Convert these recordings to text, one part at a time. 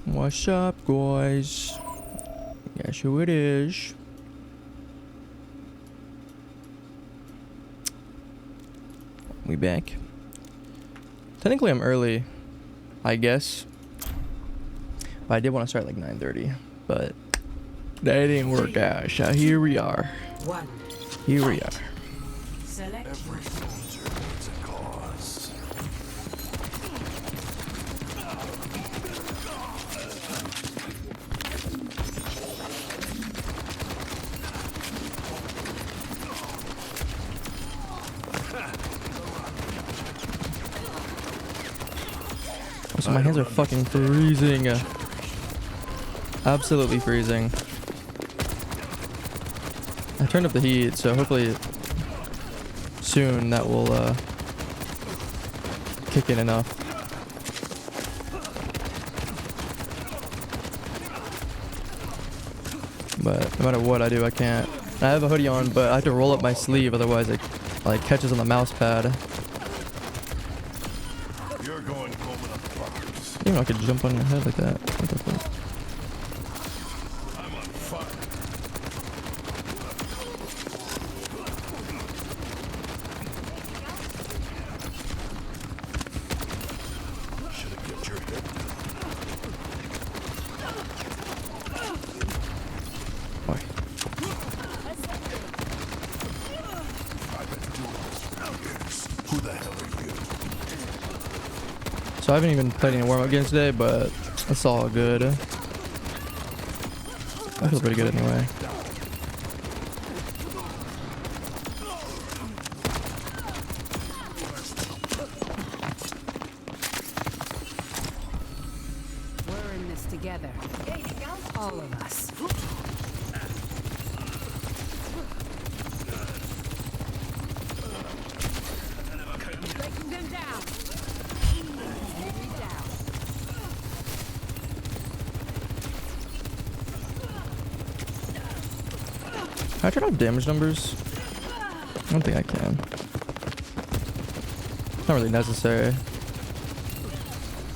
What's up, guys? Guess who it is? We back. Technically, I'm early, I guess. But I did want to start like 9:30, but that didn't work out. So here we are. Here we are. Every soldier needs a cause. So my hands are fucking freezing. Absolutely freezing. I turned up the heat, so hopefully soon that will kick in enough. But no matter what I do, I can't. I have a hoodie on, but I have to roll up my sleeve, otherwise it like catches on the mouse pad. You're going home in a box. You know, I could jump on your head like that. What the fuck? I'm on fire. Should have kept your head down. Boy. I've been doing this for years. Who the hell are you? So I haven't even played any warm-up games today, but it's all good. I feel pretty good anyway. We're in this together. All of us. Breaking them down. Enemy down. Can I turn off damage numbers? I don't think I can. Not really necessary.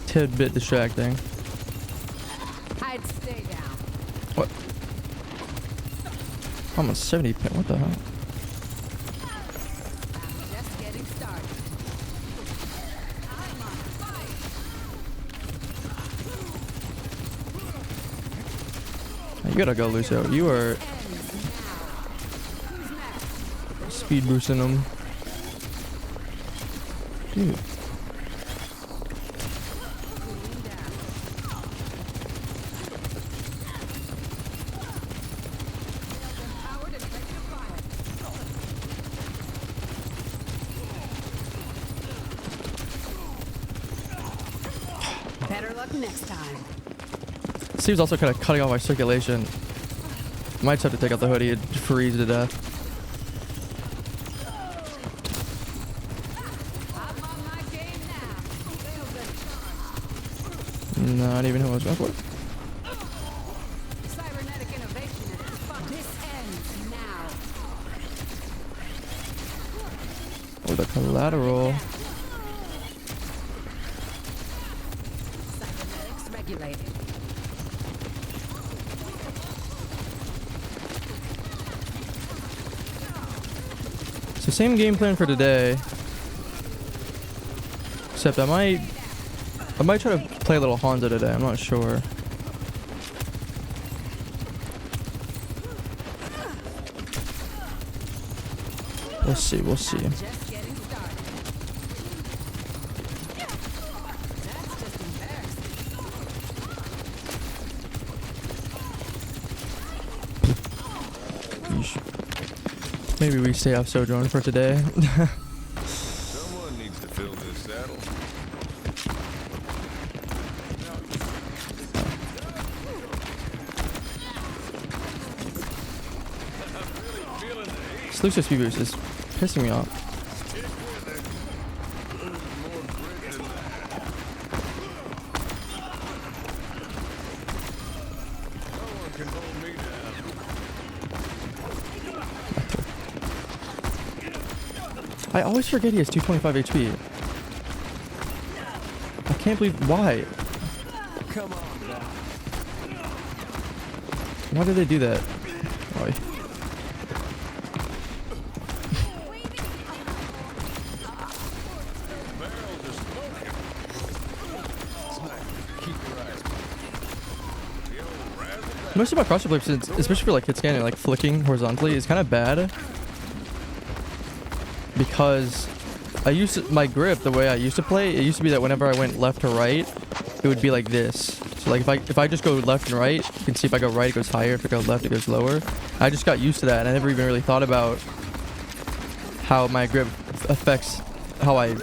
Tidbit distracting. I'd stay down. What? I'm on 70 pin. What the hell? I'm just getting started. I'm on fire. You gotta go, Lucio. You are Ends now. Who's next? speed boosting them. Dude. Cooling down. Empowered and ready to fire. Better luck next time. Steve's also kind of cutting off my circulation. Might just have to take out the hoodie and freeze to death. I'm on my game now. No, I don't even know what I was going for. Cybernetic innovation is fun. This ends now. Oh, the collateral. Cybernetics regulated. So same game plan for today. Except I might try to play a little Hanzo today. I'm not sure. We'll see. We'll see. Just getting started. That's just embarrassing. Yeesh. Maybe we stay off Sojourn for today. Someone needs to fill this saddle. This Lucio speed boost is pissing me off. No one can hold me down. I always forget he has 225 HP. I can't believe why. Come on now. Why did they do that? Why? Most of my crosshair placements, especially for like hit scan and like flicking horizontally, is kind of bad because my grip, the way I used to play, it used to be that whenever I went left to right, it would be like this. So like if I just go left and right, you can see if I go right, it goes higher. If I go left, it goes lower. I just got used to that, and I never even really thought about how my grip affects how I,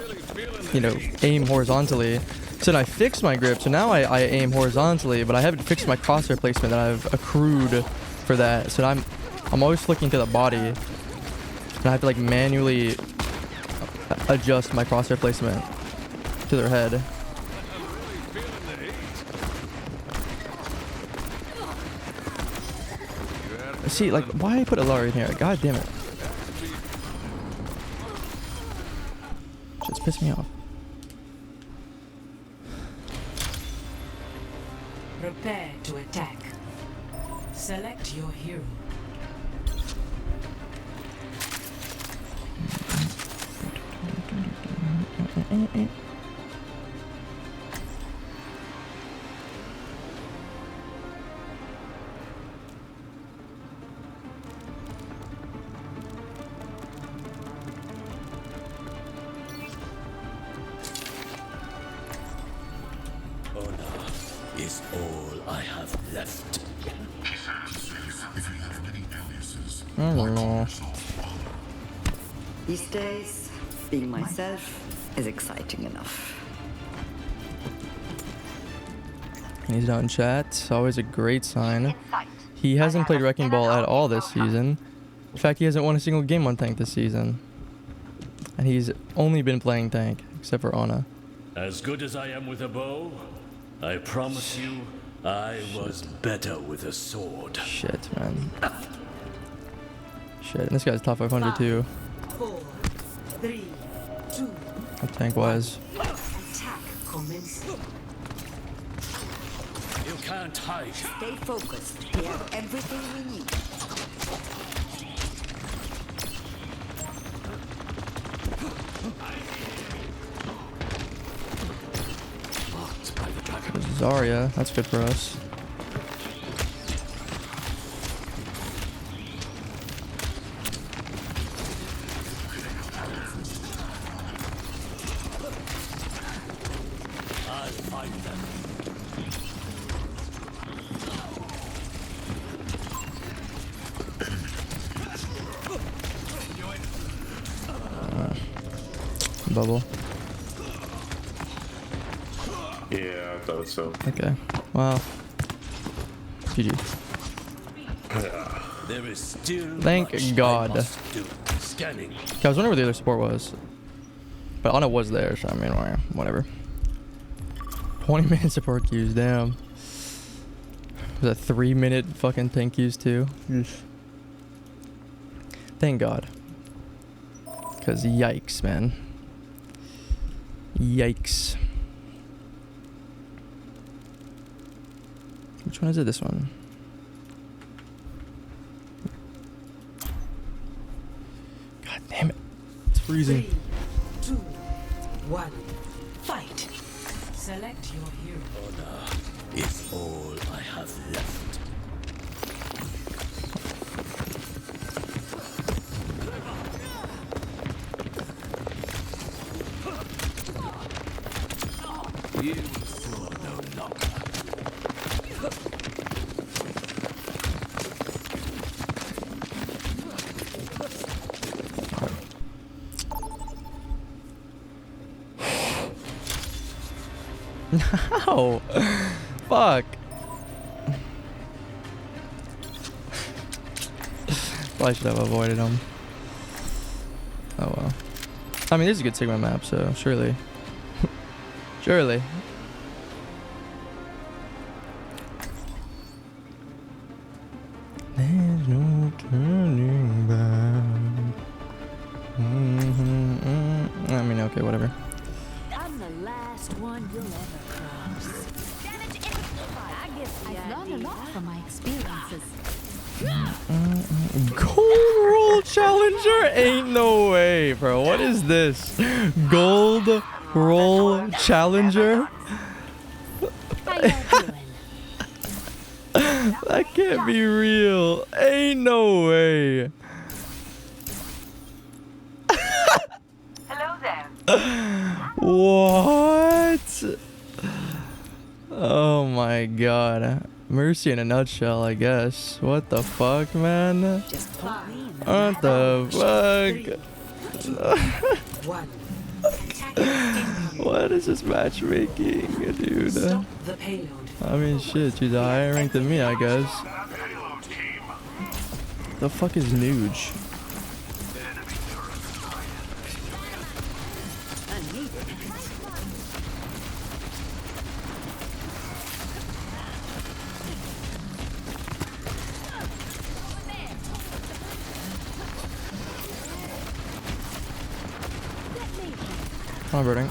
aim horizontally. So then I fixed my grip, so now I aim horizontally, but I haven't fixed my crosshair placement that I've accrued for that. So I'm always flicking to the body, and I have to like manually adjust my crosshair placement to their head. See, like, why put Illaria in here? God damn it. Just pissed me off. Prepare to attack. Select your hero. Is all I have left. If you have many aliases, I don't know. These days, being myself is exciting enough. He's not in chat. It's always a great sign. He hasn't played Wrecking Ball at all this season. In fact, he hasn't won a single game on tank this season. And he's only been playing tank, except for Ana. As good as I am with a bow, I promise you, I was better with a sword. Shit, man. Shit, and this guy's top 500 too. 4, 3, 2, Tank wise. attack commencing. You can't hide. Stay focused. We have everything we need. Zarya, that's good for us. I'll find them. Bubble. Yeah, I thought so. Okay. Wow. GG. There is still Thank much God. I must do. Scanning. I was wondering where the other support was. But Ana was there, so I mean, whatever. 20-minute support queues, damn. Was that 3-minute fucking tank queues too? Thank God. Because yikes, man. Yikes. Which one is it? This one. God damn it. It's freezing. 3, 2, 1, fight. Select your hero. Honor is all I have left. You fool no longer. No! Fuck! Probably should have avoided him. Oh well. I mean, this is a good Sigma map, so surely. Surely. There's no turning back. I mean, okay, whatever. I'm the last one you'll ever cross. I've learned a lot from my experiences. Gold roll challenger? Ain't no way, bro. What is this? Gold roll challenger? How you doing? That can't be real. Ain't no way. Hello there. What? Oh my god. Mercy in a nutshell, I guess. What the fuck, man? Just put me in the What the fuck? one. What is this matchmaking, dude? Stop the payload. I mean, shit, she's a higher rank than me, I guess. The fuck is Nuge? Come on, birding.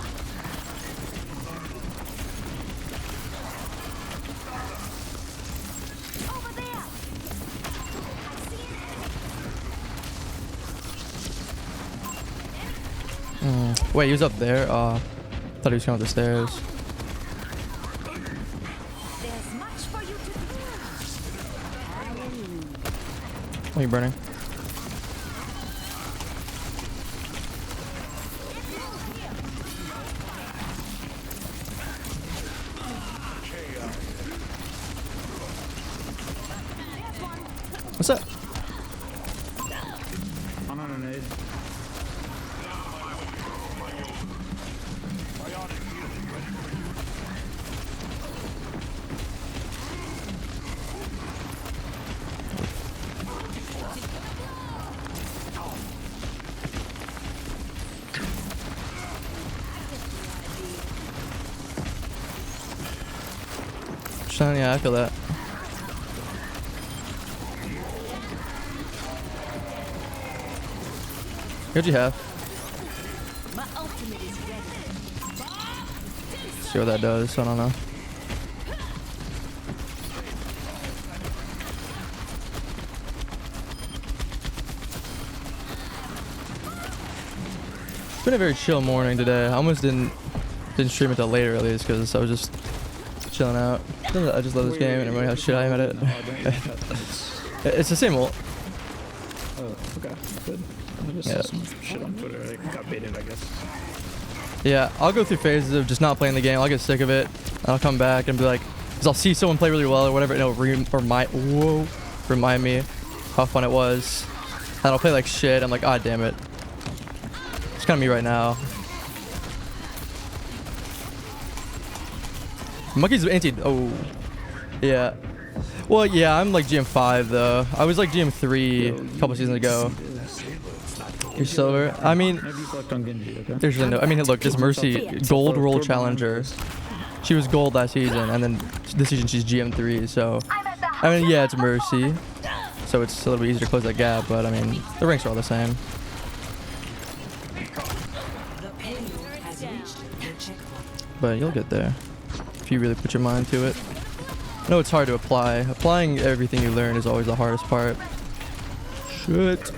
Wait, he was up there? Thought he was coming up the stairs. There's much for you to do. What are you burning? What's up? I'm on an aid. Shine, yeah, I feel that. What'd you have? My ultimate is ready. See what that does. I don't know. It's been a very chill morning today. I almost didn't stream until later at least because I was just chilling out. I just love this game and everybody has shit I am at it. It's the same ult. Oh, okay. Good. I just saw some shit on Twitter. I got baited, I guess. Yeah, I'll go through phases of just not playing the game. I'll get sick of it. I'll come back and be like, because I'll see someone play really well or whatever, and it'll remind me how fun it was. And I'll play like shit. I'm like, ah, damn it. It's kind of me right now. Monkey's anti. Oh, yeah. Well, yeah, I'm like GM5 though. I was like GM3 a couple seasons ago. You're silver. I mean, Maybe you collect on Genji, okay? there's no. I mean, look, this Mercy gold roll challenger. She was gold last season, and then this season she's GM3. So, I mean, yeah, it's Mercy. So it's a little bit easier to close that gap. But I mean, the ranks are all the same. But you'll get there if you really put your mind to it. I know it's hard to apply. Applying everything you learn is always the hardest part. Shit.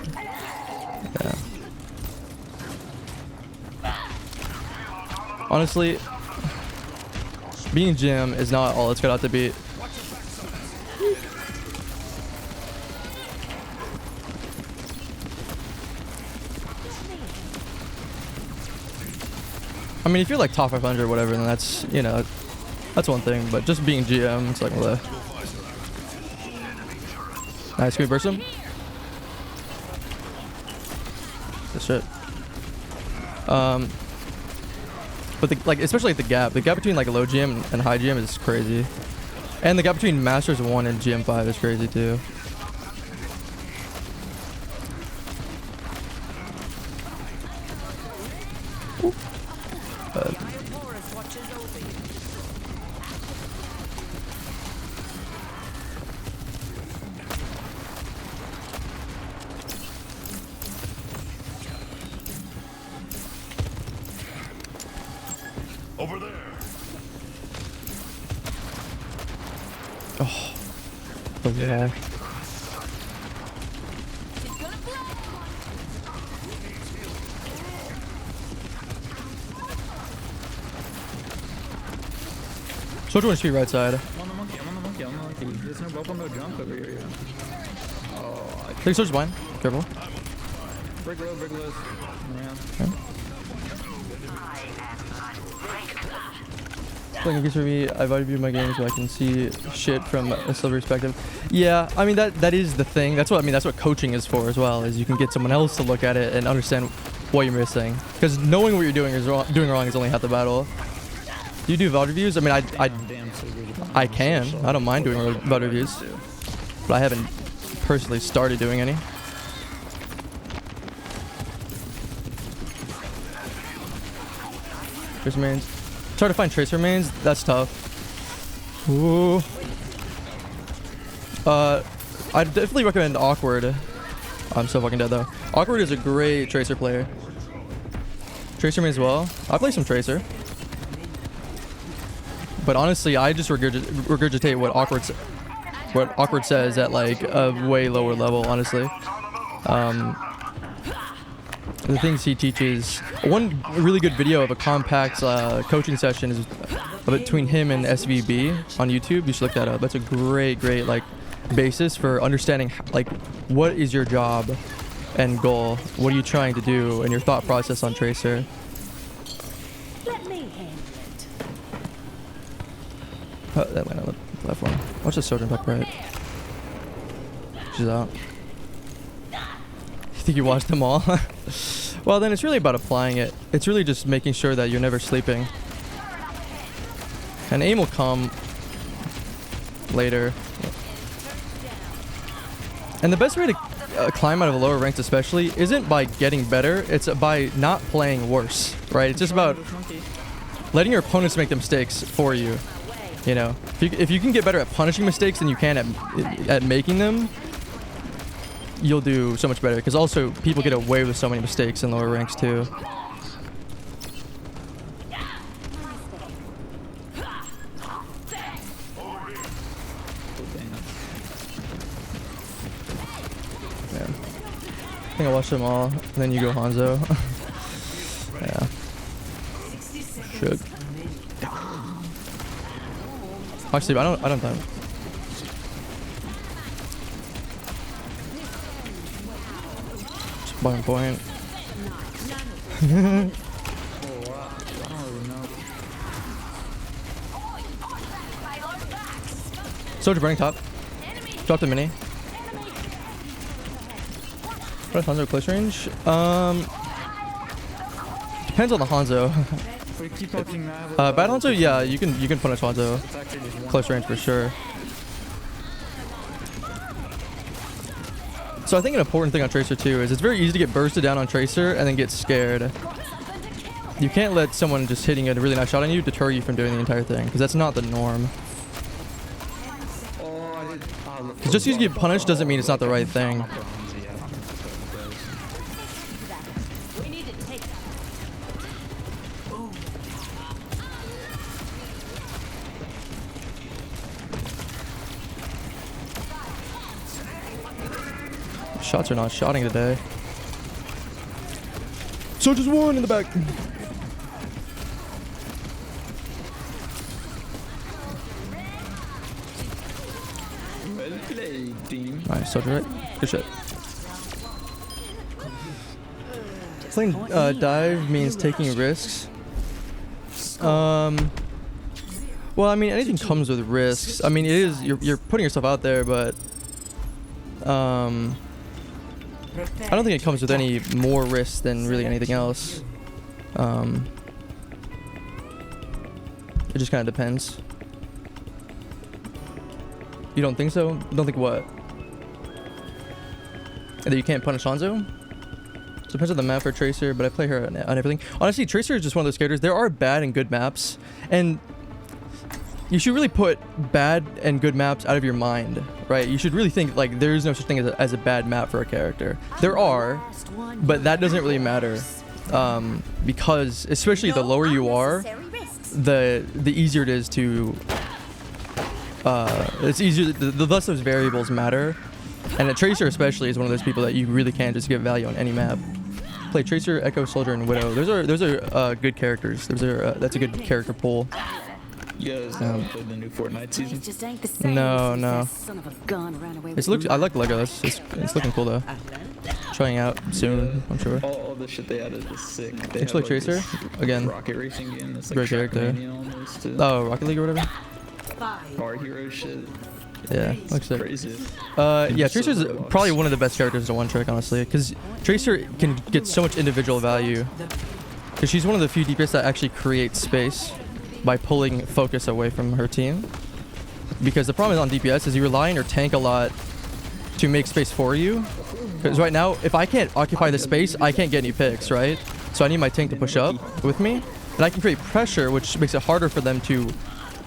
Yeah. Honestly, being Jim is not all it's got out to be. I mean, if you're like top 500 or whatever, then that's, you know, that's one thing. But just being GM, it's like, well, nice. Can we burst him? Good shit. But like, especially like the gap between like low GM and high GM is crazy, and the gap between Masters 1 and GM5 is crazy too. Over there. Oh, the wall. Soldier one street right side. I'm on the monkey. I'm on the monkey. I'm on the monkey. There's no bubble, no jump over here. Yeah. Oh, I Take Soldier's blind. Careful. break low, break low. Around. Playing against me, I value view my games so I can see shit from a silver perspective. Yeah, I mean that is the thing. That's what I mean. That's what coaching is for as well. Is you can get someone else to look at it and understand what you're missing. Because knowing what you're doing is wrong, doing wrong is only half the battle. Do you do VOD reviews? I mean, I can. I don't mind doing VOD reviews, but I haven't personally started doing any. Tracer mains. It's hard to find tracer mains. That's tough. Ooh. I definitely recommend Awkward. I'm so fucking dead though. Awkward is a great tracer player. Tracer main as well. I play some tracer. But honestly, I just regurgitate what Awkward says at like a way lower level, honestly. The things he teaches. One really good video of a compact coaching session is between him and SVB on YouTube. You should look that up. That's a great like basis for understanding like what is your job and goal. What are you trying to do and your thought process on Tracer. Let me handle it. That went on the platform. Watch the Sojourn back right. She's out. You think you watched them all? Well, then it's really about applying it. It's really just making sure that you're never sleeping. And aim will come later. And the best way to climb out of the lower ranks especially isn't by getting better, it's by not playing worse, right? It's just about letting your opponents make the mistakes for you. You know, if you can get better at punishing mistakes than you can at making them, you'll do so much better. Because also people get away with so many mistakes in lower ranks too. Yeah. I think I watched them all, and then you go Hanzo. Yeah. Should. Actually, I don't think. Just bottom point. Soldier burning top. Dropped a mini. What is Hanzo close range? Depends on the Hanzo. Bad Hanzo, yeah, you can punish Hanzo close range for sure. So I think an important thing on Tracer too is it's very easy to get bursted down on Tracer and then get scared. You can't let someone just hitting a really nice shot on you deter you from doing the entire thing, because that's not the norm. Because just because you get punished doesn't mean it's not the right thing. Shots are not shotting today. Soldier's one in the back. Well played, team. Nice, Soldier right. Good shit. Playing dive means taking risks. Well, I mean, anything comes with risks. I mean, it is you're putting yourself out there, but I don't think it comes with any more risks than really anything else. It just kind of depends. You don't think so? Don't think what? And that you can't punish Hanzo? Depends on the map for Tracer, but I play her on everything. Honestly, Tracer is just one of those characters. There are bad and good maps, and you should really put bad and good maps out of your mind, right? You should really think like there's no such thing as a bad map for a character. There are, but that doesn't really matter, because especially the lower you are, the easier it is to it's easier, the less those variables matter. And a Tracer especially is one of those people that you really can just get value on any map. Play Tracer, Echo, Soldier, and Widow. Those are good characters. That's a good character pool. You guys haven't played the new Fortnite season? Just ain't the same No, since no. that son of a gun ran away It's with I like Lego. It's looking cool though. Trying out soon, I'm sure. All the shit they added is sick. They Actually, have, Tracer this again. Rocket racing game. It's like Great character. Trackmania almost, too. Oh, Rocket League or whatever. Car hero shit. Yeah, looks sick. Crazy. Yeah, Tracer's probably one of the best characters to one trick, honestly, because Tracer can get so much individual value. Because she's one of the few DPS that actually creates space by pulling focus away from her team. Because the problem on DPS is you rely on your tank a lot to make space for you. Because right now, if I can't occupy the space, I can't get any picks, right? So I need my tank to push up with me, and I can create pressure, which makes it harder for them to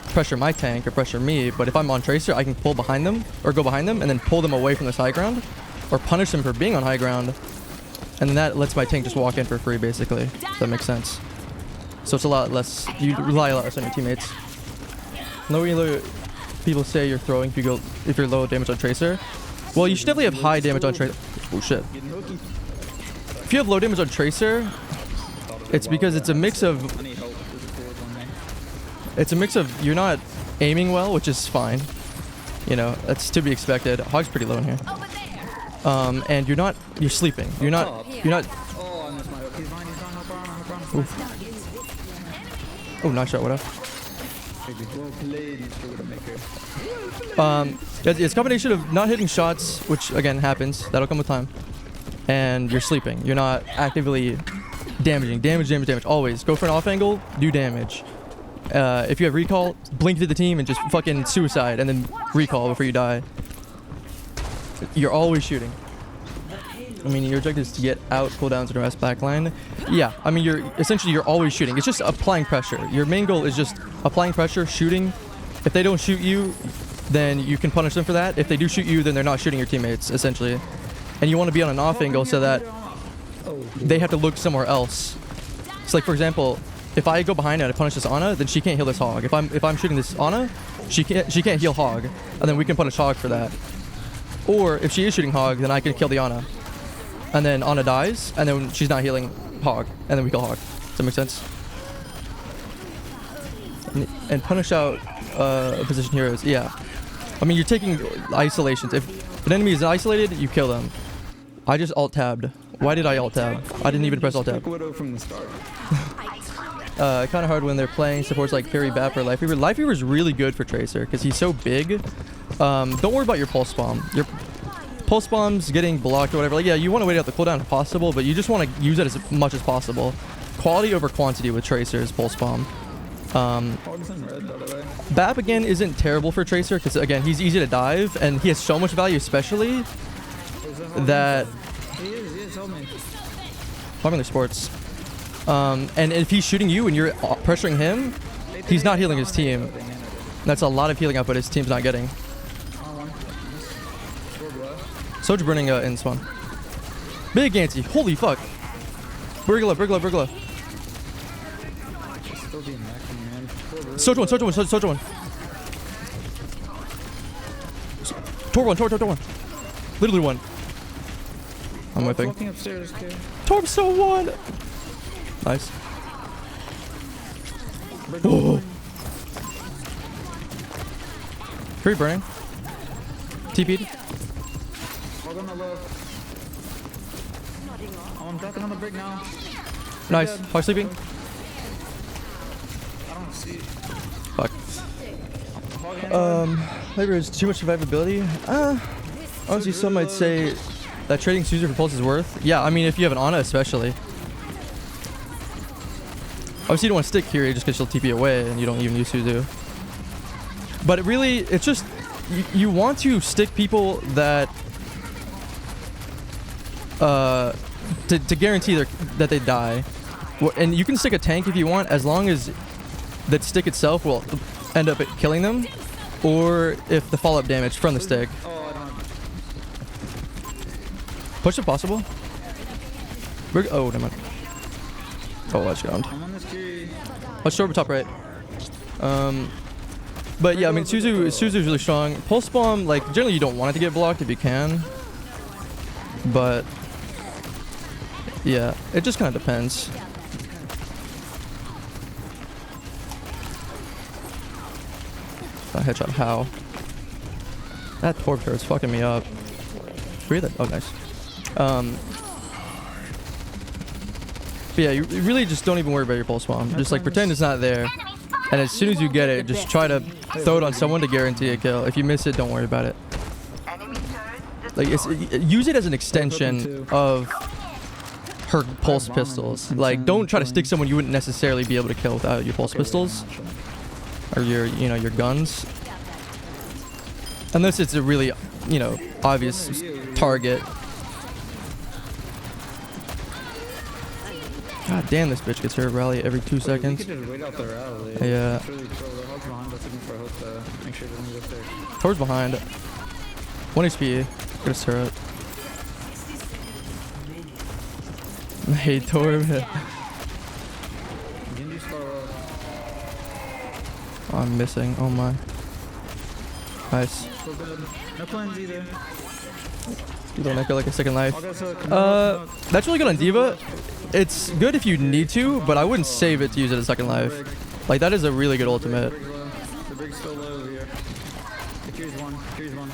pressure my tank or pressure me. But if I'm on Tracer, I can pull behind them or go behind them and then pull them away from this high ground or punish them for being on high ground, and then that lets my tank just walk in for free, basically, if that makes sense. So it's a lot less, you rely a lot less on your teammates. No, people say you're throwing if you're low damage on Tracer. Well, you should definitely have high damage on Tracer. Oh shit. If you have low damage on Tracer, it's because it's a mix of you're not aiming well, which is fine. You know, that's to be expected. Hog's pretty low in here. And you're sleeping. You're not. Oh, I missed my hook. He's fine, no problem. Oh, nice shot, what up? Well played, you still gonna make her. It's a combination of not hitting shots, which again happens. That'll come with time. And you're sleeping. You're not actively damaging. Damage. Always go for an off angle, do damage. If you have recall, blink to the team and just fucking suicide and then recall before you die. You're always shooting. I mean, your objective is to get out cooldowns and rest backline. Yeah, I mean, you're always shooting. It's just applying pressure. Your main goal is just applying pressure, shooting. If they don't shoot you, then you can punish them for that. If they do shoot you, then they're not shooting your teammates, essentially. And you want to be on an off angle so that they have to look somewhere else. So like, for example, if I go behind and I punish this Ana, then she can't heal this Hog. If I'm shooting this Ana, she can't heal Hog, and then we can punish Hog for that. Or if she is shooting Hog, then I can kill the Ana, and then Ana dies, and then she's not healing Hog, and then we kill Hog. Does that make sense? And punish out position heroes. Yeah, I mean, you're taking isolations. If an enemy is isolated, you kill them. I just alt tabbed. Why did I alt tab? I didn't even press alt tab. Widow from the start. Kind of hard when they're playing supports like Fairy, Bap, or Life Weaver. Life Weaver is really good for Tracer because he's so big. Don't worry about your pulse bomb. Your pulse bomb's getting blocked or whatever. Like, yeah, you want to wait out the cooldown if possible, but you just want to use it as much as possible. Quality over quantity with Tracer is pulse bomb. Hog's in red, by the way. Bap again isn't terrible for Tracer because again he's easy to dive and he has so much value, especially that. He is, help me. Farming their sports. And if he's shooting you and you're pressuring him, he's not healing his team. That's a lot of healing output his team's not getting. Soldier burning in spawn. Big anti. Holy fuck. Burgla. Still being maxing, man. Soldier one. Tor one. Literally one. I'm whipping. Walking upstairs, okay. Torso one. Nice. Oh. Free burning. TP'd. Hog on the left. Oh, I'm ducking on the brick now. Nice. Hog sleeping. I don't see. Fuck. Maybe there's too much survivability. Honestly, some might say that trading Suzu for pulse is worth. Yeah, I mean, if you have an Ana, especially. Obviously, you don't want to stick Kyrie just because she'll TP away and you don't even use Suzu. But it's just, you want to stick people that, to guarantee that they die. And you can stick a tank if you want, as long as that stick itself will end up killing them, or if the follow-up damage from the stick. Push if possible. Oh, never mind. Oh, let's go. I'm on this key. Let's throw over top right. But yeah, I mean, Suzu's really strong. Pulse Bomb, like, generally you don't want it to get blocked if you can. But, yeah, it just kind of depends. A headshot, how? That torp turret's fucking me up. Breathe it. Oh, nice. But yeah, you really just don't even worry about your Pulse Bomb. Just, like, pretend it's not there. And as soon as you get it, just try to throw it on someone to guarantee a kill. If you miss it, don't worry about it. Like, use it as an extension of her pulse pistols. Like, don't try to stick someone you wouldn't necessarily be able to kill without your pulse pistols or your guns. Unless it's a really, obvious target. God damn, this bitch gets her rally every 2 seconds. Yeah. Tor's behind. 1 HP. Get a turret. I hate Tor. Oh, I'm missing. Oh my. Nice. No plans either. You don't make it like a second life. That's really good on D.Va. It's good if you need to, but I wouldn't save it to use it as second life. Like, that is a really good ultimate. The brig's still low over here. Here's one. Here's one.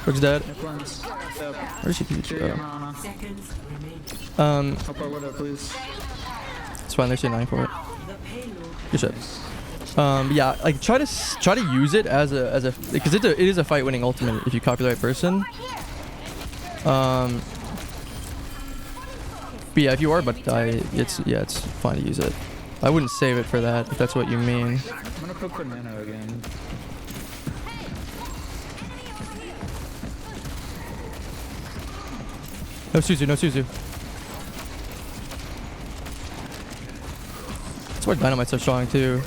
Brig's dead. No plans. Where's she? Help our widow, please. It's fine. They're saying 9 for it. Good shit. Yeah, like try to use it as a because it is a fight winning ultimate if you copy the right person. But yeah, if you are about to die, it's fine to use it. I wouldn't save it for that if that's what you mean. I'm gonna poke for Nano again. No Suzu, no Suzu. That's why Dynamite's so strong too.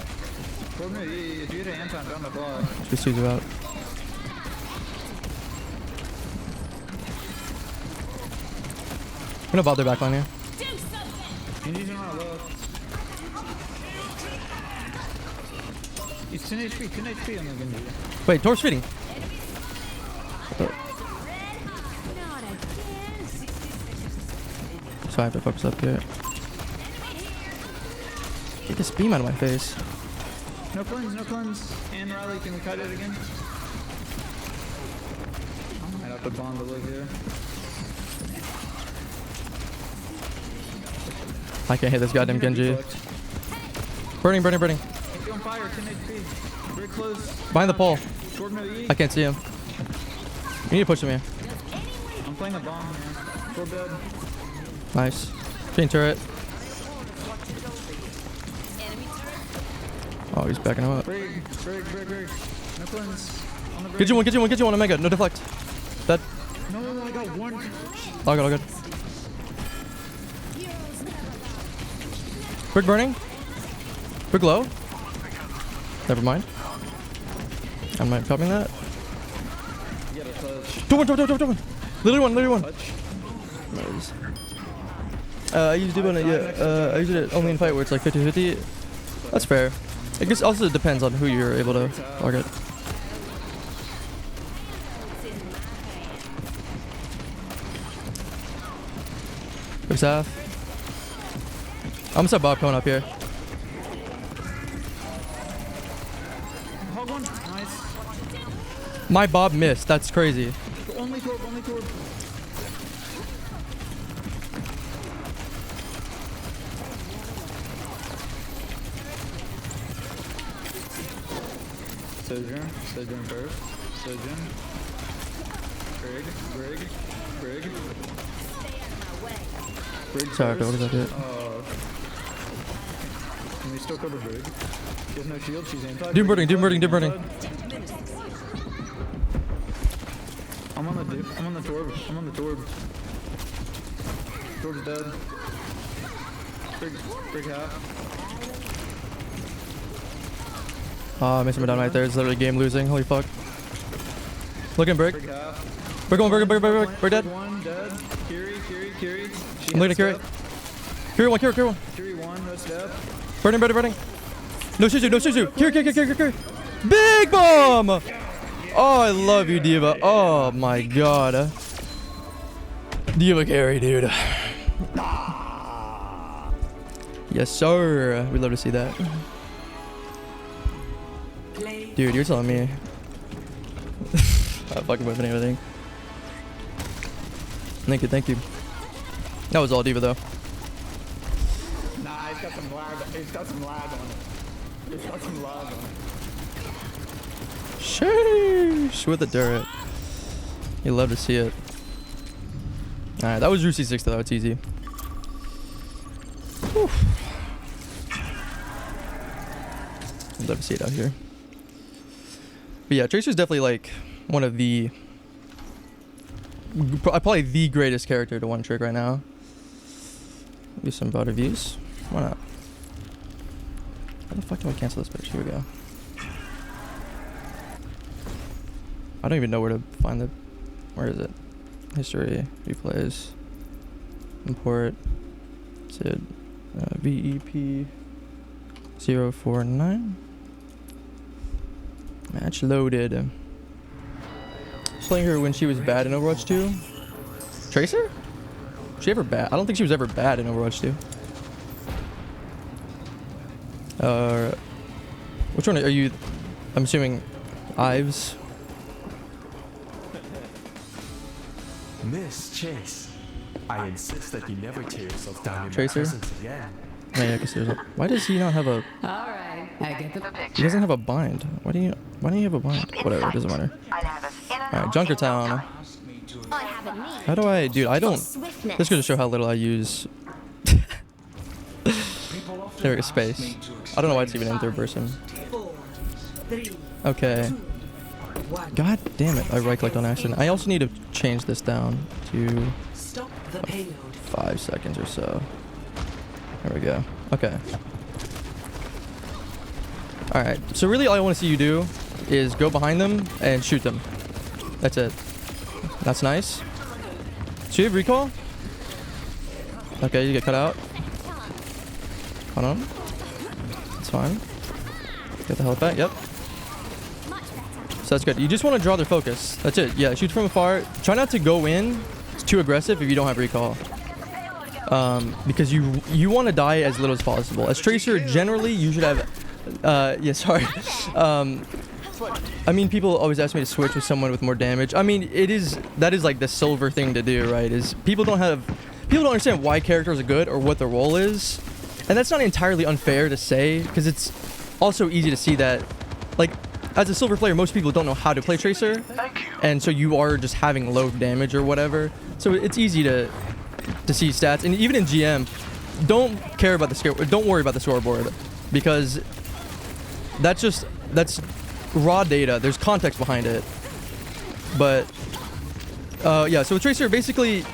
If you hit an Anton down the block. Just Suzu out. I'm gonna bother backline here. He's 10 HP, 10 HP on the Genji. Wait, Tor's feeding. So I have to focus up here. Get this beam out of my face. No cleanse, no cleanse. And Riley, can we cut it again? Might have to bond to live here. I can't hit this goddamn Genji. Burning. He's on fire, 10 HP. Very close. Behind the pole. No E. I can't see him. You need to push him here. I'm playing a bomb here. Tor dead. Nice. Chain turret. Oh, he's backing him up. Brig. No cleanse. On the brig. Get you one, Omega. No deflect. Dead. No, I got one. All good. Brig burning. Brig low. Never mind. I'm not copying that. You gotta touch. Two one. Literally one. Touch. Nice. I usually do I usually do it only in fight where it's like 50-50. That's fair. I guess also it depends on who you're able to target. Big Saf. I'm gonna set Bob coming up here. Hog one. Nice. My Bob missed. That's crazy. Only Torb. Sojourn first. Sojourn. Brig. Sorry, what is that hit? Can we still cover Brig? She has no shield, she's anti. Doom burning. I'm on the Torb. Torb's dead. Brig half. I missed him down right there. It's literally game losing. Holy fuck. Looking Brig. Brig half. Brig dead. One dead. Kiri. I'm looking at Kiri. Kiri one. Kiri one, no step. Burning. No Suzu, no Suzu. Here. Big bomb! Oh, I love you, D.Va. Oh my god. D.Va carry, dude. Yes, sir. We'd love to see that. Dude, you're telling me. I'm fucking whipping everything. Thank you. That was all D.Va though. Nah, he's got some lag. He's got some lag on it. He's got some lag on it. Sheesh, with the turret. You love to see it. Alright, that was Roost 6 though. It's easy. Whew. I'd love to see it out here. But yeah, Tracer's definitely like one of the... probably the greatest character to one trick right now. Do some better views. Why not? How the fuck do I cancel this bitch? Here we go. I don't even know where to find the... where is it? History, replays, import, SID, VEP 049. Match loaded. Playing her when she was bad in Overwatch 2. Tracer? Was she ever bad? I don't think she was ever bad in Overwatch 2. Which one are you? I'm assuming Ives. Miss Chase, I insist that you never tear yourself down in my Tracer? presence again. Oh, yeah, I guess there's a, why does he not have a... Alright, I get the picture. He doesn't have a bind. Why don't you have a bind? Whatever, it doesn't matter. Alright, Junkertown. How do I... dude, I don't... This goes to show how little I use... there we go, space. I don't know why it's even in third person. Okay. God damn it, I right-clicked on accident. I also need to change this down to 5 seconds or so. There we go. Okay. Alright, so really all I want to see you do is go behind them and shoot them. That's it. That's nice. So you have recall? Okay, you get cut out. Hold on. That's fine. Get the health back, yep. So that's good. You just want to draw their focus. That's it. Yeah, shoot from afar. Try not to go in too aggressive if you don't have recall. Because you want to die as little as possible. As Tracer, generally, you should have... yeah, sorry. I mean, people always ask me to switch with someone with more damage. I mean, that is like the silver thing to do, right? Is people don't understand why characters are good or what their role is. And that's not entirely unfair to say, because it's also easy to see that, like, as a silver player, most people don't know how to play Tracer, and so you are just having low damage or whatever. So it's easy to see stats, and even in GM, don't worry about the scoreboard, because that's raw data. There's context behind it. But yeah, so with Tracer, basically,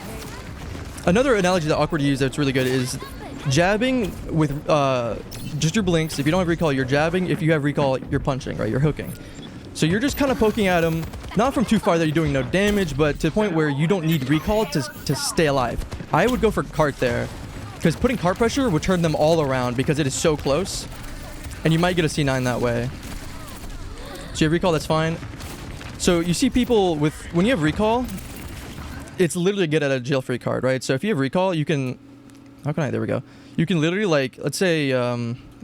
another analogy that Awkward used that's really good is jabbing with just your blinks. If you don't have recall, you're jabbing. If you have recall, you're punching, right? You're hooking. So you're just kind of poking at them, not from too far that you're doing no damage, but to the point where you don't need recall to stay alive. I would go for cart there, because putting cart pressure would turn them all around because it is so close, and you might get a C9 that way. So you have recall, that's fine. So you see people with, when you have recall, it's literally get at a jail-free card, right? So if you have recall, you can, how can I, there we go. You can literally, like, let's say,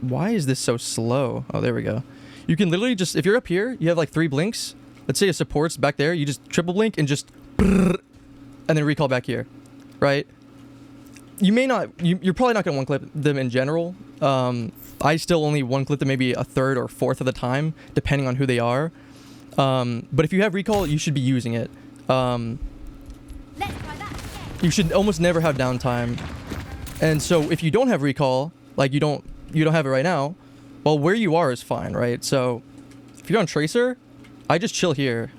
why is this so slow? Oh, there we go. You can literally just, if you're up here, you have like 3 blinks. Let's say a support's back there, you just triple blink and just, and then recall back here, right? You may not, you're probably not gonna one-clip them in general. I still only one-clip them maybe a third or fourth of the time, depending on who they are. But if you have recall, you should be using it. You should almost never have downtime. And so if you don't have recall, like you don't have it right now, well, where you are is fine, right? So if you're on Tracer, I just chill here.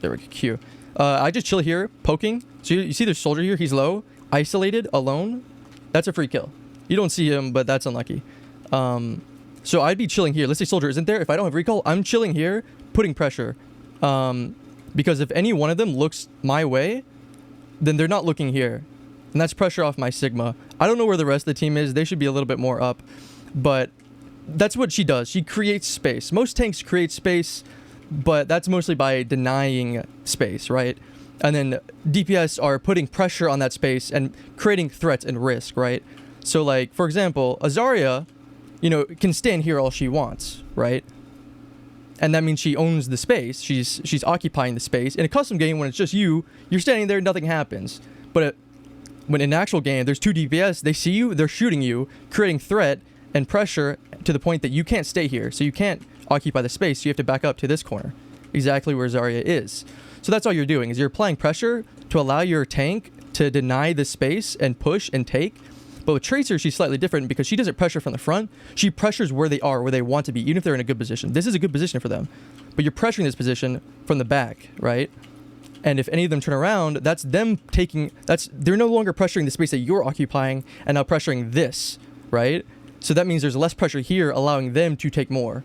There we go, Q. I just chill here, poking. So you see there's soldier here, he's low, isolated, alone. That's a free kill. You don't see him, but that's unlucky. So I'd be chilling here. Let's say soldier isn't there. If I don't have recall, I'm chilling here, putting pressure. Because if any one of them looks my way, then they're not looking here. And that's pressure off my Sigma. I don't know where the rest of the team is. They should be a little bit more up. But that's what she does. She creates space. Most tanks create space, but that's mostly by denying space, right? And then DPS are putting pressure on that space and creating threats and risk, right? So like, for example, a Zarya, can stand here all she wants, right? And that means she owns the space. She's occupying the space. In a custom game, when it's just you're standing there, nothing happens. But when in an actual game, there's 2 DPS, they see you, they're shooting you, creating threat and pressure to the point that you can't stay here. So you can't occupy the space. So you have to back up to this corner, exactly where Zarya is. So that's all you're doing, is you're applying pressure to allow your tank to deny the space and push and take. But with Tracer, she's slightly different because she doesn't pressure from the front. She pressures where they are, where they want to be, even if they're in a good position. This is a good position for them. But you're pressuring this position from the back, right? And if any of them turn around, that's them they're no longer pressuring the space that you're occupying and now pressuring this, right? So that means there's less pressure here, allowing them to take more.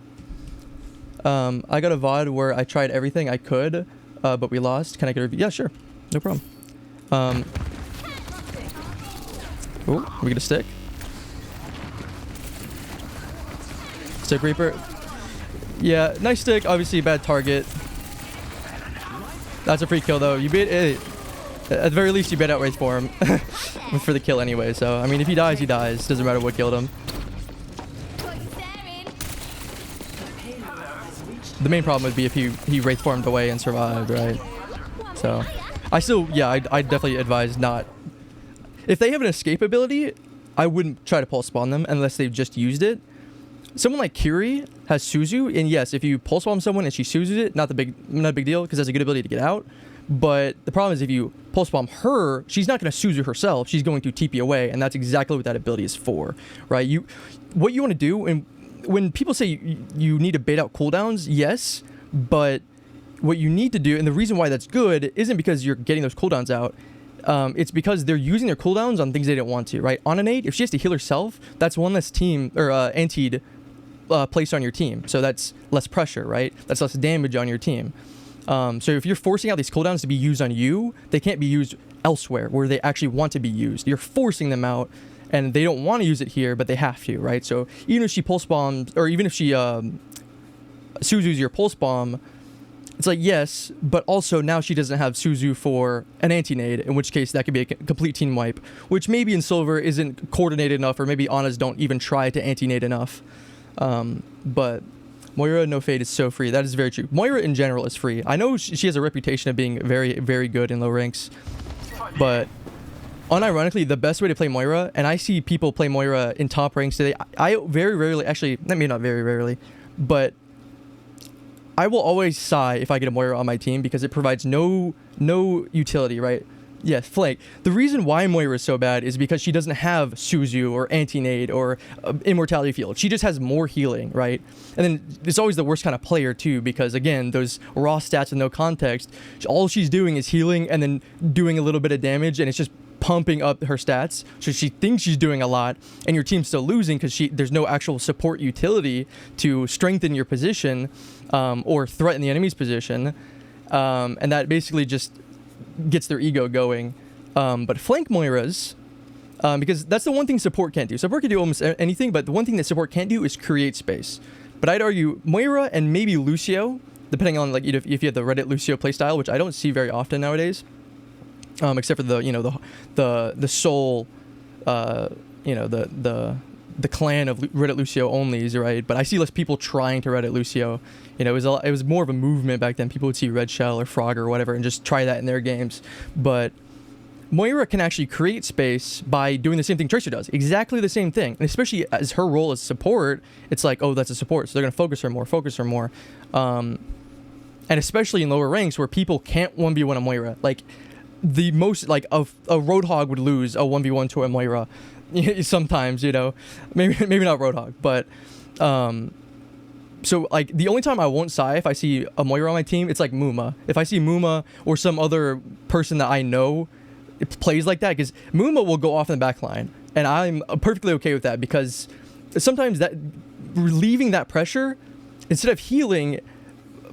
I got a VOD where I tried everything I could, but we lost. Can I get a review? Yeah, sure. No problem. Oh, we get a stick. Stick Reaper. Yeah, nice stick. Obviously, bad target. That's a free kill, though. You beat it. At the very least, you beat out Wraith for him. For the kill anyway. So, I mean, if he dies, he dies. Doesn't matter what killed him. The main problem would be if he Wraith formed away and survived, right? So, I definitely advise not. If they have an escape ability, I wouldn't try to pulse spawn them unless they've just used it. Someone like Curie has Suzu, and yes, if you pulse bomb someone and she Suzus it, not a big deal because that's a good ability to get out. But the problem is if you pulse bomb her, she's not going to Suzu herself. She's going to TP away, and that's exactly what that ability is for, right? What you want to do, and when people say you need to bait out cooldowns, yes, but what you need to do, and the reason why that's good, isn't because you're getting those cooldowns out. It's because they're using their cooldowns on things they didn't want to, right? On a nade, if she has to heal herself, that's one less team or anti placed on your team. So that's less pressure, right? That's less damage on your team. So if you're forcing out these cooldowns to be used on you, they can't be used elsewhere where they actually want to be used. You're forcing them out, and they don't want to use it here, but they have to, right? So even if she pulse bombs, or even if she Suzu's your pulse bomb, it's like, yes, but also now she doesn't have Suzu for an anti-nade, in which case that could be a complete team wipe, which maybe in Silver isn't coordinated enough, or maybe Anas don't even try to anti-nade enough. But Moira no fade is so free. That is very true. Moira in general is free. I know she has a reputation of being very, very good in low ranks, but unironically, the best way to play Moira, and I see people play Moira in top ranks today, I very rarely, actually, maybe not very rarely, but I will always sigh if I get a Moira on my team because it provides no utility, right? Yes, flank. The reason why Moira is so bad is because she doesn't have Suzu or anti-nade or immortality field. She just has more healing, right? And then it's always the worst kind of player too, because again, those raw stats with no context, all she's doing is healing and then doing a little bit of damage, and it's just pumping up her stats. So she thinks she's doing a lot, and your team's still losing because there's no actual support utility to strengthen your position or threaten the enemy's position. And that basically just gets their ego going. But flank Moiras, because that's the one thing support can't do. Support can do almost anything, but the one thing that support can't do is create space. But I'd argue Moira and maybe Lucio, depending on like if you have the Reddit Lucio playstyle, which I don't see very often nowadays, except for the soul, the clan of Reddit Lucio onlys, right? But I see less people trying to Reddit Lucio. It was more of a movement back then. People would see Red Shell or Frog or whatever and just try that in their games. But Moira can actually create space by doing the same thing Tracer does. Exactly the same thing. And especially as her role as support, it's like, oh, that's a support. So they're going to focus her more. And especially in lower ranks where people can't 1v1 a Moira. Like, the most, like, a Roadhog would lose a 1v1 to a Moira. Sometimes, maybe not Roadhog, but so like the only time I won't sigh if I see a Moira on my team, it's like Muma. If I see Muma or some other person that I know it plays like that, because Muma will go off in the back line, and I'm perfectly okay with that, because sometimes that relieving that pressure, instead of healing,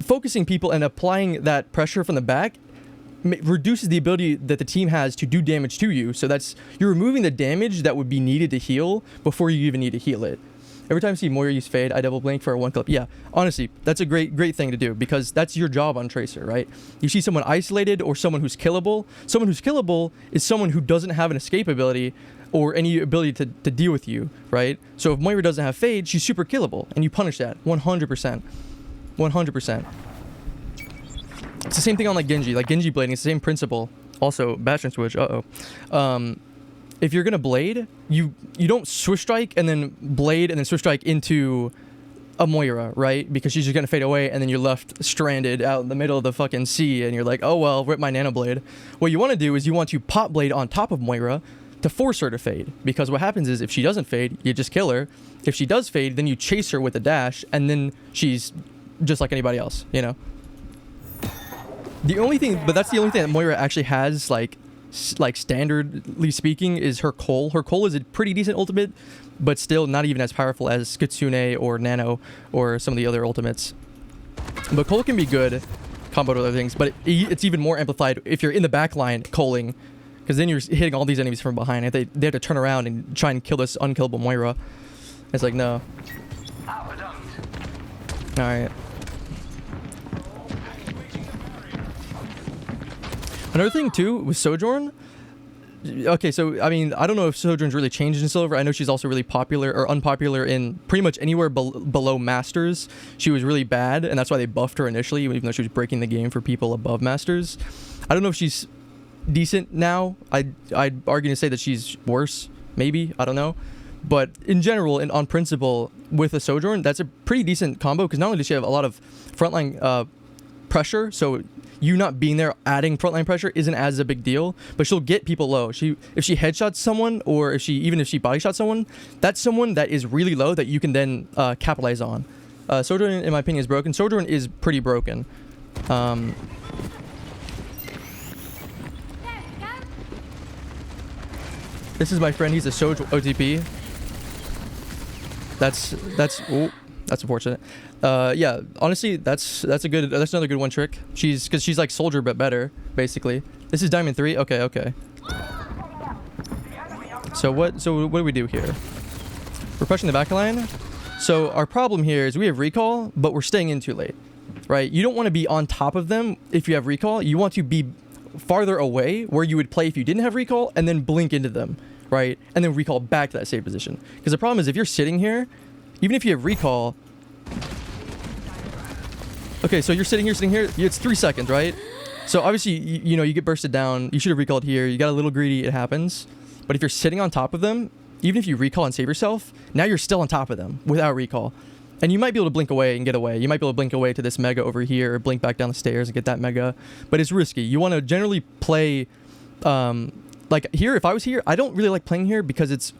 focusing people and applying that pressure from the back reduces the ability that the team has to do damage to you. So you're removing the damage that would be needed to heal before you even need to heal it. Every time I see Moira use Fade, I double blink for a 1 clip. Yeah, honestly, that's a great thing to do because that's your job on Tracer, right? You see someone isolated or someone who's killable. Someone who's killable is someone who doesn't have an escape ability or any ability to deal with you, right? So if Moira doesn't have Fade, she's super killable, and you punish that 100%. 100%. It's the same thing on like Genji. Like Genji blading, it's the same principle. Also, Bastion switch. If you're gonna blade, you don't swish strike and then blade and then swish strike into a Moira, right? Because she's just gonna fade away and then you're left stranded out in the middle of the fucking sea and you're like, oh well, rip my nano blade. What you want to do is you want to pop blade on top of Moira to force her to fade. Because what happens is if she doesn't fade, you just kill her. If she does fade, then you chase her with a dash and then she's just like anybody else, you know? The only thing, but that's the only thing that Moira actually has, like standardly speaking, is her Cole. Her Cole is a pretty decent ultimate, but still not even as powerful as Kitsune or Nano or some of the other ultimates. But Cole can be good combo to other things, but it's even more amplified if you're in the back line Coling, because then you're hitting all these enemies from behind. They have to turn around and try and kill this unkillable Moira. It's like, no. Alright. Another thing too with Sojourn. Okay, so I mean, I don't know if Sojourn's really changed in Silver. I know she's also really popular or unpopular in pretty much anywhere below Masters. She was really bad, and that's why they buffed her initially, even though she was breaking the game for people above Masters. I don't know if she's decent now. I'd argue to say that she's worse, maybe. I don't know. But in general, and on principle, with a Sojourn, that's a pretty decent combo because not only does she have a lot of frontline pressure, so you not being there adding frontline pressure isn't as a big deal, but she'll get people low. If she headshots someone, or if she body shots someone, that's someone that is really low that you can then capitalize on. Sojourn, in my opinion, is broken. Sojourn is pretty broken. This is my friend. He's a Sojourn OTP. That's unfortunate. Yeah, honestly, that's another good one trick. Because she's like Soldier but better, basically. This is Diamond 3. Okay. So what do we do here? We're pushing the back line. So our problem here is we have recall, but we're staying in too late, right? You don't want to be on top of them if you have recall. You want to be farther away where you would play if you didn't have recall, and then blink into them, right? And then recall back to that safe position. Because the problem is if you're sitting here, even if you have recall. Okay, so you're sitting here. It's 3 seconds, right? So obviously, you know, you get bursted down. You should have recalled here. You got a little greedy. It happens. But if you're sitting on top of them, even if you recall and save yourself, now you're still on top of them without recall. And you might be able to blink away and get away. You might be able to blink away to this mega over here, or blink back down the stairs and get that mega. But it's risky. You want to generally play... like here, if I was here, I don't really like playing here because it's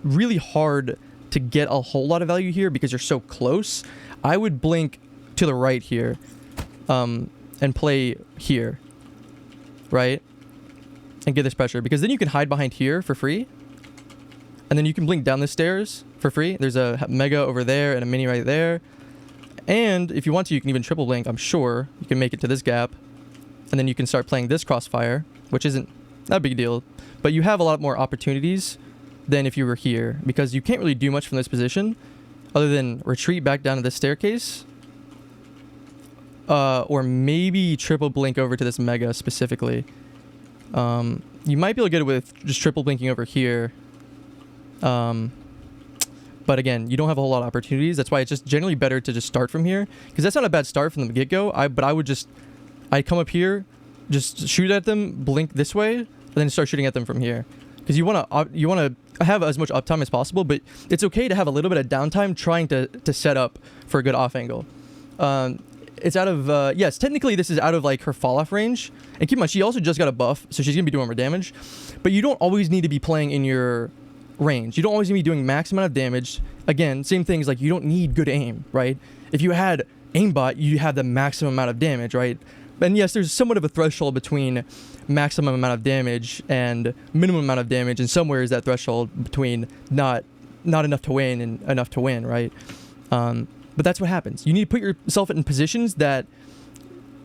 really hard to get a whole lot of value here because you're so close. I would blink to the right here and play here, right? And get this pressure because then you can hide behind here for free, and then you can blink down the stairs for free. There's a mega over there and a mini right there, and if you want to, you can even triple blink. I'm sure you can make it to this gap, and then you can start playing this crossfire, which isn't that big a deal, but you have a lot more opportunities than if you were here because you can't really do much from this position other than retreat back down to the staircase, or maybe triple blink over to this mega specifically. You might be able to get it with just triple blinking over here, but again, you don't have a whole lot of opportunities. That's why it's just generally better to just start from here because that's not a bad start from the get-go. But I'd come up here, just shoot at them, blink this way, and then start shooting at them from here because you want to have as much uptime as possible, but it's okay to have a little bit of downtime trying to set up for a good off angle. It's out of, yes, technically this is out of like her fall off range. And keep in mind, she also just got a buff, so she's going to be doing more damage. But you don't always need to be playing in your range. You don't always need to be doing max amount of damage. Again, same things, like you don't need good aim, right? If you had aimbot, you have the maximum amount of damage, right? And yes, there's somewhat of a threshold between maximum amount of damage and minimum amount of damage. And somewhere is that threshold between not enough to win and enough to win, right? But that's what happens. You need to put yourself in positions that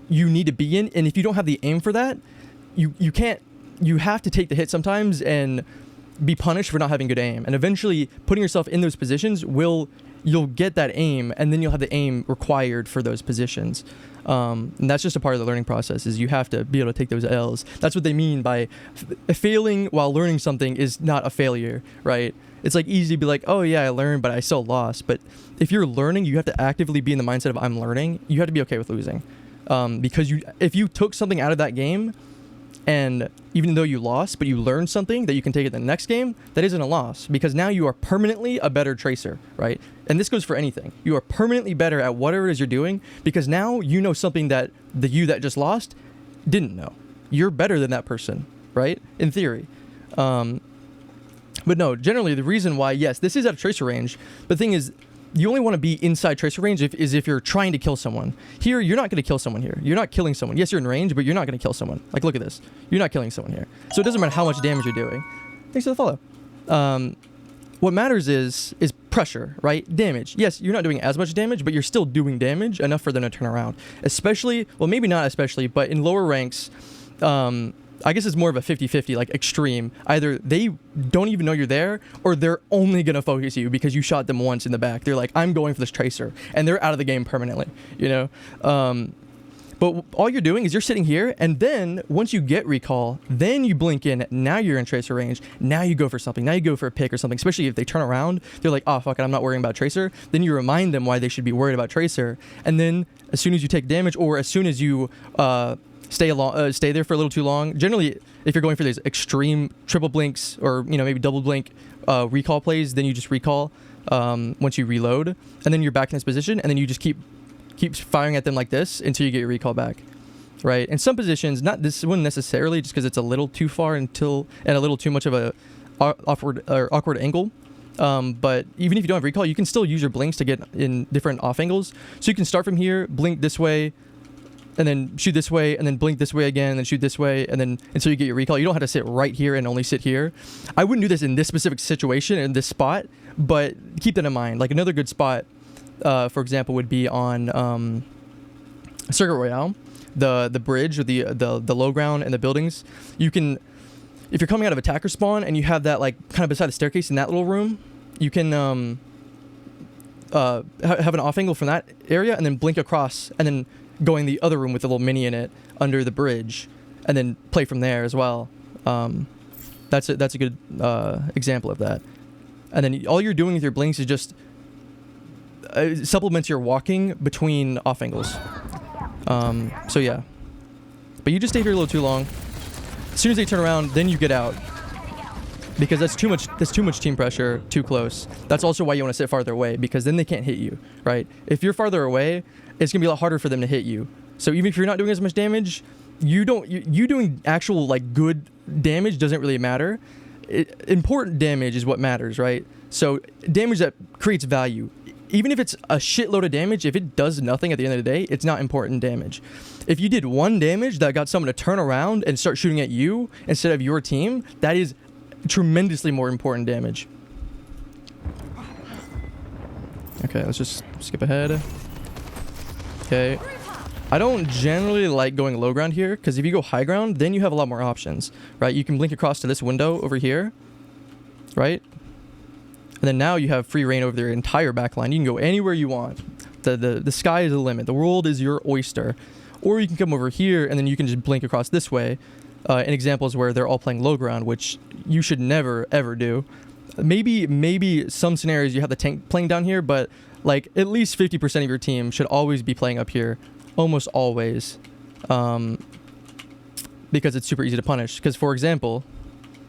you need to be in, and if you don't have the aim for that, you can't. You have to take the hit sometimes and be punished for not having good aim, and eventually putting yourself in those positions you'll get that aim, and then you'll have the aim required for those positions. And that's just a part of the learning process, is you have to be able to take those L's. That's what they mean by failing while learning something is not a failure, right? It's like easy to be like, oh yeah, I learned, but I still lost. But if you're learning, you have to actively be in the mindset of I'm learning. You have to be okay with losing. Because if you took something out of that game, and even though you lost, but you learned something that you can take in the next game, that isn't a loss, because now you are permanently a better tracer, right? And this goes for anything. You are permanently better at whatever it is you're doing, because now you know something that the you that just lost didn't know. You're better than that person, right? In theory. But no, generally the reason why, yes, this is out of tracer range, but the thing is, you only want to be inside tracer range if you're trying to kill someone. Here, you're not going to kill someone here. You're not killing someone. Yes, you're in range, but you're not going to kill someone. Like, look at this. You're not killing someone here. So it doesn't matter how much damage you're doing. Thanks for the follow. What matters is pressure, right? Damage. Yes, you're not doing as much damage, but you're still doing damage enough for them to turn around. Especially, well, maybe not especially, but in lower ranks, I guess it's more of a 50-50, like extreme. Either they don't even know you're there, or they're only going to focus you because you shot them once in the back. They're like, I'm going for this tracer, and they're out of the game permanently, you know? But all you're doing is you're sitting here, and then once you get recall, then you blink in. Now you're in tracer range. Now you go for something. Now you go for a pick or something, especially if they turn around. They're like, oh, fuck it, I'm not worrying about tracer. Then you remind them why they should be worried about tracer. And then as soon as you take damage, or as soon as you stay there for a little too long. Generally, if you're going for these extreme triple blinks or maybe double blink recall plays, then you just recall once you reload, and then you're back in this position, and then you just keep firing at them like this until you get your recall back, right? In some positions, not this one necessarily, just because it's a little too far and a little too much of a awkward angle. But even if you don't have recall, you can still use your blinks to get in different off angles. So you can start from here, blink this way, and then shoot this way, and then blink this way again, and then shoot this way, and then until you get your recall. You don't have to sit right here and only sit here. I wouldn't do this in this specific situation, in this spot, but keep that in mind. Like another good spot, for example, would be on Circuit Royale, the bridge or the low ground and the buildings. You can, if you're coming out of attacker spawn and you have that like kind of beside the staircase in that little room, you can have an off angle from that area and then blink across, and then going the other room with a little mini in it under the bridge, and then play from there as well. That's a good example of that. And then all you're doing with your blinks is just supplements your walking between off angles. So yeah, but you just stay here a little too long. As soon as they turn around, then you get out, because that's too much team pressure too close. That's also why you want to sit farther away, because then they can't hit you, right? If you're farther away, it's gonna be a lot harder for them to hit you. So even if you're not doing as much damage, you doing actual like good damage doesn't really matter. Important damage is what matters, right? So damage that creates value. Even if it's a shitload of damage, if it does nothing at the end of the day, it's not important damage. If you did one damage that got someone to turn around and start shooting at you instead of your team, that is tremendously more important damage. Okay, let's just skip ahead. Okay. I don't generally like going low ground here, because if you go high ground, then you have a lot more options, right? You can blink across to this window over here, right? And then now you have free reign over their entire backline. You can go anywhere you want. The sky is the limit. The world is your oyster. Or you can come over here, and then you can just blink across this way. In examples where they're all playing low ground, which you should never, ever do. Maybe some scenarios you have the tank playing down here, but like at least 50% of your team should always be playing up here. Almost always. Because it's super easy to punish. Because for example,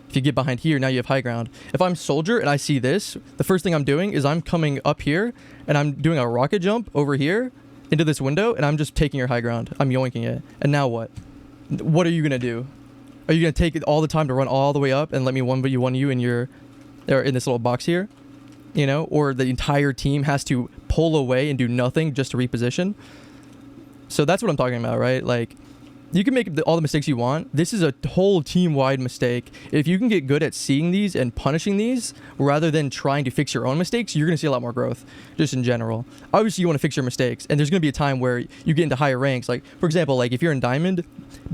if you get behind here, now you have high ground. If I'm soldier and I see this, the first thing I'm doing is I'm coming up here and I'm doing a rocket jump over here into this window, and I'm just taking your high ground. I'm yoinking it. And now what? What are you gonna do? Are you gonna take it all the time to run all the way up and let me 1v1 you in this little box here? Or the entire team has to pull away and do nothing just to reposition? So that's what I'm talking about, right? Like, you can make all the mistakes you want. This is a whole team-wide mistake. If you can get good at seeing these and punishing these rather than trying to fix your own mistakes, you're going to see a lot more growth just in general. Obviously, you want to fix your mistakes, and there's going to be a time where you get into higher ranks. Like, for example, like if you're in Diamond,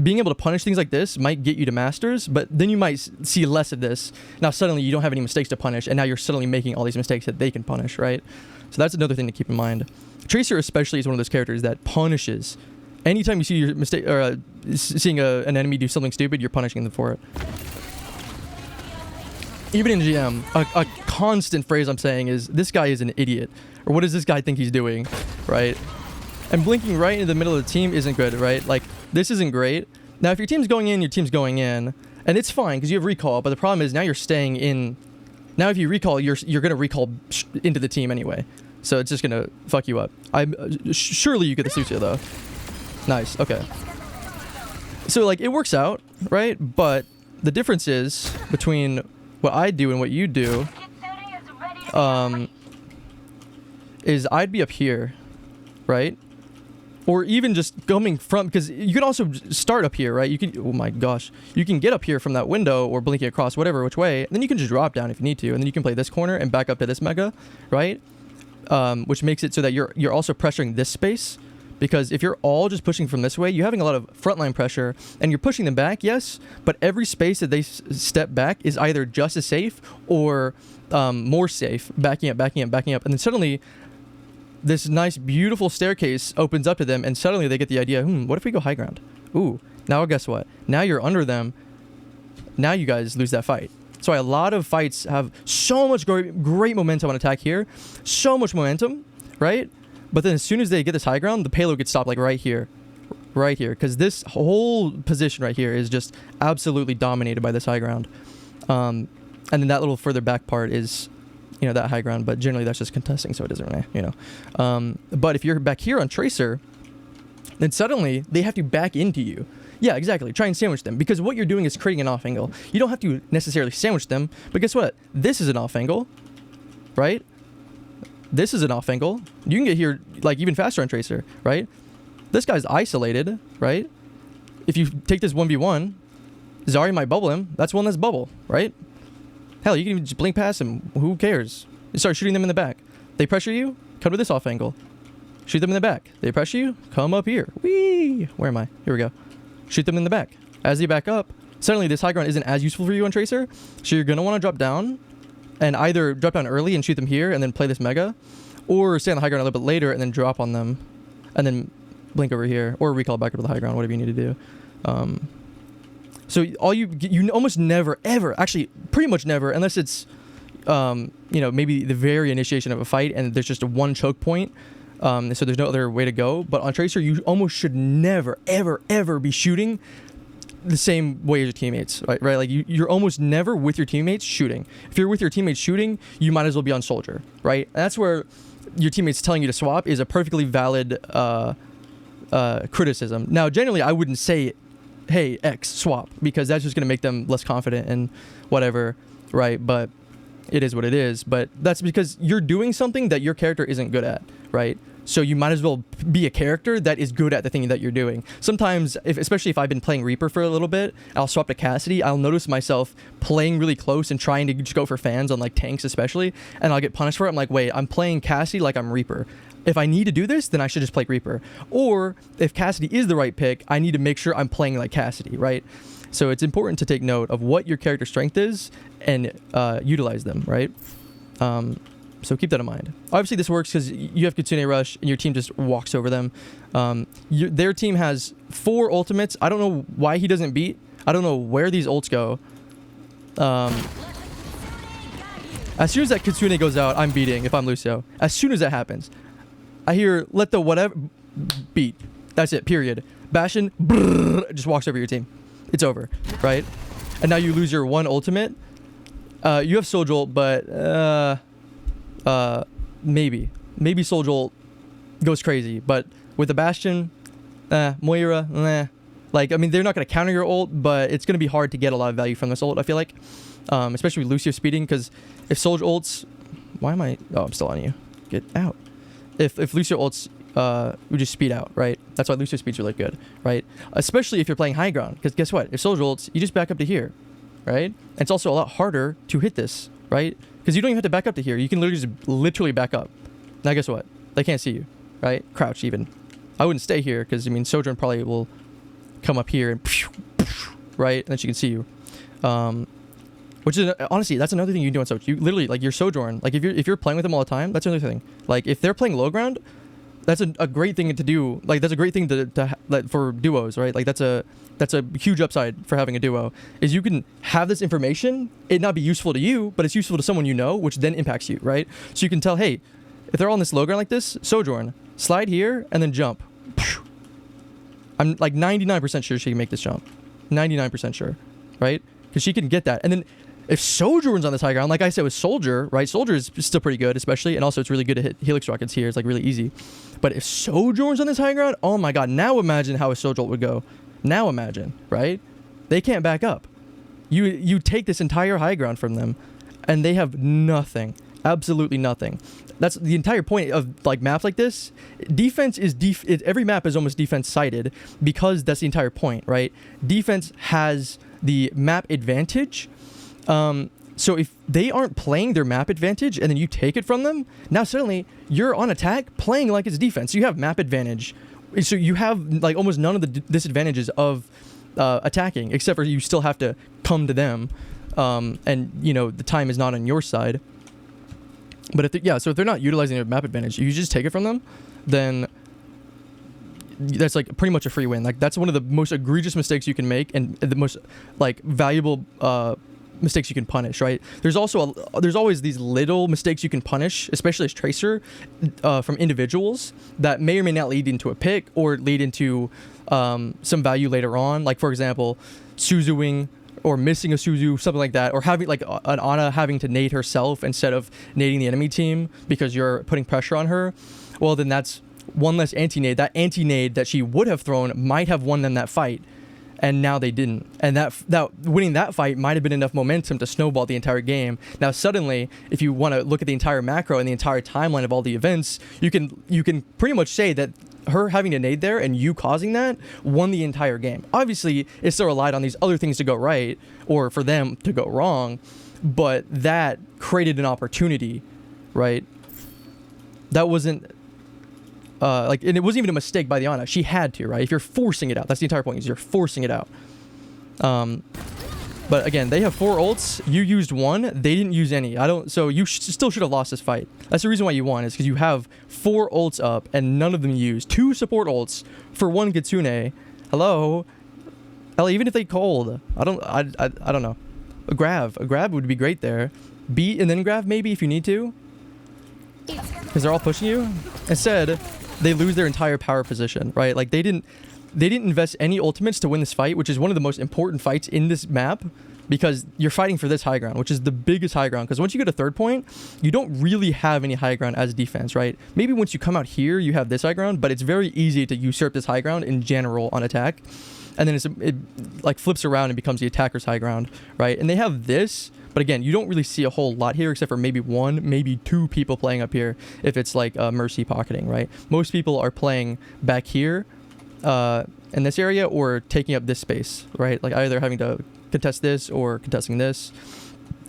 being able to punish things like this might get you to Masters, but then you might see less of this. Now, suddenly, you don't have any mistakes to punish, and now you're suddenly making all these mistakes that they can punish, right? So that's another thing to keep in mind. Tracer especially is one of those characters that punishes. Anytime you see your mistake or seeing an enemy do something stupid, you're punishing them for it. Even in GM, a constant phrase I'm saying is, this guy is an idiot. Or what does this guy think he's doing, right? And blinking right into the middle of the team isn't good, right? Like, this isn't great. Now, if your team's going in, your team's going in. And it's fine, because you have recall. But the problem is, now you're staying in. Now, if you recall, you're going to recall into the team anyway. So it's just going to fuck you up. Surely you get the Lucio, though. Nice, okay. So, like, it works out, right? But the difference is between what I do and what you do is I'd be up here, right? Or even just coming from, because you can also start up here, right? You can, oh my gosh. You can get up here from that window or blinking across whatever which way, and then you can just drop down if you need to, and then you can play this corner and back up to this mega, right? Which makes it so that you're also pressuring this space. Because if you're all just pushing from this way, you're having a lot of frontline pressure, and you're pushing them back, yes, but every space that they step back is either just as safe or more safe, backing up, backing up, backing up. And then suddenly, this nice, beautiful staircase opens up to them, and suddenly they get the idea, what if we go high ground? Ooh, now guess what? Now you're under them. Now you guys lose that fight. So a lot of fights have so much great momentum on attack here. So much momentum, right? But then as soon as they get this high ground, the payload gets stopped like right here. Right here. Because this whole position right here is just absolutely dominated by this high ground. And then that little further back part is, that high ground. But generally that's just contesting, so it doesn't really, But if you're back here on Tracer, then suddenly they have to back into you. Yeah, exactly. Try and sandwich them. Because what you're doing is creating an off angle. You don't have to necessarily sandwich them. But guess what? This is an off angle. Right? This is an off angle. You can get here like even faster on Tracer, right? This guy's isolated, right? If you take this 1v1, Zarya might bubble him. That's one less bubble, right? Hell, you can even just blink past him. Who cares? You start shooting them in the back. They pressure you, come to this off angle. Shoot them in the back. They pressure you, come up here. Whee! Where am I? Here we go. Shoot them in the back. As they back up, suddenly this high ground isn't as useful for you on Tracer, so you're going to want to drop down and either drop down early and shoot them here and then play this mega, or stay on the high ground a little bit later and then drop on them and then blink over here, or recall back up to the high ground, whatever you need to do. So all you almost never, ever, actually pretty much never, unless it's, maybe the very initiation of a fight and there's just a one choke point, so there's no other way to go. But on Tracer, you almost should never, ever, ever be shooting the same way as your teammates, right? Like you're almost never with your teammates shooting. If you're with your teammates shooting, you might as well be on Soldier, right? And that's where your teammates telling you to swap is a perfectly valid criticism. Now, generally, I wouldn't say, hey, X, swap, because that's just going to make them less confident and whatever, right? But it is what it is. But that's because you're doing something that your character isn't good at, right? So you might as well be a character that is good at the thing that you're doing. Sometimes, especially if I've been playing Reaper for a little bit, I'll swap to Cassidy. I'll notice myself playing really close and trying to just go for fans on like tanks especially, and I'll get punished for it. I'm like, wait, I'm playing Cassidy like I'm Reaper. If I need to do this, then I should just play Reaper. Or if Cassidy is the right pick, I need to make sure I'm playing like Cassidy, right? So it's important to take note of what your character strength is and utilize them, right? So keep that in mind. Obviously, this works because you have Kitsune Rush and your team just walks over them. Their team has 4 ultimates. I don't know why he doesn't beat. I don't know where these ults go. As soon as that Kitsune goes out, I'm beating if I'm Lucio. As soon as that happens. I hear, let the whatever beat. That's it, period. Bastion, brrr, just walks over your team. It's over, right? And now you lose your 1 ultimate. You have Soul Jolt, but maybe Soul Jolt goes crazy, but with the Bastion, Moira, like, I mean, they're not going to counter your ult, but it's going to be hard to get a lot of value from this ult, I feel like, especially with Lucio speeding, because if Soul ults, why am I, oh, I'm still on you, get out. If Lucio ults speed out, right? That's why Lucio speed's really good, right? Especially if you're playing high ground, because guess what? If Soldier ults, you just back up to here, right? And it's also a lot harder to hit this, right? Because you don't even have to back up to here. You can literally back up. Now guess what? They can't see you, right? Crouch even. I wouldn't stay here because I mean Sojourn probably will come up here and right, and then she can see you. Which is honestly, that's another thing you can do on Sojourn. You literally like your Sojourn. Like if you're playing with them all the time, that's another thing. Like if they're playing low ground, that's a great thing to do. Like that's a great thing to for duos, right? Like that's a huge upside for having a duo. Is you can have this information, it not be useful to you, but it's useful to someone you know, which then impacts you, right? So you can tell, hey, if they're on this low ground like this, Sojourn, slide here and then jump. I'm like 99% sure she can make this jump. 99% sure, right? Because she can get that. And then if Sojourn's on this high ground, like I said with Soldier, right? Soldier is still pretty good, especially, and also it's really good to hit Helix rockets here. It's like really easy. But if Sojourn's on this high ground, oh my god, now imagine how a Soldier would go. Now imagine, right? They can't back up. You take this entire high ground from them, and they have nothing. Absolutely nothing. That's the entire point of like maps like this. Defense is every map is almost defense sided because that's the entire point, right? Defense has the map advantage. So if they aren't playing their map advantage and then you take it from them, now suddenly you're on attack playing like it's defense. You have map advantage. So you have like almost none of the disadvantages of attacking, except for you still have to come to them. And you know, the time is not on your side. But so if they're not utilizing their map advantage, you just take it from them, then that's like pretty much a free win. Like that's one of the most egregious mistakes you can make and the most like valuable mistakes you can punish, right? There's always these little mistakes you can punish, especially as Tracer, from individuals that may or may not lead into a pick or lead into some value later on. Like for example, Suzuing or missing a Suzu, something like that, or having like an Ana having to nade herself instead of nading the enemy team because you're putting pressure on her. Well, then that's one less anti-nade. That anti-nade that she would have thrown might have won them that fight, and now they didn't. And that winning that fight might have been enough momentum to snowball the entire game. Now suddenly, if you want to look at the entire macro and the entire timeline of all the events, you can pretty much say that her having to nade there and you causing that won the entire game. Obviously, it still relied on these other things to go right or for them to go wrong, but that created an opportunity, right? That wasn't and it wasn't even a mistake by the Ana. She had to, right? If you're forcing it out, that's the entire point, is you're forcing it out. But again, they have 4 ults. You used 1. They didn't use any. So you still should have lost this fight. That's the reason why you won, is because you have 4 ults up and none of them used. 2 support ults for 1 Kitsune. Hello? Hell, even if they cold, I don't know. A grab would be great there. Beat and then grab maybe if you need to, because they're all pushing you. Instead, they lose their entire power position, right? Like they didn't invest any ultimates to win this fight, which is one of the most important fights in this map, because you're fighting for this high ground, which is the biggest high ground. Because once you go to third point, you don't really have any high ground as defense, right? Maybe once you come out here, you have this high ground, but it's very easy to usurp this high ground in general on attack. And then it like flips around and becomes the attacker's high ground, right? And they have this, but again, you don't really see a whole lot here except for maybe 1, maybe 2 people playing up here if it's like Mercy pocketing, right? Most people are playing back here in this area or taking up this space, right? Like either having to contest this or contesting this.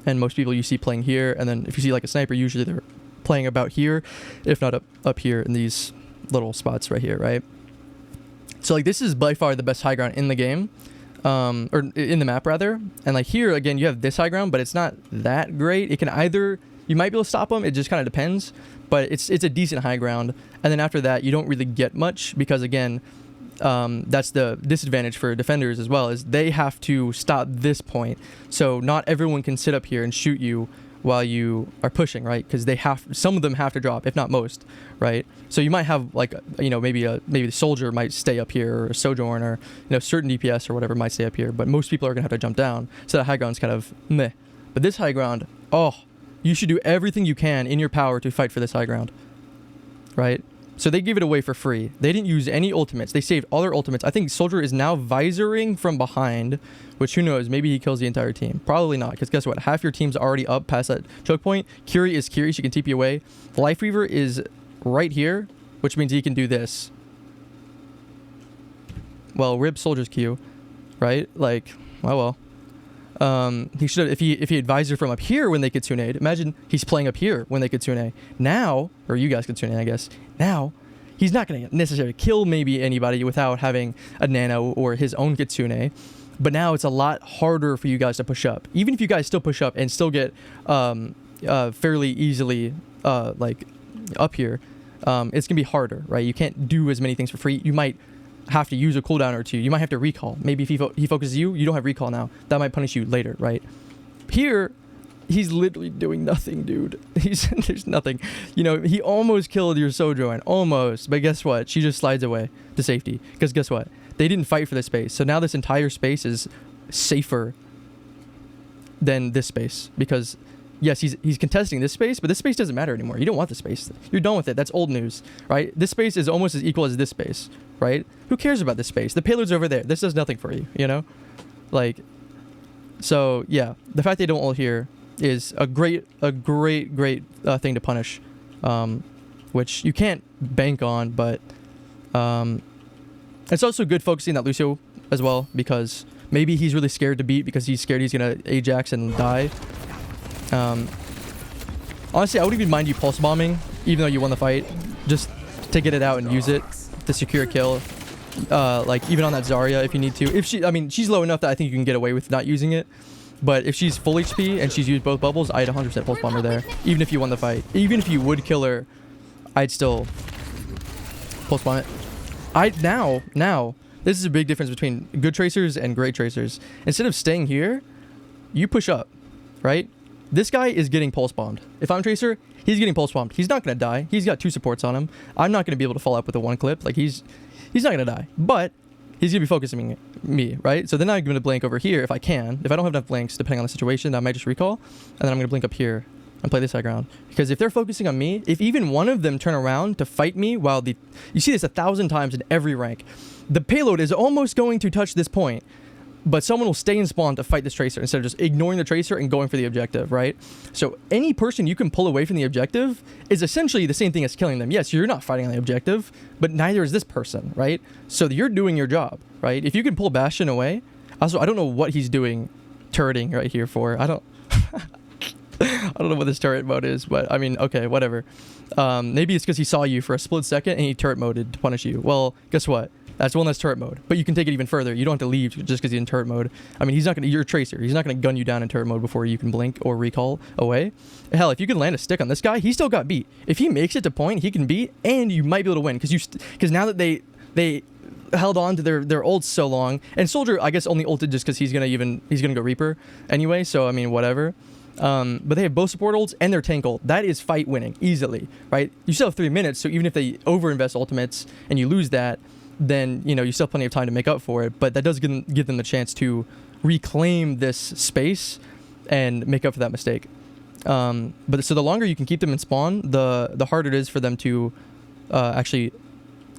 And most people you see playing here, and then if you see like a sniper, usually they're playing about here, if not up here in these little spots right here, right? So like this is by far the best high ground in the game, or in the map rather. And like here again, you have this high ground, but it's not that great. It can either, you might be able to stop them, it just kind of depends, but it's a decent high ground. And then after that, you don't really get much because again, that's the disadvantage for defenders as well, is they have to stop this point. So not everyone can sit up here and shoot you while you are pushing, right? Because some of them have to drop, if not most, right? So you might have like, you know, maybe the Soldier might stay up here, or a Sojourn, or you know, certain DPS or whatever might stay up here, but most people are gonna have to jump down. So the high ground's kind of meh. But this high ground, oh, you should do everything you can in your power to fight for this high ground, right? So they give it away for free. They didn't use any ultimates. They saved all their ultimates. I think Soldier is now visoring from behind, which who knows, maybe he kills the entire team. Probably not, because guess what? Half your team's already up past that choke point. Curie is Curie, she can TP away. Life Weaver is right here. which means he can do this. Well, rib soldier's Q, right? Like, oh well. He should have, if he advised her from up here when they Kitsuna'd, imagine he's playing up here when they Kitsune. Now, or you guys Kitsune, I guess. Now, he's not going to necessarily kill maybe anybody without having a nano or his own Kitsune. But now it's a lot harder for you guys to push up. Even if you guys still push up and still get fairly easily like up here, it's going to be harder, right? You can't do as many things for free. You might have to use a cooldown or two. You might have to recall. Maybe if he focuses you, you don't have recall now. That might punish you later, right? Here, he's literally doing nothing, dude. There's nothing. You know, he almost killed your Sojourn. Almost. But guess what? She just slides away to safety. Because guess what? They didn't fight for this space. So now this entire space is safer than this space. Because, yes, he's contesting this space, but this space doesn't matter anymore. You don't want the space. You're done with it. That's old news, right? This space is almost as equal as this space, right? Who cares about this space? The payload's over there. This does nothing for you, you know? Like, so, yeah. The fact they don't ult here is a great thing to punish, which you can't bank on, but it's also good focusing that Lucio as well, because maybe he's really scared to beat because he's scared he's gonna Ajax and die. Honestly, I wouldn't even mind you pulse bombing, even though you won the fight, just to get it out and use it to secure a kill. Like even on that Zarya if you need to. If she, I mean, she's low enough that I think you can get away with not using it. But if she's full HP and she's used both bubbles, I'd 100% pulse bomb her there. Even if you won the fight. Even if you would kill her, I'd still pulse bomb it. Now, this is a big difference between good tracers and great tracers. Instead of staying here, you push up, right? This guy is getting pulse bombed. If I'm tracer, he's getting pulse bombed. He's not going to die. He's got 2 supports on him. I'm not going to be able to follow up with a 1 clip. Like he's not going to die. But he's going to be focusing me, right? So then I'm going to blink over here if I can. If I don't have enough blinks, depending on the situation, I might just recall. And then I'm going to blink up here and play this high ground. Because if they're focusing on me, if even one of them turn around to fight me while you see this 1,000 times in every rank, the payload is almost going to touch this point, but someone will stay in spawn to fight this tracer instead of just ignoring the tracer and going for the objective, right? So any person you can pull away from the objective is essentially the same thing as killing them. Yes, you're not fighting on the objective, but neither is this person, right? So you're doing your job, right? If you can pull Bastion away, also I don't know what he's doing turreting right here for. I don't know what this turret mode is, but I mean, okay, whatever. Maybe it's because he saw you for a split second and he turret moded to punish you. Well, guess what? That's one less turret mode, but you can take it even further. You don't have to leave just because he's in turret mode. I mean, you're a tracer. He's not going to gun you down in turret mode before you can blink or recall away. Hell, if you can land a stick on this guy, he still got beat. If he makes it to point, he can beat, and you might be able to win because now that they held on to their ults so long, and Soldier, I guess, only ulted just because he's gonna go Reaper anyway. So I mean, whatever. But they have both support ults and their tank ult. That is fight winning easily, right? You still have 3 minutes, so even if they overinvest ultimates and you lose that, then you know you still have plenty of time to make up for it. But that does give them the chance to reclaim this space and make up for that mistake. But so the longer you can keep them in spawn, the harder it is for them to actually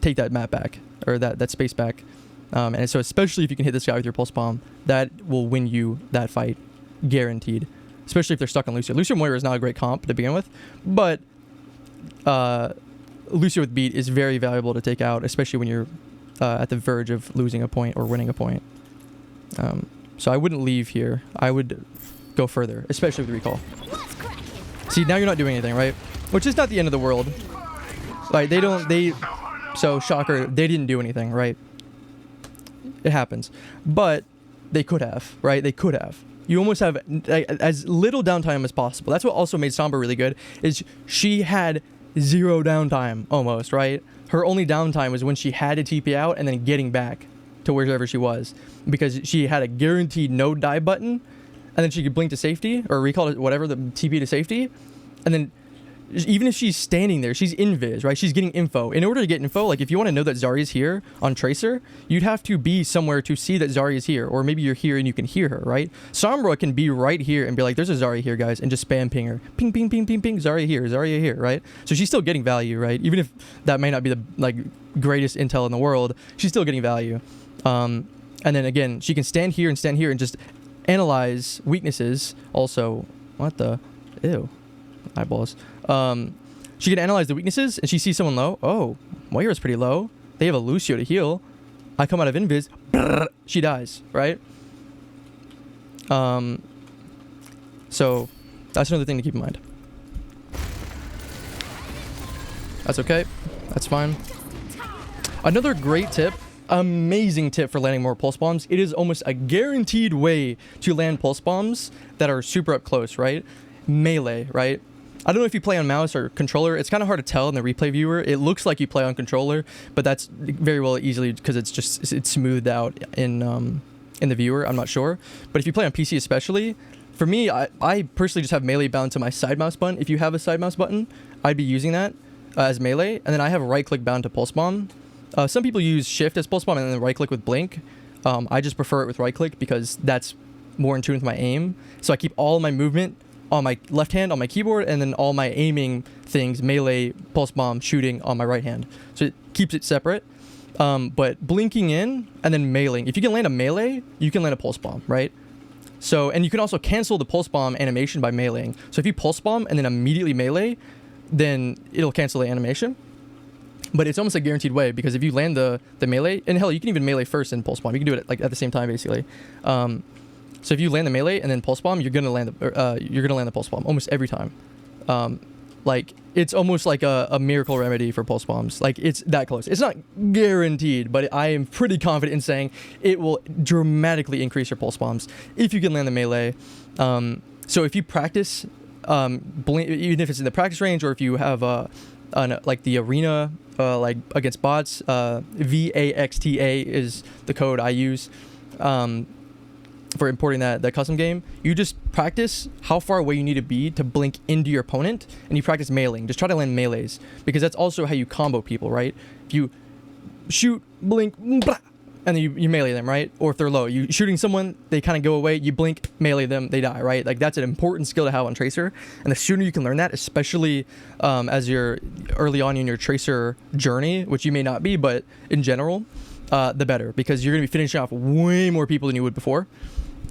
take that map back or that space back. And so especially if you can hit this guy with your pulse bomb, that will win you that fight, guaranteed. Especially if they're stuck on Lucio. Lucio Moira is not a great comp to begin with, but Lucio with beat is very valuable to take out, especially when you're at the verge of losing a point or winning a point. So I wouldn't leave here. I would go further, especially with recall. See, now you're not doing anything, right? Which is not the end of the world. Like so shocker, they didn't do anything, right? It happens. But they could have, right? They could have. You almost have as little downtime as possible. That's what also made Sombra really good, is she had 0 downtime almost, right? Her only downtime was when she had to TP out and then getting back to wherever she was, because she had a guaranteed no die button, and then she could blink to safety or recall to whatever, the TP to safety, and then even if she's standing there, she's invis, right? She's getting info. In order to get info, like if you want to know that Zarya's here on Tracer, you'd have to be somewhere to see that Zarya's here, or maybe you're here and you can hear her, right? Sombra can be right here and be like, there's a Zarya here, guys, and just spam ping her. Ping, ping, ping, ping, ping, Zarya here, right? So she's still getting value, right? Even if that may not be the greatest intel in the world, she's still getting value. And then again, she can stand here and just analyze weaknesses. Also, what the, ew, eyeballs. She can analyze the weaknesses, and she sees someone low. Oh, Moira's pretty low. They have a Lucio to heal. I come out of invis. She dies, right? So that's another thing to keep in mind. That's okay. That's fine. Another great tip, amazing tip for landing more pulse bombs. It is almost a guaranteed way to land pulse bombs that are super up close, right? Melee, right? I don't know if you play on mouse or controller. It's kind of hard to tell in the replay viewer. It looks like you play on controller, but that's very well easily because it's smoothed out in the viewer. I'm not sure, but if you play on PC especially, for me, I personally just have melee bound to my side mouse button. If you have a side mouse button, I'd be using that as melee, and then I have right click bound to pulse bomb. Some people use shift as pulse bomb and then right click with blink. I just prefer it with right click because that's more in tune with my aim. So I keep all my movement on my left hand on my keyboard, and then all my aiming things, melee, pulse bomb, shooting on my right hand. So it keeps it separate. But blinking in and then meleeing. If you can land a melee, you can land a pulse bomb, right? So, and you can also cancel the pulse bomb animation by meleeing. So if you pulse bomb and then immediately melee, then it'll cancel the animation. But it's almost a guaranteed way, because if you land the melee, and hell, you can even melee first and pulse bomb. You can do it like at the same time, basically. So if you land the melee and then pulse bomb, you're gonna land the pulse bomb almost every time. Like it's almost like a miracle remedy for pulse bombs. Like it's that close. It's not guaranteed, but I am pretty confident in saying it will dramatically increase your pulse bombs if you can land the melee. So if you practice, even if it's in the practice range, or if you have like the arena, like against bots, VAXTA is the code I use. For importing that custom game, you just practice how far away you need to be to blink into your opponent, and you practice meleeing. Just try to land melees, because that's also how you combo people, right? If you shoot, blink, and then you melee them, right? Or if they're low, you shooting someone, they kind of go away, you blink, melee them, they die, right? Like that's an important skill to have on Tracer, and the sooner you can learn that, especially as you're early on in your Tracer journey, which you may not be, but in general, the better, because you're going to be finishing off way more people than you would before.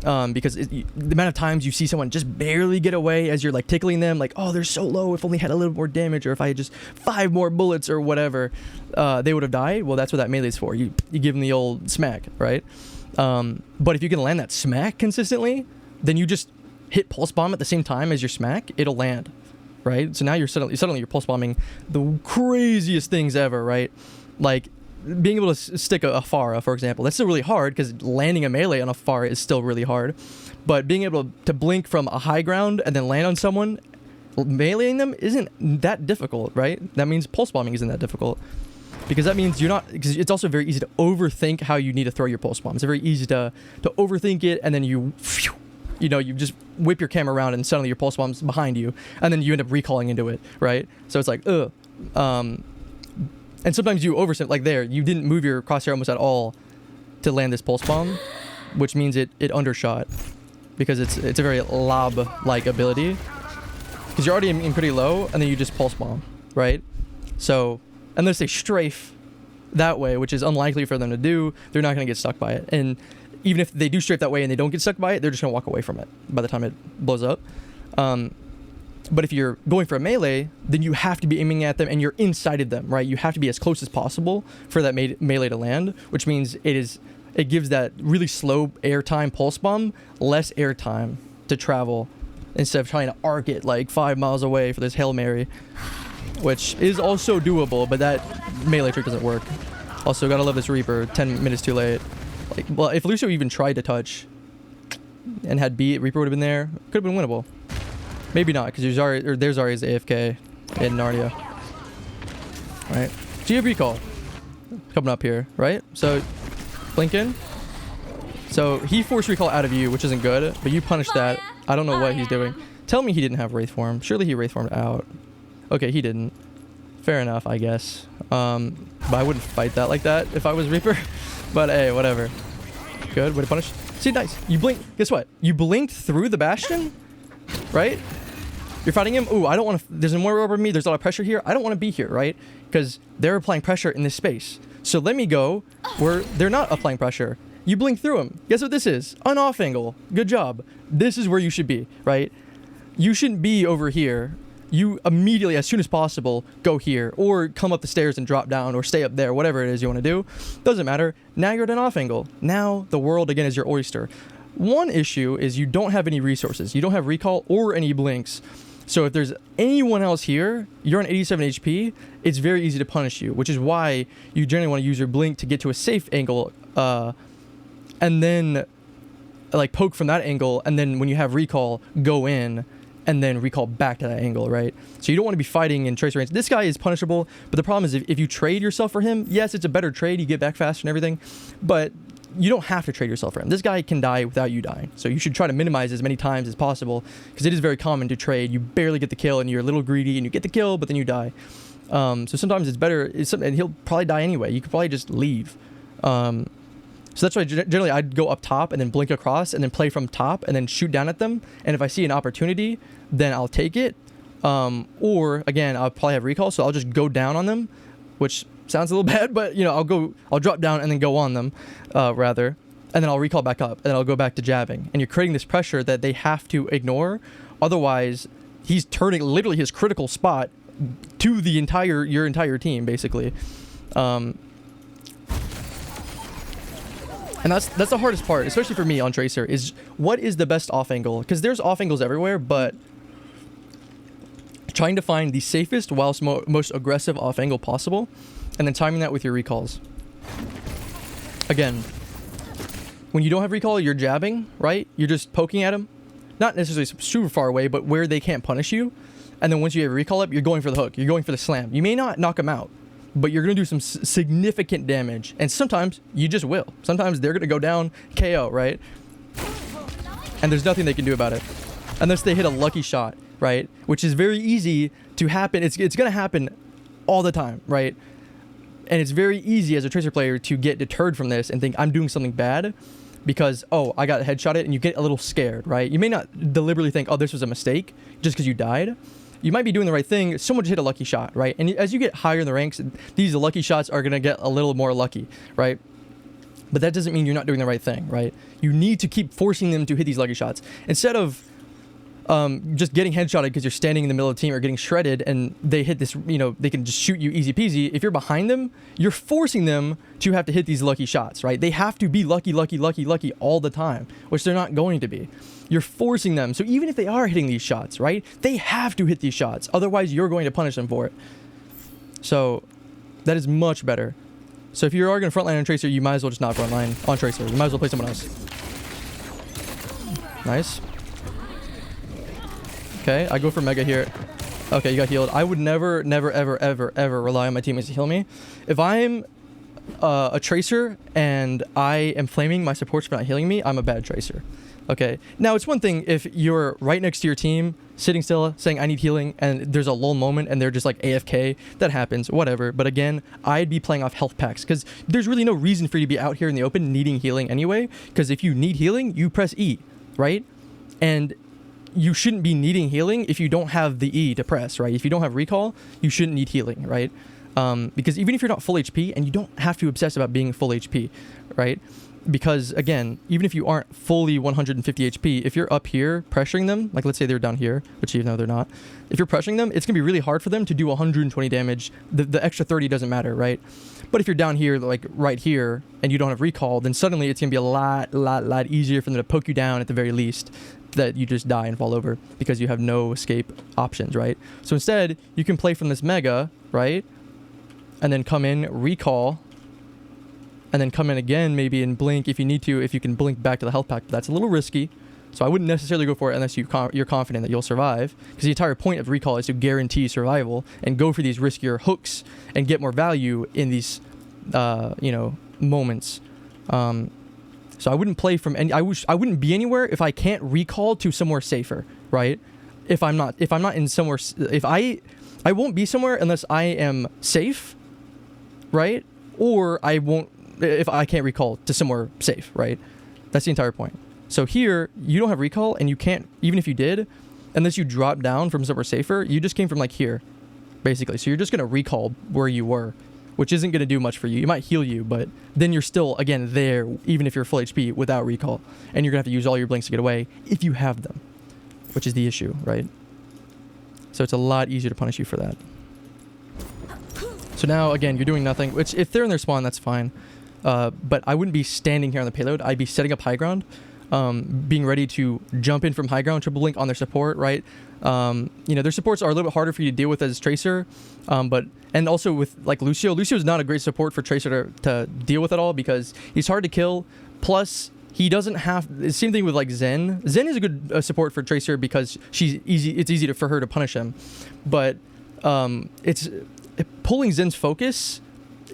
Because the amount of times you see someone just barely get away as you're like tickling them, like, oh, they're so low, if only had a little more damage, or if I had just 5 more bullets or whatever, they would have died. Well, that's what that melee's for. You give them the old smack, right? But if you can land that smack consistently, then you just hit pulse bomb at the same time as your smack, it'll land, right? So now you're suddenly you're pulse bombing the craziest things ever, right? Like being able to stick a Pharah, for example, that's still really hard, because landing a melee on a Pharah is still really hard. But being able to blink from a high ground and then land on someone, meleeing them isn't that difficult, right? That means pulse bombing isn't that difficult, because that means because it's also very easy to overthink how you need to throw your pulse bomb. It's very easy to overthink it, and then you just whip your camera around and suddenly your pulse bomb's behind you, and then you end up recalling into it, right? So it's like, and sometimes you overstim, like there, you didn't move your crosshair almost at all to land this pulse bomb, which means it undershot, because it's a very lob-like ability, because you're already in pretty low, and then you just pulse bomb, right? So unless they strafe that way, which is unlikely for them to do, they're not going to get stuck by it. And even if they do strafe that way and they don't get stuck by it, they're just going to walk away from it by the time it blows up. But if you're going for a melee, then you have to be aiming at them, and you're inside of them, right? You have to be as close as possible for that melee to land, which means it gives that really slow airtime pulse bomb less airtime to travel, instead of trying to arc it like 5 miles away for this Hail Mary, which is also doable, but that melee trick doesn't work. Also, gotta love this Reaper, 10 minutes too late. Like, well, if Lucio even tried to touch and had beat, Reaper would have been there. Could have been winnable. Maybe not, because there's Zarya's AFK in Narnia. Right? So you have recall coming up here, right? So blink in. So he forced recall out of you, which isn't good, but you punished that. I don't know what he's doing. Tell me he didn't have Wraith Form. Surely he Wraith Formed out. Okay, he didn't. Fair enough, I guess. But I wouldn't fight that like that if I was Reaper. But hey, whatever. Good, way to punish. See, nice. You blink. Guess what? You blinked through the Bastion, right? You're fighting him. Ooh, I don't want to. There's more over me. There's a lot of pressure here. I don't want to be here, right? Because they're applying pressure in this space. So let me go where they're not applying pressure. You blink through them. Guess what this is? An off angle. Good job. This is where you should be, right? You shouldn't be over here you immediately, as soon as possible, go here, or come up the stairs and drop down, or stay up there, whatever it is you want to do. Doesn't matter. Now you're at an off angle. Now the world again is your oyster. One issue is you don't have any resources. You don't have recall or any blinks. So if there's anyone else here, you're on 87 HP, it's very easy to punish you, which is why you generally want to use your blink to get to a safe angle, and then like poke from that angle, and then when you have recall, go in and then recall back to that angle, right? So you don't want to be fighting in tracer range. This guy is punishable, but the problem is if you trade yourself for him, yes, it's a better trade, you get back faster and everything, but you don't have to trade yourself for him. This guy can die without you dying. So you should try to minimize as many times as possible, because it is very common to trade. You barely get the kill and you're a little greedy and you get the kill, but then you die. So sometimes it's better, and he'll probably die anyway. You could probably just leave. So that's why generally I'd go up top and then blink across and then play from top and then shoot down at them. And if I see an opportunity, then I'll take it. Or again, I'll probably have recall, so I'll just go down on them, which sounds a little bad, but you know, I'll drop down and then go on them, rather, and then I'll recall back up and then I'll go back to jabbing. And you're creating this pressure that they have to ignore. Otherwise, he's turning literally his critical spot to the your entire team, basically. And that's the hardest part, especially for me on Tracer, is what is the best off angle? Because there's off angles everywhere, but trying to find the safest whilst most aggressive off angle possible, and then timing that with your recalls. Again, when you don't have recall, you're jabbing, right? You're just poking at them, not necessarily super far away, but where they can't punish you. And then once you have a recall up, you're going for the hook. You're going for the slam. You may not knock them out, but you're going to do some significant damage. And sometimes you just will. Sometimes they're going to go down KO, right? And there's nothing they can do about it unless they hit a lucky shot, right? Which is very easy to happen. It's going to happen all the time, right? And it's very easy as a Tracer player to get deterred from this and think I'm doing something bad because, oh, I got headshotted, and you get a little scared, right? You may not deliberately think, oh, this was a mistake just because you died. You might be doing the right thing. Someone just hit a lucky shot, right? And as you get higher in the ranks, these lucky shots are going to get a little more lucky, right? But that doesn't mean you're not doing the right thing, right? You need to keep forcing them to hit these lucky shots. Instead of just getting headshotted because you're standing in the middle of the team or getting shredded and they hit this, you know, they can just shoot you easy peasy. If you're behind them, you're forcing them to have to hit these lucky shots, right? They have to be lucky all the time, which they're not going to be. You're forcing them. So even if they are hitting these shots, right, they have to hit these shots. Otherwise, you're going to punish them for it. So that is much better. So if you are going to frontline on Tracer, you might as well just not frontline on Tracer. You might as well play someone else. Nice. Okay, I go for Mega here. Okay, you got healed. I would never, ever rely on my teammates to heal me. If I'm a Tracer and I am flaming my supports for not healing me, I'm a bad Tracer. Okay, now it's one thing if you're right next to your team, sitting still, saying I need healing, and there's a lull moment and they're just like AFK. That happens, whatever. But again, I'd be playing off health packs because there's really no reason for you to be out here in the open needing healing anyway. Because if you need healing, you press E, right? And you shouldn't be needing healing if you don't have the E to press, right? If you don't have recall, you shouldn't need healing, right? Because even if you're not full HP, and you don't have to obsess about being full HP, right? Because again, even if you aren't fully 150 HP, if you're up here pressuring them, like let's say they're down here, which you know they're not, if you're pressuring them, it's gonna be really hard for them to do 120 damage. The extra 30 doesn't matter, right? But if you're down here, like right here, and you don't have recall, then suddenly it's gonna be a lot easier for them to poke you down at the very least, that you just die and fall over because you have no escape options, right? So instead, you can play from this Mega, right? And then come in, recall, and then come in again, maybe and blink if you need to, if you can blink back to the health pack. But that's a little risky, so I wouldn't necessarily go for it unless you're confident that you'll survive, because the entire point of recall is to guarantee survival and go for these riskier hooks and get more value in these, you know, moments. So I wouldn't play from any. I wouldn't be anywhere if I can't recall to somewhere safer, right? If I'm not in somewhere, if I won't be somewhere unless I am safe, right? Or I won't if I can't recall to somewhere safe, right? That's the entire point. So here you don't have recall, and you can't, even if you did, unless you drop down from somewhere safer. You just came from like here, basically. So you're just gonna recall where you were, which isn't going to do much for you. It might heal you, but then you're still, again, there, even if you're full HP without recall. And you're going to have to use all your blinks to get away if you have them, which is the issue, right? So it's a lot easier to punish you for that. So now, again, you're doing nothing, which if they're in their spawn, that's fine. But I wouldn't be standing here on the payload. I'd be setting up high ground, being ready to jump in from high ground, triple blink on their support, right? You know, their supports are a little bit harder for you to deal with as Tracer, and also with like Lucio. Lucio's not a great support for Tracer to deal with at all because he's hard to kill. Plus, he doesn't have the same thing with like Zen. Zen is a good support for Tracer because she's easy. It's easy for her to punish him, but it's pulling Zen's focus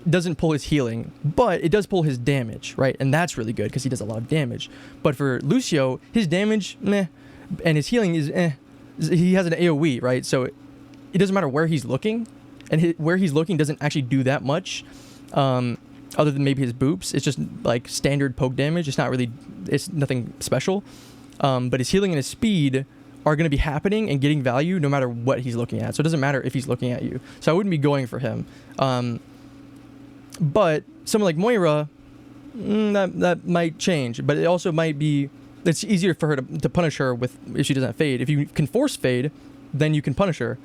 doesn't pull his healing, but it does pull his damage, right? And that's really good because he does a lot of damage. But for Lucio, his damage, meh, and his healing is eh. He has an AoE, right? So it doesn't matter where he's looking, and where he's looking doesn't actually do that much, other than maybe his boops. It's just like standard poke damage. It's not really, it's nothing special. But his healing and his speed are going to be happening and getting value no matter what he's looking at. So it doesn't matter if he's looking at you. So I wouldn't be going for him. But someone like Moira, that might change. But it also might be, it's easier for her to punish her with if she doesn't fade. If you can force fade, then you can punish her.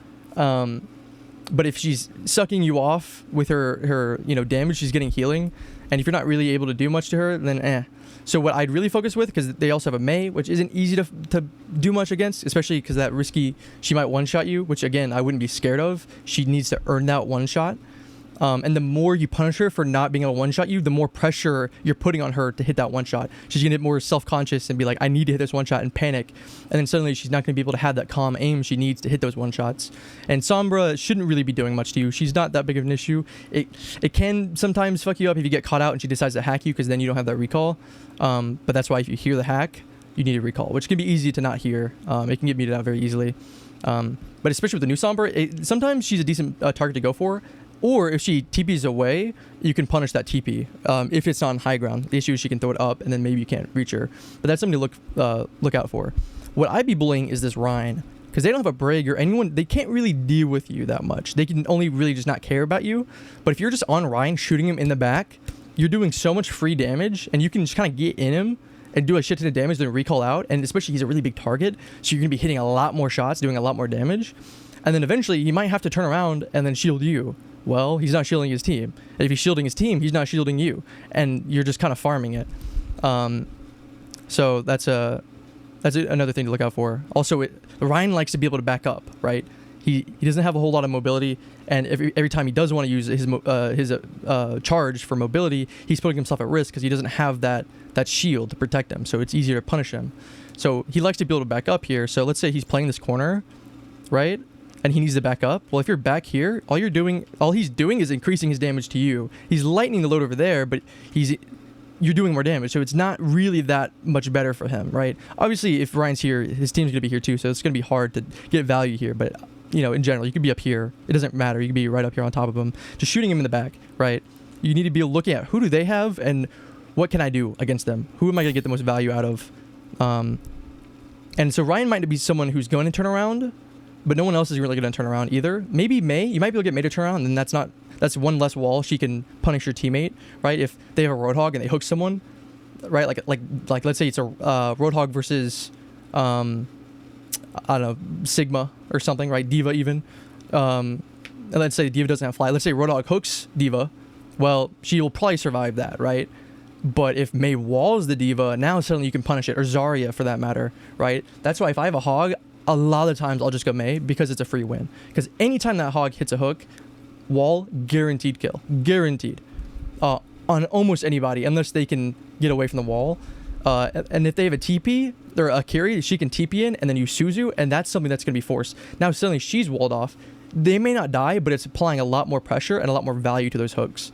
But if she's sucking you off with her you know, damage, she's getting healing, and if you're not really able to do much to her, then eh. So what I'd really focus with, because they also have a Mei, which isn't easy to do much against, especially because that risky, she might one-shot you, which again, I wouldn't be scared of. She needs to earn that one-shot. And the more you punish her for not being able to one-shot you, the more pressure you're putting on her to hit that one-shot. She's going to get more self-conscious and be like, I need to hit this one-shot and panic. And then suddenly she's not going to be able to have that calm aim she needs to hit those one-shots. And Sombra shouldn't really be doing much to you. She's not that big of an issue. It can sometimes fuck you up if you get caught out and she decides to hack you, because then you don't have that recall. But that's why if you hear the hack, you need a recall, which can be easy to not hear. It can get muted out very easily. But especially with the new Sombra, sometimes she's a decent target to go for. Or if she TPs away, you can punish that TP if it's on high ground. The issue is she can throw it up, and then maybe you can't reach her. But that's something to look out for. What I'd be bullying is this Rein, because they don't have a Brig or anyone. They can't really deal with you that much. They can only really just not care about you. But if you're just on Rein shooting him in the back, you're doing so much free damage, and you can just kind of get in him and do a shit ton of damage, then recall out. And especially he's a really big target, so you're gonna be hitting a lot more shots, doing a lot more damage. And then eventually he might have to turn around and then shield you. Well, he's not shielding his team. And if he's shielding his team, he's not shielding you. And you're just kind of farming it. So that's another thing to look out for. Also, Rein likes to be able to back up, right? He doesn't have a whole lot of mobility, and every time he does want to use his charge for mobility, he's putting himself at risk because he doesn't have that shield to protect him. So it's easier to punish him. So he likes to be able to back up here. So let's say he's playing this corner, right? And he needs to back up. Well, if you're back here, all he's doing is increasing his damage to you. He's lightening the load over there, but you're doing more damage. So it's not really that much better for him, right? Obviously, if Ryan's here, his team's gonna be here too, so it's gonna be hard to get value here. But you know, in general, you could be up here. It doesn't matter. You could be right up here on top of him, just shooting him in the back, right? You need to be looking at who do they have and what can I do against them? Who am I gonna get the most value out of? And so Ryan might be someone who's going to turn around, but no one else is really going to turn around either. Maybe Mei, you might be able to get Mei to turn around, and that's one less wall she can punish your teammate, right? If they have a Roadhog and they hook someone, right? Like let's say it's a Roadhog versus I don't know, Sigma or something, right? D.Va even. And let's say D.Va doesn't have fly. Let's say Roadhog hooks D.Va. Well, she will probably survive that, right? But if Mei walls the D.Va, now suddenly you can punish it, or Zarya for that matter, right? That's why if I have a Hog, a lot of times I'll just go Mei because it's a free win. Because anytime that Hog hits a hook, wall, guaranteed kill. Guaranteed. On almost anybody, unless they can get away from the wall. And if they have a TP, or a carry, she can TP in, and then you Suzu, and that's something that's going to be forced. Now suddenly she's walled off. They may not die, but it's applying a lot more pressure and a lot more value to those hooks.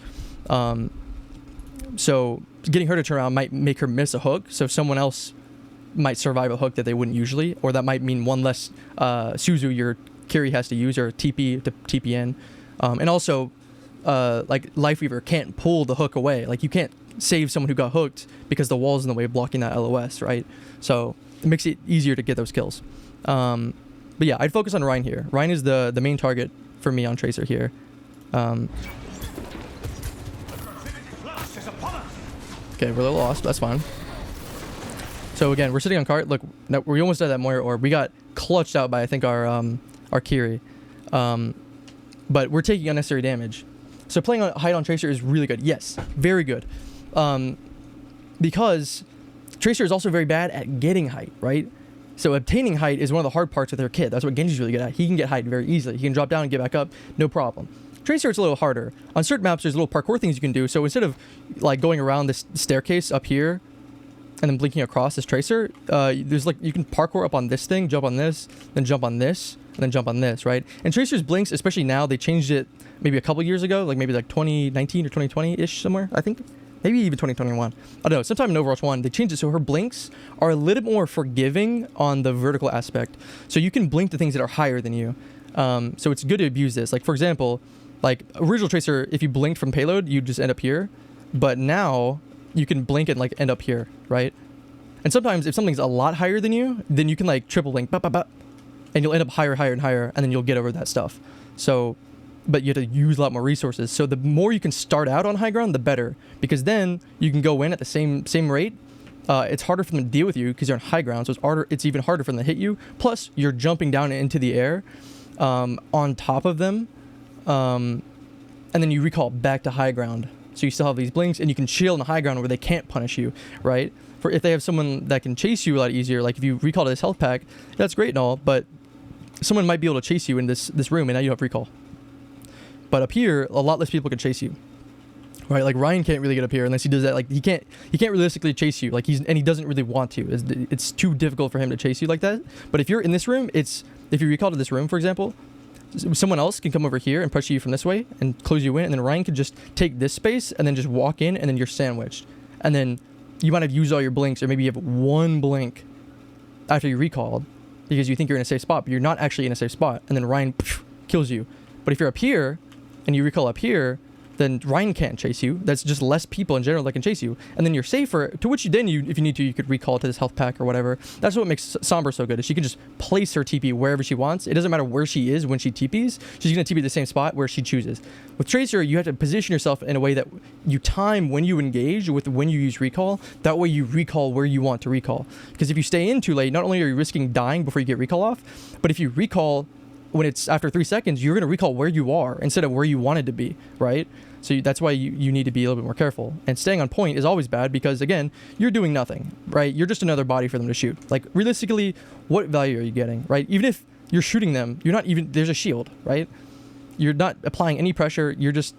So getting her to turn around might make her miss a hook, so someone else might survive a hook that they wouldn't usually, or that might mean one less Suzu your carry has to use, or TP to TP in. And also, like Lifeweaver can't pull the hook away. Like you can't save someone who got hooked because the wall's in the way blocking that LOS, right? So it makes it easier to get those kills. But yeah, I'd focus on Rein here. Rein is the main target for me on Tracer here. Okay, we're a little lost, but that's fine. So again, we're sitting on cart. Look, no, we almost had that Moira orb. We got clutched out by I think our our Kiri. But we're taking unnecessary damage. So playing on height on Tracer is really good. Yes, very good. Because Tracer is also very bad at getting height, right? So obtaining height is one of the hard parts with her kit. That's what Genji's really good at. He can get height very easily. He can drop down and get back up, no problem. Tracer, it's a little harder. On certain maps, there's little parkour things you can do. So instead of like going around this staircase up here and then blinking across this Tracer, there's like, you can parkour up on this thing, jump on this, then jump on this, and then jump on this, right? And Tracer's blinks, especially now, they changed it maybe a couple years ago, like maybe like 2019 or 2020-ish somewhere, I think. Maybe even 2021. I don't know. Sometime in Overwatch 1, they changed it so her blinks are a little more forgiving on the vertical aspect. So you can blink to things that are higher than you. So it's good to abuse this. Like, for example, like original Tracer, if you blinked from payload, you just end up here. But now you can blink and like end up here, right? And sometimes if something's a lot higher than you, then you can like triple blink, and you'll end up higher, and then you'll get over that stuff. So, but you have to use a lot more resources. So the more you can start out on high ground, the better, because then you can go in at the same rate. It's harder for them to deal with you because you're on high ground, so it's even harder for them to hit you. Plus, you're jumping down into the air on top of them, and then you recall back to high ground. So you still have these blinks, and you can chill in the high ground where they can't punish you, right? For if they have someone that can chase you a lot easier, like if you recall to this health pack, that's great and all, but someone might be able to chase you in this room, and now you have recall. But up here, a lot less people can chase you, right? Like Ryan can't really get up here unless he does that. Like he can't realistically chase you. Like he doesn't really want to. It's too difficult for him to chase you like that. But if you're in this room, if you recall to this room, for example, someone else can come over here and pressure you from this way and close you in, and then Ryan could just take this space and then just walk in, and then you're sandwiched. And then you might have used all your blinks, or maybe you have one blink after you recalled because you think you're in a safe spot, but you're not actually in a safe spot, and then Ryan kills you. But if you're up here and you recall up here, then Ryan can't chase you. That's just less people in general that can chase you. And then you're safer, to which if you need to, you could recall to this health pack or whatever. That's what makes Sombra so good, is she can just place her TP wherever she wants. It doesn't matter where she is when she TPs. She's going to TP the same spot where she chooses. With Tracer, you have to position yourself in a way that you time when you engage with when you use recall. That way you recall where you want to recall. Because if you stay in too late, not only are you risking dying before you get recall off, but if you recall when it's after 3 seconds, you're going to recall where you are instead of where you wanted to be, right? So that's why you need to be a little bit more careful. And staying on point is always bad because, again, you're doing nothing, right? You're just another body for them to shoot. Like, realistically, what value are you getting, right? Even if you're shooting them, you're not even, there's a shield, right? You're not applying any pressure. You're just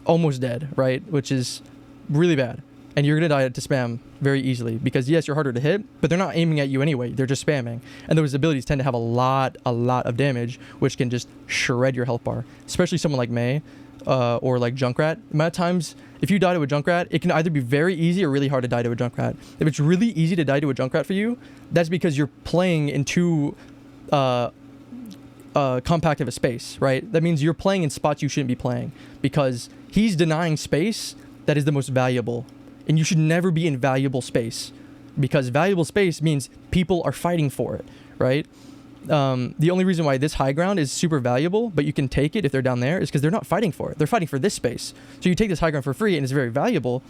almost dead, right? Which is really bad. And you're going to die to spam very easily because, yes, you're harder to hit, but they're not aiming at you anyway. They're just spamming. And those abilities tend to have a lot of damage, which can just shred your health bar, especially someone like Mei or like Junkrat. Amount of times, if you die to a Junkrat, it can either be very easy or really hard to die to a Junkrat. If it's really easy to die to a Junkrat for you, that's because you're playing in too compact of a space, right? That means you're playing in spots you shouldn't be playing because he's denying space that is the most valuable. And you should never be in valuable space because valuable space means people are fighting for it, right? The only reason why this high ground is super valuable, but you can take it if they're down there, is because they're not fighting for it. They're fighting for this space. So you take this high ground for free and it's very valuable,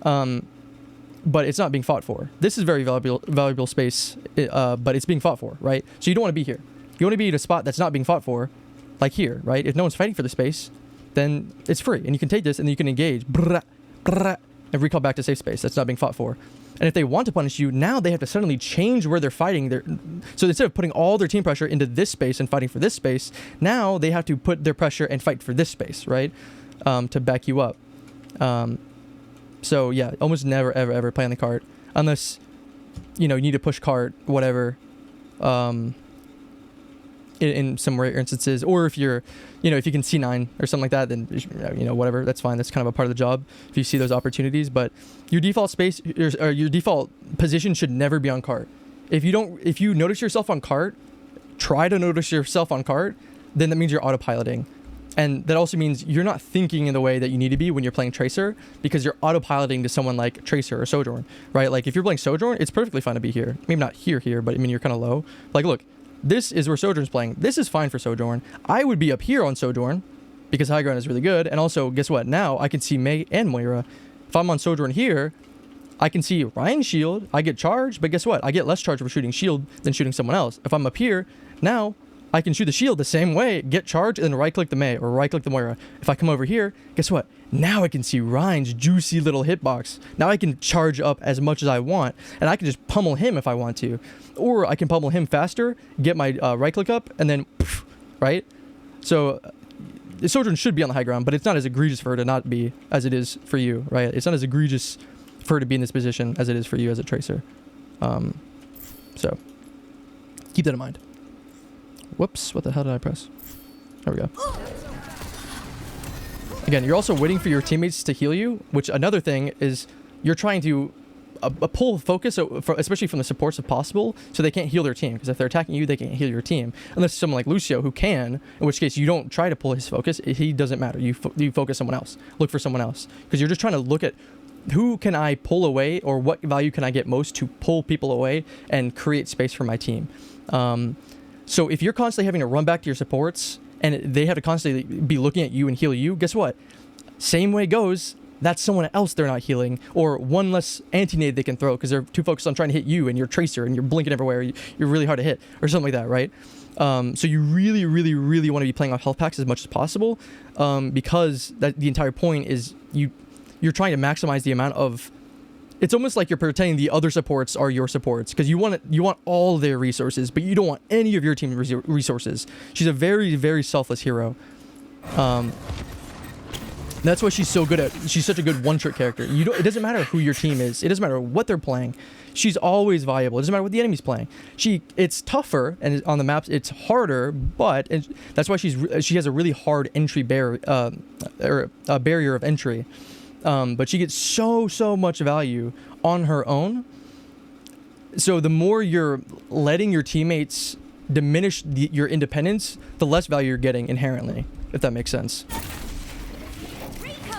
but it's not being fought for. This is very valuable space, but it's being fought for, right? So you don't want to be here. You want to be at a spot that's not being fought for, like here, right? If no one's fighting for the space, then it's free. And you can take this and then you can engage. And recall back to safe space that's not being fought for. And if they want to punish you, now they have to suddenly change where they're fighting. So instead of putting all their team pressure into this space and fighting for this space, now they have to put their pressure and fight for this space, right? To back you up. So yeah, almost never, ever play on the cart. Unless, you need to push cart, whatever. In some rare instances, or if you're, if you can C9 or something like that, then, whatever, that's fine. That's kind of a part of the job if you see those opportunities. But your default space, or your default position should never be on cart. If you notice yourself on cart, try to notice yourself on cart, then that means you're autopiloting. And that also means you're not thinking in the way that you need to be when you're playing Tracer, because you're autopiloting to someone like Tracer or Sojourn, right? Like if you're playing Sojourn, it's perfectly fine to be here. Maybe not here, but I mean, you're kind of low. Like, look, this is where Sojourn's playing. This is fine for Sojourn. I would be up here on Sojourn because high ground is really good. And also, guess what? Now I can see Mei and Moira. If I'm on Sojourn here, I can see Ryan's shield. I get charged, but guess what? I get less charge for shooting shield than shooting someone else. If I'm up here, now I can shoot the shield the same way, get charged, and then right-click the Mei or right-click the Moira. If I come over here, guess what? Now I can see Ryan's juicy little hitbox. Now I can charge up as much as I want, and I can just pummel him if I want to. Or I can pummel him faster, get my right-click up, and then, right? So the Sojourn should be on the high ground, but it's not as egregious for her to not be as it is for you, right? It's not as egregious for her to be in this position as it is for you as a Tracer. So keep that in mind. Whoops, what the hell did I press? There we go. Again, you're also waiting for your teammates to heal you, which another thing is you're trying to pull focus, especially from the supports if possible, so they can't heal their team. Because if they're attacking you, they can't heal your team. Unless someone like Lucio who can, in which case you don't try to pull his focus. He doesn't matter. You focus someone else. Look for someone else. Because you're just trying to look at who can I pull away or what value can I get most to pull people away and create space for my team. So if you're constantly having to run back to your supports and they have to constantly be looking at you and heal you, guess what? Same way goes, that's someone else they're not healing, or one less anti-nade they can throw because they're too focused on trying to hit you and your Tracer and you're blinking everywhere, you're really hard to hit, or something like that, right? So you really, really, really want to be playing off health packs as much as possible, because the entire point is you're trying to maximize the amount of... It's almost like you're pretending the other supports are your supports, because you want all their resources, but you don't want any of your team resources. She's a very, very selfless hero. That's why she's so good at... She's such a good one-trick character. It doesn't matter who your team is. It doesn't matter what they're playing. She's always viable. It doesn't matter what the enemy's playing. It's tougher, and on the maps it's harder, but that's why she has a really hard entry barrier of entry. But she gets so much value on her own. So the more you're letting your teammates diminish your independence, the less value you're getting inherently, if that makes sense.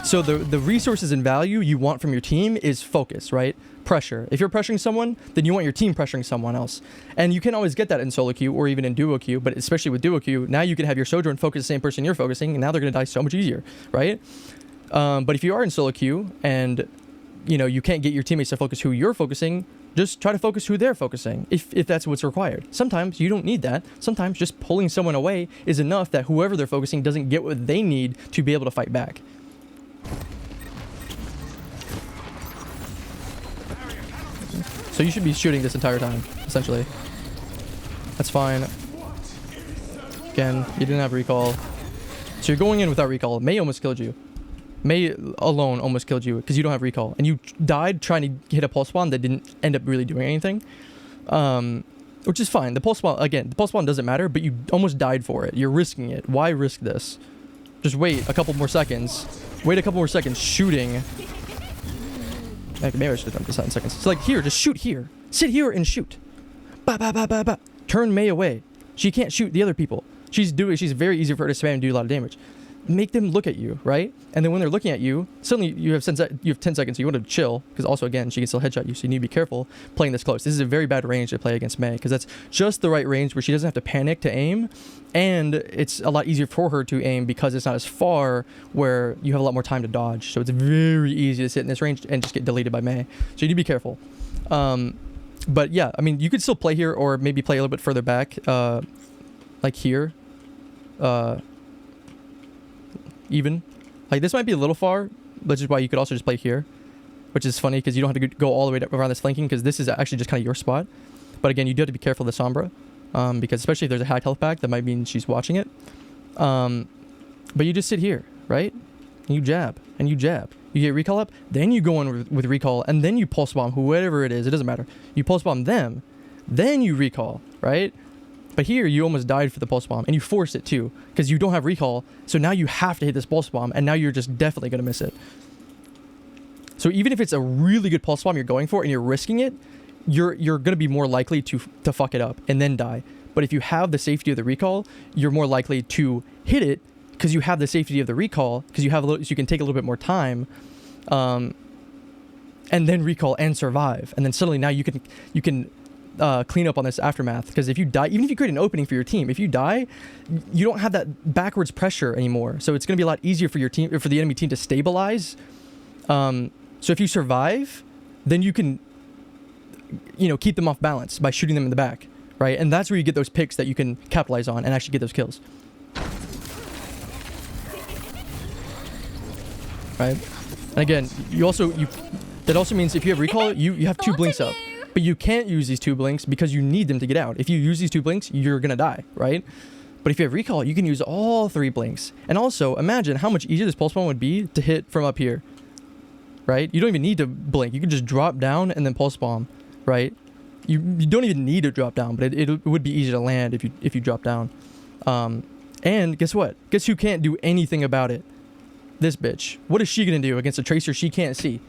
So the resources and value you want from your team is focus, right? Pressure. If you're pressuring someone, then you want your team pressuring someone else. And you can always get that in solo queue or even in duo queue, but especially with duo queue, now you can have your Sojourn focus the same person you're focusing, and now they're going to die so much easier, right? But if you are in solo queue and you can't get your teammates to focus who you're focusing, just try to focus who they're focusing, if that's what's required. Sometimes you don't need that. Sometimes just pulling someone away is enough that whoever they're focusing doesn't get what they need to be able to fight back. So you should be shooting this entire time, essentially. That's fine. Again, you didn't have recall. So you're going in without recall. Mei almost killed you. Mei alone almost killed you because you don't have recall. And you died trying to hit a pulse bomb that didn't end up really doing anything. Which is fine. The pulse bomb doesn't matter, but you almost died for it. You're risking it. Why risk this? Just wait a couple more seconds. Wait a couple more seconds shooting. Maybe I should have jumped this out in seconds. So like here, just shoot here. Sit here and shoot. Ba ba ba ba ba. Turn Mei away. She can't shoot the other people. She's very easy for her to spam and do a lot of damage. Make them look at you, right? And then when they're looking at you, suddenly you have 10 seconds, so you want to chill, because also, again, she can still headshot you, so you need to be careful playing this close. This is a very bad range to play against Mei, because that's just the right range where she doesn't have to panic to aim, and it's a lot easier for her to aim because it's not as far where you have a lot more time to dodge. So it's very easy to sit in this range and just get deleted by Mei. So you need to be careful. But yeah, I mean, you could still play here or maybe play a little bit further back, like here. Even like this might be a little far, which is why you could also just play here, which is funny because you don't have to go all the way around this flanking, because this is actually just kind of your spot. But again, you do have to be careful of the Sombra, because especially if there's a hacked health pack, that might mean she's watching it. But you just sit here, right? And you jab and you jab. You get recall up, then you go in with recall, and then you pulse bomb whoever it is. It doesn't matter. You pulse bomb them, then you recall, right? But here, you almost died for the pulse bomb, and you forced it too, because you don't have recall, so now you have to hit this pulse bomb, and now you're just definitely going to miss it. So even if it's a really good pulse bomb you're going for, and you're risking it, you're going to be more likely to fuck it up, and then die. But if you have the safety of the recall, you're more likely to hit it, because you have the safety of the recall, because so you can take a little bit more time, and then recall and survive, and then suddenly now you can clean up on this aftermath, because if you die, even if you create an opening for your team, if you die, you don't have that backwards pressure anymore, so it's going to be a lot easier for your team, or for the enemy team, to stabilize. So if you survive, then you can keep them off balance by shooting them in the back, right? And that's where you get those picks that you can capitalize on and actually get those kills. Right? And again, that also means if you have recall, you have 2 blinks up. But you can't use these 2 blinks because you need them to get out. If you use these 2 blinks, you're gonna die, right? But if you have recall, you can use all 3 blinks. And also, imagine how much easier this pulse bomb would be to hit from up here, right? You don't even need to blink. You can just drop down and then pulse bomb, right? You don't even need to drop down, but it would be easy to land if you drop down. And guess what? Guess who can't do anything about it? This bitch. What is she gonna do against a tracer she can't see,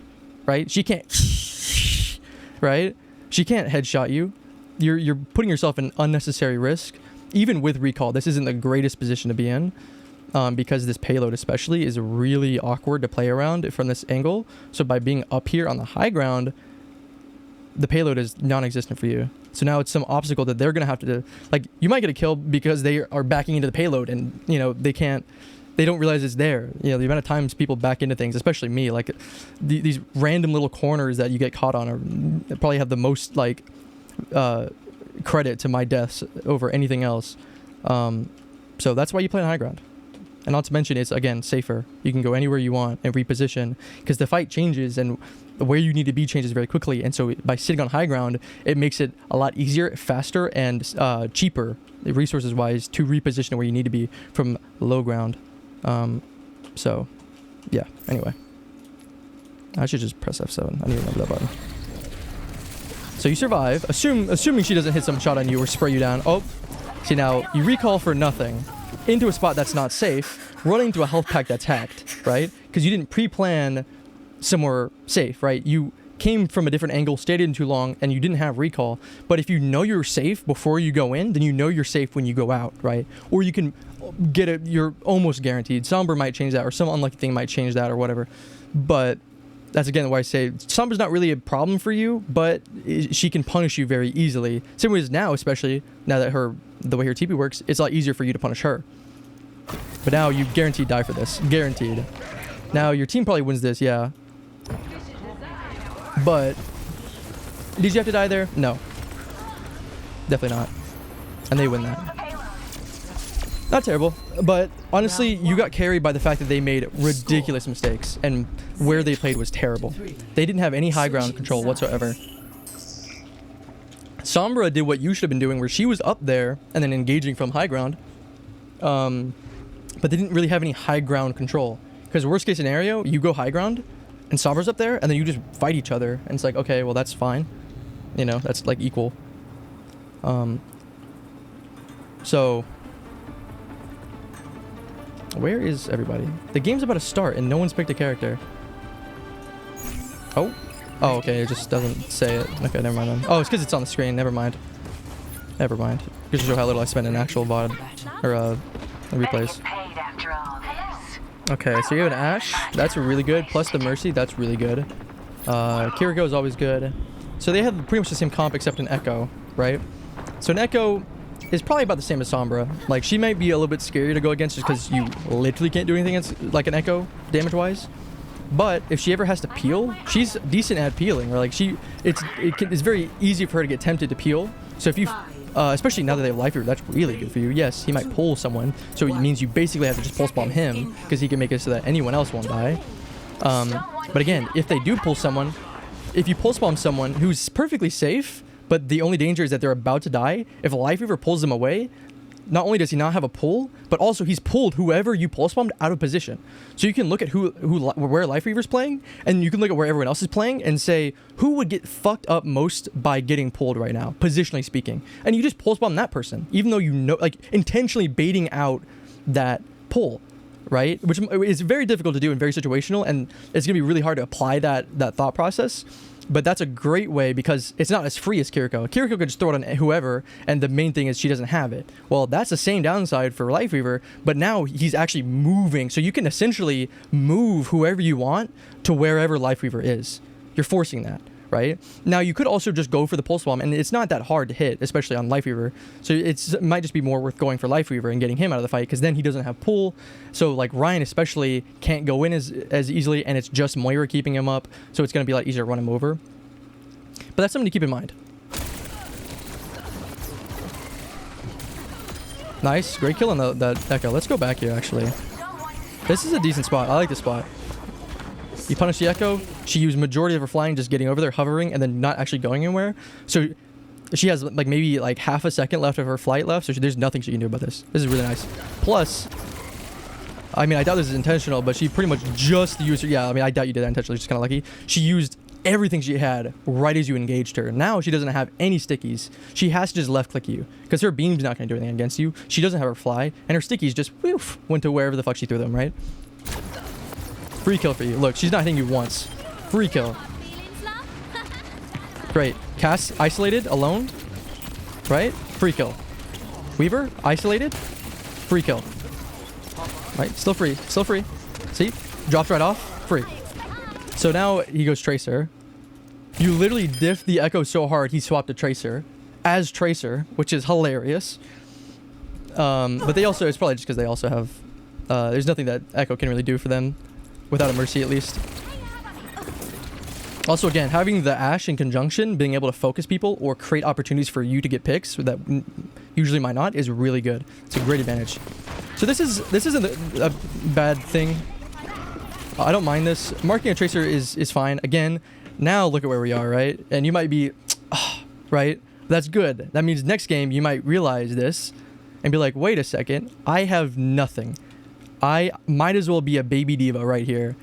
right? She can't, right? She can't headshot you. You're putting yourself in unnecessary risk. Even with recall, this isn't the greatest position to be in, because this payload especially is really awkward to play around from this angle. So by being up here on the high ground, the payload is non-existent for you. So now it's some obstacle that they're gonna have to do. Like, you might get a kill because they are backing into the payload, and they don't realize it's there. The amount of times people back into things, especially me, like these random little corners that you get caught on probably have the most like credit to my deaths over anything else. So that's why you play on high ground. And not to mention, it's again safer. You can go anywhere you want and reposition because the fight changes and where you need to be changes very quickly. And so by sitting on high ground, it makes it a lot easier, faster, and cheaper, resources wise, to reposition where you need to be from low ground. So yeah, anyway, I should just press F7. I need to remember that button. So you survive, assuming she doesn't hit some shot on you or spray you down. Oh, see, now you recall for nothing into a spot that's not safe, running into a health pack that's hacked, right? Because you didn't pre-plan somewhere safe, right? You came from a different angle, stayed in too long, and you didn't have recall. But if you know you're safe before you go in, then you know you're safe when you go out, right? Or you can get it, you're almost guaranteed. Sombra might change that, or some unlucky thing might change that, or whatever. But that's again why I say Sombra's not really a problem for you, but she can punish you very easily. Same way as now, especially now that the way her TP works, it's a lot easier for you to punish her. But now you guaranteed die for this. Guaranteed. Now your team probably wins this, yeah. But did you have to die there? No. Definitely not. And they win that. Not terrible, but honestly, you got carried by the fact that they made ridiculous mistakes, and where they played was terrible. They didn't have any high ground control whatsoever. Sombra did what you should have been doing, where she was up there and then engaging from high ground, but they didn't really have any high ground control. Because worst case scenario, you go high ground, and Sombra's up there, and then you just fight each other, and it's like, okay, well that's fine, that's like equal. So where is everybody? The game's about to start and no one's picked a character. Oh, okay, it just doesn't say it. Okay, never mind then. Oh, it's because it's on the screen. Never mind. Just to show how little I spend in actual VOD or replays. Okay, so you have an Ashe. That's really good. Plus the Mercy. That's really good. Kiriko is always good. So they have pretty much the same comp except an Echo, right? So an Echo is probably about the same as Sombra. Like, she might be a little bit scary to go against just because you literally can't do anything against, like, an Echo damage-wise. But if she ever has to peel, she's decent at peeling. Or like it's very easy for her to get tempted to peel. So if you, especially now that they have Life Reaver, that's really good for you. Yes, he might pull someone, so it means you basically have to just pulse bomb him because he can make it so that anyone else won't die. But again, if they do pull someone, if you pulse bomb someone who's perfectly safe, but the only danger is that they're about to die, if a Life Reaver pulls them away, not only does he not have a pull, but also he's pulled whoever you pulse bombed out of position. So you can look at where Life Reaver's playing, and you can look at where everyone else is playing and say, who would get fucked up most by getting pulled right now, positionally speaking. And you just pulse bomb that person, even though you know, like, intentionally baiting out that pull, right? Which is very difficult to do and very situational, and it's going to be really hard to apply that thought process. But that's a great way because it's not as free as Kiriko. Kiriko could just throw it on whoever, and the main thing is she doesn't have it. Well, that's the same downside for Life Reaver, but now he's actually moving. So you can essentially move whoever you want to wherever Life Reaver is. You're forcing that, right? Now, you could also just go for the Pulse Bomb, and it's not that hard to hit, especially on Life Reaver. So it might just be more worth going for Life Reaver and getting him out of the fight, because then he doesn't have pull. So, like, Ryan especially can't go in as easily, and it's just Moira keeping him up, so it's going to be a lot easier to run him over. But that's something to keep in mind. Nice. Great kill on that Echo. Let's go back here, actually. This is a decent spot. I like this spot. You punish the Echo. She used majority of her flying just getting over there, hovering, and then not actually going anywhere. So she has like maybe like half a second left of her flight left. So there's nothing she can do about this. This is really nice. Plus, I mean, I doubt this is intentional, but she pretty much just used her. Yeah, I mean, I doubt you did that intentionally. Just kind of lucky. She used everything she had right as you engaged her. Now she doesn't have any stickies. She has to just left click you because her beam's not going to do anything against you. She doesn't have her fly, and her stickies just woof, went to wherever the fuck she threw them, right? Free kill for you. Look, she's not hitting you once. Free kill. Great. Cass isolated, alone, right? Free kill. Weaver isolated, free kill. Right? Still free. Still free. See? Drops right off. Free. So now he goes Tracer. You literally diffed the Echo so hard he swapped to Tracer as Tracer, which is hilarious. But they also, it's probably just because they also have, there's nothing that Echo can really do for them without a Mercy at least. Also, again, having the Ashe in conjunction, being able to focus people or create opportunities for you to get picks that usually might not is really good. It's a great advantage. So this isn't a bad thing. I don't mind this. Marking a Tracer is fine. Again, now look at where we are, right? And you might be, right? That's good. That means next game you might realize this and be like, wait a second, I have nothing. I might as well be a Baby D.Va right here.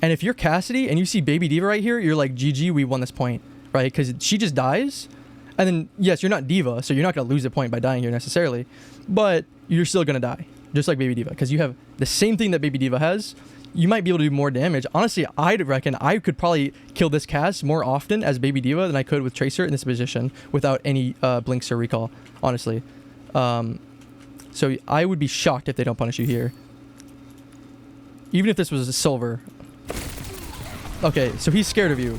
And if you're Cassidy and you see Baby D.Va right here, you're like, GG, we won this point, right? Because she just dies. And then, yes, you're not D.Va, so you're not going to lose a point by dying here necessarily. But you're still going to die, just like Baby D.Va. Because you have the same thing that Baby D.Va has. You might be able to do more damage. Honestly, I'd reckon I could probably kill this Cass more often as Baby D.Va than I could with Tracer in this position without any blinks or recall, honestly. So I would be shocked if they don't punish you here. Even if this was a silver. Okay, so he's scared of you.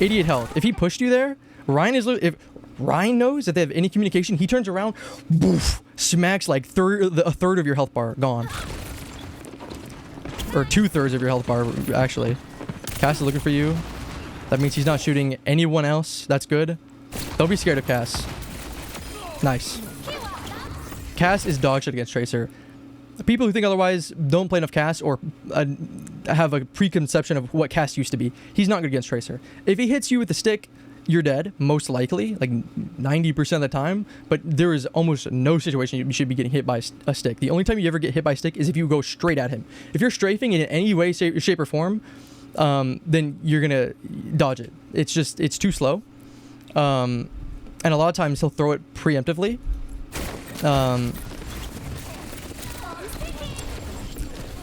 88 health. If he pushed you there, if Ryan knows that they have any communication, he turns around, boof, smacks like a third of your health bar gone. Or 2/3 of your health bar, actually. Cass is looking for you. That means he's not shooting anyone else. That's good. Don't be scared of Cass. Nice. Cass is dog shit against Tracer. People who think otherwise don't play enough Cass or have a preconception of what Cass used to be. He's not good against Tracer. If he hits you with the stick, you're dead, most likely, like 90% of the time. But there is almost no situation you should be getting hit by a stick. The only time you ever get hit by a stick is if you go straight at him. If you're strafing in any way, shape, or form, then you're gonna dodge it. It's too slow. And a lot of times he'll throw it preemptively.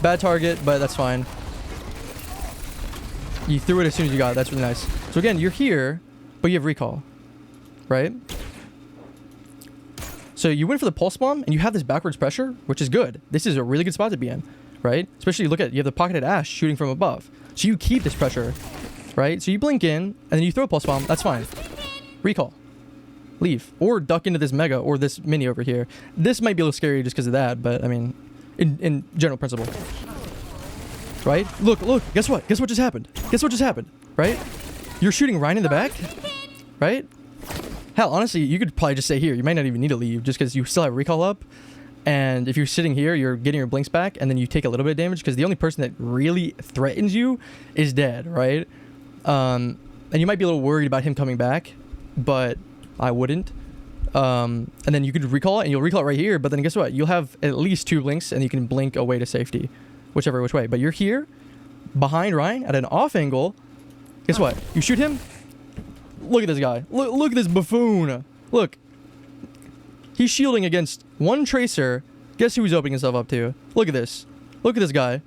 Bad target, but that's fine. You threw it as soon as you got it. That's really nice. So again, you're here, but you have recall, right? So you went for the pulse bomb, and you have this backwards pressure, which is good. This is a really good spot to be in, right? Especially you have the pocketed Ashe shooting from above. So you keep this pressure, right? So you blink in, and then you throw a pulse bomb. That's fine. Recall. Leave. Or duck into this Mega or this Mini over here. This might be a little scary just because of that, but I mean, in general principle. Right? Look, guess what? Guess what just happened? Guess what just happened? Right? You're shooting Ryan in the back? Right? Hell, honestly, you could probably just stay here. You might not even need to leave just because you still have recall up. And if you're sitting here, you're getting your blinks back, and then you take a little bit of damage because the only person that really threatens you is dead, right? And you might be a little worried about him coming back, but I wouldn't. And then you could recall it, and you'll recall it right here, but then guess what? You'll have at least 2 blinks, and you can blink away to safety, which way. But you're here, behind Ryan, at an off angle. Guess what? You shoot him. Look at this guy. Look at this buffoon. Look. He's shielding against one Tracer. Guess who he's opening himself up to? Look at this. Look at this guy.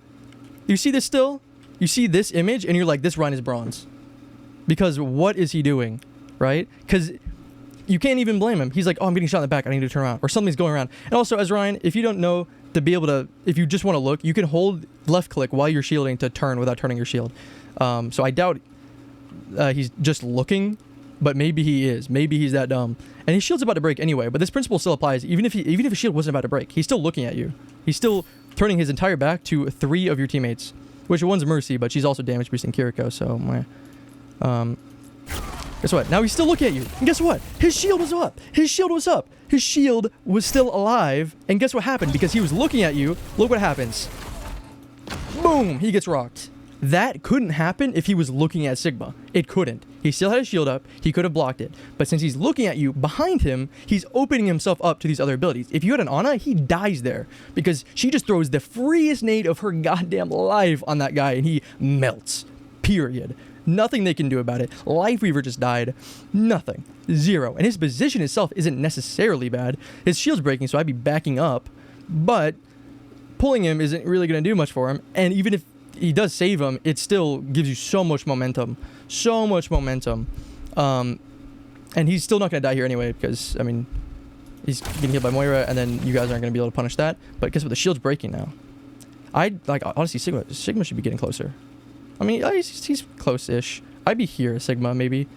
You see this still? You see this image, and you're like, this Ryan is bronze. Because what is he doing? Right? Because you can't even blame him. He's like, oh, I'm getting shot in the back. I need to turn around. Or something's going around. And also, as Ryan, if you don't know to be able to, if you just want to look, you can hold left click while you're shielding to turn without turning your shield. So I doubt he's just looking, but maybe he is. Maybe he's that dumb. And his shield's about to break anyway, but this principle still applies. Even if his shield wasn't about to break, he's still looking at you. He's still turning his entire back to 3 of your teammates, which one's Mercy, but she's also damage boosting Kiriko, so Guess what? Now he's still looking at you. And guess what? His shield was up. His shield was up. His shield was still alive. And guess what happened? Because he was looking at you, look what happens. Boom! He gets rocked. That couldn't happen if he was looking at Sigma. It couldn't. He still had his shield up. He could have blocked it. But since he's looking at you, behind him, he's opening himself up to these other abilities. If you had an Ana, he dies there. Because she just throws the freest nade of her goddamn life on that guy, and he melts. Period. Nothing they can do about it. Lifeweaver just died. Nothing. Zero. And his position itself isn't necessarily bad. His shield's breaking, so I'd be backing up. But pulling him isn't really going to do much for him. And even if he does save him, it still gives you so much momentum. So much momentum. And he's still not going to die here anyway, because, I mean, he's getting healed by Moira, and then you guys aren't going to be able to punish that. But guess what? The shield's breaking now. Honestly, Sigma should be getting closer. I mean, he's close-ish. I'd be here, Sigma, maybe.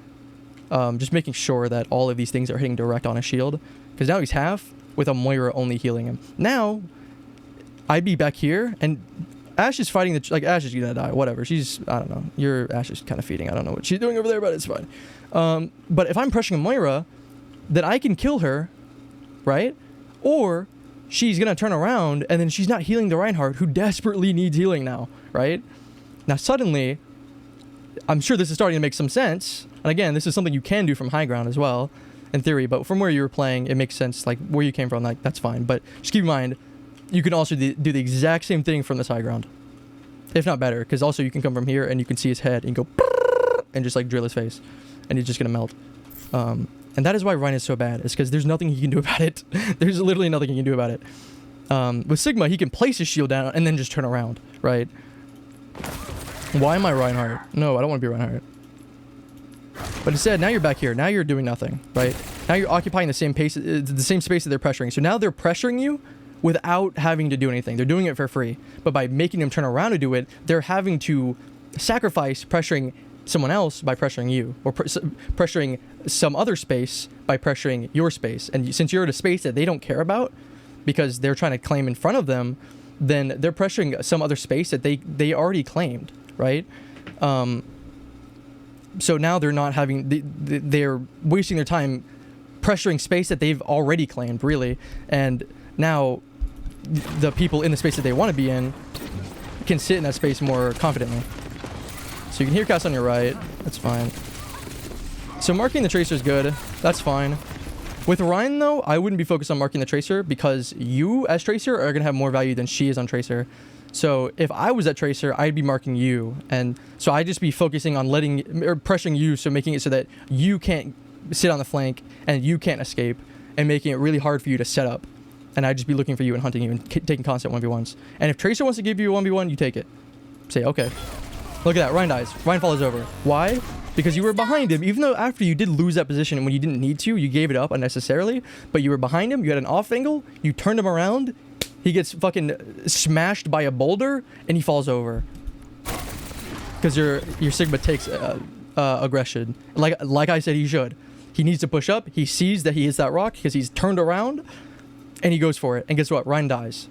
Just making sure that all of these things are hitting direct on his shield. Because now he's half, with a Moira only healing him. Now, I'd be back here, and Ashe is fighting Ashe is gonna die, whatever. She's, I don't know. Ashe is kind of feeding. I don't know what she's doing over there, but it's fine. But if I'm pressuring Moira, then I can kill her, right? Or she's gonna turn around, and then she's not healing the Reinhardt, who desperately needs healing now, right? Now suddenly, I'm sure this is starting to make some sense. And again, this is something you can do from high ground as well, in theory. But from where you were playing, it makes sense. Like where you came from, like that's fine. But just keep in mind, you can also do the exact same thing from this high ground, if not better. Because also you can come from here and you can see his head and go and just like drill his face, and he's just gonna melt. And that is why Rein is so bad. It's because there's nothing he can do about it. There's literally nothing he can do about it. With Sigma, he can place his shield down and then just turn around, right? Why am I Reinhardt? No, I don't want to be Reinhardt. But instead, now you're back here. Now you're doing nothing, right? Now you're occupying the same space that they're pressuring. So now they're pressuring you without having to do anything. They're doing it for free. But by making them turn around to do it, they're having to sacrifice pressuring someone else by pressuring you, or pressuring some other space by pressuring your space. And since you're at a space that they don't care about because they're trying to claim in front of them, then they're pressuring some other space that they already claimed, right? So now they're not having, they're wasting their time pressuring space that they've already claimed, really. And now the people in the space that they want to be in can sit in that space more confidently. So you can hear cast on your right. That's fine. So marking the Tracer is good. That's fine. With Rein, though, I wouldn't be focused on marking the Tracer because you, as Tracer, are going to have more value than she is on Tracer. So if I was at Tracer, I'd be marking you. And so I'd just be focusing on pressuring you, so making it so that you can't sit on the flank and you can't escape, and making it really hard for you to set up. And I'd just be looking for you and hunting you and taking constant 1v1s. And if Tracer wants to give you a 1v1, you take it. Say, okay. Look at that. Rein dies. Rein follows over. Why? Because you were behind him, even though after you did lose that position when you didn't need to, you gave it up unnecessarily, but you were behind him, you had an off angle, you turned him around, he gets fucking smashed by a boulder, and he falls over. Because your Sigma takes aggression. Like I said he should. He needs to push up, he sees that he hits that rock because he's turned around, and he goes for it. And guess what? Rein dies.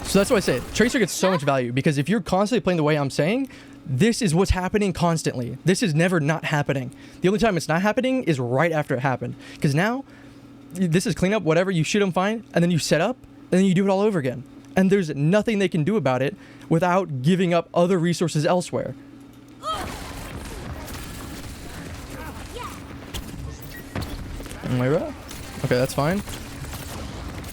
So that's why I say Tracer gets so much value, because if you're constantly playing the way I'm saying, this is what's happening constantly. This is never not happening. The only time it's not happening is right after it happened. Because now, this is cleanup, whatever, you shoot them fine, and then you set up, and then you do it all over again. And there's nothing they can do about it without giving up other resources elsewhere. Moira? Okay, that's fine.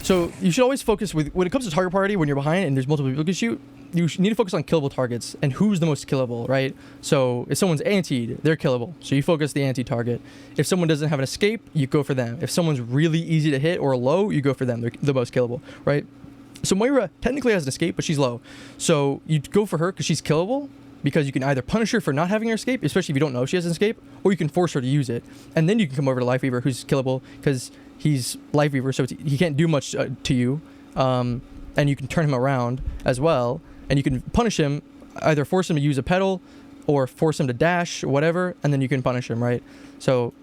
So you should always focus when it comes to target party, when you're behind and there's multiple people you can shoot, you need to focus on killable targets and who's the most killable, right? So if someone's antied, they're killable. So you focus the anti-target. If someone doesn't have an escape, you go for them. If someone's really easy to hit or low, you go for them. They're the most killable, right? So Moira technically has an escape, but she's low. So you go for her because she's killable, because you can either punish her for not having her escape, especially if you don't know she has an escape, or you can force her to use it. And then you can come over to Lifeweaver, who's killable because he's Lifeweaver, so he can't do much to you. And you can turn him around as well. And you can punish him, either force him to use a pedal or force him to dash, or whatever, and then you can punish him, right? So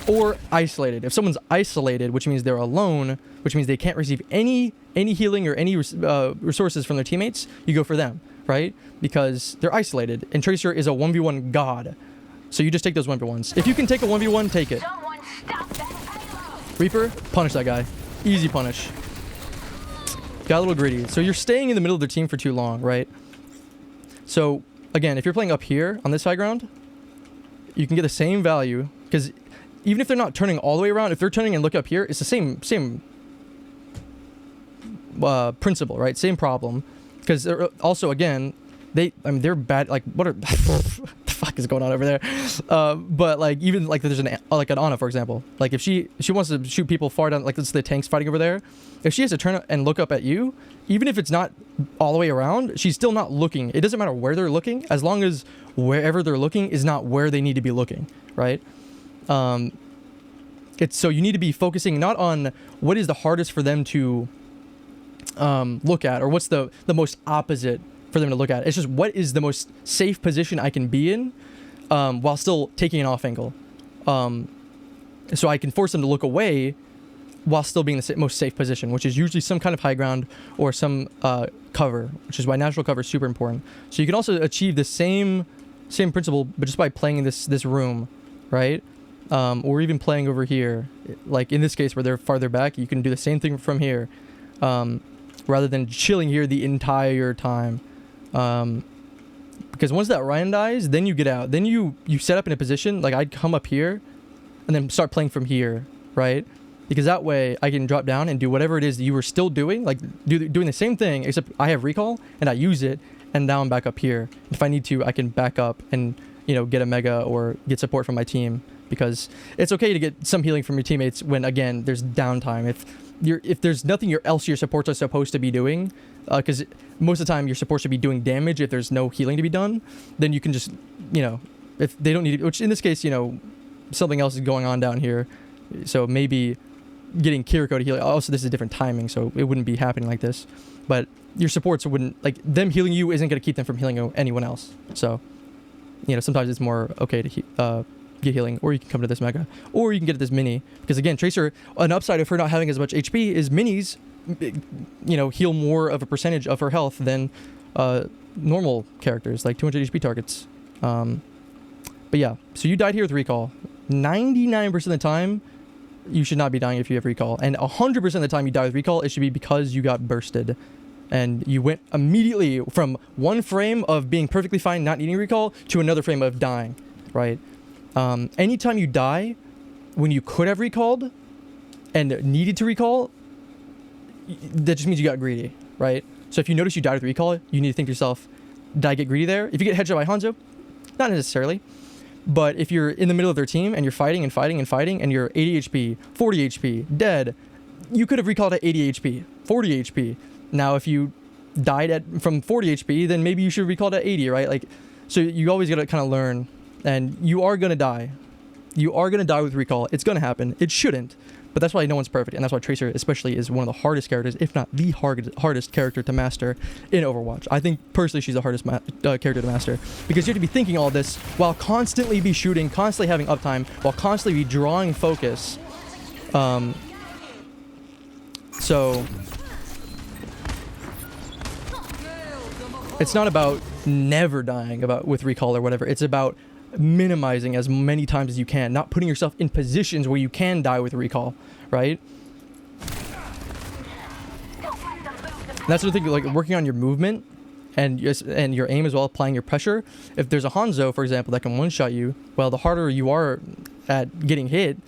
or isolated. If someone's isolated, which means they're alone, which means they can't receive any healing or any resources from their teammates, you go for them, right? Because they're isolated, and Tracer is a 1v1 god. So you just take those 1v1s. If you can take a 1v1, take it. Reaper, punish that guy. Easy punish. Got a little greedy. So you're staying in the middle of their team for too long, right? So, again, if you're playing up here on this high ground, you can get the same value, because even if they're not turning all the way around, if they're turning and look up here, it's the same principle, right? Same problem. Because also, again, they're bad. Like, what are... what the fuck is going on over there? But, like, even, like, there's an Ana, for example. Like, if she wants to shoot people far down, like, it's the tanks fighting over there. If she has to turn and look up at you, even if it's not all the way around, she's still not looking. It doesn't matter where they're looking, as long as wherever they're looking is not where they need to be looking, right? So you need to be focusing not on what is the hardest for them to look at, or what's the most opposite for them to look at. It's just what is the most safe position I can be in while still taking an off angle. So I can force them to look away while still being the most safe position, which is usually some kind of high ground or some cover, which is why natural cover is super important. So you can also achieve the same principle, but just by playing in this room, right? Or even playing over here. Like in this case where they're farther back, you can do the same thing from here, rather than chilling here the entire time. Because once that Ryan dies, then you get out. Then you set up in a position, like I'd come up here and then start playing from here, right? Because that way I can drop down and do whatever it is that you were still doing, like doing the same thing, except I have recall and I use it, and now I'm back up here. If I need to, I can back up and, you know, get a mega or get support from my team, because it's okay to get some healing from your teammates when, again, there's downtime. If there's nothing else your supports are supposed to be doing, because most of the time your support should be doing damage if there's no healing to be done, then you can just, you know, if they don't need it, which in this case, you know, something else is going on down here, so maybe getting Kiriko to heal. Also, this is different timing, so it wouldn't be happening like this. But your supports wouldn't, like, them healing you isn't going to keep them from healing anyone else. So, you know, sometimes it's more okay to get healing, or you can come to this mega, or you can get this mini. Because again, Tracer, an upside of her not having as much HP is minis, you know, heal more of a percentage of her health than normal characters, like 200 HP targets. But yeah, so you died here with recall. 99% of the time, you should not be dying if you have recall. And 100% of the time you die with recall, it should be because you got bursted. And you went immediately from one frame of being perfectly fine, not needing recall, to another frame of dying, right? Anytime you die when you could have recalled and needed to recall, that just means you got greedy, right? So if you notice you died with recall, you need to think to yourself, did I get greedy there? If you get headshot by Hanzo, not necessarily. But if you're in the middle of their team and you're fighting and fighting and fighting and you're 80 HP, 40 HP, dead, you could have recalled at 80 HP, 40 HP. Now, if you died from 40 HP, then maybe you should have recalled at 80, right? Like, so you always got to kind of learn, and you are going to die. You are going to die with recall. It's going to happen. It shouldn't. But that's why no one's perfect, and that's why Tracer especially is one of the hardest characters, if not the hardest character to master in Overwatch. I think personally she's the hardest character to master, because you have to be thinking all this while constantly be shooting, constantly having uptime, while constantly be drawing focus. So it's not about never dying with recall or whatever. It's about minimizing as many times as you can, not putting yourself in positions where you can die with recall, right? And that's the thing, like working on your movement and your aim as well, applying your pressure. If there's a Hanzo, for example, that can one-shot you, well, the harder you are at getting hit,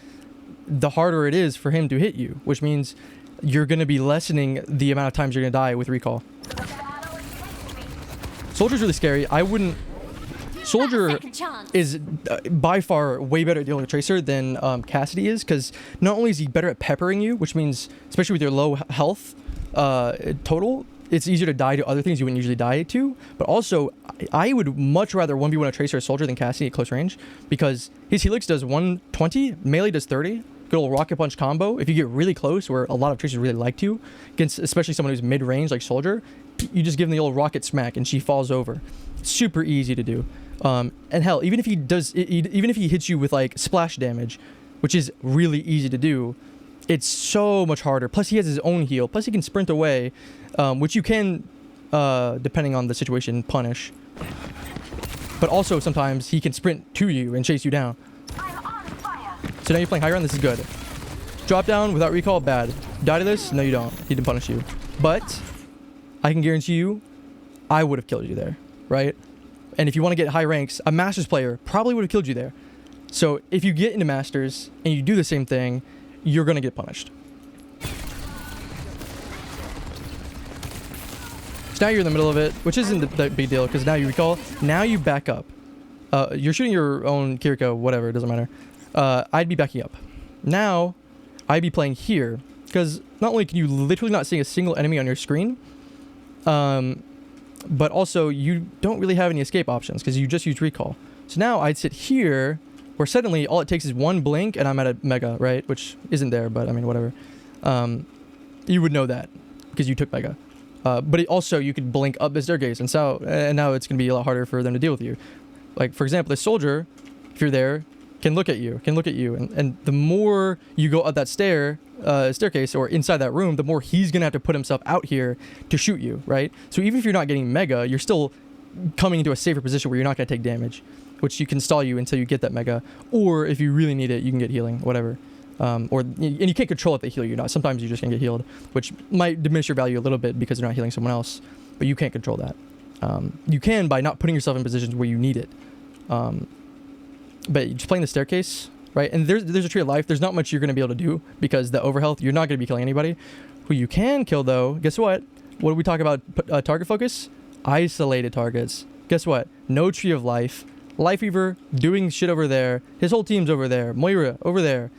the harder it is for him to hit you, which means you're going to be lessening the amount of times you're going to die with recall. Soldier's really scary. I wouldn't... Soldier is by far way better at dealing with Tracer than Cassidy is, because not only is he better at peppering you, which means, especially with your low health total, it's easier to die to other things you wouldn't usually die to, but also I would much rather 1v1 a Tracer or Soldier than Cassidy at close range, because his Helix does 120, melee does 30, good old rocket punch combo. If you get really close, where a lot of Tracers really like to, against especially someone who's mid-range like Soldier, you just give him the old rocket smack and she falls over. Super easy to do. And hell, even if he hits you with like splash damage, which is really easy to do, it's so much harder. Plus he has his own heal. Plus he can sprint away, which you can, depending on the situation, punish. But also sometimes he can sprint to you and chase you down. So now you're playing high ground. This is good. Drop down without recall, bad. Die to this? No, you don't. He didn't punish you. But I can guarantee you, I would have killed you there, right? And if you want to get high ranks, a Masters player probably would have killed you there. So if you get into Masters and you do the same thing, you're going to get punished. So now you're in the middle of it, which isn't the big deal because now you recall. Now you back up. You're shooting your own Kiriko, whatever, it doesn't matter. I'd be backing up. Now, I'd be playing here because not only can you literally not see a single enemy on your screen, but also you don't really have any escape options because you just use recall. So now I'd sit here where suddenly all it takes is one blink and I'm at a mega, right? Which isn't there, but I mean, whatever. You would know that because you took mega. But it also, you could blink up the staircase and now it's going to be a lot harder for them to deal with you. Like, for example, this soldier, if you're there, can look at you. And the more you go up that staircase or inside that room, the more he's going to have to put himself out here to shoot you, right? So even if you're not getting mega, you're still coming into a safer position where you're not going to take damage, which you can stall you until you get that mega. Or if you really need it, you can get healing, whatever. And you can't control if they heal you or not. Sometimes you just can get healed, which might diminish your value a little bit because they're not healing someone else, but you can't control that. You can by not putting yourself in positions where you need it. But just playing the staircase, right? And there's a tree of life. There's not much you're going to be able to do because the overhealth, you're not going to be killing anybody. Who you can kill though, guess what? What did we talk about? Target focus? Isolated targets. Guess what? No tree of life. Life Weaver doing shit over there. His whole team's over there. Moira over there.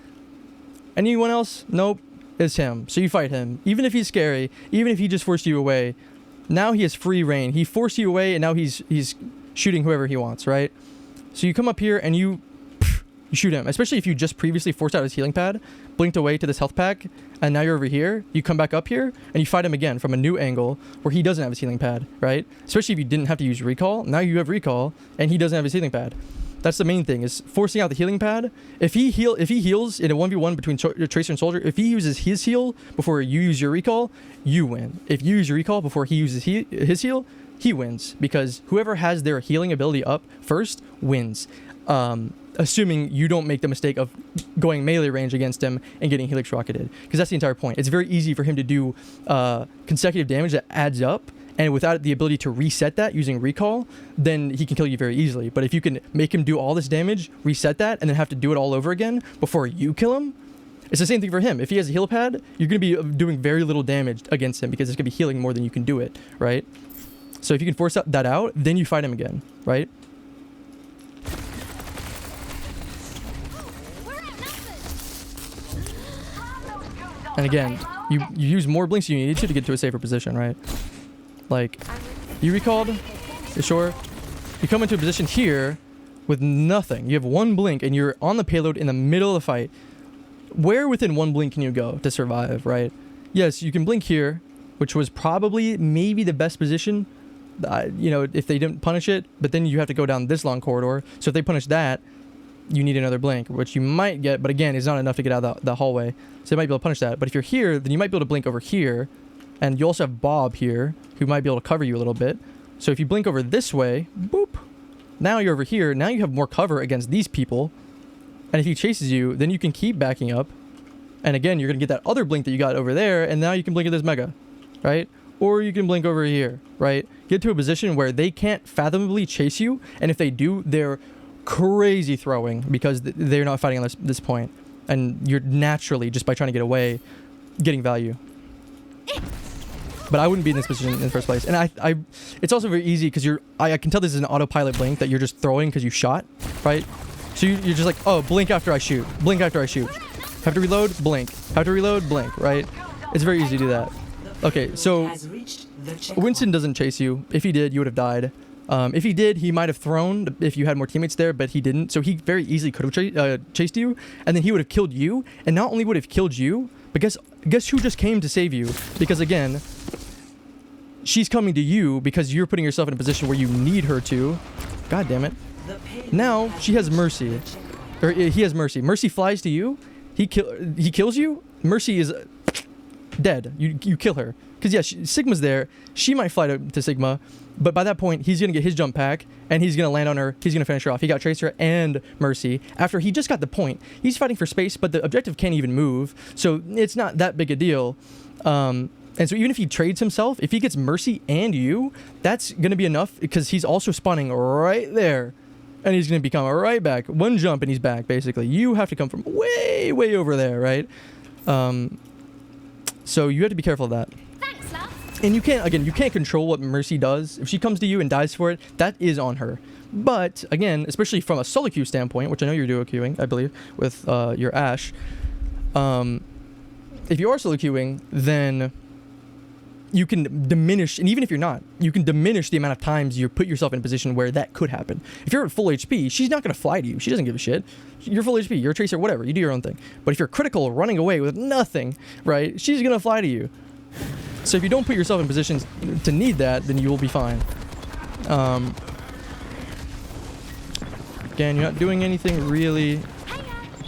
Anyone else? Nope. It's him. So you fight him. Even if he's scary, even if he just forced you away, now he has free reign. He forced you away and now he's shooting whoever he wants, right? So you come up here and you shoot him, especially if you just previously forced out his healing pad, blinked away to this health pack, and now you're over here. You come back up here and you fight him again from a new angle where he doesn't have his healing pad, right? Especially if you didn't have to use recall. Now you have recall and he doesn't have his healing pad. That's the main thing, is forcing out the healing pad. If he heals in a 1v1 between Tracer and Soldier, if he uses his heal before you use your recall, you win. If you use your recall before he uses his heal, he wins, because whoever has their healing ability up first wins. Assuming you don't make the mistake of going melee range against him and getting Helix rocketed, because that's the entire point. It's very easy for him to do consecutive damage that adds up, and without the ability to reset that using recall, then he can kill you very easily. But if you can make him do all this damage, reset that, and then have to do it all over again before you kill him, it's the same thing for him. If he has a heal pad, you're going to be doing very little damage against him because it's going to be healing more than you can do it, right? So if you can force that out, then you fight him again, right? And again, you use more blinks than you need to get to a safer position, right? Like, you recalled, sure. You come into a position here with nothing. You have one blink and you're on the payload in the middle of the fight. Where within one blink can you go to survive, right? Yes, you can blink here, which was probably maybe the best position, you know, if they didn't punish it, but then you have to go down this long corridor. So if they punish that, you need another blink, which you might get, but again, it's not enough to get out of the hallway. So they might be able to punish that. But if you're here, then you might be able to blink over here. And you also have Bob here, who might be able to cover you a little bit. So if you blink over this way, boop, now you're over here. Now you have more cover against these people. And if he chases you, then you can keep backing up. And again, you're going to get that other blink that you got over there. And now you can blink at this mega, right? Or you can blink over here, right? Get to a position where they can't fathomably chase you. And if they do, they're crazy throwing because they're not fighting on this point. And you're naturally, just by trying to get away, getting value. But I wouldn't be in this position in the first place. And it's also very easy because I can tell this is an autopilot blink that you're just throwing because you shot, right? So you're just like, oh, blink after I shoot. Blink after I shoot. Have to reload, blink. Have to reload, blink, right? It's very easy to do that. Okay, so Winston doesn't chase you. If he did, you would have died. If he did, he might have thrown if you had more teammates there, but he didn't. So he very easily could have chased you, and then he would have killed you. And not only would have killed you, but guess who just came to save you? Because again, she's coming to you because you're putting yourself in a position where you need her to. God damn it. Now she has mercy. or he has Mercy. Mercy flies to you. He kills you. Mercy is dead. You kill her. Because yeah, Sigma's there. She might fly to Sigma, but by that point, he's gonna get his jump pack and he's gonna land on her. He's gonna finish her off. He got Tracer and Mercy. After he just got the point, he's fighting for space, but the objective can't even move, so it's not that big a deal. And so even if he trades himself, if he gets Mercy and you, that's gonna be enough because he's also spawning right there, and he's gonna become right back. One jump and he's back. Basically, you have to come from way over there, right? So you have to be careful of that. And you can't control what Mercy does. If she comes to you and dies for it, that is on her. But again, especially from a solo queue standpoint, which I know you're duo queuing, I believe, with your Ashe. If you are solo queuing, then you can diminish, and even if you're not, you can diminish the amount of times you put yourself in a position where that could happen. If you're at full HP, she's not going to fly to you. She doesn't give a shit. You're full HP, you're a Tracer, whatever. You do your own thing. But if you're critical, running away with nothing, right, she's going to fly to you. So if you don't put yourself in positions to need that, then you will be fine. Again, you're not doing anything really.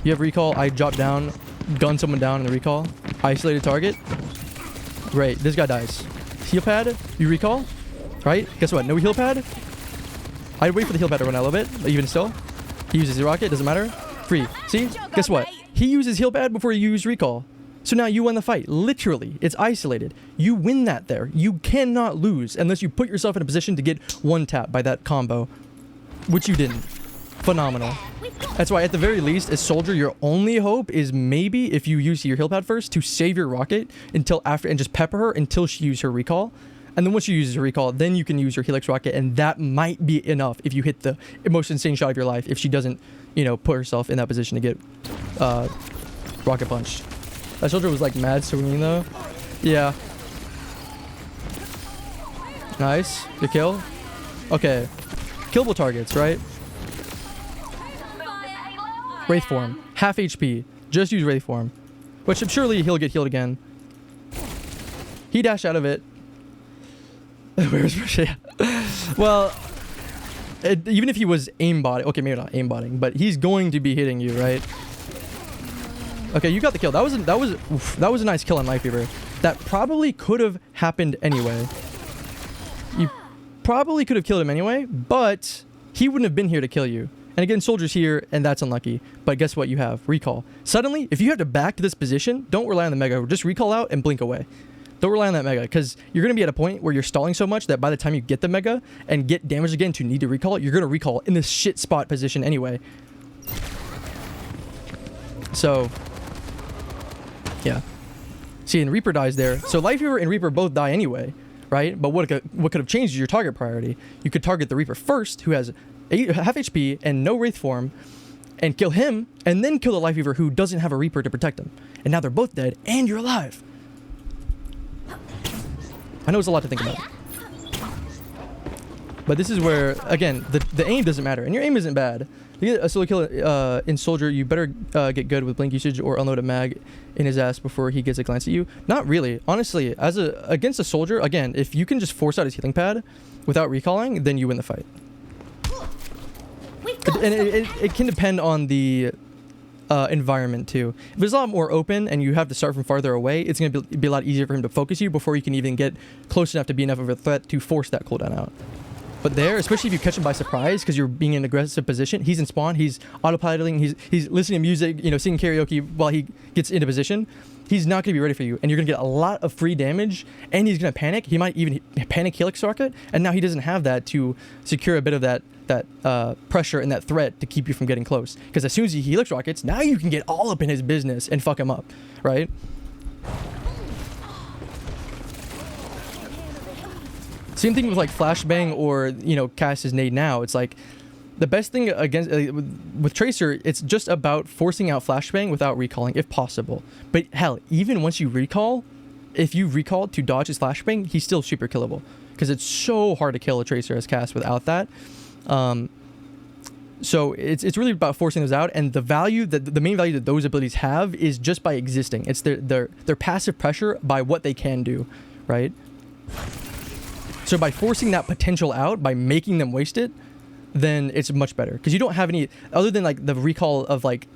You have recall. I drop down, gun someone down in the recall. Isolated target. Great. This guy dies. Heal pad. You recall. Right? Guess what? No heal pad. I'd wait for the heal pad to run out a little bit. Even still. He uses the rocket. Doesn't matter. Free. See? Guess what? He uses heal pad before you use recall. So now you won the fight. Literally, it's isolated. You win that there. You cannot lose unless you put yourself in a position to get one tap by that combo, which you didn't. Phenomenal. That's why at the very least, as soldier, your only hope is maybe if you use your heal pad first to save your rocket until after and just pepper her until she uses her recall. And then once she uses her recall, then you can use your Helix rocket, and that might be enough if you hit the most insane shot of your life if she doesn't, you know, put herself in that position to get rocket punched. That soldier was like mad swinging though. Yeah. Nice. Good kill. Okay. Killable targets, right? Wraith form. Half HP. Just use Wraith form. Which surely he'll get healed again. He dashed out of it. Where's Rocher? Well, even if he was aimbotting. Okay, maybe not aimbotting, but he's going to be hitting you, right? Okay, you got the kill. That was a nice kill on Life Weaver. That probably could have happened anyway. You probably could have killed him anyway, but he wouldn't have been here to kill you. And again, soldier's here, and that's unlucky. But guess what you have? Recall. Suddenly, if you have to back to this position, don't rely on the Mega. Just recall out and blink away. Don't rely on that Mega, because you're going to be at a point where you're stalling so much that by the time you get the Mega and get damaged again to need to recall, you're going to recall in this shit spot position anyway. So... yeah. See, and Reaper dies there. So Life Weaver and Reaper both die anyway, right? But what could have changed is your target priority. You could target the Reaper first, who has half HP and no Wraith form, and kill him, and then kill the Life Weaver who doesn't have a Reaper to protect him. And now they're both dead, and you're alive. I know it's a lot to think about. But this is where, again, the aim doesn't matter, and your aim isn't bad. To get a solo kill in Soldier, you better get good with blink usage or unload a mag in his ass before he gets a glance at you. Not really. Honestly, against a Soldier, again, if you can just force out his healing pad without recalling, then you win the fight. And it can depend on the environment too. If it's a lot more open and you have to start from farther away, it's going to be a lot easier for him to focus you before you can even get close enough to be enough of a threat to force that cooldown out. But there, especially if you catch him by surprise because you're being in an aggressive position, he's in spawn, he's autopiloting, he's listening to music, you know, singing karaoke while he gets into position. He's not going to be ready for you, and you're going to get a lot of free damage, and he's going to panic. He might even panic Helix rocket, and now he doesn't have that to secure a bit of that pressure and that threat to keep you from getting close. Because as soon as he Helix rockets, now you can get all up in his business and fuck him up, right? Same thing with like Flashbang or, you know, cast his nade now. It's like the best thing against with Tracer, it's just about forcing out Flashbang without recalling if possible. But hell, even once you recall, if you recall to dodge his Flashbang, he's still super killable because it's so hard to kill a Tracer as cast without that. So it's really about forcing those out, and the value that the main value that those abilities have is just by existing. It's their passive pressure by what they can do, right? So by forcing that potential out, by making them waste it, then it's much better because you don't have any other than like the recall of like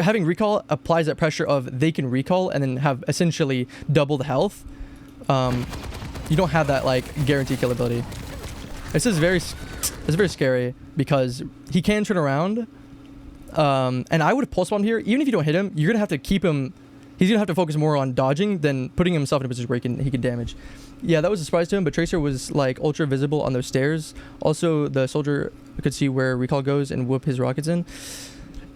having recall applies that pressure of they can recall and then have essentially double the health. You don't have that like guaranteed kill ability. It's very scary because he can turn around. And I would have pulse bombed here. Even if you don't hit him, you're gonna have to keep him. He's gonna have to focus more on dodging than putting himself in a position where he can damage. Yeah, that was a surprise to him. But Tracer was like ultra visible on those stairs. Also, the soldier could see where recall goes and whoop his rockets in.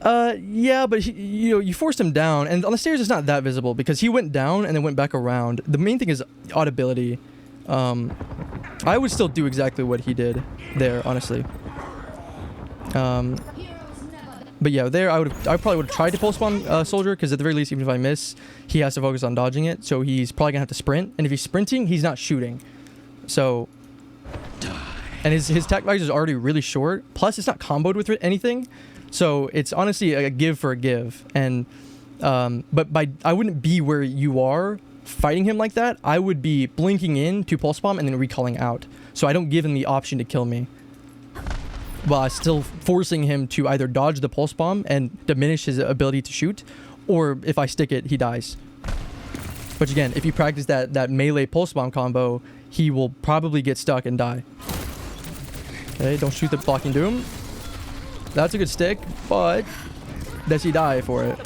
Yeah, but you forced him down, and on the stairs it's not that visible because he went down and then went back around. The main thing is audibility. I would still do exactly what he did there, honestly. But yeah, there I probably would have tried to pulse bomb soldier because at the very least, even if I miss, he has to focus on dodging it. So he's probably gonna have to sprint, and if he's sprinting, he's not shooting. So, and his tac values is already really short. Plus, it's not comboed with anything, so it's honestly a give for a give. And but I wouldn't be where you are fighting him like that. I would be blinking in to pulse bomb and then recalling out, so I don't give him the option to kill me, while still forcing him to either dodge the pulse bomb and diminish his ability to shoot, or if I stick it, he dies. Which again, if you practice that melee pulse bomb combo, he will probably get stuck and die. Okay, don't shoot the blocking doom. That's a good stick, but does he die for it?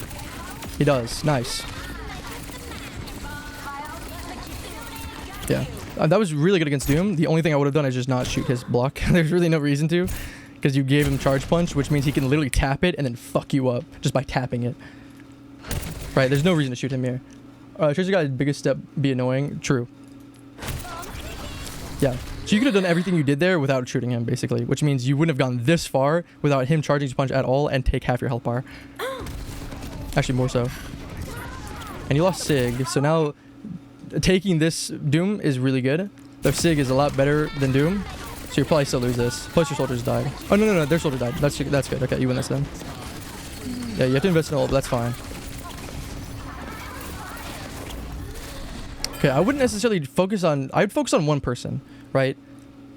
He does. Nice. Yeah, that was really good against Doom. The only thing I would have done is just not shoot his block. There's really no reason to. Because you gave him charge punch, which means he can literally tap it and then fuck you up just by tapping it. Right, there's no reason to shoot him here. Tracer got his biggest step be annoying. True. Yeah, so you could have done everything you did there without shooting him, basically. Which means you wouldn't have gone this far without him charging his punch at all and take half your health bar. Actually, more so. And you lost Sig, so now taking this Doom is really good. The Sig is a lot better than Doom. So you probably still lose this. Plus your soldiers died. Oh no, their soldier died. That's good. Okay, you win this then. Yeah, you have to invest in ult, but that's fine. Okay, I wouldn't necessarily focus on... I'd focus on one person, right?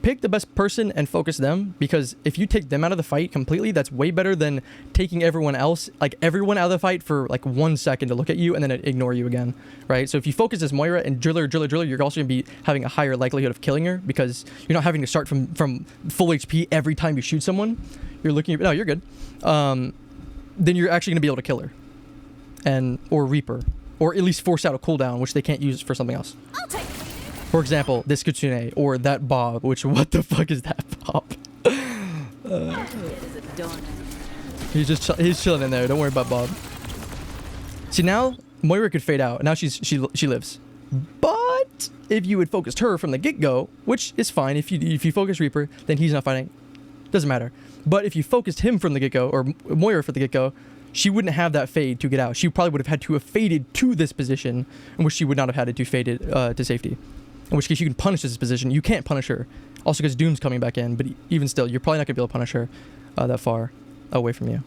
Pick the best person and focus them, because if you take them out of the fight completely, that's way better than taking everyone else, like everyone out of the fight for like 1 second to look at you and then ignore you again, right? So if you focus as Moira and driller, you're also gonna be having a higher likelihood of killing her because you're not having to start from full HP every time you shoot someone. You're looking, no, you're good. Then you're actually gonna be able to kill her, or Reaper, or at least force out a cooldown, which they can't use for something else. I'll take it. For example, this Kitsune or that Bob, which what the fuck is that Bob? He's chilling in there. Don't worry about Bob. See, now Moira could fade out. Now she lives. But if you had focused her from the get-go, which is fine, if you focus Reaper, then he's not fighting. Doesn't matter. But if you focused him from the get-go, or Moira from the get-go, she wouldn't have that fade to get out. She probably would have had to have faded to this position, in which she would not have had to fade it to safety. In which case you can punish this position. You can't punish her. Also because Doom's coming back in, but even still, you're probably not going to be able to punish her that far away from you.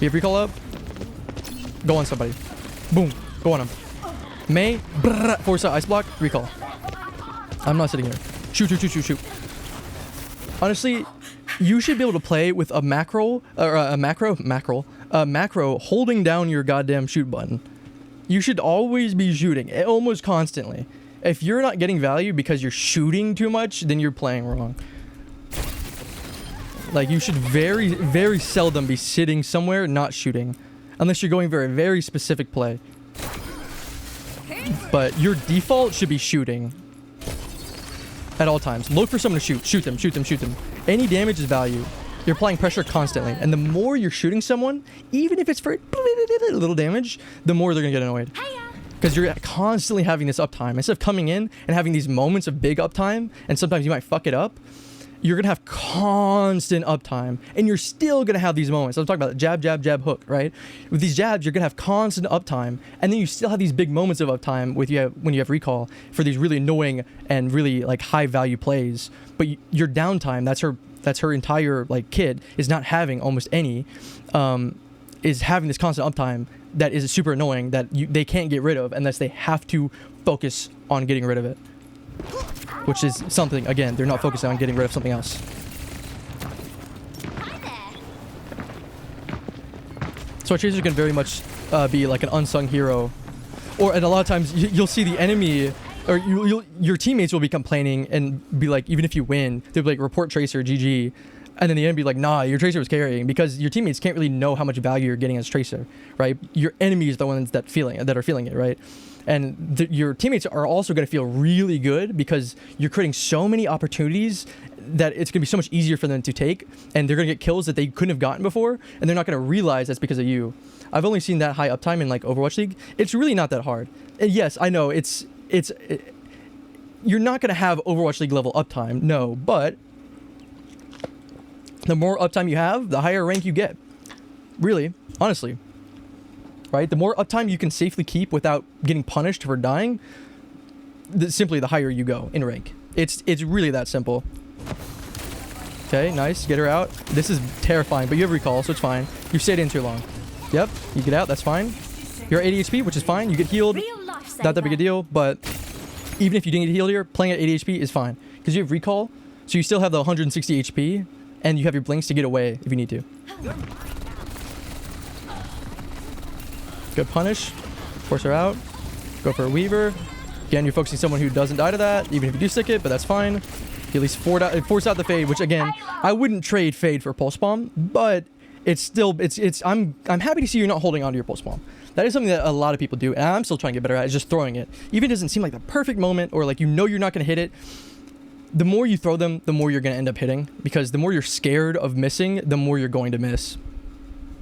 You have recall up? Go on somebody. Boom. Go on him. May. Force out ice block. Recall. I'm not sitting here. Shoot. Honestly, you should be able to play with a macro holding down your goddamn shoot button. You should always be shooting, almost constantly. If you're not getting value because you're shooting too much, then you're playing wrong. Like, you should very, very seldom be sitting somewhere not shooting. Unless you're going for a very specific play. But your default should be shooting. At all times. Look for someone to shoot. Shoot them. Any damage is value. You're applying pressure constantly. And the more you're shooting someone, even if it's for a little damage, the more they're going to get annoyed. Because you're constantly having this uptime. Instead of coming in and having these moments of big uptime, and sometimes you might fuck it up, you're going to have constant uptime. And you're still going to have these moments. I'm talking about jab, hook, right? With these jabs, you're going to have constant uptime. And then you still have these big moments of uptime when you have recall for these really annoying and really like high value plays. But your downtime, that's her entire like kit, is not having almost any, is having this constant uptime that is super annoying that they can't get rid of unless they have to focus on getting rid of it. which is something, again, they're not focusing on getting rid of something else. So Tracer can very much be like an unsung hero. And a lot of times you'll see the enemy, or your teammates will be complaining and be like, even if you win, they'll be like, report Tracer, GG. And then the enemy be like, nah, your Tracer was carrying, because your teammates can't really know how much value you're getting as Tracer, right? Your enemy is the ones that are feeling it, right? And your teammates are also going to feel really good because you're creating so many opportunities that it's going to be so much easier for them to take, and they're going to get kills that they couldn't have gotten before, and they're not going to realize that's because of you. I've only seen that high uptime in like Overwatch League. It's really not that hard. And yes, I know you're not going to have Overwatch League level uptime, no, but the more uptime you have, the higher rank you get. Really, honestly. Right? The more uptime you can safely keep without getting punished for dying, simply the higher you go in rank. It's really that simple. Okay, nice. Get her out. This is terrifying, but you have recall, so it's fine. You stayed in too long. Yep, you get out. That's fine. You're at 80 HP, which is fine. You get healed. Not that big a deal, but even if you didn't get healed here, playing at 80 HP is fine. Because you have recall, so you still have the 160 HP, and you have your blinks to get away if you need to. Good punish. Force her out. Go for a Weaver. Again, you're focusing someone who doesn't die to that, even if you do stick it, but that's fine. You at least force out the Fade, which again, I wouldn't trade Fade for Pulse Bomb, but it's still, I'm happy to see you're not holding on to your Pulse Bomb. That is something that a lot of people do, and I'm still trying to get better at, is just throwing it. Even if it doesn't seem like the perfect moment, or like you know you're not going to hit it, the more you throw them, the more you're going to end up hitting, because the more you're scared of missing, the more you're going to miss.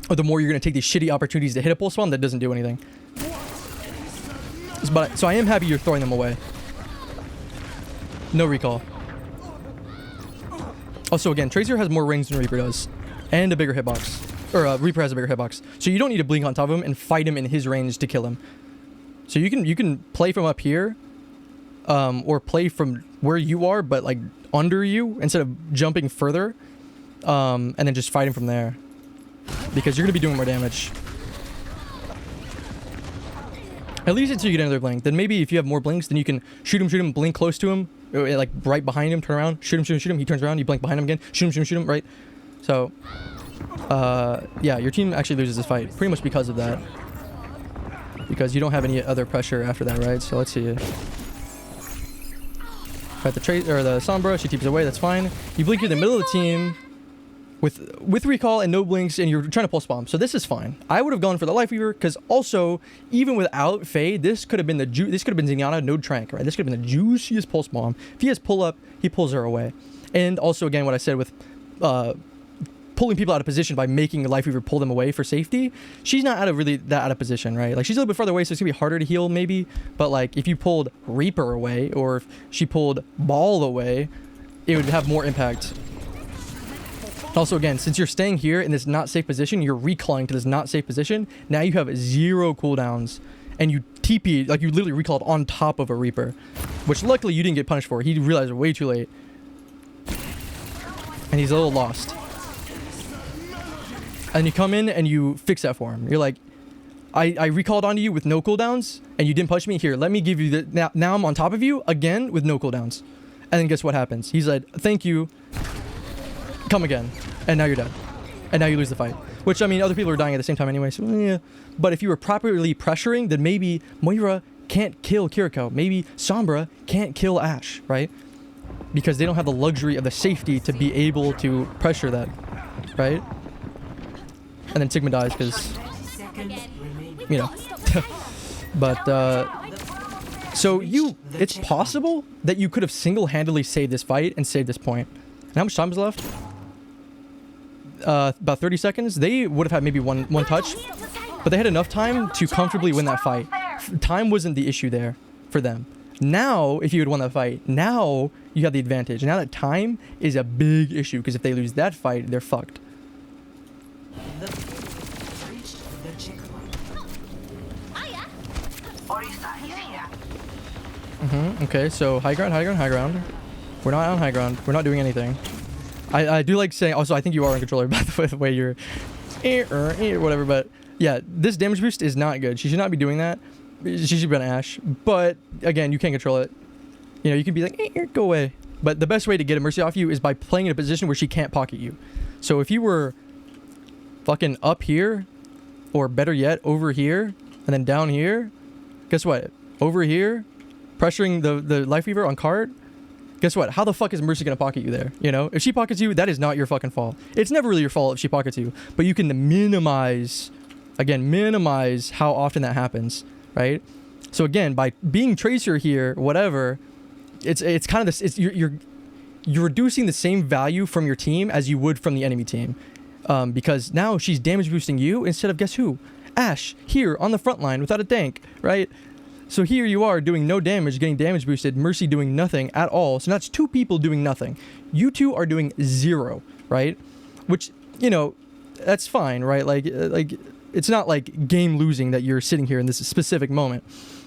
Or the more you're going to take these shitty opportunities to hit a Pulse Bomb that doesn't do anything. So I am happy you're throwing them away. No recall. Also, again, Tracer has more rings than Reaper does. And a bigger hitbox. Or Reaper has a bigger hitbox. So you don't need to blink on top of him and fight him in his range to kill him. So you can play from up here. Or play from where you are, but like under you, instead of jumping further. And then just fight him from there. Because you're going to be doing more damage. At least until you get another blink. Then maybe if you have more blinks, then you can shoot him, blink close to him. Like right behind him, turn around, shoot him. He turns around, you blink behind him again. Shoot him, right? So, yeah, your team actually loses this fight. Pretty much because of that. Because you don't have any other pressure after that, right? So let's see. Fight the Sombra, she keeps away, that's fine. You blink, you're in the middle of the team. With recall and no blinks, and you're trying to Pulse Bomb, so this is fine. I would have gone for the Life Weaver, because also, even without Fade, this could have been Zenyatta, no Trank, right? This could have been the juiciest Pulse Bomb. If he has pull up, he pulls her away. And also, again, what I said with pulling people out of position by making the Life Weaver pull them away for safety, she's not really that out of position, right? Like, she's a little bit farther away, so it's gonna be harder to heal, maybe. But like, if you pulled Reaper away, or if she pulled Ball away, it would have more impact. Also, again, since you're staying here in this not safe position, you're recalling to this not safe position. Now you have 0 cooldowns, and you TP, like you literally recalled on top of a Reaper, which luckily you didn't get punished for. He realized it way too late, and he's a little lost. And you come in and you fix that for him. You're like, I recalled onto you with no cooldowns, and you didn't punish me. Here, let me give you the now I'm on top of you again with no cooldowns. And then guess what happens? He's like, thank you. Come again, and now you're dead, and now you lose the fight. Which, I mean, other people are dying at the same time anyway, so yeah. But if you were properly pressuring, then maybe Moira can't kill Kiriko. Maybe Sombra can't kill Ashe, right? Because they don't have the luxury of the safety to be able to pressure that, right? And then Sigma dies because, you know. But so it's possible that you could have single-handedly saved this fight and saved this point. And how much time is left? About 30 seconds. They would have had maybe one touch, but they had enough time to comfortably win that fight. Time wasn't the issue there for them. Now, if you had won that fight, now you have the advantage. Now that time is a big issue, because if they lose that fight, they're fucked. Okay, so high ground. We're not on high ground. We're not doing anything. I do like saying, also, I think you are on controller, by the way you're whatever, but yeah, this damage boost is not good. She should not be doing that. She should be on Ashe, but again, you can't control it. You know, you can be like, go away. But the best way to get a Mercy off you is by playing in a position where she can't pocket you. So if you were fucking up here, or better yet, over here, and then down here, guess what? Over here, pressuring the Life Weaver on card, guess what? How the fuck is Mercy gonna pocket you there? You know, if she pockets you, that is not your fucking fault. It's never really your fault if she pockets you, but you can minimize how often that happens, right? So again, by being Tracer here, whatever, it's kind of this. It's you're reducing the same value from your team as you would from the enemy team, because now she's damage boosting you instead of guess who? Ashe here on the front line without a tank, right? So here you are doing no damage, getting damage boosted, Mercy doing nothing at all. So that's two people doing nothing. You two are doing 0, right? Which, you know, that's fine, right? Like it's not like game losing that you're sitting here in this specific moment.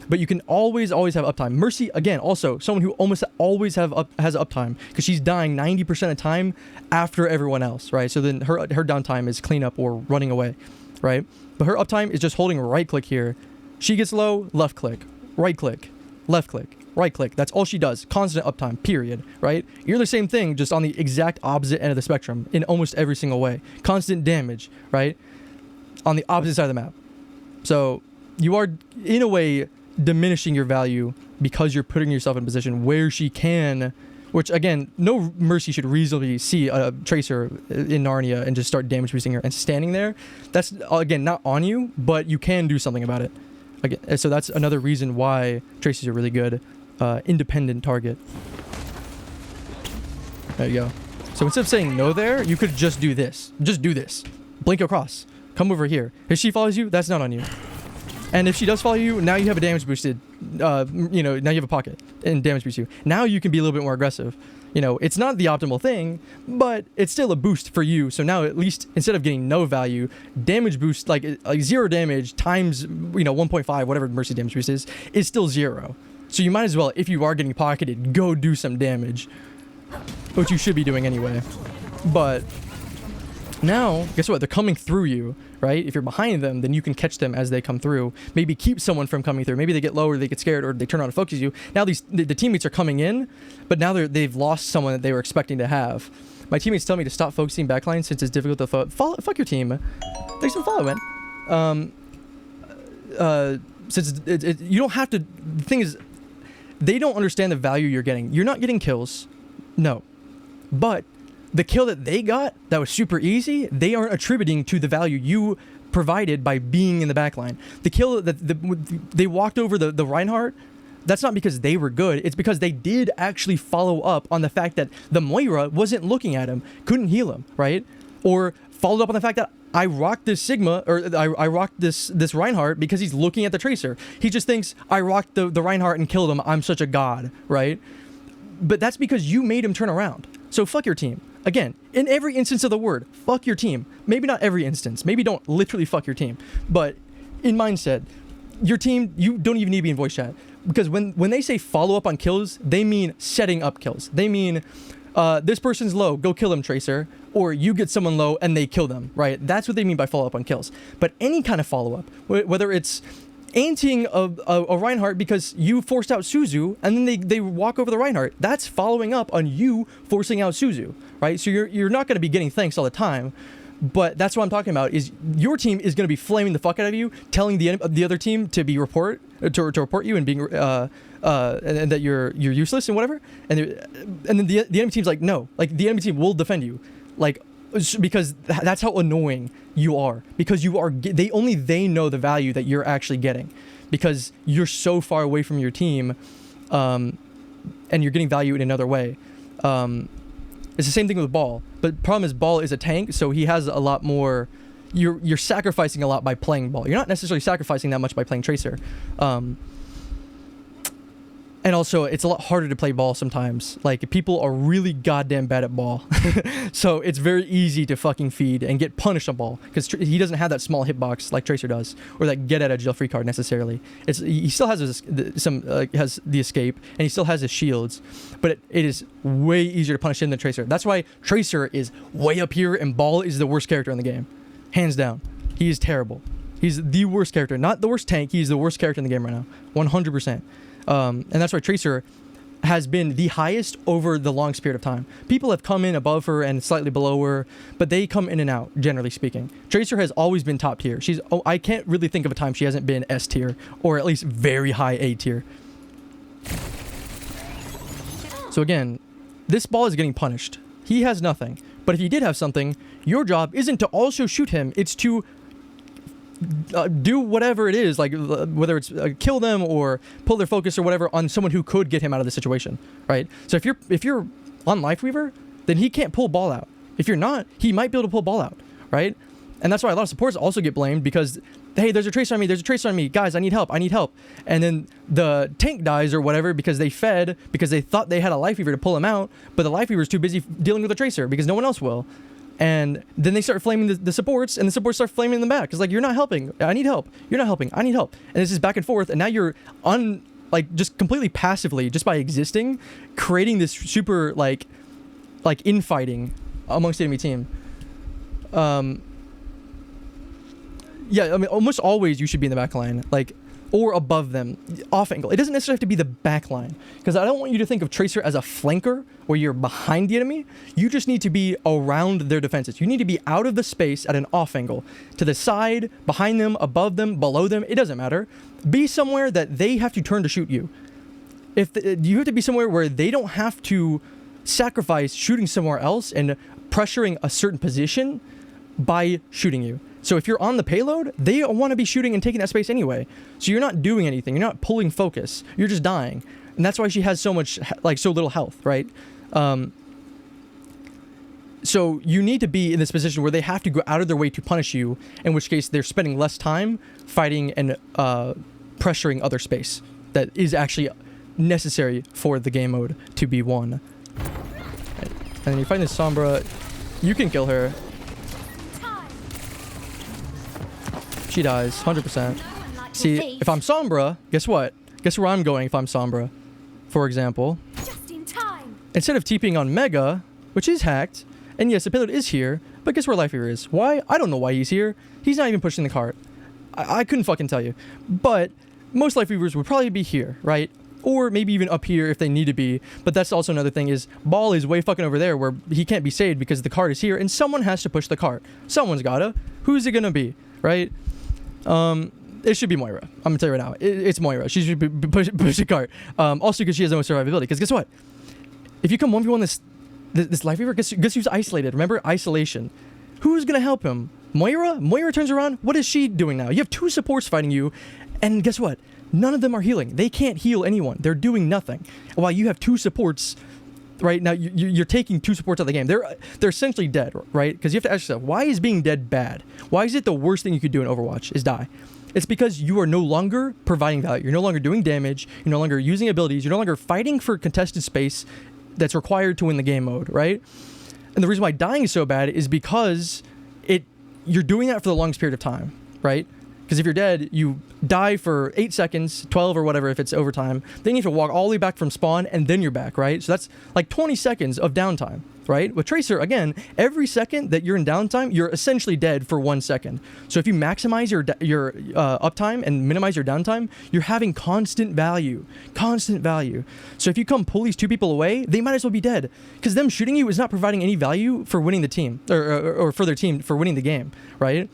But you can always have uptime. Mercy, again, also someone who almost always has uptime because she's dying 90% of the time after everyone else, right? So then her downtime is cleanup or running away, right? But her uptime is just holding right click here. She gets low, left click, right click, left click, right click. That's all she does. Constant uptime, period, right? You're the same thing, just on the exact opposite end of the spectrum in almost every single way. Constant damage, right? On the opposite side of the map. So you are, in a way, diminishing your value because you're putting yourself in a position where she can, which again, no Mercy should reasonably see a Tracer in Narnia and just start damage boosting her and standing there. That's, again, not on you, but you can do something about it. Again, so that's another reason why Tracer's a really good independent target. There you go. So instead of saying no there, you could just do this. Just do this. Blink across. Come over here. If she follows you, that's not on you. And if she does follow you, now you have a damage boosted, you know, now you have a pocket and damage boost you. Now you can be a little bit more aggressive. You know, it's not the optimal thing, but it's still a boost for you. So now at least instead of getting no value, damage boost, like 0 damage times, you know, 1.5, whatever Mercy damage boost is still 0. So you might as well, if you are getting pocketed, go do some damage, which you should be doing anyway. But now, guess what? They're coming through you, right? If you're behind them, then you can catch them as they come through. Maybe keep someone from coming through. Maybe they get low or they get scared or they turn around and focus you. Now the teammates are coming in, but now they've lost someone that they were expecting to have. My teammates tell me to stop focusing backline since it's difficult to fuck your team. Thanks for following. Since you don't have to. The thing is, they don't understand the value you're getting. You're not getting kills, no, but the kill that they got that was super easy, they aren't attributing to the value you provided by being in the backline. The kill that they walked over the Reinhardt, that's not because they were good. It's because they did actually follow up on the fact that the Moira wasn't looking at him, couldn't heal him, right? Or followed up on the fact that I rocked this Sigma, or I rocked this Reinhardt because he's looking at the Tracer. He just thinks I rocked the Reinhardt and killed him. I'm such a god, right? But that's because you made him turn around. So fuck your team. Again, in every instance of the word, fuck your team. Maybe not every instance. Maybe don't literally fuck your team. But in mindset, your team, you don't even need to be in voice chat. Because when they say follow up on kills, they mean setting up kills. They mean this person's low, go kill them, Tracer. Or you get someone low and they kill them, right? That's what they mean by follow up on kills. But any kind of follow up, whether it's anting a Reinhardt because you forced out Suzu and then they walk over the Reinhardt, that's following up on you forcing out Suzu, right? So you're not going to be getting thanks all the time, but that's what I'm talking about. Is your team is going to be flaming the fuck out of you, telling the other team to report you and being and that you're useless and whatever, and then the enemy team's like, no, like the enemy team will defend you, like, because that's how annoying you are, because you are they know the value that you're actually getting, because you're so far away from your team, and you're getting value in another way. It's the same thing with Ball, but the problem is Ball is a tank, so he has a lot more. You're sacrificing a lot by playing Ball. You're not necessarily sacrificing that much by playing Tracer. And also, it's a lot harder to play Ball sometimes. Like, people are really goddamn bad at Ball. So it's very easy to fucking feed and get punished on Ball, because he doesn't have that small hitbox like Tracer does, or that get out of jail free card necessarily. He still has has the escape, and he still has his shields, but it is way easier to punish him than Tracer. That's why Tracer is way up here, and Ball is the worst character in the game, hands down. He is terrible. He's the worst character, not the worst tank. He's the worst character in the game right now, 100%. And that's why Tracer has been the highest over the long period of time. People have come in above her and slightly below her, but they come in and out, generally speaking. Tracer has always been top tier. I can't really think of a time she hasn't been S tier, or at least very high A tier. So again, this ball is getting punished. He has nothing. But if he did have something, your job isn't to also shoot him, it's to do whatever it is, like whether it's kill them or pull their focus or whatever on someone who could get him out of the situation, right? So if you're on Lifeweaver, then he can't pull ball out. If you're not, he might be able to pull ball out, right? And that's why a lot of supports also get blamed because, hey, there's a tracer on me, guys, I need help. And then the tank dies or whatever because they fed, because they thought they had a Lifeweaver to pull him out, but the Lifeweaver's too busy dealing with the tracer because no one else will. And then they start flaming the supports, and the supports start flaming them back. It's like, you're not helping. I need help. You're not helping. I need help. And this is back and forth. And now you're just completely passively, just by existing, creating this super like infighting amongst the enemy team. Yeah, I mean, almost always you should be in the back line, or above them, off angle. It doesn't necessarily have to be the back line, because I don't want you to think of Tracer as a flanker where you're behind the enemy. You just need to be around their defenses. You need to be out of the space at an off angle, to the side, behind them, above them, below them. It doesn't matter. Be somewhere that they have to turn to shoot you. You have to be somewhere where they don't have to sacrifice shooting somewhere else and pressuring a certain position by shooting you. So if you're on the payload, they want to be shooting and taking that space anyway. So you're not doing anything. You're not pulling focus. You're just dying. And that's why she has so little health, right? So you need to be in this position where they have to go out of their way to punish you, in which case they're spending less time fighting and pressuring other space that is actually necessary for the game mode to be won. And then you find this Sombra. You can kill her. She dies, 100%. See, if I'm Sombra, guess what? Guess where I'm going if I'm Sombra? For example, Just in time. instead of TPing on Mega, which is hacked, and yes, the payload is here, but guess where Lifeweaver is? Why? I don't know why he's here. He's not even pushing the cart. I couldn't fucking tell you. But most Lifeweavers would probably be here, right? Or maybe even up here if they need to be. But that's also another thing, is Ball is way fucking over there where he can't be saved because the cart is here and someone has to push the cart. Someone's gotta. Who's it gonna be, right? It should be Moira. I'm gonna tell you right now. It's Moira. She should push the cart. Also because she has no survivability. Because guess what? If you come 1v1 this Lifeweaver, guess who's isolated? Remember, isolation. Who's gonna help him? Moira? Moira turns around. What is she doing now? You have two supports fighting you, and guess what? None of them are healing. They can't heal anyone. They're doing nothing. While you have two supports. Right now, you're taking two supports out of the game. They're essentially dead, right? Because you have to ask yourself, why is being dead bad? Why is it the worst thing you could do in Overwatch is die? It's because you are no longer providing value. You're no longer doing damage. You're no longer using abilities. You're no longer fighting for contested space that's required to win the game mode, right? And the reason why dying is so bad is because you're doing that for the longest period of time, right? Because if you're dead, you die for 8 seconds, 12 or whatever if it's overtime. Then you have to walk all the way back from spawn, and then you're back, right? So that's like 20 seconds of downtime, right? With Tracer, again, every second that you're in downtime, you're essentially dead for 1 second. So if you maximize your uptime and minimize your downtime, you're having constant value. Constant value. So if you come pull these two people away, they might as well be dead. Because them shooting you is not providing any value for winning the team, or for their team for winning the game, right?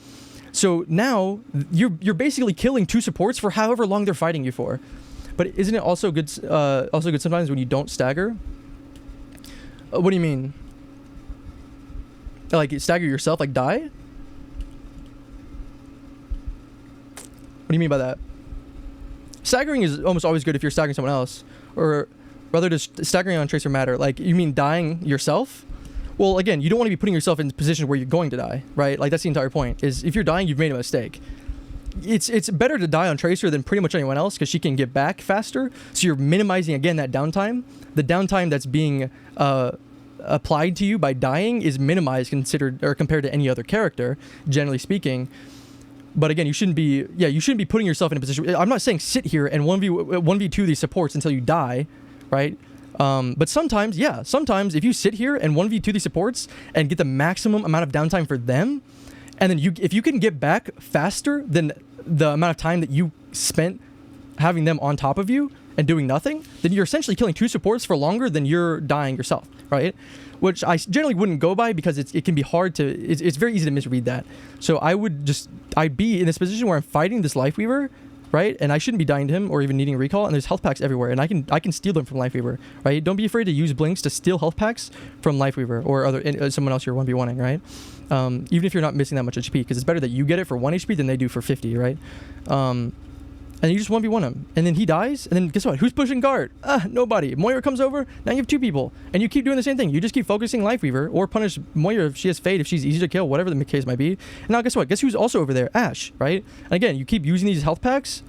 So now you're basically killing two supports for however long they're fighting you for. But isn't it also good sometimes when you don't stagger? What do you mean? Like stagger yourself, like die? What do you mean by that? Staggering is almost always good if you're staggering someone else, or rather does staggering on Tracer matter? Like, you mean dying yourself? Well, again, you don't want to be putting yourself in a position where you're going to die, right? Like, that's the entire point, is if you're dying, you've made a mistake. It's better to die on Tracer than pretty much anyone else, because she can get back faster, so you're minimizing, again, that downtime. The downtime that's being applied to you by dying is minimized compared to any other character, generally speaking. But again, you shouldn't be putting yourself in a position. I'm not saying sit here and 1v2 these supports until you die, right? But sometimes if you sit here and 1v2 these supports and get the maximum amount of downtime for them, and then if you can get back faster than the amount of time that you spent having them on top of you and doing nothing, then you're essentially killing 2 supports for longer than you're dying yourself, right? Which I generally wouldn't go by because it can be hard to, it's very easy to misread that. So I'd be in this position where I'm fighting this Lifeweaver, right? And I shouldn't be dying to him or even needing recall, and there's health packs everywhere, and I can steal them from Lifeweaver, right? Don't be afraid to use blinks to steal health packs from Lifeweaver or someone else you're 1v1ing, right? Even if you're not missing that much HP, because it's better that you get it for 1 HP than they do for 50, right? And you just 1v1 him, and then he dies, and then guess what? Who's pushing guard? Nobody. Moira comes over, now you have 2 people, and you keep doing the same thing. You just keep focusing Lifeweaver, or punish Moira if she has Fade, if she's easy to kill, whatever the case might be. And now guess what? Guess who's also over there? Ashe, right? And again, you keep using these health packs,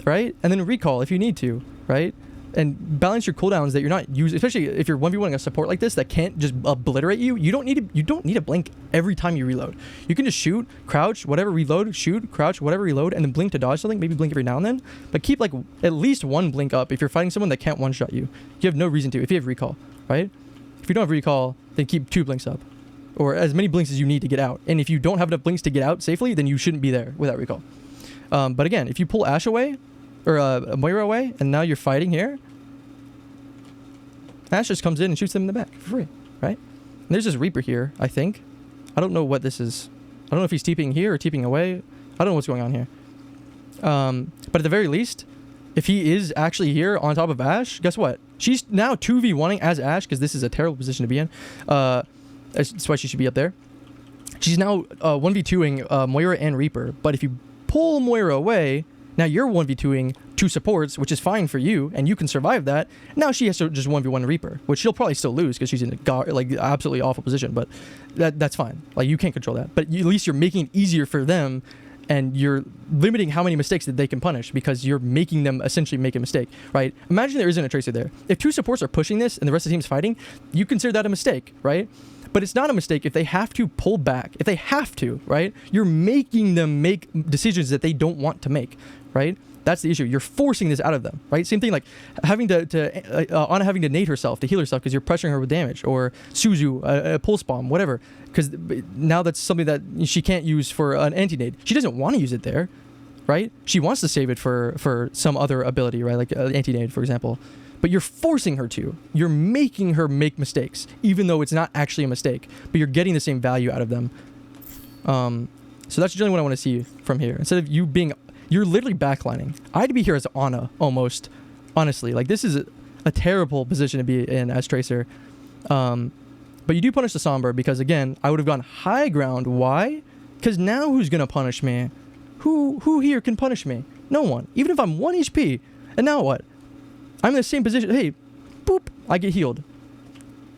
right? And then recall if you need to, right? And balance your cooldowns that you're not using, especially if you're 1v1ing a support like this that can't just obliterate you. You don't need a blink every time you reload. You can just shoot, crouch, whatever, reload, shoot, crouch, whatever, reload, and then blink to dodge something. Maybe blink every now and then, but keep like at least 1 blink up if you're fighting someone that can't one-shot you. You have no reason to if you have recall, right? If you don't have recall, then keep 2 blinks up, or as many blinks as you need to get out. And if you don't have enough blinks to get out safely, then you shouldn't be there without recall. But again, if you pull Ashe away, or Moira away, and now you're fighting here, Ashe just comes in and shoots them in the back for free, right? And there's this Reaper here, I think. I don't know what this is. I don't know if he's TPing here or TPing away. I don't know what's going on here. But at the very least, if he is actually here on top of Ashe, guess what? She's now 2v1ing as Ashe, because this is a terrible position to be in. That's why she should be up there. She's now 1v2ing Moira and Reaper. But if you pull Moira away, now you're 1v2ing 2 supports, which is fine for you, and you can survive that. Now she has to just 1v1 Reaper, which she'll probably still lose because she's in a absolutely awful position, but that's fine. Like, you can't control that. But at least you're making it easier for them, and you're limiting how many mistakes that they can punish because you're making them essentially make a mistake, right? Imagine there isn't a Tracer there. If 2 supports are pushing this and the rest of the team's fighting, you consider that a mistake, right? But it's not a mistake if they have to pull back. If they have to, right? You're making them make decisions that they don't want to make, right? That's the issue. You're forcing this out of them, right? Same thing like having Ana having to nade herself to heal herself because you're pressuring her with damage, or Suzu, a pulse bomb, whatever. Because now that's something that she can't use for an anti-nade. She doesn't want to use it there, right? She wants to save it for some other ability, right? Like anti-nade, for example. But you're forcing her to. You're making her make mistakes, even though it's not actually a mistake. But you're getting the same value out of them. So that's generally what I want to see from here. Instead of you being... You're literally backlining. I'd be here as Ana, almost. Honestly. Like, this is a terrible position to be in as Tracer. But you do punish the Sombra because, again, I would have gone high ground. Why? Because now who's going to punish me? Who here can punish me? No one. Even if I'm 1 HP. And now what? I'm in the same position. Hey, boop. I get healed.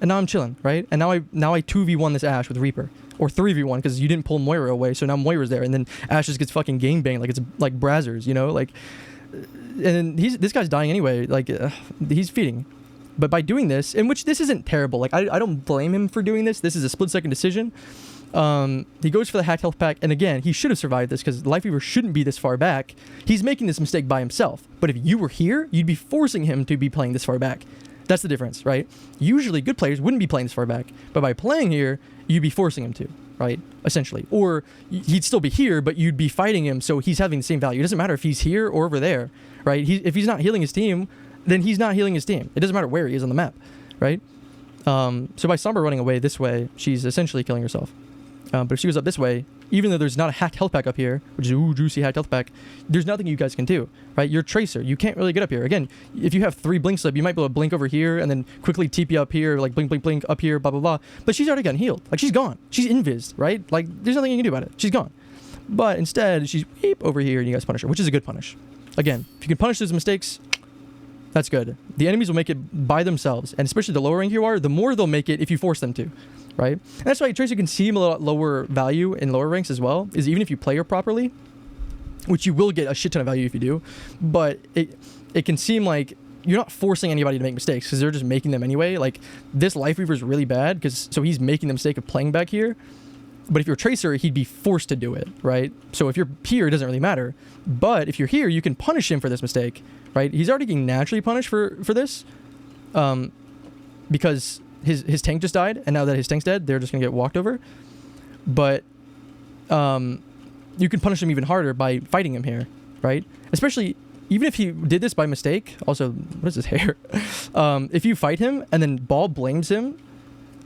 And now I'm chilling, right? And now I 2v1 this Ashe with Reaper. Or 3v1 because you didn't pull Moira away, so now Moira's there, and then Ashe just gets fucking game banged like it's like Brazzers, you know, like. And then this guy's dying anyway, like he's feeding, but by doing this, in which this isn't terrible, like I don't blame him for doing this. This is a split-second decision. He goes for the hacked health pack, and again, he should have survived this because Lifeweaver shouldn't be this far back. He's making this mistake by himself, but if you were here, you'd be forcing him to be playing this far back. That's the difference, right? Usually good players wouldn't be playing this far back, but by playing here, you'd be forcing him to, right? Essentially. Or he'd still be here, but you'd be fighting him, so he's having the same value. It doesn't matter if he's here or over there, right? If he's not healing his team, then he's not healing his team. It doesn't matter where he is on the map, right? So by Sombra running away this way, she's essentially killing herself. But if she goes up this way, even though there's not a hacked health pack up here, which is juicy hacked health pack, there's nothing you guys can do, right? You're Tracer. You can't really get up here. Again, if you have 3 blinks up, you might be able to blink over here and then quickly TP up here, like blink, blink, blink up here, blah, blah, blah. But she's already gotten healed. Like, she's gone. She's invised, right? Like, there's nothing you can do about it. She's gone. But instead, she's over here and you guys punish her, which is a good punish. Again, if you can punish those mistakes, that's good. The enemies will make it by themselves, and especially the lower rank you are, the more they'll make it if you force them to, right? And that's why Tracer can seem a lot lower value in lower ranks as well, is even if you play her properly, which you will get a shit ton of value if you do, but it can seem like you're not forcing anybody to make mistakes because they're just making them anyway. Like, this Lifeweaver is really bad because so he's making the mistake of playing back here. But if you're Tracer, he'd be forced to do it, right? So if you're here, it doesn't really matter. But if you're here, you can punish him for this mistake, right? He's already getting naturally punished for this, because his tank just died, and now that his tank's dead, they're just gonna get walked over. But you can punish him even harder by fighting him here, right? Especially even if he did this by mistake, also, what is his hair? If you fight him and then Ball blames him,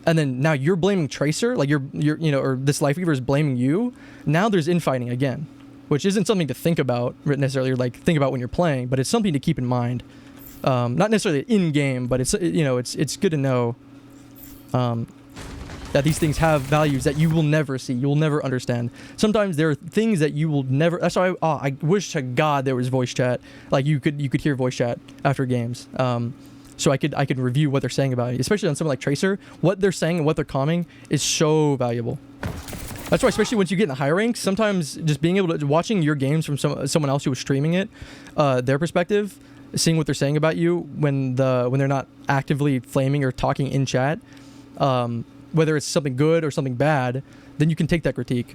and then now you're blaming Tracer, like you're you know, or this Life Weaver is blaming you, now there's infighting again, which isn't something to think about necessarily, or like think about when you're playing, but it's something to keep in mind. Not necessarily in game, but it's, you know, it's good to know that these things have values that you will never see, you will never understand. Sometimes there are things that you will never. That's why I wish to God there was voice chat, like you could hear voice chat after games. So I could review what they're saying about it, especially on something like Tracer. What they're saying and what they're commenting is so valuable. That's why, especially once you get in the higher ranks, sometimes just being able to watching your games from someone else who was streaming it, their perspective, seeing what they're saying about you when they're not actively flaming or talking in chat, whether it's something good or something bad, then you can take that critique.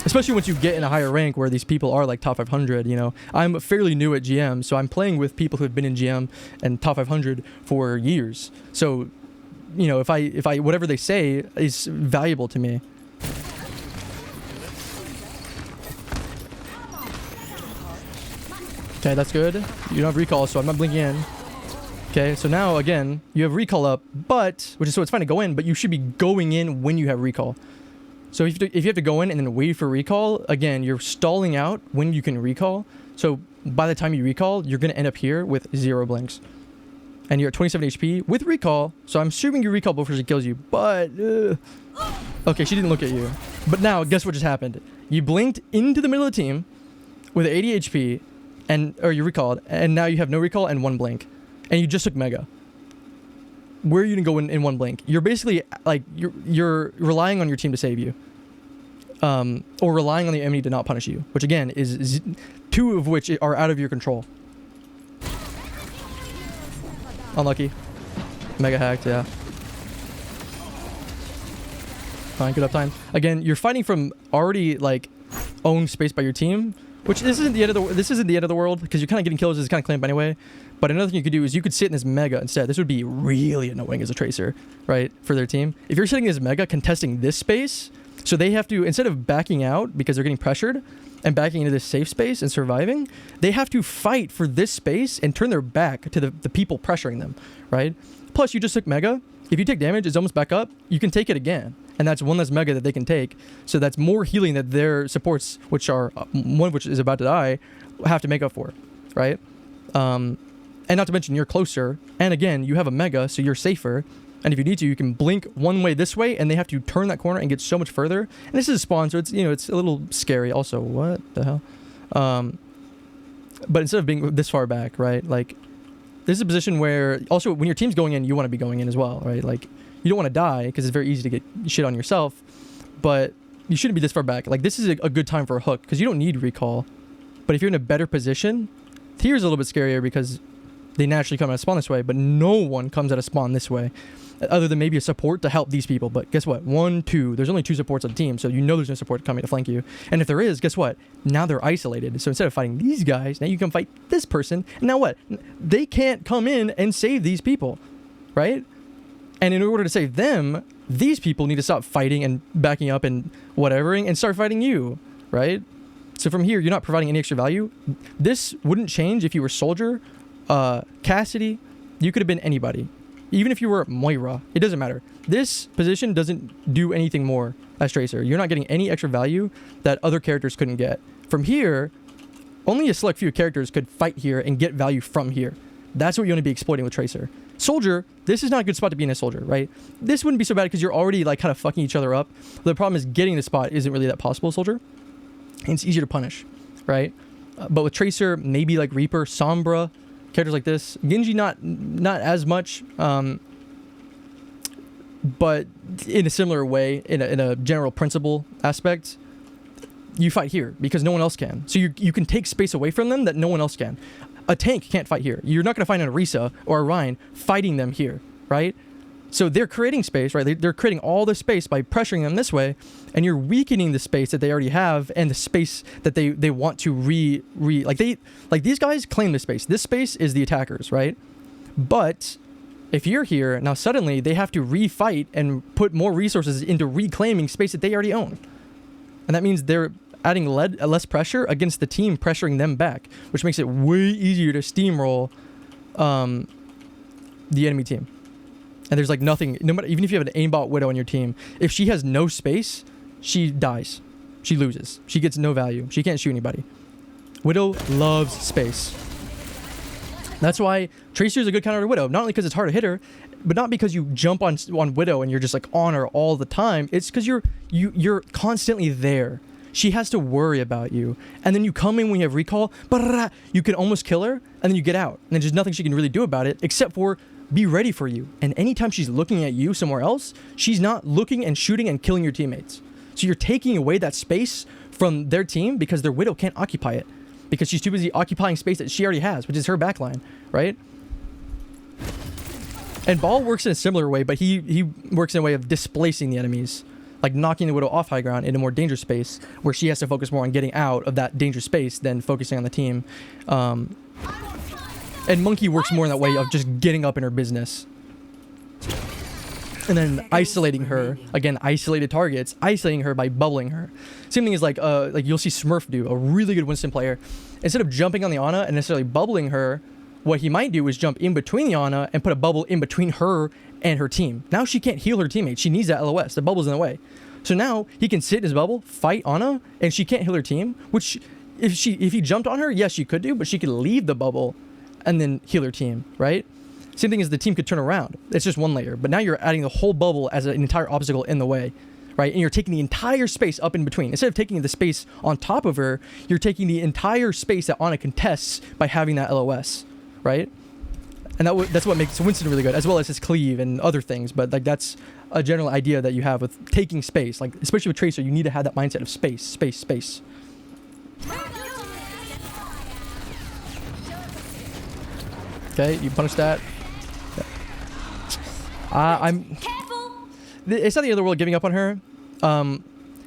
Especially once you get in a higher rank where these people are like top 500, you know. I'm fairly new at GM, so I'm playing with people who have been in GM and top 500 for years. So, you know, if I whatever they say is valuable to me. Okay, that's good. You don't have recall, so I'm not blinking in. Okay, so now again, you have recall up, but, which is, so it's fine to go in, but you should be going in when you have recall. So if you have to go in and then wait for recall, again, you're stalling out when you can recall. So by the time you recall, you're going to end up here with 0 blinks. And you're at 27 HP with recall, so I'm assuming you recall before she kills you, but... Okay, she didn't look at you. But now, guess what just happened? You blinked into the middle of the team with 80 HP, or you recalled, and now you have no recall and 1 blink. And you just took Mega. Where are you gonna go in 1 blink? You're basically like you're relying on your team to save you, or relying on the enemy to not punish you, which again is 2 of which are out of your control. Unlucky. Mega hacked, yeah. Fine, good uptime. Again, you're fighting from already like owned space by your team, which this isn't the end of the world because you're kind of getting kills as kind of clamp anyway. But another thing you could do is you could sit in this Mega instead. This would be really annoying as a Tracer, right, for their team. If you're sitting in this Mega contesting this space, so they have to, instead of backing out because they're getting pressured and backing into this safe space and surviving, they have to fight for this space and turn their back to the people pressuring them, right? Plus, you just took Mega. If you take damage, it's almost back up. You can take it again. And that's one less Mega that they can take. So that's more healing that their supports, which are, one of which is about to die, have to make up for, right? And not to mention you're closer, and again, you have a Mega, so you're safer. And if you need to, you can blink one way this way, and they have to turn that corner and get so much further. And this is a spawn, so it's, you know, it's a little scary. Also, what the hell? But instead of being this far back, right? Like, this is a position where also when your team's going in, you want to be going in as well, right? Like, you don't want to die because it's very easy to get shit on yourself, but you shouldn't be this far back. Like, this is a good time for a hook because you don't need recall. But if you're in a better position, here's a little bit scarier because they naturally come out of spawn this way, but no one comes out of spawn this way other than maybe a support to help these people. But guess what? 1, 2, there's only 2 supports on the team, so you know there's no support coming to flank you. And if there is, guess what? Now they're isolated. So instead of fighting these guys, now you can fight this person. And now what? They can't come in and save these people, right? And in order to save them, these people need to stop fighting and backing up and whatevering and start fighting you, right? So from here, you're not providing any extra value. This wouldn't change if you were Soldier, Cassidy. You could have been anybody. Even if you were Moira, it doesn't matter. This position doesn't do anything more as Tracer. You're not getting any extra value that other characters couldn't get. From here, only a select few characters could fight here and get value from here. That's what you want to be exploiting with Tracer. Soldier, this is not a good spot to be in a Soldier, right? This wouldn't be so bad because you're already like kind of fucking each other up. The problem is getting the spot isn't really that possible, Soldier. And it's easier to punish, right? But with Tracer, maybe like Reaper, Sombra, characters like this. Genji, not as much, but in a similar way, in a general principle aspect, you fight here because no one else can. So you can take space away from them that no one else can. A tank can't fight here. You're not going to find an Orisa or a Rein fighting them here, right? So they're creating space, right? They're creating all the space by pressuring them this way, and you're weakening the space that they already have and the space that they want to like these guys claim this space. This space is the attackers, right? But if you're here, now suddenly they have to refight and put more resources into reclaiming space that they already own. And that means they're adding less pressure against the team pressuring them back, which makes it way easier to steamroll the enemy team. And there's like nothing, no matter, even if you have an aimbot Widow on your team, if she has no space, she dies. She loses. She gets no value. She can't shoot anybody. Widow loves space. That's why Tracer is a good counter to Widow. Not only because it's hard to hit her, but not because you jump on Widow and you're just like on her all the time. It's because you're constantly there. She has to worry about you. And then you come in when you have recall, you can almost kill her, and then you get out. And there's nothing she can really do about it except for be ready for you. And anytime she's looking at you somewhere else, she's not looking and shooting and killing your teammates. So you're taking away that space from their team because their Widow can't occupy it. Because she's too busy occupying space that she already has, which is her backline, right? And Ball works in a similar way, but he works in a way of displacing the enemies. Like knocking the Widow off high ground into more dangerous space, where she has to focus more on getting out of that dangerous space than focusing on the team. And Monkey works more in that way of just getting up in her business. And then isolating her, again, isolated targets, isolating her by bubbling her. Same thing as like you'll see Smurf do, a really good Winston player. Instead of jumping on the Ana and necessarily bubbling her, what he might do is jump in between the Ana and put a bubble in between her and her team. Now she can't heal her teammate. She needs that LOS. The bubble's in the way. So now he can sit in his bubble, fight Ana, and she can't heal her team, which if he jumped on her, yes, she could do, but she could leave the bubble and then heal her team, right? Same thing as the team could turn around. It's just one layer, but now you're adding the whole bubble as an entire obstacle in the way, right? And you're taking the entire space up in between. Instead of taking the space on top of her, you're taking the entire space that Ana contests by having that LOS, right? And that's what makes Winston really good, as well as his cleave and other things. But like that's a general idea that you have with taking space. Like especially with Tracer, you need to have that mindset of space, space, space. Okay, you punish that. It's not the end of the world giving up on her.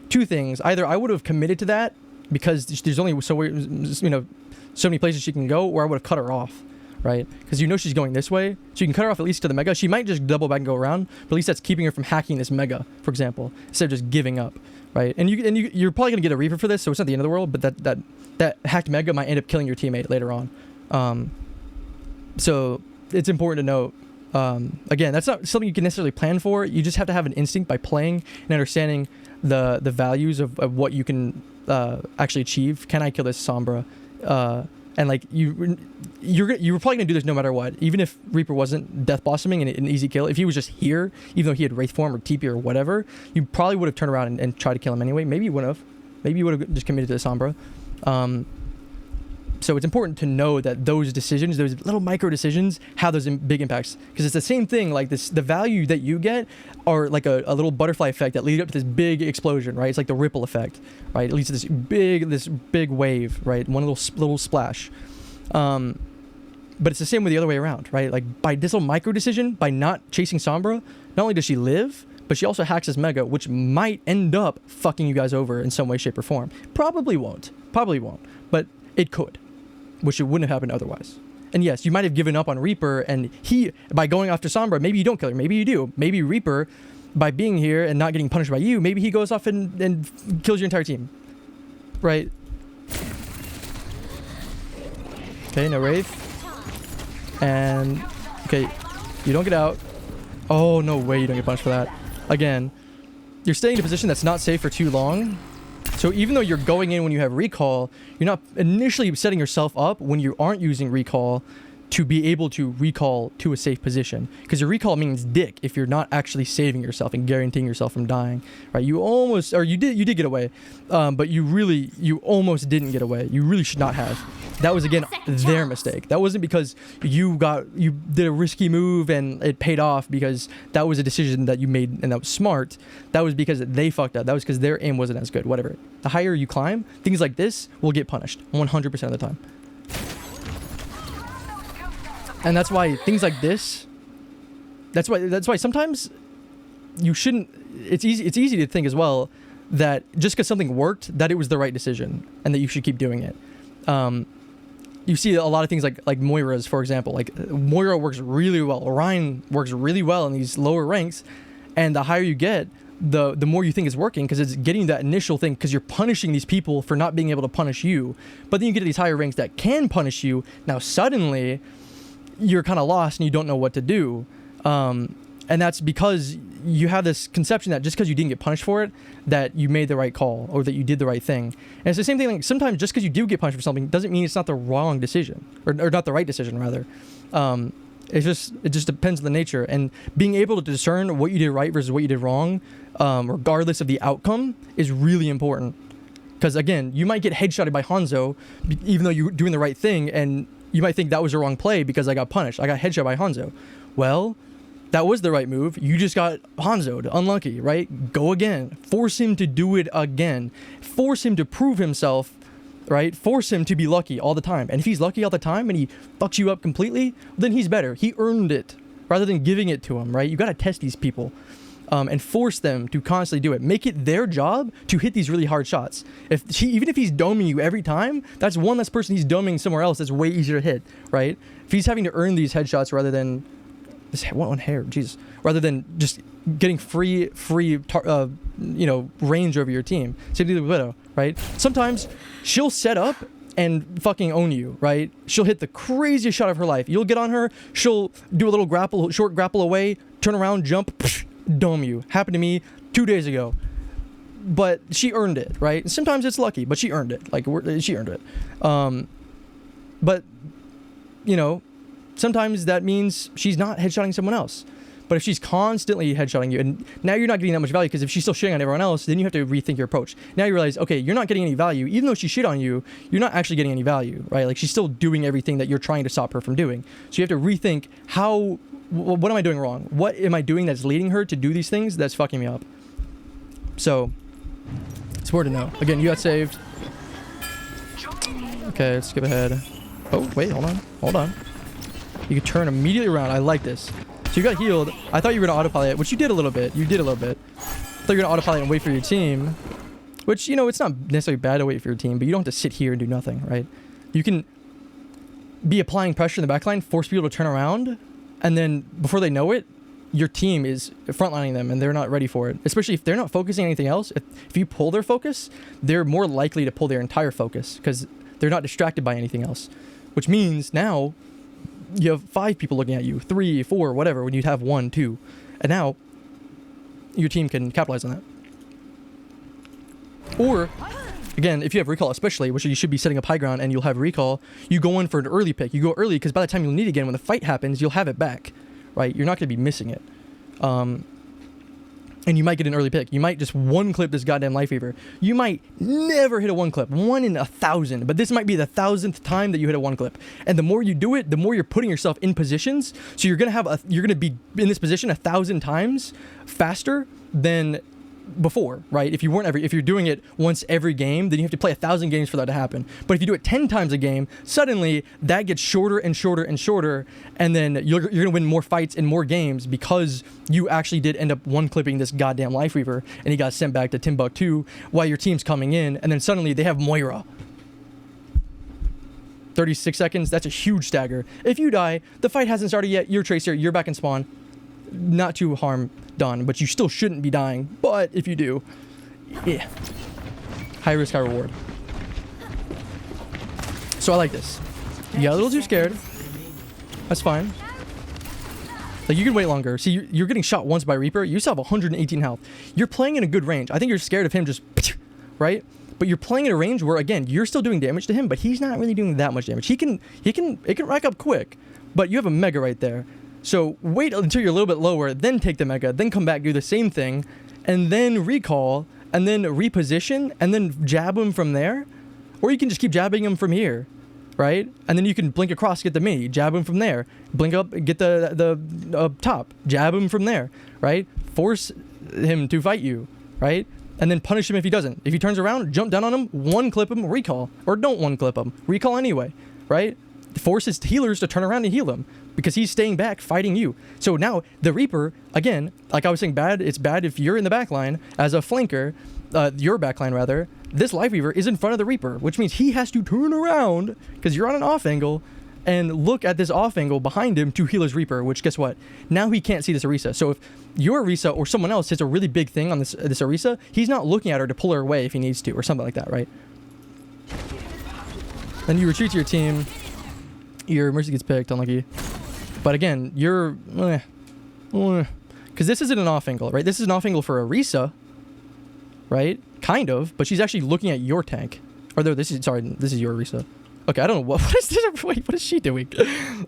Two things. Either I would have committed to that because there's only so many places she can go, or I would have cut her off, right? Because you know she's going this way, so you can cut her off at least to the mega. She might just double back and go around, but at least that's keeping her from hacking this mega, for example, instead of just giving up, right? And you're probably gonna get a Reaper for this, so it's not the end of the world. But that hacked mega might end up killing your teammate later on. So it's important to note. Again, that's not something you can necessarily plan for. You just have to have an instinct by playing and understanding the values of what you can actually achieve. Can I kill this Sombra? And like you were probably gonna do this no matter what. Even if Reaper wasn't death blossoming and an easy kill, if he was just here, even though he had Wraith form or TP or whatever, you probably would have turned around and tried to kill him anyway. Maybe you wouldn't have. Maybe you would have just committed to the Sombra. So it's important to know that those decisions, those little micro decisions, have those big impacts. Because it's the same thing, like this, the value that you get are like a little butterfly effect that leads up to this big explosion, right? It's like the ripple effect, right? It leads to this big wave, right? One little splash. But it's the same with the other way around, right? Like by this little micro decision, by not chasing Sombra, not only does she live, but she also hacks this mega, which might end up fucking you guys over in some way, shape, or form. Probably won't, but it could. Which it wouldn't have happened otherwise. And yes, you might have given up on Reaper, and by going after Sombra, maybe you don't kill her, maybe you do. Maybe Reaper, by being here and not getting punished by you, maybe he goes off and kills your entire team. Right? Okay, no Wraith. And, okay, you don't get out. Oh, no way you don't get punished for that. Again, you're staying in a position that's not safe for too long. So even though you're going in when you have recall, you're not initially setting yourself up when you aren't using recall to be able to recall to a safe position. Because your recall means dick if you're not actually saving yourself and guaranteeing yourself from dying, right? You almost, or you did get away, but you almost didn't get away. You really should not have. That was, again, their mistake. That wasn't because you did a risky move and it paid off because that was a decision that you made and that was smart. That was because they fucked up. That was because their aim wasn't as good, whatever. The higher you climb, things like this will get punished 100% of the time. And that's why things like this, that's why sometimes you shouldn't, it's easy to think as well that just because something worked, that it was the right decision and that you should keep doing it. You see a lot of things like Moira's, for example. Like Moira works really well. Orion works really well in these lower ranks, and the higher you get, the more you think it's working, because it's getting that initial thing, because you're punishing these people for not being able to punish you. But then you get to these higher ranks that can punish you. Now suddenly you're kind of lost and you don't know what to do. And that's because you have this conception that just because you didn't get punished for it, that you made the right call or that you did the right thing. And it's the same thing, like sometimes just because you do get punished for something doesn't mean it's not the wrong decision, or not the right decision rather. It just depends on the nature, and being able to discern what you did right versus what you did wrong, regardless of the outcome, is really important. Because again, you might get headshotted by Hanzo, even though you're doing the right thing, and you might think that was a wrong play because I got punished. I got headshot by Hanzo. Well, that was the right move. You just got Hanzo'd. Unlucky, right? Go again. Force him to do it again. Force him to prove himself, right? Force him to be lucky all the time. And if he's lucky all the time and he fucks you up completely, then he's better. He earned it rather than giving it to him, right? You got to test these people and force them to constantly do it. Make it their job to hit these really hard shots. Even if he's doming you every time, that's one less person he's doming somewhere else that's way easier to hit, right? If he's having to earn these headshots rather than this one hair, Jesus, rather than just getting free range over your team. Same thing with Widow, right? Sometimes she'll set up and fucking own you, right? She'll hit the craziest shot of her life. You'll get on her, she'll do a little short grapple away, turn around, jump, dome you. Happened to me 2 days ago. But she earned it, right? Sometimes it's lucky, but she earned it. Like, she earned it. But, sometimes that means she's not headshotting someone else. But if she's constantly headshotting you, and now you're not getting that much value, because if she's still shitting on everyone else, then you have to rethink your approach. Now you realize, okay, you're not getting any value. Even though she shit on you, you're not actually getting any value, right? Like, she's still doing everything that you're trying to stop her from doing. So you have to rethink what am I doing wrong? What am I doing that's leading her to do these things that's fucking me up? So, it's important to know. Again, you got saved. Okay, let's skip ahead. Oh, wait, hold on. You can turn immediately around. I like this. So you got healed. I thought you were going to autopilot, which you did a little bit. I thought you were going to autopilot and wait for your team. Which, it's not necessarily bad to wait for your team, but you don't have to sit here and do nothing, right? You can be applying pressure in the backline, force people to turn around, and then before they know it, your team is frontlining them and they're not ready for it. Especially if they're not focusing on anything else. If you pull their focus, they're more likely to pull their entire focus because they're not distracted by anything else. Which means now you have 5 people looking at you, 3, 4, whatever, when you'd have 1, 2. And now your team can capitalize on that. Or, again, if you have recall especially, which you should be setting up high ground and you'll have recall, you go in for an early pick. You go early because by the time you'll need it again, when the fight happens, you'll have it back, right? You're not going to be missing it. And you might get an early pick. You might just one clip this goddamn Life Weaver. You might never hit a one clip. 1 in 1,000. But this might be the 1,000th time that you hit a one clip. And the more you do it, the more you're putting yourself in positions. So you're gonna be in this position 1,000 times faster than before, right? If you're doing it once every game, then you have to play 1,000 games for that to happen. But if you do it 10 times a game, suddenly that gets shorter and shorter and shorter, and then you're gonna win more fights and more games because you actually did end up one clipping this goddamn Life Weaver, and he got sent back to Timbuktu while your team's coming in, and then suddenly they have Moira. 36 seconds, that's a huge stagger. If you die, the fight hasn't started yet, you're Tracer, you're back in spawn. Not too harm done, but you still shouldn't be dying. But if you do, yeah, high risk, high reward. So I like this. You got a little too scared. That's fine. Like, you can wait longer. See, you're getting shot once by Reaper. You still have 118 health. You're playing in a good range. I think you're scared of him just, right? But you're playing in a range where, again, you're still doing damage to him, but he's not really doing that much damage. It can rack up quick, but you have a Mega right there. So wait until you're a little bit lower, then take the Mega, then come back, do the same thing, and then recall, and then reposition, and then jab him from there. Or you can just keep jabbing him from here, right? And then you can blink across, get the mini, jab him from there. Blink up, get the top, jab him from there, right? Force him to fight you, right? And then punish him if he doesn't. If he turns around, jump down on him, one clip him, recall. Or don't one clip him, recall anyway, right? Force his healers to turn around and heal him, because he's staying back fighting you. So now the Reaper, again, like I was saying, it's bad if you're in the backline as a flanker, your backline rather. This Life Weaver is in front of the Reaper, which means he has to turn around because you're on an off angle, and look at this off angle behind him to heal his Reaper, which guess what? Now he can't see this Orisa. So if your Orisa or someone else hits a really big thing on this Orisa, he's not looking at her to pull her away if he needs to or something like that, right? Then you retreat to your team. Your Mercy gets picked, unlucky. But again, you're... Because this isn't an off angle, right? This is an off angle for Orisa, right? Kind of, but she's actually looking at your tank. Or this is your Orisa. Okay, I don't know what is this. Wait, what is she doing?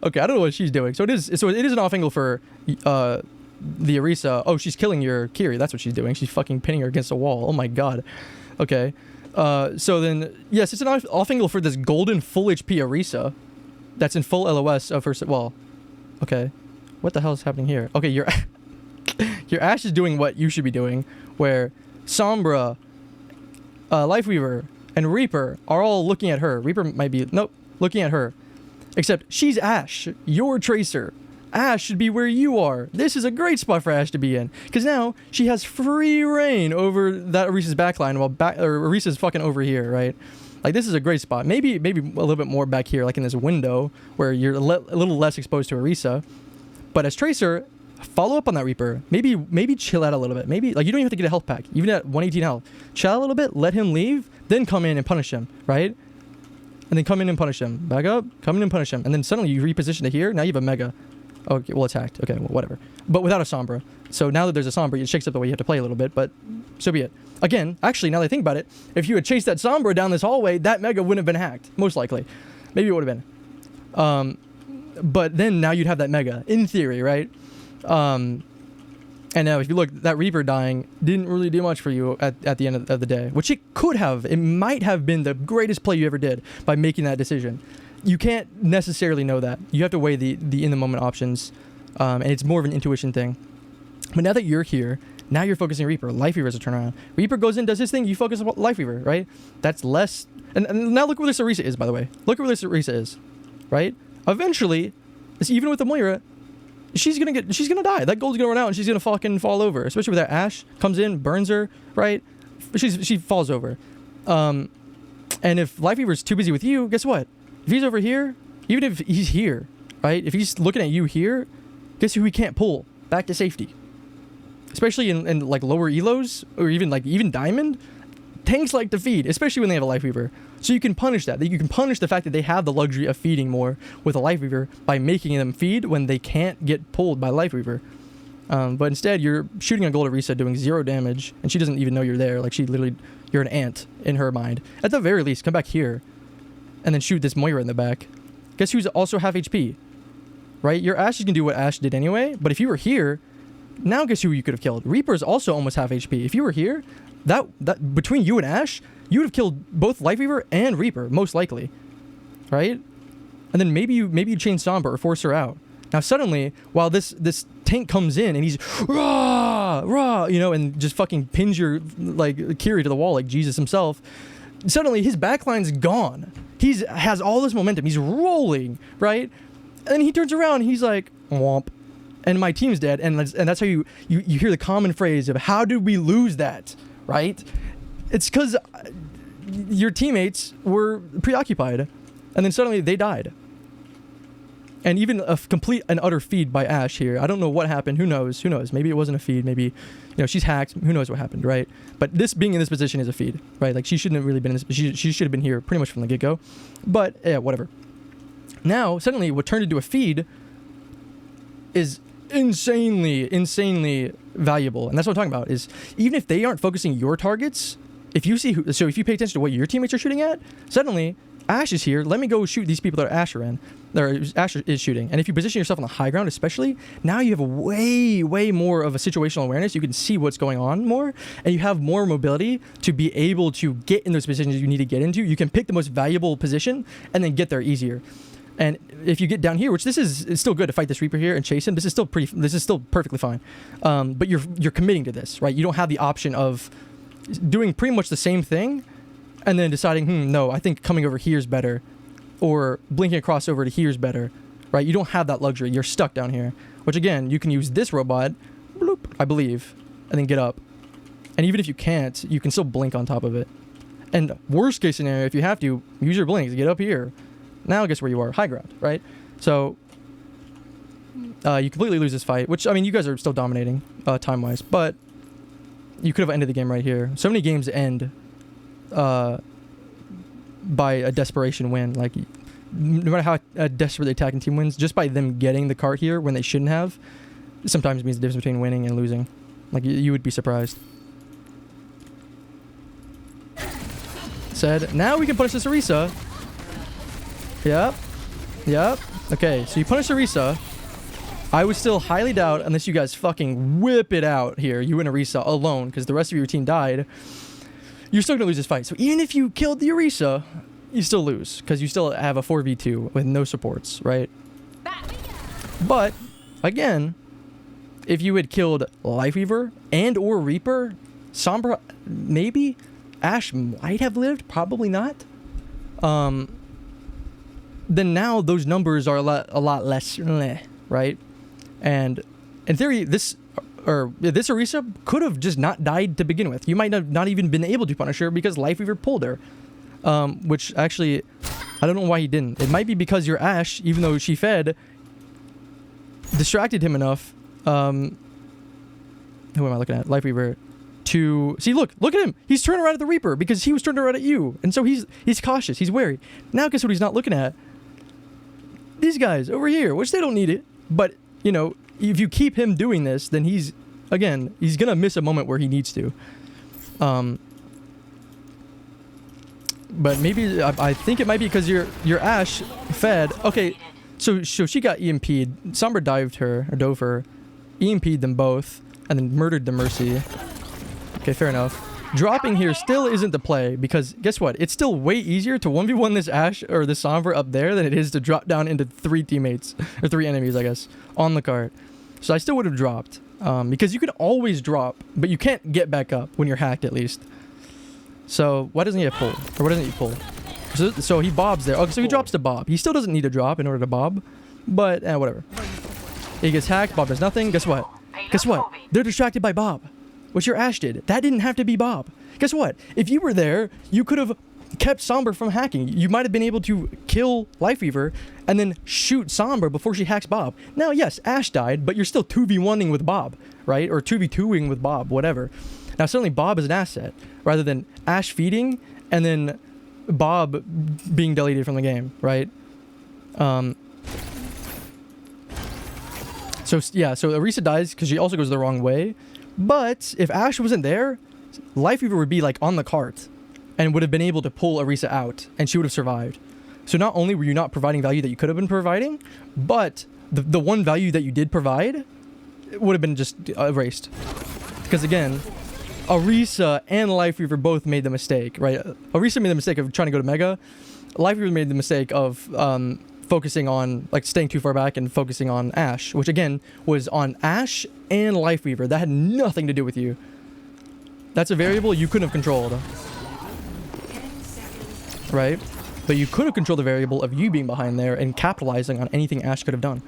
Okay, I don't know what she's doing. So it is an off angle for the Orisa. Oh, she's killing your Kiri. That's what she's doing. She's fucking pinning her against a wall. Oh my god. Okay. So then yes, it's an off angle for this golden full HP Orisa that's in full LOS of her. Well, okay. What the hell is happening here? Okay, your Ashe is doing what you should be doing, where Sombra, Lifeweaver, and Reaper are all looking at her. Reaper might be... Nope. Looking at her. Except she's Ashe. You're Tracer. Ashe should be where you are. This is a great spot for Ashe to be in. Because now she has free reign over that Orisa's backline while Orisa's fucking over here, right? Like, this is a great spot. Maybe a little bit more back here, like in this window, where you're a little less exposed to Orisa. But as Tracer, follow up on that Reaper. Maybe chill out a little bit. Maybe, like, you don't even have to get a health pack. Even at 118 health. Chill out a little bit, let him leave, then come in and punish him, right? And then come in and punish him. Back up, come in and punish him. And then suddenly you reposition to here, now you have a Mega. Okay, well, attacked. Okay, well, whatever. But without a Sombra. So now that there's a Sombra, it shakes up the way you have to play a little bit, but so be it. Again, actually, now that I think about it, if you had chased that Sombra down this hallway, that Mega wouldn't have been hacked. Most likely. Maybe it would have been. But then now you'd have that Mega, in theory, right? And now if you look, that Reaper dying didn't really do much for you at the end of the day, which it could have. It might have been the greatest play you ever did by making that decision. You can't necessarily know that. You have to weigh the in-the-moment options, and it's more of an intuition thing. But now that you're here, now you're focusing Reaper. Lifeweaver is a turnaround. Reaper goes in, does his thing, you focus on Lifeweaver, right? That's less... And now look where this Orisa is, by the way. Look where this Orisa is, right? Eventually, even with the Moira, she's gonna die. That gold's gonna run out and she's gonna fucking fall over. Especially with that Ashe comes in, burns her, right? She falls over. And if Lifeweaver's too busy with you, guess what? If he's over here, even if he's here, right? If he's looking at you here, guess who he can't pull back to safety? Especially in like lower elos or even diamond, tanks like to feed, especially when they have a Lifeweaver. So you can punish that. You can punish the fact that they have the luxury of feeding more with a Lifeweaver by making them feed when they can't get pulled by Lifeweaver. But instead, you're shooting a gold Orisa doing 0 damage, and she doesn't even know you're there. Like, you're an ant in her mind. At the very least, come back here and then shoot this Moira in the back. Guess who's also half HP? Right? Your Ashe is going to do what Ashe did anyway, but if you were here, now guess who you could have killed? Reaper is also almost half HP. If you were here, that between you and Ashe, you would have killed both Lifeweaver and Reaper, most likely. Right? And then maybe you chain Sombra or force her out. Now suddenly, while this tank comes in and he's rah, you know, and just fucking pins your like Kiri to the wall like Jesus himself, suddenly his backline's gone. Has all this momentum. He's rolling, right? And he turns around, he's like, womp. And my team's dead. And that's how you hear the common phrase of, how did we lose that? Right? It's because your teammates were preoccupied. And then suddenly they died. And even a complete and utter feed by Ashe here. I don't know what happened. Who knows? Maybe it wasn't a feed. Maybe, she's hacked. Who knows what happened, right? But this being in this position is a feed, right? Like, she shouldn't have really been in this. She should have been here pretty much from the get-go. But, yeah, whatever. Now, suddenly, what turned into a feed is insanely valuable. And that's what I'm talking about, is even if they aren't focusing your targets, if you pay attention to what your teammates are shooting at, suddenly Ashe is here, let me go shoot these people that Ashe is shooting. And if you position yourself on the high ground especially, now you have way more of a situational awareness. You can see what's going on more, and you have more mobility to be able to get in those positions you need to get into. You can pick the most valuable position and then get there easier. And if you get down here, which this is still good to fight this Reaper here and chase him, this is still perfectly fine. But you're committing to this, right? You don't have the option of doing pretty much the same thing and then deciding, no, I think coming over here is better, or blinking across over to here is better, right? You don't have that luxury. You're stuck down here, which again, you can use this robot, bloop, I believe, and then get up. And even if you can't, you can still blink on top of it. And worst case scenario, if you have to, use your blinks, get up here, Now guess where you are? High ground, right? So you completely lose this fight, which, I mean, you guys are still dominating time-wise, but you could have ended the game right here. So many games end by a desperation win. Like, no matter how a desperate the attacking team wins, just by them getting the cart here when they shouldn't have, sometimes means the difference between winning and losing. Like, you would be surprised. Said, now we can punish this Orisa. Yep. Okay, so you punish Orisa. I would still highly doubt, unless you guys fucking whip it out here, you and Orisa alone, because the rest of your team died, you're still going to lose this fight. So even if you killed the Orisa, you still lose, because you still have a 4v2 with no supports, right? But, again, if you had killed Lifeweaver and or Reaper, Sombra, maybe, Ashe might have lived, probably not. Then now those numbers are a lot less, right? And in theory, this Orisa could have just not died to begin with. You might have not even been able to punish her because Lifeweaver pulled her. Which actually, I don't know why he didn't. It might be because your Ashe, even though she fed, distracted him enough. Who am I looking at? Lifeweaver. To see, look at him. He's turning around at the Reaper because he was turning around at you, and so he's cautious. He's wary. Now, guess what? He's not looking at these guys over here, which they don't need it. But you know, if you keep him doing this, then he's gonna miss a moment where he needs to. But maybe I think it might be because your Ashe fed. Okay, so she got EMP'd. Sombra dived her or dove her, EMP'd them both, and then murdered the Mercy. Okay, fair enough. Dropping here still isn't the play because guess what? It's still way easier to 1v1 this Ashe or this Sombra up there than it is to drop down into 3 teammates or 3 enemies, I guess, on the cart. So I still would have dropped because you can always drop, but you can't get back up when you're hacked at least. So why doesn't he have pull? Or why doesn't he pull? So he bobs there. Okay, so he drops to bob. He still doesn't need to drop in order to bob, but whatever. He gets hacked. Bob does nothing. Guess what? Guess what? They're distracted by Bob. What your Ashe did. That didn't have to be Bob. Guess what? If you were there, you could have kept Sombra from hacking. You might have been able to kill Lifeweaver and then shoot Sombra before she hacks Bob. Now, yes, Ashe died, but you're still 2v1ing with Bob, right? Or 2v2ing with Bob, whatever. Now, suddenly Bob is an asset rather than Ashe feeding and then Bob being deleted from the game, right? So Orisa dies because she also goes the wrong way. But if Ashe wasn't there, Lifeweaver would be like on the cart and would have been able to pull Orisa out and she would have survived. So not only were you not providing value that you could have been providing, but the one value that you did provide would have been just erased. Because again, Orisa and Lifeweaver both made the mistake, right? Orisa made the mistake of trying to go to Mega. Lifeweaver made the mistake of focusing on, like, staying too far back and focusing on Ashe, which again was on Ashe and Lifeweaver. That had nothing to do with you. That's a variable you couldn't have controlled, right? But you could have controlled the variable of you being behind there and capitalizing on anything Ashe could have done.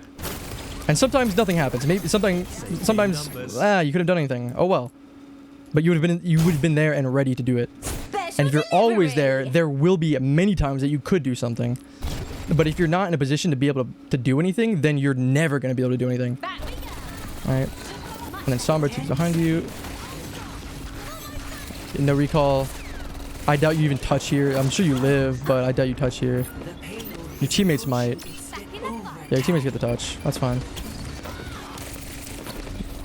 And sometimes nothing happens. Maybe sometimes you could have done anything. Oh well. But you would have been there and ready to do it. And if you're always there, there will be many times that you could do something. But if you're not in a position to be able to do anything, then you're never going to be able to do anything. Alright. And then Sombra takes behind you. No recall. I doubt you even touch here. I'm sure you live, but I doubt you touch here. Your teammates might. Yeah, your teammates get the touch. That's fine.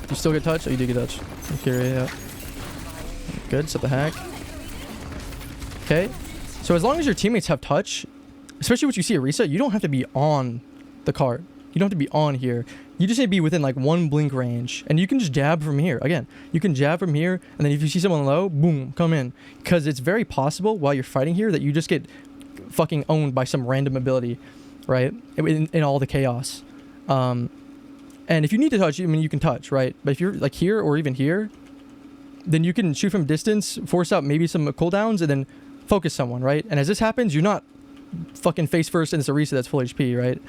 You still get touch? Oh, you do get touch. Okay, yeah. Good, set the hack. Okay. So as long as your teammates have touch, especially when you see Orisa, you don't have to be on the cart. You don't have to be on here. You just need to be within like 1 blink range. And you can just jab from here. Again, you can jab from here. And then if you see someone low, boom, come in. Because it's very possible while you're fighting here that you just get fucking owned by some random ability, right? In all the chaos. And if you need to touch, I mean, you can touch, right? But if you're like here or even here, then you can shoot from distance, force out maybe some cooldowns, and then focus someone, right? And as this happens, you're not fucking face first into Orisa that's full HP, right?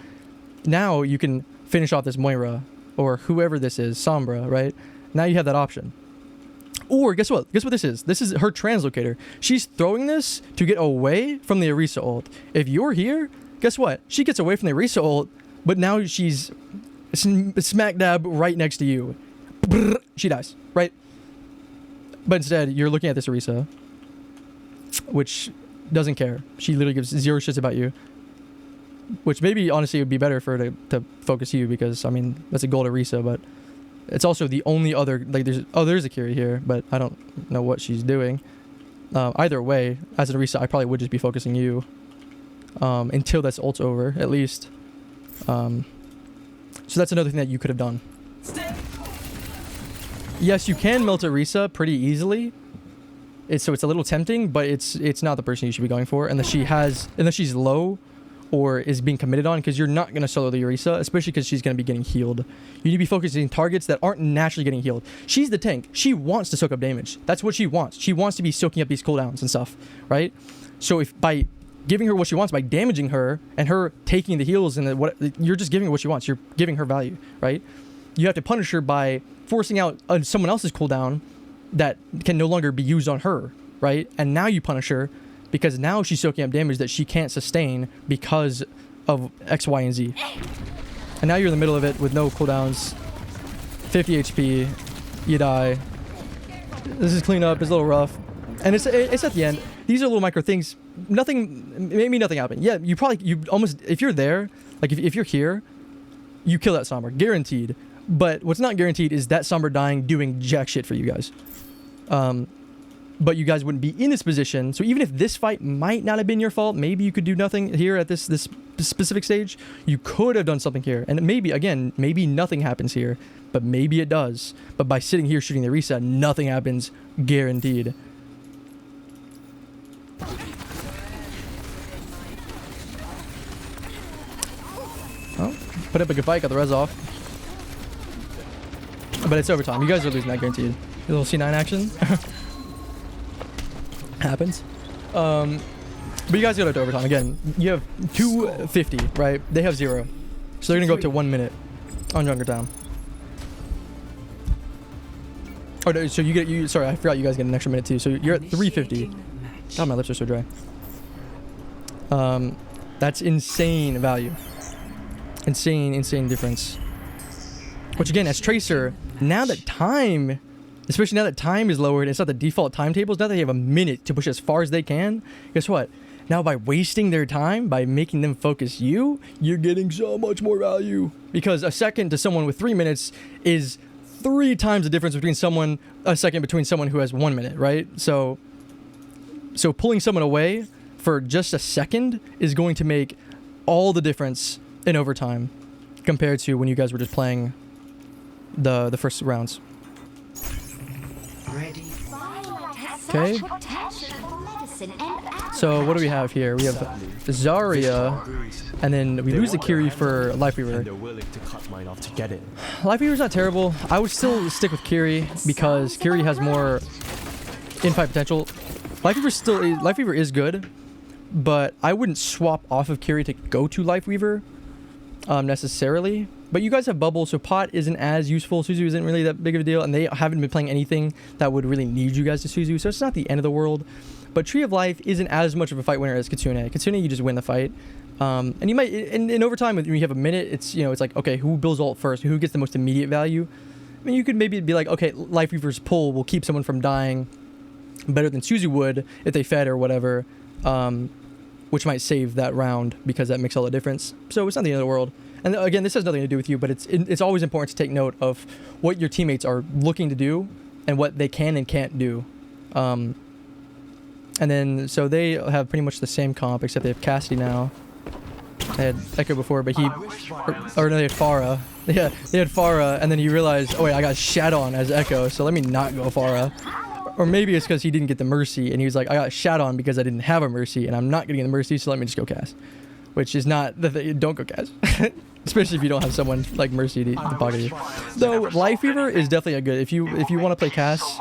Now you can finish off this Moira or whoever this is, Sombra, right? Now you have that option. Or guess what? Guess what this is? This is her translocator. She's throwing this to get away from the Orisa ult. If you're here, guess what? She gets away from the Orisa ult, but now she's smack dab right next to you. Brrr, she dies, right? But instead, you're looking at this Orisa, which doesn't care. She literally gives 0 shits about you. Which maybe, honestly, it would be better for her to focus you because, I mean, that's a gold Orisa, but it's also the only other, like, there's a Kiri here, but I don't know what she's doing. Either way, as an Orisa, I probably would just be focusing you until that's ult's over, at least. So that's another thing that you could have done. Yes, you can melt Orisa pretty easily. So it's a little tempting, but it's not the person you should be going for unless she's low or is being committed on, because you're not going to solo the Orisa, especially because she's going to be getting healed. You need to be focusing targets that aren't naturally getting healed. She's the tank. She wants to soak up damage. That's what she wants. She wants to be soaking up these cooldowns and stuff, right? So if by giving her what she wants, by damaging her and her taking the heals and you're just giving her what she wants. You're giving her value, right? You have to punish her by forcing out someone else's cooldown that can no longer be used on her, right? And now you punish her because now she's soaking up damage that she can't sustain because of X, Y, and Z. And now you're in the middle of it with no cooldowns, 50 HP, you die. This is cleanup, it's a little rough. And it's at the end. These are little micro things. Maybe nothing happened. Yeah, you almost, if you're there, like if you're here, you kill that Sombra, guaranteed. But what's not guaranteed is that Sombra dying doing jack shit for you guys. But you guys wouldn't be in this position. So even if this fight might not have been your fault, maybe you could do nothing here at this specific stage. You could have done something here. And maybe, again, maybe nothing happens here. But maybe it does. But by sitting here shooting the Orisa, nothing happens. Guaranteed. Oh, put up a good fight, got the res off. But it's overtime. You guys are losing that, guaranteed. A little C9 action. Happens. But you guys go to overtime. Again, you have 250, right? They have 0. So they're going to go up to 1 minute on Junker Town. Oh, no, so sorry, I forgot you guys get an extra minute too. So you're at 350. God, my lips are so dry. That's insane value. Insane difference. Which again, as Tracer, now that time, especially now that time is lowered, it's not the default timetables, now that they have a minute to push as far as they can, guess what? Now by wasting their time, by making them focus you're getting so much more value. Because a second to someone with 3 minutes is 3 times the difference between a second between someone who has 1 minute, right? So pulling someone away for just a second is going to make all the difference in overtime compared to when you guys were just playing the first rounds. Okay. So what do we have here? We have Zarya, and then we lose the Kiri for Life Weaver. Life Weaver's not terrible. I would still stick with Kiri because Kiri has more in-fight potential. Life Weaver is good, but I wouldn't swap off of Kiri to go to Life Weaver necessarily. But you guys have Bubble, so Pot isn't as useful. Suzu isn't really that big of a deal, and they haven't been playing anything that would really need you guys to Suzu, so it's not the end of the world. But Tree of Life isn't as much of a fight winner as Kitsune. Kitsune, you just win the fight. And you might, in overtime, when you have a minute, it's like, okay, who builds ult first? Who gets the most immediate value? I mean, you could maybe be like, okay, Life Weaver's pull will keep someone from dying better than Suzu would if they fed or whatever, which might save that round because that makes all the difference. So it's not the end of the world. And again, this has nothing to do with you, but it's always important to take note of what your teammates are looking to do and what they can and can't do. And then, so they have pretty much the same comp, except they have Cassidy now. They had Echo before, but no, they had Pharah. Yeah, they had Pharah, and then he realized, oh wait, I got shat on as Echo, so let me not go Pharah. Or maybe it's because he didn't get the Mercy, and he was like, I got shat on because I didn't have a Mercy, and I'm not getting the Mercy, so let me just go Cass. Which is not the thing. Don't go Cass. Especially if you don't have someone like Mercy to pocket you. Though Life Weaver is definitely a good, if you want to play Cass,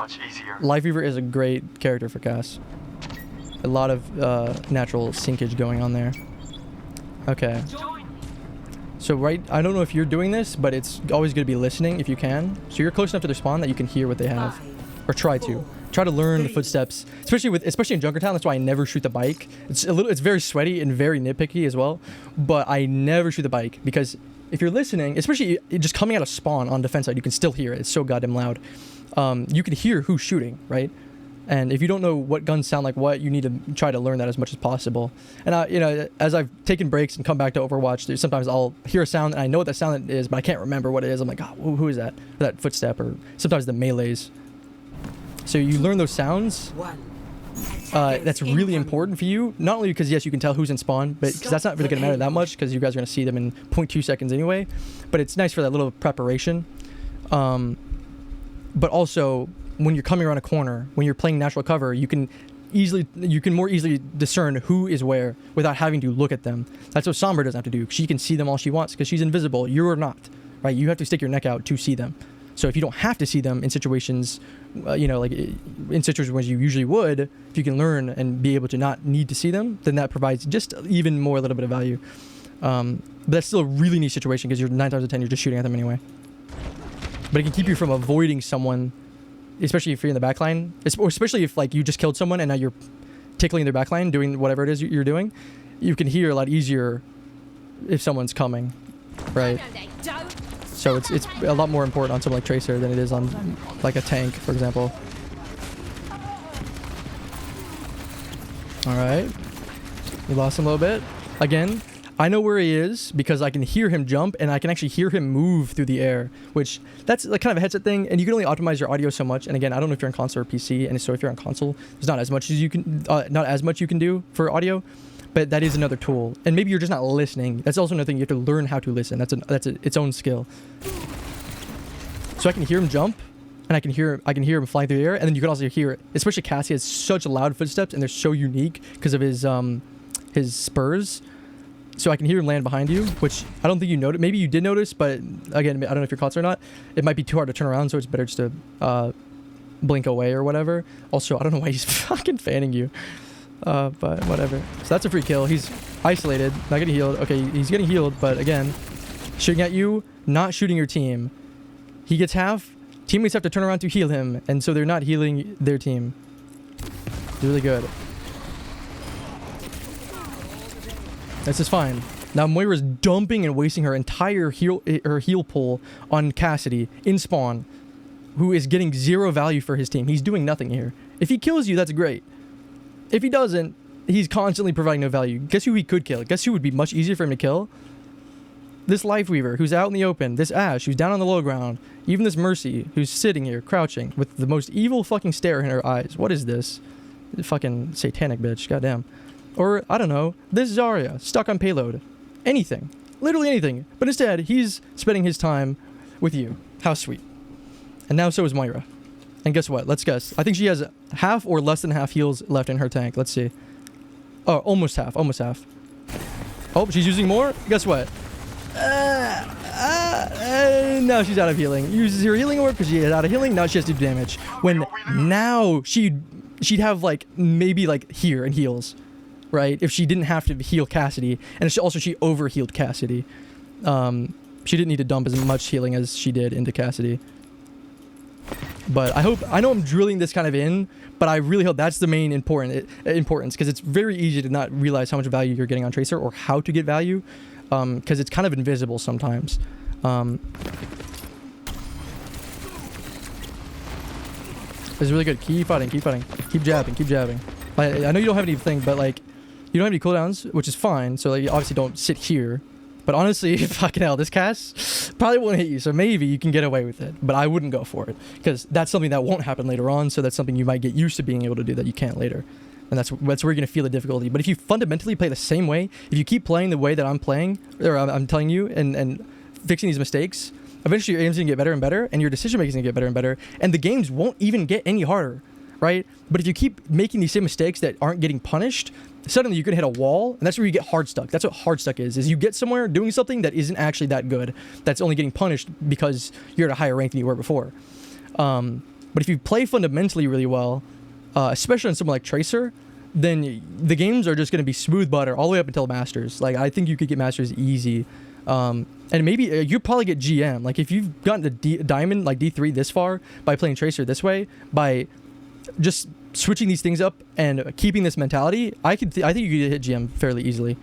Life Weaver is a great character for Cass. A lot of natural syncage going on there. Okay. So I don't know if you're doing this, but it's always good to be listening if you can. So you're close enough to their spawn that you can hear what they have. Or try to. try to learn the footsteps, especially in Junkertown. That's why I never shoot the bike. It's very sweaty and very nitpicky as well, but I never shoot the bike because if you're listening, especially just coming out of spawn on defense side, you can still hear it. It's so goddamn loud. You can hear who's shooting, right? And if you don't know what guns sound like what, you need to try to learn that as much as possible. And you know, as I've taken breaks and come back to Overwatch, sometimes I'll hear a sound and I know what that sound is, but I can't remember what it is. I'm like, oh, who is that? That footstep, or sometimes the melees. So you learn those sounds. That's really important for you. Not only because yes, you can tell who's in spawn, but because that's not really gonna matter that much because you guys are gonna see them in 0.2 seconds anyway. But it's nice for that little preparation. But also, when you're coming around a corner, when you're playing natural cover, you can more easily discern who is where without having to look at them. That's what Sombra doesn't have to do. She can see them all she wants because she's invisible. You're not, right? You have to stick your neck out to see them. So if you don't have to see them in situations, you know, like in situations where you usually would, if you can learn and be able to not need to see them, then that provides just even more, a little bit of value. But that's still a really neat situation because you're 9 times out of 10, you're just shooting at them anyway. But it can keep you from avoiding someone, especially if you're in the backline, or especially if like you just killed someone and now you're tickling their backline, doing whatever it is you're doing. You can hear a lot easier if someone's coming, right? So it's a lot more important on something like Tracer than it is on like a tank, for example. All right, we lost him a little bit. Again, I know where he is because I can hear him jump and I can actually hear him move through the air, which that's like kind of a headset thing, and you can only optimize your audio so much. And again, I don't know if you're on console or PC, and so if you're on console, there's not as much you can do for audio. But that is another tool, and maybe you're just not listening. That's also another thing. You have to learn how to listen. That's its own skill. So I can hear him jump, and I can hear him flying through the air, and then you can also hear it. Especially Cassie has such loud footsteps, and they're so unique because of his spurs. So I can hear him land behind you, which I don't think you noticed. Maybe you did notice, but again, I don't know if you're caught or not. It might be too hard to turn around, so it's better just to blink away or whatever. Also, I don't know why he's fucking fanning you. But whatever. So that's a free kill. He's isolated, not getting healed. Okay, he's getting healed, but again, shooting at you, not shooting your team. He gets half. Teammates have to turn around to heal him, and so they're not healing their team. It's really good. This is fine. Now Moira's dumping and wasting her entire heal pool on Cassidy in spawn, who is getting 0 value for his team. He's doing nothing here. If he kills you, that's great. If he doesn't, he's constantly providing no value. Guess who he could kill? Guess who would be much easier for him to kill? This Lifeweaver, who's out in the open. This Ashe, who's down on the low ground. Even this Mercy, who's sitting here, crouching, with the most evil fucking stare in her eyes. What is this? Fucking satanic bitch, goddamn. Or, I don't know, this Zarya, stuck on payload. Anything. Literally anything. But instead, he's spending his time with you. How sweet. And now so is Moira. And guess what? Let's guess. I think she has half or less than half heals left in her tank. Let's see. Oh, almost half. Almost half. Oh, she's using more? Guess what? Now she's out of healing. Uses her healing orb because she is out of healing. Now she has to do damage. When now she'd have like maybe like here and heals, right? If she didn't have to heal Cassidy, and she overhealed Cassidy. She didn't need to dump as much healing as she did into Cassidy. But I know I'm drilling this kind of in, but I really hope that's the main importance, because it's very easy to not realize how much value you're getting on Tracer or how to get value, because it's kind of invisible sometimes. It's really good. Keep fighting, keep fighting, keep jabbing, keep jabbing. I know you don't have anything, but like you don't have any cooldowns, which is fine. So like you obviously don't sit here. But honestly, fucking hell, this cast probably won't hit you, so maybe you can get away with it. But I wouldn't go for it, because that's something that won't happen later on, so that's something you might get used to being able to do that you can't later. And that's where you're going to feel the difficulty. But if you fundamentally play the same way, if you keep playing the way that I'm playing, or I'm telling you, and fixing these mistakes, eventually your aim's going to get better and better, and your decision-making is going to get better and better, and the games won't even get any harder, right? But if you keep making these same mistakes that aren't getting punished, suddenly you're going to hit a wall, and that's where you get hard stuck. That's what hard stuck is you get somewhere doing something that isn't actually that good, that's only getting punished because you're at a higher rank than you were before. But if you play fundamentally really well, especially on someone like Tracer, then the games are just going to be smooth butter all the way up until Masters. Like, I think you could get Masters easy. And maybe you probably get GM. Like, if you've gotten the Diamond, like D3 this far by playing Tracer this way, by just switching these things up and keeping this mentality, I think you could hit GM fairly easily.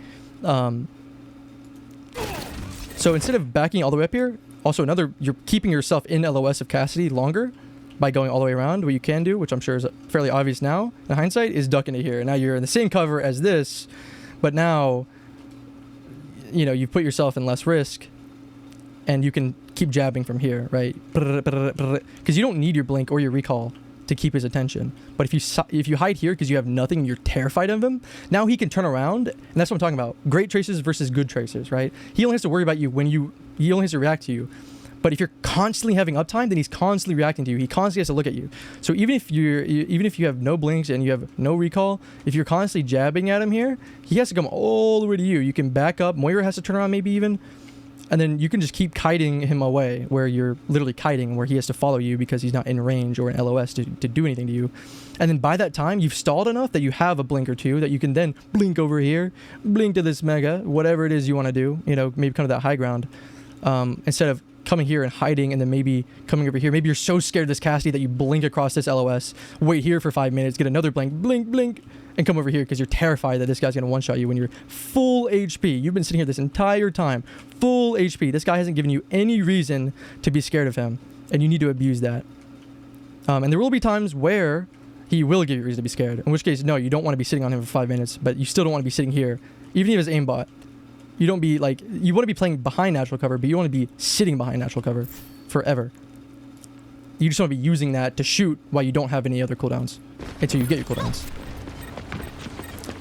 So instead of backing all the way up here, also you're keeping yourself in LOS of Cassidy longer by going all the way around. What you can do, which I'm sure is fairly obvious now in hindsight, is ducking it here. Now you're in the same cover as this, but now, you know, you've put yourself in less risk, and you can keep jabbing from here, right? Because you don't need your blink or your recall to keep his attention. But if you hide here because you have nothing, you're terrified of him, now he can turn around, and that's what I'm talking about. Great tracers versus good tracers, right? He only has to worry about you he only has to react to you. But if you're constantly having uptime, then he's constantly reacting to you. He constantly has to look at you. So even if you have no blinks and you have no recall, if you're constantly jabbing at him here, he has to come all the way to you. You can back up. Moira has to turn around maybe even. And then you can just keep kiting him away, where you're literally kiting, where he has to follow you because he's not in range or in LOS to do anything to you. And then by that time, you've stalled enough that you have a blink or two that you can then blink over here, blink to this mega, whatever it is you want to do, you know, maybe come to that high ground. Instead of coming here and hiding and then maybe coming over here. Maybe you're so scared of this Cassidy that you blink across this LOS, wait here for 5 minutes, get another blink, blink, and come over here because you're terrified that this guy's going to one-shot you when you're full HP. You've been sitting here this entire time, full HP. This guy hasn't given you any reason to be scared of him, and you need to abuse that. And there will be times where he will give you a reason to be scared, in which case, no, you don't want to be sitting on him for 5 minutes, but you still don't want to be sitting here. Even if it's aimbot, you don't be like, you want to be playing behind natural cover, but you want to be sitting behind natural cover forever. You just want to be using that to shoot while you don't have any other cooldowns until you get your cooldowns.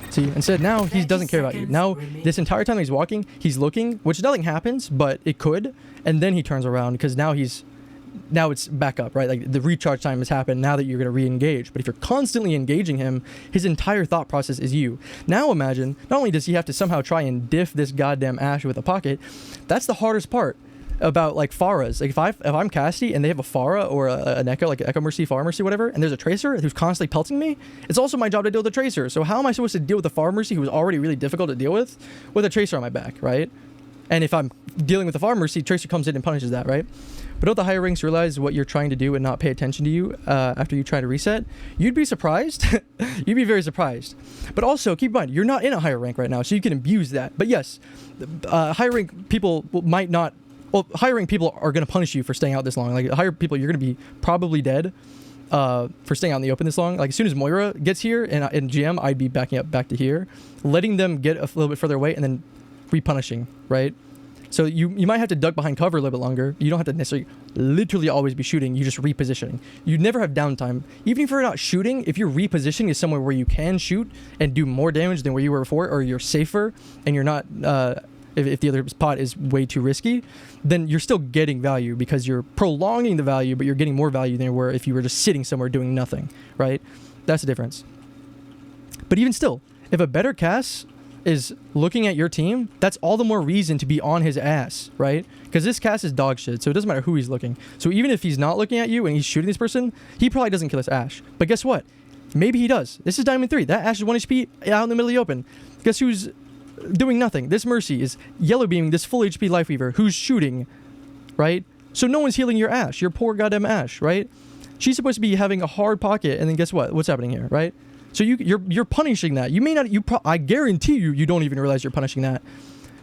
See, instead now he doesn't care about you. Now this entire time he's walking, he's looking, which nothing happens, but it could, and then he turns around because now it's back up, right? Like the recharge time has happened now that you're going to re-engage. But if you're constantly engaging him, his entire thought process is you. Now imagine, not only does he have to somehow try and diff this goddamn Ashe with a pocket, that's the hardest part about like Pharahs. Like if I'm Cassidy and they have a Pharah or an Echo, like an Echo Mercy, Pharah Mercy, whatever, and there's a Tracer who's constantly pelting me, it's also my job to deal with the Tracer. So how am I supposed to deal with the Pharah Mercy who's already really difficult to deal with a Tracer on my back, right? And if I'm dealing with the Pharah Mercy, Tracer comes in and punishes that, right? But don't the higher ranks realize what you're trying to do and not pay attention to you after you try to reset? You'd be surprised. You'd be very surprised. But also, keep in mind, you're not in a higher rank right now, so you can abuse that. But yes, higher rank people might not... Well, higher rank people are going to punish you for staying out this long. Like, higher people, you're going to be probably dead for staying out in the open this long. Like, as soon as Moira gets here in GM, I'd be backing up back to here, letting them get a little bit further away, and then repunishing, right? So you might have to duck behind cover a little bit longer. You don't have to necessarily literally always be shooting. You just repositioning. You never have downtime. Even if you're not shooting, if you're repositioning is somewhere where you can shoot and do more damage than where you were before, or you're safer and you're not, if the other spot is way too risky, then you're still getting value because you're prolonging the value, but you're getting more value than you were if you were just sitting somewhere doing nothing, right? That's the difference. But even still, if a better Cass is looking at your team, that's all the more reason to be on his ass, right? Because this Cass is dog shit, so it doesn't matter who he's looking. So even if he's not looking at you and he's shooting this person, he probably doesn't kill this Ashe. But guess what? Maybe he does. This is Diamond 3. That Ashe is 1 HP out in the middle of the open. Guess who's doing nothing? This Mercy is yellow beaming this full HP Lifeweaver who's shooting, right? So no one's healing your Ashe, your poor goddamn Ashe, right? She's supposed to be having a hard pocket, and then guess what? What's happening here, right? So you're punishing that. You may not. I guarantee you don't even realize you're punishing that,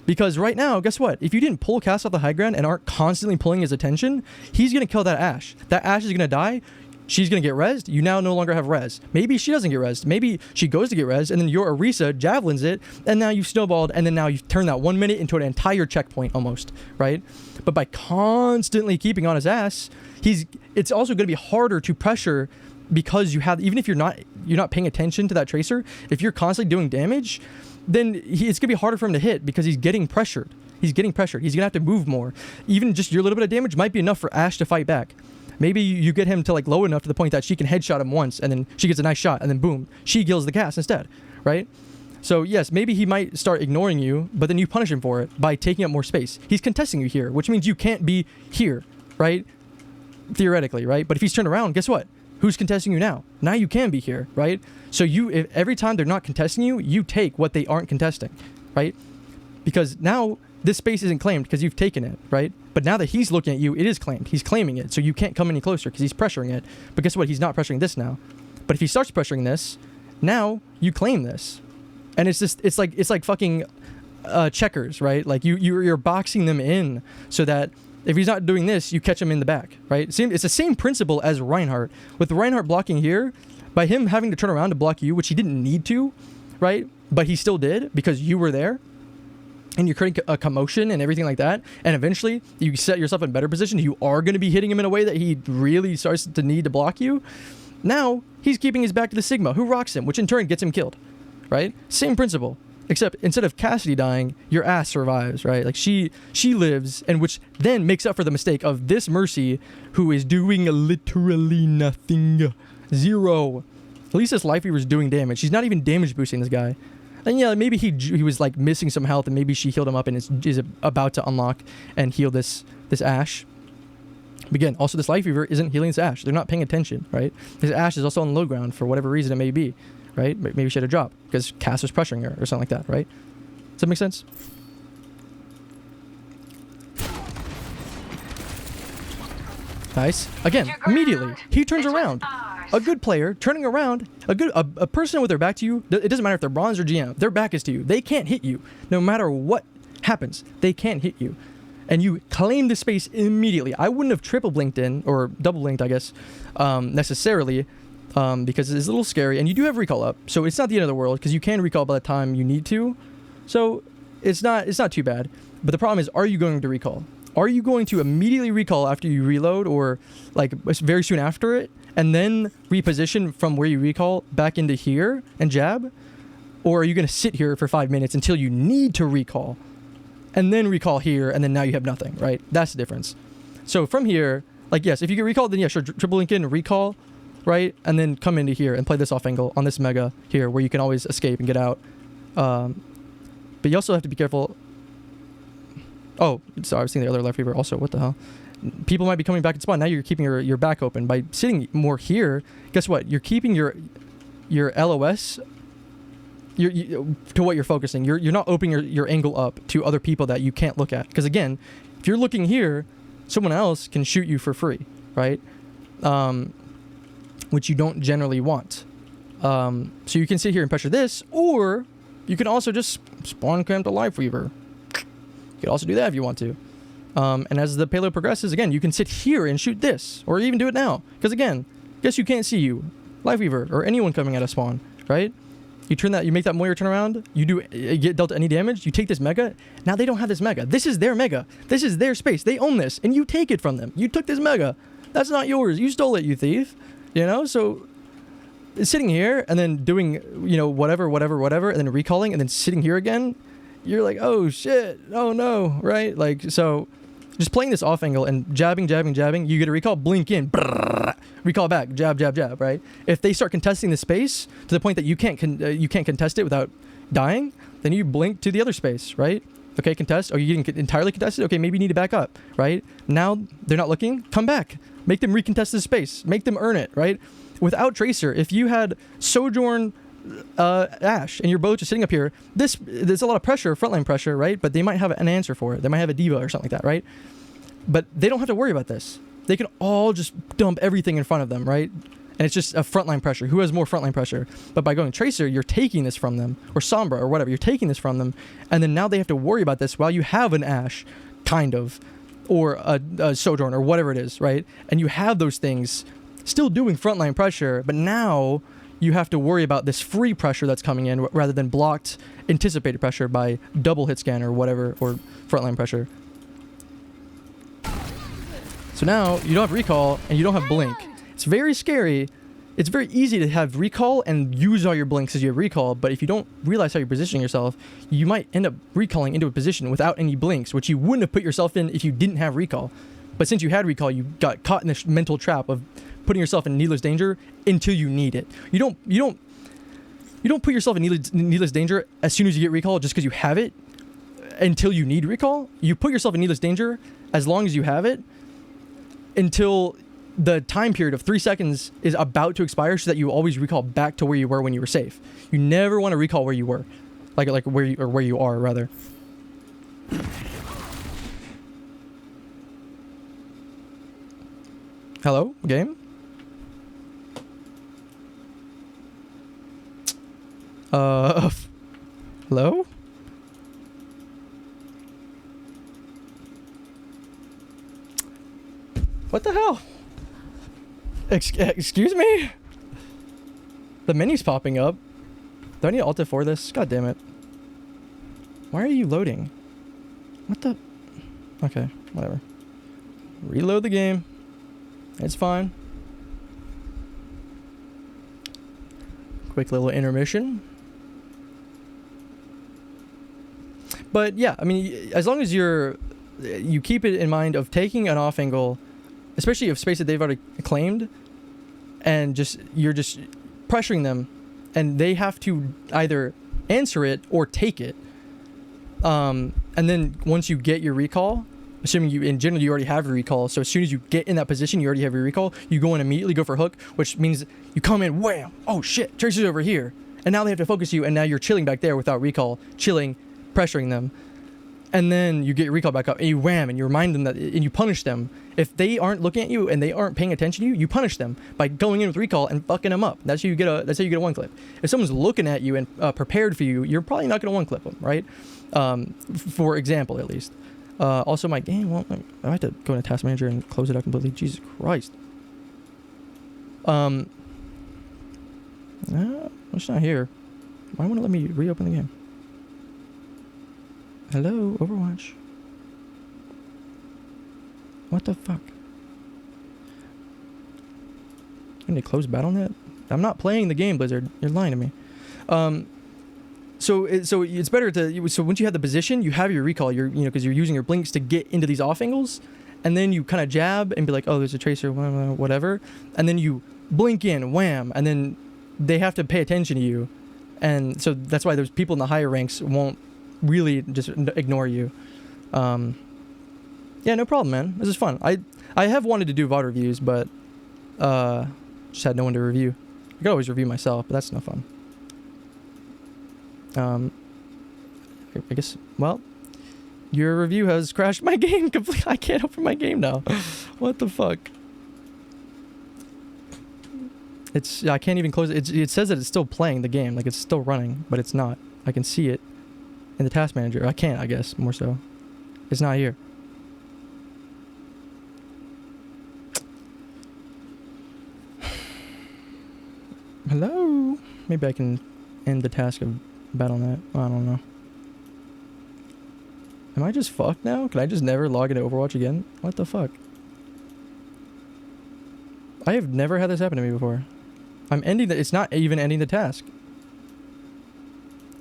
because right now, guess what? If you didn't pull Cass off the high ground and aren't constantly pulling his attention, he's gonna kill that Ashe. That Ashe is gonna die. She's gonna get rezzed. You now no longer have res. Maybe she doesn't get rezzed. Maybe she goes to get rezzed, and then your Orisa javelins it, and now you've snowballed, and then now you've turned that 1 minute into an entire checkpoint almost, right? But by constantly keeping on his ass, it's also gonna be harder to pressure. Because you have, even if you're not paying attention to that Tracer, if you're constantly doing damage, then it's gonna be harder for him to hit because he's getting pressured. He's getting pressured. He's gonna have to move more. Even just your little bit of damage might be enough for Ashe to fight back. Maybe you get him to like low enough to the point that she can headshot him once, and then she gets a nice shot, and then boom, she kills the Cass instead, right? So yes, maybe he might start ignoring you, but then you punish him for it by taking up more space. He's contesting you here, which means you can't be here, right? Theoretically, right? But if he's turned around, guess what? Who's contesting you now? Now you can be here, right? So if every time they're not contesting you, you take what they aren't contesting, right? Because now this space isn't claimed because you've taken it, right? But now that he's looking at you, it is claimed. He's claiming it, so you can't come any closer because he's pressuring it. But guess what? He's not pressuring this now. But if he starts pressuring this, now you claim this. And it's just, it's like fucking checkers, right? Like you're boxing them in so that if he's not doing this, you catch him in the back, right? It's the same principle as Reinhardt. With Reinhardt blocking here, by him having to turn around to block you, which he didn't need to, right? But he still did because you were there. And you're creating a commotion and everything like that. And eventually, you set yourself in better position. You are going to be hitting him in a way that he really starts to need to block you. Now, he's keeping his back to the Sigma, who rocks him, which in turn gets him killed, right? Same principle. Except instead of Cassidy dying, your ass survives, right? Like she lives, and which then makes up for the mistake of this Mercy, who is doing literally nothing. Zero. At least this Life Weaver is doing damage. She's not even damage boosting this guy. And yeah, maybe he was like missing some health, and maybe she healed him up and is about to unlock and heal this Ashe. But again, also this Life Weaver isn't healing this Ashe. They're not paying attention, right? This Ashe is also on the low ground for whatever reason it may be, right? Maybe she had a drop because Cass was pressuring her or something like that, right? Does that make sense? Nice. Again, immediately he turns around. A good player turning around, a person with their back to you. It doesn't matter if they're bronze or GM. Their back is to you. They can't hit you, no matter what happens. They can't hit you, and you claim the space immediately. I wouldn't have triple blinked in or double blinked, I guess, necessarily, because it's a little scary. And you do have recall up, so it's not the end of the world because you can recall by the time you need to. So it's not too bad. But the problem is, are you going to recall? Are you going to immediately recall after you reload, or like very soon after it, and then reposition from where you recall back into here and jab? Or are you going to sit here for 5 minutes until you need to recall, and then recall here, and then now you have nothing, right? That's the difference. So from here, like, yes, if you get recalled, then yeah, sure, triple link in, recall, right? And then come into here and play this off angle on this Mega here, where you can always escape and get out. But you also have to be careful. Oh, sorry, I was seeing the other Life Weaver also. What the hell? People might be coming back to spawn. Now you're keeping your back open. By sitting more here, guess what? You're keeping your LOS to what you're focusing. You're not opening your angle up to other people that you can't look at. Because again, if you're looking here, someone else can shoot you for free, right? Which you don't generally want. So you can sit here and pressure this, or you can also just spawn camp the Life Weaver. You could also do that if you want to. And as the payload progresses, again, you can sit here and shoot this, or even do it now. Because again, guess you can't see you, Life Weaver, or anyone coming out of spawn, right? You make that Moira turn around, you get dealt any damage, you take this Mega. Now they don't have this Mega. This is their Mega. This is their space. They own this, and you take it from them. You took this Mega. That's not yours. You stole it, you thief. You know, so sitting here and then doing, whatever, and then recalling, and then sitting here again, you're like, oh shit, oh no, right? Like, so just playing this off angle and jabbing, you get a recall, blink in, brrr, recall back, jab, right? If they start contesting the space to the point that you can't contest it without dying, then you blink to the other space, right? Okay, contest. Oh, you're getting entirely contested? Okay, maybe you need to back up, right? Now they're not looking, come back. Make them recontest the space. Make them earn it, right? Without Tracer, if you had Sojourn, Ashe, and you're both just sitting up here, there's a lot of pressure, frontline pressure, right? But they might have an answer for it. They might have a diva or something like that, right? But they don't have to worry about this. They can all just dump everything in front of them, right? And it's just a frontline pressure. Who has more frontline pressure? But by going Tracer, you're taking this from them, or Sombra, or whatever. You're taking this from them, and then now they have to worry about this while you have an Ashe, kind of, or a Sojourn, or whatever it is, right? And you have those things still doing frontline pressure, but now you have to worry about this free pressure that's coming in rather than blocked anticipated pressure by double hit scan or whatever, or frontline pressure. So now you don't have recall and you don't have blink. It's very scary. It's very easy to have recall and use all your blinks as you have recall, but if you don't realize how you're positioning yourself, you might end up recalling into a position without any blinks, which you wouldn't have put yourself in if you didn't have recall. But since you had recall, you got caught in this mental trap of putting yourself in needless danger until you need it. You don't put yourself in needless danger as soon as you get recall just because you have it until you need recall. You put yourself in needless danger as long as you have it until the time period of 3 seconds is about to expire, so that you always recall back to where you were when you were safe. You never want to recall where you were, like where you are rather. Hello, game. Hello? What the hell? Excuse me? The menu's popping up. Do I need Alt F4 this? God damn it. Why are you loading? What the? Okay, whatever. Reload the game. It's fine. Quick little intermission. But yeah, I mean, as long as you keep it in mind of taking an off angle, especially if space that they've already claimed, and you're just pressuring them, and they have to either answer it or take it. And then once you get your recall, assuming in general you already have your recall, so as soon as you get in that position, you already have your recall, you go in immediately, go for hook, which means you come in, wham, oh shit, Tracer's over here. And now they have to focus you, and now you're chilling back there without recall, chilling, pressuring them. And then you get your recall back up, and you wham, and you remind them that, and you punish them. If they aren't looking at you and they aren't paying attention to you, you punish them by going in with recall and fucking them up. That's how you get a one clip. If someone's looking at you and prepared for you, you're probably not gonna one clip them, right? For example, at least. Also, my game won't. I have to go into Task Manager and close it out completely. Jesus Christ. It's not here. Why won't it let me reopen the game? Hello, Overwatch. What the fuck? You need to close BattleNet? I'm not playing the game, Blizzard. You're lying to me. So it's better to. So once you have the position, you have your recall. Because you're using your blinks to get into these off angles, and then you kind of jab and be like, oh, there's a tracer, whatever, and then you blink in, wham, and then they have to pay attention to you, and so that's why those people in the higher ranks won't really just ignore you. Yeah, no problem, man. This is fun. I have wanted to do VOD reviews, but just had no one to review. I could always review myself, but that's no fun. I guess, well, your review has crashed my game completely. I can't open my game now. What the fuck? I can't even close it. It says that it's still playing the game, like it's still running, but it's not. I can see it in the Task Manager. I can't, I guess, more so. It's not here. Hello? Maybe I can end the task of BattleNet. I don't know. Am I just fucked now? Can I just never log into Overwatch again? What the fuck? I have never had this happen to me before. I'm ending the... It's not even ending the task.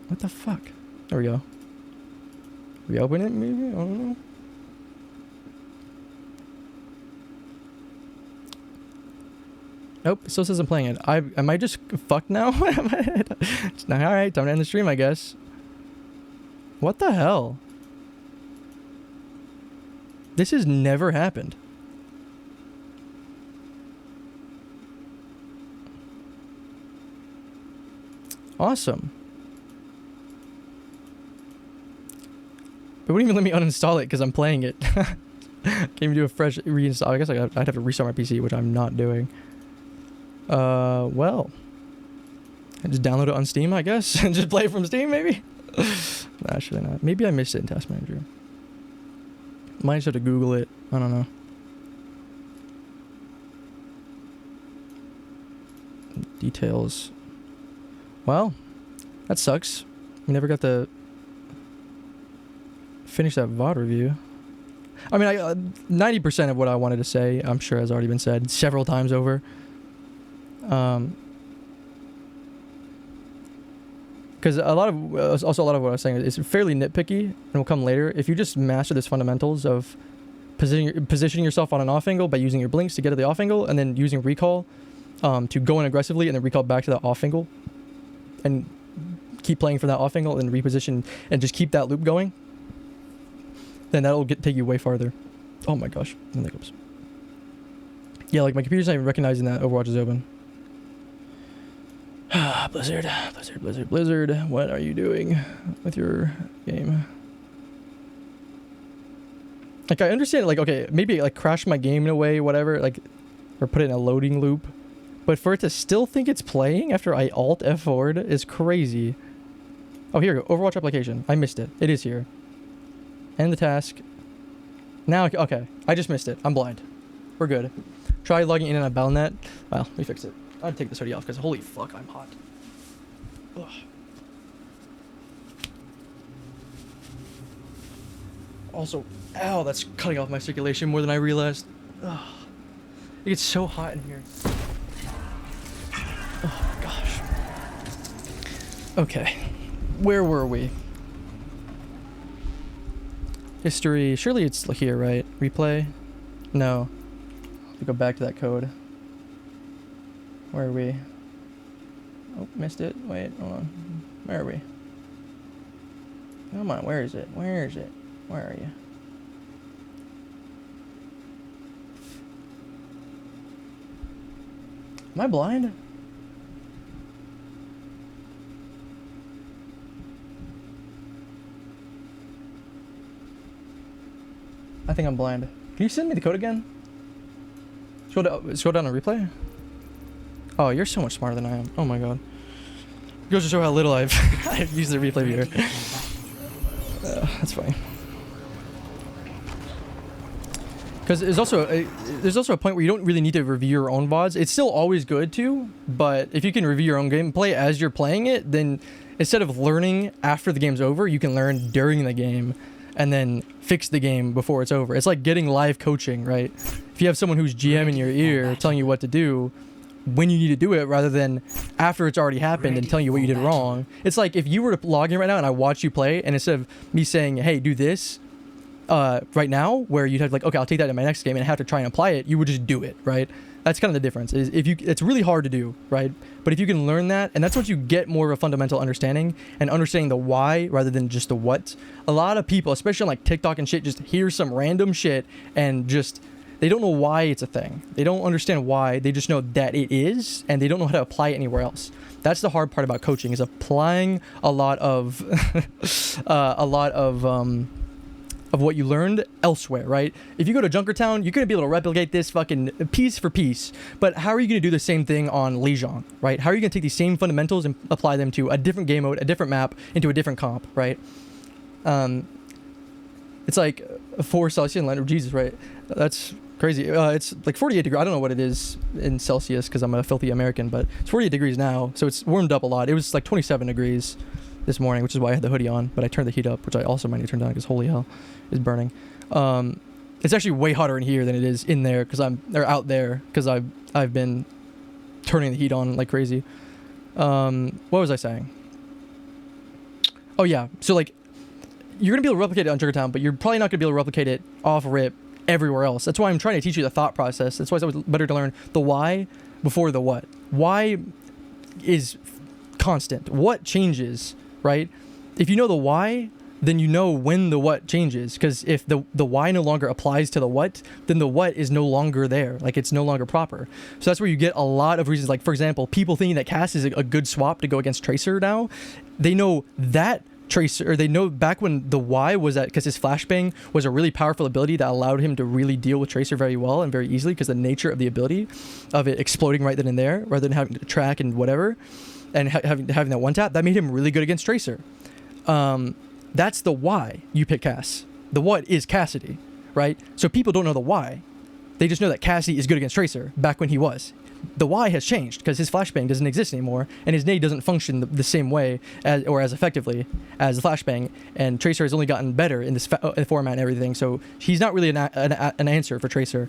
What the fuck? There we go. Reopen it, maybe? I don't know. Nope, it still says I'm playing it. Am I just fucked now? Alright, time to end the stream, I guess. What the hell? This has never happened. Awesome. But wouldn't even let me uninstall it because I'm playing it. Can't even do a fresh reinstall. I guess I'd have to restart my PC, which I'm not doing. Well, I just download it on Steam, I guess, and just play it from Steam, maybe? Actually not. Maybe I missed it in Task Manager. Might just have to Google it. I don't know. Details. Well, that sucks. We never got to finish that VOD review. I mean, 90% of what I wanted to say, I'm sure has already been said several times over. Because a lot of what I was saying is fairly nitpicky and will come later. If you just master this fundamentals of positioning yourself on an off angle by using your blinks to get to the off angle, and then using recall to go in aggressively and then recall back to that off angle, and keep playing for that off angle and reposition and just keep that loop going, then that'll take you way farther. Oh my gosh, there goes. Yeah, like my computer's not even recognizing that Overwatch is open. Blizzard, what are you doing with your game? Like, I understand, like, okay, maybe, like, crash my game in a way, whatever, like, or put it in a loading loop, But for it to still think it's playing after I Alt F4'd is crazy. Oh, here we go. Overwatch application. I missed it. It is here. End the task. Now, okay. I just missed it. I'm blind. We're good. Try logging in on a Battle.net. Well, let me fix it. I'll take this hoodie off because holy fuck, I'm hot. Ugh. Also, ow, that's cutting off my circulation more than I realized. Ugh. It gets so hot in here. Oh my gosh. Okay. Where were we? History. Surely it's here, right? Replay? No. We go back to that code. Where are we? Oh, missed it. Wait, hold on. Where are we? Come on, where is it? Where is it? Where are you? Am I blind? I think I'm blind. Can you send me the code again? Scroll down and replay? Oh, you're so much smarter than I am. Oh my god. It goes to show how little I've used the replay viewer. That's fine. Because there's also a point where you don't really need to review your own VODs. It's still always good to, but if you can review your own gameplay as you're playing it, then instead of learning after the game's over, you can learn during the game and then fix the game before it's over. It's like getting live coaching, right? If you have someone who's GM in your ear telling you what to do, when you need to do it rather than after it's already happened and telling you what you did wrong. It's like if you were to log in right now and I watch you play, and instead of me saying, hey, do this right now, where you'd have like, okay, I'll take that in my next game and have to try and apply it, you would just do it, right? That's kind of the difference. Is if you, it's really hard to do, right? But if you can learn that, and that's what you get more of a fundamental understanding, and understanding the why rather than just the what. A lot of people, especially on like TikTok and shit, just hear some random shit and just, they don't know why it's a thing. They don't understand why. They just know that it is, and they don't know how to apply it anywhere else. That's the hard part about coaching, is applying a lot of of what you learned elsewhere, right? If you go to Junkertown, you're going to be able to replicate this fucking piece for piece. But how are you going to do the same thing on Lijiang, right? How are you going to take these same fundamentals and apply them to a different game mode, a different map, into a different comp, right? It's like 4 Celsius and Leonard, Jesus, right? That's crazy. It's like 48 degrees. I don't know what it is in Celsius because I'm a filthy American, but it's 48 degrees now, so it's warmed up a lot. It was like 27 degrees this morning, which is why I had the hoodie on, but I turned the heat up, which I also might need to turn down because holy hell, it's burning. It's actually way hotter in here than it is in there because they're out there because I've been turning the heat on like crazy. What was I saying? Oh yeah, so like you're gonna be able to replicate it on Junkertown, but you're probably not gonna be able to replicate it off rip everywhere else. That's why I'm trying to teach you the thought process. That's why it's better to learn the why before the what. Why is constant. What changes, right? If you know the why, then you know when the what changes. Because if the why no longer applies to the what, then the what is no longer there. Like it's no longer proper. So that's where you get a lot of reasons. Like for example, people thinking that Cass is a good swap to go against Tracer now. They know that Tracer, or they know back when the why was that because his flashbang was a really powerful ability that allowed him to really deal with Tracer very well and very easily because the nature of the ability of it exploding right then and there rather than having to track and whatever and having that one tap, that made him really good against Tracer. That's the why you pick Cass. The what is Cassidy, right? So people don't know the why. They just know that Cassidy is good against Tracer back when he was. The why has changed because his flashbang doesn't exist anymore and his nade doesn't function the same way as effectively as the flashbang, and Tracer has only gotten better in this format and everything, so he's not really an answer for Tracer.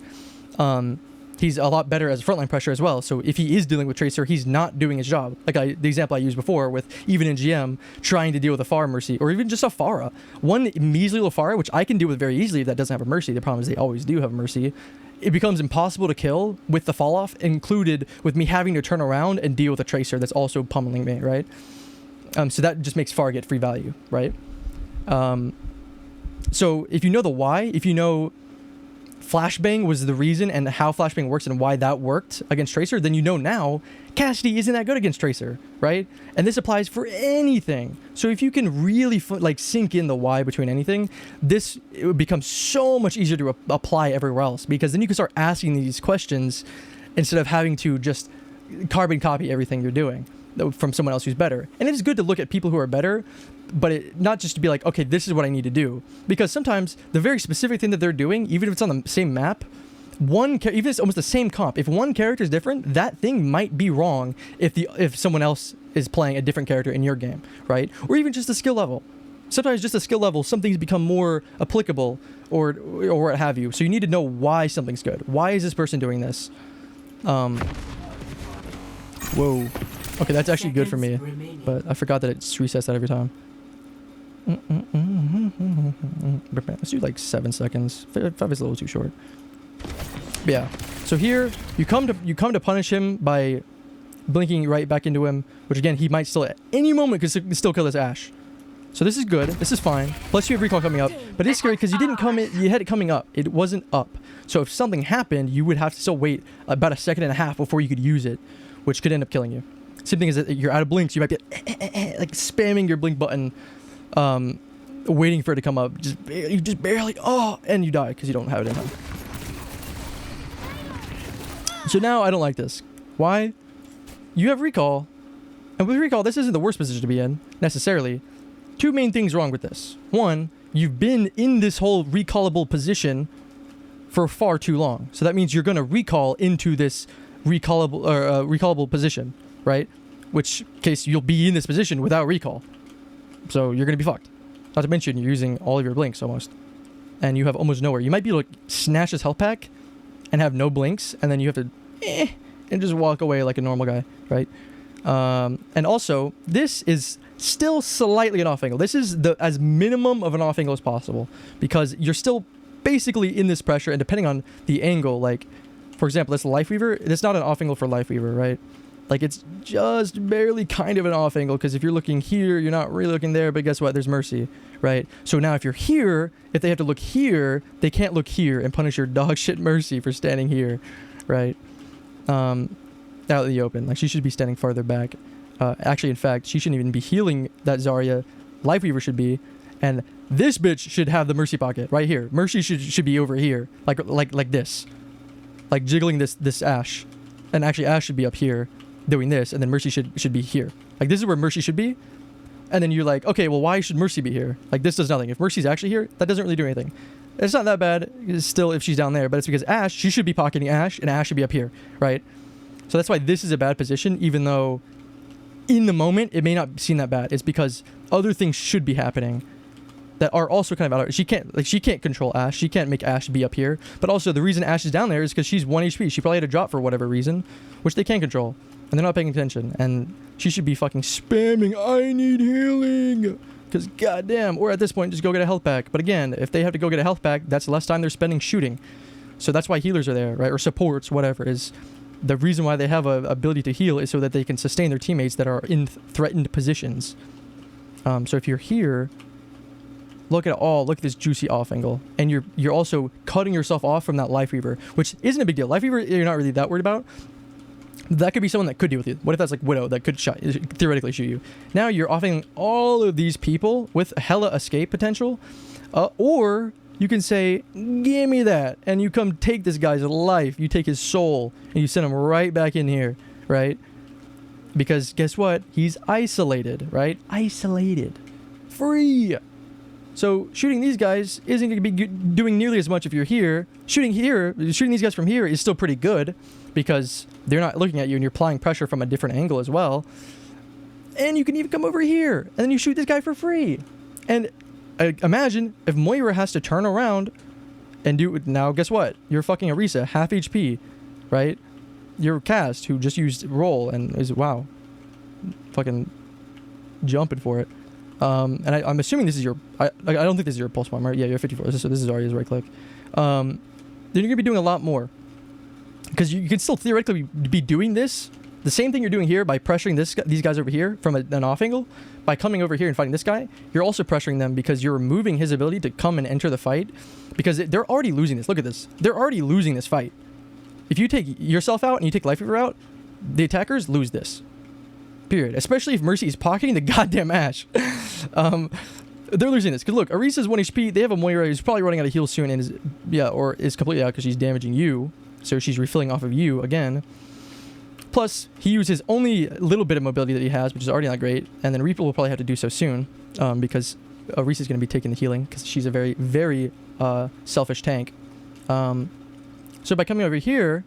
He's a lot better as a frontline pressure as well, so if he is dealing with Tracer, he's not doing his job. Like the example I used before with even in GM trying to deal with a Pharah Mercy, or even just a Pharah. One measly little Pharah, which I can deal with very easily if that doesn't have a Mercy. The problem is they always do have a Mercy. It becomes impossible to kill with the fall off included, with me having to turn around and deal with a Tracer that's also pummeling me, right? So that just makes Pharah get free value, right? So if you know the why, if you know Flashbang was the reason and how Flashbang works and why that worked against Tracer, then you know now Cassidy isn't that good against Tracer, right? And this applies for anything. So if you can really like sink in the why between anything, it would become so much easier to apply everywhere else, because then you can start asking these questions instead of having to just carbon copy everything you're doing from someone else who's better. And it's good to look at people who are better, but not just to be like, okay, this is what I need to do. Because sometimes the very specific thing that they're doing, even if it's on the same map, even if it's almost the same comp, if one character is different, that thing might be wrong if someone else is playing a different character in your game, right? Or even just a skill level. Sometimes just a skill level, some things become more applicable or what have you. So you need to know why something's good. Why is this person doing this? Whoa. Okay, that's actually good for me, but I forgot that it resets that every time. Let's do like 7 seconds. 5 is a little too short. But yeah. So here you come to punish him by blinking right back into him, which again he might still at any moment could still kill this Ashe. So this is good. This is fine. Plus you have recall coming up, but it's scary because you didn't come in. You had it coming up. It wasn't up. So if something happened, you would have to still wait about 1.5 seconds before you could use it, which could end up killing you. Same thing as that you're out of blinks. You might be like spamming your blink button, waiting for it to come up. You just barely, and you die because you don't have it in time. So now I don't like this. Why? You have recall, and with recall, this isn't the worst position to be in necessarily. 2 main things wrong with this. 1, you've been in this whole recallable position for far too long. So that means you're going to recall into this recallable position, right? Which case you'll be in this position without recall. So you're going to be fucked. Not to mention you're using all of your blinks almost. And you have almost nowhere. You might be able to snatch this health pack and have no blinks, and then you have to and just walk away like a normal guy, right? And also, this is still slightly an off angle. This is as minimum of an off angle as possible, because you're still basically in this pressure, and depending on the angle, like, for example, this Lifeweaver, it's not an off angle for Lifeweaver, right? Like, it's just barely kind of an off angle, because if you're looking here, you're not really looking there, but guess what? There's Mercy, right? So now if you're here, if they have to look here, they can't look here and punish your dog shit Mercy for standing here, right? Out in the open. Like, she should be standing farther back. Actually, in fact, she shouldn't even be healing that Zarya. Lifeweaver should be. And this bitch should have the Mercy pocket right here. Mercy should be over here. Like this. Like jiggling this Ashe. And actually, Ashe should be up here doing this. And then Mercy should be here. Like, this is where Mercy should be. And then you're like, okay, well, why should Mercy be here? Like, this does nothing. If Mercy's actually here, that doesn't really do anything. It's not that bad still if she's down there. But it's because Ashe, she should be pocketing Ashe. And Ashe should be up here, right? So that's why this is a bad position, even though in the moment it may not seem that bad. It's because other things should be happening that are also kind of out of... She can't control Ashe. She can't make Ashe be up here. But also the reason Ashe is down there is because she's 1 HP. She probably had a drop for whatever reason, which they can't control. And they're not paying attention. And she should be fucking spamming, I need healing. Because goddamn, or at this point, just go get a health pack. But again, if they have to go get a health pack, that's less time they're spending shooting. So that's why healers are there, right? Or supports, whatever it is. The reason why they have a ability to heal is so that they can sustain their teammates that are in threatened positions. So if you're here, look at this juicy off angle, and you're also cutting yourself off from that Lifeweaver, which isn't a big deal. Lifeweaver you're not really that worried about. That could be someone that could deal with you. What if that's like Widow that could theoretically shoot you? Now you're offing all of these people with hella escape potential, or you can say, give me that, and you come take this guy's life, you take his soul, and you send him right back in here, right? Because guess what? He's isolated, right? Isolated. Free. So shooting these guys isn't going to be doing nearly as much if you're here. Shooting these guys from here is still pretty good, because they're not looking at you and you're applying pressure from a different angle as well. And you can even come over here, and then you shoot this guy for free. And imagine if Moira has to turn around and do it. Now, guess what? You're fucking Orisa, half HP, right? You're Cast, who just used roll and is, wow, fucking jumping for it. And I'm assuming this is your... I don't think this is your pulse bomb, right? Yeah, you're 54. So this is Zarya's right click. Then you're going to be doing a lot more. Because you can still theoretically be doing this. The same thing you're doing here by pressuring these guys over here from an off angle. By coming over here and fighting this guy, you're also pressuring them because you're removing his ability to come and enter the fight. Because they're already losing this. Look at this. They're already losing this fight. If you take yourself out and you take Lifeweaver out, the attackers lose this. Period. Especially if Mercy is pocketing the goddamn Ashe. They're losing this. Because look, Orisa's 1 HP. They have a Moira who's probably running out of heal soon and is completely out because she's damaging you. So she's refilling off of you again. Plus, he used his only little bit of mobility that he has, which is already not great. And then Reaper will probably have to do so soon because Reese is going to be taking the healing because she's a very, very selfish tank. So by coming over here,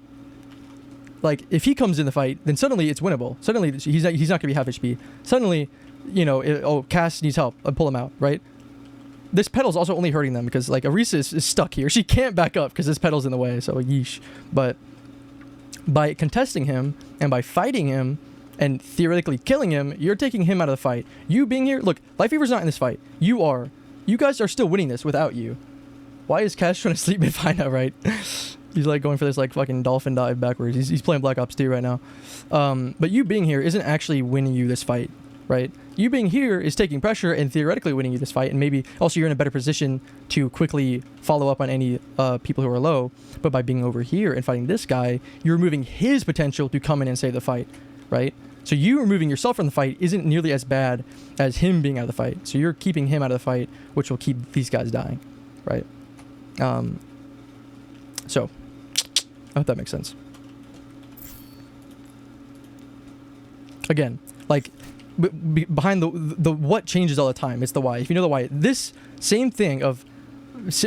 like, if he comes in the fight, then suddenly it's winnable. Suddenly, he's not going to be half HP. Suddenly, you know, Cass needs help. I'll pull him out, right? This pedal's also only hurting them because, like, Arisa is stuck here. She can't back up because this pedal's in the way, so yeesh. But by contesting him and by fighting him and theoretically killing him, you're taking him out of the fight. You being here, look, Life Weaver's not in this fight. You are. You guys are still winning this without you. Why is Cass trying to sleep mid-fight now, right? He's like going for this like fucking dolphin dive backwards. He's playing Black Ops 2 right now. But you being here isn't actually winning you this fight, right? You being here is taking pressure and theoretically winning you this fight, and maybe also you're in a better position to quickly follow up on any people who are low. But by being over here and fighting this guy, you're removing his potential to come in and save the fight, right? So you removing yourself from the fight isn't nearly as bad as him being out of the fight. So you're keeping him out of the fight, which will keep these guys dying, right? So I hope that makes sense. Again, like behind the what changes all the time. It's the why. If you know the why, this same thing of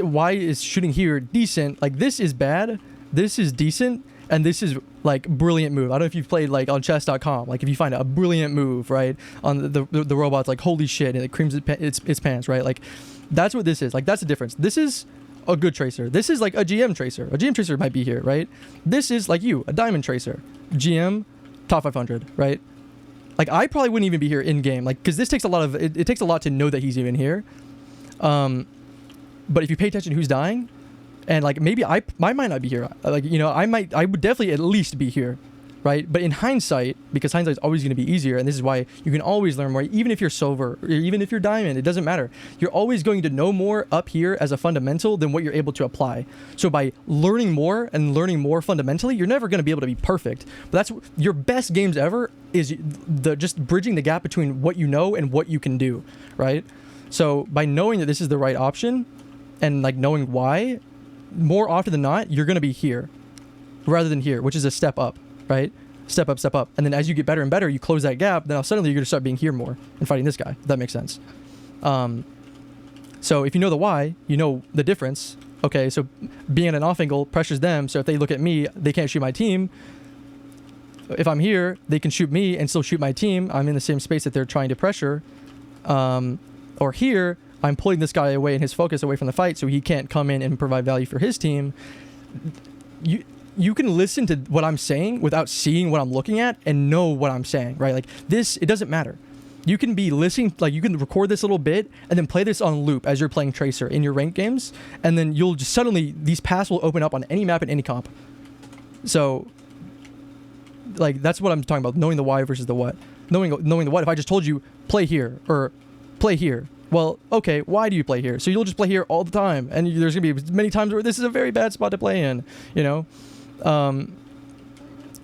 why is shooting here decent. Like, this is bad, this is decent, and this is like brilliant move. I don't know if you've played like on chess.com. Like, if you find a brilliant move, right, on the robot's like, holy shit, and it creams its pants, right? Like, that's what this is. Like, that's the difference. This is a good tracer. This is like a GM tracer. A GM tracer might be here, right? This is like you, a diamond tracer. GM, top 500, right? Like, I probably wouldn't even be here in game, like, because this takes a lot of it takes a lot to know that he's even here. But if you pay attention to who's dying, and like maybe I might not be here, like, you know, I would definitely at least be here, right? But in hindsight, because hindsight is always going to be easier, and this is why you can always learn more, even if you're silver, or even if you're diamond, it doesn't matter. You're always going to know more up here as a fundamental than what you're able to apply. So by learning more and learning more fundamentally, you're never going to be able to be perfect. But that's your best games ever, is just bridging the gap between what you know and what you can do, right? So by knowing that this is the right option and like knowing why, more often than not, you're going to be here rather than here, which is a step up. Right? Step up, step up. And then as you get better and better, you close that gap, then suddenly you're going to start being here more and fighting this guy, if that makes sense. So if you know the why, you know the difference. Okay, so being at an off angle pressures them, so if they look at me, they can't shoot my team. If I'm here, they can shoot me and still shoot my team. I'm in the same space that they're trying to pressure. Or here, I'm pulling this guy away and his focus away from the fight, so he can't come in and provide value for his team. You can listen to what I'm saying without seeing what I'm looking at and know what I'm saying, right? Like, this, it doesn't matter. You can be listening, like, you can record this little bit and then play this on loop as you're playing Tracer in your ranked games, and then you'll just suddenly, these paths will open up on any map in any comp. So, like, that's what I'm talking about, knowing the why versus the what. Knowing the what, if I just told you, play here, or play here, well, okay, why do you play here? So you'll just play here all the time, and there's going to be many times where this is a very bad spot to play in, you know?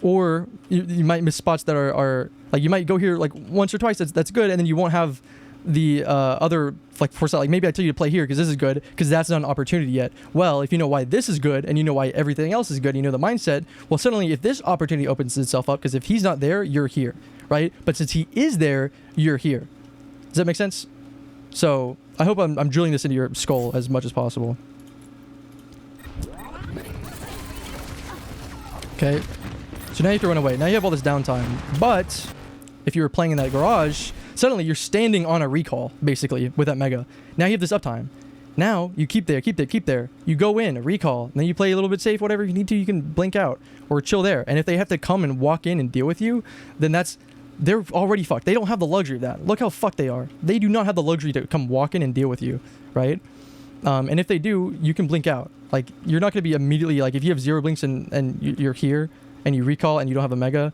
Or you might miss spots that are like, you might go here like once or twice, that's good, and then you won't have the other, like, force out, like, maybe I tell you to play here because this is good, because that's not an opportunity yet. Well, if you know why this is good and you know why everything else is good, you know the mindset, well, suddenly if this opportunity opens itself up, because if he's not there, you're here, right? But since he is there, you're here. Does that make sense? So I hope I'm drilling this into your skull as much as possible. Okay, so now you have to run away. Now you have all this downtime. But if you were playing in that garage, suddenly you're standing on a recall, basically, with that mega. Now you have this uptime. Now you keep there. You go in, a recall, and then you play a little bit safe, whatever you need to, you can blink out or chill there. And if they have to come and walk in and deal with you, then they're already fucked. They don't have the luxury of that. Look how fucked they are. They do not have the luxury to come walk in and deal with you, right? And if they do, you can blink out. Like, you're not going to be immediately, like, if you have 0 blinks and you're here and you recall and you don't have a mega,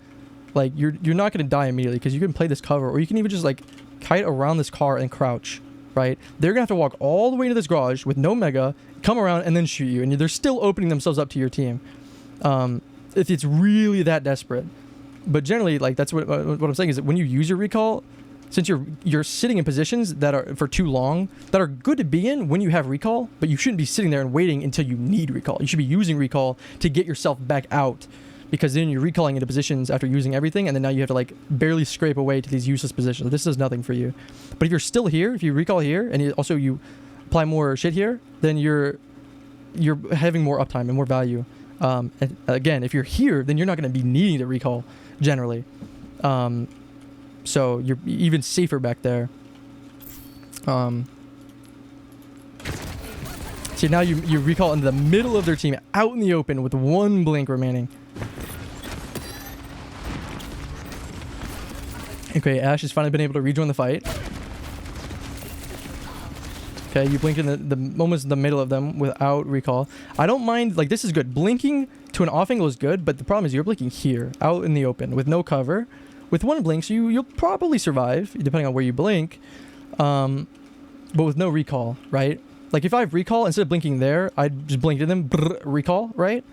like, you're not going to die immediately, because you can play this cover, or you can even just, like, kite around this car and crouch, right? They're going to have to walk all the way into this garage with no mega, come around and then shoot you, and they're still opening themselves up to your team. If it's really that desperate. But generally, like, that's what I'm saying, is that when you use your recall, since you're sitting in positions that are for too long, that are good to be in when you have recall, but you shouldn't be sitting there and waiting until you need recall. You should be using recall to get yourself back out because then you're recalling into positions after using everything, and then now you have to like barely scrape away to these useless positions. This does nothing for you. But if you're still here, if you recall here, and also you apply more shit here, then you're having more uptime and more value. And again, if you're here, then you're not going to be needing to recall generally. So you're even safer back there. See, now you recall into the middle of their team, out in the open with 1 blink remaining. Okay, Ashe has finally been able to rejoin the fight. Okay, you blink in the almost in the middle of them without recall. I don't mind, like, this is good. Blinking to an off angle is good, but the problem is you're blinking here, out in the open, with no cover. With 1 blink, so you'll probably survive, depending on where you blink, but with no recall, right? Like, if I have recall, instead of blinking there, I'd just blink to them, recall, right?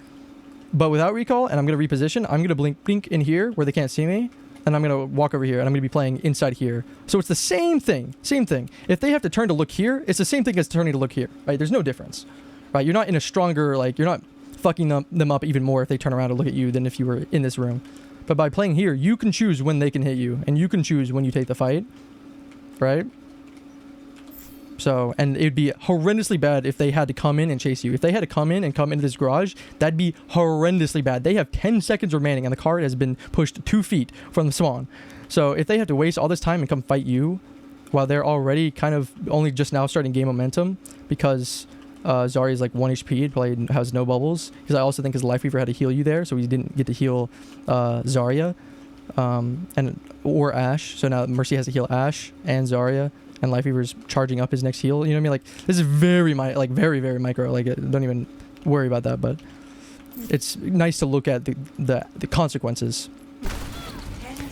But without recall, and I'm going to reposition, I'm going to blink in here where they can't see me, and I'm going to walk over here, and I'm going to be playing inside here. So it's the same thing, same thing. If they have to turn to look here, it's the same thing as turning to look here, right? There's no difference, right? You're not in a stronger, like, you're not fucking them up even more if they turn around to look at you than if you were in this room. But by playing here, you can choose when they can hit you, and you can choose when you take the fight, right? So, and it would be horrendously bad if they had to come in and chase you. If they had to come into this garage, that'd be horrendously bad. They have 10 seconds remaining, and the cart has been pushed 2 feet from the spawn. So if they have to waste all this time and come fight you, while they're already kind of only just now starting to gain momentum, because Zarya is like 1 HP, probably has no bubbles. Because I also think his Life Weaver had to heal you there, so he didn't get to heal Zarya or Ashe. So now Mercy has to heal Ashe and Zarya. And Life Weaver's charging up his next heal. You know what I mean? Like, this is very very micro. Like, don't even worry about that. But it's nice to look at the consequences.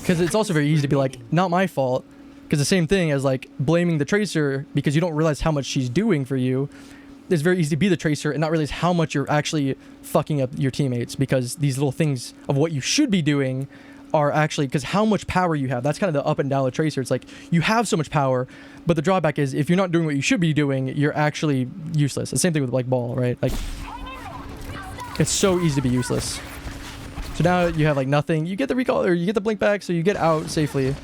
Because it's also very easy to be like, not my fault. Because the same thing as like blaming the Tracer because you don't realize how much she's doing for you. It's very easy to be the Tracer and not realize how much you're actually fucking up your teammates, because these little things of what you should be doing are actually, because how much power you have. That's kind of the up and down of Tracer. It's like, you have so much power, but the drawback is if you're not doing what you should be doing, you're actually useless. The same thing with like Ball, right? Like, it's so easy to be useless. So now you have like nothing. You get the recall, or you get the blink back, so you get out safely.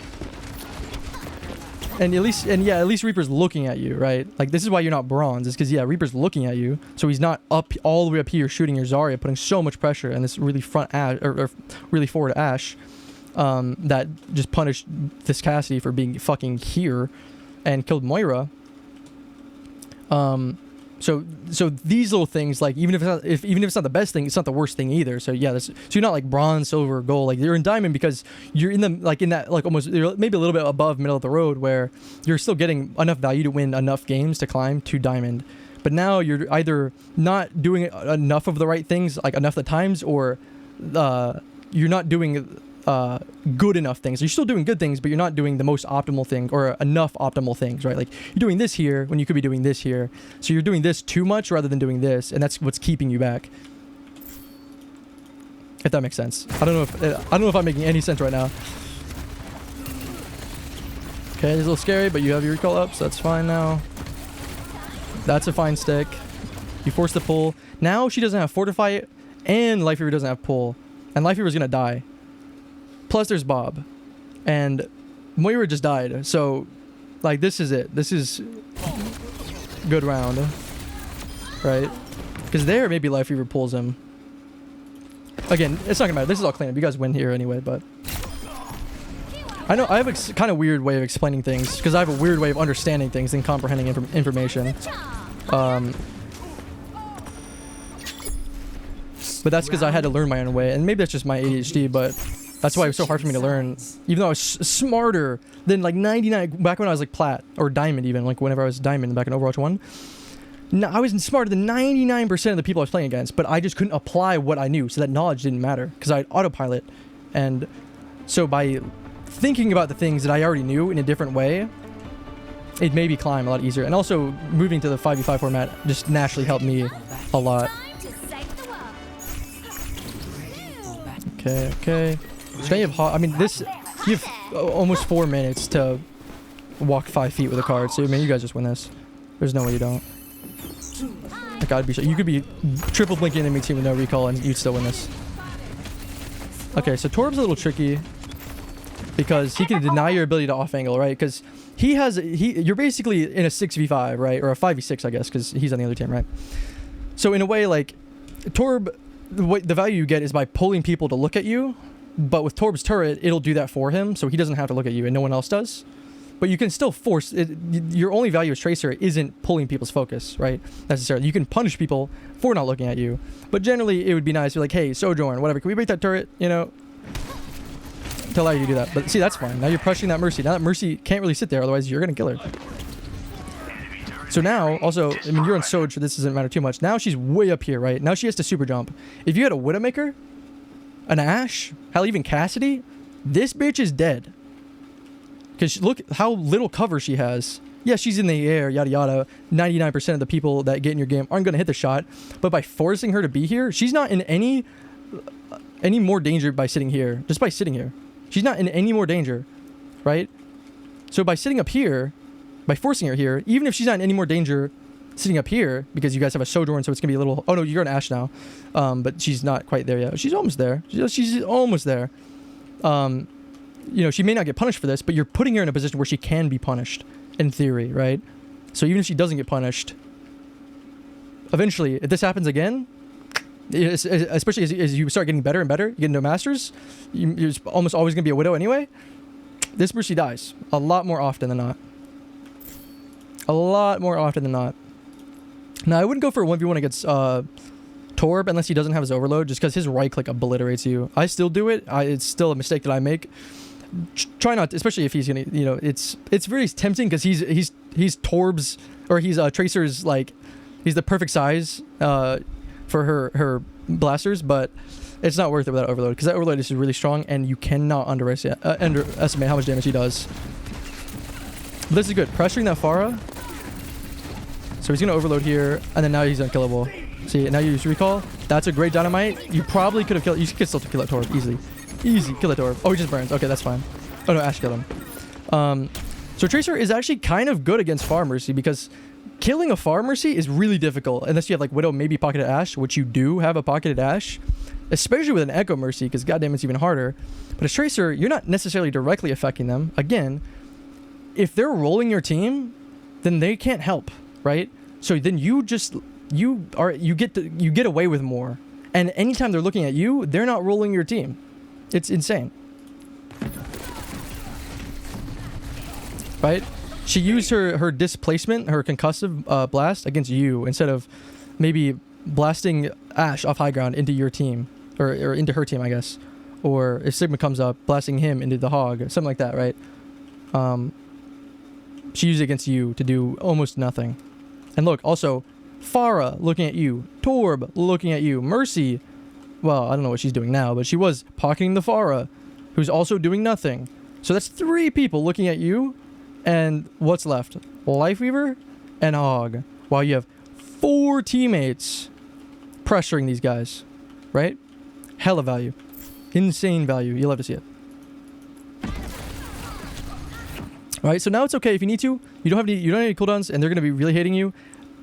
And at least Reaper's looking at you, right? Like, this is why you're not bronze, is because, yeah, Reaper's looking at you, so he's not up all the way up here shooting your Zarya, putting so much pressure, and this really front Ashe, or really forward Ashe, that just punished this Cassidy for being fucking here and killed Moira. So these little things, like, even if it's not the best thing, it's not the worst thing either. So yeah, so you're not like bronze, silver, gold. Like, you're in diamond because you're in that almost, you're maybe a little bit above middle of the road, where you're still getting enough value to win enough games to climb to diamond. But now you're either not doing enough of the right things, like enough of the times, or you're not doing good enough things. You're still doing good things, but you're not doing the most optimal thing or enough optimal things, right? Like, you're doing this here when you could be doing this here. So you're doing this too much rather than doing this, and that's what's keeping you back. If that makes sense. I don't know if I'm making any sense right now. Okay, it's a little scary, but you have your recall up, so that's fine now. That's a fine stick. You force the pull. Now she doesn't have Fortify, and Life Weaver doesn't have pull. And Life Weaver's gonna die. Plus there's Bob. And Moira just died. So, like, this is it. This is good round. Right? Because there, maybe Life Weaver pulls him. Again, it's not gonna matter. This is all clean up. You guys win here anyway, but... I know I have a kind of weird way of explaining things, because I have a weird way of understanding things and comprehending information. But that's because I had to learn my own way, and maybe that's just my ADHD, but that's why it was so hard for me to learn. Even though I was smarter than like 99, back when I was like plat, or diamond even, like whenever I was diamond back in Overwatch 1. No, I was smarter than 99% of the people I was playing against, but I just couldn't apply what I knew, so that knowledge didn't matter, because I had autopilot. And so by thinking about the things that I already knew in a different way, it made me climb a lot easier. And also, moving to the 5v5 format just naturally helped me a lot. Okay. So now you have, I mean, you have almost 4 minutes to walk 5 feet with a card. So, I mean, you guys just win this. There's no way you don't. Like, I'd be sure. You could be triple blinking enemy team with no recall and you'd still win this. Okay, so Torb's a little tricky because he can deny your ability to off angle, right? Because you're basically in a 6v5, right? Or a 5v6, I guess, because he's on the other team, right? So in a way, like, Torb, the value you get is by pulling people to look at you, but with Torb's turret, it'll do that for him, so he doesn't have to look at you and no one else does. But you can still force it. Your only value as Tracer isn't pulling people's focus, right? Necessarily. You can punish people for not looking at you, but generally it would be nice to be like, hey, Sojourn, whatever, can we break that turret, you know? To allow you to do that. But see, that's fine. Now you're pressuring that Mercy. Now that Mercy can't really sit there, otherwise you're gonna kill her. So now, also, I mean, you're on Soj, so this doesn't matter too much. Now she's way up here, right? Now she has to super jump. If you had a Widowmaker, an Ashe, hell, even Cassidy, this bitch is dead. Because look how little cover she has. Yeah, she's in the air, yada yada. 99% of the people that get in your game aren't going to hit the shot. But by forcing her to be here, she's not in any more danger by sitting here. Just by sitting here. She's not in any more danger, right? So by sitting up here, by forcing her here, even if she's not in any more danger sitting up here, because you guys have a Sojourn, so it's going to be a little... Oh no, you're an Ashe now. But she's not quite there yet. She's almost there. She's almost there. You know, she may not get punished for this, but you're putting her in a position where she can be punished, in theory, right? So even if she doesn't get punished, eventually, if this happens again, especially as you start getting better and better, you get into Masters, you're almost always going to be a Widow anyway, this Mercy dies a lot more often than not. A lot more often than not. Now, I wouldn't go for a 1v1 against Torb unless he doesn't have his overload, just because his right click obliterates you. I still do it. It's still a mistake that I make. Try not to, especially if he's gonna, you know, it's very tempting because he's Torb's, or he's Tracer's, like, he's the perfect size for her blasters, but it's not worth it without overload, because that overload is really strong and you cannot underestimate how much damage he does. But this is good, pressuring that Pharah. So he's gonna overload here, and then now he's unkillable. See, now you use recall. That's a great dynamite. You probably could have killed. You could still kill that Torb easily. Easy, kill that Torb. Oh, he just burns. Okay, that's fine. Oh no, Ashe killed him. So Tracer is actually kind of good against Pharah Mercy, because killing a Pharah Mercy is really difficult unless you have like Widow, maybe pocketed Ashe, which you do have a pocketed Ashe, especially with an Echo Mercy, because goddamn, it's even harder. But as Tracer, you're not necessarily directly affecting them. Again, if they're rolling your team, then they can't help, right? So then you get away with more, and anytime they're looking at you, they're not rolling your team. It's insane, right? She used her displacement, her concussive blast against you, instead of maybe blasting Ashe off high ground into your team, or into her team, I guess. Or if Sigma comes up, blasting him into the Hog, something like that, right? She used it against you to do almost nothing. And look, also, Pharah looking at you, Torb looking at you, Mercy, well, I don't know what she's doing now, but she was pocketing the Pharah, who's also doing nothing. So that's 3 people looking at you, and what's left? Lifeweaver and Hog, while you have 4 teammates pressuring these guys, right? Hella value. Insane value. You'll love to see it. Alright, so now it's okay if you need to. You don't have any cooldowns, and they're going to be really hating you.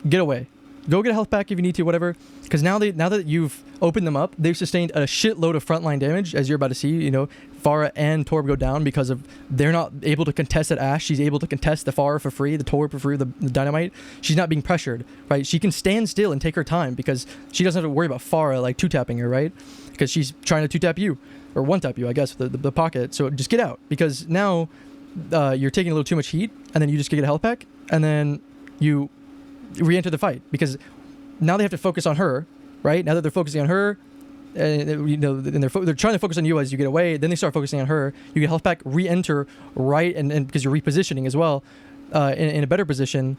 Get away. Go get a health pack if you need to, whatever. Because now that you've opened them up, they've sustained a shitload of frontline damage, as you're about to see. You know, Pharah and Torb go down because of they're not able to contest that Ashe. She's able to contest the Pharah for free, the Torb for free, the dynamite. She's not being pressured, right? She can stand still and take her time because she doesn't have to worry about Pharah like 2-tapping her, right? Because she's trying to 2-tap you, or 1-tap you, I guess, with the pocket. So just get out, because now you're taking a little too much heat, and then you just get a health pack, and then you re-enter the fight, because now they have to focus on her, right? Now that they're focusing on her, and you know, and they're trying to focus on you as you get away, then they start focusing on her. You get health pack, re-enter right, and because you're repositioning as well, in a better position,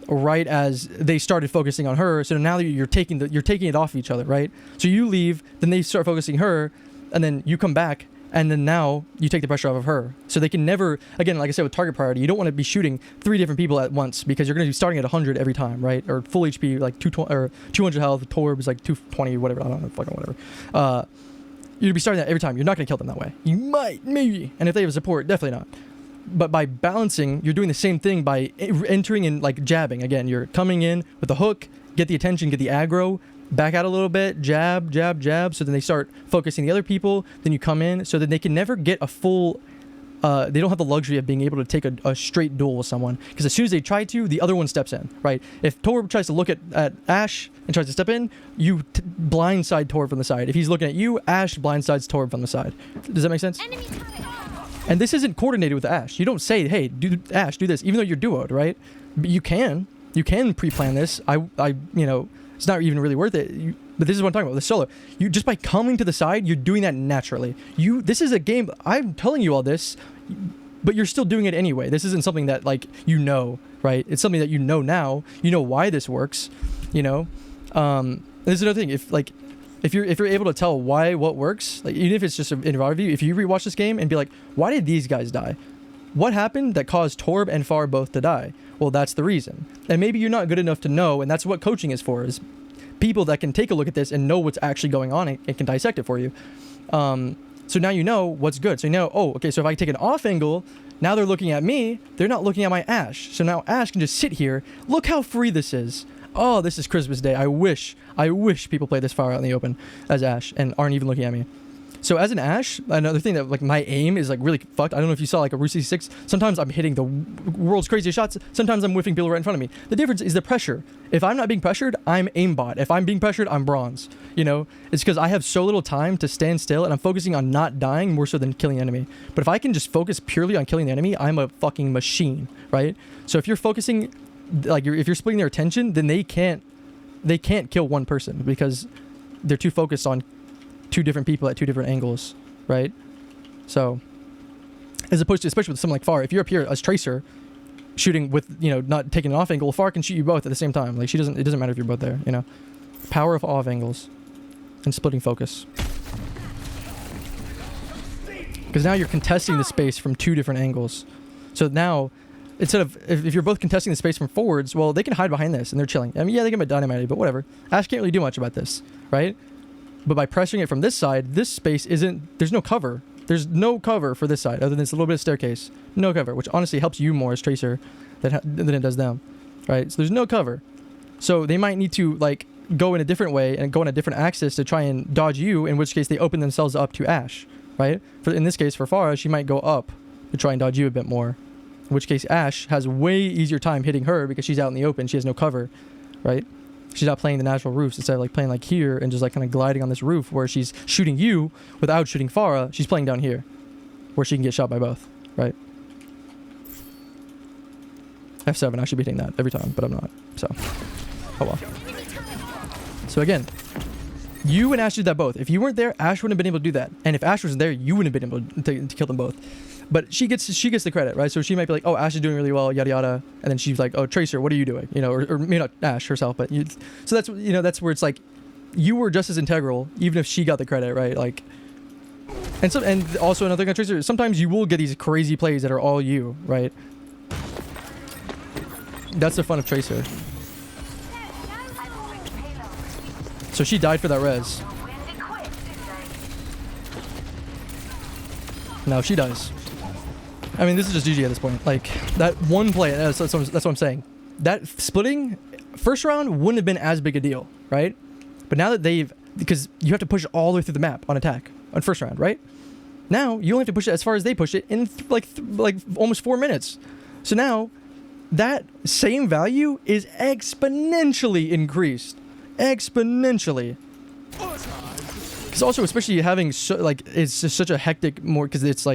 right as they started focusing on her. So now you're taking it off each other, right? So you leave, then they start focusing her, and then you come back, and then now you take the pressure off of her. So they can never, again, like I said, with target priority, you don't want to be shooting 3 different people at once, because you're going to be starting at 100 every time, right? Or full HP, like 220 or 200 health. Torb is like 220, whatever. I don't know, fucking whatever. You'd be starting that every time. You're not going to kill them that way. You might, maybe, and if they have support, definitely not. But by balancing, you're doing the same thing by entering and like jabbing. Again, you're coming in with the hook, get the attention, get the aggro, back out a little bit, jab, jab, jab. So then they start focusing the other people. Then you come in, so that they can never get a full. They don't have the luxury of being able to take a straight duel with someone, because as soon as they try to, the other one steps in, right? If Torb tries to look at Ashe and tries to step in, you blindside Torb from the side. If he's looking at you, Ashe blindsides Torb from the side. Does that make sense? And this isn't coordinated with Ashe. You don't say, hey, Ashe, do this, even though you're duoed, right? But you can pre-plan this. It's not even really worth it. But this is what I'm talking about. The solo, you just by coming to the side, you're doing that naturally. This is a game. I'm telling you all this, but you're still doing it anyway. This isn't something that right? It's something that you know now. You know why this works. This is another thing. If you're able to tell what works, like even if it's just in front of you, if you rewatch this game and be like, why did these guys die? What happened that caused Torb and Far both to die? Well, that's the reason. And maybe you're not good enough to know, and that's what coaching is for, is people that can take a look at this and know what's actually going on and can dissect it for you. So now you know what's good. So you know, so if I take an off angle, now they're looking at me, they're not looking at my Ashe. So now Ashe can just sit here. Look how free this is. Oh, this is Christmas Day. I wish people play this far out in the open as Ashe and aren't even looking at me. So as an Ashe, another thing that my aim is really fucked. I don't know if you saw a Root 6. Sometimes I'm hitting the world's craziest shots. Sometimes I'm whiffing people right in front of me. The difference is the pressure. If I'm not being pressured, I'm aimbot. If I'm being pressured, I'm bronze. It's because I have so little time to stand still and I'm focusing on not dying more so than killing the enemy. But if I can just focus purely on killing the enemy, I'm a fucking machine, right? So if you're focusing, if you're splitting their attention, then they can't kill one person because they're too focused on two different people at two different angles, right? So as opposed to, especially with someone like Far, if you're up here as Tracer shooting with not taking an off angle, Far can shoot you both at the same time. It doesn't matter if you're both there. Power of off angles and splitting focus, because now you're contesting the space from two different angles. So now instead of if you're both contesting the space from forwards, well, they can hide behind this and they're chilling. They can get dynamite, but whatever. Ashe can't really do much about this, right? But by pressuring it from this side, this space there's no cover. There's no cover for this side other than this little bit of staircase. No cover, which honestly helps you more as Tracer than it does them, right? So there's no cover. So they might need to go in a different way and go on a different axis to try and dodge you, in which case they open themselves up to Ashe, right? In this case, for Farah, she might go up to try and dodge you a bit more, in which case Ashe has way easier time hitting her because she's out in the open. She has no cover, right? She's not playing the natural roofs. Instead of playing here and just kind of gliding on this roof where she's shooting you without shooting Farah, she's playing down here where she can get shot by both, right? F7, I should be hitting that every time, but I'm not. So, oh well. So again, you and Ashe did that both. If you weren't there, Ashe wouldn't have been able to do that. And if Ashe wasn't there, you wouldn't have been able to kill them both. But she gets the credit, right? So she might be like, oh, Ashe is doing really well, yada yada, and then she's like, oh, Tracer, what are you doing? Or maybe not Ashe herself, but so that's that's where it's you were just as integral, even if she got the credit, right? And also another thing on Tracer, sometimes you will get these crazy plays that are all you, right? That's the fun of Tracer. So she died for that res. Now she dies. I mean, this is just GG at this point. That one play, that's what I'm saying. That splitting, first round wouldn't have been as big a deal, right? But now that because you have to push all the way through the map on attack on first round, right? Now you only have to push it as far as they push it in almost 4 minutes. So now that same value is exponentially increased. Exponentially. Because also, especially having it's just such a hectic because it's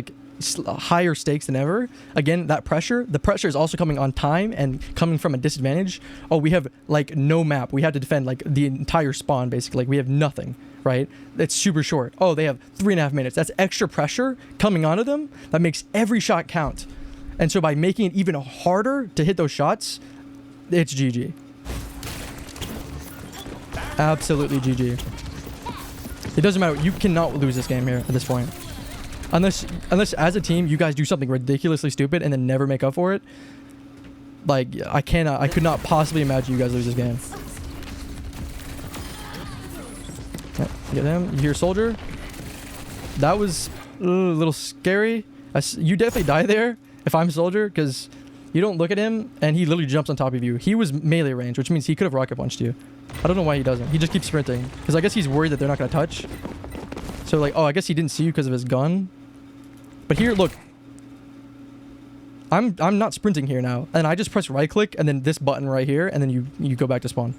higher stakes than ever. Again, the pressure is also coming on time and coming from a disadvantage. Oh, we have no map. We have to defend the entire spawn basically. We have nothing, right? It's super short. Oh, they have 3.5 minutes. That's extra pressure coming onto them. That makes every shot count. And so by making it even harder to hit those shots, it's GG. Absolutely GG. It doesn't matter. You cannot lose this game here at this point. Unless as a team you guys do something ridiculously stupid and then never make up for it. I could not possibly imagine you guys lose this game. Yep, get him. You hear soldier? That was a little scary. You definitely die there if I'm soldier, because You don't look at him, and he literally jumps on top of you. He was melee range, which means he could have rocket punched you. I don't know why he doesn't. He just keeps sprinting. Because I guess he's worried that they're not going to touch. So, like, oh, I guess he didn't see you because of his gun. But here, look. I'm not sprinting here now. And I just press right click, and then this button right here, and then you go back to spawn.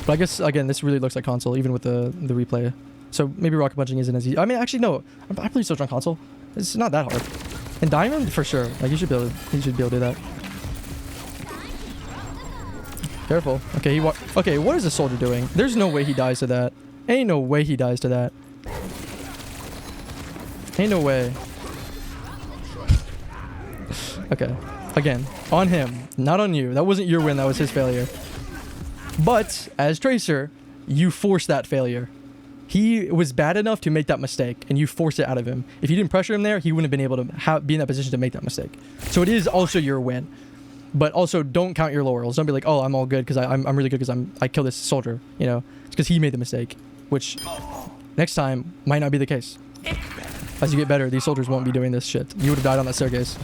But I guess, again, this really looks like console, even with the replay. So maybe rocket punching isn't as easy. I mean, actually, no. I believe so on console. It's not that hard. In Diamond, for sure. Like, you should be able to do that. Careful. Okay, okay, what is the soldier doing? There's no way he dies to that. Ain't no way he dies to that. Ain't no way. Okay. Again, on him, not on you. That wasn't your win, that was his failure. But, as Tracer, you forced that failure. He was bad enough to make that mistake, and you forced it out of him. If you didn't pressure him there, he wouldn't have been able to be in that position to make that mistake. So it is also your win. But also, don't count your laurels. Don't be like, oh, I'm all good because I'm really good because I killed this soldier. You know, it's because he made the mistake, which next time might not be the case. As you get better, these soldiers won't be doing this shit. You would have died on that staircase.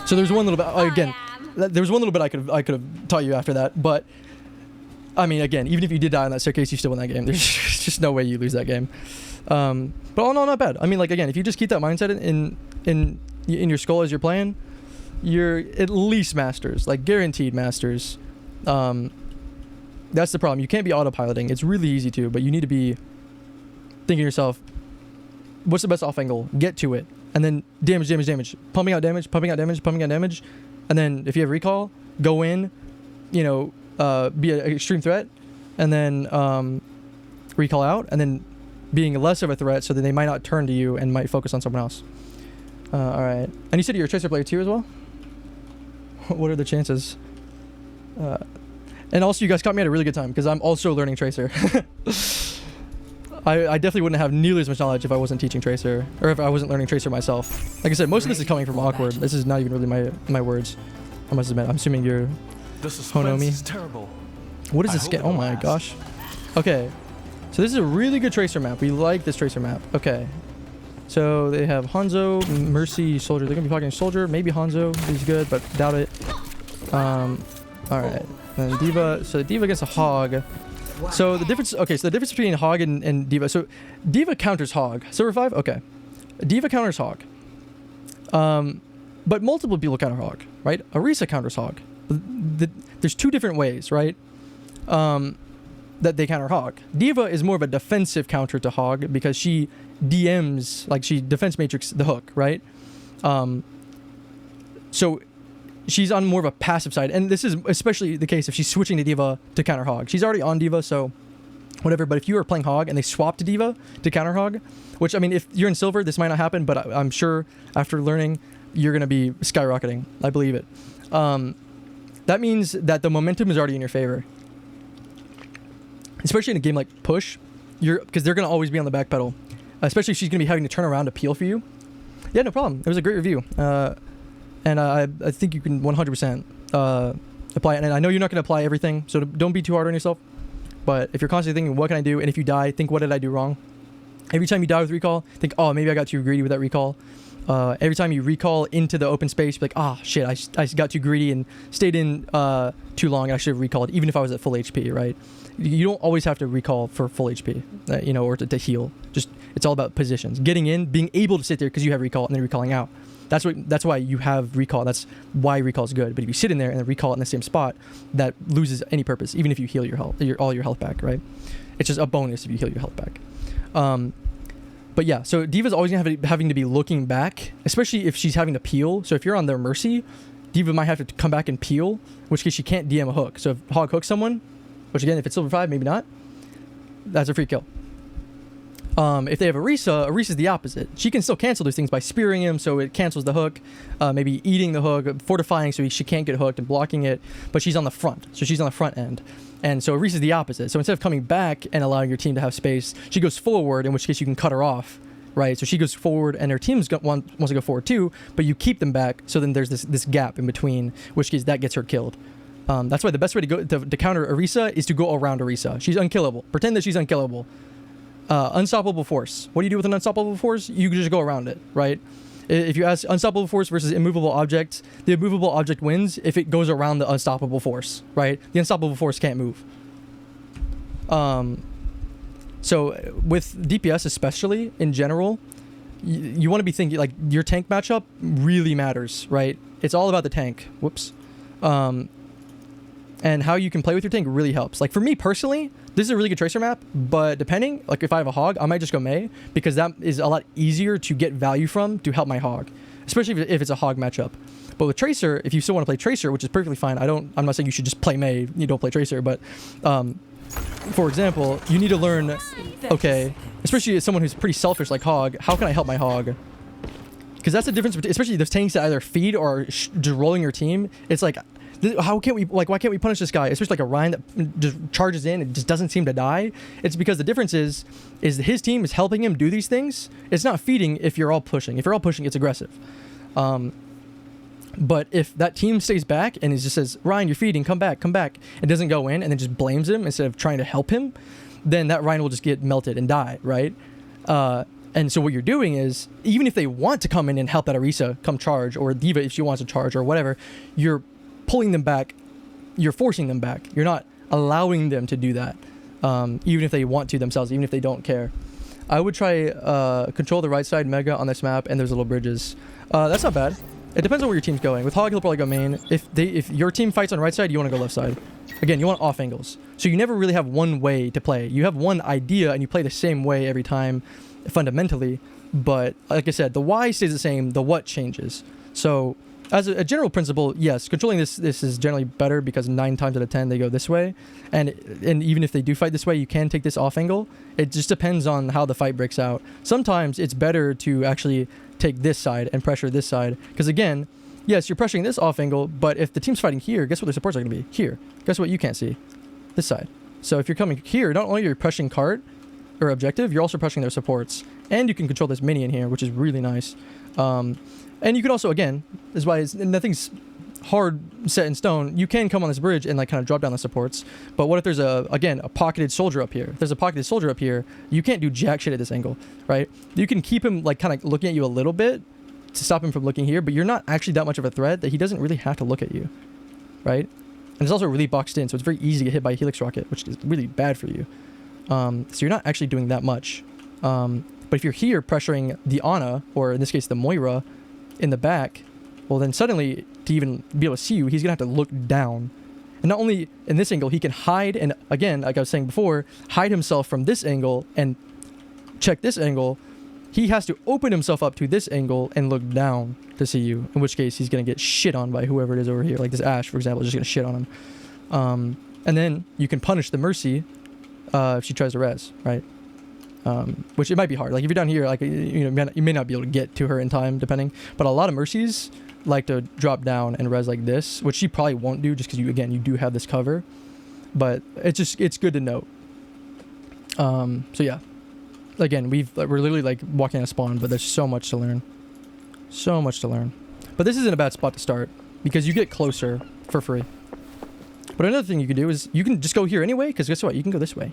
So there's one little bit again. There was one little bit I could have taught you after that, but I mean, again, even if you did die on that staircase, you still win that game. There's just no way you lose that game. But all in all, not bad. I mean, like, again, if you just keep that mindset in your skull as you're playing, you're at least masters, like guaranteed masters. That's the problem. You can't be autopiloting. It's really easy to, but you need to be thinking to yourself, what's the best off angle? Get to it. And then damage. Pumping out damage. And then if you have recall, go in, you know, be an extreme threat, and then recall out, and then being less of a threat so that they might not turn to you and might focus on someone else. Alright. And you said you're a Tracer player too as well? What are the chances? And also, you guys caught me at a really good time because I'm also learning Tracer. I definitely wouldn't have nearly as much knowledge if I wasn't teaching Tracer, or if I wasn't learning Tracer myself. Like I said, most of this is coming from Awkward. This is not even really my words. I must admit. I'm assuming you're Honomi. Is terrible. What is this skin? Oh my gosh. Okay. So this is a really good Tracer map. We like this Tracer map. Okay. So they have Hanzo, Mercy, Soldier. They're going to be talking Soldier. Maybe Hanzo. He's good, but doubt it. Alright. And D.Va. So D.Va against a Hog. So the difference... Okay, so the difference between Hog and D.Va. So D.Va counters Hog. Silver 5? Okay. D.Va counters Hog. But multiple people counter Hog, right? Orisa counters Hog. There's two different ways, right? That they counter Hog. D.Va is more of a defensive counter to Hog because she DMs, like she defense matrix the hook, right? So she's on more of a passive side, and this is especially the case if she's switching to D.Va to counter Hog. She's already on D.Va, so whatever, but if you are playing Hog and they swap to D.Va to counter Hog, which, I mean, if you're in Silver, this might not happen, but I'm sure after learning, you're going to be skyrocketing. I believe it. That means that the momentum is already in your favor. Especially in a game like Push, because they're going to always be on the back pedal. Especially if she's going to be having to turn around to peel for you. Yeah, no problem. It was a great review. And I think you can 100% apply it. And I know you're not going to apply everything, so don't be too hard on yourself. But if you're constantly thinking, what can I do? And if you die, think, what did I do wrong? Every time you die with recall, think, oh, maybe I got too greedy with that recall. Every time you recall into the open space, be like, ah, shit, I got too greedy and stayed in too long. I should have recalled, even if I was at full HP, right? You don't always have to recall for full HP, you know, or to heal. Just, it's all about positions. Getting in, being able to sit there because you have recall, and then recalling out. That's why you have recall. That's why recall is good. But if you sit in there and then recall it in the same spot, that loses any purpose, even if you heal your health, all your health back, right? It's just a bonus if you heal your health back. But yeah, so D.Va's always gonna having to be looking back, especially if she's having to peel. So if you're on their Mercy, D.Va might have to come back and peel, which case she can't DM a hook. So if Hog hooks someone, which again, if it's Silver 5, maybe not, that's a free kill. If they have Orisa's the opposite. She can still cancel those things by spearing him, so it cancels the hook, maybe eating the hook, fortifying so she can't get hooked and blocking it, but she's on the front, so she's on the front end. And so Orisa's the opposite. So instead of coming back and allowing your team to have space, she goes forward, in which case you can cut her off, right? So she goes forward and her team wants to go forward too, but you keep them back, so then there's this gap in between, which case that gets her killed. That's why the best way to counter Orisa is to go around Orisa. She's unkillable. Pretend that she's unkillable. Unstoppable Force. What do you do with an Unstoppable Force? You can just go around it, right? If you ask Unstoppable Force versus Immovable Object, the Immovable Object wins if it goes around the Unstoppable Force, right? The Unstoppable Force can't move. So with DPS especially, in general, you want to be thinking, like, your tank matchup really matters, right? It's all about the tank. Whoops. And how you can play with your tank really helps. Like, for me personally, this is a really good Tracer map, but depending, like, if I have a Hog, I might just go Mei, because that is a lot easier to get value from to help my Hog, especially if it's a Hog matchup. But with Tracer, if you still want to play Tracer, which is perfectly fine, I'm not saying you should just play Mei, you don't play Tracer, but for example, you need to learn, okay, especially as someone who's pretty selfish like Hog, how can I help my Hog? Because that's the difference between, especially those tanks that either feed or just rolling your team. It's like, how can't we, like, why can't we punish this guy? Especially like a Ryan that just charges in and just doesn't seem to die. It's because the difference is his team is helping him do these things. It's not feeding if you're all pushing. If you're all pushing, it's aggressive. But if that team stays back and it just says, Ryan, you're feeding, come back, and doesn't go in and then just blames him instead of trying to help him, then that Ryan will just get melted and die, right? And so what you're doing is, even if they want to come in and help that Orisa come charge, or D.Va if she wants to charge or whatever, you're pulling them back, you're forcing them back. You're not allowing them to do that, even if they want to themselves, even if they don't care. I would try control the right side Mega on this map, and there's little bridges. That's not bad. It depends on where your team's going. With Hog, he'll probably go main. If your team fights on right side, you want to go left side. Again, you want off angles. So you never really have one way to play. You have one idea, and you play the same way every time, fundamentally. But like I said, the why stays the same. The what changes. So as a general principle, yes, controlling this is generally better, because 9 times out of 10 they go this way, and even if they do fight this way, you can take this off angle. It just depends on how the fight breaks out. Sometimes it's better to actually take this side and pressure this side, because again, yes, you're pressuring this off angle, but if the team's fighting here, guess what their supports are going to be? Here. Guess what you can't see? This side. So if you're coming here, not only are you pressuring cart or objective, you're also pressuring their supports, and you can control this minion here, which is really nice. And you can also, again, this is why nothing's hard set in stone. You can come on this bridge and like kind of drop down the supports. But what if there's a pocketed soldier up here? If there's a pocketed soldier up here, you can't do jack shit at this angle, right? You can keep him like kind of looking at you a little bit to stop him from looking here, but you're not actually that much of a threat that he doesn't really have to look at you, right? And it's also really boxed in, so it's very easy to get hit by a Helix Rocket, which is really bad for you. So you're not actually doing that much. But if you're here pressuring the Ana, or in this case the Moira, in the back, well then suddenly, to even be able to see you, he's gonna have to look down. And not only in this angle, he can hide, and again, like I was saying before, hide himself from this angle and check this angle. He has to open himself up to this angle and look down to see you, in which case he's gonna get shit on by whoever it is over here. Like this Ashe, for example, is just gonna shit on him. And then you can punish the Mercy if she tries to res, right? Which it might be hard. Like if you're down here, like you may not be able to get to her in time, depending. But a lot of Mercies like to drop down and res like this, which she probably won't do, just because you do have this cover. But it's good to note. So yeah, again, we're literally like walking out of spawn, but there's so much to learn, so much to learn. But this isn't a bad spot to start, because you get closer for free. But another thing you can do is you can just go here anyway, because guess what? You can go this way.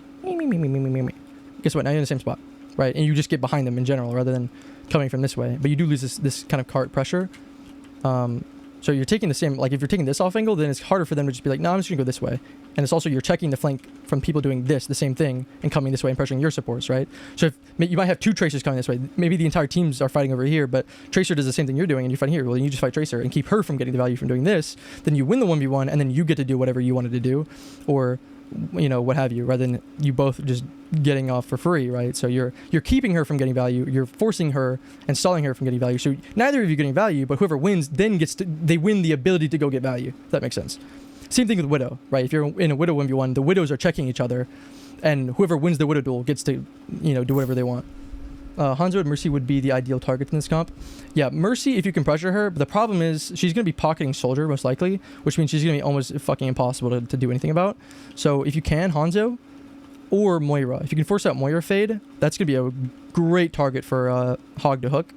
Guess what? Now you're in the same spot, right? And you just get behind them in general rather than coming from this way. But you do lose this kind of cart pressure. So you're taking the same, like if you're taking this off angle, then it's harder for them to just be like, no, I'm just gonna go this way. And it's also, you're checking the flank from people doing the same thing, and coming this way and pressuring your supports, right? So if you might have 2 Tracers coming this way, maybe the entire teams are fighting over here, but Tracer does the same thing you're doing and you're fighting here. Well, then you just fight Tracer and keep her from getting the value from doing this. Then you win the 1v1, and then you get to do whatever you wanted to do, or what have you, rather than you both just getting off for free, right? So you're keeping her from getting value, you're forcing her and stalling her from getting value. So neither of you getting value, but whoever wins then they win the ability to go get value. If that makes sense. Same thing with Widow, right? If you're in a Widow 1v1, the Widows are checking each other, and whoever wins the Widow duel gets to do whatever they want. Hanzo and Mercy would be the ideal target in this comp. Yeah, Mercy, if you can pressure her, but the problem is she's going to be pocketing Soldier most likely, which means she's going to be almost fucking impossible to do anything about. So if you can, Hanzo or Moira. If you can force out Moira Fade, that's going to be a great target for Hog to hook.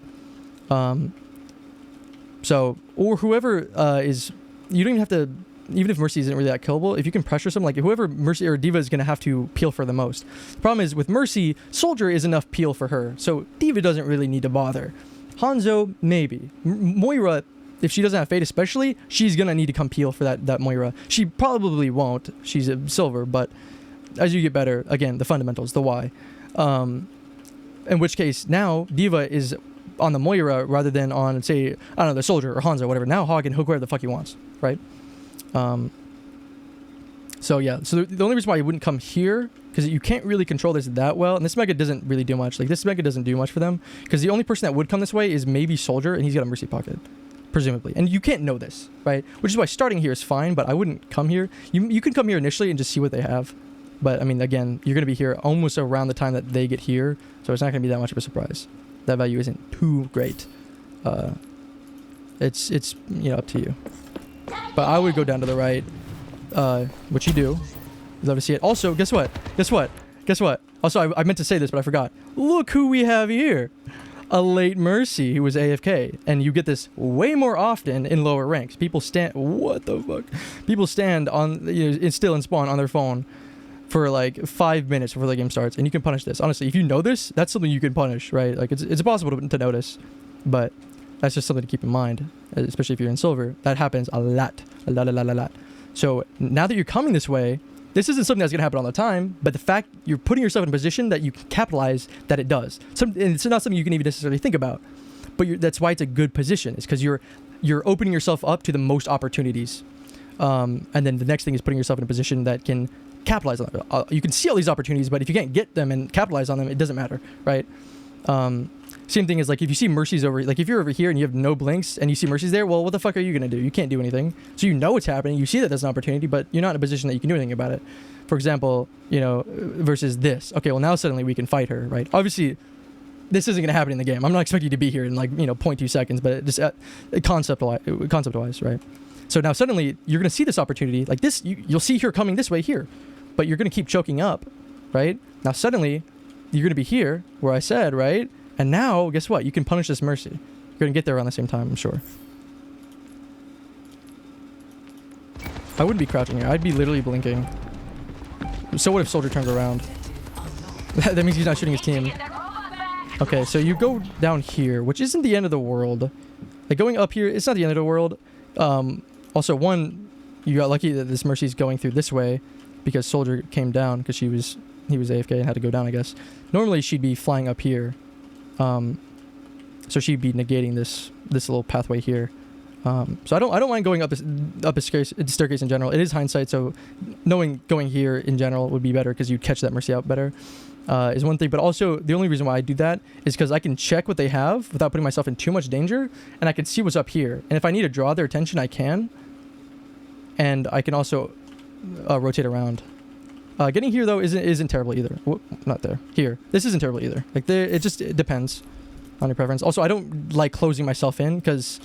So, or whoever is, you don't even have to even if Mercy isn't really that killable, if you can pressure someone, like whoever Mercy or D.Va is going to have to peel for the most. The problem is with Mercy, Soldier is enough peel for her, so D.Va doesn't really need to bother. Hanzo, maybe. Moira, if she doesn't have Fate especially, she's going to need to come peel for that Moira. She probably won't. She's a silver, but as you get better, again, the fundamentals, the why. In which case, now D.Va is on the Moira rather than on, say, I don't know, the Soldier or Hanzo or whatever. Now Hog can hook wherever the fuck he wants, right? So yeah, so the only reason why you wouldn't come here, because you can't really control this that well, and this Mega doesn't really do much. Like, this Mega doesn't do much for them, because the only person that would come this way is maybe Soldier, and he's got a Mercy Pocket, presumably. And you can't know this, right? Which is why starting here is fine, but I wouldn't come here. You can come here initially and just see what they have. But, I mean, again, you're going to be here almost around the time that they get here, so it's not going to be that much of a surprise. That value isn't too great. It's you know, up to you. But I would go down to the right, which you do. Love to see it. Also, guess what? Also, I meant to say this, but I forgot. Look who we have here. A late Mercy who was AFK. And you get this way more often in lower ranks. People stand... What the fuck? People stand on... You know, still in spawn on their phone for like 5 minutes before the game starts. And you can punish this. Honestly, if you know this, that's something you can punish, right? Like, it's impossible to notice. But that's just something to keep in mind. Especially if you're in silver. That happens a lot. A lot. So now that you're coming this way... This isn't something that's going to happen all the time, but the fact you're putting yourself in a position that you can capitalize that it does. And it's not something you can even necessarily think about, but that's why it's a good position. It's because you're opening yourself up to the most opportunities. And then the next thing is putting yourself in a position that can capitalize on them. You can see all these opportunities, but if you can't get them and capitalize on them, it doesn't matter, right? Same thing is like if you see Mercies over, like if you're over here and you have no blinks and you see Mercies there, well, what the fuck are you going to do? You can't do anything. So you know what's happening. You see that there's an opportunity, but you're not in a position that you can do anything about it. For example, you know, versus this. Okay, well now suddenly we can fight her, right? Obviously, this isn't going to happen in the game. I'm not expecting you to be here in like, you know, 0.2 seconds, but just concept-wise, right? So now suddenly you're going to see this opportunity like this. You'll see her coming this way here, but you're going to keep choking up, right? Now suddenly you're going to be here where I said, right? And now, guess what? You can punish this Mercy. You're going to get there around the same time, I'm sure. I wouldn't be crouching here. I'd be literally blinking. So what if Soldier turns around? That means he's not shooting his team. Okay, so you go down here, which isn't the end of the world. Like, going up here, it's not the end of the world. Also, one, you got lucky that this Mercy's going through this way because Soldier came down because he was AFK and had to go down, I guess. Normally, she'd be flying up here. So she'd be negating this little pathway here. So I don't mind going up a staircase in general. It is hindsight, so knowing going here in general would be better because you'd catch that Mercy out better. Is one thing, but also the only reason why I do that is because I can check what they have without putting myself in too much danger, and I can see what's up here. And if I need to draw their attention, I can. And I can also rotate around. Getting here though isn't terrible either. Not there. Here. This isn't terrible either. Like it depends on your preference. Also, I don't like closing myself in because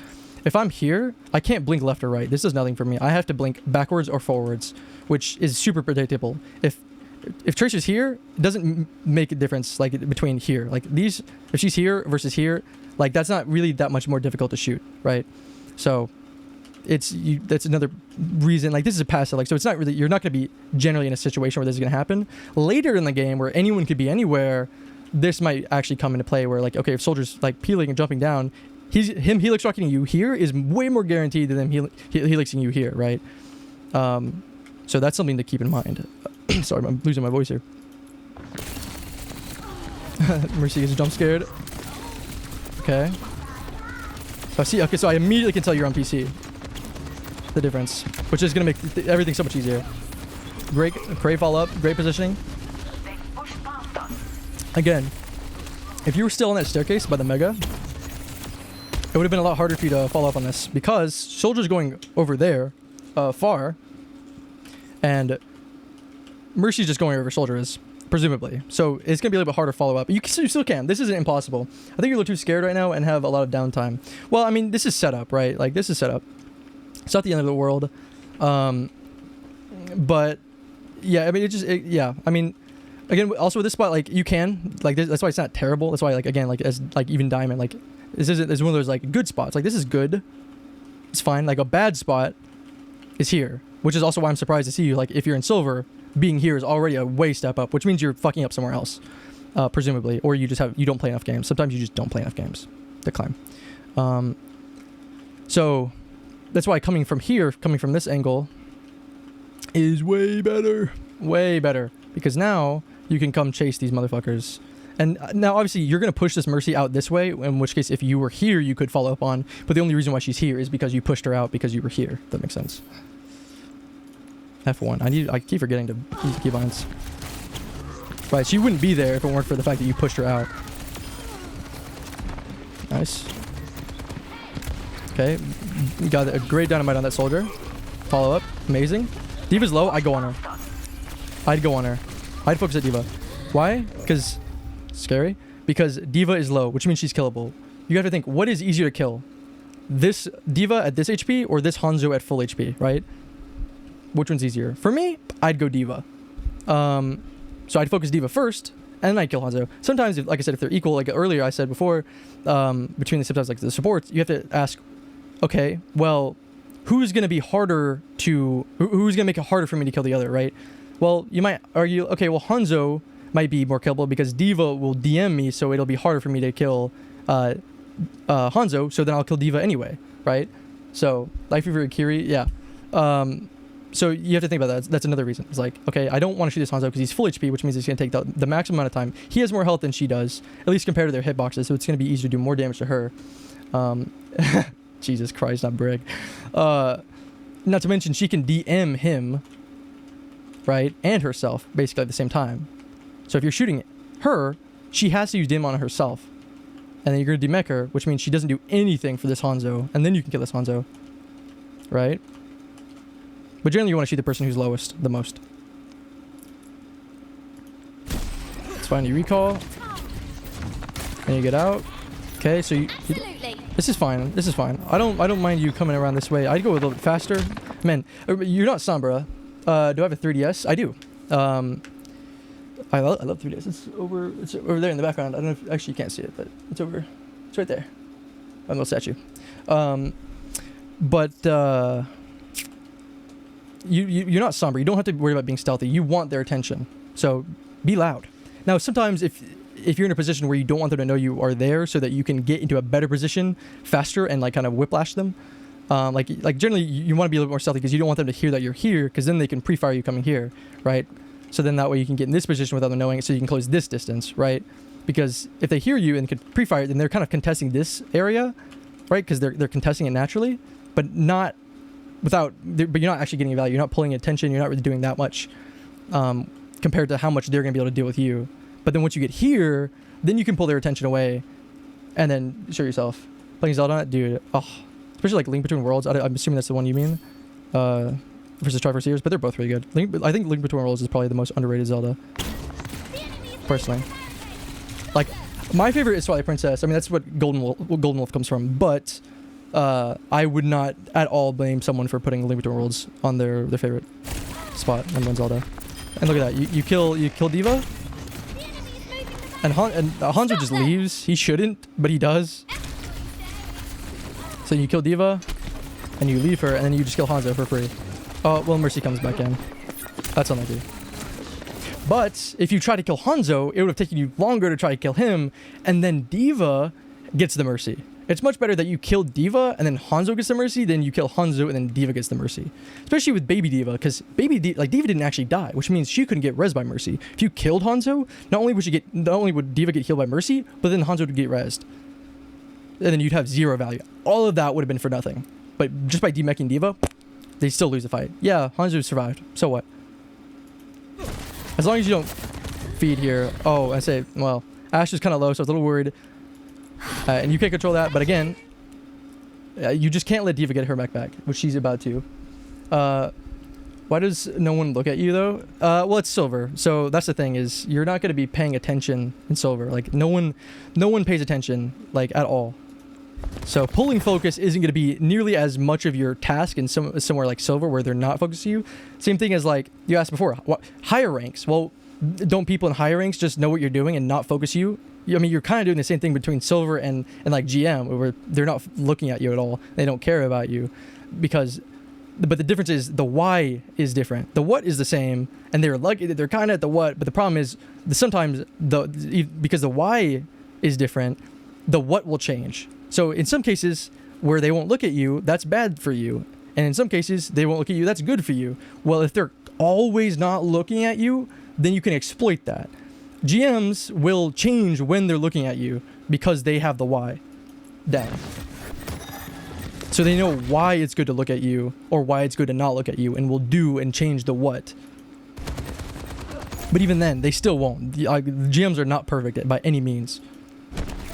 if I'm here, I can't blink left or right. This does nothing for me. I have to blink backwards or forwards, which is super predictable. If Tracer's here, it doesn't make a difference like between here. Like these, if she's here versus here, like that's not really that much more difficult to shoot, right? So that's another reason. Like this is a passive, like so it's not really, you're not going to be generally in a situation where this is going to happen. Later in the game where anyone could be anywhere, this might actually come into play where like, okay, if Soldier's like peeling and jumping down, him helix rocking you here is way more guaranteed than him helixing you here, right? So that's something to keep in mind. Sorry, I'm losing my voice here. Mercy is jump scared. Okay. So I immediately can tell you're on PC. The difference, which is going to make everything so much easier. Great crave fall up, great positioning. Again, if you were still on that staircase by the Mega, it would have been a lot harder for you to follow up on this because Soldier's going over there, far, and Mercy's just going wherever Soldier is, presumably. So it's going to be a little bit harder to follow up. You still can. This isn't impossible. I think you're a little too scared right now and have a lot of downtime. Well, I mean, this is set up, right? Like, this is set up. It's not the end of the world. But, yeah, I mean, yeah. I mean, again, also with this spot, like, you can, like, that's why it's not terrible. That's why, like, again, like, as, like, even Diamond, like, this one of those, like, good spots. Like, this is good. It's fine. Like, a bad spot is here, which is also why I'm surprised to see you. Like, if you're in silver, being here is already a way step up, which means you're fucking up somewhere else, presumably, or you don't play enough games. Sometimes you just don't play enough games to climb. So that's why coming from this angle, is way better, because now you can come chase these motherfuckers. And now obviously you're going to push this Mercy out this way, in which case if you were here you could follow up on, but the only reason why she's here is because you pushed her out because you were here. That makes sense. F1. I keep forgetting to use keybinds. Right, she wouldn't be there if it weren't for the fact that you pushed her out. Nice. Okay, you got a great dynamite on that soldier. Follow up, amazing. D.Va's low, I'd go on her. I'd focus at D.Va. Why? Because, scary. Because D.Va is low, which means she's killable. You have to think, what is easier to kill? This D.Va at this HP or this Hanzo at full HP, right? Which one's easier? For me, I'd go D.Va. So I'd focus D.Va first, and then I'd kill Hanzo. Sometimes, like I said, if they're equal, like earlier I said before, between sometimes like the supports, you have to ask, okay, well, who's going to be harder to... Who's going to make it harder for me to kill the other, right? Well, you might argue, okay, well, Hanzo might be more killable because D.Va will DM me, so it'll be harder for me to kill Hanzo, so then I'll kill D.Va anyway, right? So, Life Fever Kiri, yeah. So you have to think about that. That's another reason. It's like, okay, I don't want to shoot this Hanzo because he's full HP, which means it's going to take the maximum amount of time. He has more health than she does, at least compared to their hitboxes, so it's going to be easier to do more damage to her. Jesus Christ, not brag. Not to mention, she can DM him, right, and herself, basically at the same time. So if you're shooting her, she has to use DM on herself. And then you're going to demech her, which means she doesn't do anything for this Hanzo, and then you can kill this Hanzo, right? But generally, you want to shoot the person who's lowest the most. It's fine. You recall, and you get out. Okay, so you this is fine. This is fine. I don't mind you coming around this way. I'd go a little bit faster. Man, you're not Sombra. Do I have a 3DS? I do. I love 3DS. It's over there in the background. I don't know if actually you can't see it, but it's over. It's right there. A little statue. You're not Sombra. You don't have to worry about being stealthy. You want their attention. So be loud. Now, sometimes if you're in a position where you don't want them to know you are there so that you can get into a better position faster and like kind of whiplash them, like generally you want to be a little more stealthy because you don't want them to hear that you're here, because then they can pre-fire you coming here, right? So then that way you can get in this position without them knowing it, so you can close this distance, right? Because if they hear you and can pre-fire, then they're kind of contesting this area, right? Because they're contesting it naturally, but not but you're not actually getting value. You're not pulling attention. You're not really doing that much compared to how much they're going to be able to deal with you. But then once you get here, then you can pull their attention away and then show yourself. Playing Zelda on it, dude. Oh, especially like Link Between Worlds. I'm assuming that's the one you mean. Versus Triforce Heroes, but they're both really good. I think Link Between Worlds is probably the most underrated Zelda. Personally. Like, my favorite is Twilight Princess. I mean, that's what Golden Wolf comes from. But I would not at all blame someone for putting Link Between Worlds on their favorite spot in one Zelda. And look at that. You kill D.Va. And Hanzo just leaves. He shouldn't, but he does. So you kill D.Va, and you leave her, and then you just kill Hanzo for free. Oh, well, Mercy comes back in. That's unlucky. But if you try to kill Hanzo, it would have taken you longer to try to kill him, and then D.Va gets the Mercy. It's much better that you kill D.Va, and then Hanzo gets the Mercy, than you kill Hanzo, and then D.Va gets the Mercy. Especially with Baby D.Va, because D.Va didn't actually die, which means she couldn't get res by Mercy. If you killed Hanzo, not only would D.Va get healed by Mercy, but then Hanzo would get resed. And then you'd have 0 value. All of that would have been for nothing. But just by demeching D.Va, they still lose the fight. Yeah, Hanzo survived. So what? As long as you don't feed here. Oh, I say, well, Ash is kind of low, so I was a little worried. And you can't control that, but again, you just can't let D.Va get her mech back, which she's about to. Why does no one look at you, though? Well, it's silver, so that's the thing, is you're not going to be paying attention in silver. Like, no one pays attention, like, at all. So pulling focus isn't going to be nearly as much of your task in somewhere like silver where they're not focusing you. Same thing as, like you asked before, higher ranks. Well, don't people in higher ranks just know what you're doing and not focus you? I mean, you're kind of doing the same thing between silver and like GM, where they're not looking at you at all. They don't care about you because but the difference is the why is different. The what is the same, and they're lucky that they're kind of at the what. But the problem is sometimes because the why is different, the what will change. So in some cases where they won't look at you, that's bad for you, and in some cases they won't look at you, that's good for you. Well, if they're always not looking at you, then you can exploit that. GMs will change when they're looking at you because they have the why down. So they know why it's good to look at you or why it's good to not look at you, and will do and change the what. But even then, they still won't. The GMs are not perfect by any means.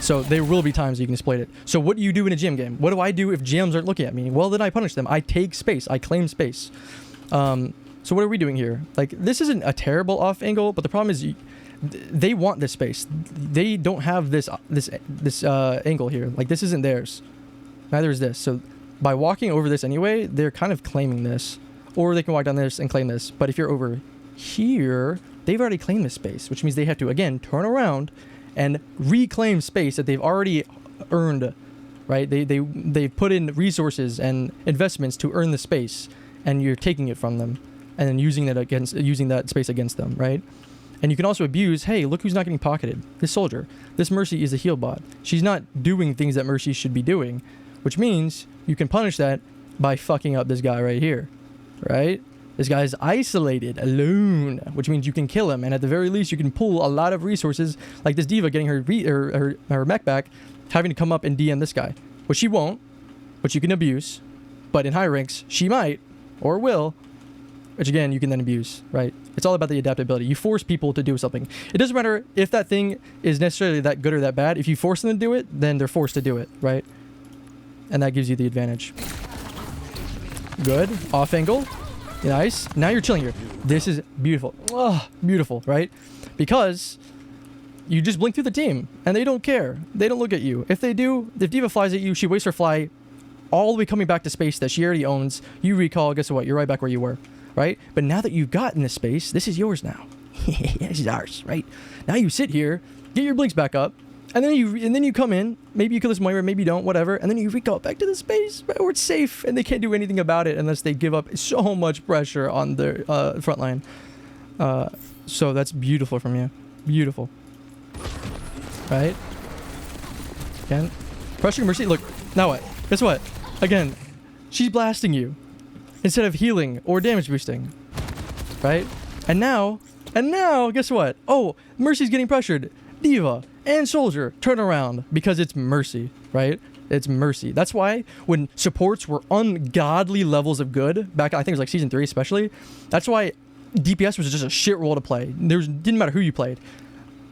So there will be times you can exploit it. So what do you do in a GM game? What do I do if GMs aren't looking at me? Well, then I punish them. I take space. I claim space. So what are we doing here? Like, this isn't a terrible off angle, but the problem is they want this space. They don't have this angle here. Like, this isn't theirs. Neither is this. So by walking over this anyway, they're kind of claiming this. Or they can walk down this and claim this. But if you're over here, they've already claimed this space, which means they have to, again, turn around and reclaim space that they've already earned, right? They've put in resources and investments to earn the space, and you're taking it from them and then using that space against them, right? And you can also abuse, hey, look who's not getting pocketed. This soldier. This Mercy is a heal bot. She's not doing things that Mercy should be doing, which means you can punish that by fucking up this guy right here, right? This guy's isolated, alone, which means you can kill him, and at the very least, you can pull a lot of resources, like this D.Va getting her mech back, having to come up and DM this guy, which she won't, which you can abuse, but in high ranks, she might, or will, which again, you can then abuse, right? It's all about the adaptability. You force people to do something. It doesn't matter if that thing is necessarily that good or that bad. If you force them to do it, then they're forced to do it, right? And that gives you the advantage. Good. Off angle. Nice. Now you're chilling here. This is beautiful. Oh, beautiful, right? Because you just blink through the team, and they don't care. They don't look at you. If they do, if D.Va flies at you, she wastes her fly all the way coming back to space that she already owns. You recall, guess what? You're right back where you were, right? But now that you've gotten this space, this is yours now. This is ours, right? Now you sit here, get your blinks back up, and then you come in. Maybe you kill this Moira, maybe you don't, whatever. And then you recall back to the space where it's safe, and they can't do anything about it unless they give up so much pressure on their front line. So that's beautiful from you. Beautiful. Right? Again. Pressuring Mercy. Look, now what? Guess what? Again, she's blasting you instead of healing or damage boosting. Right? And now, guess what? Oh, Mercy's getting pressured. D.Va and Soldier turn around because it's Mercy, right? It's Mercy. That's why when supports were ungodly levels of good, back I think it was like season 3 especially, that's why DPS was just a shit role to play. Didn't matter who you played.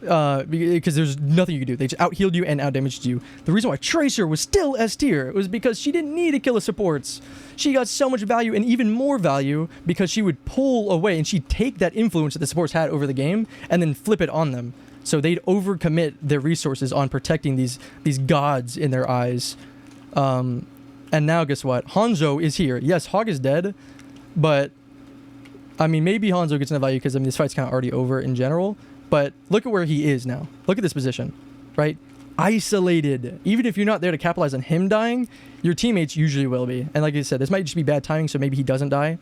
Because there's nothing you could do. They just out-healed you and out-damaged you. The reason why Tracer was still S tier was because she didn't need to kill the supports. She got so much value, and even more value, because she would pull away and she'd take that influence that the supports had over the game and then flip it on them. So they'd overcommit their resources on protecting these gods in their eyes. And now guess what? Hanzo is here. Yes, Hog is dead, but I mean, maybe Hanzo gets enough value because I mean this fight's kind of already over in general. But look at where he is now. Look at this position, right? Isolated. Even if you're not there to capitalize on him dying, your teammates usually will be. And like I said, this might just be bad timing, so maybe he doesn't die.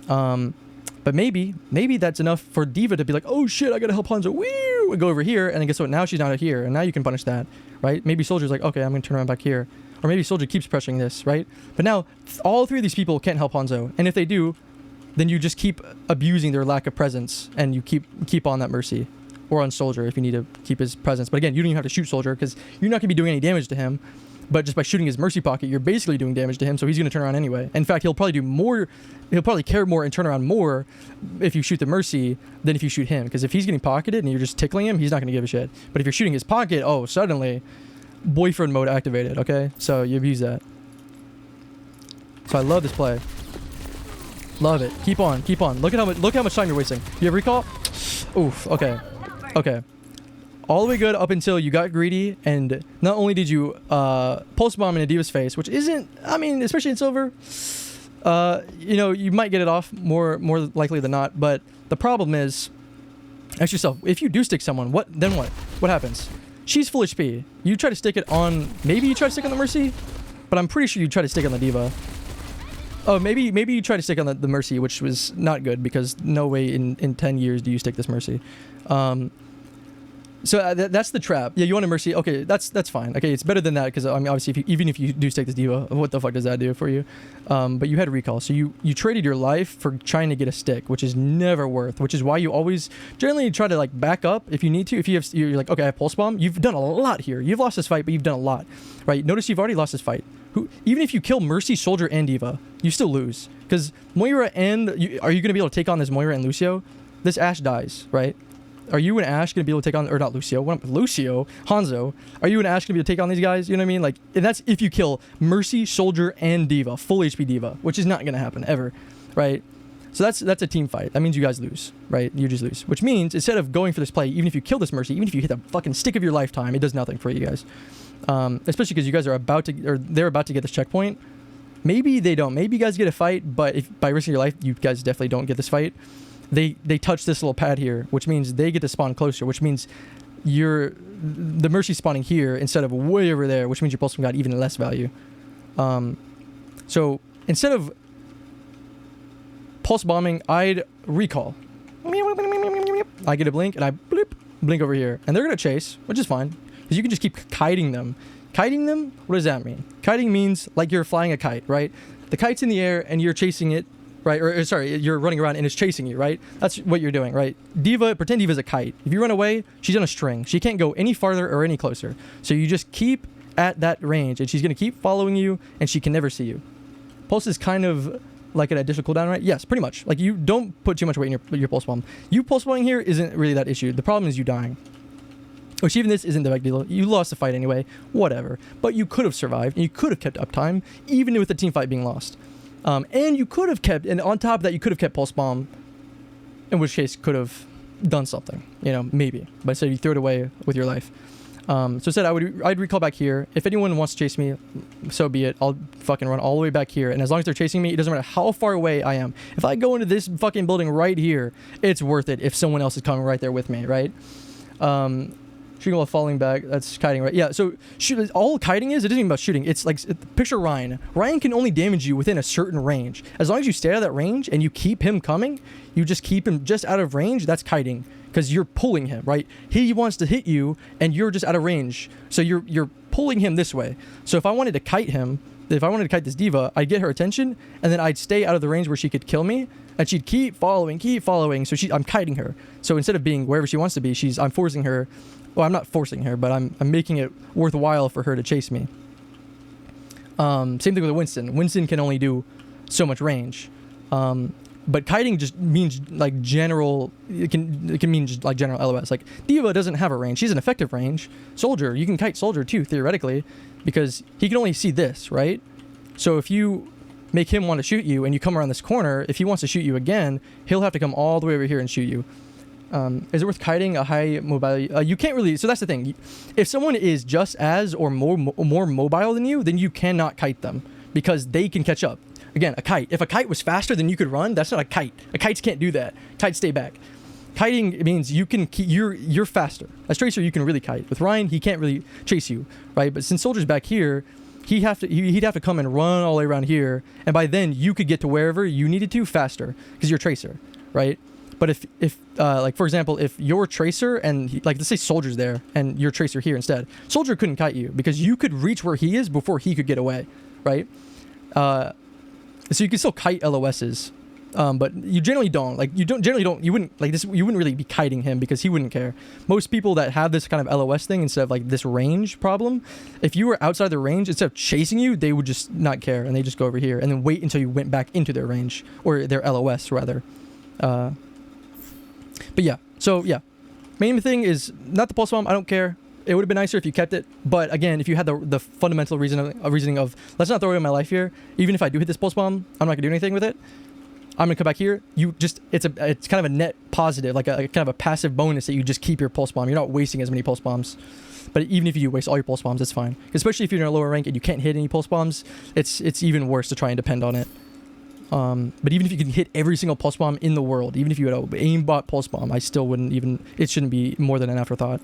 But maybe that's enough for D.Va to be like, oh shit, I gotta help Hanzo. Woo! And go over here, and then guess what? Now she's not here, and now you can punish that, right? Maybe Soldier's like, okay, I'm gonna turn around back here. Or maybe Soldier keeps pressuring this, right? But now, all three of these people can't help Hanzo. And if they do, then you just keep abusing their lack of presence, and you keep on that Mercy. Or on Soldier if you need to keep his presence. But again, you don't even have to shoot Soldier because you're not going to be doing any damage to him. But just by shooting his Mercy pocket, you're basically doing damage to him, so he's going to turn around anyway. In fact, he'll probably care more and turn around more if you shoot the Mercy than if you shoot him. Because if he's getting pocketed and you're just tickling him, he's not going to give a shit. But if you're shooting his pocket, oh, suddenly, boyfriend mode activated, okay? So you abuse that. So I love this play. Love it. Keep on. Look how much time you're wasting. You have recall? Oof, okay. Okay, all the way good up until you got greedy, and not only did you pulse bomb in a D.Va's face, which isn't, I mean, especially in silver, you know, you might get it off more likely than not. But the problem is, ask yourself, if you do stick someone, what happens? She's full HP. You try to stick it on, maybe you try to stick on the Mercy, but I'm pretty sure you try to stick on the D.Va. Oh, maybe you try to stick on the Mercy, which was not good because no way in 10 years do you stick this Mercy. So that's the trap. Yeah, you want a Mercy. Okay, that's fine. Okay, it's better than that because I mean, obviously, even if you do stick this D.Va, what the fuck does that do for you? But you had recall, so you traded your life for trying to get a stick, which is never worth. Which is why you always generally try to like back up if you need to. If you're like, okay, I have Pulse Bomb. You've done a lot here. You've lost this fight, but you've done a lot, right? Notice you've already lost this fight. Even if you kill Mercy, Soldier, and D.Va, you still lose because Moira and are you gonna be able to take on this Moira and Lucio? This Ashe dies, right? Are you and Ashe going to be able to take on, or not Lucio, Lucio, Hanzo, are you and Ashe going to be able to take on these guys? You know what I mean? Like, and that's if you kill Mercy, Soldier, and D.Va, full HP D.Va, which is not going to happen ever, right? So that's a team fight. That means you guys lose, right? You just lose, which means instead of going for this play, even if you kill this Mercy, even if you hit the fucking stick of your lifetime, it does nothing for you guys. Especially because you guys are they're about to get this checkpoint. Maybe they don't. Maybe you guys get a fight, but if by risking your life, you guys definitely don't get this fight. They touch this little pad here, which means they get to spawn closer, which means the Mercy spawning here instead of way over there, which means your Pulse Bomb got even less value. So instead of Pulse Bombing, I'd recall. I get a blink and I blink over here, and they're gonna chase, which is fine because you can just keep kiting them. Kiting them, what does that mean? Kiting means like you're flying a kite, right? The kite's in the air and you're chasing it. Right, or sorry, you're running around and it's chasing you, right? That's what you're doing, right? D.Va, pretend D.Va's a kite. If you run away, she's on a string. She can't go any farther or any closer. So you just keep at that range, and she's going to keep following you, and she can never see you. Pulse is kind of like an additional cooldown, right? Yes, pretty much. Like, you don't put too much weight in your Pulse Bomb. You Pulse Bombing here isn't really that issue. The problem is you dying. Which even this isn't the big deal. You lost the fight anyway, whatever. But you could have survived, and you could have kept uptime, even with the team fight being lost. And you could have kept, and on top of that, you could have kept Pulse Bomb, in which case could have done something, you know, maybe. But instead you threw it away with your life. So instead I'd recall back here. If anyone wants to chase me, so be it. I'll fucking run all the way back here. And as long as they're chasing me, it doesn't matter how far away I am. If I go into this fucking building right here, it's worth it if someone else is coming right there with me, right? Shooting while falling back, that's kiting, right? Yeah, so all kiting is, it isn't even about shooting. It's like, picture Ryan. Ryan can only damage you within a certain range. As long as you stay out of that range and you keep him coming, you just keep him just out of range, that's kiting. Because you're pulling him, right? He wants to hit you and you're just out of range. So you're pulling him this way. So if I wanted to kite him, if I wanted to kite this D.Va, I'd get her attention and then I'd stay out of the range where she could kill me. And she'd keep following. So I'm kiting her. So instead of being wherever she wants to be, I'm forcing her. Well, I'm not forcing her, but I'm making it worthwhile for her to chase me. Same thing with Winston. Winston can only do so much range. But kiting just means like general, it can mean just like general LOS. Like D.Va doesn't have a range. She's an effective range. Soldier, you can kite Soldier too, theoretically, because he can only see this, right? So if you make him want to shoot you and you come around this corner, if he wants to shoot you again, he'll have to come all the way over here and shoot you. Is it worth kiting a high mobility? You can't really, so that's the thing. If someone is just as or more mobile than you, then you cannot kite them because they can catch up. Again, a kite. If a kite was faster than you could run, that's not a kite. A kites can't do that. Kites stay back. Kiting means you can you're faster. As Tracer, you can really kite. With Ryan, he can't really chase you, right? But since Soldier's back here, he'd have to come and run all the way around here, and by then you could get to wherever you needed to faster because you're Tracer, right? But if like for example, if you're Tracer and like let's say Soldier's there and you're Tracer here instead, Soldier couldn't kite you because you could reach where he is before he could get away, right? So you can still kite LOSs, but you generally don't. Like you wouldn't like this. You wouldn't really be kiting him because he wouldn't care. Most people that have this kind of LOS thing instead of like this range problem, if you were outside the range instead of chasing you, they would just not care and they just go over here and then wait until you went back into their range or their LOS rather. But yeah, so yeah, main thing is not the Pulse Bomb. I don't care. It would have been nicer if you kept it, but again, if you had the fundamental reasoning of let's not throw away my life here. Even if I do hit this Pulse Bomb, I'm not gonna do anything with it. I'm gonna come back here. It's kind of a net positive, like a kind of a passive bonus that you just keep your Pulse Bomb. You're not wasting as many Pulse Bombs. But even if you waste all your Pulse Bombs, it's fine. Especially if you're in a lower rank and you can't hit any Pulse Bombs, it's even worse to try and depend on it. But even if you can hit every single Pulse Bomb in the world, even if you had an aimbot Pulse Bomb, I still wouldn't even, it shouldn't be more than an afterthought,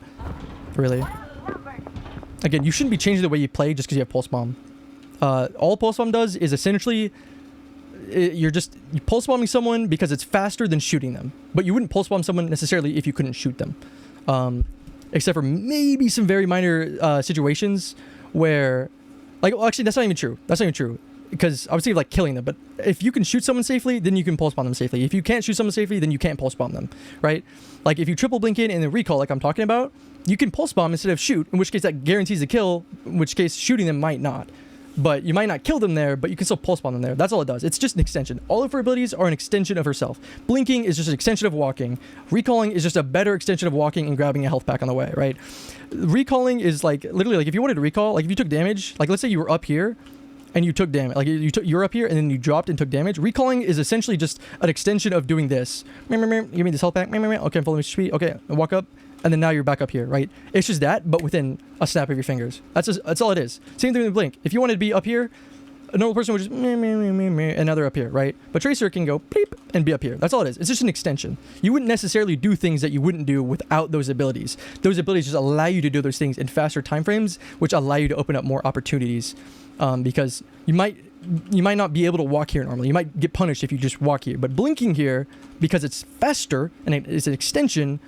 really. Again, you shouldn't be changing the way you play just because you have Pulse Bomb. All Pulse Bomb does is essentially you're pulse bombing someone because it's faster than shooting them. But you wouldn't pulse bomb someone necessarily if you couldn't shoot them. Except for maybe some very minor situations where, like, well, actually, that's not even true. Because I would say like killing them, but if you can shoot someone safely, then you can pulse bomb them safely. If you can't shoot someone safely, then you can't pulse bomb them, right? Like if you triple blink in and then recall, like I'm talking about, you can pulse bomb instead of shoot, in which case that guarantees a kill, in which case shooting them might not. But you might not kill them there, but you can still pulse bomb them there. That's all it does. It's just an extension. All of her abilities are an extension of herself. Blinking is just an extension of walking. Recalling is just a better extension of walking and grabbing a health pack on the way, right? Recalling is like, literally, like if you wanted to recall, like if you took damage, like let's say you were up here, and you took damage, like you're up here and then you dropped and took damage. Recalling is essentially just an extension of doing this. Give me this health pack. Okay, follow me street. Okay, walk up, and then now you're back up here, right? It's just that, but within a snap of your fingers. That's all it is. Same thing with Blink. If you wanted to be up here, a normal person would just and now they're up here, right? But Tracer can go bleep and be up here. That's all it is. It's just an extension. You wouldn't necessarily do things that you wouldn't do without those abilities. Those abilities just allow you to do those things in faster time frames, which allow you to open up more opportunities. Because you might not be able to walk here normally. You might get punished if you just walk here. But blinking here, because it's faster and it's an extension,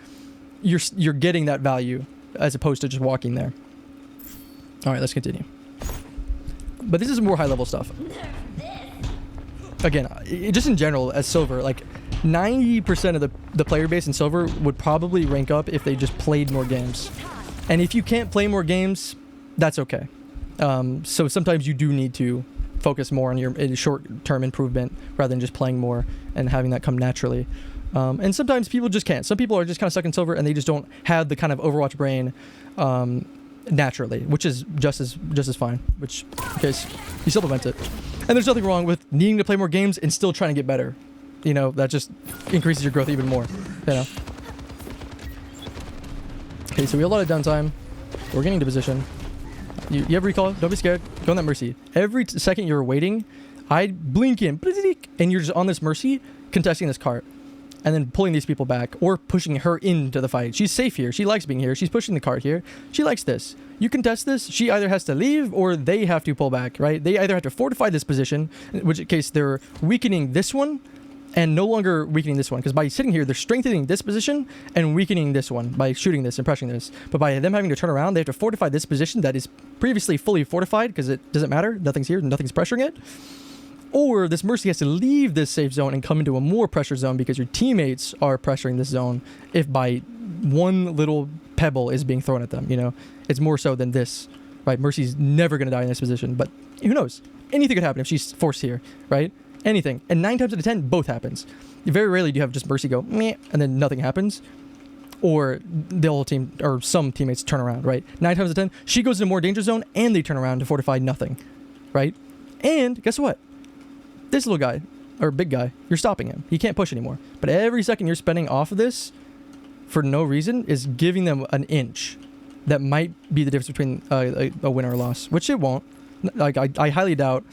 you're getting that value as opposed to just walking there. All right, let's continue. But this is more high level stuff. Again, just in general, as Silver, like 90% of the player base in Silver would probably rank up if they just played more games. And if you can't play more games, that's okay. So sometimes you do need to focus more on your short-term improvement rather than just playing more and having that come naturally. And sometimes people just can't. Some people are just kind of stuck in Silver and they just don't have the kind of Overwatch brain naturally, which is just as fine. Which, in case you supplement it. And there's nothing wrong with needing to play more games and still trying to get better. You know, that just increases your growth even more. You know. Okay, so we have a lot of downtime. We're getting into position. You have recall. Don't be scared. Go on that Mercy. Every second you're waiting, I'd blink in, and you're just on this Mercy, contesting this cart, and then pulling these people back or pushing her into the fight. She's safe here. She likes being here. She's pushing the cart here. She likes this. You contest this. She either has to leave or they have to pull back, right? They either have to fortify this position, in which case they're weakening this one and no longer weakening this one, because by sitting here, they're strengthening this position and weakening this one by shooting this and pressing this. But by them having to turn around, they have to fortify this position that is previously fully fortified, because it doesn't matter. Nothing's here. Nothing's pressuring it. Or this Mercy has to leave this safe zone and come into a more pressure zone because your teammates are pressuring this zone if by one little pebble is being thrown at them, you know? It's more so than this, right? Mercy's never going to die in this position, but who knows? Anything could happen if she's forced here, right? Anything. And 9 times out of 10, both happens. Very rarely do you have just Mercy go, meh, and then nothing happens. Or the whole team, or some teammates turn around, right? 9 times out of 10, she goes in a more danger zone and they turn around to fortify nothing, right? And guess what? This little guy, or big guy, you're stopping him. He can't push anymore. But every second you're spending off of this for no reason is giving them an inch that might be the difference between a win or a loss, which it won't. Like I highly doubt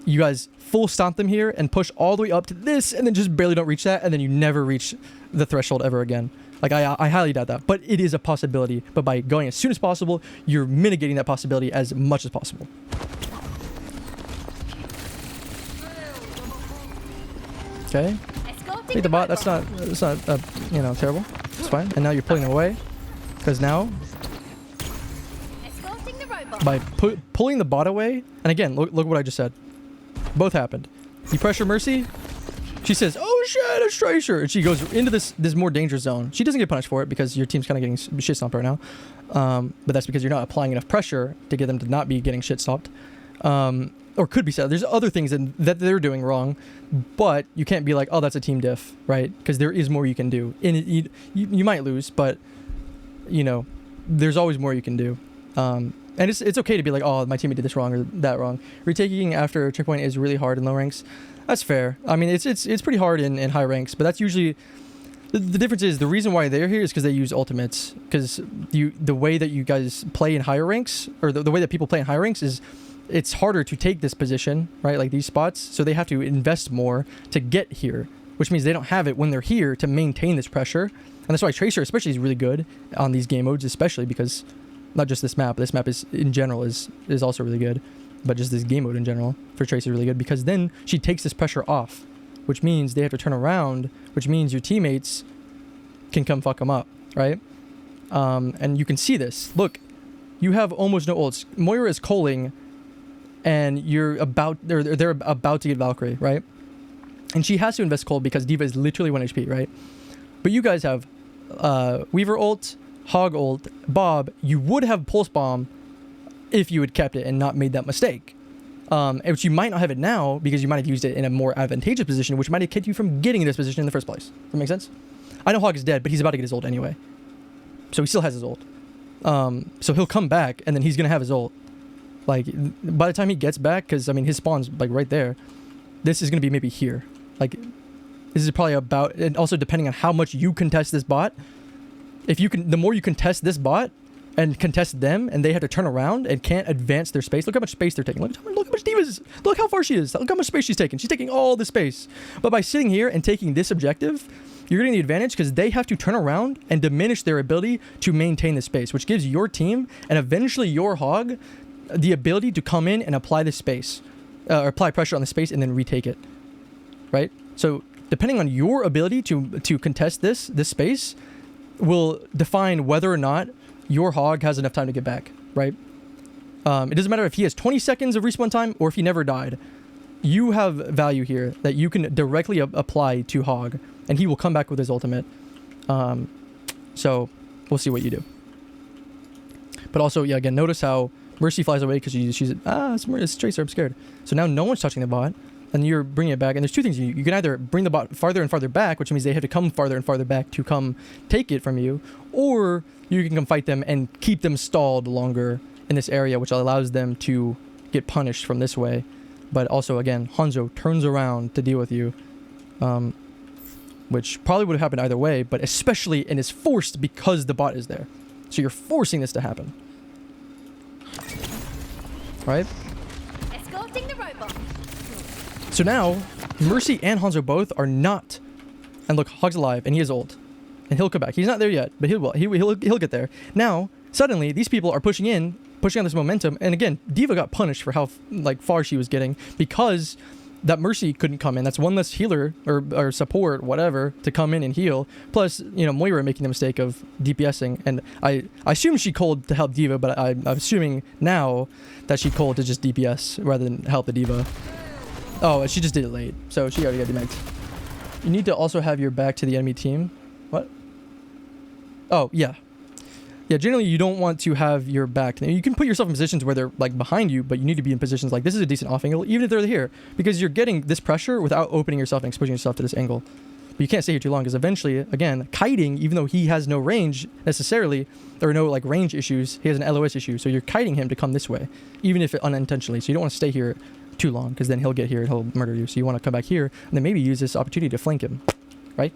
you guys full stomp them here and push all the way up to this and then just barely don't reach that and then you never reach the threshold ever again. Like I highly doubt that, but it is a possibility. But by going as soon as possible, you're mitigating that possibility as much as possible. Okay. Take the bot. That's not you know, terrible. It's fine. And now you're pulling them away, because now by pulling the bot away, and again, look what I just said. Both happened. You pressure Mercy. She says, "Oh shit, it's Tracer," and she goes into this more dangerous zone. She doesn't get punished for it because your team's kind of getting shit stomped right now. But that's because you're not applying enough pressure to get them to not be getting shit stomped. Or could be said. There's other things that they're doing wrong, but you can't be like, oh, that's a team diff, right? Because there is more you can do. And you might lose, but you know, there's always more you can do. And it's okay to be like, oh, my teammate did this wrong or that wrong. Retaking after a checkpoint is really hard in low ranks. That's fair. I mean, it's pretty hard in high ranks, but that's usually the difference is the reason why they're here is because they use ultimates. Because the way that you guys play in higher ranks, or the way that people play in high ranks is, it's harder to take this position, right? Like these spots. So they have to invest more to get here, which means they don't have it when they're here to maintain this pressure. And that's why Tracer especially is really good on these game modes, especially because not just this map is in general is also really good. but just this game mode in general for Tracer is really good because then she takes this pressure off, which means they have to turn around, which means your teammates can come fuck them up, right? And you can see this. Look, you have almost no ults. Moira is calling, and they're about to get Valkyrie, right? And she has to invest cold because D.Va is literally 1 HP, right? But you guys have Weaver ult, Hog ult, Bob. You would have Pulse Bomb if you had kept it and not made that mistake. Which you might not have it now because you might have used it in a more advantageous position, which might have kept you from getting this position in the first place. Does that make sense? I know Hog is dead, but he's about to get his ult anyway. So he still has his ult. So he'll come back, and then he's going to have his ult. Like, by the time he gets back, because, I mean, his spawn's, like, right there, this is going to be maybe here. Like, this is probably about... And also, depending on how much you contest this bot, if you can... The more you contest this bot, and contest them, and they have to turn around and can't advance their space. Look how much space they're taking. Look how much D.Va's... Look how far she is. Look how much space she's taking. She's taking all the space. But by sitting here and taking this objective, you're getting the advantage because they have to turn around and diminish their ability to maintain the space, which gives your team, and eventually your Hog, the ability to come in and apply the space, or apply pressure on the space and then retake it, right? So depending on your ability to contest this space will define whether or not your Hog has enough time to get back, right? It doesn't matter if he has 20 seconds of respawn time or if he never died. You have value here that you can directly apply to Hog, and he will come back with his ultimate. So we'll see what you do. But also, yeah, again, notice how Mercy flies away because she's it's Tracer, I'm scared. So now no one's touching the bot, and you're bringing it back. And there's two things. You can either bring the bot farther and farther back, which means they have to come farther and farther back to come take it from you, or you can come fight them and keep them stalled longer in this area, which allows them to get punished from this way. But also, again, Hanzo turns around to deal with you, which probably would have happened either way, but especially, and is forced because the bot is there. So you're forcing this to happen. Right? Escorting the robot. So now, Mercy and Hanzo both are not. And look, Hog's alive, and he has ult. And he'll come back. He's not there yet, but he'll get there. Now, suddenly, these people are pushing on this momentum. And again, D.Va got punished for how far she was getting because that Mercy couldn't come in. That's one less healer or support, whatever, to come in and heal. Plus, Moira making the mistake of DPSing. And I assume she called to help D.Va, but I'm assuming now that she called to just DPS rather than help the D.Va. Oh, she just did it late. So she already got demegged. You need to also have your back to the enemy team. What? Oh, yeah. Yeah, generally you don't want to have your back. You can put yourself in positions where they're behind you, but you need to be in positions like this is a decent off angle, even if they're here, because you're getting this pressure without opening yourself and exposing yourself to this angle. But you can't stay here too long because eventually, again, kiting, even though he has no range necessarily, or no range issues, he has an LOS issue. So you're kiting him to come this way, even if unintentionally. So you don't want to stay here too long because then he'll get here and he'll murder you. So you want to come back here and then maybe use this opportunity to flank him, right?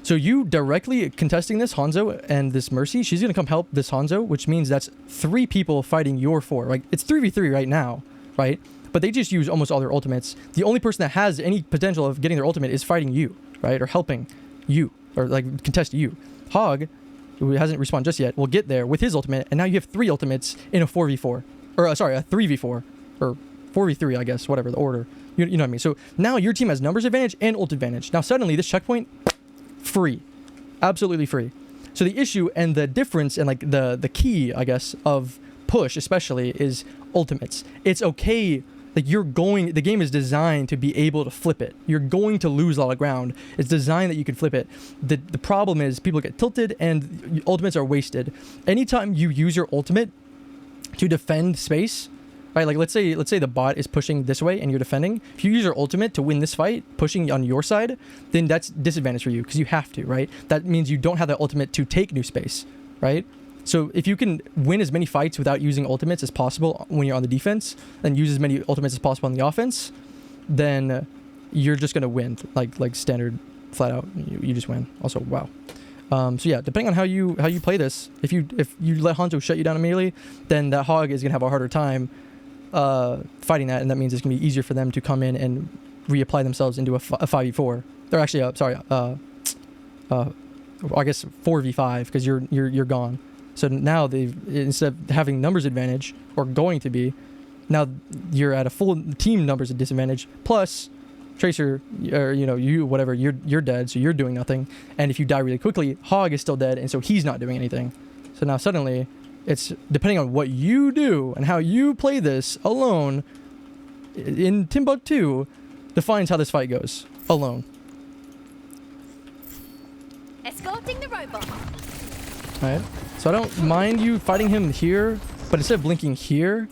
So you directly contesting this Hanzo and this Mercy, she's going to come help this Hanzo, which means that's 3 people fighting your 4. Like, it's 3v3 right now, right? But they just use almost all their ultimates. The only person that has any potential of getting their ultimate is fighting you, right? Or helping you, or contest you. Hog, who hasn't respawned just yet, will get there with his ultimate, and now you have 3 ultimates in a 4v4. Or, sorry, a 3v4. Or 4v3, I guess, whatever, the order. You know what I mean? So now your team has numbers advantage and ult advantage. Now suddenly this checkpoint... free, absolutely free. So the issue and the difference and the key, I guess, of push especially is ultimates. It's okay, the game is designed to be able to flip it. You're going to lose a lot of ground. It's designed that you can flip it. The problem is people get tilted and ultimates are wasted. Anytime you use your ultimate to defend space, right? Let's say the bot is pushing this way and you're defending. If you use your ultimate to win this fight, pushing on your side, then that's disadvantage for you because you have to, right? That means you don't have the ultimate to take new space, right? So if you can win as many fights without using ultimates as possible when you're on the defense, and use as many ultimates as possible on the offense, then you're just gonna win, like standard, flat out. You just win. Also, wow. So yeah, depending on how you play this, if you let Hanzo shut you down immediately, then that Hog is gonna have a harder time fighting that, and that means it's gonna be easier for them to come in and reapply themselves into a 5v4. They're actually I guess 4v5 because you're gone. So now they've, instead of having numbers advantage, or going to be, now you're at a full team numbers disadvantage, plus Tracer, or you, whatever, you're dead, so you're doing nothing. And if you die really quickly, Hog is still dead, and so he's not doing anything. So now suddenly, it's depending on what you do and how you play this alone in Timbuktu defines how this fight goes alone. Escorting the robot. Alright, so I don't mind you fighting him here, but instead of blinking here,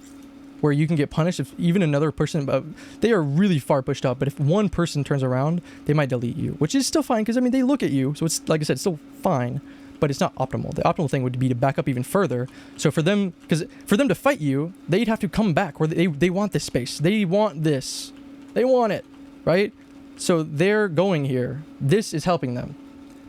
where you can get punished if even another person, they are really far pushed up, but if one person turns around, they might delete you, which is still fine, because I mean, they look at you, so it's, like I said, it's still fine, but it's not optimal. The optimal thing would be to back up even further, so for them, because for them to fight you, they'd have to come back, where they want this space, they want this, they want it, right? So they're going here, this is helping them.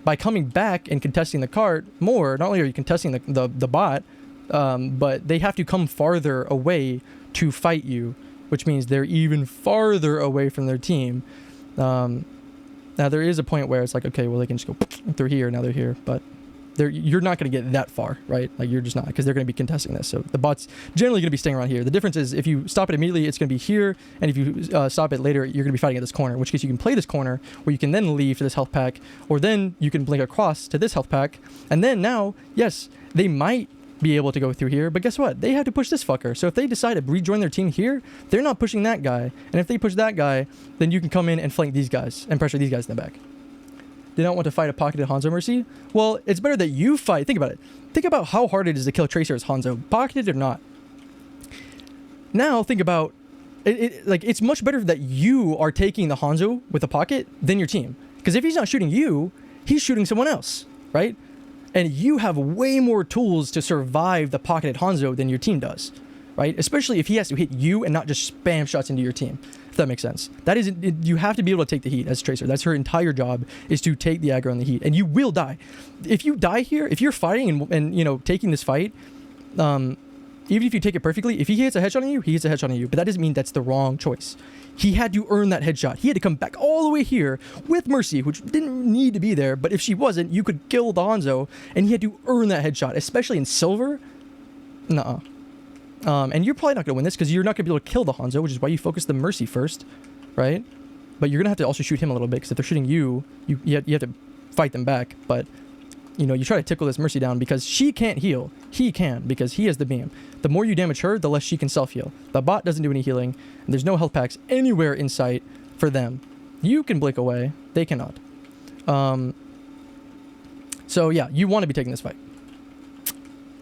By coming back and contesting the cart more, not only are you contesting the bot, but they have to come farther away to fight you, which means they're even farther away from their team. Now there is a point where it's like, okay, well, they can just go through here, now they're here, but you're not going to get that far, right? Like, you're just not, because they're going to be contesting this. So the bot's generally going to be staying around here. The difference is if you stop it immediately, it's going to be here, and if you stop it later, you're going to be fighting at this corner, in which case you can play this corner where you can then leave to this health pack, or then you can blink across to this health pack, and then now, yes, they might be able to go through here, but guess what? They have to push this fucker. So if they decide to rejoin their team here, they're not pushing that guy, and if they push that guy, then you can come in and flank these guys and pressure these guys in the back. They don't want to fight a pocketed Hanzo Mercy? Well, it's better that you fight. Think about it. Think about how hard it is to kill Tracer as Hanzo, pocketed or not. Now think about it. Like, it's much better that you are taking the Hanzo with a pocket than your team, because if he's not shooting you, he's shooting someone else, right? And you have way more tools to survive the pocketed Hanzo than your team does, right? Especially if he has to hit you and not just spam shots into your team. If that makes sense. That is, you have to be able to take the heat as Tracer. That's her entire job, is to take the aggro and the heat. And you will die. If you die here, if you're fighting and taking this fight, even if you take it perfectly, if he hits a headshot on you, he hits a headshot on you. But that doesn't mean that's the wrong choice. He had to earn that headshot. He had to come back all the way here with Mercy, which didn't need to be there. But if she wasn't, you could kill the Hanzo, and he had to earn that headshot, especially in silver. Nuh-uh. And you're probably not going to win this, because you're not going to be able to kill the Hanzo, which is why you focus the Mercy first, right? But you're going to have to also shoot him a little bit, because if they're shooting you, you have to fight them back. But, you try to tickle this Mercy down, because she can't heal. He can, because he has the beam. The more you damage her, the less she can self-heal. The bot doesn't do any healing, and there's no health packs anywhere in sight for them. You can blink away. They cannot. So, yeah, you want to be taking this fight.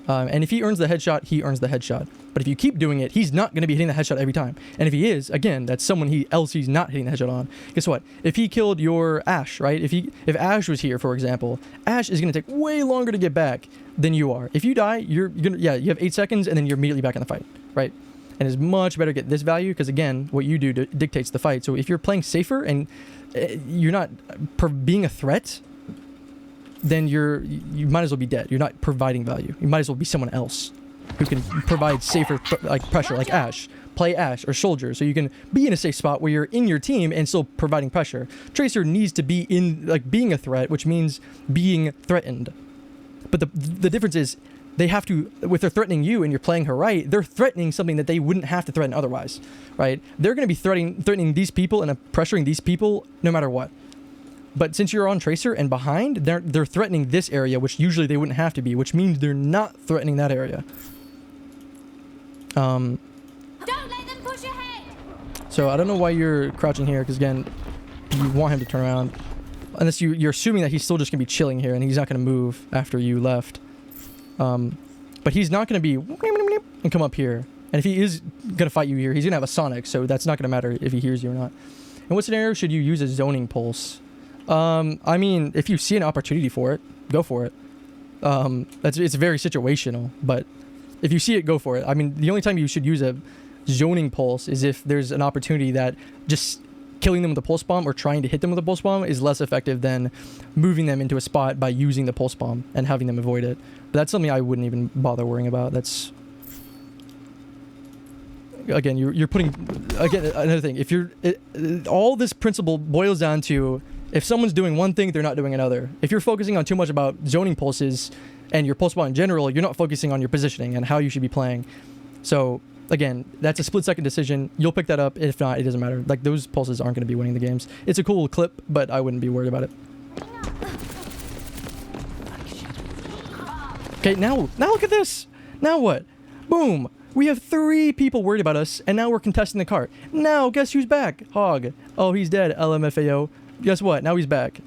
And if he earns the headshot, he earns the headshot. But if you keep doing it, he's not going to be hitting the headshot every time. And if he is, again, that's someone else he's not hitting the headshot on. Guess what? If he killed your Ash, right? If Ash was here, for example, Ash is going to take way longer to get back than you are. If you die, you have 8 seconds, and then you're immediately back in the fight, right? And it's much better to get this value, because again, what you do dictates the fight. So if you're playing safer and you're not being a threat, then you might as well be dead. You're not providing value. You might as well be someone else who can provide safer pressure, like Ash. Play Ash or Soldier, so you can be in a safe spot where you're in your team and still providing pressure. Tracer needs to be in, being a threat, which means being threatened. But the difference is, they have to, if they're threatening you and you're playing her right, they're threatening something that they wouldn't have to threaten otherwise, right? They're going to be threatening these people and pressuring these people no matter what. But since you're on Tracer and behind, they're threatening this area, which usually they wouldn't have to be, which means they're not threatening that area. Don't let them push ahead. So I don't know why you're crouching here, because again, you want him to turn around. Unless you're assuming that he's still just going to be chilling here and he's not going to move after you left. But he's not going to be and come up here. And if he is going to fight you here, he's going to have a Sonic, so that's not going to matter if he hears you or not. In what scenario should you use a zoning pulse? I mean, if you see an opportunity for it, go for it. It's very situational, but if you see it, go for it. I mean, the only time you should use a zoning pulse is if there's an opportunity that just killing them with a pulse bomb or trying to hit them with a pulse bomb is less effective than moving them into a spot by using the pulse bomb and having them avoid it. But that's something I wouldn't even bother worrying about. That's, again, you're putting, again, another thing. If all this principle boils down to, if someone's doing one thing, they're not doing another. If you're focusing on too much about zoning pulses, and your pulse bot in general, you're not focusing on your positioning and how you should be playing. So again, that's a split-second decision. You'll pick that up. If not, it doesn't matter. Like, those pulses aren't going to be winning the games. It's a cool clip, but I wouldn't be worried about it. Okay, now look at this. Now what? Boom. We have 3 people worried about us, and now we're contesting the cart. Now, guess who's back? Hog. Oh, he's dead. LMFAO. Guess what? Now he's back.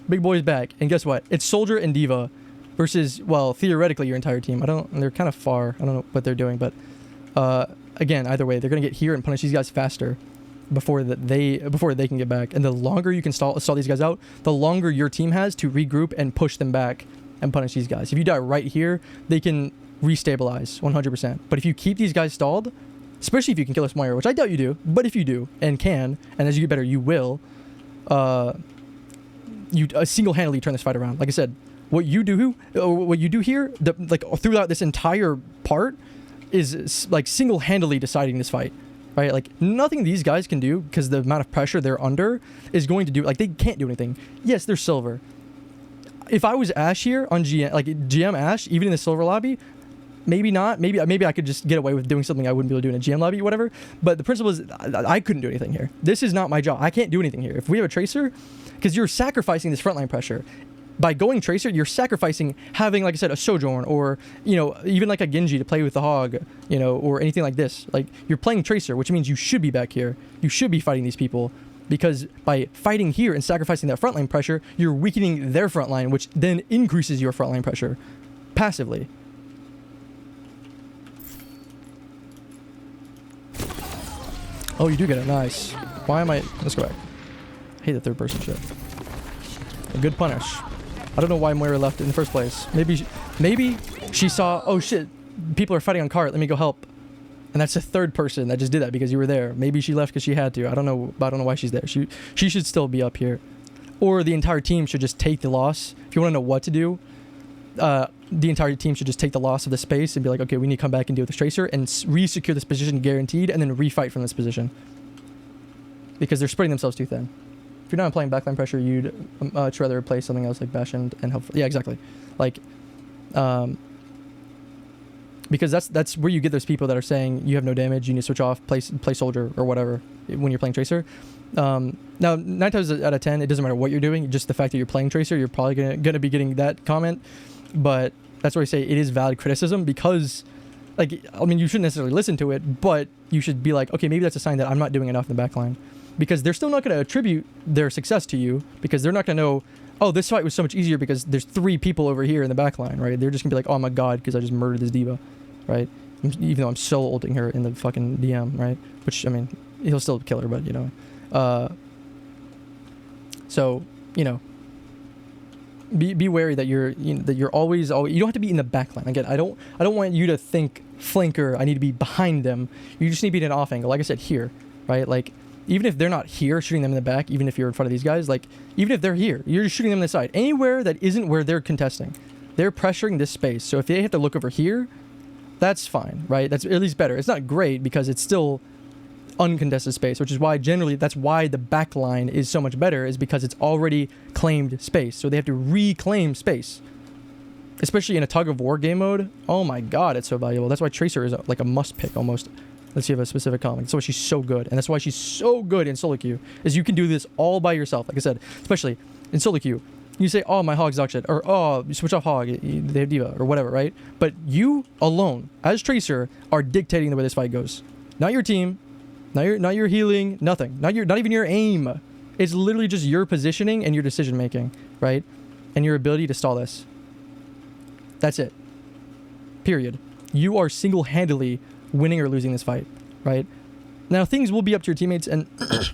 Big boy's back. And guess what? It's Soldier and D.Va versus, well, theoretically, your entire team. They're kind of far. I don't know what they're doing, but again, either way, they're going to get here and punish these guys faster before they can get back. And the longer you can stall these guys out, the longer your team has to regroup and push them back and punish these guys. If you die right here, they can restabilize 100%. But if you keep these guys stalled, especially if you can kill a Moira, which I doubt you do, but if you do and can, and as you get better, you will, you single-handedly turn this fight around. Like I said, what you do here, like throughout this entire part, is like single-handedly deciding this fight, right? Like nothing these guys can do because the amount of pressure they're under is going to do. Like they can't do anything. Yes, they're silver. If I was Ashe here on GM, like GM Ashe, even in the silver lobby, maybe not. Maybe I could just get away with doing something I wouldn't be able to do in a GM lobby or whatever. But the principle is I couldn't do anything here. This is not my job. I can't do anything here. If we have a Tracer, because you're sacrificing this frontline pressure. By going Tracer, you're sacrificing having, like I said, a Sojourn or, you know, even like a Genji to play with the Hog, you know, or anything like this. Like, you're playing Tracer, which means you should be back here. You should be fighting these people, because by fighting here and sacrificing that frontline pressure, you're weakening their frontline, which then increases your frontline pressure passively. Oh, you do get it. Nice. Why am I... Let's go back. I hate the third person shit. A good punish. I don't know why Moira left in the first place. Maybe she saw, oh shit, people are fighting on cart, let me go help. And that's the third person that just did that because you were there. Maybe she left because she had to. I don't know why she's there. She should still be up here. Or the entire team should just take the loss. If you want to know what to do, the entire team should just take the loss of the space and be like, okay, we need to come back and deal with this Tracer and re-secure this position guaranteed, and then refight from this position. Because they're spreading themselves too thin. If you're not playing backline pressure, you'd much rather play something else like Bash and help. Yeah, exactly. Like, because that's where you get those people that are saying you have no damage, you need to switch off, play Soldier or whatever when you're playing Tracer. Now, 9 times out of 10, it doesn't matter what you're doing. Just the fact that you're playing Tracer, you're probably gonna be getting that comment. But that's why I say it is valid criticism, because, like, I mean, you shouldn't necessarily listen to it, but you should be like, okay, maybe that's a sign that I'm not doing enough in the backline. Because they're still not going to attribute their success to you, because they're not going to know, oh, this fight was so much easier because there's 3 people over here in the backline, right? They're just going to be like, oh my god, because I just murdered this D.Va, right? Even though I'm still ulting her in the fucking DM, right? Which, I mean, he'll still kill her, but, you know. So, you know, be wary that you're always, you don't have to be in the backline. Again, I don't want you to think flanker, I need to be behind them. You just need to be in an off angle, like I said, here, right? Like, even if they're not here, shooting them in the back, even if you're in front of these guys, like, even if they're here, you're just shooting them in the side. Anywhere that isn't where they're contesting. They're pressuring this space. So if they have to look over here, that's fine, right? That's at least better. It's not great because it's still uncontested space, which is why generally, that's why the back line is so much better, is because it's already claimed space. So they have to reclaim space. Especially in a tug of war game mode. Oh my god, it's so valuable. That's why Tracer is like a must pick almost. Let's see if I have a specific comment. That's why she's so good. And that's why she's so good in solo queue, is you can do this all by yourself. Like I said, especially in solo queue. You say, oh, my Hog's dog shit. Or, oh, you switch off Hog. They have D.Va. Or whatever, right? But you alone, as Tracer, are dictating the way this fight goes. Not your team. Not your healing. Nothing. Not even your aim. It's literally just your positioning and your decision making, right? And your ability to stall this. That's it. Period. You are single-handedly winning or losing this fight, right? Now, things will be up to your teammates, and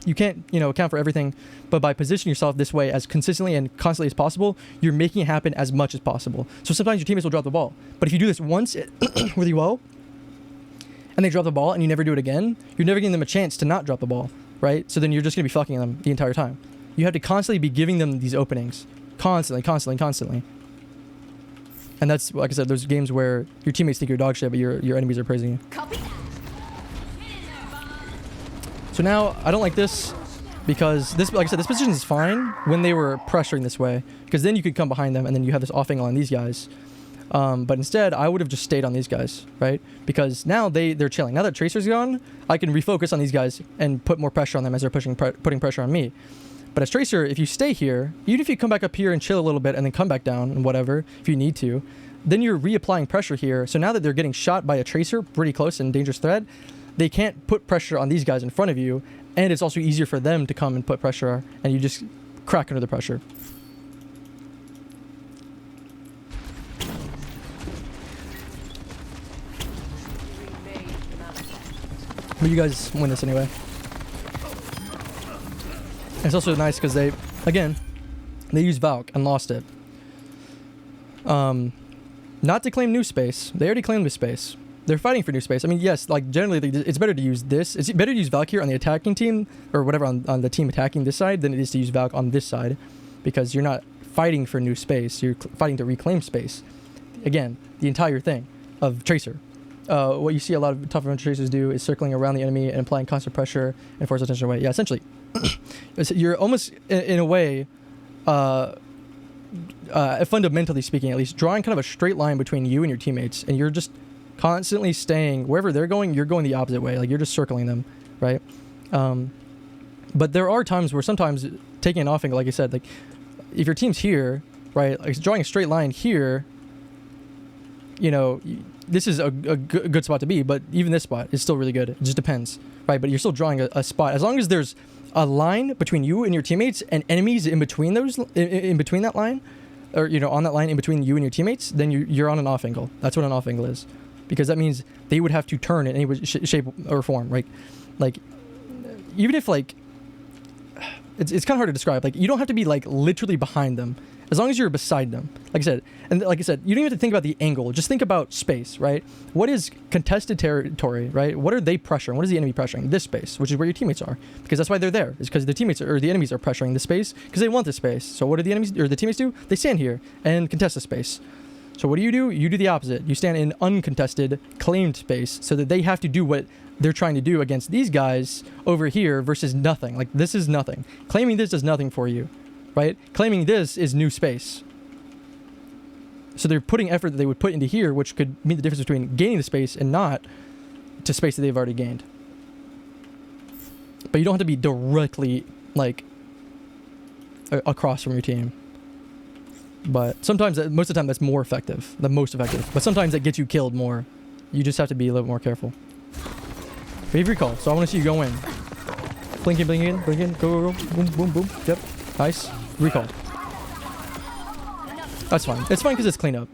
you can't, you know, account for everything, but by positioning yourself this way as consistently and constantly as possible, you're making it happen as much as possible. So sometimes your teammates will drop the ball, but if you do this once really well, and they drop the ball and you never do it again, you're never giving them a chance to not drop the ball, right? So then you're just going to be fucking them the entire time. You have to constantly be giving them these openings. Constantly. And that's, like I said, those games where your teammates think you're dog shit, but your enemies are praising you. Copy. So now, I don't like this, because this, like I said, this position is fine when they were pressuring this way, because then you could come behind them and then you have this off angle on these guys. But instead, I would have just stayed on these guys, right? Because now they're chilling. Now that Tracer's gone, I can refocus on these guys and put more pressure on them as they're putting pressure on me. But as Tracer, if you stay here, even if you come back up here and chill a little bit and then come back down and whatever, if you need to, then you're reapplying pressure here. So now that they're getting shot by a Tracer pretty close and dangerous threat, they can't put pressure on these guys in front of you. And it's also easier for them to come and put pressure, and you just crack under the pressure. But you guys win this anyway. And it's also nice because they used Valk and lost it. Not to claim new space. They already claimed the space. They're fighting for new space. I mean, yes, like generally it's better to use this. It's better to use Valk here on the attacking team or whatever on the team attacking this side than it is to use Valk on this side, because you're not fighting for new space. You're fighting to reclaim space. Again, the entire thing of Tracer. What you see a lot of tough run Tracers do is circling around the enemy and applying constant pressure and force attention away. Yeah, essentially, you're almost in a way, fundamentally speaking, at least, drawing kind of a straight line between you and your teammates, and you're just constantly staying wherever they're going. You're going the opposite way. Like you're just circling them, right? But there are times where sometimes taking an off angle, like I said, like if your team's here, right, like drawing a straight line here, you know, this is a good spot to be, but even this spot is still really good. It just depends, right? But you're still drawing a spot. As long as there's a line between you and your teammates and enemies in between those, in between that line, or, you know, on that line in between you and your teammates, then you're on an off angle. That's what an off angle is. Because that means they would have to turn in any shape or form, right? Like, even if, like, it's kind of hard to describe. Like, you don't have to be, like, literally behind them. As long as you're beside them. Like I said, you don't even have to think about the angle. Just think about space, right? What is contested territory, right? What are they pressuring? What is the enemy pressuring? This space, which is where your teammates are. Because that's why they're there. It's because the teammates or the enemies are pressuring the space because they want the space. So what do the enemies or the teammates do? They stand here and contest the space. So what do? You do the opposite. You stand in uncontested, claimed space so that they have to do what they're trying to do against these guys over here versus nothing. Like, this is nothing. Claiming this does nothing for you, right? Claiming this is new space. So they're putting effort that they would put into here, which could mean the difference between gaining the space and not to space that they've already gained. But you don't have to be directly, like, across from your team. But sometimes, most of the time, that's more effective. The most effective. But sometimes that gets you killed more. You just have to be a little more careful. Wave recall. So I want to see you go in. Blink in, blink in, blink in. Go, go, go. Boom, boom, boom. Yep. Nice. Recall. That's fine. It's fine because it's cleanup.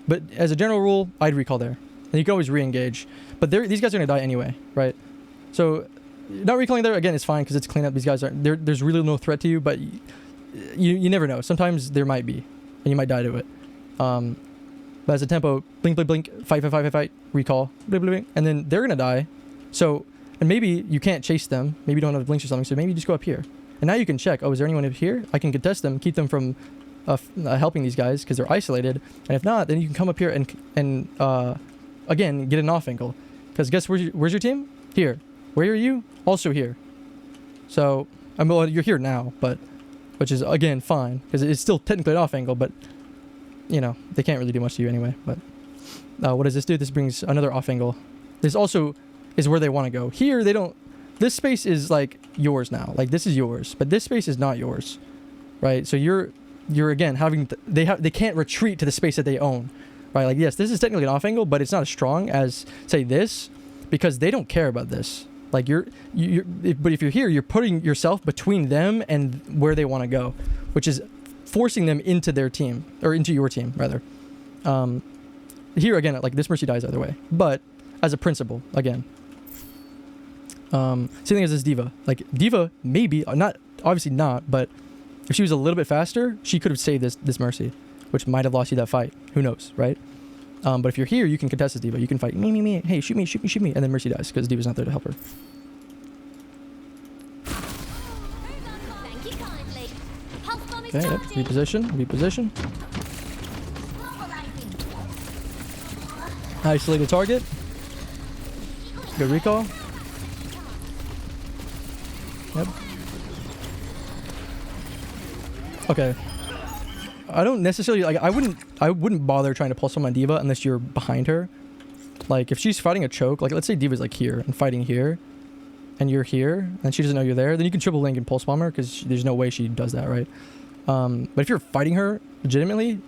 But as a general rule, I'd recall there. And you can always re-engage. But these guys are going to die anyway, right? So not recalling there, again, is fine because it's cleanup. These guys aren't... There's really no threat to you, but you never know. Sometimes there might be. And you might die to it. But as a tempo, blink, blink, blink, fight, fight, fight, fight, fight, recall, blink, blink, blink, and then they're going to die. So, and maybe you can't chase them. Maybe you don't have blinks or something. So maybe you just go up here. And now you can check, oh, is there anyone up here? I can contest them, keep them from helping these guys because they're isolated. And if not, then you can come up here and again, get an off angle. Because guess where's your team? Here. Where are you? Also here. So, I mean, well, you're here now, but... Which is, again, fine. Because it's still technically an off angle, but... You know, they can't really do much to you anyway. But what does this do? This brings another off angle. This also is where they want to go. Here, they don't... This space is, like, yours now. Like, this is yours. But this space is not yours. Right? So you're again, having... They can't retreat to the space that they own. Right? Like, yes, this is technically an off angle, but it's not as strong as, say, this. Because they don't care about this. Like, but if you're here, you're putting yourself between them and where they want to go, which is forcing them into their team, or into your team, rather. Here, again, like, this Mercy dies either way, but as a principle, again. Same thing as this D.Va. Like, D.Va, maybe, not, obviously not, but if she was a little bit faster, she could have saved this Mercy, which might have lost you that fight. Who knows, right? But if you're here, you can contest this D.Va. You can fight me. Hey, shoot me. And then Mercy dies because D.Va's not there to help her. Thank you kindly. Health bomb is Okay, yep. charging. Reposition. Isolate a target. Good recall. Yep. Okay. I don't necessarily... Like, I wouldn't... I wouldn't bother trying to pulse bomb on D.Va unless you're behind her. Like, if she's fighting a choke, like, let's say D.Va's, like, here and fighting here, and you're here, and she doesn't know you're there, then you can triple link and pulse bomb her, because there's no way she does that, right? But if you're fighting her legitimately,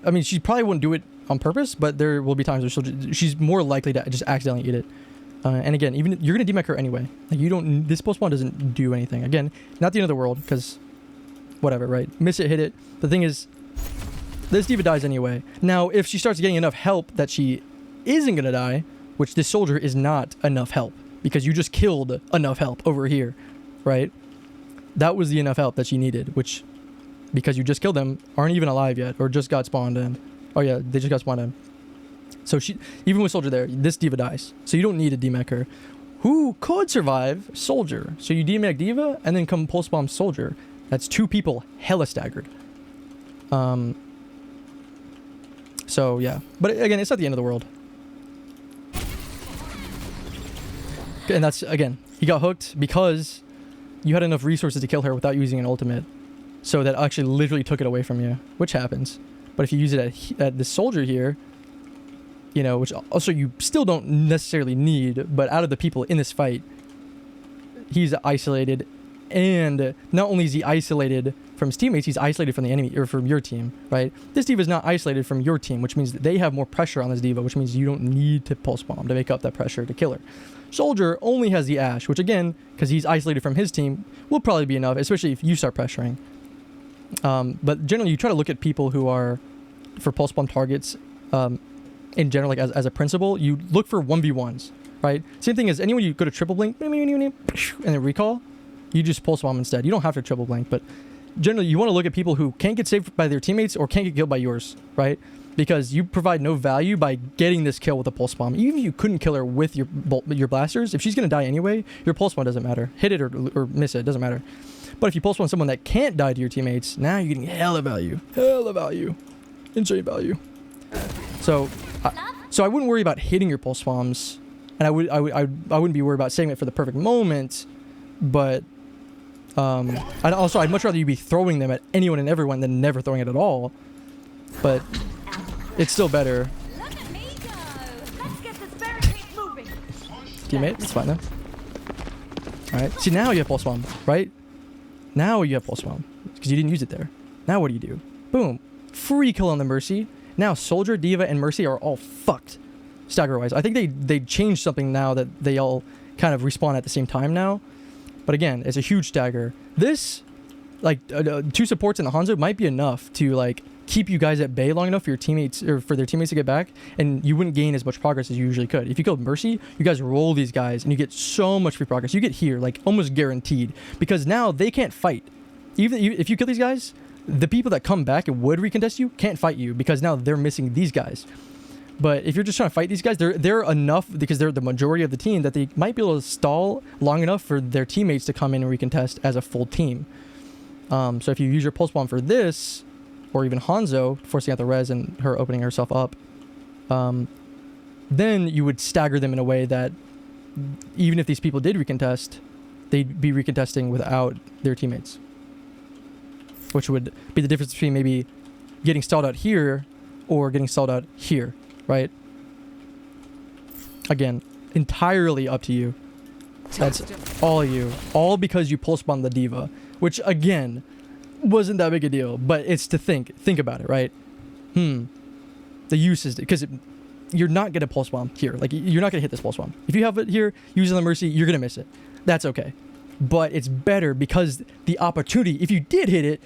I mean, she probably wouldn't do it on purpose, but there will be times where she's more likely to just accidentally eat it. And again, even you're gonna demech her anyway. Like, this pulse bomb doesn't do anything. Again, not the end of the world, because whatever, right? Miss it, hit it. The thing is, this D.Va dies anyway. Now, if she starts getting enough help that she isn't gonna die, which this soldier is not enough help, because you just killed enough help over here, right? That was the enough help that she needed, which, because you just killed them, aren't even alive yet, or just got spawned in. Oh yeah, they just got spawned in. So even with soldier there, this D.Va dies. So you don't need a demech her. Who could survive? Soldier. So you demech D.Va and then come pulse bomb soldier. That's 2 people hella staggered. So yeah, but again, it's not the end of the world. And that's, again, he got hooked because you had enough resources to kill her without using an ultimate. So that actually literally took it away from you, which happens. But if you use it at this soldier here, you know, which also you still don't necessarily need, but out of the people in this fight, he's isolated. And not only is he isolated from his teammates, he's isolated from the enemy, or from your team, right? This D.Va is not isolated from your team, which means that they have more pressure on this D.Va, which means you don't need to pulse bomb to make up that pressure to kill her. Soldier only has the Ashe, which again, because he's isolated from his team, will probably be enough, especially if you start pressuring. But generally, you try to look at people who are, for pulse bomb targets, in general, like as a principle, you look for 1v1s, right? Same thing as anyone you go to triple blink, and then recall, you just pulse bomb instead. You don't have to triple blink, but generally you want to look at people who can't get saved by their teammates or can't get killed by yours, right? Because you provide no value by getting this kill with a pulse bomb. Even if you couldn't kill her with your blasters, if she's going to die anyway, your pulse bomb doesn't matter. Hit it or miss it, it doesn't matter. But if you pulse bomb someone that can't die to your teammates, now you're getting hella value. Hella value. Insane value. So I wouldn't worry about hitting your pulse bombs, and I wouldn't be worried about saving it for the perfect moment, but I'd much rather you be throwing them at anyone and everyone than never throwing it at all. But it's still better. Look at me go. Let's get this barricade moving. Teammate, it's fine then. Alright, see, now you have pulse bomb, right? Now you have pulse bomb, because you didn't use it there. Now what do? Boom. Free kill on the Mercy. Now Soldier, D.Va, and Mercy are all fucked, stagger-wise. I think they changed something now that they all kind of respawn at the same time now. But again, it's a huge stagger. This, like, 2 supports in the Hanzo might be enough to, like, keep you guys at bay long enough for your teammates, or for their teammates to get back, and you wouldn't gain as much progress as you usually could. If you killed Mercy, you guys roll these guys, and you get so much free progress. You get here, like, almost guaranteed, because now they can't fight. Even if you kill these guys, the people that come back and would recontest you can't fight you, because now they're missing these guys. But if you're just trying to fight these guys, they're enough, because they're the majority of the team, that they might be able to stall long enough for their teammates to come in and recontest as a full team. So if you use your pulse bomb for this, or even Hanzo forcing out the res and her opening herself up, then you would stagger them in a way that even if these people did recontest, they'd be recontesting without their teammates, which would be the difference between maybe getting stalled out here or getting stalled out here, right? Again, entirely up to you. That's all you. All because you pulse bombed the D.Va, which again wasn't that big a deal, but it's to think about it, right? The use is, because you're not gonna pulse bomb here. Like, you're not gonna hit this pulse bomb. If you have it here using the Mercy, you're gonna miss it. That's okay. But it's better because the opportunity, if you did hit it,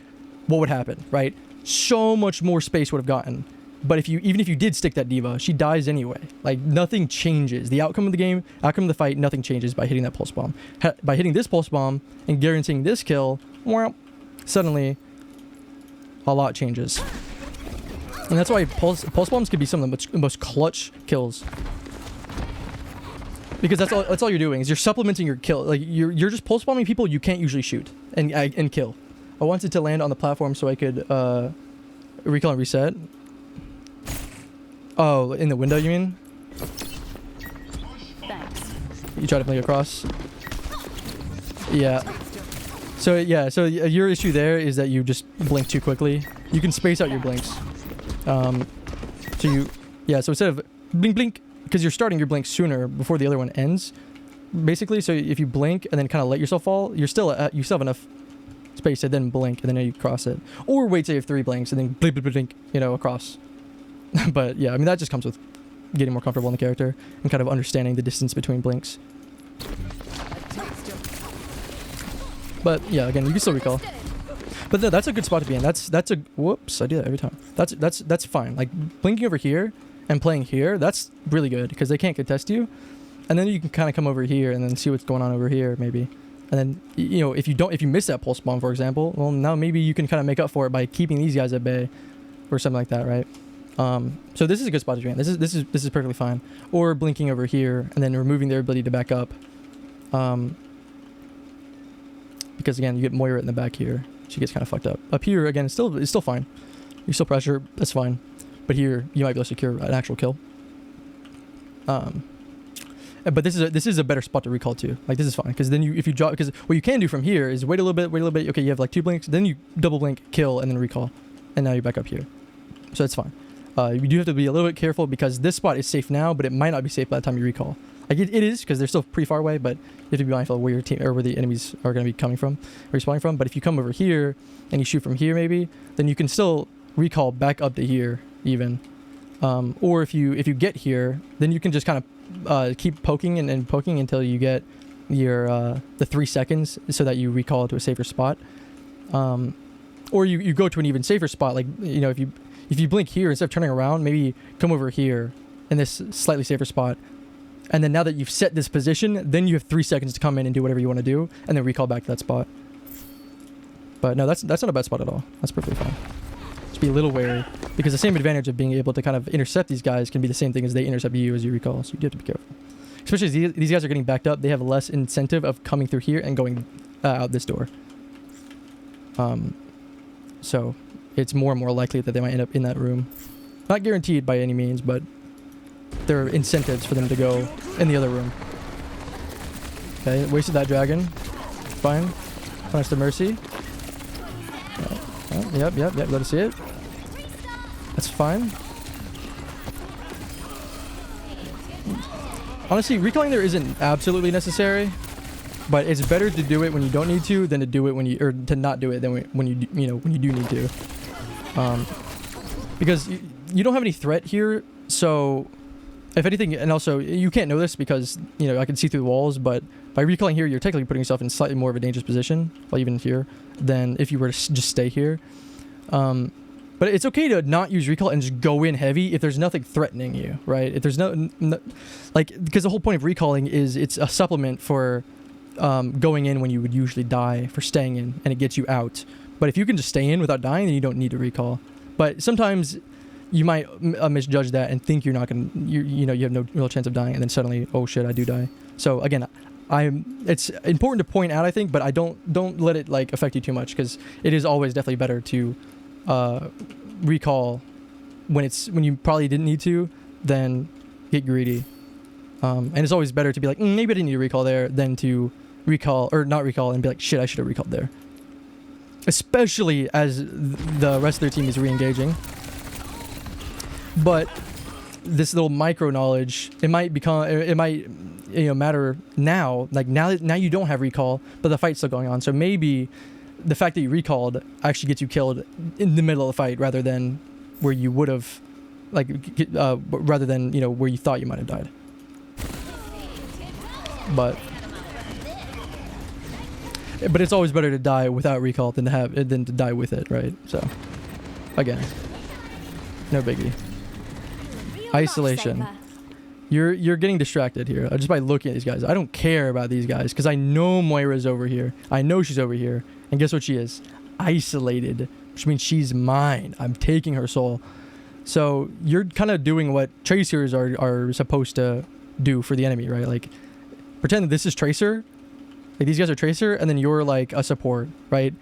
what would happen, right? So much more space would have gotten. But even if you did stick that D.Va, she dies anyway. Like, nothing changes. The outcome of the game, outcome of the fight, nothing changes by hitting that pulse bomb. By hitting this pulse bomb and guaranteeing this kill, suddenly a lot changes. And that's why pulse bombs could be some of the most clutch kills. Because that's all you're doing, is you're supplementing your kill. Like, you're just pulse bombing people you can't usually shoot and kill. I wanted to land on the platform so I could recall and reset. Oh, in the window, you mean? Thanks. You try to blink across? Yeah. So your issue there is that you just blink too quickly. You can space out your blinks. So you, yeah, so instead of blink, blink, because you're starting your blink sooner before the other one ends, basically. So if you blink and then kind of let yourself fall, you still have enough space to then blink and then you cross it. Or wait till you have 3 blinks and then blink, blink, blink, you know, across. But yeah, I mean, that just comes with getting more comfortable in the character and kind of understanding the distance between blinks. But yeah, again, you can still recall. But no, that's a good spot to be in. That's a whoops, I do that every time. That's fine. Like blinking over here and playing here, that's really good because they can't contest you. And then you can kind of come over here and then see what's going on over here maybe. And then, you know, if you miss that pulse bomb, for example, well, now maybe you can kind of make up for it by keeping these guys at bay or something like that, right? So this is a good spot to be in. This is perfectly fine. Or blinking over here and then removing their ability to back up. Because again, you get Moira in the back here. She gets kind of fucked up. Up here, again, it's still fine. You still pressure, that's fine. But here, you might be able to secure an actual kill. But this is a better spot to recall too. Like this is fine because then if you drop, because what you can do from here is wait a little bit. Okay, you have like 2 blinks, then you double blink, kill, and then recall, and now you're back up here. So that's fine. You do have to be a little bit careful because this spot is safe now, but it might not be safe by the time you recall. Like it is because they're still pretty far away, but you have to be mindful of where your team or where the enemies are going to be coming from, or respawning from. But if you come over here and you shoot from here, maybe then you can still recall back up to here even. Or if you get here, then you can just kind of keep poking and poking until you get your the 3 seconds so that you recall to a safer spot. Or you go to an even safer spot, like you know, if you blink here instead of turning around, maybe come over here in this slightly safer spot. And then now that you've set this position, then you have 3 seconds to come in and do whatever you want to do, and then recall back to that spot. But no, that's not a bad spot at all. That's perfectly fine. Just be a little wary, because the same advantage of being able to kind of intercept these guys can be the same thing as they intercept you as you recall, so you do have to be careful. Especially as these guys are getting backed up, they have less incentive of coming through here and going out this door. So it's more and more likely that they might end up in that room. Not guaranteed by any means, but there are incentives for them to go in the other room. Okay, wasted that dragon. Fine. Punish the Mercy. Yep, let us see it. That's fine. Honestly, recalling there isn't absolutely necessary, but it's better to do it when you don't need to than to do it when you, or to not do it than when you do need to. Because you don't have any threat here, so if anything, and also you can't know this because you know I can see through the walls, but by recalling here, you're technically putting yourself in slightly more of a dangerous position, well even here, than if you were to just stay here. But it's okay to not use recall and just go in heavy if there's nothing threatening you, right? If there's no like, because the whole point of recalling is it's a supplement for going in when you would usually die, for staying in, and it gets you out. But if you can just stay in without dying, then you don't need to recall. But sometimes you might misjudge that and think you're not gonna, you have no real chance of dying, and then suddenly, oh shit, I do die. So again, it's important to point out, I think, but I don't let it like affect you too much, because it is always definitely better to recall when you probably didn't need to, than get greedy. And it's always better to be like, maybe I didn't need to recall there, than to recall or not recall and be like, shit, I should have recalled there. Especially as the rest of their team is re-engaging. But this little micro knowledge, it might matter now. Like now you don't have recall, but the fight's still going on. So maybe the fact that you recalled actually gets you killed in the middle of the fight rather than where you would have, rather than where you thought you might have died. But it's always better to die without recall than to die with it, right? So again, no biggie. Isolation. You're getting distracted here just by looking at these guys. I don't care about these guys because I know Moira's over here. I know she's over here. And guess what she is? Isolated. Which means she's mine. I'm taking her soul. So you're kind of doing what Tracers are supposed to do for the enemy, right? Like, pretend that this is Tracer. Like, these guys are Tracer, and then you're like a support, right?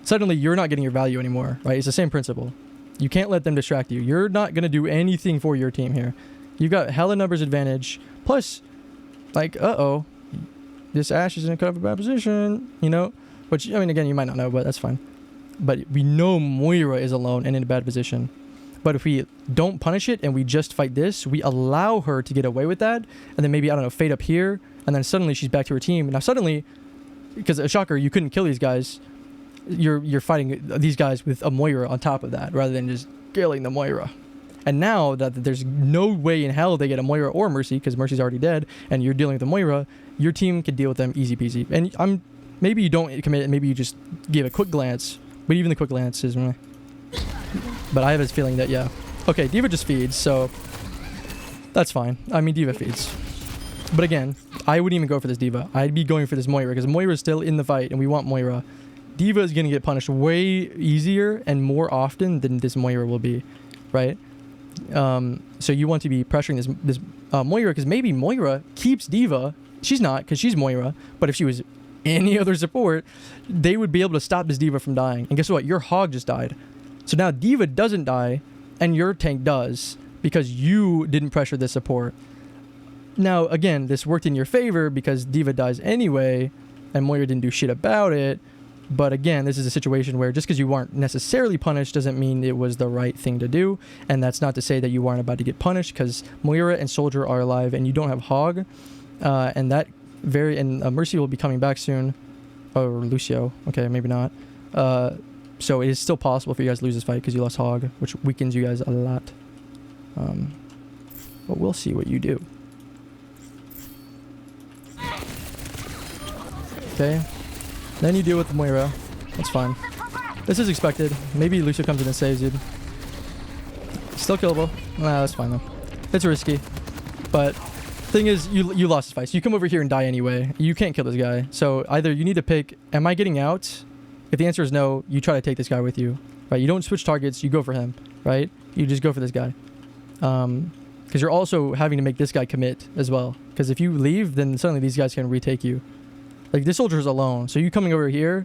Suddenly you're not getting your value anymore, right? It's the same principle. You can't let them distract you. You're not going to do anything for your team here. You've got hella numbers advantage. Plus, like, this Ashe is in a kind of a bad position, Which, I mean, again, you might not know, but that's fine. But we know Moira is alone and in a bad position. But if we don't punish it and we just fight this, we allow her to get away with that, and then maybe, I don't know, fade up here, and then suddenly she's back to her team. Now suddenly, because a shocker, you couldn't kill these guys, you're fighting these guys with a Moira on top of that, rather than just killing the Moira. And now that there's no way in hell they get a Moira or Mercy, because Mercy's already dead, and you're dealing with a Moira, your team can deal with them easy peasy. And maybe you don't commit, maybe you just give a quick glance, but even the quick glance is meh. But I have this feeling that, yeah. Okay, D.Va just feeds, so that's fine. I mean, D.Va feeds. But again, I wouldn't even go for this D.Va. I'd be going for this Moira, because Moira is still in the fight, and we want Moira. D.Va is going to get punished way easier and more often than this Moira will be, right? So you want to be pressuring this Moira, because maybe Moira keeps D.Va. She's not, because she's Moira. But if she was any other support, they would be able to stop this D.Va from dying. And guess what? Your Hog just died. So now D.Va doesn't die, and your tank does, because you didn't pressure this support. Now, again, this worked in your favor because D.Va dies anyway, and Moira didn't do shit about it. But again, this is a situation where just because you weren't necessarily punished doesn't mean it was the right thing to do. And that's not to say that you weren't about to get punished, because Moira and Soldier are alive, and you don't have Hog. And Mercy will be coming back soon. Or Lucio. Okay, maybe not. So it is still possible for you guys to lose this fight because you lost Hog, which weakens you guys a lot. But we'll see what you do. Okay. Then you deal with the Moira. That's fine. This is expected. Maybe Lucio comes in and saves you. Still killable. Nah, that's fine though. It's risky. But thing is, you lost this fight. So you come over here and die anyway. You can't kill this guy. So either you need to pick, am I getting out? If the answer is no, you try to take this guy with you. Right? You don't switch targets. You go for him. Right? You just go for this guy. Because you're also having to make this guy commit as well. Because if you leave, then suddenly these guys can retake you. Like, this soldier is alone. So you coming over here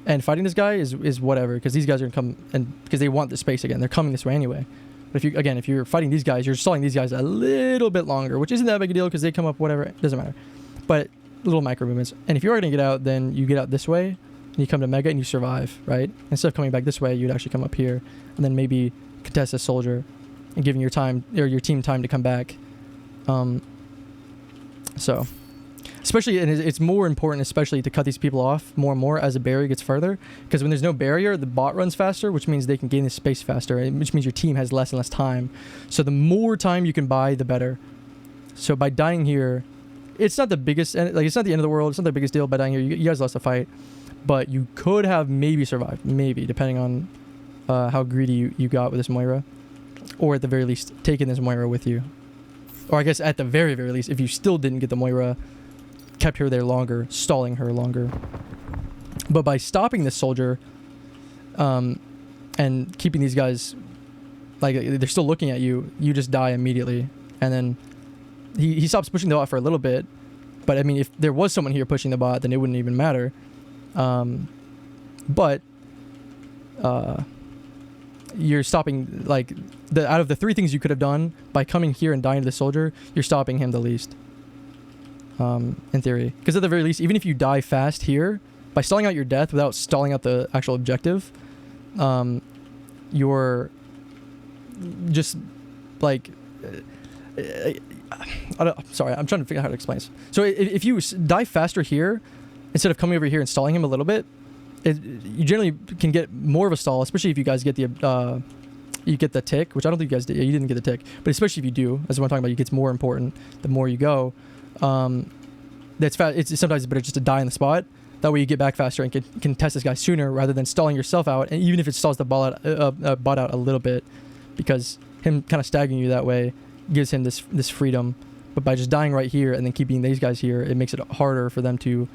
and fighting this guy is whatever. Because these guys are going to come, and because they want the space again. They're coming this way anyway. But if you're fighting these guys, you're stalling these guys a little bit longer, which isn't that big a deal because they come up, whatever. It doesn't matter. But little micro movements. And if you are going to get out, then you get out this way. And you come to Mega and you survive, right? Instead of coming back this way, you'd actually come up here. And then maybe contest a soldier. And giving your time, or your team time to come back. So... Especially, and it's more important, especially to cut these people off more and more as the barrier gets further. Because when there's no barrier, the bot runs faster, which means they can gain the space faster, which means your team has less and less time. So the more time you can buy, the better. So by dying here, it's not the biggest, like it's not the end of the world. It's not the biggest deal by dying here. You guys lost a fight, but you could have maybe survived, maybe depending on how greedy you got with this Moira, or at the very least taking this Moira with you, or I guess at the very least, if you still didn't get the Moira, kept her there longer, stalling her longer. But by stopping this soldier, and keeping these guys, like, they're still looking at you, you just die immediately. And then he stops pushing the bot for a little bit. But I mean, if there was someone here pushing the bot, then it wouldn't even matter. But you're stopping, like, out of the 3 things you could have done, by coming here and dying to the soldier, you're stopping him the least. In theory. Because at the very least, even if you die fast here, by stalling out your death without stalling out the actual objective, you're just, like... sorry, I'm trying to figure out how to explain this. So if you die faster here, instead of coming over here and stalling him a little bit, you generally can get more of a stall, especially if you guys get the... you get the tick, which I don't think you guys did. You didn't get the tick. But especially if you do, that's what I'm talking about. It gets more important the more you go. That's fast. It's sometimes better just to die in the spot. That way you get back faster and can test this guy sooner rather than stalling yourself out. And even if it stalls the bot out a little bit, because him kind of staggering you that way gives him this freedom. But by just dying right here and then keeping these guys here, it makes it harder for them to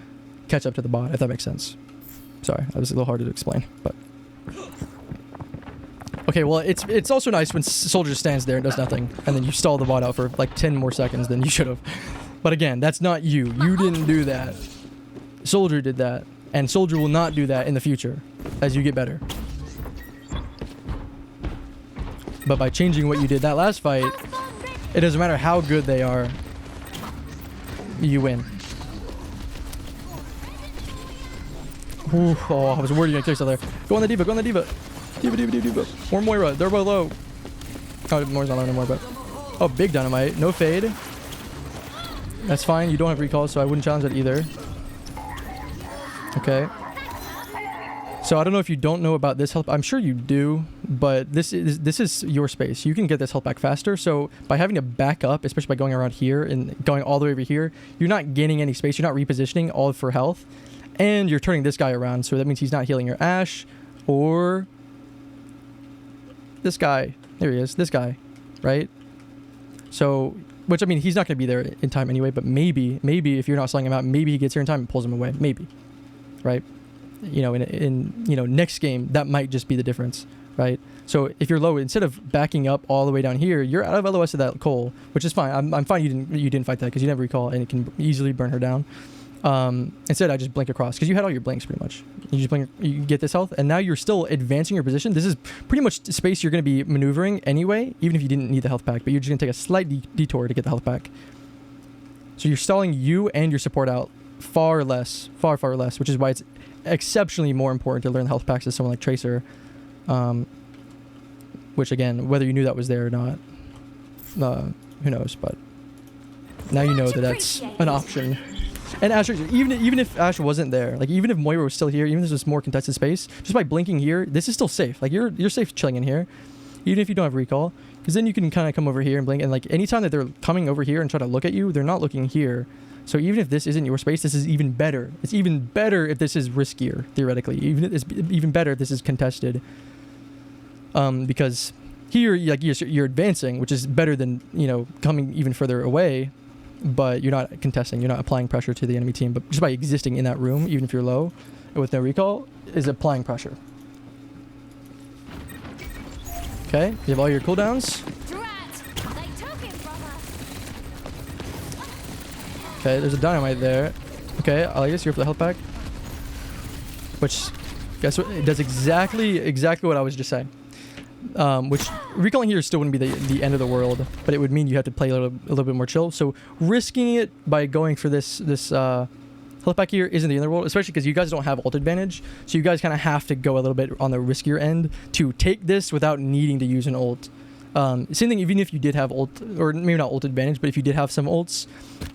catch up to the bot, if that makes sense. Sorry, that was a little harder to explain, but... Okay, well, it's also nice when Soldier stands there and does nothing, and then you stall the bot out for like 10 more seconds than you should have. But again, that's not you. You didn't do that. Soldier did that, and Soldier will not do that in the future as you get better. But by changing what you did that last fight, it doesn't matter how good they are, you win. Ooh, oh, I was worried you were gonna kill yourself there. Go on the D.Va, go on the D.Va. D.Va. Or Moira, they're below. Oh, Moira's not low anymore, but... Oh, big dynamite. No fade. That's fine. You don't have recall, so I wouldn't challenge that either. Okay. So I don't know if you don't know about this health. I'm sure you do, but this is your space. You can get this health back faster. So by having to back up, especially by going around here and going all the way over here, you're not gaining any space. You're not repositioning all for health. And you're turning this guy around. So that means he's not healing your Ashe or this guy. There he is. This guy, right? So, which I mean, he's not going to be there in time anyway, but maybe if you're not selling him out, maybe he gets here in time and pulls him away. Maybe, right? You know, in you know, next game, that might just be the difference, right? So if you're low, instead of backing up all the way down here, you're out of LOS of that Cole, which is fine. I'm fine you didn't fight that because you never recall and it can easily burn her down. Instead, I just blink across because you had all your blinks pretty much. You just blink, you get this health, and now you're still advancing your position. This is pretty much space you're going to be maneuvering anyway, even if you didn't need the health pack, but you're just going to take a slight detour to get the health pack. So you're stalling you and your support out far less, which is why it's exceptionally more important to learn the health packs as someone like Tracer, which again, whether you knew that was there or not, who knows, but now you know that that's an option. And Ashe, even if Ashe wasn't there, like even if Moira was still here, even if this was more contested space, just by blinking here, this is still safe. Like you're safe chilling in here, even if you don't have recall, because then you can kind of come over here and blink, and like anytime that they're coming over here and try to look at you, they're not looking here. So even if this isn't your space, this is even better. It's even better if this is riskier, theoretically. It's even better if this is contested. Because here, like you're advancing, which is better than, you know, coming even further away, but you're not contesting. You're not applying pressure to the enemy team. But just by existing in that room, even if you're low, with no recall, is applying pressure. Okay, you have all your cooldowns. Okay, there's a dynamite there. Okay, I guess you're for the health pack. Which, guess what? It does exactly what I was just saying. Which recalling here still wouldn't be the end of the world, but it would mean you have to play a little bit more chill. So risking it by going for this health pack here isn't the end of the world, especially because you guys don't have ult advantage. So you guys kind of have to go a little bit on the riskier end to take this without needing to use an ult. Same thing, even if you did have ult, or maybe not ult advantage, but if you did have some ults,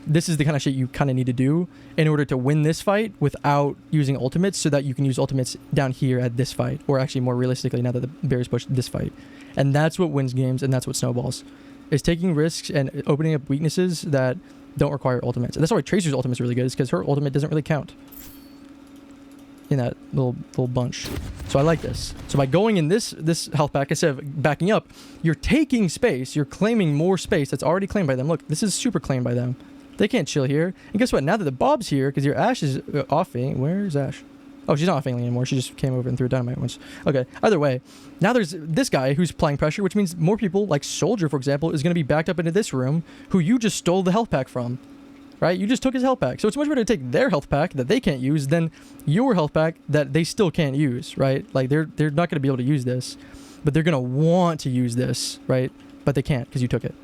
this is the kind of shit you kind of need to do in order to win this fight without using ultimates, so that you can use ultimates down here at this fight, or actually more realistically now that the barrier's pushed, this fight. And that's what wins games, and that's what snowballs, is taking risks and opening up weaknesses that don't require ultimates. And that's why Tracer's ultimate is really good, is because her ultimate doesn't really count in that little bunch. So I like this. So by going in this health pack instead of backing up, you're taking space. You're claiming more space that's already claimed by them. Look, this is super claimed by them. They can't chill here. And guess what? Now that the Bob's here, because your Ashe is offing. Where's Ashe? Oh, she's not offing anymore. She just came over and threw a dynamite once. Okay. Either way, now there's this guy who's applying pressure, which means more people, like Soldier, for example, is going to be backed up into this room, who you just stole the health pack from. Right? You just took his health pack. So it's much better to take their health pack that they can't use than your health pack that they still can't use, right? Like they're not going to be able to use this, but they're going to want to use this, right? But they can't because you took it.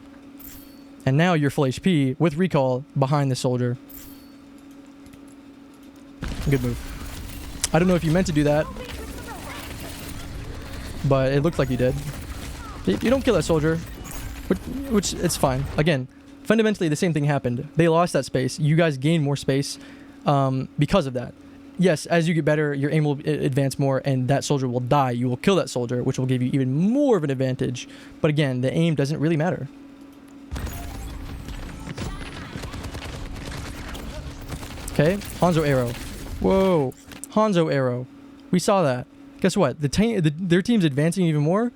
And now you're full HP with recall behind the Soldier. Good move. I don't know if you meant to do that, but it looked like you did. You don't kill that Soldier, which it's fine. Again, fundamentally, the same thing happened. They lost that space. You guys gained more space because of that. Yes, as you get better, your aim will advance more, and that Soldier will die. You will kill that Soldier, which will give you even more of an advantage. But again, the aim doesn't really matter. Okay, Hanzo arrow. Whoa, Hanzo arrow. We saw that. Guess what? Their team's advancing even more.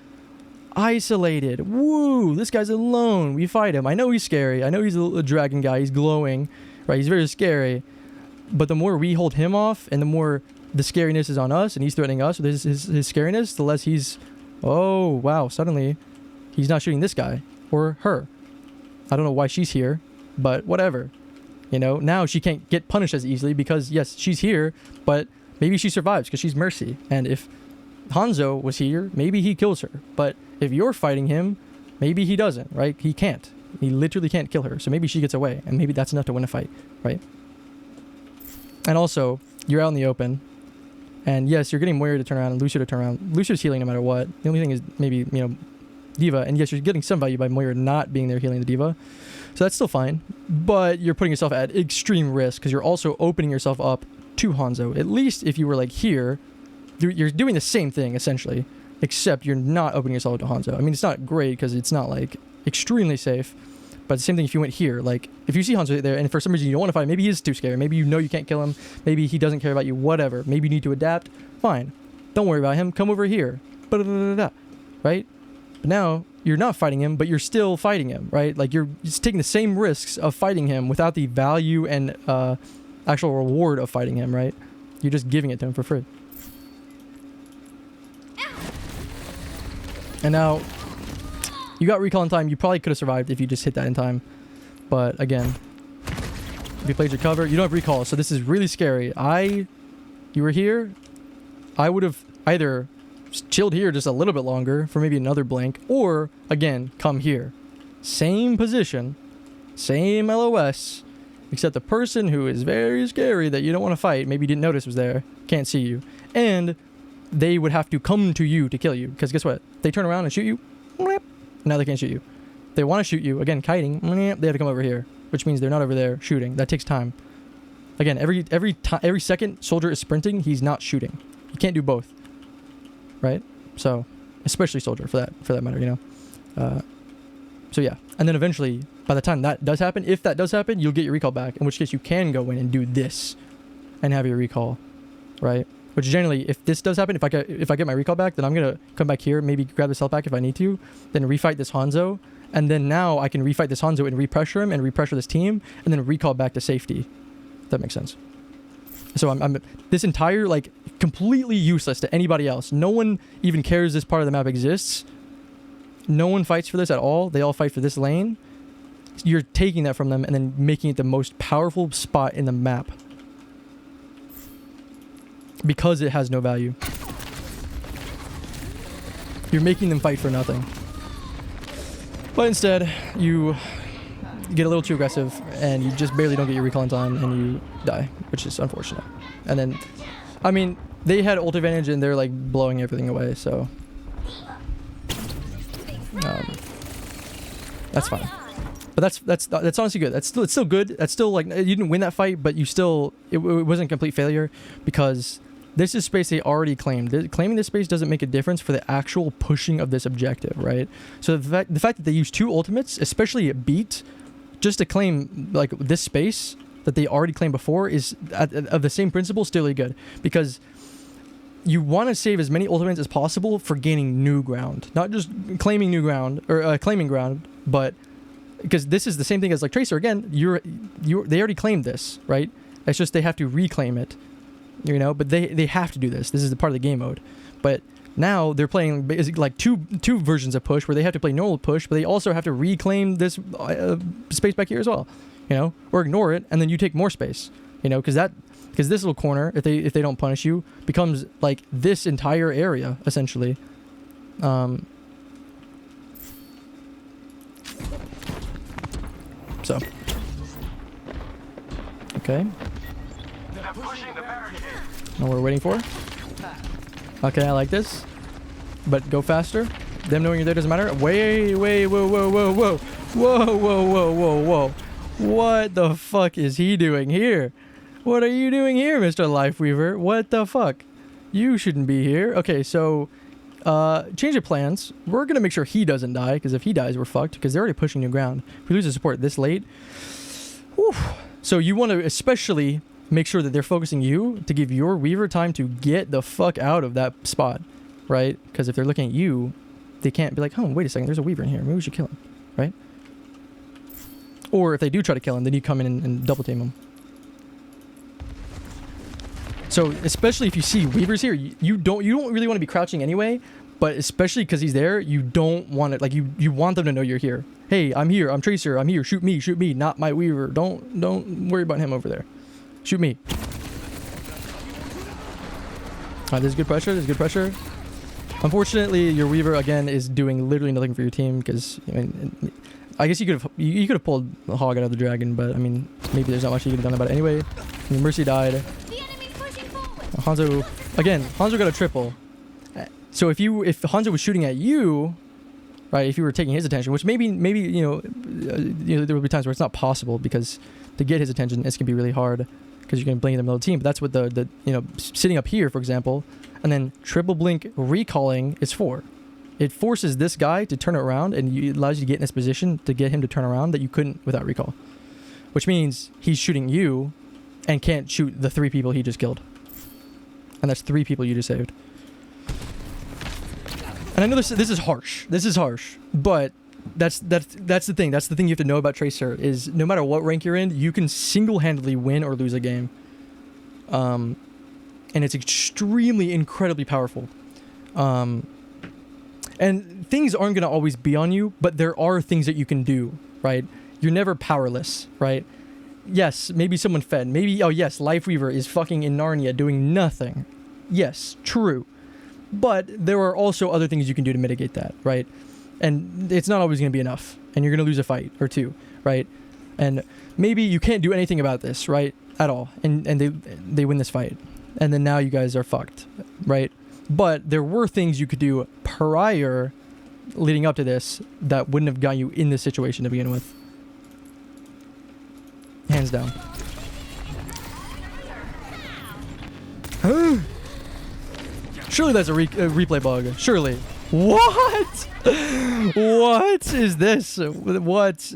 Isolated. Woo! This guy's alone. We fight him. I know he's scary. I know he's a dragon guy. He's glowing. Right? He's very scary. But the more we hold him off, and the more the scariness is on us, and he's threatening us with his scariness, the less he's... Oh, wow. Suddenly, he's not shooting this guy. Or her. I don't know why she's here, but whatever. You know, now she can't get punished as easily because, yes, she's here, but maybe she survives because she's Mercy. And if Hanzo was here, maybe he kills her. But if you're fighting him, maybe he doesn't, right? He can't. He literally can't kill her. So maybe she gets away, and maybe that's enough to win a fight, right? And also, you're out in the open. And yes, you're getting Moira to turn around and Lucio to turn around. Lucio's healing no matter what. The only thing is maybe, you know, D.Va, and yes, you're getting some value by Moira not being there healing the D.Va. So that's still fine, but you're putting yourself at extreme risk because you're also opening yourself up to Hanzo. At least if you were like here, you're doing the same thing essentially, except you're not opening yourself up to Hanzo. I mean, it's not great because it's not like extremely safe, but the same thing if you went here. Like if you see Hanzo there and for some reason you don't want to fight, maybe he's too scared, maybe you know you can't kill him, maybe he doesn't care about you, whatever. Maybe you need to adapt. Fine, don't worry about him. Come over here, right? But now you're not fighting him, but you're still fighting him, right? Like you're just taking the same risks of fighting him without the value and actual reward of fighting him, right? You're just giving it to him for free. And now you got recall in time. You probably could have survived if you just hit that in time. But again, if you played your cover, you don't have recall. So this is really scary. You were here. I would have either chilled here just a little bit longer for maybe another blink, or again come here, same position, same LOS, except the person who is very scary that you don't want to fight, maybe you didn't notice was there, can't see you, and they would have to come to you to kill you, because guess what, they turn around and shoot you, now they can't shoot you. They want to shoot you, again kiting, they have to come over here, which means they're not over there shooting. That takes time. Again, every second soldier is sprinting, he's not shooting. You can't do both. Right? So, especially soldier for that matter, you know. So yeah, and then eventually, by the time that does happen, if that does happen, you'll get your recall back. In which case, you can go in and do this, and have your recall, right? Which generally, if this does happen, if I get my recall back, then I'm gonna come back here, maybe grab this health back if I need to, then refight this Hanzo, and then now I can refight this Hanzo and repressure him and repressure this team, and then recall back to safety. If that makes sense. So I'm this entire, like, completely useless to anybody else. No one even cares this part of the map exists. No one fights for this at all. They all fight for this lane. You're taking that from them and then making it the most powerful spot in the map. Because it has no value. You're making them fight for nothing. But instead, you get a little too aggressive and you just barely don't get your recall in time and you die, which is unfortunate. And then, I mean, they had ult advantage and they're like blowing everything away, so that's fine. But that's honestly good. It's still good. That's still like, you didn't win that fight, but you still, it wasn't a complete failure because this is space they already claimed. Claiming this space doesn't make a difference for the actual pushing of this objective, right? So the fact that they use 2 ultimates, especially at beat, just to claim like this space that they already claimed before is of the same principle still really good, because you want to save as many ultimates as possible for gaining new ground, not just claiming new ground or claiming ground, but because this is the same thing as like Tracer. Again, they already claimed this, right? It's just they have to reclaim it, you know. But they have to do this. This is the part of the game mode. But now they're playing basically like two versions of push where they have to play normal push, but they also have to reclaim this space back here as well, you know, or ignore it and then you take more space, you know, because this little corner, if they don't punish you, becomes like this entire area essentially. So okay. Know what we're waiting for? Okay, I like this. But go faster. Them knowing you're there doesn't matter. Wait, whoa. What the fuck is he doing here? What are you doing here, Mr. Lifeweaver? What the fuck? You shouldn't be here. Okay, so change of plans. We're gonna make sure he doesn't die, because if he dies, we're fucked, because they're already pushing new ground. If we lose the support this late, whew. So you want to especially make sure that they're focusing you to give your Weaver time to get the fuck out of that spot, right? Because if they're looking at you, they can't be like, oh, wait a second, there's a Weaver in here. Maybe we should kill him, right? Or if they do try to kill him, then you come in and double team him. So especially if you see Weavers here, you don't really want to be crouching anyway, but especially because he's there, you don't want it, like you want them to know you're here. Hey, I'm here, I'm Tracer, I'm here, shoot me, not my Weaver. Don't worry about him over there. Shoot me. Alright, there's good pressure, Unfortunately, your Weaver again is doing literally nothing for your team, because I mean, I guess you could have pulled the hog out of the dragon, but I mean, maybe there's not much you could have done about it anyway. I mean, Mercy died. Hanzo got a triple. So if Hanzo was shooting at you, right? If you were taking his attention, which maybe there will be times where it's not possible because to get his attention, it's gonna be really hard because you're gonna blink in the middle of the team. But that's what the sitting up here, for example, and then triple blink recalling is for. It forces this guy to turn it around and it allows you to get in this position to get him to turn around that you couldn't without recall. Which means he's shooting you and can't shoot the 3 people he just killed. And that's 3 people you just saved. And I know this is harsh. This is harsh. But that's the thing. That's the thing you have to know about Tracer is no matter what rank you're in, you can single-handedly win or lose a game. And it's extremely, incredibly powerful. And things aren't going to always be on you, but there are things that you can do, right? You're never powerless, right? Yes, maybe someone fed. Maybe, oh yes, Lifeweaver is fucking in Narnia doing nothing. Yes, true. But there are also other things you can do to mitigate that, right? And it's not always going to be enough. And you're going to lose a fight or 2, right? And maybe you can't do anything about this, right? At all. And they win this fight. And then now you guys are fucked, right? But there were things you could do prior leading up to this that wouldn't have got you in this situation to begin with. Hands down. Surely that's a replay bug. Surely. What? What is this? What?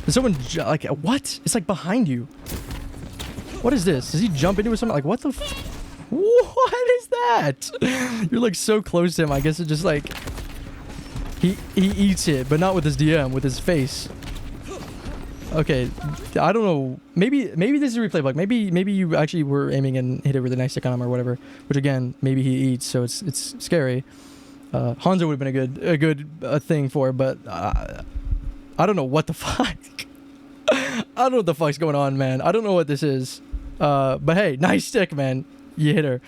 Did someone like what? It's like behind you. What is this? Does he jump into something? Like what the? What is that? You're like so close to him. I guess it just like he eats it, but not with his DM, with his face. Okay, I don't know. Maybe this is a replay bug. Maybe you actually were aiming and hit it with a nice stick on him or whatever. Which again, maybe he eats, so it's scary. Hanzo would have been a good thing for, but I don't know what the fuck. I don't know what the fuck's going on, man. I don't know what this is. But hey, nice stick, man. You hit her.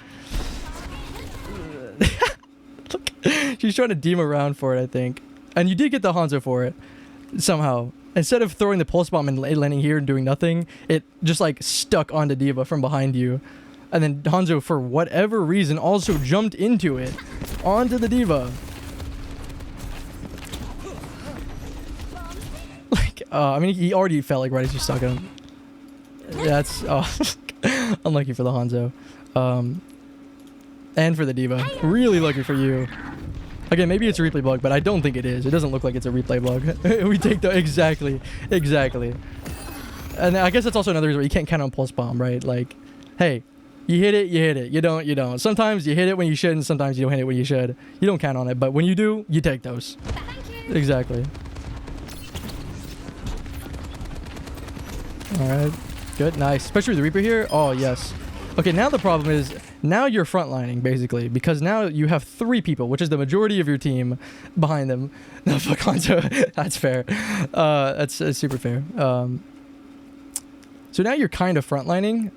Look, she's trying to deem around for it, I think. And you did get the Hanzo for it. Somehow. Instead of throwing the pulse bomb and landing here and doing nothing, it just like stuck onto D.Va from behind you. And then Hanzo, for whatever reason, also jumped into it. Onto the D.Va. Like, I mean, he already felt like right as you stuck him. That's unlucky for the Hanzo. And for the D.Va. Really lucky for you. Again, maybe it's a replay bug, but I don't think it is. It doesn't look like it's a replay bug. We take the... Exactly. And I guess that's also another reason where you can't count on pulse bomb, right? Like, hey, you hit it, you don't. Sometimes you hit it when you should, and sometimes you don't hit it when you should. You don't count on it, but when you do, you take those. Exactly. Alright. Good, nice. Especially with the Reaper here. Oh, yes. Okay, now the problem is... Now you're frontlining, basically, because now you have 3 people, which is the majority of your team behind them. No, fuck Hanzo. That's fair. That's super fair. So now you're kind of frontlining,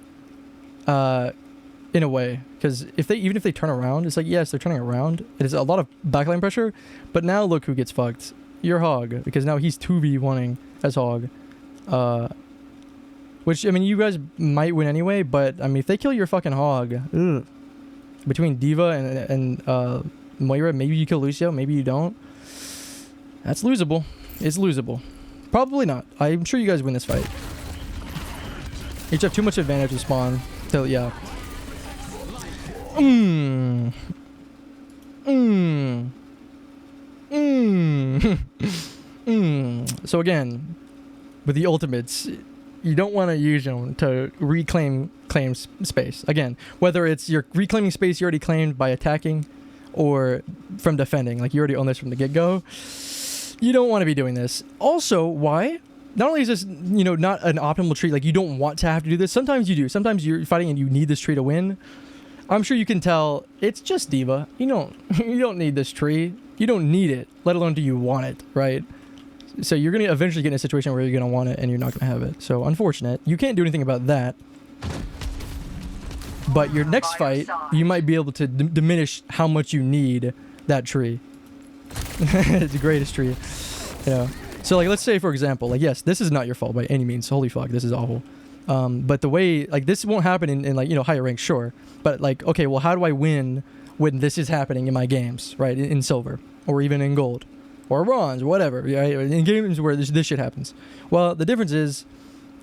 in a way, because even if they turn around, it's like, yes, they're turning around. It is a lot of backline pressure, but now look who gets fucked. You're Hog, because now he's 2v1ing as Hog. Which, I mean, you guys might win anyway, but, I mean, if they kill your fucking Hog, ugh, between D.Va and Moira, maybe you kill Lucio, maybe you don't. That's losable. It's losable. Probably not. I'm sure you guys win this fight. You just have too much advantage with spawn. So, yeah. So, again, with the ultimates... You don't want to use them to claim space. Again, whether it's you're reclaiming space you already claimed by attacking or from defending, like you already own this from the get-go, you don't want to be doing this. Also, why? Not only is this, not an optimal tree, like you don't want to have to do this. Sometimes you do. Sometimes you're fighting and you need this tree to win. I'm sure you can tell it's just D.Va. You don't need this tree. You don't need it, let alone do you want it, right? So you're going to eventually get in a situation where you're going to want it and you're not going to have it. So unfortunate. You can't do anything about that. But your next fight, you might be able to diminish how much you need that tree. It's the greatest tree. Yeah. So like, let's say for example, like, yes, this is not your fault by any means. Holy fuck, this is awful. But the way, like, this won't happen in like, higher ranks, sure. But like, okay, well, how do I win when this is happening in my games, right? In silver, or even in gold, or bronze, whatever. Right? In games where this shit happens. Well, the difference is,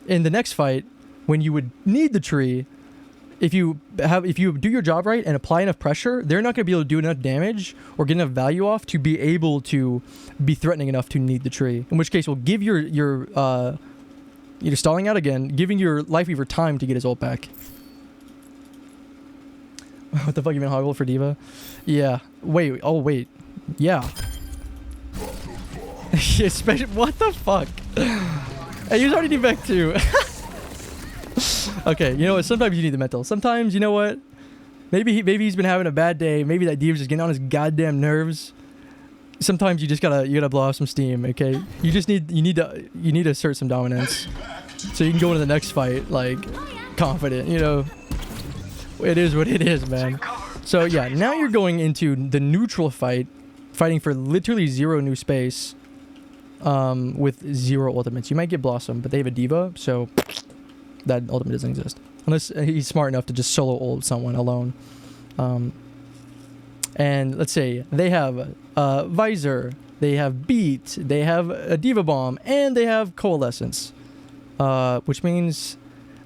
in the next fight, when you would need the tree, if you do your job right and apply enough pressure, they're not going to be able to do enough damage or get enough value off to be able to be threatening enough to need the tree. In which case, we'll give you're stalling out again, giving your Life Weaver time to get his ult back. What the fuck, you mean Hoggle for D.Va? Yeah. Wait. Oh, wait. Yeah. Especially, what the fuck? Hey, he's already back too. Okay, you know what? Sometimes you need the mental. Sometimes, you know what? Maybe he's been having a bad day. Maybe that D.Va's just getting on his goddamn nerves. Sometimes you gotta blow off some steam. Okay, you need to assert some dominance, so you can go into the next fight like confident. You know, it is what it is, man. So yeah, now you're going into the neutral fight, fighting for literally 0 new space, with 0 ultimates. You might get Blossom, but they have a D.Va, so that ultimate doesn't exist unless he's smart enough to just solo ult someone alone. And let's say they have Visor, they have Beat, they have a D.Va Bomb, and they have Coalescence, which means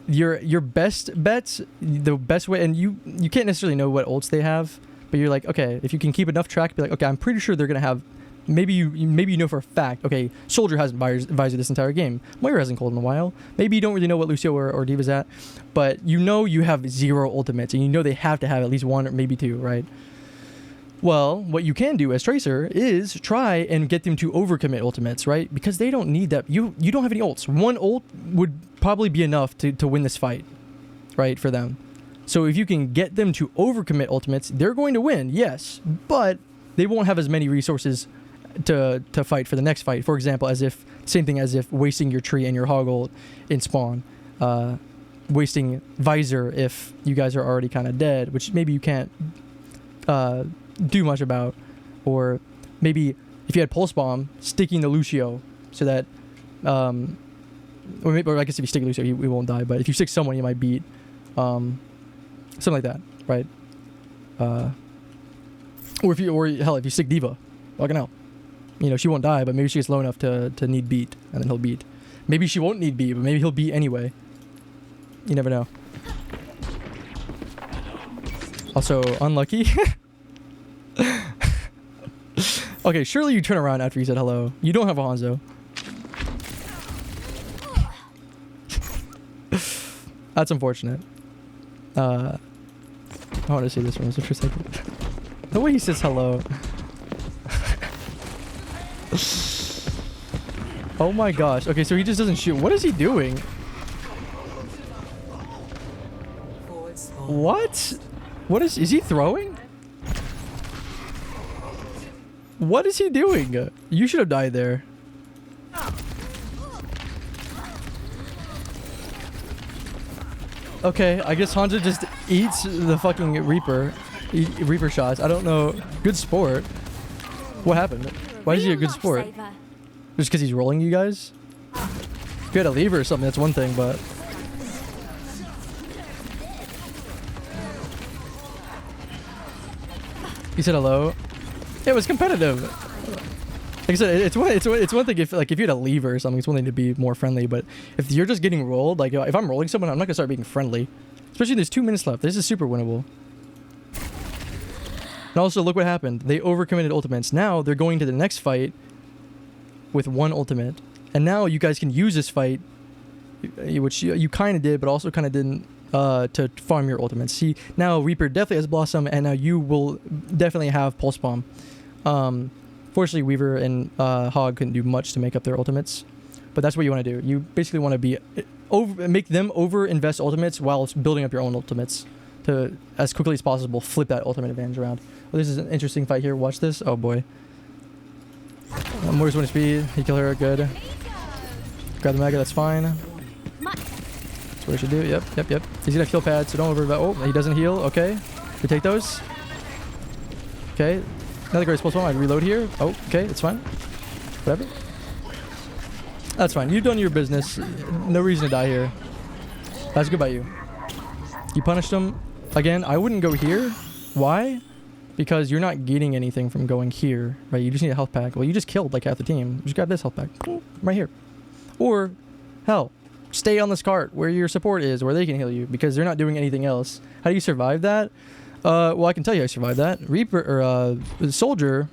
your best bets, the best way, and you can't necessarily know what ults they have, but you're like, okay, if you can keep enough track, be like, okay, I'm pretty sure they're gonna have. Maybe you know for a fact, okay, Soldier hasn't Visor this entire game. Moira hasn't called in a while. Maybe you don't really know what Lucio or D.Va's at, but you know you have 0 ultimates, and you know they have to have at least 1 or maybe 2, right? Well, what you can do as Tracer is try and get them to overcommit ultimates, right? Because they don't need that. You don't have any ults. 1 ult would probably be enough to win this fight, right, for them. So if you can get them to overcommit ultimates, they're going to win, yes, but they won't have as many resources to fight for the next fight. For example, same thing as if wasting your tree and your Hoggle in spawn, wasting Visor if you guys are already kind of dead, which maybe you can't do much about, or maybe if you had Pulse Bomb, sticking the Lucio so that, or I guess if you stick Lucio, he won't die, but if you stick someone, you might beat, something like that, right? Or if you stick D.Va, fucking hell. You know, she won't die, but maybe she gets low enough to need beat, and then he'll beat. Maybe she won't need beat, but maybe he'll beat anyway. You never know. Also, unlucky. Okay, surely you turn around after you said hello. You don't have a Hanzo. That's unfortunate. I want to see this one for a second. The way he says hello. Oh my gosh. Okay, so he just doesn't shoot. What is he doing? What? What is he throwing? What is he doing? You should have died there. Okay, I guess Hanzo just eats the fucking Reaper. Reaper shots. I don't know. Good sport. What happened? Why is he a good sport? Just because he's rolling you guys? If you had a lever or something, that's one thing, but... He said hello. It was competitive. Like I said, it's one thing if you had a lever or something, it's one thing to be more friendly, but if you're just getting rolled, like if I'm rolling someone, I'm not gonna start being friendly. Especially there's 2 minutes left. This is super winnable. And also, look what happened. They overcommitted ultimates. Now they're going to the next fight with 1 ultimate. And now you guys can use this fight, which you kind of did, but also kind of didn't, to farm your ultimates. See, now Reaper definitely has Blossom, and now you will definitely have Pulse Bomb. Fortunately, Weaver and Hog couldn't do much to make up their ultimates. But that's what you want to do. You basically want to make them over-invest ultimates while building up your own ultimates to, as quickly as possible, flip that ultimate advantage around. Well, this is an interesting fight here. Watch this. Oh boy. Moira's 1 speed. He killed her. Good. Grab the Mega. That's fine. That's what he should do. Yep. He's gonna have heal pads, so don't worry about. Oh, he doesn't heal. Okay. We take those. Okay. Another great pulse bomb. I'd reload here. Oh, okay. It's fine. Whatever. That's fine. You've done your business. No reason to die here. That's good by you. You punished him. Again, I wouldn't go here. Why? because you're not getting anything from going here, right? You just need a health pack. Well, you just killed like half the team. Just grab this health pack right here. Or, hell, stay on this cart where your support is, where they can heal you, because they're not doing anything else. How do you survive that? Well, I can tell you how I survived that. Reaper, or the soldier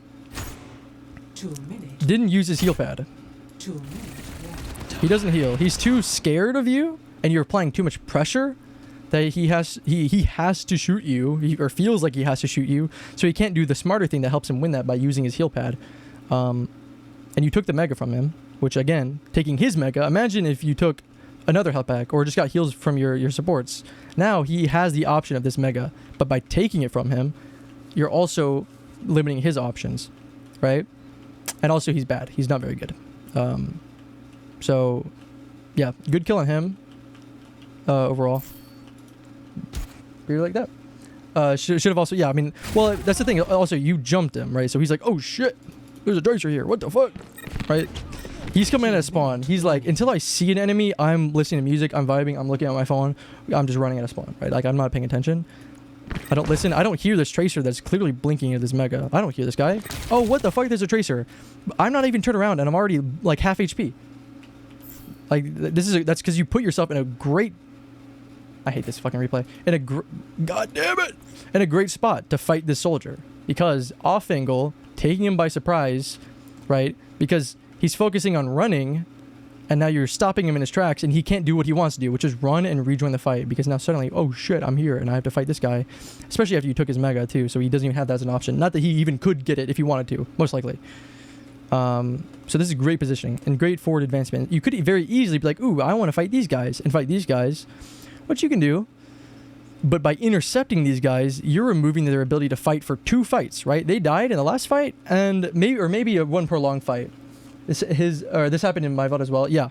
didn't use his heal pad. He doesn't heal. He's too scared of you, and you're applying too much pressure that he has to shoot you, or feels like he has to shoot you, so he can't do the smarter thing that helps him win that by using his heal pad. And you took the mega from him, which again, taking his mega, imagine if you took another health pack or just got heals from your supports. Now he has the option of this mega, but by taking it from him, you're also limiting his options, right? And also he's bad. He's not very good. So yeah, good kill on him overall. Really like that. Should have also, yeah, I mean, well, that's the thing. Also, you jumped him, right? So he's like, oh shit, there's a Tracer here. What the fuck? Right? He's coming in at spawn. He's like, until I see an enemy, I'm listening to music, I'm vibing, I'm looking at my phone, I'm just running at a spawn, right? Like, I'm not paying attention. I don't listen. I don't hear this Tracer that's clearly blinking at this mega. I don't hear this guy. Oh, what the fuck? There's a Tracer. I'm not even turned around, and I'm already like half HP. Like, that's because you put yourself in a great... I hate this fucking replay. God damn it! In a great spot to fight this soldier. Because off angle, taking him by surprise, right? Because he's focusing on running, and now you're stopping him in his tracks, and he can't do what he wants to do, which is run and rejoin the fight. Because now suddenly, oh shit, I'm here, and I have to fight this guy. Especially after you took his mega too, so he doesn't even have that as an option. Not that he even could get it if he wanted to, most likely. So this is great positioning and great forward advancement. You could very easily be like, ooh, I want to fight these guys and fight these guys, which you can do. But by intercepting these guys, you're removing their ability to fight for 2 fights, right? They died in the last fight, and maybe a one prolonged fight. This happened in my VOD as well. Yeah.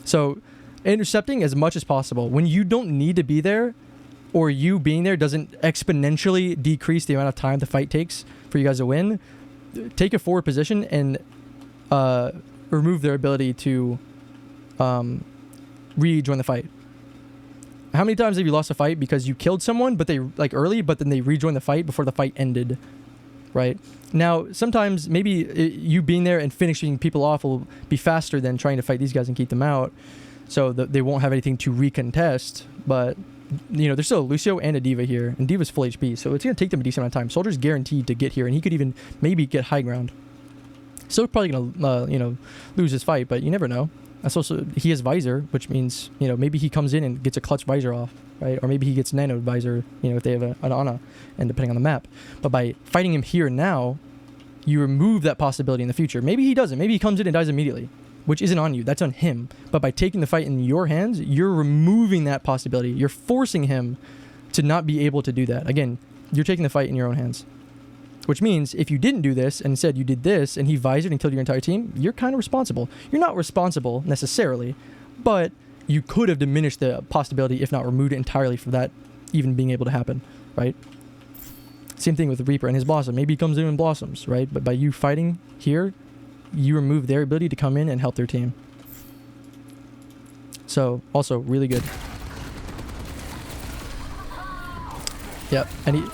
So intercepting as much as possible when you don't need to be there, or you being there doesn't exponentially decrease the amount of time the fight takes for you guys to win. Take a forward position and remove their ability to rejoin the fight. How many times have you lost a fight because you killed someone, but they like early, but then they rejoined the fight before the fight ended, right? Now, sometimes maybe you being there and finishing people off will be faster than trying to fight these guys and keep them out, so that they won't have anything to recontest. But you know, there's still a Lucio and a D.Va here, and D.Va's full HP, so it's gonna take them a decent amount of time. Soldier's guaranteed to get here, and he could even maybe get high ground. Still probably gonna lose his fight, but you never know. That's also, he has visor, which means, you know, maybe he comes in and gets a clutch visor off, right? Or maybe he gets nano visor, you know, if they have an Ana, and depending on the map. But by fighting him here now, you remove that possibility in the future. Maybe he doesn't. Maybe he comes in and dies immediately, which isn't on you. That's on him. But by taking the fight in your hands, you're removing that possibility. You're forcing him to not be able to do that. Again, you're taking the fight in your own hands. Which means if you didn't do this and said you did this and he visored and killed your entire team, you're kind of responsible. You're not responsible necessarily, but you could have diminished the possibility, if not removed it entirely, for that even being able to happen, right? Same thing with the Reaper and his Blossom. Maybe he comes in and blossoms, right? But by you fighting here, you remove their ability to come in and help their team. So, also, really good. Yep, and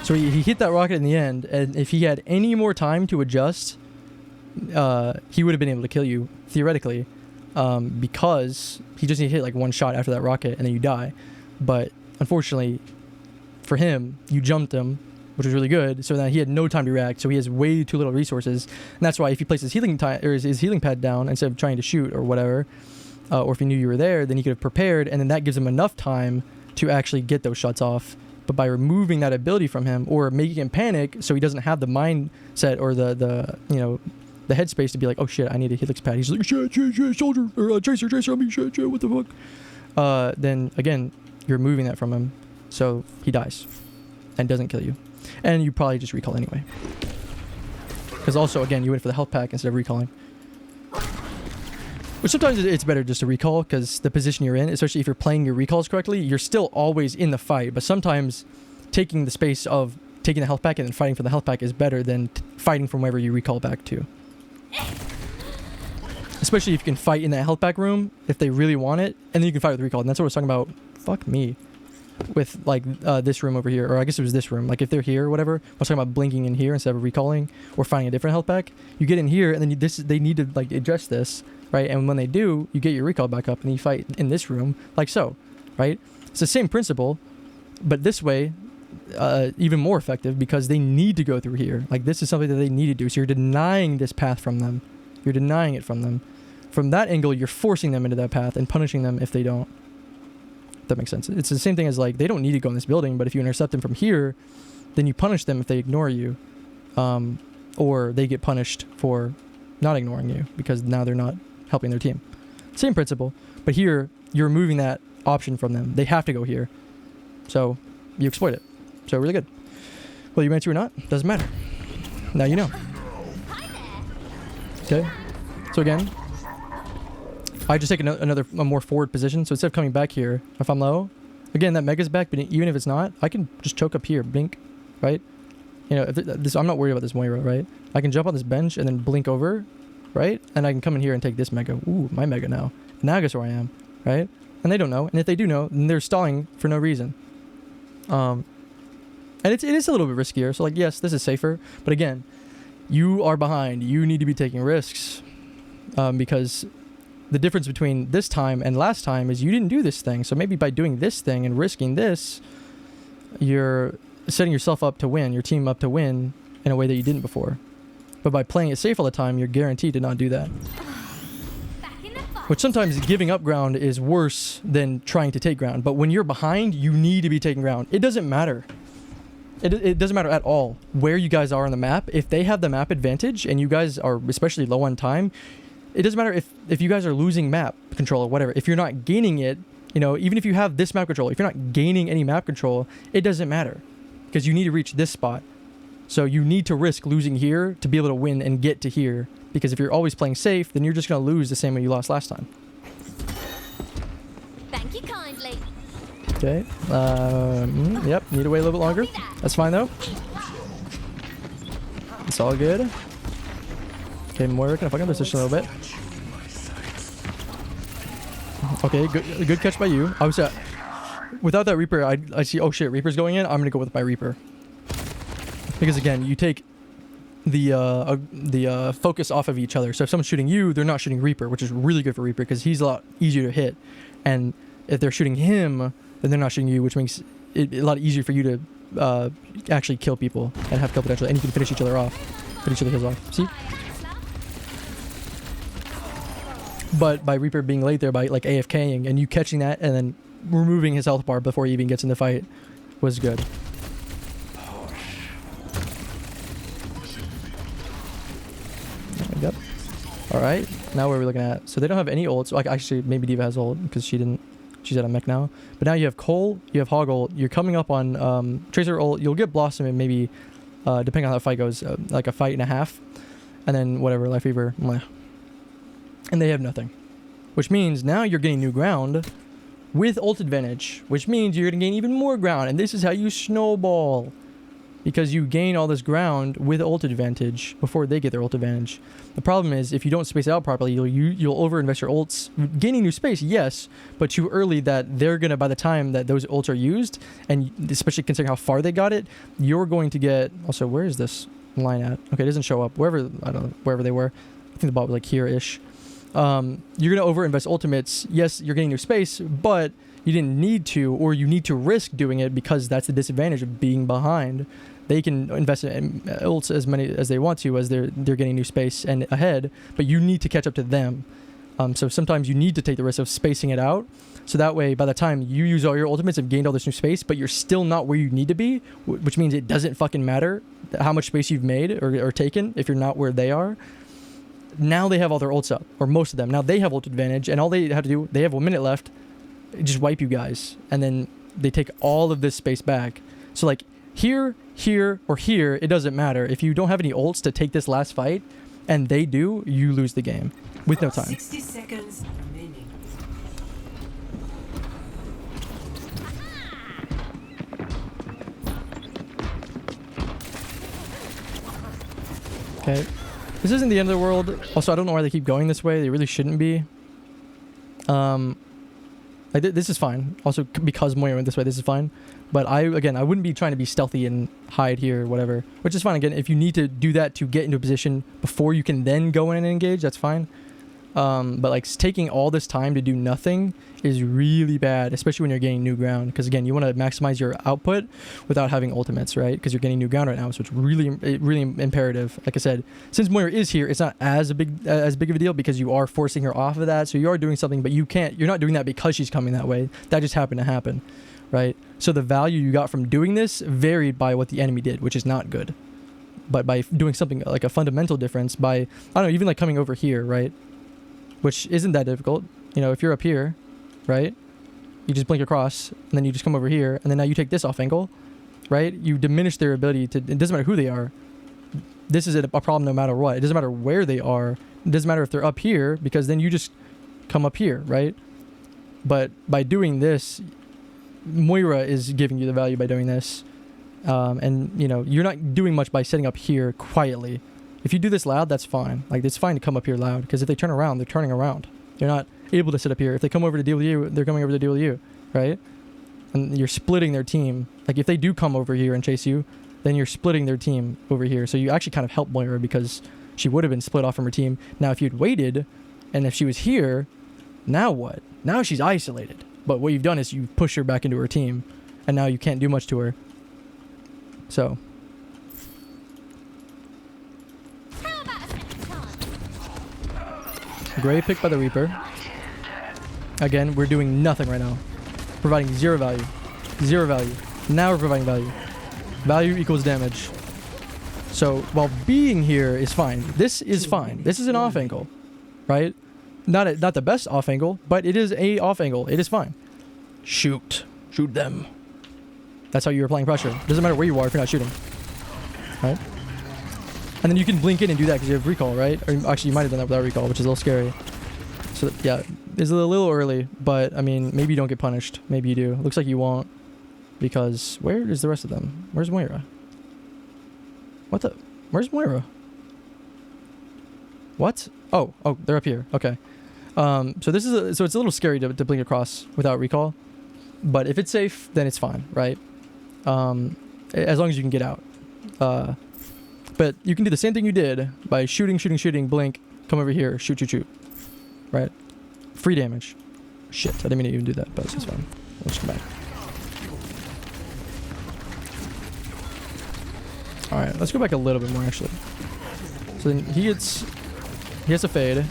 so he hit that rocket in the end, and if he had any more time to adjust, he would have been able to kill you, theoretically, because he just need to hit like one shot after that rocket, and then you die. But unfortunately, for him, you jumped him, which was really good, so that he had no time to react, so he has way too little resources. And that's why if he places his healing pad down instead of trying to shoot or whatever, or if he knew you were there, then he could have prepared, and then that gives him enough time to actually get those shots off. But by removing that ability from him, or making him panic so he doesn't have the mindset or the headspace to be like, oh shit, I need a helix pad. He's like, shit, soldier, or tracer on me, shit, what the fuck? Then again, you're removing that from him, so he dies and doesn't kill you. And you probably just recall anyway. Because also, again, you went for the health pack instead of recalling. Which sometimes it's better just to recall, because the position you're in, especially if you're playing your recalls correctly, you're still always in the fight. But sometimes taking the space of taking the health pack and then fighting for the health pack is better than fighting from wherever you recall back to. Especially if you can fight in that health pack room, if they really want it, and then you can fight with recall. And that's what I was talking about. Fuck me. with like this room over here, or I guess it was this room. Like if they're here or whatever, I was talking about blinking in here instead of recalling or finding a different health pack. You get in here, and then they need to like address this, right? And when they do, you get your recall back up, and you fight in this room like so, right? It's the same principle, but this way, even more effective because they need to go through here. Like this is something that they need to do. So you're denying this path from them. You're denying it from them. From that angle, you're forcing them into that path and punishing them if they don't. If that makes sense. It's the same thing as like they don't need to go in this building, but if you intercept them from here, then you punish them if they ignore you, or they get punished for not ignoring you because now they're not helping their team. Same principle, but here you're removing that option from them. They have to go here, so you exploit it. So really good. Whether you meant to or not, doesn't matter. Now you know. Okay. So again, I just take a more forward position. So instead of coming back here, if I'm low, again that mega's back. But even if it's not, I can just choke up here, blink, right? You know, if I'm not worried about this Moira, right? I can jump on this bench and then blink over, right? And I can come in here and take this mega. Ooh, my mega now. Now guess where I am, right? And they don't know. And if they do know, then they're stalling for no reason. And it is a little bit riskier. So like, yes, this is safer. But again, you are behind. You need to be taking risks, because the difference between this time and last time is you didn't do this thing. So maybe by doing this thing and risking this, you're setting yourself up to win, your team up to win in a way that you didn't before. But by playing it safe all the time, you're guaranteed to not do that. Which sometimes giving up ground is worse than trying to take ground. But when you're behind, you need to be taking ground. It doesn't matter. It doesn't matter at all where you guys are on the map. If they have the map advantage and you guys are especially low on time, it doesn't matter if you guys are losing map control or whatever. If you're not gaining it, you know, even if you have this map control, if you're not gaining any map control, it doesn't matter because you need to reach this spot. So you need to risk losing here to be able to win and get to here. Because if you're always playing safe, then you're just going to lose the same way you lost last time. Thank you kindly. Okay. Yep. Need to wait a little bit longer. That's fine though. It's all good. Okay, Moira, can I fucking position a little bit? Okay, good catch by you. I was without that Reaper, I see. Oh shit, Reaper's going in. I'm gonna go with my Reaper. Because again, you take the focus off of each other. So if someone's shooting you, they're not shooting Reaper, which is really good for Reaper because he's a lot easier to hit. And if they're shooting him, then they're not shooting you, which makes it a lot easier for you to actually kill people and have kill potential. And you can finish each other off, finish each other kills off. See? But by Reaper being late there, by like AFKing and you catching that and then removing his health bar before he even gets in the fight was good. Yep. All right. Now what are we looking at? So they don't have any ults. Like actually, maybe D.Va has ult because she didn't. She's at a mech now. But now you have Cole, you have Hog ult. You're coming up on Tracer ult. You'll get Blossom and maybe, depending on how the fight goes, like a fight and a half, and then whatever Life Weaver. Meh. And they have nothing, which means now you're getting new ground with ult advantage, which means you're gonna gain even more ground. And this is how you snowball. Because you gain all this ground with ult advantage before they get their ult advantage. The problem is if you don't space it out properly, you'll overinvest your ults. Gaining new space, yes, but too early that they're gonna, by the time that those ults are used, and especially considering how far they got it, you're going to get. Also, where is this line at? Okay, it doesn't show up. Wherever, I don't know, wherever they were. I think the bot was like here-ish. You're gonna overinvest ultimates. Yes, you're getting new space, but you didn't need to, or you need to risk doing it because that's the disadvantage of being behind. They can invest in ults as many as they want to as they're getting new space and ahead, but you need to catch up to them. So sometimes you need to take the risk of spacing it out. So that way, by the time you use all your ultimates and gained all this new space, but you're still not where you need to be, which means it doesn't fucking matter how much space you've made or taken if you're not where they are. Now they have all their ults up, or most of them. Now they have ult advantage, and all they have to do, they have 1 minute left, just wipe you guys, and then they take all of this space back. So like here, or here, it doesn't matter. If you don't have any ults to take this last fight, and they do, you lose the game with no time. 60 seconds remaining. Okay. This isn't the end of the world. Also, I don't know why they keep going this way. They really shouldn't be. Like this is fine. Also because Moira went this way, this is fine. But I wouldn't be trying to be stealthy and hide here or whatever, which is fine. Again, if you need to do that to get into a position before you can then go in and engage, that's fine. But like taking all this time to do nothing is really bad, especially when you're gaining new ground. Because again, you want to maximize your output without having ultimates, right? Because you're getting new ground right now, so it's really imperative. Like I said, since Moira is here, it's not as big of a deal because you are forcing her off of that. So you are doing something, but you're not doing that because she's coming that way. That just happened to happen, right? So the value you got from doing this varied by what the enemy did, which is not good. But by doing something like a fundamental difference, by I don't know, even like coming over here, right? Which isn't that difficult. You know, if you're up here, right? You just blink across, and then you just come over here, and then now you take this off angle, right? You diminish their ability to... It doesn't matter who they are. This is a problem no matter what. It doesn't matter where they are. It doesn't matter if they're up here, because then you just come up here, right? But by doing this, Moira is giving you the value by doing this. And, you know, you're not doing much by setting up here quietly. If you do this loud, that's fine. Like, it's fine to come up here loud, because if they turn around, they're turning around. You're not able to sit up here. If they come over to deal with you, they're coming over to deal with you, right? And you're splitting their team. Like, if they do come over here and chase you, then you're splitting their team over here. So you actually kind of help Moira because she would have been split off from her team. Now, if you'd waited, and if she was here, now what? Now she's isolated. But what you've done is you push her back into her team, and now you can't do much to her. So... Gray pick by the Reaper. Again, we're doing nothing right now. Providing zero value. Zero value. Now we're providing value. Value equals damage. So, while being here is fine. This is fine. This is an off angle. Right? Not the best off angle, but it is a off angle. It is fine. Shoot. Shoot them. That's how you're applying pressure. Doesn't matter where you are if you're not shooting. Right? And then you can blink in and do that because you have recall, right? Or actually, you might have done that without recall, which is a little scary. So, yeah, it's a little early, but, I mean, maybe you don't get punished. Maybe you do. Looks like you won't, because where is the rest of them? Where's Moira? What the? Where's Moira? What? Oh, they're up here. Okay. So it's a little scary to blink across without recall, but if it's safe, then it's fine, right? As long as you can get out. But you can do the same thing you did by shooting, blink, come over here, shoot. Right? Free damage. Shit, I didn't mean to even do that, but it's fine. Let's come back. Alright, let's go back a little bit more, actually. So then he has a fade.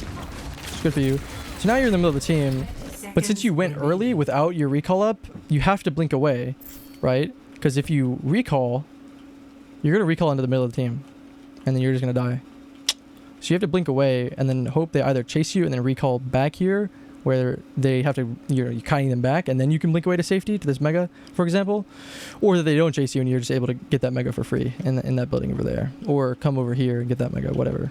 It's good for you. So now you're in the middle of the team, but since you went early without your recall up, you have to blink away, right? Because if you recall, you're going to recall into the middle of the team. And then you're just going to die. So you have to blink away and then hope they either chase you and then recall back here where they have to, you're kiting them back and then you can blink away to safety to this mega, for example. Or that they don't chase you and you're just able to get that mega for free in that building over there. Or come over here and get that mega, whatever.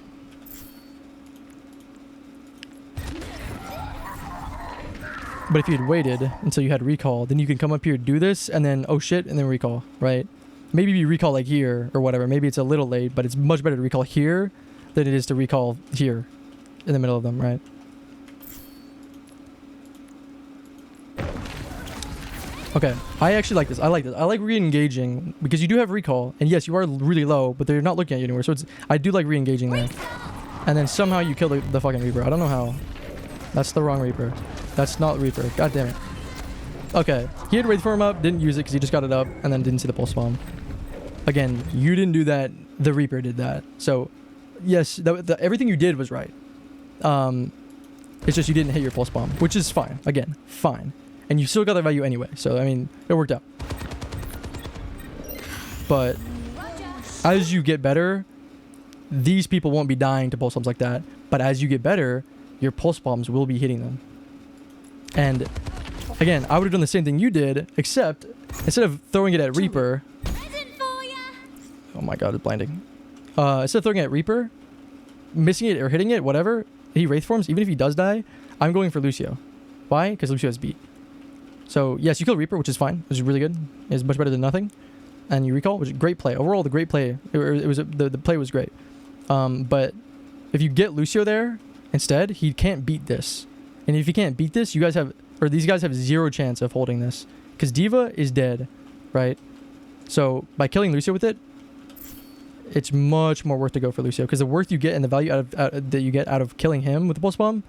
But if you had waited until you had recall, then you can come up here, do this, and then, oh shit, and then recall, right? Maybe you recall like here or whatever. Maybe it's a little late, but it's much better to recall here than it is to recall here in the middle of them, right? Okay, I actually like this. I like re-engaging because you do have recall, and yes, you are really low, but they're not looking at you anymore. So I do like re-engaging there. And then somehow you kill the fucking Reaper. I don't know how. That's the wrong Reaper. That's not Reaper. God damn it. Okay, he had Wraith Form up, didn't use it because he just got it up, and then didn't see the pulse bomb. Again, you didn't do that. The Reaper did that. So, yes, everything you did was right. It's just you didn't hit your pulse bomb, which is fine. Again, fine. And you still got the value anyway. So, I mean, it worked out. But as you get better, these people won't be dying to pulse bombs like that. But as you get better, your pulse bombs will be hitting them. And again, I would have done the same thing you did, except instead of throwing it at Reaper... Oh my god, it's blinding. Instead of throwing it at Reaper, missing it or hitting it, whatever, he Wraith Forms, even if he does die, I'm going for Lucio. Why? Because Lucio has beat. So, yes, you kill Reaper, which is fine, which is really good. It's much better than nothing. And you recall, which is great play. Overall, the great play. The play was great. But if you get Lucio there instead, he can't beat this. And if you can't beat this, you guys have or these guys have zero chance of holding this because D.Va is dead, right? So by killing Lucio with it, it's much more worth to go for Lucio because the worth you get and the value that you get out of killing him with the pulse bomb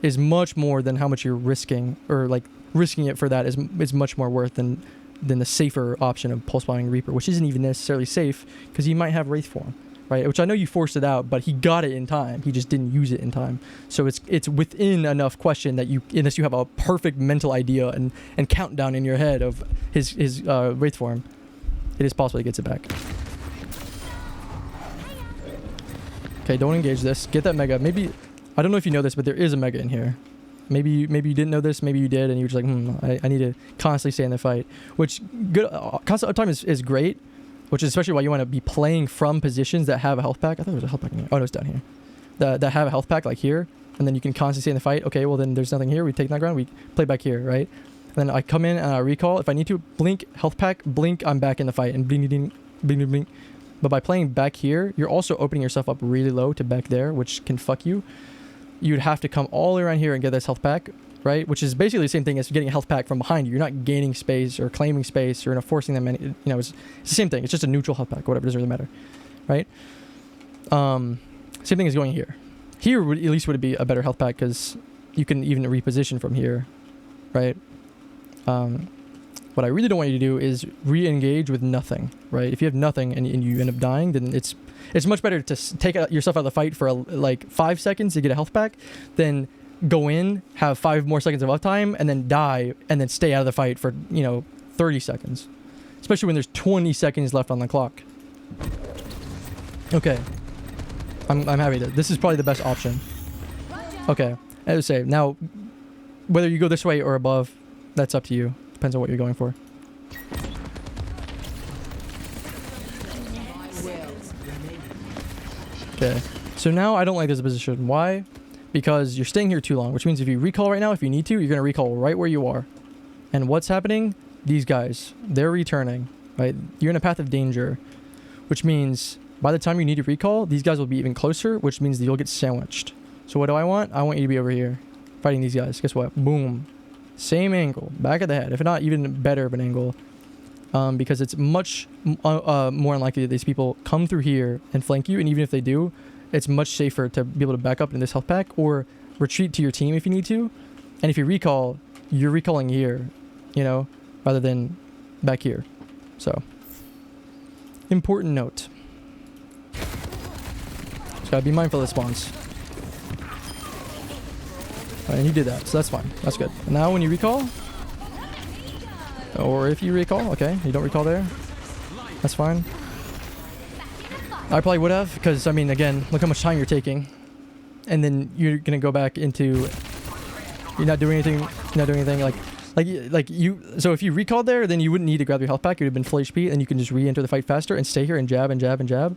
is much more than how much you're risking, or like risking it for that is much more worth than the safer option of pulse bombing Reaper, which isn't even necessarily safe because he might have Wraith form, right? Which I know you forced it out, but he got it in time. He just didn't use it in time. So it's within enough question that you, unless you have a perfect mental idea and countdown in your head of his Wraith form, it is possible he gets it back. Okay, don't engage this. Get that Mega. Maybe, I don't know if you know this, but there is a Mega in here. Maybe you didn't know this. Maybe you did, and you were just like, I need to constantly stay in the fight. Which good constant uptime is great, which is especially why you want to be playing from positions that have a health pack. I thought there was a health pack in here. Oh no, it's down here. That have a health pack like here, and then you can constantly stay in the fight. Okay, well then there's nothing here. We take that ground. We play back here, right? And then I come in and I recall. If I need to blink health pack, blink, I'm back in the fight, and blink, blink, blink, blink. But by playing back here, you're also opening yourself up really low to back there, which can fuck you. You'd have to come all the way around here and get this health pack, right? Which is basically the same thing as getting a health pack from behind you. You're not gaining space or claiming space or forcing them any, it's the same thing. It's just a neutral health pack, whatever, it doesn't really matter, right? Same thing as going here. Here, at least would it be a better health pack because you can even reposition from here, right? What I really don't want you to do is re-engage with nothing, right? If you have nothing and you end up dying, then it's much better to take yourself out of the fight for like 5 seconds to get a health pack than go in, have 5 more seconds of uptime, and then die, and then stay out of the fight for, 30 seconds. Especially when there's 20 seconds left on the clock. Okay. I'm happy that this is probably the best option. Okay. As I say, now, whether you go this way or above, that's up to you. Depends on what you're going for. Okay, so now I don't like this position. Why? Because you're staying here too long, which means if you recall right now, if you need to, you're going to recall right where you are. And what's happening? These guys, they're returning, right? You're in a path of danger, which means by the time you need to recall, these guys will be even closer, which means that you'll get sandwiched. So what do I want? I want you to be over here, fighting these guys. Guess what? Boom. Same angle, back of the head, if not even better of an angle, because it's much more unlikely that these people come through here and flank you, and even if they do, it's much safer to be able to back up in this health pack or retreat to your team if you need to. And if you recall, you're recalling here, rather than back here. So, important note. Just gotta be mindful of the spawns. And you did that, so that's fine. That's good. Now when you recall, or if you recall, okay, you don't recall there, that's fine. I probably would have, because, again, look how much time you're taking. And then you're going to go back into, you're not doing anything, so if you recalled there, then you wouldn't need to grab your health pack, you would have been full HP, and you can just re-enter the fight faster and stay here and jab and jab and jab.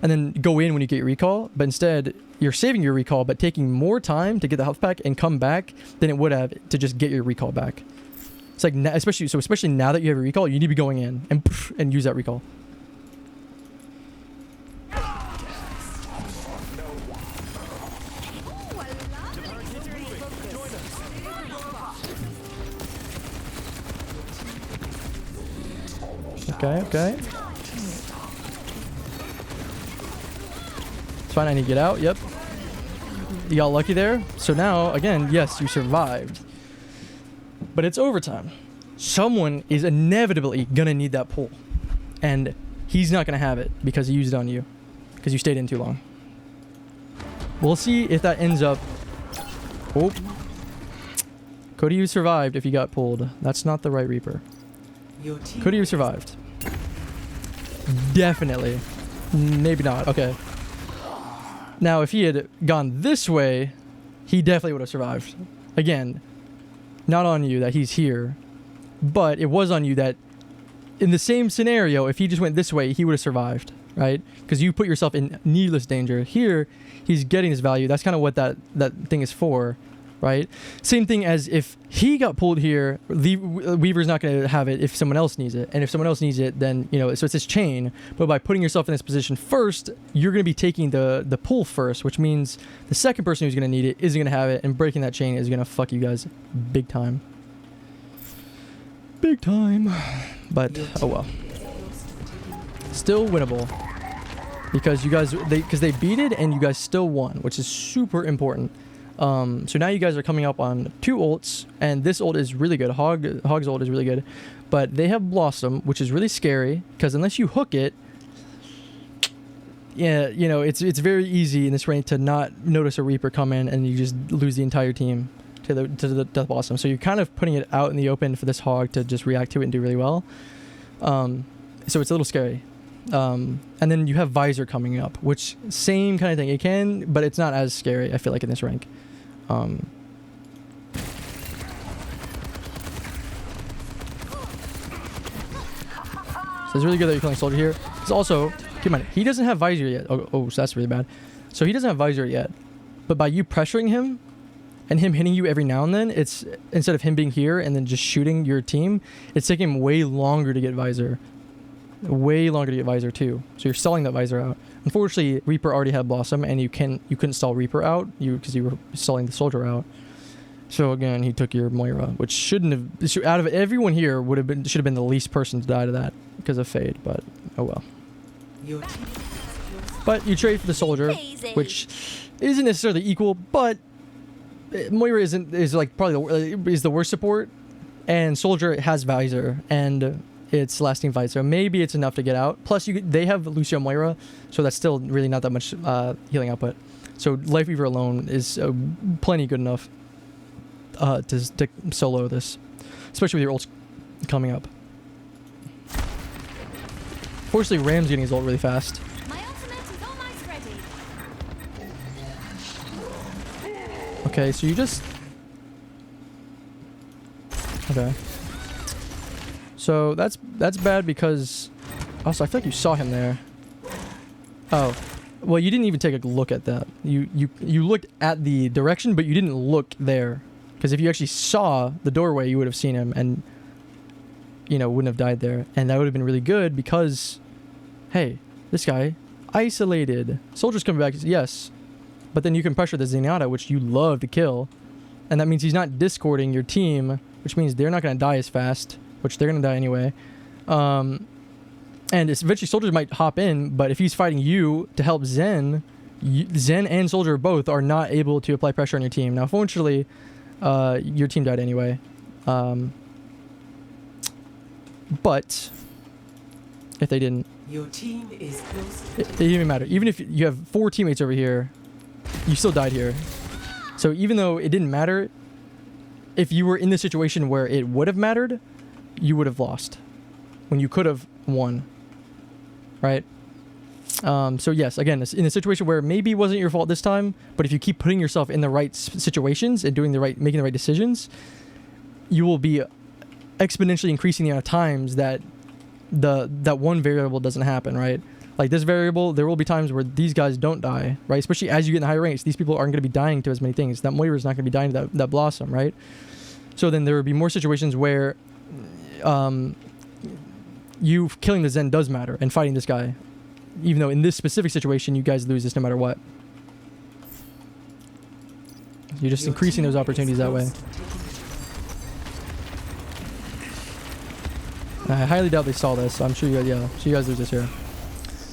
And then go in when you get your recall, but instead you're saving your recall but taking more time to get the health pack and come back than it would have to just get your recall back. It's like, especially now that you have your recall, you need to be going in and use that recall. Okay. It's fine, I need to get out, yep. You got lucky there. So now, again, yes, you survived. But it's overtime. Someone is inevitably gonna need that pull. And he's not gonna have it because he used it on you. Because you stayed in too long. We'll see if that ends up... Oh. Could you survived if you got pulled? That's not the right Reaper. Could you survived? Definitely. Maybe not. Okay. Now, if he had gone this way, he definitely would have survived. Again, not on you that he's here, but it was on you that in the same scenario, if he just went this way, he would have survived, right? Because you put yourself in needless danger. Here, he's getting his value. That's kind of what that thing is for, right? Same thing as if he got pulled here, Weaver's not going to have it if someone else needs it. And if someone else needs it, then, so it's this chain. But by putting yourself in this position first, you're going to be taking the pull first, which means the second person who's going to need it isn't going to have it. And breaking that chain is going to fuck you guys big time. big time. But oh well. Still winnable. Because you guys, they beat it and you guys still won, which is super important. So now you guys are coming up on 2 ults, and this ult is really good. Hog's ult is really good, but they have Blossom, which is really scary because unless you hook it, yeah, you know, it's very easy in this rank to not notice a Reaper come in and you just lose the entire team to the Blossom. So you're kind of putting it out in the open for this Hog to just react to it and do really well. So it's a little scary. And then you have Visor coming up, which same kind of thing. It can, but it's not as scary, I feel like, in this rank. So it's really good that you're killing Soldier here. It's also, keep in mind, he doesn't have Visor yet. Oh, so that's really bad. So he doesn't have Visor yet. But by you pressuring him and him hitting you every now and then, it's instead of him being here and then just shooting your team, it's taking him way longer to get Visor. Way longer to get Visor too. So you're stalling that Visor out. Unfortunately, Reaper already had Blossom, and you couldn't stall Reaper out because you were stalling the Soldier out. So again, he took your Moira, which shouldn't have. Out of everyone here, should have been the least person to die to that because of Fade. But oh well. But you trade for the Soldier, which isn't necessarily equal, but Moira is probably the worst support, and Soldier has Visor and it's lasting fight, so maybe it's enough to get out. Plus, they have Lucio Moira, so that's still really not that much healing output. So Life Weaver alone is plenty good enough to solo this, especially with your ults coming up. Fortunately, Ram's getting his ult really fast. My ultimate is almost ready. Okay, so you just... Okay. So that's bad because... Also, I feel like you saw him there. Oh. Well, you didn't even take a look at that. You looked at the direction, but you didn't look there. Because if you actually saw the doorway, you would have seen him and... You know, wouldn't have died there. And that would have been really good because... Hey, this guy... Isolated. Soldier's coming back, yes. But then you can pressure the Zenyatta, which you love to kill. And that means he's not discording your team, which means they're not going to die as fast. Which they're going to die anyway. And eventually Soldier might hop in, but if he's fighting you to help Zen, Zen and Soldier both are not able to apply pressure on your team. Now, fortunately, your team died anyway. But if they didn't, your team is close. It didn't even matter. Even if you have 4 teammates over here, you still died here. So even though it didn't matter, if you were in the situation where it would have mattered, you would have lost when you could have won, right? So yes, again, in a situation where maybe it wasn't your fault this time, but if you keep putting yourself in the right situations and making the right decisions, you will be exponentially increasing the amount of times that that one variable doesn't happen, right? Like this variable, there will be times where these guys don't die, right? Especially as you get in the higher ranks, these people aren't going to be dying to as many things. That Moira is not going to be dying to that Blossom, right? So then there would be more situations where you killing the Zen does matter and fighting this guy, even though in this specific situation you guys lose this no matter what. You're just increasing those opportunities that way. I highly doubt they saw this, so I'm sure you guys lose this here.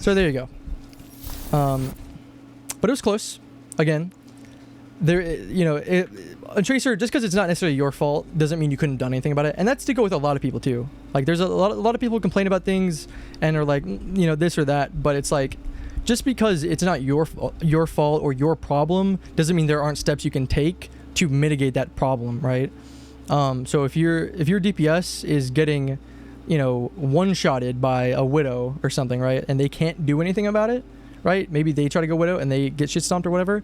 So there you go. But it was close. Again, a Tracer, just because it's not necessarily your fault doesn't mean you couldn't have done anything about it. And that's to go with a lot of people too. Like there's a lot of people who complain about things and are like, this or that, but it's like, just because it's not your fault or your problem doesn't mean there aren't steps you can take to mitigate that problem, right? So if your DPS is getting, one-shotted by a Widow or something, right? And they can't do anything about it, right? Maybe they try to go Widow and they get shit stomped or whatever.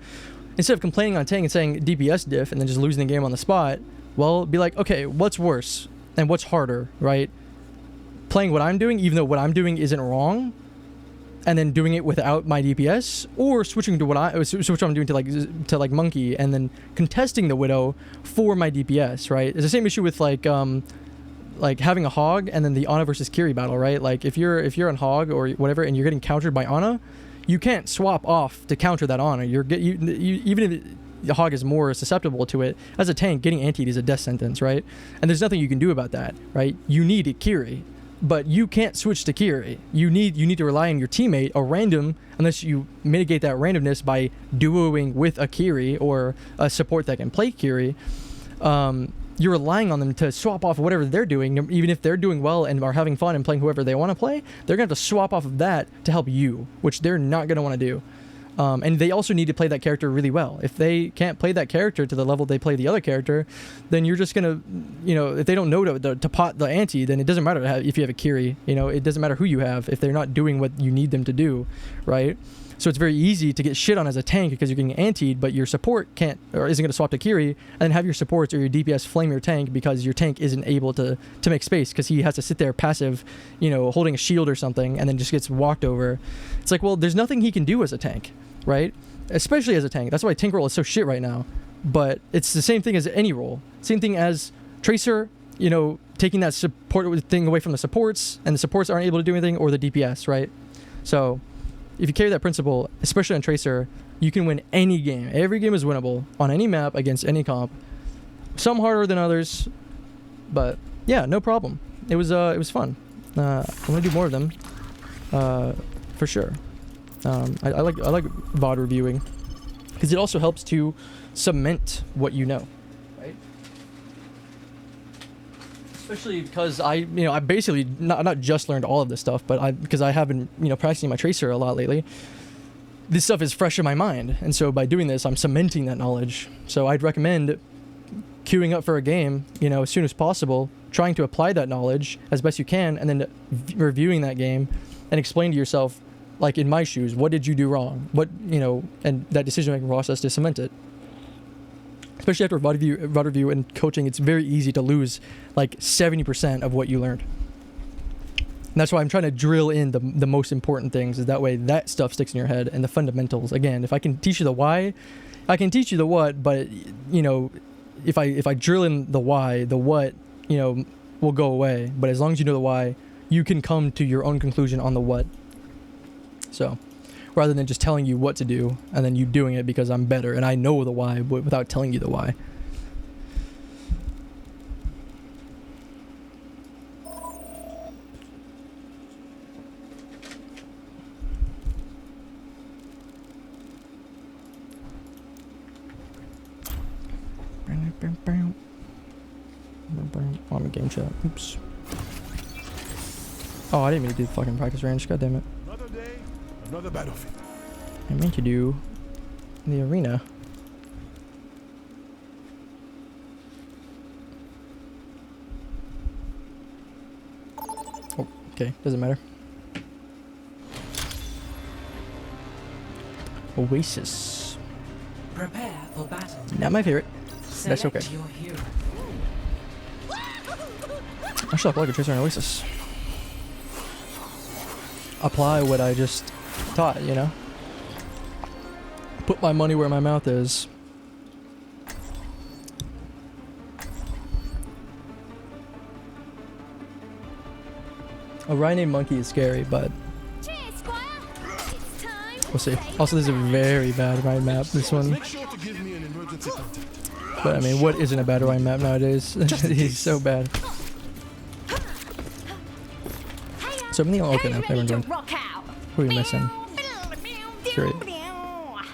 Instead of complaining on Tang and saying DPS diff and then just losing the game on the spot, well, be like, okay, what's worse and what's harder, right? Playing what I'm doing, even though what I'm doing isn't wrong, and then doing it without my DPS, or switching to what I'm doing to like Monkey and then contesting the Widow for my DPS, right? It's the same issue with like having a Hog and then the Ana versus Kiri battle, right? Like if you're on Hog or whatever and you're getting countered by Ana, you can't swap off to counter that Ana. Even the Hog is more susceptible to it. As a tank, getting antied is a death sentence, right? And there's nothing you can do about that, right? You need a Kiri, but you can't switch to Kiri. You need to rely on your teammate, a random, unless you mitigate that randomness by duoing with a Kiri or a support that can play Kiri. You're relying on them to swap off whatever they're doing. Even if they're doing well and are having fun and playing whoever they want to play, they're going to have to swap off of that to help you, which they're not going to want to do. And they also need to play that character really well. If they can't play that character to the level they play the other character, then you're just going to, if they don't know to pot the ante, then it doesn't matter if you have a Kiri. It doesn't matter who you have if they're not doing what you need them to do, right? So it's very easy to get shit on as a tank because you're getting antied, but your support can't or isn't going to swap to Kiri, and then have your supports or your DPS flame your tank because your tank isn't able to make space because he has to sit there passive, holding a shield or something, and then just gets walked over. It's like, well, there's nothing he can do as a tank, right? Especially as a tank. That's why tank role is so shit right now. But it's the same thing as any role. Same thing as Tracer, taking that support thing away from the supports, and the supports aren't able to do anything, or the DPS, right? So if you carry that principle, especially on Tracer, you can win any game. Every game is winnable on any map against any comp. Some harder than others, but yeah, no problem. It was fun. I'm gonna do more of them, for sure. I like VOD reviewing because it also helps to cement what you know, right? Especially because I basically not just learned all of this stuff, but because I have been practicing my Tracer a lot lately. This stuff is fresh in my mind, and so by doing this, I'm cementing that knowledge. So I'd recommend queuing up for a game, as soon as possible, trying to apply that knowledge as best you can, and then reviewing that game and explain to yourself, like in my shoes, what did you do wrong? What, and that decision-making process to cement it. Especially after VOD review and coaching, it's very easy to lose like 70% of what you learned. And that's why I'm trying to drill in the most important things, is that way that stuff sticks in your head, and the fundamentals. Again, if I can teach you the why, I can teach you the what, but if I drill in the why, the what, will go away. But as long as you know the why, you can come to your own conclusion on the what. So, rather than just telling you what to do and then you doing it because I'm better and I know the why without telling you the why. Oh, I'm in game chat. Oops. Oh, I didn't mean to do the fucking practice range. God damn it. Another day, another battlefield. I meant to do the arena. Oh, okay. Doesn't matter. Oasis. Prepare for battle. Not my favorite. That's okay. Select your hero. I should apply like a Tracer on Oasis. Apply what I just taught, Put my money where my mouth is. A Rhine named Monkey is scary, but Cheers, Squire. It's time. we'll see. Also, this is a very bad Rhine map, this one. Make sure to give me an emergency contact. But I mean, what isn't a bad Rhine map nowadays? He's so bad. So I'm thinking, okay, no, never mind. Rock out. Who are you missing? Great.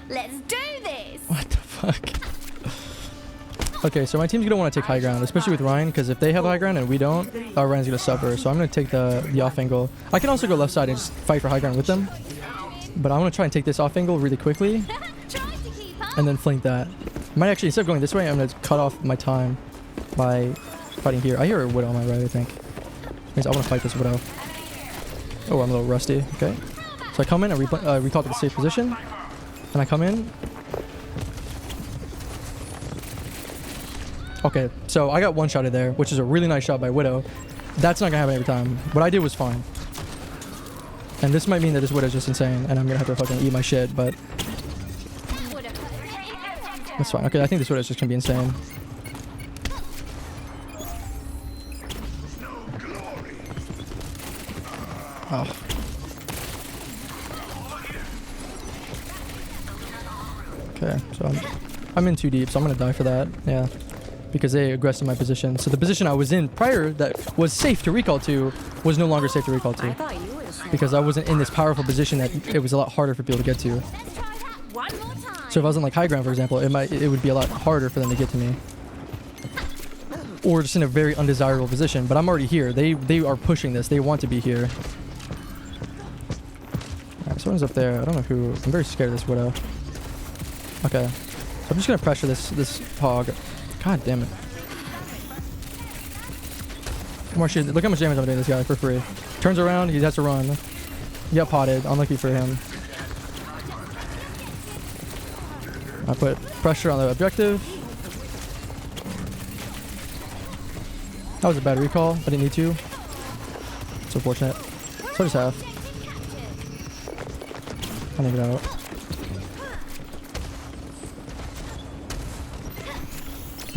Let's do this. What the fuck? Okay, so my team's gonna want to take high ground, especially with Ryan, because if they have high ground and we don't, Ryan's gonna suffer. So I'm gonna take the off angle. I can also go left side and just fight for high ground with them, but I want to try and take this off angle really quickly, and then flank that. I might actually, instead of going this way, I'm gonna cut off my time by fighting here. I hear a Widow on my right, I think. Means I want to fight this Widow. Oh, I'm a little rusty. Okay, so I come in and recall to the safe position, and I come in. Okay, so I got one shot there, which is a really nice shot by Widow. That's not gonna happen every time. What I did was fine. And this might mean that this Widow's just insane, and I'm gonna have to fucking eat my shit, but that's fine. Okay, I think this Widow's just gonna be insane. Oh. Okay, so I'm in too deep, so I'm gonna die for that. Yeah, because they aggressed in my position. So the position I was in prior that was safe to recall to was no longer safe to recall I to thought you were the because I wasn't in this powerful position that it was a lot harder for people to get to. Let's try that one more time. So if I was in like high ground, for example, it would be a lot harder for them to get to me. Or just in a very undesirable position. But I'm already here. They are pushing this. They want to be here. Alright, someone's up there. I don't know who. I'm very scared of this Widow. Okay. So I'm just gonna pressure this hog. God damn it. Come on, shit. Look how much damage I'm doing to this guy for free. Turns around, he has to run. He got potted. Unlucky for him. I put pressure on the objective. That was a bad recall. I didn't need to. It's unfortunate. So does half. I need to get out.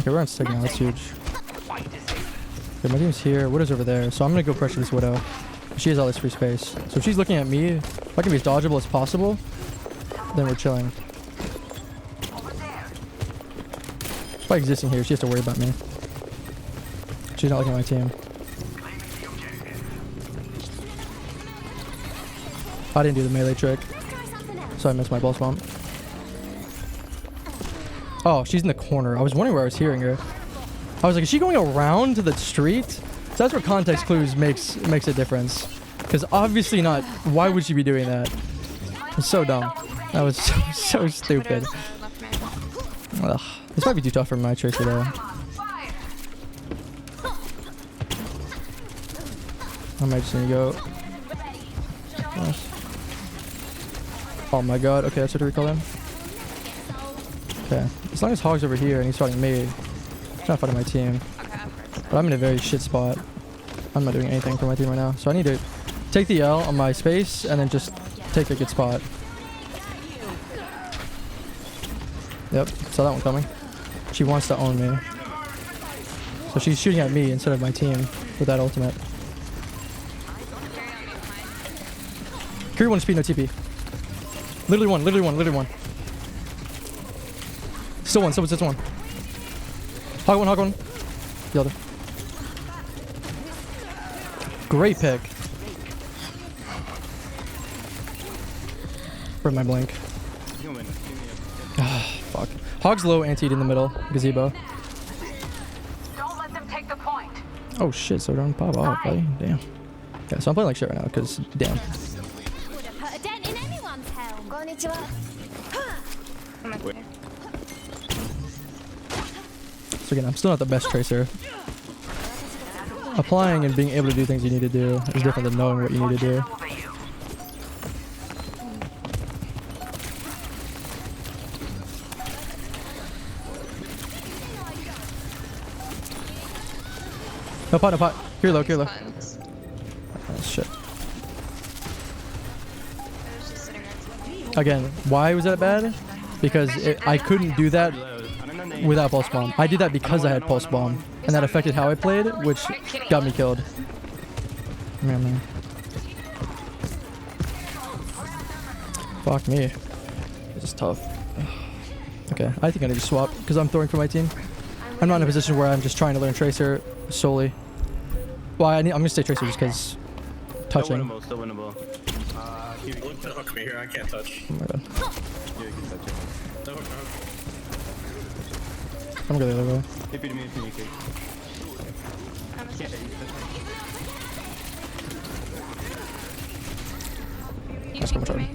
Okay, we're on Stig now. That's huge. Okay, my team's here. Widow's over there. So I'm going to go pressure this Widow. She has all this free space. So if she's looking at me, if I can be as dodgeable as possible, then we're chilling. By existing here, she has to worry about me. She's not looking at my team. I didn't do the melee trick, so I missed my pulse bomb. Oh, she's in the corner. I was wondering where I was hearing her. I was like, is she going around to the street? So that's where context clues makes a difference. Because obviously not. Why would she be doing that? It's so dumb. That was so stupid. Ugh. This might be too tough for my tracer though. I might just need to go. Nice. Oh my god. Okay, that's what to recall him. Okay. As long as Hog's over here and he's fighting me, I'm trying to fight my team. But I'm in a very shit spot. I'm not doing anything for my team right now. So I need to take the L on my space and then just take a good spot. Yep, saw that one coming. She wants to own me. So she's shooting at me instead of my team with that ultimate. Carry one speed, no TP. Literally one. Still one, still one. Hog one. The other. Great pick. Where'd my blink? Ah, fuck. Hog's low, anti-ed in the middle. Gazebo. Don't let them take the point. Oh shit, so don't pop off, buddy. Damn. Okay, so I'm playing like shit right now, because damn. Would have put a dent in anyone's helm. So again, I'm still not the best tracer. Applying and being able to do things you need to do is different than knowing what you need to do. No pot. Here low. Oh, shit. Again, why was that bad? Because I couldn't do that without pulse bomb. I did that because I had pulse bomb, and that affected how I played, which got me killed. Man. Fuck me. This is tough. Okay, I think I need to swap because I'm throwing for my team. I'm not in a position where I'm just trying to learn Tracer solely. Well, I'm gonna stay Tracer just because touching. Still winnable. Look the hook me here. I can't touch. Oh my god. Yeah, you can touch it. The hook. I'm gonna go the other way. If you do me, if you need to. Let's go, I'm trying.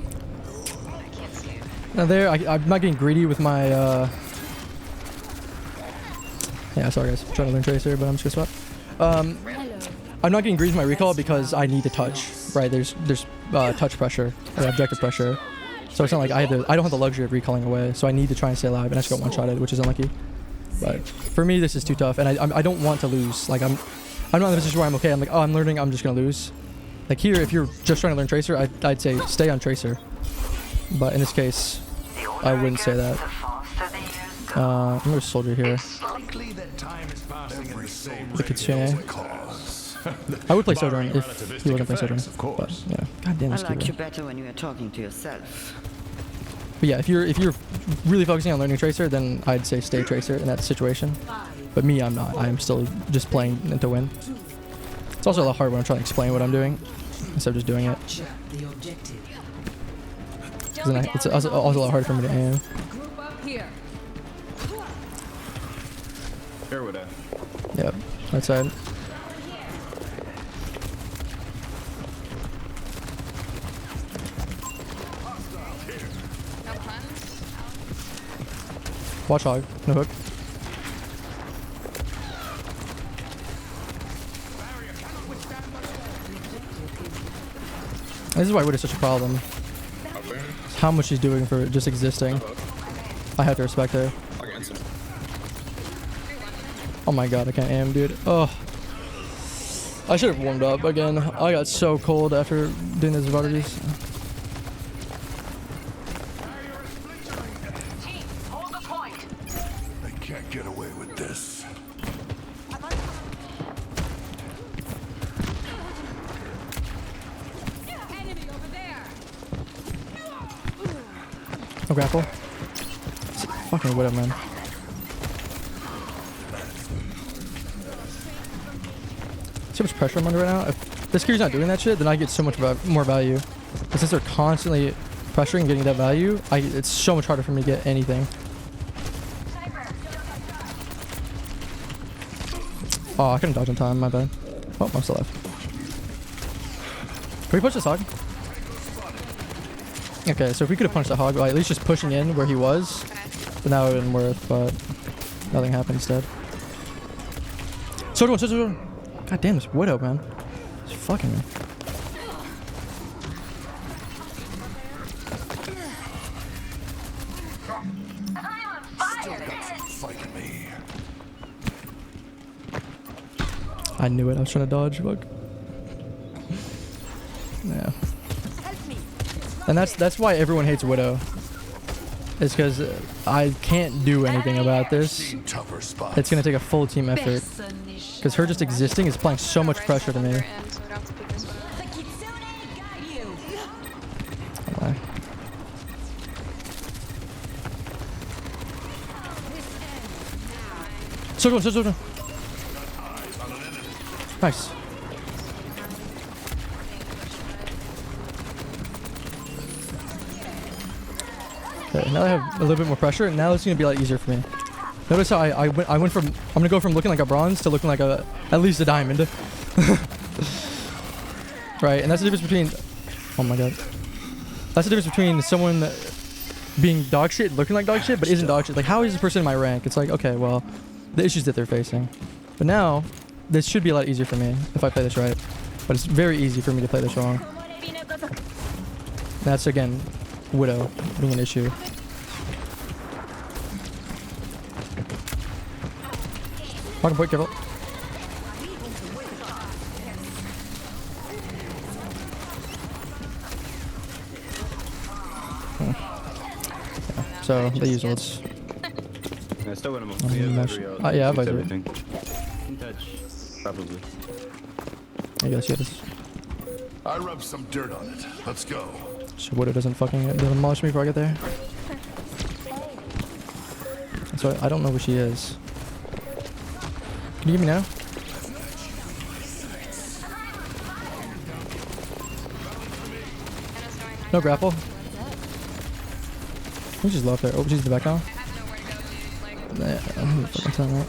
Now there, I'm not getting greedy with my, yeah, sorry guys, I'm trying to learn Tracer, but I'm just gonna swap. I'm not getting greedy with my recall because I need to touch, right? There's touch pressure, or objective pressure. So it's not like I don't have the luxury of recalling away, so I need to try and stay alive, and I just got one-shotted, which is unlucky. But for me, this is too tough, and I don't want to lose. Like, I'm not in a position where I'm okay. I'm like, oh, I'm learning, I'm just gonna lose. Like here, if you're just trying to learn Tracer, I'd say stay on Tracer. But in this case, I wouldn't say that. I'm gonna soldier here. The Kitsune. I would play Sojourn if he wasn't playing Sojourn. But yeah, god damn I this like you keeper. better when you are talking to yourself. But yeah, if you're really focusing on learning Tracer, then I'd say stay Tracer in that situation. But me, I'm not. I'm still just playing to win. It's also a lot harder when I'm trying to explain what I'm doing instead of just doing it. Capture the objective. 'Cause then it's also a lot harder for me to aim. Group up here. Fair widow. Yep, outside. Watch hog, no hook. This is why Widow's such a problem. How much she's doing for just existing. I have to respect her. Oh my god, I can't aim, dude. Oh. I should have warmed up again. I got so cold after doing those prodigies. They can't get away with this. Enemy over there. No grapple. Fucking Widow, man. So much pressure I'm under right now. If this character's not doing that shit, then I get so much more value. But since they're constantly pressuring and getting that value, it's so much harder for me to get anything. Oh, I couldn't dodge in time, my bad. Oh, I'm still alive. Can we push this hog? Okay, so if we could have punched the hog by at least just pushing in where he was, then that would have been worth, but nothing happened instead. Sword one. God damn, this Widow, man. It's fucking me. Fight me. I knew it. I was trying to dodge. Fuck. Yeah. And that's why everyone hates Widow. It's because I can't do anything about this. Seen tougher spots. It's gonna take a full team effort. Because her just existing is applying so much pressure to me. Why? Sword one. Nice. Okay, now I have a little bit more pressure, and now it's gonna be a lot easier for me. Notice how I went from, I'm gonna go from looking like a bronze to looking like at least a diamond. Right, and that's the difference between, oh my god. That's the difference between someone being dog shit, looking like dog shit, but isn't dog shit. Like, how is this person in my rank? It's like, okay, well, the issues that they're facing. But now, this should be a lot easier for me if I play this right. But it's very easy for me to play this wrong. That's, again, Widow being an issue. Fucking point, careful. Yeah, so they use ults. I still win them. We have every Yeah, I've everything. Touch, probably. I guess this. I rubbed some dirt on it. Let's go. So Widow doesn't demolish me before I get there. So I don't know where she is. Can you give me now? No grapple. I think she's low up there. Oh, she's in the back now. Nah, I'm fucking telling that.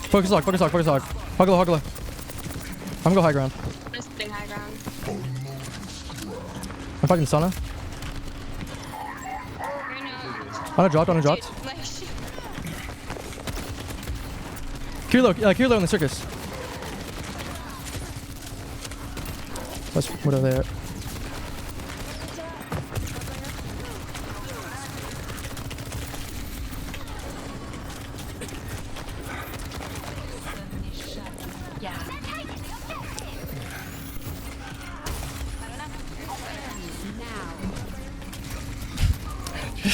Focus log. Hoggle. I'm gonna go high ground. Just stay high ground. I'm fucking Sana. On a dropped. Kirlo in the circus. That's what are they at?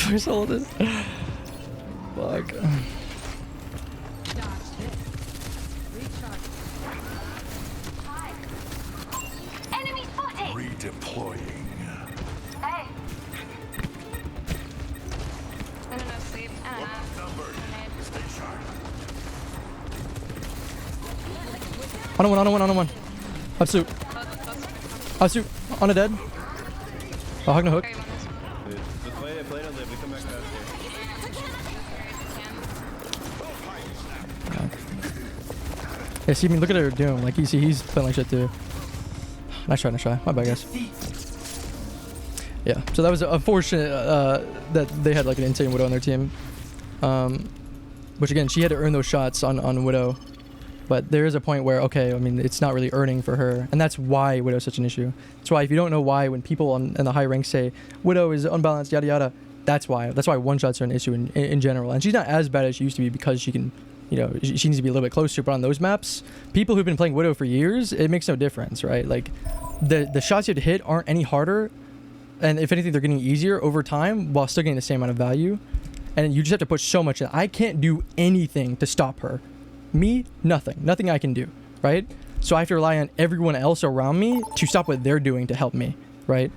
We're sold. Fuck. Enemy spotted. Redeploying. Hey. On a one. Upsuit. Upsuit. On a dead. Oh, hug no hook. Yeah, see, I mean, look at her doing. Like, he's playing like shit too. Nice try. My bad, guys. Yeah, so that was unfortunate that they had like an insane Widow on their team. Which again, she had to earn those shots on Widow. But there is a point where, okay, I mean, it's not really earning for her. And that's why Widow is such an issue. That's why if you don't know why, when people in the high ranks say, Widow is unbalanced, yada yada, that's why. That's why one-shots are an issue in general. And she's not as bad as she used to be because she can, you know, she needs to be a little bit closer. But on those maps, people who've been playing Widow for years, it makes no difference, right? Like, the shots you have to hit aren't any harder. And if anything, they're getting easier over time while still getting the same amount of value. And you just have to put so much in. I can't do anything to stop her. Me, nothing I can do, right? So I have to rely on everyone else around me to stop what they're doing to help me, right?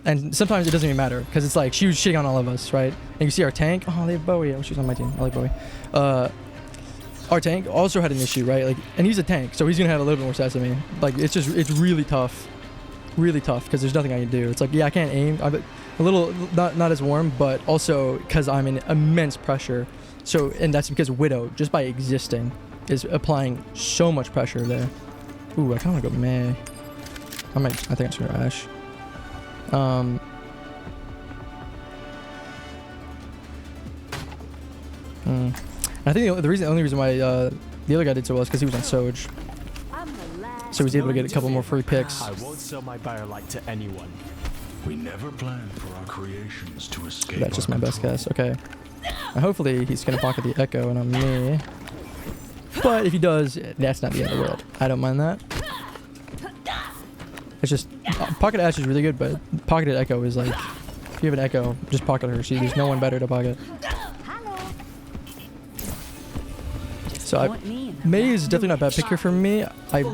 And sometimes it doesn't even matter because it's like she was shitting on all of us, right? And you see our tank. Oh, they have Bowie. Oh, she's on my team. I like Bowie. Our tank also had an issue, right? Like, and he's a tank, so he's gonna have a little bit more stats than me. Like, it's really tough because there's nothing I can do. It's like, yeah, I can't aim. I'm a little not as warm, but also because I'm in immense pressure. So, and that's because Widow, just by existing, is applying so much pressure there. Ooh, I kind of want to go Mei. I think I'm just gonna Ashe. I think the only reason why the other guy did so well is because he was on Soj. So he was able to get a couple more free picks. I won't sell my BioLite to anyone. We never planned for our creations to escape. That's just my best guess. Okay. And hopefully he's gonna pocket the Echo and on me. But if he does, that's not the end of the world. I don't mind that. It's just pocket Ashe is really good, but pocketed Echo is like, if you have an Echo, just pocket her. There's no one better to pocket. So Mei is definitely not a bad pick here for me. I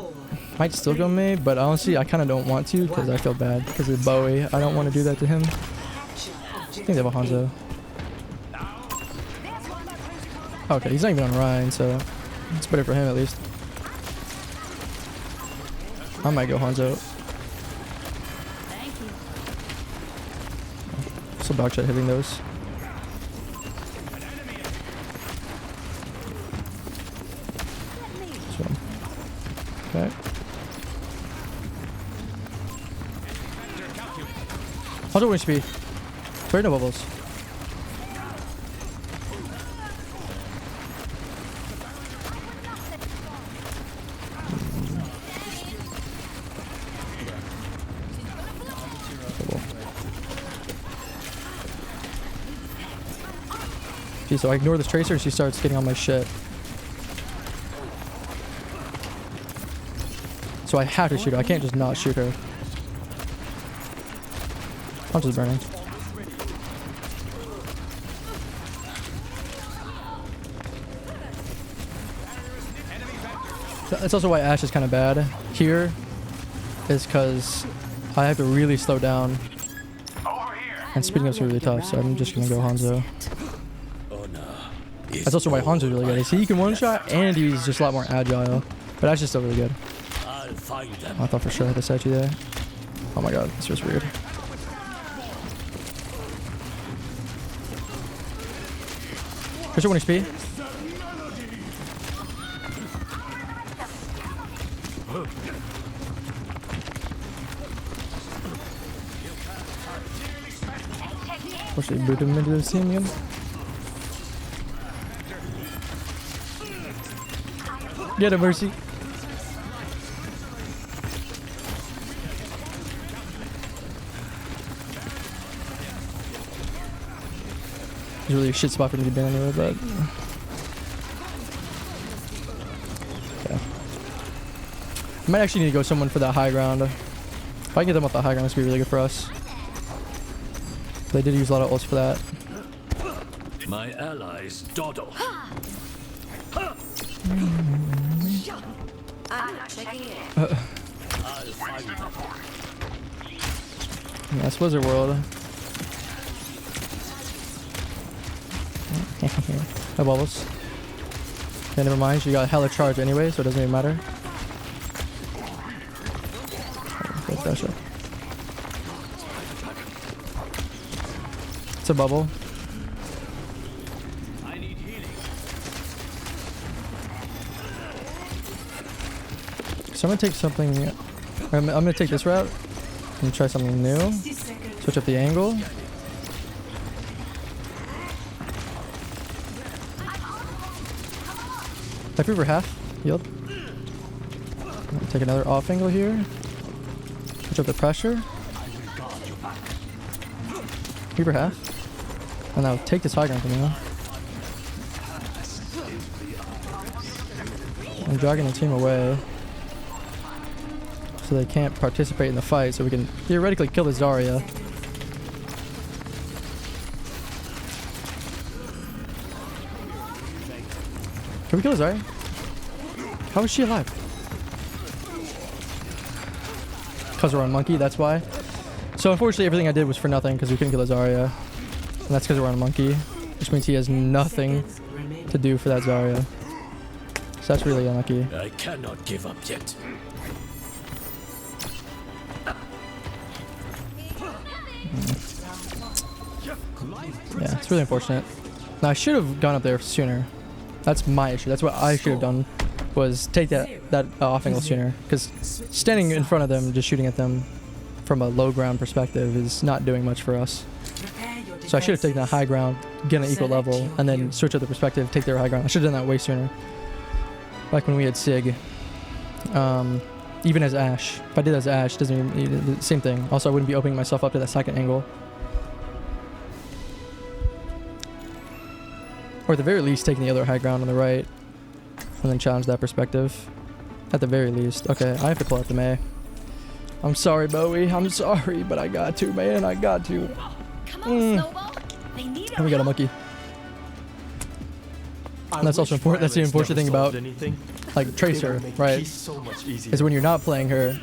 might still go Mei, but honestly, I kind of don't want to because I feel bad because of Bowie. I don't want to do that to him. I think they have a Hanzo. Okay, he's not even on Ryan, so it's better for him at least. I might go Hanzo. So Backshot hitting those. Okay. Hanzo win speed. Very no bubbles. Gee, so I ignore this Tracer and she starts getting on my shit. So I have to shoot her. I can't just not shoot her. I'm just burning. That's also why Ashe is kind of bad here, is because I have to really slow down. And speeding up is really tough, so I'm just going to go Hanzo. That's also why Hanzo's really good. See, he can one-shot, and he's just a lot more agile. But Ashe is still really good. I thought for sure I had a statue there. Oh my god, this was weird. Here's your 1 HP. Or should we boot him into the scene again? Get a Mercy. It's really a shit spot for me to be anyway, but okay. I might actually need to go someone for that high ground. If I can get them off the high ground, it's gonna be really good for us. They did use a lot of ults for that. My allies dawdle. Yeah, that's Wizard World. No bubbles. Okay, never mind. She got hella charge anyway, so it doesn't even matter. Dash up. It's a bubble. So I'm gonna take something. I'm gonna take this route and try something new. Switch up the angle. Life Reaver half. Yield. Take another off angle here. Switch up the pressure. Reaver half. And now take this high ground from me. I'm dragging the team away so they can't participate in the fight, so we can theoretically kill the Zarya. Can we kill the Zarya? How is she alive? Because we're on Monkey, that's why. So unfortunately everything I did was for nothing because we couldn't kill the Zarya. And that's because we're on Monkey, which means he has nothing to do for that Zarya. So that's really unlucky. I cannot give up yet. Yeah, it's really unfortunate. Now I should have gone up there sooner. That's my issue. That's what I should have done, was take that off angle sooner. Because standing in front of them, just shooting at them from a low ground perspective is not doing much for us. So I should have taken that high ground, get an equal level, and then switch up the perspective, take their high ground. I should have done that way sooner. Like when we had Sig. Even as Ashe. If I did as Ashe, doesn't even, same thing. Also, I wouldn't be opening myself up to that second angle. Or at the very least, taking the other high ground on the right. And then challenge that perspective. At the very least. Okay, I have to pull out the Mei. I'm sorry, Bowie. I'm sorry, but I got to, man. I got to. Come on, Snowball. They need And we got a Monkey. And that's also important. That's the unfortunate thing about like Tracer, right? Is when you're not playing her,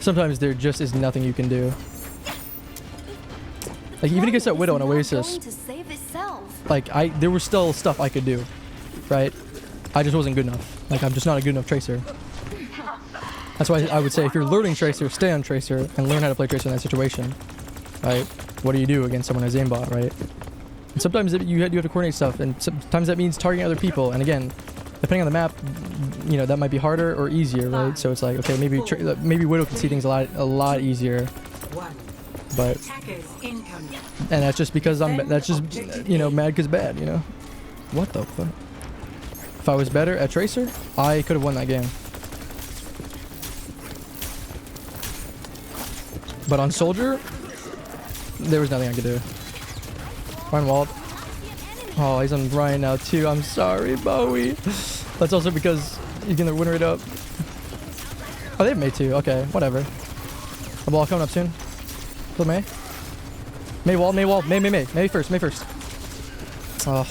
sometimes there just is nothing you can do. Like even against that Widow and Oasis, like there was still stuff I could do, right? I just wasn't good enough. Like I'm just not a good enough Tracer. That's why I would say if you're learning Tracer, stay on Tracer and learn how to play Tracer in that situation, right? What do you do against someone as aimbot, right? And sometimes you have to coordinate stuff, and sometimes that means targeting other people. And again, depending on the map, you know, that might be harder or easier, right? So it's like, okay, maybe Widow can see things a lot easier. But and that's just because that's just, you know, mad because bad, you know. What the fuck? If I was better at Tracer, I could have won that game. But on Soldier, there was nothing I could do. Ryan Wald. Oh, he's on Ryan now too. I'm sorry, Bowie. That's also because he's gonna win it up. Oh, they have Mei too. Okay, whatever. The ball coming up soon. Kill Mei. Mei wall, Mei wall, Mei first. Oh.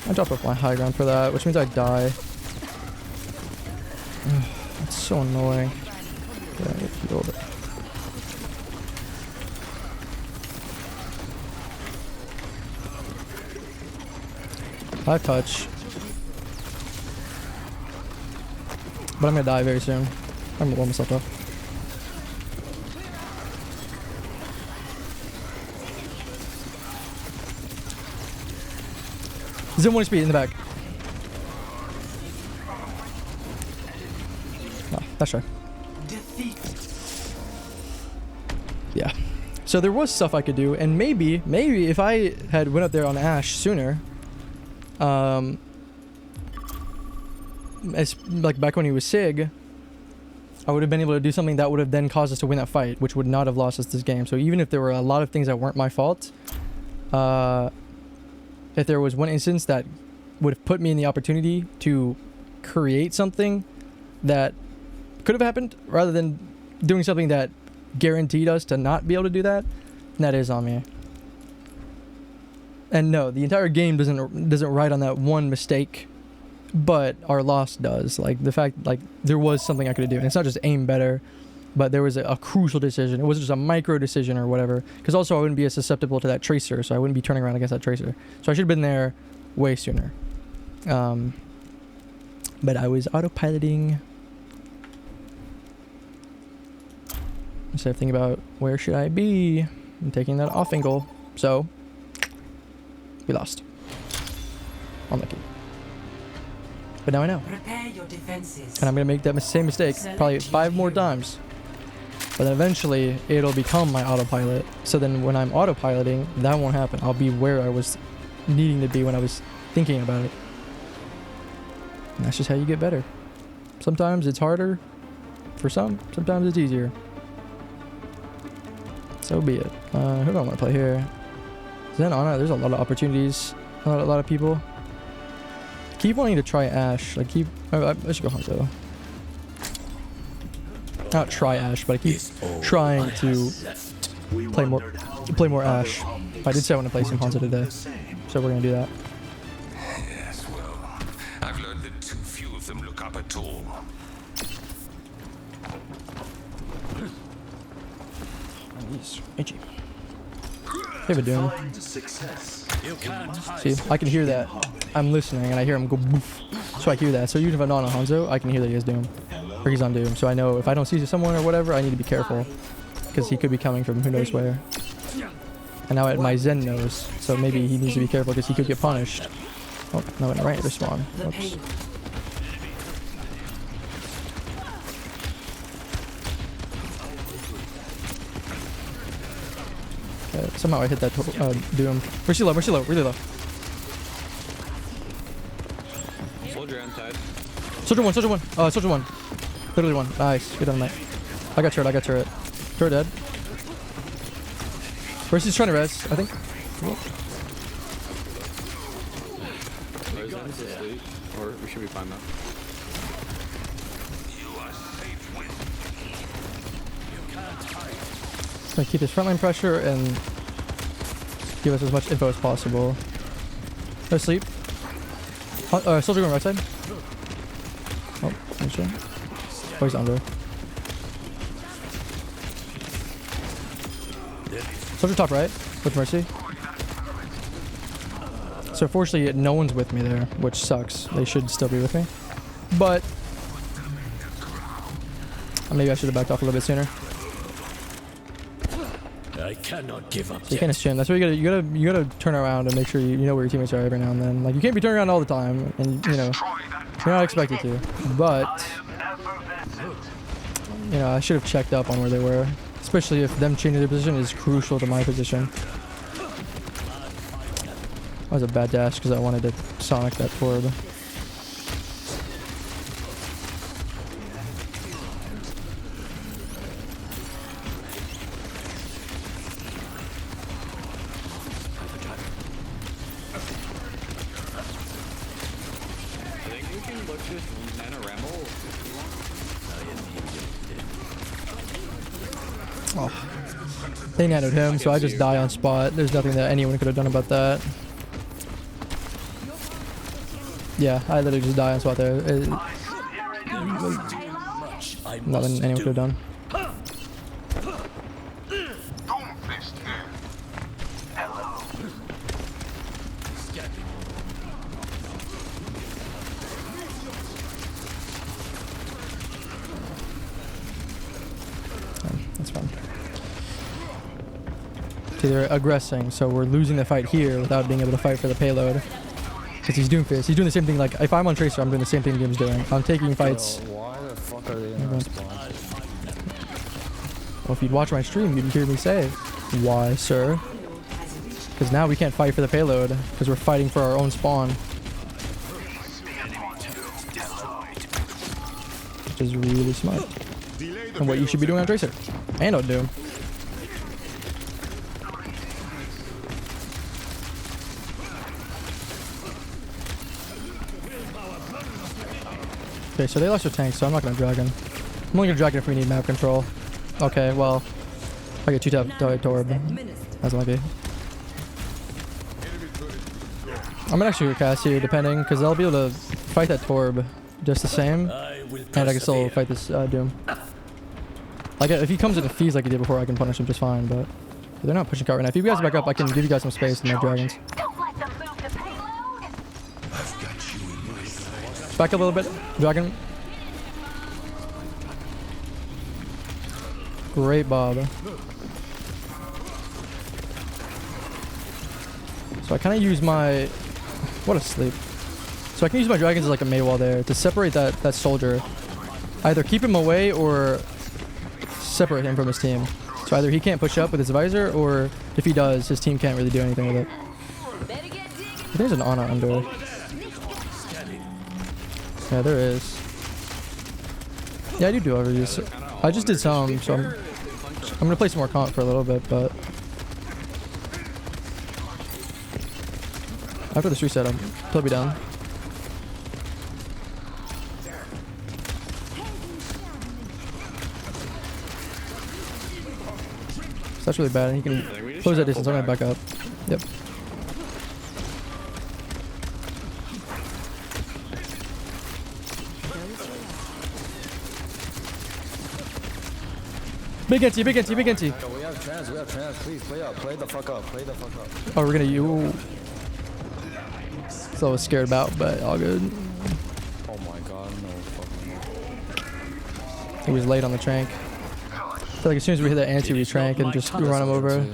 I dropped off my high ground for that, which means I die. It's so annoying. Yeah, I get healed. High touch. But I'm gonna die very soon. I'm gonna warm myself up. Zim 1 speed in the back. Oh, that's sure. Yeah. So there was stuff I could do, and maybe if I had went up there on Ashe sooner, as like back when he was Sig, I would have been able to do something that would have then caused us to win that fight, which would not have lost us this game. So even if there were a lot of things that weren't my fault, if there was one instance that would have put me in the opportunity to create something that could have happened, rather than doing something that guaranteed us to not be able to do that, that is on me. And no, the entire game doesn't ride on that one mistake, but our loss does. Like the fact, like there was something I could do, and it's not just aim better, but there was a crucial decision. It wasn't just a micro decision or whatever. Because also I wouldn't be as susceptible to that Tracer, so I wouldn't be turning around against that Tracer. So I should have been there way sooner. But I was autopiloting. instead of thinking about where should I be and taking that off angle. So we lost. Unlucky. But now I know. Prepare your defenses. And I'm gonna make that same mistake probably 5 more times. But then eventually it'll become my autopilot. So then when I'm autopiloting, that won't happen. I'll be where I was needing to be when I was thinking about it. And that's just how you get better. Sometimes it's harder for some, sometimes it's easier. So be it. Who do I want to play here? Zenana, there's a lot of opportunities. A lot of people. Keep wanting to try Ashe. Like keep. I should go Hanzo. Not try Ashe, but I keep trying to play more Ashe. I did say I want to play some Hanzo today, so we're gonna do that. Yes, well, I've learned that too few of them look up at all. He's itchy. Hey, Doom. You can't hide. See, I can hear that. I'm listening and I hear him go boof. So I hear that. So even if I'm not on Hanzo, I can hear that he has Doom. Or he's on Doom. So I know if I don't see someone or whatever, I need to be careful. Because he could be coming from who knows where. And now my Zen knows. So maybe he needs to be careful because he could get punished. Oh, no, went right to spawn. Whoops. Okay, somehow I hit that Doom. Where's she low? Where's she low? Really low. Soldier on side. Soldier one, soldier one. Soldier one. Literally one. Nice. Good on that. I got turret, I got turret. Turret dead. Where's he trying to res, I think? Or we should be fine now. Gonna keep this frontline pressure and give us as much info as possible. No sleep. Soldier going right side. Oh, no shit. Oh, he's under. Soldier top right with Mercy. So unfortunately, no one's with me there, which sucks. They should still be with me, but maybe I should have backed off a little bit sooner. I cannot give up. So you can't assume. That's why you gotta turn around and make sure you know where your teammates are every now and then. Like you can't be turning around all the time, and you know you're not expected to. But you know I should have checked up on where they were, especially if them changing their position is crucial to my position. That was a bad dash because I wanted to Sonic that forward. Oh. They nanoed him, so I just die on spot. There's nothing that anyone could have done about that. Yeah, I literally just die on spot there. Nothing anyone could have done. That's fine. See, they're aggressing, so we're losing the fight here without being able to fight for the payload. Because he's Doomfist. He's doing the same thing. Like, if I'm on Tracer, I'm doing the same thing Doom's doing. I'm taking fights. Why the fuck are they in our spawn? Well, if you'd watch my stream, you'd hear me say, "Why, sir?" Because now we can't fight for the payload because we're fighting for our own spawn. Which is really smart. And what you should be doing on Tracer. And on Doom. Okay, so they lost their tank, so I'm not gonna Dragon. I'm only gonna Dragon if we need map control. Okay, well, I get 2-tap Torb. That's lucky. I'm gonna actually cast here, depending, because I'll be able to fight that Torb just the same, and I can still fight this Doom. Like, if he comes in and feeds like he did before, I can punish him just fine, but they're not pushing cart right now. If you guys back up, I can give you guys some space and make Dragons. Back up a little bit, Dragon. Great Bob. So I kind of use my... What a sleep. So I can use my dragons as like a Mei wall there to separate that soldier. Either keep him away or separate him from his team. So either he can't push up with his visor, or if he does, his team can't really do anything with it. I think there's an Ana under. Yeah, there is. Yeah, I do overuse. I just did some, so I'm gonna play some more comp for a little bit, but after this reset, he'll be done. So that's really bad, and he can close that distance. I'm gonna back up. Yep. Big NT, big NT, big NT. We have trans, please play up, play the fuck up. Oh, we're gonna you. So I was scared about, but all good. Oh my god, no fucking. He was late on the trank. I feel like as soon as we hit that anti, we trank and just run him over.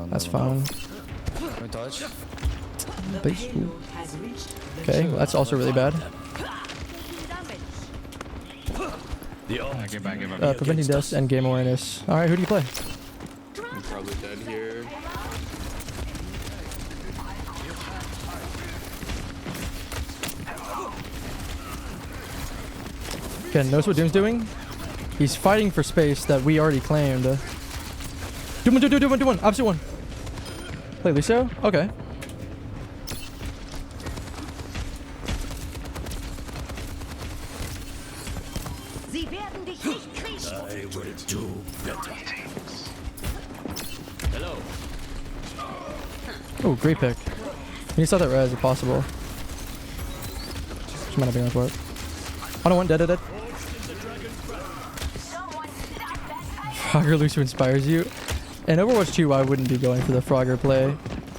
That's fine. Can we touch? Please. Okay, well, that's also really bad. Preventing deaths and game awareness. Alright, who do you play? I'm probably dead here. Okay, notice what Doom's doing? He's fighting for space that we already claimed. Do one. Opposite one. Play Lucio? Okay. I will do better. Hello. Oh, great pick. You need to that res if possible. She might not be on for it. I don't want dead. Frogger Lucio inspires you. In Overwatch 2, I wouldn't be going for the Frogger play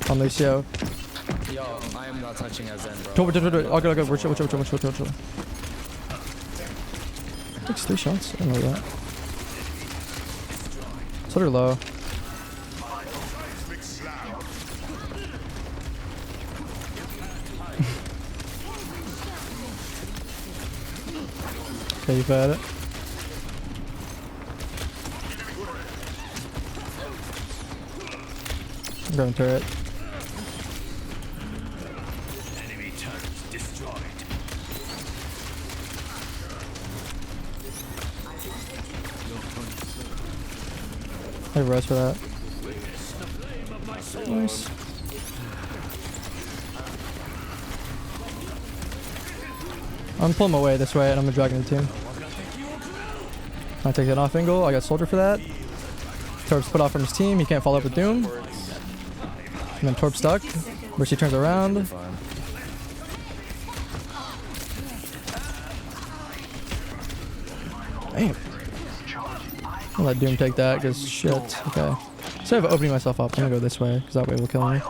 on Lucio. Yo, I am not touching as Zen, bro. I'll go. Watch out. Takes 3 shots. I don't know that. Soldier low. Okay, you've had it. I'm going turret. Enemy turrets destroyed. I have res for that. Nice. I'm pulling my way this way, and I'm a dragon team. I take that off angle. I got soldier for that. Torp's put off from his team. He can't follow up with Doom. And then Torp stuck. Mercy turns around. Damn. I'll let Doom take that because shit. Okay. Instead of opening myself up, I'm gonna go this way because that way will kill me.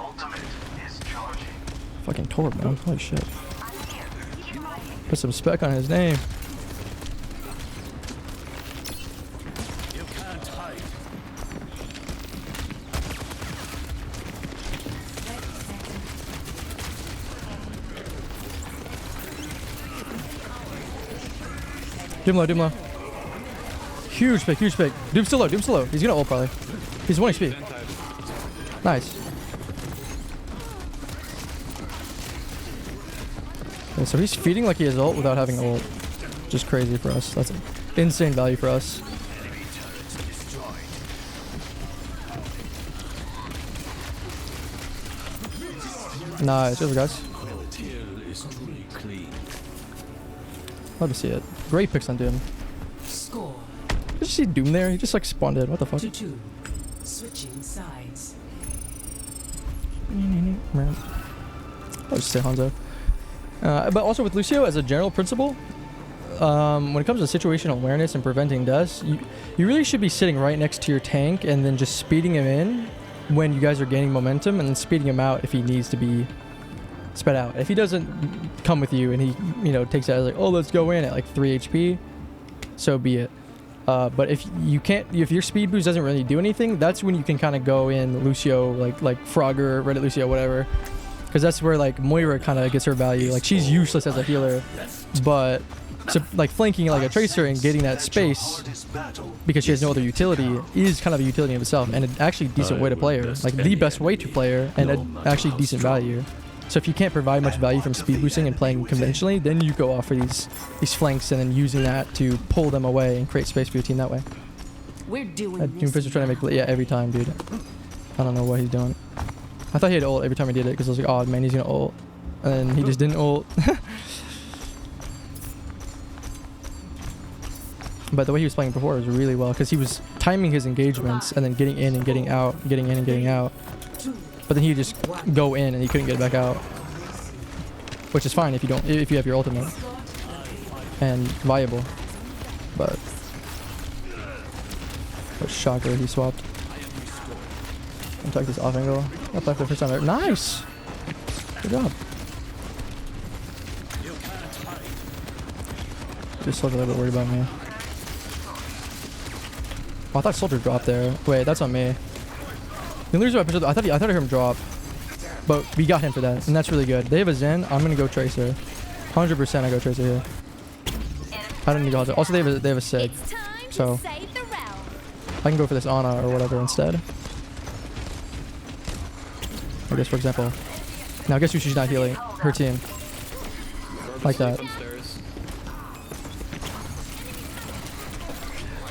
Fucking Torp, man. Holy shit. Put some spec on his name. You can't hide. Doom low. Huge pick. Doom's still low. He's gonna ult probably. He's 1 HP. Nice. Okay, so he's feeding like he has ult without having ult. Just crazy for us. That's insane value for us. Nice. Good guys. Love to see it. Great picks on Doom. Score Did you see Doom there? He just like spawned in. What the fuck? 2-2. Switching sides. I'll just say Hanzo. But also with Lucio, as a general principle, when it comes to situational awareness and preventing deaths, you really should be sitting right next to your tank and then just speeding him in when you guys are gaining momentum, and then speeding him out if he needs to be sped out. If he doesn't come with you and he, takes it as like, oh, let's go in at like 3 HP, so be it. But if you can't, if your speed boost doesn't really do anything, that's when you can kind of go in Lucio, like Frogger, Reddit Lucio, whatever. Because that's where like Moira kind of gets her value. Like she's useless as a healer, but so, like flanking like a Tracer and getting that space because she has no other utility is kind of a utility in itself, and an actually decent way to play her. Like the best way to play her, and an actually decent value. So if you can't provide much value from speed boosting and playing conventionally, then you go off for these flanks and then using that to pull them away and create space for your team that way. We're doing Doomfist was trying to make, yeah, every time, dude. I don't know what he's doing. I thought he had ult every time he did it because I was like, oh man, he's gonna ult, and then he just didn't ult. But the way he was playing before was really well because he was timing his engagements and then getting in and getting out, getting in and getting out. But then he would just go in and he couldn't get back out, which is fine if you have your ultimate and viable. But shocker, he swapped. And took this off angle. Got back for the first time ever. Nice. Good job. Just Soldier a little bit worried about me. Oh, I thought Soldier dropped there. Wait, that's on me. The reason why I thought I heard him drop, but we got him for that, and that's really good. They have a Zen. I'm gonna go Tracer. 100% I go Tracer here. I don't need to go. Also, they have a Sig, so I can go for this Ana or whatever instead. I guess, for example. Now, guess who she's not healing? Her team. Like that.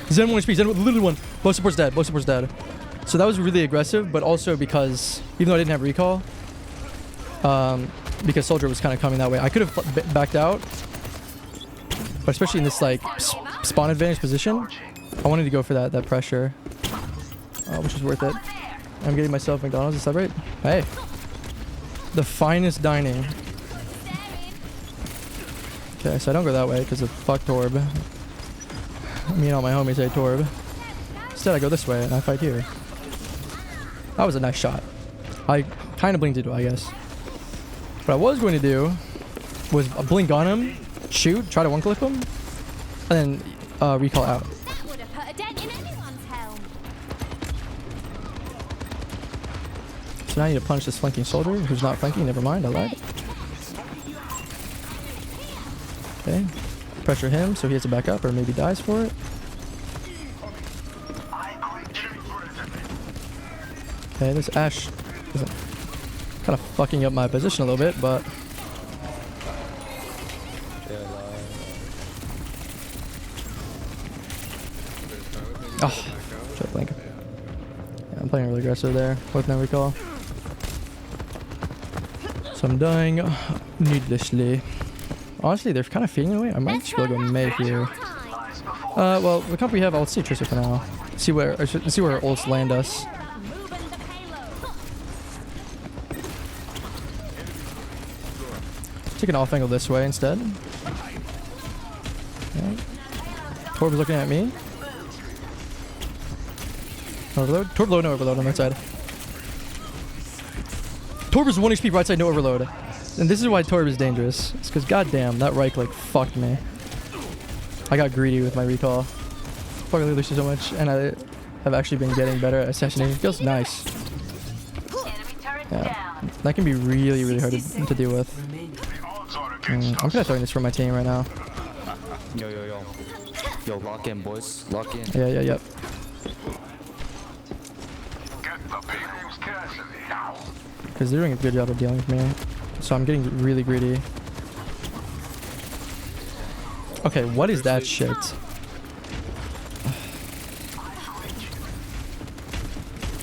Zen 1 HP. Zen, the little one. Both support's dead. Both support's dead. So that was really aggressive, but also because, even though I didn't have recall, because Soldier was kind of coming that way, I could have backed out. But especially in this like spawn advantage position, I wanted to go for that pressure, which was worth it. I'm getting myself McDonald's to celebrate. Hey, the finest dining. Okay, so I don't go that way because of fuck Torb. Me and all my homies say Torb. Instead, I go this way and I fight here. That was a nice shot. I kind of blinked into it, I guess. What I was going to do was blink on him, shoot, try to one-click him, and then recall out. That would have put a dent in anyone's helm. So now I need to punish this flanking Soldier, who's not flanking. Never mind, I lied. Okay. Pressure him so he has to back up or maybe dies for it. Okay, this Ashe is kind of fucking up my position a little bit, but oh, shot blink. Yeah, I'm playing really aggressive there with no recall, so I'm dying needlessly. Honestly, they're kind of fading away. I might just be able to go Mei here. Well, the comp we have, I'll see Tracer for now. See where ults land us. Take an off angle this way instead. Okay. Torb is looking at me. Overload? Torb low, no overload on that side. Torb is 1 HP right side, no overload. And this is why Torb is dangerous. It's because goddamn, that right click fucked me. I got greedy with my recall. Fucking Lucio so much, and I have actually been getting better at assassinating. It feels nice. Yeah, that can be really, really hard to deal with. I'm kind of throwing this for my team right now. Yo, lock in, boys. Lock in. Yeah, yep. Because they're doing a good job of dealing with me. So I'm getting really greedy. Okay, what is that shit?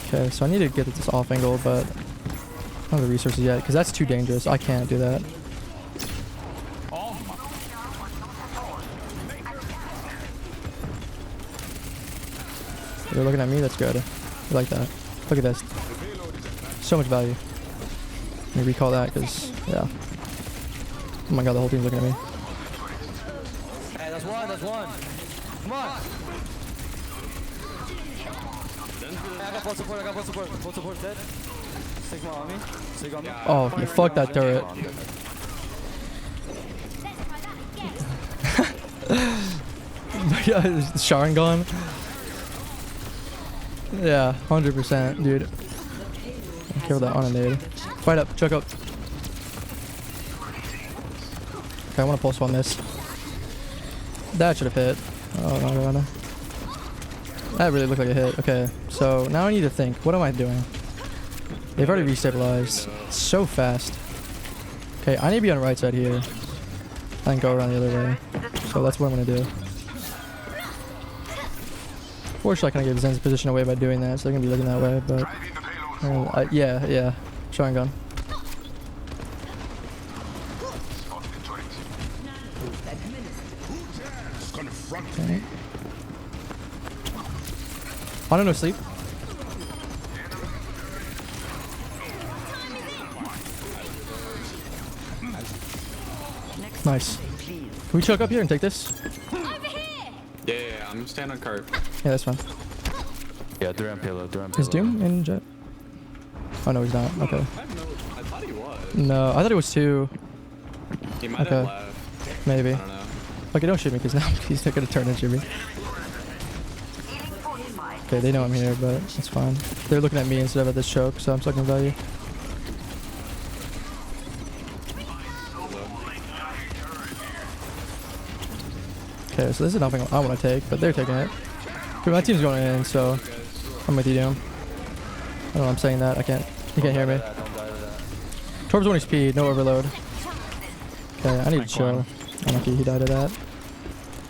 Okay, so I need to get this off angle, but I don't have the resources yet, because that's too dangerous. I can't do that. They're looking at me, that's good. I like that. Look at this. So much value. Let me recall that, because, yeah. Oh my god, the whole team's looking at me. Hey, that's one. Come on. Hey, I got full support. Full support dead. Sigma on me. Sig on me. Oh, yeah, fuck that turret. Sharingan. Yeah, 100%, dude. Kill that on a nade. Fight up, chuck up. Okay, I want to pulse on this. That should have hit. Oh my god. That really looked like a hit. Okay, so now I need to think. What am I doing? They've already restabilized. So fast. Okay, I need to be on the right side here. I can go around the other way. So that's what I'm gonna do. Fortunately, I kind of gave Zen's position away by doing that, so they're gonna be looking that way. But yeah, Sharingan. Okay. I don't know, sleep. Nice. Can we choke up here and take this? Yeah, I'm standing on cart. Yeah, that's fine. Yeah, Duran payload, Is Doom in jet? Oh no, he's not. Okay. I thought he was. No, I thought it was 2. He might have left. Maybe. I don't know. Okay, don't shoot me because now he's not gonna turn and shoot me. Okay, they know I'm here, but it's fine. They're looking at me instead of at this choke, so I'm sucking value. Okay, so this is nothing I want to take, but they're taking it. Okay, my team's going in, so I'm with you, Doom. I don't know, I'm saying that. You can't hear me. Torb's 1 HP, no overload. Okay, I need to chill. Unlucky he died of that.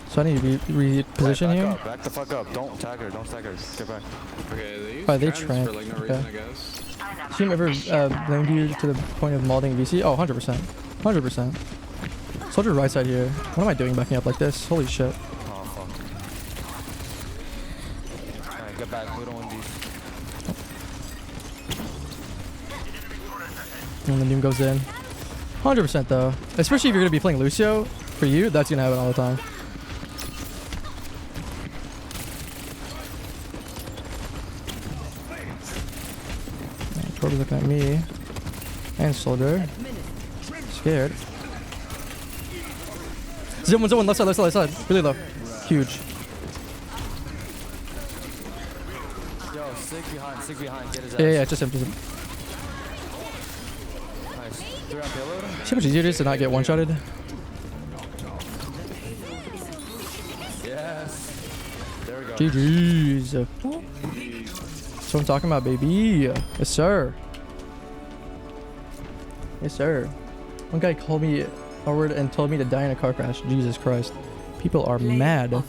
So I need to reposition here. Back the fuck up. Don't tag her. Don't tag her. Get back. Okay, they trans trank. for like no reason, I guess. Team ever blamed you to the point of malding VC? Oh, 100%. 100%. Soldier right side here. What am I doing backing up like this? Holy shit. Oh, fuck. Alright, get back. We don't want these. And the Doom goes in. 100% though. Especially if you're going to be playing Lucio. For you, that's going to happen all the time. Torbe's looking at me. And Soldier. Scared. Zone 1, left side. Really low. Huge. Yo, sig behind. Get his ass. Yeah, just him. Nice. Duran payload. See how much easier it is to not get one-shotted? Yes. There we go. GG's. That's what I'm talking about, baby. Yes, sir. Yes, sir. One guy called me a word and told me to die in a car crash. Jesus Christ. People are mad.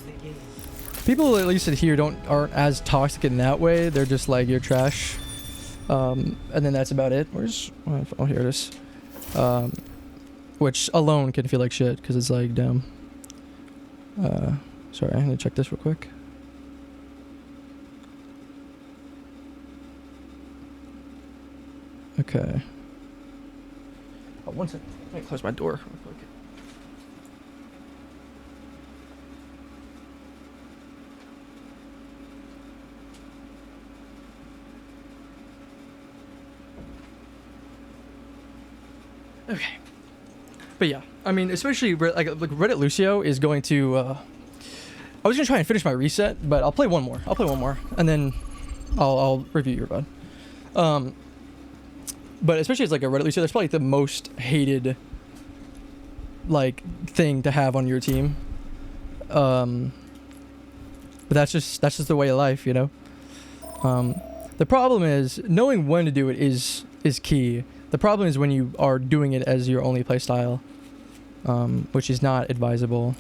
People at least here aren't as toxic in that way. They're just like, you're trash. And then that's about it. Oh, here it is. Which alone can feel like shit because it's like, damn. Sorry, I need to check this real quick. Okay. Oh, one second. Let me close my door real quick. Okay. But yeah, I mean, especially like Reddit Lucio is going to. I was gonna try and finish my reset, but I'll play one more. And then I'll review your VOD. But especially as like a Reddit Lucio, that's probably the most hated like thing to have on your team. But that's just the way of life, you know. The problem is knowing when to do it is key. The problem is when you are doing it as your only playstyle, which is not advisable.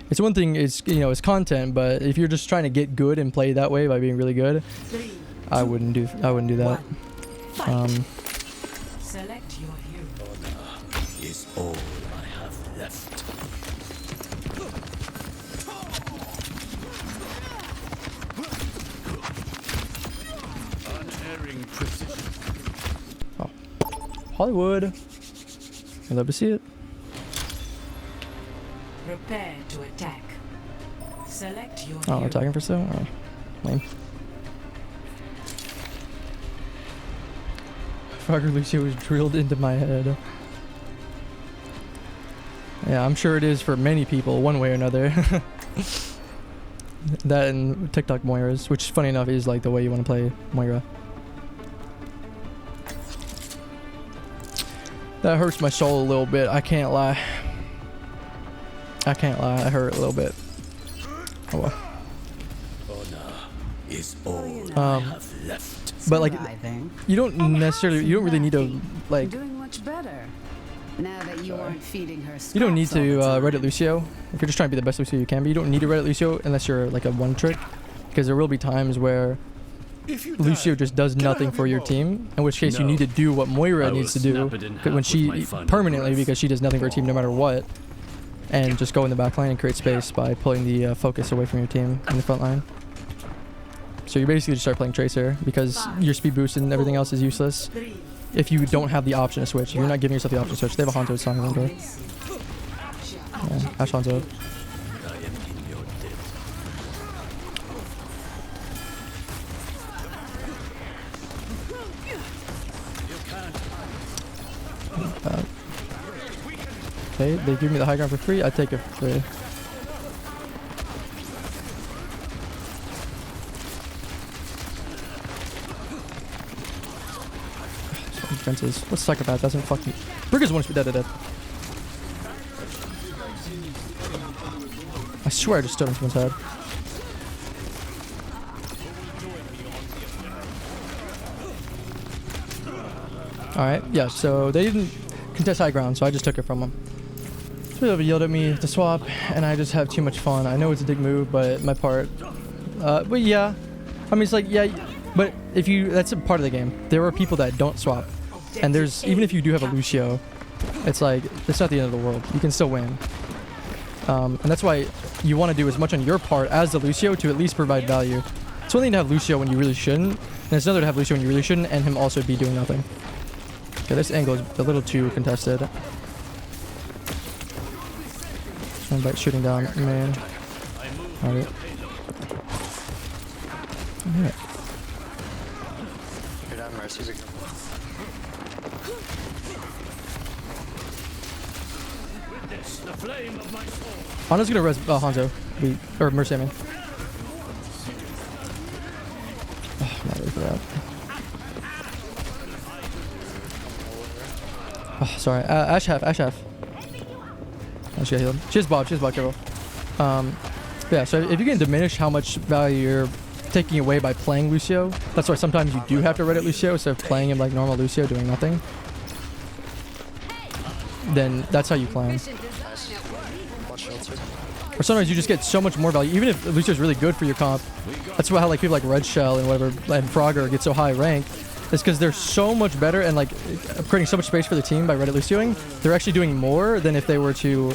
It's one thing, it's content, but if you're just trying to get good and play that way by being really good, I wouldn't do that. Select your hero. Is all I have left. Unerring precision. Oh, Hollywood. I'd love to see it. Prepare to attack. Select your Oh, hero. attacking for so? Oh, lame. Frogger Lucio was drilled into my head. Yeah, I'm sure it is for many people, one way or another. That and TikTok Moiras, which funny enough is like the way you want to play Moira. That hurts my soul a little bit, I can't lie. I can't lie, I hurt a little bit. Oh well. Is all I have left. But like, Surviving. you don't necessarily, you don't really need to like, Doing much better. Now that you aren't feeding her. you don't need scraps to all the time. Reddit Lucio. If you're just trying to be the best Lucio you can be, you don't need to Reddit Lucio unless you're like a one trick. Because there will be times where Lucio just does nothing for your team, in which case you No. need to do what Moira I will needs to do snap it in half when with she my final permanently, breath. because she does nothing for her team no matter what, and just go in the back line and create space by pulling the focus away from your team in the front line. So you basically just start playing Tracer because your speed boost and everything else is useless if you don't have the option to switch. If you're not giving yourself the option to switch. They have a Hanzo song in there. Yeah, Ash Hanzo. I am in your debt. Okay, they give me the high ground for free. I take it for free. Defenses. What psychopath doesn't fucking. Brigger's one dead to death. I swear I just stood on someone's head. Alright, yeah, so they didn't contest high ground, so I just took it from them. So they yelled at me to swap, and I just have too much fun. I know it's a dick move, but my part. But yeah. I mean, it's like, yeah, but if you. That's a part of the game. There are people that don't swap. And there's. Even if you do have a Lucio, it's like. It's not the end of the world. You can still win. And that's why you want to do as much on your part as the Lucio to at least provide value. It's one thing to have Lucio when you really shouldn't, and it's another to have Lucio when you really shouldn't, and him also be doing nothing. Okay, this angle is a little too contested. Trying by shooting down, man. Alright. Alright. You're down, Mercy. Be careful. Witness the flame of my soul. Hanzo's gonna res Hanzo. Or Mercy, I mean. Oh, I'm not ready for that. Oh, sorry. Ash half. I just got healed. She has Bob, careful. Yeah, so if you can diminish how much value you're taking away by playing Lucio, that's why sometimes you do have to Reddit Lucio instead of playing him like normal Lucio, doing nothing. Then that's how you climb. Or sometimes you just get so much more value, even if Lucio's really good for your comp. That's why how like people like Red Shell and whatever and Frogger get so high ranked. It's because they're so much better and like creating so much space for the team by Reddit Lucioing. They're actually doing more than if they were to.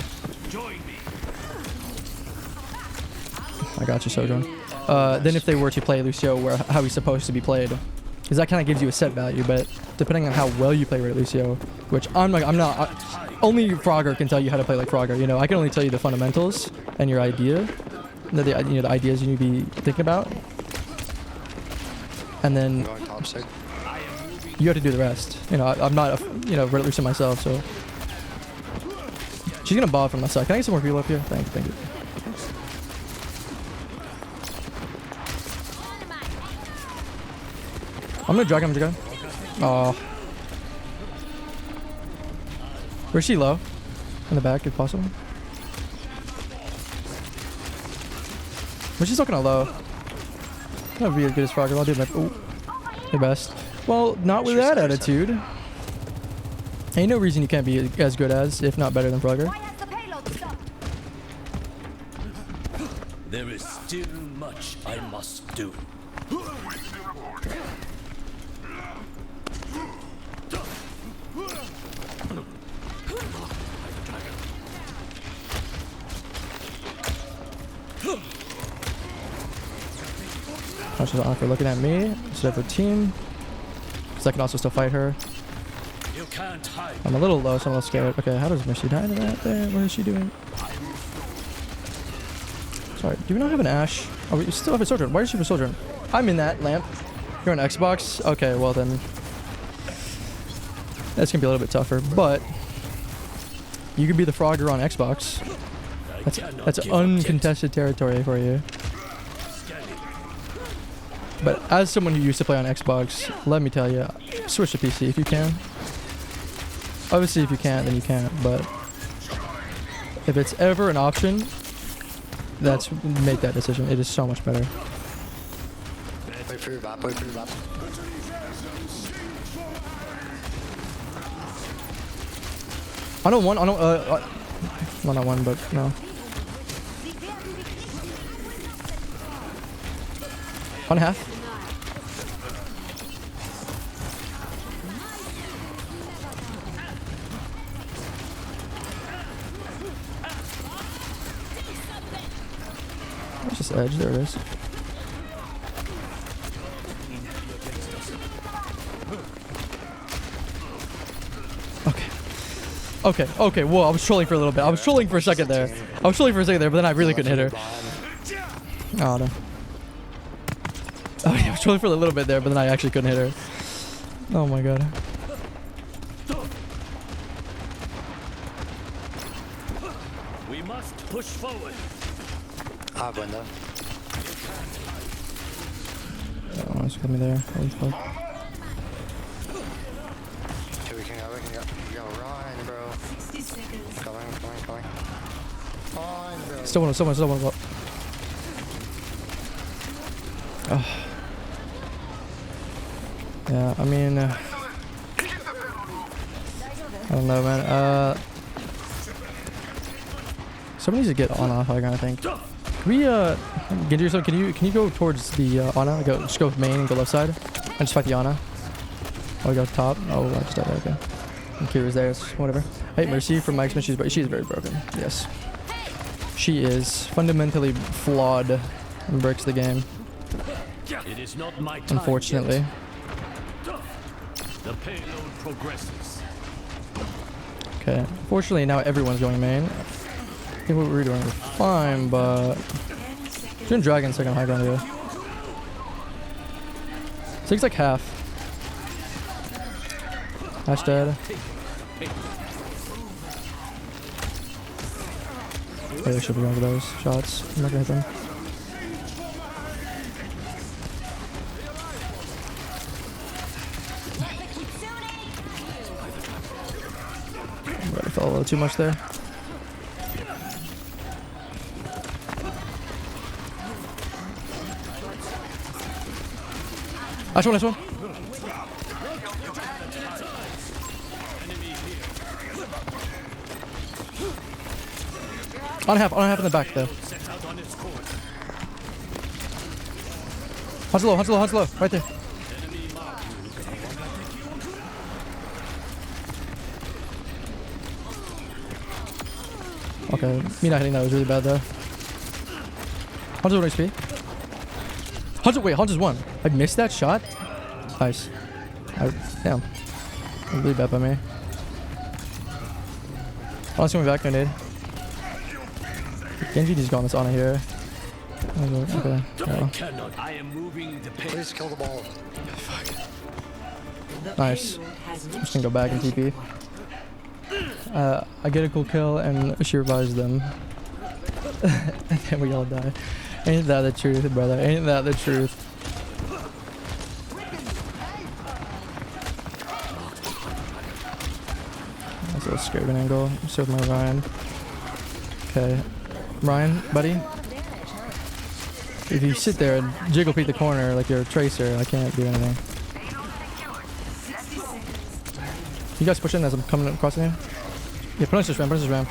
I got you, Sojourn. Than if they were to play Lucio how he's supposed to be played, because that kind of gives you a set value. But depending on how well you play Reddit Lucio, which I'm not. Only Frogger can tell you how to play like Frogger. You know, I can only tell you the fundamentals and your idea, the ideas you need to be thinking about, and then you have to do the rest. You know, I'm not Reddit Lucio myself, so she's gonna bob from my side. Can I get some more people up here? Thank you. I'm gonna drag him. Oh. Where's she low? In the back, if possible. But she's looking low. That would be as good as Frogger. I'll do my your best. Well, not with that attitude. Ain't no reason you can't be as good as, if not better than Frogger. There is still much I must do. She's on for looking at me instead of her team, because I can also still fight her. You can't hide. I'm a little low, so I'm a little scared. Okay, how does Mercy die to that there? What is she doing? Sorry, do we not have an Ash? Oh, we still have a Sojourn. Why is she have a Sojourn? I'm in that lamp. You're on Xbox? Okay, well then. That's gonna be a little bit tougher, but You could be the Frogger on Xbox. That's uncontested territory for you. But as someone who used to play on Xbox, let me tell you, switch to PC if you can. Obviously, if you can't, then you can't. But if it's ever an option, make that decision. It is so much better. Wait for your bop, wait for your bop. I don't want, well, not one, but no. One and a half. Where's this edge? There it is. Okay, whoa, I was trolling for a little bit. I was trolling for a second there. But then I really couldn't hit her. Oh, no. Oh, yeah, I was trolling for a little bit there, but then I actually couldn't hit her. Oh my god. We must push forward. Ah, Gwenda. Oh, it's got me there. Holy fuck. We can go. Yo, run, bro. 60 seconds. Going. Fine, bro. Still one up. Oh. Yeah, I mean, I don't know, man. Someone needs to get Ana, I kind of think. Can we, Genji, so can you go towards the Ana? Just go with main and go left side, and just fight the Ana. Oh, we go top. Oh, I just died. Okay. And Kira's there. It's whatever. I hate Mercy from my experience, but she's very broken. Yes, she is fundamentally flawed and breaks the game. It is not my time Unfortunately. yet. The payload progresses. Okay. Fortunately, now everyone's going main. I think what we're doing is fine, but doing dragon second high ground here. Takes like half. Ash dead. I should be going for those shots. I'm not gonna hit them. I fell a little too much there. Nice one. On half in the back though. Han's low, right there. Okay, me not hitting that was really bad though. Han's 1 HP. Hans is 1. I missed that shot? Nice. Damn. Really bad by me. Han's coming back, I need. Genji just got this Ana here. Okay. Oh. I am moving the pace. Please kill the ball. Fuck. Nice. I'm just gonna go back and TP. I get a cool kill and she revives them. And then we all die. Ain't that the truth, brother? Ain't that the truth? That's a scary angle. So with my Ryan. Okay. Ryan, buddy. If you sit there and jiggle peek the corner like you're a tracer, I can't do anything. You guys push in as I'm coming across in here? Yeah, punish this ramp.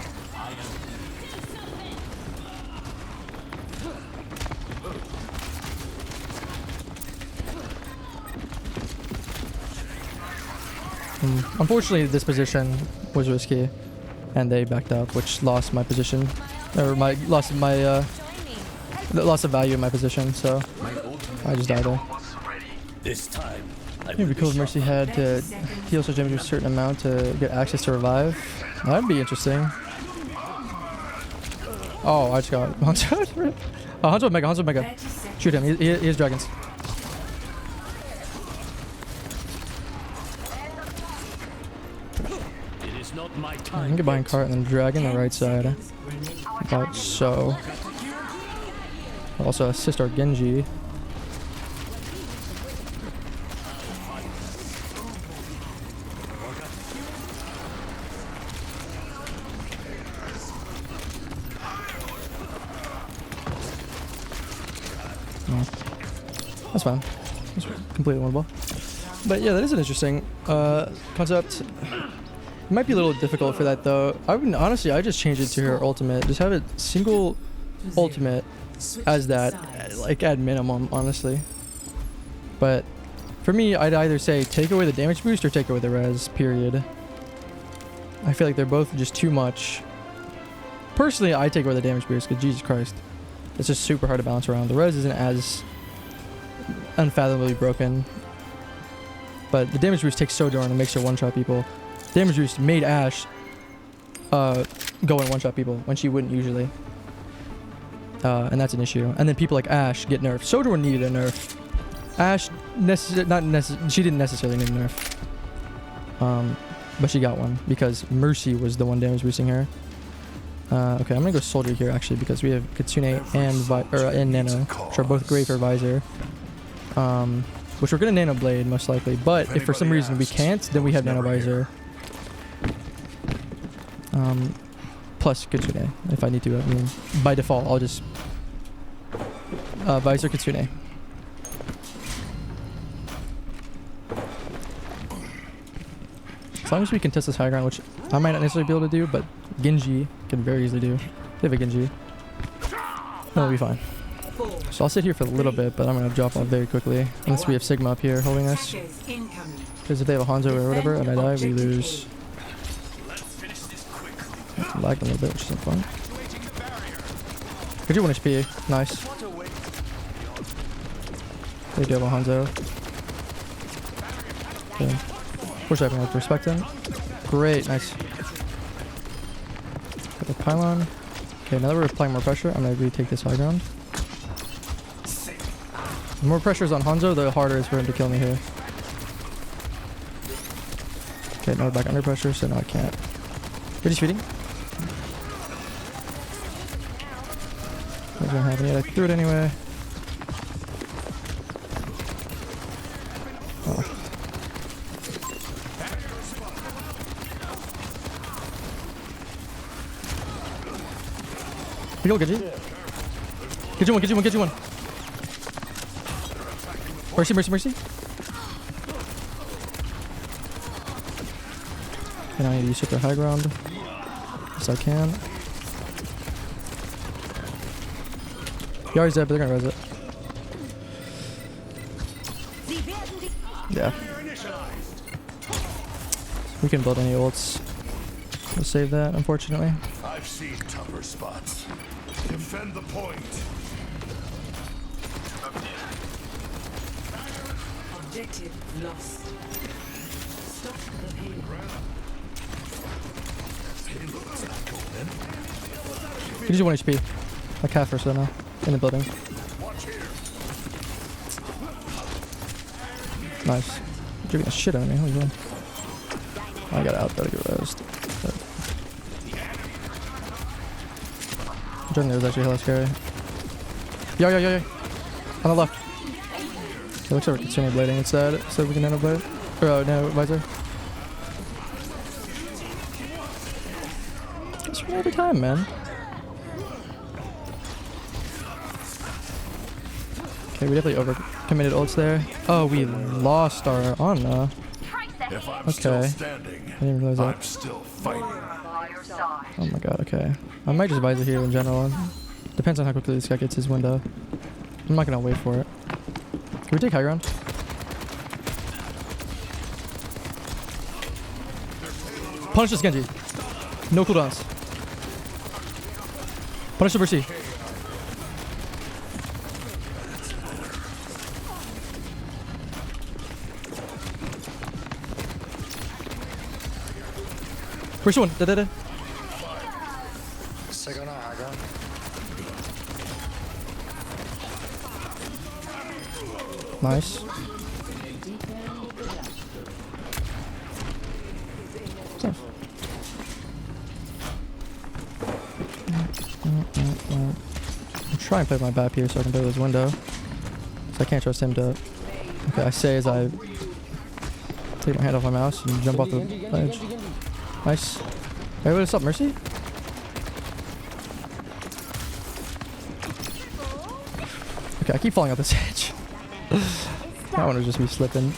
Unfortunately, this position was risky, and they backed up, which lost my position, or lost the value of my position. So I just died there. This time, Maybe cool if Mercy had to heal such damage a certain amount to get access to revive. That'd be interesting. Oh, I just got Hanzo. Oh, Hanzo Mega. Shoot him. He has dragons. it is not my I can get behind cart and then drag in the right side. About so. Also assist our Genji. That's fine. That's completely winnable. But yeah, that is an interesting concept. It might be a little difficult for that though. I would honestly, I just change it to her ultimate. Just have it single ultimate as that, like at minimum, honestly. But for me, I'd either say take away the damage boost or take away the res. Period. I feel like they're both just too much. Personally, I take away the damage boost because Jesus Christ, it's just super hard to balance around. The res isn't as unfathomably broken, but the damage boost takes Sojourn and makes her one-shot people. Damage boost made Ashe go and one-shot people when she wouldn't usually, and that's an issue. And then people like Ashe get nerfed. Sojourn needed a nerf. Ashe she didn't necessarily need a nerf, but she got one because Mercy was the one damage boosting her. Okay, I'm gonna go Soldier here actually because we have Kitsune and Nano, which are both great for Visor. Which we're gonna Nano Blade most likely, but if for some reason we can't, then we have Nano Visor. Plus Kitsune if I need to. I mean, by default, I'll just Visor Kitsune. As long as we can test this high ground, which I might not necessarily be able to do, but Genji can very easily do. They have a Genji. That'll be fine. So I'll sit here for a little bit, but I'm going to drop off very quickly. Unless we have Sigma up here holding us. Because if they have a Hanzo or whatever and I die, we lose. Lagged a little bit, which isn't fun. Could do 1 HP. Nice. They do have a Hanzo. Okay. Push up and have to respect him. Great, nice. Got the pylon. Okay, now that we're applying more pressure, I'm going to retake this high ground. The more pressure is on Hanzo, the harder it is for him to kill me here. Okay, now we're back under pressure, so now I can't. You're just feeding. That's not happening yet. I threw it anyway. Oh. Go, Genji. Get you one, get you one, get you one. Mercy, mercy, mercy. And I need to use super high ground. Yes, I can. Yari's dead, but they're gonna res it. Yeah. We can build any ults. We'll save that, unfortunately. I've seen tougher spots. Defend the point. Objective lost. Stop the pain. Can use 1 HP. Like half or so now. In the building. Nice. You're doing the shit out of me. What are you doing? I got out. Gotta get rezzed. Jordan there is actually hella scary. Yo, yo, yo, yo. On the left. It looks like we're Kitsune blading instead, so we can Nano Blade. Or Nano Visor. It's one every time, man. Okay, we definitely overcommitted ults there. Oh, we lost our Ana. Okay. I didn't even realize that. Still fighting. Oh my god, okay. I might just Visor here in general. Depends on how quickly this guy gets his window. I'm not gonna wait for it. Can we take high ground? Punish this Genji. No cooldowns. Punish the Mercy. Where's one? Da. Second high ground. Nice. try and play my map here so I can play this window. So I can't trust him to. Okay, I say as I take my hand off my mouse and jump off the ledge. Nice. Hey, what's up, Mercy? Okay, I keep falling off this edge. That one was just me slipping.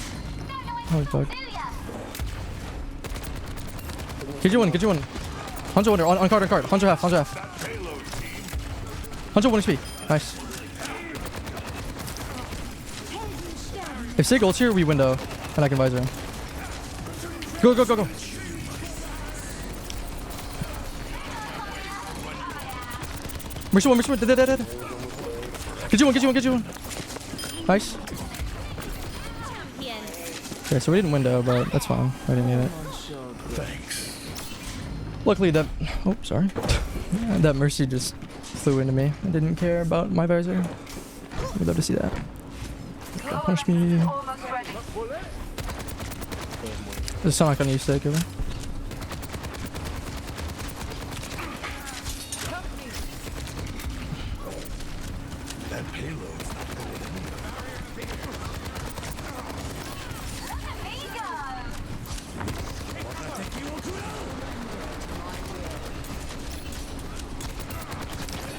Holy fuck. Get you one, get you one. Hanzo under, on card, on card. Hanzo half, Hanzo half. Hanzo 1 HP. Nice. If Sig ults here, we window. And I can visor him. Go, go, go, go. Mercy one, dead. Get you one, get you one, get you one. Nice. Okay, so we didn't window, but that's fine. I didn't need it. Thanks. Luckily that, oh, sorry. That Mercy just flew into me. I didn't care about my visor. Would love to see that. Don't punch me. Does it sound like I need to stay, Kevin? That payload.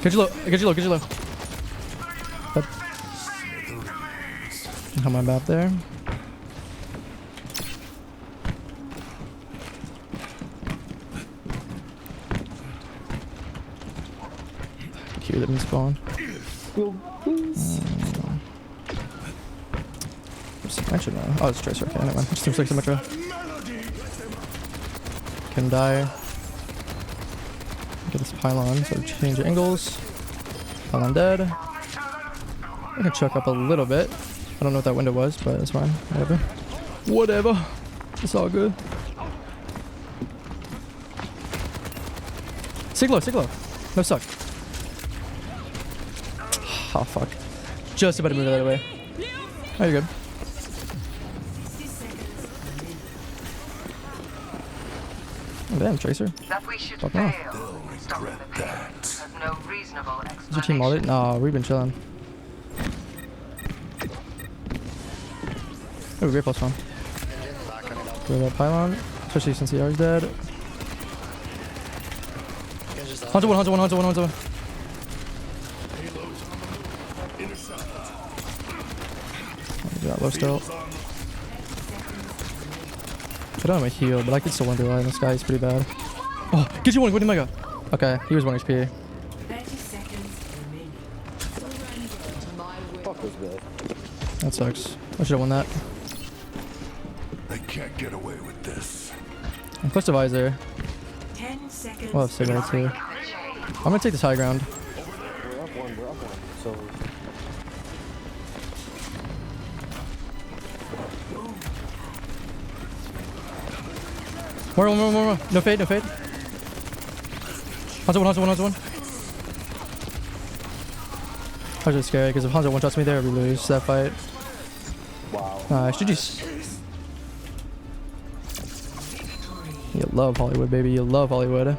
Get you low, get you low, get you low. How am I back there? Q that means spawn. Actually no. Oh, it's Tracer. Okay, never mind. Just seems like so much. Can die. Get this pylon, so change angles. Pylon dead. I can choke up a little bit. I don't know what that window was, but it's fine. Whatever. Whatever. It's all good. Siglo. No suck. Oh fuck. Just about to move that way. Oh, you're good. Oh, damn, Tracer. Fuck no. Is your team modded? Nah, we've been chilling. Oh, great plus one. Throw that pylon, especially since the R's dead. Hanzo one. Got low still. I don't have a heal, but I can still win through line. This guy is pretty bad. Oh, get you one, what mega? Okay, he was 1 HP. 30 seconds remaining. Fuck was bad. That sucks. I should have won that. I can't get away with this. I'm close to visor. 10 seconds. We'll have cigarettes here. I'm gonna take this high ground. We're up one. So More. No fade. Hanzo one. I was just scared because if Hanzo one shots me there, we lose that fight. wow. Nice, GG's. You love Hollywood, baby. You love Hollywood.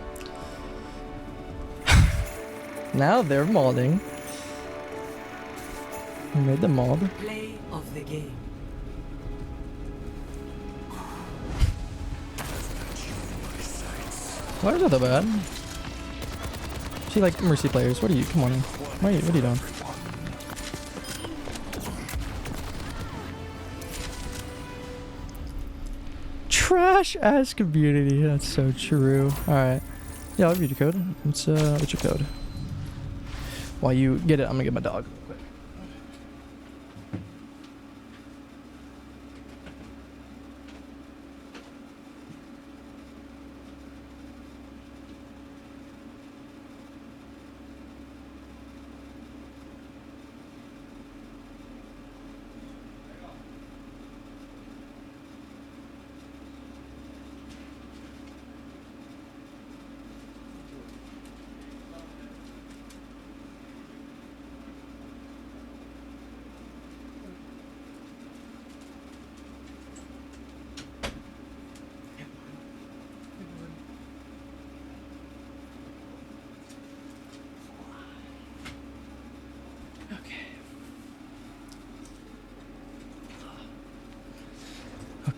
Now they're modding. We made the mod. Play of the game. Why is that bad? See, like Mercy players. What are you? Come on. What are you doing? Trash ass community. That's so true. All right. Yeah, I'll read your code. What's your code? While you get it, I'm gonna get my dog.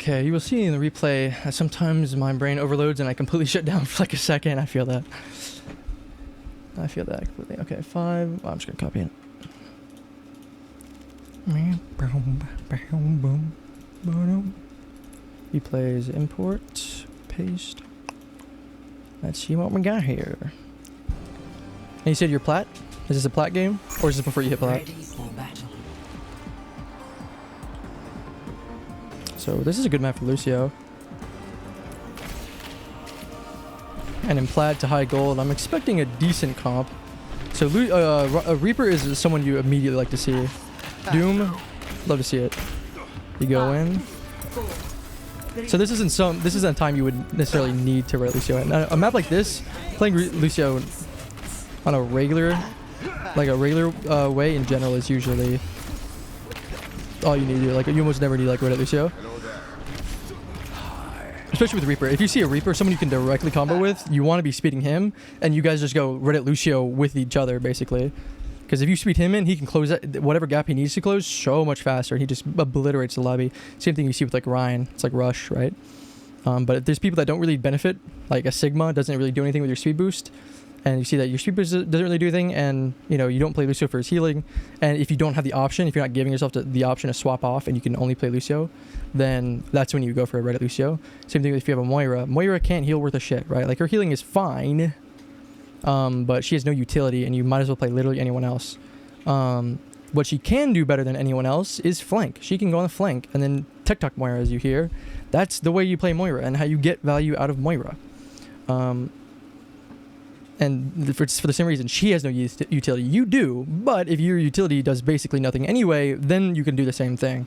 Okay, you will see in the replay that sometimes my brain overloads and I completely shut down for like a second. I feel that. I feel that completely. Okay, 5. Well, I'm just gonna copy it. Replays, import, paste. Let's see what we got here. And you said you're plat? Is this a plat game? Or is this before you hit plat? Ready for battle. So this is a good map for Lucio. And in plat to high gold, I'm expecting a decent comp. So Reaper is someone you immediately like to see. Doom, love to see it. You go in. So this isn't a time you would necessarily need to write Lucio. Now, a map like this, playing Lucio on a regular way in general is usually all you need to do. Like you almost never need like Reddit Lucio. Especially with Reaper. If you see a Reaper, someone you can directly combo with, you want to be speeding him, and you guys just go Reddit Lucio with each other, basically. Because if you speed him in, he can close that, whatever gap he needs to close so much faster, and he just obliterates the lobby. Same thing you see with like Ryan. It's like Rush, right? But if there's people that don't really benefit, like a Sigma doesn't really do anything with your speed boost, and you see that your speed boost doesn't really do anything, and you know you don't play Lucio for his healing, and if you don't have the option, if you're not giving yourself the option to swap off, and you can only play Lucio, then that's when you go for a Reddit Lucio. Same thing if you have a Moira. Moira can't heal worth a shit, right? Like her healing is fine, but she has no utility, and you might as well play literally anyone else. What she can do better than anyone else is flank. She can go on the flank, and then TikTok Moira, as you hear. That's the way you play Moira, and how you get value out of Moira. And for the same reason, she has no utility. You do, but if your utility does basically nothing anyway, then you can do the same thing.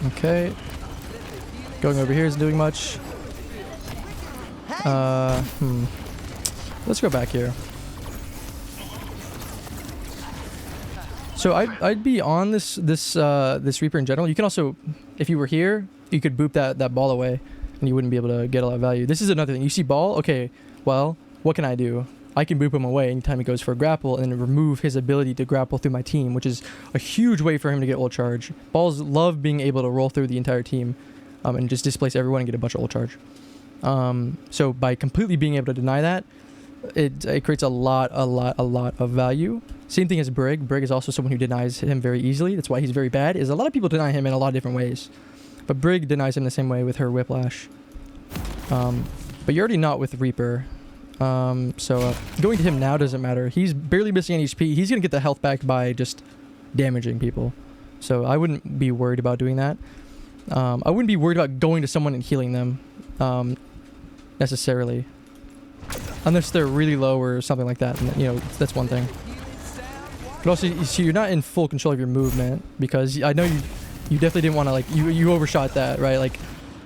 Okay. Going over here isn't doing much. Let's go back here. So I'd be on this Reaper in general. You can also, if you were here, you could boop that ball away, and you wouldn't be able to get a lot of value. This is another thing. You see ball? Okay, well, what can I do? I can boop him away anytime he goes for a grapple and then remove his ability to grapple through my team, which is a huge way for him to get ult charge. Balls love being able to roll through the entire team and just displace everyone and get a bunch of ult charge. So by completely being able to deny that, it creates a lot of value. Same thing as Brig. Brig is also someone who denies him very easily. That's why he's very bad, is a lot of people deny him in a lot of different ways. But Brig denies him the same way with her Whiplash. But you're already not with Reaper. So going to him now doesn't matter. He's barely missing any HP. He's going to get the health back by just damaging people. So I wouldn't be worried about doing that. I wouldn't be worried about going to someone and healing them necessarily. Unless they're really low or something like that. And, you know, that's one thing. But also, you see, you're not in full control of your movement, because I know you definitely didn't want to, like, you overshot that, right? Like,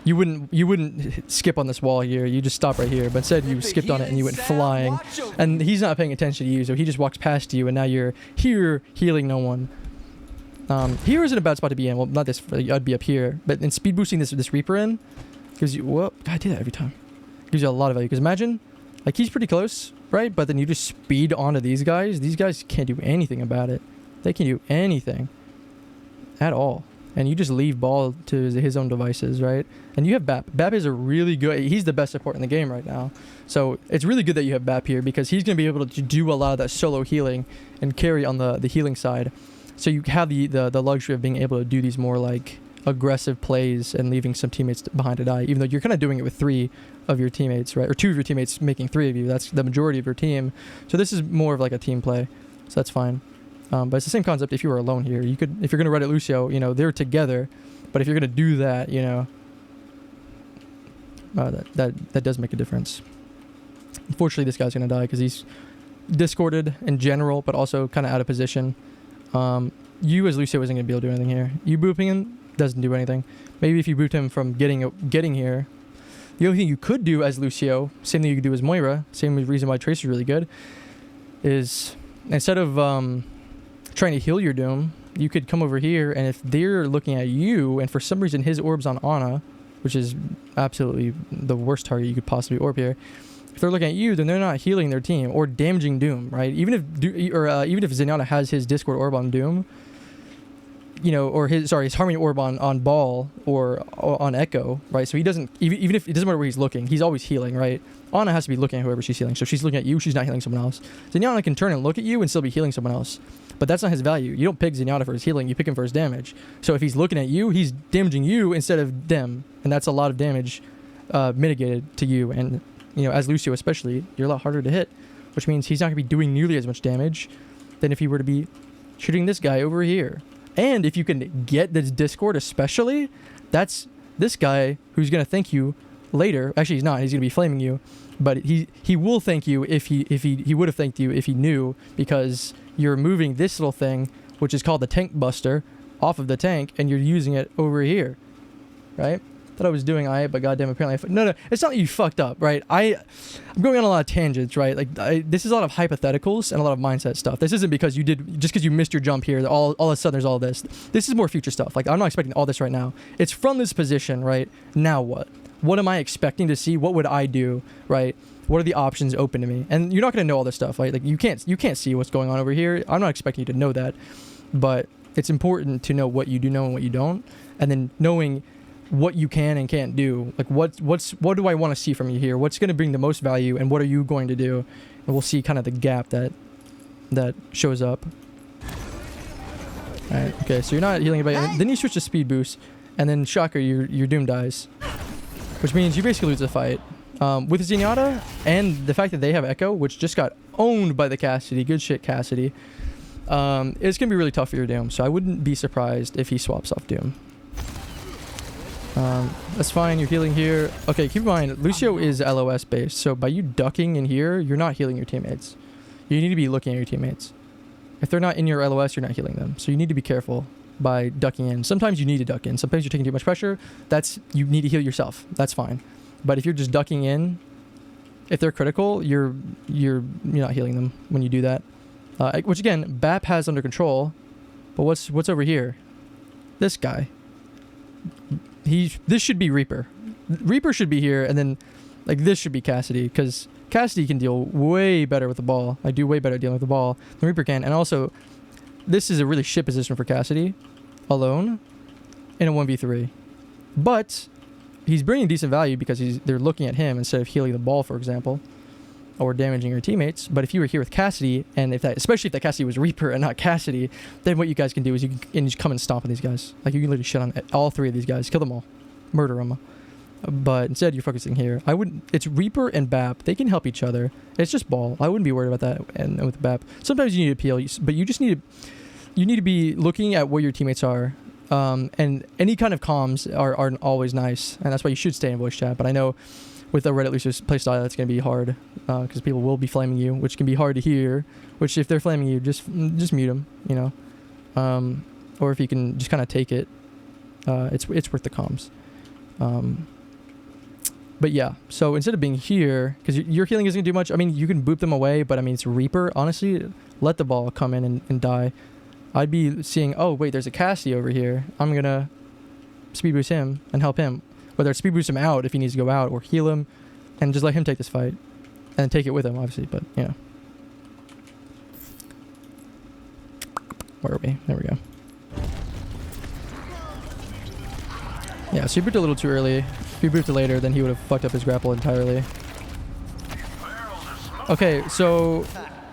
you wouldn't skip on this wall here. You just stop right here. But instead, you skipped on it and you went flying. And he's not paying attention to you, so he just walks past you, and now you're here healing no one. Here isn't a bad spot to be in. Well, not this. I'd be up here. But in speed boosting this Reaper in, gives you, well, I do that every time. Gives you a lot of value. Because imagine, like, he's pretty close, right? But then you just speed onto these guys. These guys can't do anything about it. They can't do anything at all. And you just leave ball to his own devices, right? And you have Bap. Bap is a really good... He's the best support in the game right now. So it's really good that you have Bap here, because he's going to be able to do a lot of that solo healing and carry on the healing side. So you have the luxury of being able to do these more, like, aggressive plays and leaving some teammates behind to die, even though you're kind of doing it with 3 of your teammates, right? Or 2 of your teammates making 3 of you. That's the majority of your team. So this is more of like a team play. So that's fine. But it's the same concept if you were alone here. You could, if you're going to Reddit Lucio, you know, they're together. But if you're going to do that, you know, that does make a difference. Unfortunately, this guy's going to die because he's discorded in general, but also kind of out of position. You as Lucio isn't going to be able to do anything here. You booping him doesn't do anything. Maybe if you booped him from getting here. The only thing you could do as Lucio, same thing you could do as Moira, same reason why Tracer's really good, is instead of trying to heal your Doom, you could come over here, and if they're looking at you, and for some reason his orb's on Ana, which is absolutely the worst target you could possibly orb here, if they're looking at you, then they're not healing their team or damaging Doom, right? Even if Zenyatta has his Discord orb on Doom, you know, or his Harmony Orb on Ball or on Echo, right? So he doesn't, even if it doesn't matter where he's looking, he's always healing, right? Ana has to be looking at whoever she's healing. So if she's looking at you, she's not healing someone else. Zenyatta can turn and look at you and still be healing someone else. But that's not his value. You don't pick Zenyatta for his healing, you pick him for his damage. So if he's looking at you, he's damaging you instead of them. And that's a lot of damage mitigated to you. And, you know, as Lucio especially, you're a lot harder to hit, which means he's not going to be doing nearly as much damage than if he were to be shooting this guy over here. And if you can get this Discord especially, that's this guy who's going to thank you later. Actually, he's not. He's going to be flaming you. But he will thank you if he would have thanked you if he knew, because you're moving this little thing, which is called the Tank Buster, off of the tank, and you're using it over here, right? Thought I was doing alright, but goddamn, apparently no, it's not that you fucked up, right? I'm going on a lot of tangents, right? Like this is a lot of hypotheticals and a lot of mindset stuff. This isn't because you missed your jump here, all of a sudden there's all this. This is more future stuff. Like I'm not expecting all this right now. It's from this position, right? Now what? What am I expecting to see? What would I do, right? What are the options open to me? And you're not going to know all this stuff, right? Like you can't see what's going on over here. I'm not expecting you to know that, but it's important to know what you do know and what you don't, and then knowing what you can and can't do. Like what do I want to see from you here? What's going to bring the most value, and what are you going to do? And we'll see kind of the gap that shows up. All right. Okay. So you're not healing anybody. Then you switch to speed boost, and then shocker, your Doom dies, which means you basically lose the fight. With Zenyatta and the fact that they have Echo, which just got owned by the Cassidy. Good shit, Cassidy. It's gonna be really tough for your Doom. So I wouldn't be surprised if he swaps off Doom. That's fine. You're healing here. Okay, keep in mind, Lucio is LOS based. So by you ducking in here, you're not healing your teammates. You need to be looking at your teammates. If they're not in your LOS, you're not healing them. So you need to be careful by ducking in. Sometimes you need to duck in. Sometimes you're taking too much pressure. You need to heal yourself. That's fine. But if you're just ducking in, if they're critical, you're not healing them when you do that. Which again, BAP has under control. But what's over here? This guy. This should be Reaper. Reaper should be here, and then like this should be Cassidy, because Cassidy can deal way better with the ball. I do way better dealing with the ball than Reaper can. And also, this is a really shit position for Cassidy alone in a 1v3. But he's bringing decent value because they're looking at him instead of healing the ball, for example, or damaging your teammates. But if you were here with Cassidy, and especially if that Cassidy was Reaper and not Cassidy, then what you guys can do is you can just come and stomp on these guys. Like you can literally shit on all three of these guys, kill them all, murder them. But instead you're focusing here. It's Reaper and BAP. They can help each other. It's just ball. I wouldn't be worried about that. And with BAP, sometimes you need to peel, but you just need to be looking at where your teammates are. And any kind of comms are always nice, and that's why you should stay in voice chat. But I know with the Reddit Lucius playstyle, that's going to be hard because people will be flaming you, which can be hard to hear. Which if they're flaming you, just mute them, you know. Or if you can just kind of take it, it's worth the comms. But yeah, so instead of being here, because your healing isn't going to do much. I mean, you can boop them away, but I mean, it's Reaper. Honestly, let the ball come in and die. I'd be seeing, oh, wait, there's a Cassidy over here. I'm going to speed boost him and help him. Whether it's speed boost him out if he needs to go out, or heal him and just let him take this fight. And take it with him, obviously, but, yeah. Where are we? There we go. Yeah, so he booped a little too early. If he booped it later, then he would have fucked up his grapple entirely. Okay, so...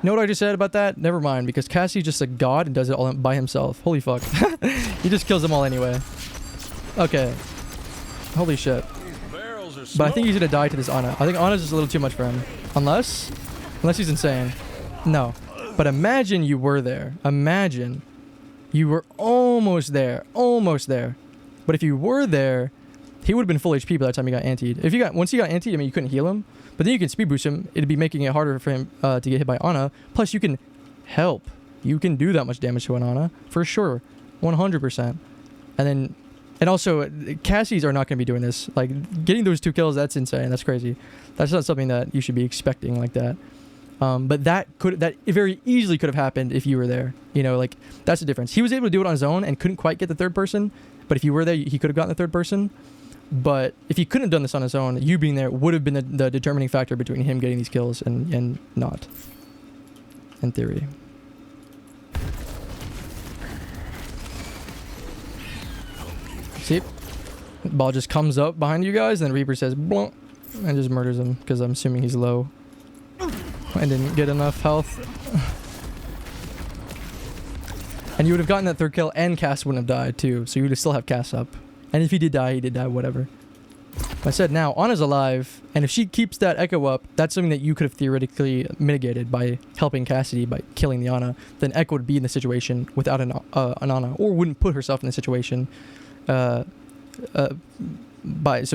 know what I just said about that? Never mind, because Cassie's just a god and does it all by himself. Holy fuck. He just kills them all anyway. Okay. Holy shit. But I think he's gonna die to this Ana. I think Ana's just a little too much for him. Unless he's insane. No. But imagine you were there. Imagine you were almost there. Almost there. But if you were there, he would have been full HP by the time he got antied. Once he got antied, I mean, you couldn't heal him. But then you can speed boost him. It'd be making it harder for him to get hit by Ana. Plus, you can help. You can do that much damage to an Ana. For sure. 100%. And also, Cassies are not going to be doing this. Like, getting those 2 kills, that's insane. That's crazy. That's not something that you should be expecting like that. But that very easily could have happened if you were there. You know, like, that's the difference. He was able to do it on his own and couldn't quite get the third person. But if you were there, he could have gotten the third person. But if he couldn't have done this on his own, you being there would have been the determining factor between him getting these kills and not. In theory. See? Ball just comes up behind you guys, and then Reaper says, blunk, and just murders him, because I'm assuming he's low. And didn't get enough health. And you would have gotten that third kill, and Cass wouldn't have died, too. So you would still have Cass up. And if he did die, whatever. I said now, Ana's alive, and if she keeps that Echo up, that's something that you could have theoretically mitigated by helping Cassidy by killing the Ana. Then Echo would be in the situation without an Ana, or wouldn't put herself in the situation so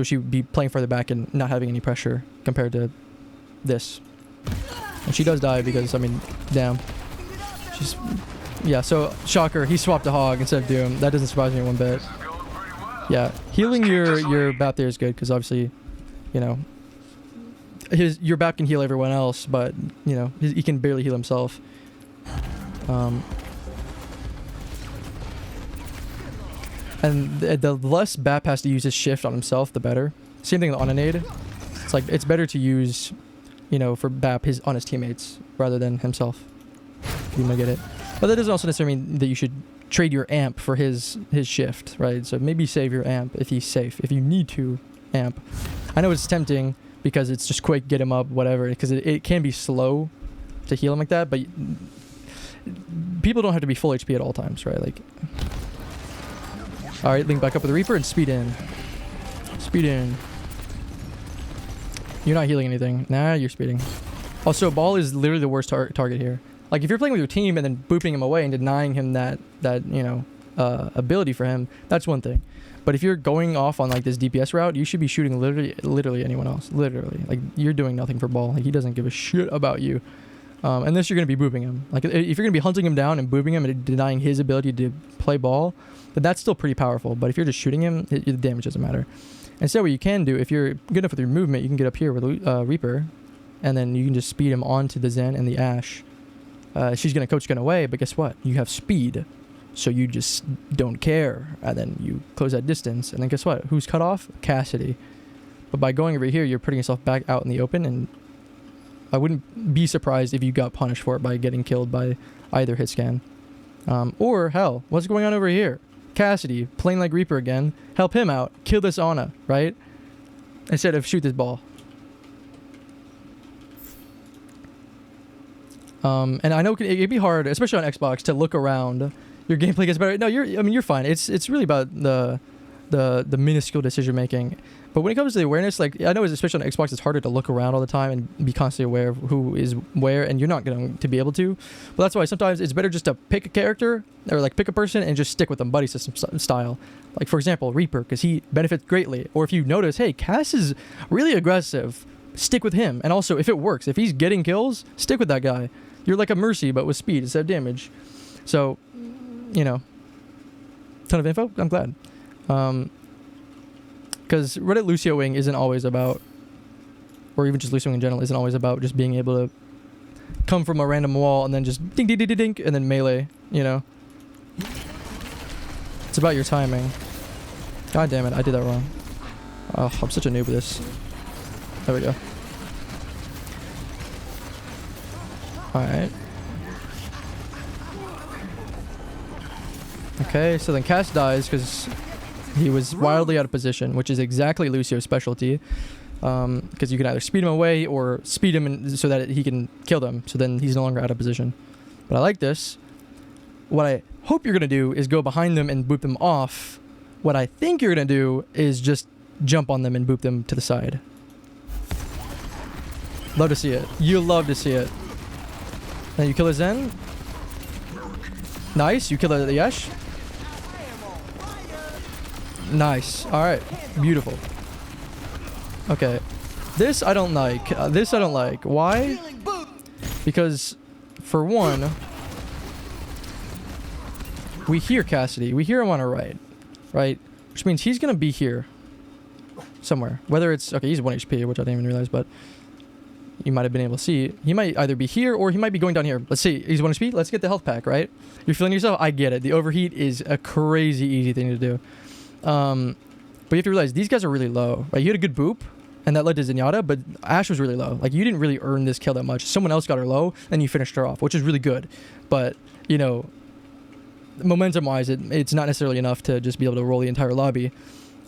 she would be playing further back and not having any pressure compared to this. And she does die because, I mean, damn. Yeah, so, shocker, he swapped a Hog instead of Doom. That doesn't surprise me one bit. Yeah, healing your Bap there is good because obviously, you know, your Bap can heal everyone else, but, you know, he can barely heal himself. And the less Bap has to use his shift on himself, the better. Same thing with Onanade. It's like, it's better to use, you know, for Bap on his teammates rather than himself. You might get it. But that doesn't also necessarily mean that you should trade your amp for his shift, right? So maybe save your amp if he's safe. If you need to amp. I know it's tempting because it's just quick, get him up, whatever. Because it can be slow to heal him like that, but people don't have to be full HP at all times, right? Like, all right, link back up with the Reaper and speed in. Speed in. You're not healing anything. Nah, you're speeding. Also, Ball is literally the worst target here. Like, if you're playing with your team and then booping him away and denying him that you know, ability for him, that's one thing. But if you're going off on, like, this DPS route, you should be shooting literally anyone else. Literally. Like, you're doing nothing for Ball. Like, he doesn't give a shit about you. Unless you're going to be booping him. Like, if you're going to be hunting him down and booping him and denying his ability to play Ball, then that's still pretty powerful. But if you're just shooting him, the damage doesn't matter. Instead, what you can do, if you're good enough with your movement, you can get up here with Reaper, and then you can just speed him onto the Zen and the Ashe. She's going to coach gun away, but guess what? You have speed, so you just don't care, and then you close that distance, and then guess what? Who's cut off? Cassidy. But by going over here, you're putting yourself back out in the open, and I wouldn't be surprised if you got punished for it by getting killed by either hit scan. Or, hell, what's going on over here? Cassidy, playing like Reaper again, help him out, kill this Ana, right? Instead of shoot this Ball. And I know it'd be hard, especially on Xbox, to look around. Your gameplay gets better. No, you're fine. It's really about the minuscule decision making. But when it comes to the awareness, like, I know especially on Xbox, it's harder to look around all the time and be constantly aware of who is where, and you're not going to be able to. But that's why sometimes it's better just to pick a character or like pick a person and just stick with them, buddy system style. Like, for example, Reaper, because he benefits greatly. Or if you notice, hey, Cass is really aggressive, stick with him. And also, if it works, if he's getting kills, stick with that guy. You're like a Mercy, but with speed instead of damage. So, you know, ton of info. I'm glad. Because Reddit Lucio Wing isn't always about, or even just Lucio Wing in general, isn't always about just being able to come from a random wall and then just ding, ding, ding, ding, ding, and then melee, you know? It's about your timing. God damn it, I did that wrong. Oh, I'm such a noob with this. There we go. Alright. Okay, so then Cass dies because he was wildly out of position, which is exactly Lucio's specialty. Because you can either speed him away or speed him so that he can kill them. So then he's no longer out of position. But I like this. What I hope you're going to do is go behind them and boop them off. What I think you're going to do is just jump on them and boop them to the side. Love to see it. You love to see it. Then you kill a Zen. Nice. You kill a Yesh. Nice. Alright. Beautiful. Okay. This I don't like. This I don't like. Why? Because, for one, we hear Cassidy. We hear him on our right. Right? Which means he's going to be here. Somewhere. Whether it's... Okay, he's 1 HP, which I didn't even realize, but... You might have been able to see. He might either be here or he might be going down here. Let's see. He's 1 HP. Let's get the health pack, right? You're feeling yourself? I get it. The overheat is a crazy easy thing to do. But you have to realize these guys are really low. Right? You had a good boop, and that led to Zenyatta, but Ashe was really low. Like, you didn't really earn this kill that much. Someone else got her low, and you finished her off, which is really good. But, you know, momentum-wise, it's not necessarily enough to just be able to roll the entire lobby.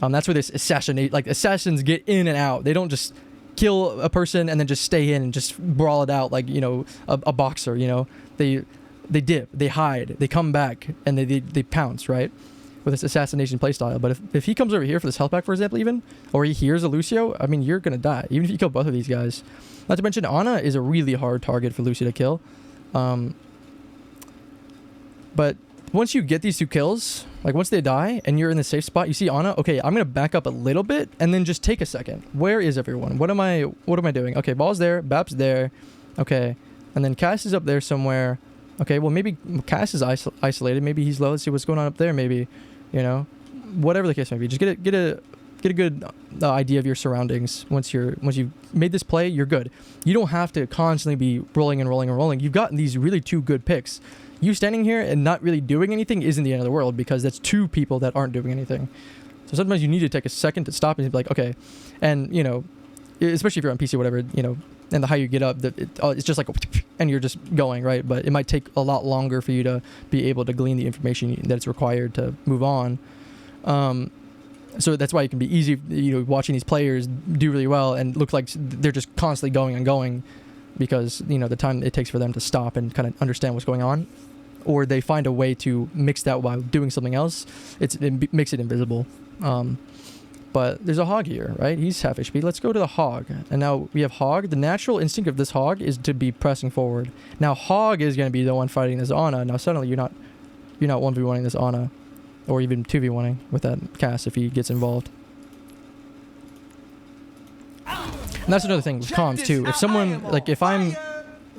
That's where this assassins get in and out. They don't just kill a person and then just stay in and just brawl it out like, you know, a boxer, you know. They dip, they hide, they come back, and they pounce, right? With this assassination playstyle. But if he comes over here for this health pack, for example, even, or he hears a Lucio, I mean, you're gonna die, even if you kill both of these guys. Not to mention, Ana is a really hard target for Lucio to kill. But once you get these 2 kills, like once they die and you're in the safe spot, you see Ana, okay, I'm gonna back up a little bit and then just take a second. Where is everyone? What am I doing? Okay, Ball's there, Bap's there, okay, and then Cass is up there somewhere. Okay, well maybe Cass is isolated, maybe he's low. Let's see what's going on up there, maybe, you know, whatever the case may be. Just get a good idea of your surroundings. Once you've made this play, you're good. You don't have to constantly be rolling and rolling and rolling. You've gotten these really 2 good picks. You standing here and not really doing anything isn't the end of the world, because that's 2 people that aren't doing anything. So sometimes you need to take a second to stop and be like, okay, and you know, especially if you're on PC or whatever, you know, and the higher you get up, it's just like, and you're just going, right? But it might take a lot longer for you to be able to glean the information that's required to move on. So that's why it can be easy, you know, watching these players do really well and look like they're just constantly going and going, because, you know, the time it takes for them to stop and kind of understand what's going on, or they find a way to mix that while doing something else, it makes it invisible. But there's a Hog here, right? He's half HP. Let's go to the Hog. And now we have Hog. The natural instinct of this Hog is to be pressing forward. Now Hog is going to be the one fighting this Ana. Now suddenly you're not 1v1ing this Ana, or even 2v1ing with that Cass if he gets involved. And that's another thing with comms too. If someone, like if I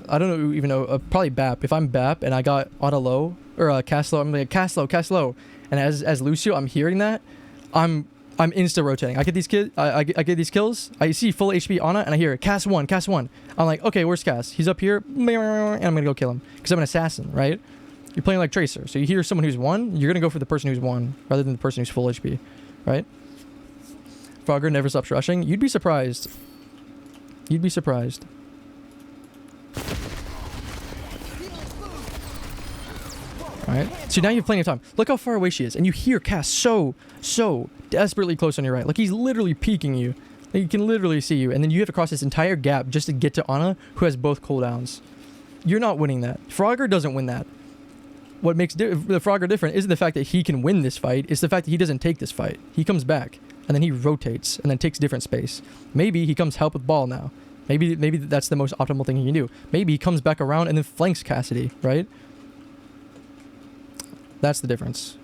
don't even know, probably Bap. If I'm Bap and I got Ana low, or Cass low, I'm like, Cass low. And as Lucio, I'm hearing that, I'm insta rotating. I get these I get these kills. I see full HP Ana, and I hear Cass 1. I'm like, okay, where's Cass? He's up here, and I'm gonna go kill him because I'm an assassin, right? You're playing like Tracer, so you hear someone who's 1, you're gonna go for the person who's 1 rather than the person who's full HP, right? Frogger never stops rushing. You'd be surprised. Alright, so now you have plenty of time. Look how far away she is, and you hear Cass so desperately close on your right. Like, he's literally peeking you. Like, he can literally see you, and then you have to cross this entire gap just to get to Ana, who has both cooldowns. You're not winning that. Frogger doesn't win that. What makes the Frogger different isn't the fact that he can win this fight, it's the fact that he doesn't take this fight. He comes back, and then he rotates, and then takes different space. Maybe he comes help with Ball now. Maybe that's the most optimal thing he can do. Maybe he comes back around and then flanks Cassidy, right? That's the difference.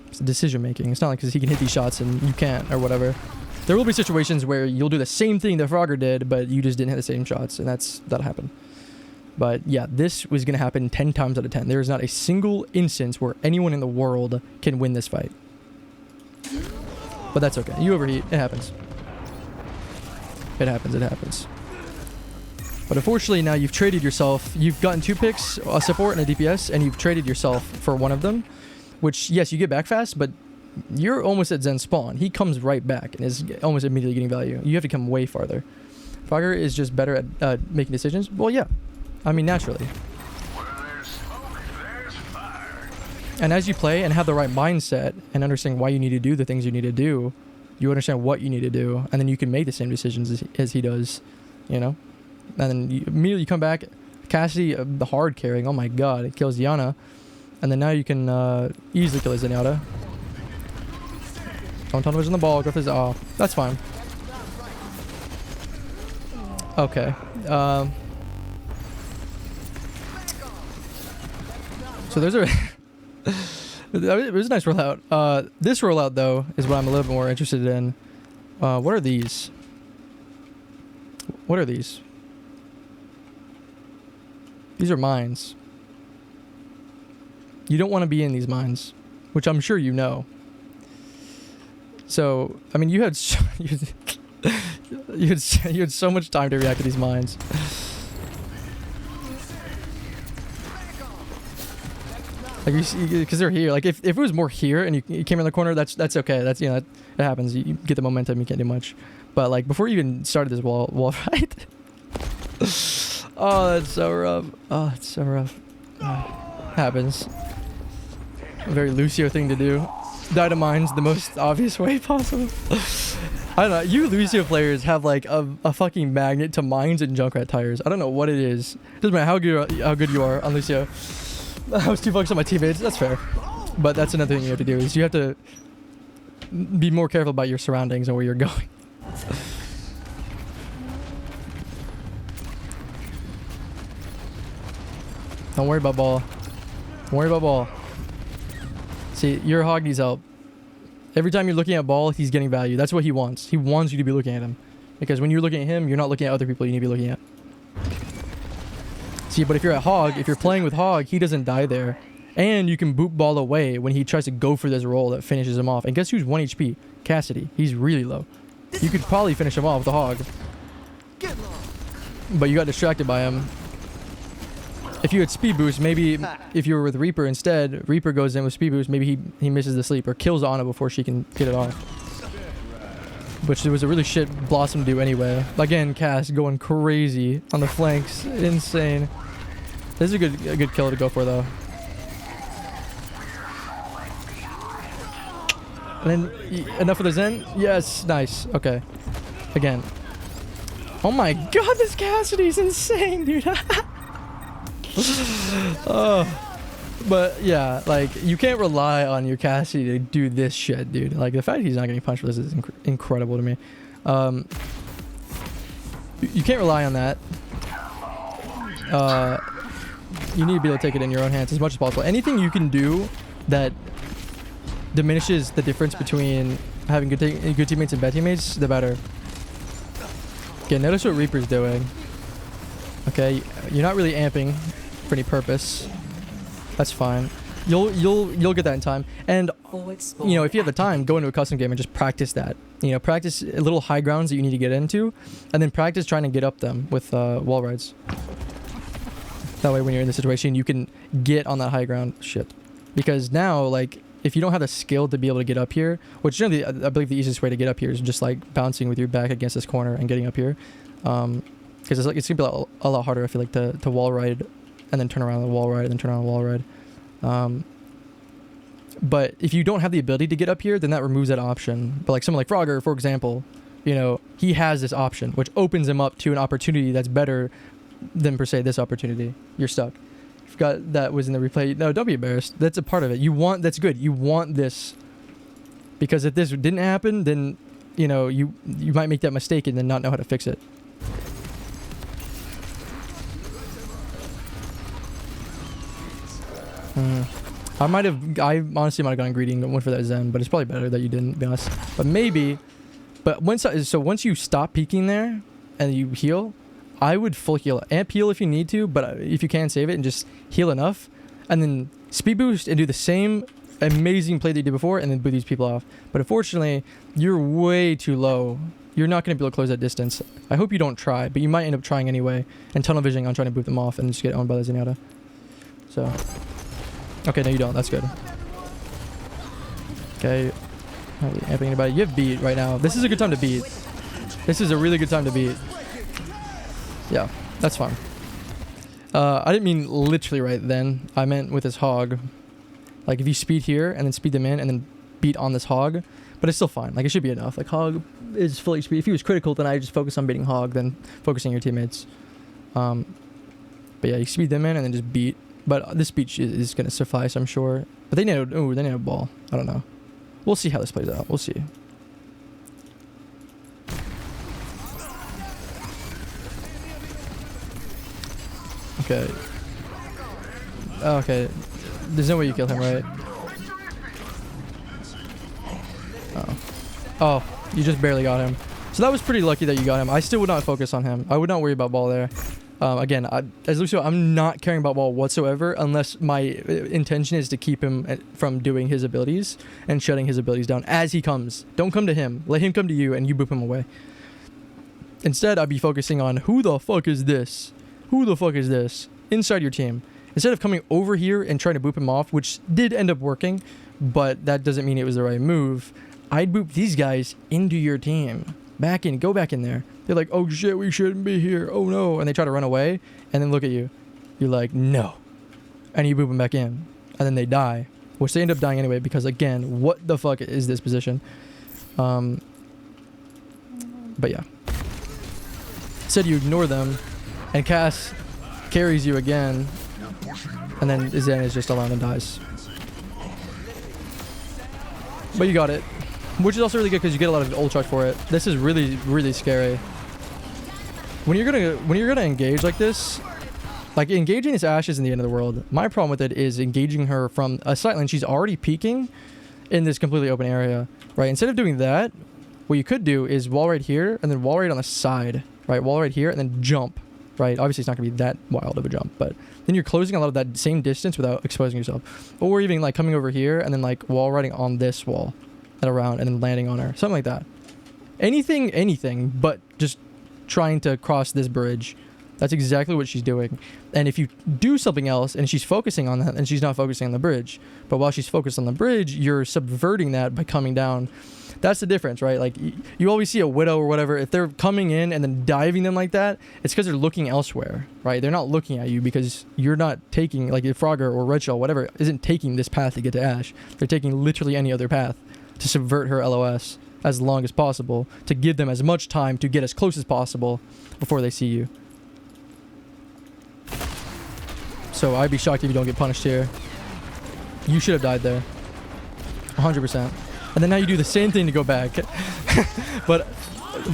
It's decision making. It's not like because he can hit these shots and you can't, or whatever. There will be situations where you'll do the same thing that Frogger did, but you just didn't hit the same shots, and that'll happen. But yeah, this was going to happen 10 times out of 10. There is not a single instance where anyone in the world can win this fight. But that's okay. You overheat. It happens. It happens. But unfortunately, now you've traded yourself. You've gotten 2 picks, a support and a DPS, and you've traded yourself for one of them. Which, yes, you get back fast, but you're almost at Zen spawn. He comes right back and is almost immediately getting value. You have to come way farther. Frogger is just better at making decisions. Well, yeah. I mean, naturally. And as you play and have the right mindset and understand why you need to do the things you need to do, you understand what you need to do, and then you can make the same decisions as he does, you know? And then you immediately come back. Cassidy, the hard carrying, oh my god, it kills Yana. And then now you can easily kill his Zenyatta. Don't tell him he's on the ball, go for his, oh, that's fine. Okay. So there's a... it was a nice rollout. This rollout, though, is what I'm a little bit more interested in. What are these? What are these? These are mines. You don't want to be in these mines, which I'm sure you know. So, I mean, you had you had so much time to react to these mines. Like, you see, because they're here. Like, if it was more here and you came in the corner, that's okay. That's, you know, it happens. You get the momentum. You can't do much. But like, before you even started this wall fight. Oh, that's so rough. Oh, it's so rough. Happens. A very Lucio thing to do. Die to mines the most obvious way possible. I don't know. You Lucio players have like a fucking magnet to mines and Junkrat tires. I don't know what it is. Doesn't matter how good you are on Lucio. I was too focused on my teammates. That's fair. But that's another thing you have to do is you have to be more careful about your surroundings and where you're going. Don't worry about ball. Don't worry about ball. See, your hog needs help. Every time you're looking at ball, he's getting value. That's what he wants. He wants you to be looking at him. Because when you're looking at him, you're not looking at other people you need to be looking at. See, but if you're at hog, if you're playing with hog, he doesn't die there. And you can boot ball away when he tries to go for this roll that finishes him off. And guess who's 1 HP? Cassidy. He's really low. You could probably finish him off with the hog. But you got distracted by him. If you had speed boost, maybe if you were with Reaper instead, Reaper goes in with speed boost, maybe he misses the sleep or kills Ana before she can get it off. Which was a really shit Blossom do anyway. Again, Cass going crazy on the flanks. Insane. This is a good kill to go for though. And then enough of the Zen? Yes, nice. Okay. Again. Oh my god, this Cassidy's insane, dude. But yeah, like you can't rely on your Cassidy to do this shit, dude. Like the fact he's not getting punched for this is incredible to me. You can't rely on that. You need to be able to take it in your own hands as much as possible. Anything you can do that diminishes the difference between having good teammates and bad teammates, the better. Okay, notice what Reaper's doing. Okay, you're not really amping for any purpose. That's fine. You'll get that in time. And you know, if you have the time, go into a custom game and just practice that. You know, practice little high grounds that you need to get into, and then practice trying to get up them with wall rides. That way, when you're in the situation, you can get on that high ground. Shit. Because now, like, if you don't have the skill to be able to get up here, which generally I believe the easiest way to get up here is just like bouncing with your back against this corner and getting up here. Because it's gonna be a lot harder, I feel like, to wall ride and then turn around the wall ride and then turn around the wall ride. But if you don't have the ability to get up here, then that removes that option. But like someone like Frogger, for example, you know, he has this option, which opens him up to an opportunity that's better than per se this opportunity. You're stuck. Forgot that was in the replay. No, don't be embarrassed. That's a part of it. That's good. You want this, because if this didn't happen, then you know you might make that mistake and then not know how to fix it. I honestly might have gone greedy and went for that Zen, but it's probably better that you didn't, to be honest. But maybe, once you stop peeking there and you heal, I would full heal. Amp heal if you need to, but if you can, save it and just heal enough, and then speed boost and do the same amazing play that you did before, and then boot these people off. But unfortunately, you're way too low. You're not going to be able to close that distance. I hope you don't try, but you might end up trying anyway and tunnel visioning on trying to boot them off and just get owned by the Zenyatta. So. Okay, no you don't. That's good. Okay. Not really amping anybody. You have beat right now. This is a good time to beat. This is a really good time to beat. Yeah, that's fine. I didn't mean literally right then. I meant with his hog. Like if you speed here and then speed them in and then beat on this hog. But it's still fine. Like it should be enough. Like hog is full HP. If he was critical, then I just focus on beating hog, then focusing on your teammates. But yeah, you speed them in and then just beat. But this speech is going to suffice, I'm sure. But they need a ball. I don't know. We'll see how this plays out. We'll see. Okay. Okay. There's no way you kill him, right? Oh, you just barely got him. So that was pretty lucky that you got him. I still would not focus on him. I would not worry about ball there. Again, as Lucio, I'm not caring about ball whatsoever unless my intention is to keep him from doing his abilities and shutting his abilities down as he comes. Don't come to him. Let him come to you and you boop him away. Instead, I'd be focusing on who the fuck is this? Who the fuck is this? Inside your team. Instead of coming over here and trying to boop him off, which did end up working, but that doesn't mean it was the right move, I'd boop these guys into your team. Go back in there. They're like, oh shit, we shouldn't be here. Oh no. And they try to run away and then look at you. You're like, no. and you boop them back in, and then they die, which they end up dying anyway because, again, what the fuck is this position? But yeah. Instead, you ignore them, and Cass carries you again, and then Zen is just alone and dies. But you got it, which is also really good because you get a lot of ult charge for it. This is really, really scary. When you're gonna engage like this, like engaging this Ashe isn't the end of the world. My problem with it is engaging her from a sight line. She's already peeking in this completely open area, right? Instead of doing that, what you could do is wall right here and then wall right on the side, right? Wall right here and then jump, right? Obviously, it's not gonna be that wild of a jump, but then you're closing a lot of that same distance without exposing yourself. Or even like coming over here and then like wall riding on this wall and around and then landing on her. Something like that. Anything but just trying to cross this bridge. That's exactly what she's doing. And if you do something else and she's focusing on that and she's not focusing on the bridge, but while she's focused on the bridge, you're subverting that by coming down. That's the difference, right? Like you always see a Widow or whatever, if they're coming in and then diving them like that, it's because they're looking elsewhere, right? They're not looking at you because you're not taking, like Frogger or Red Shell, whatever, isn't taking this path to get to Ashe. They're taking literally any other path to subvert her LOS as long as possible, to give them as much time to get as close as possible before they see you. So I'd be shocked if you don't get punished here. You should have died there. 100%. And then now you do the same thing to go back. But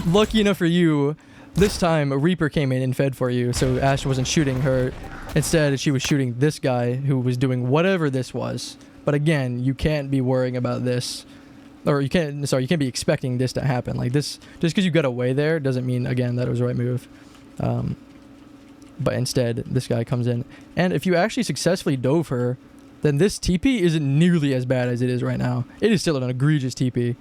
lucky enough for you, this time a Reaper came in and fed for you, so Ashe wasn't shooting her. Instead, she was shooting this guy who was doing whatever this was. But again, you can't be worrying about this. Or you can't be expecting this to happen. Like this, just because you got away there doesn't mean, again, that it was the right move. But instead, this guy comes in. And if you actually successfully dove her, then this TP isn't nearly as bad as it is right now. It is still an egregious TP.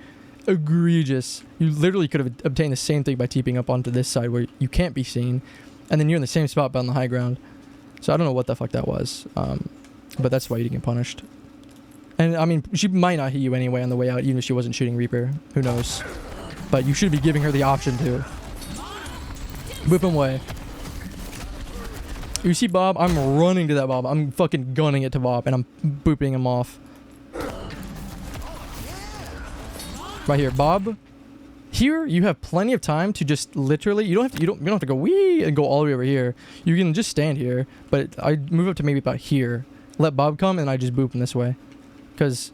Egregious. You literally could have obtained the same thing by TPing up onto this side where you can't be seen. And then you're in the same spot but on the high ground. So I don't know what the fuck that was. But that's why you didn't get punished. And I mean, she might not hit you anyway on the way out, even if she wasn't shooting Reaper. Who knows? But you should be giving her the option to. Whip him away. You see Bob? I'm running to that Bob. I'm fucking gunning it to Bob, and I'm booping him off. Right here, Bob. Here, you have plenty of time to just literally. You don't have to go wee and go all the way over here. You can just stand here, but I move up to maybe about here. Let Bob come, and I just boop him this way. Because,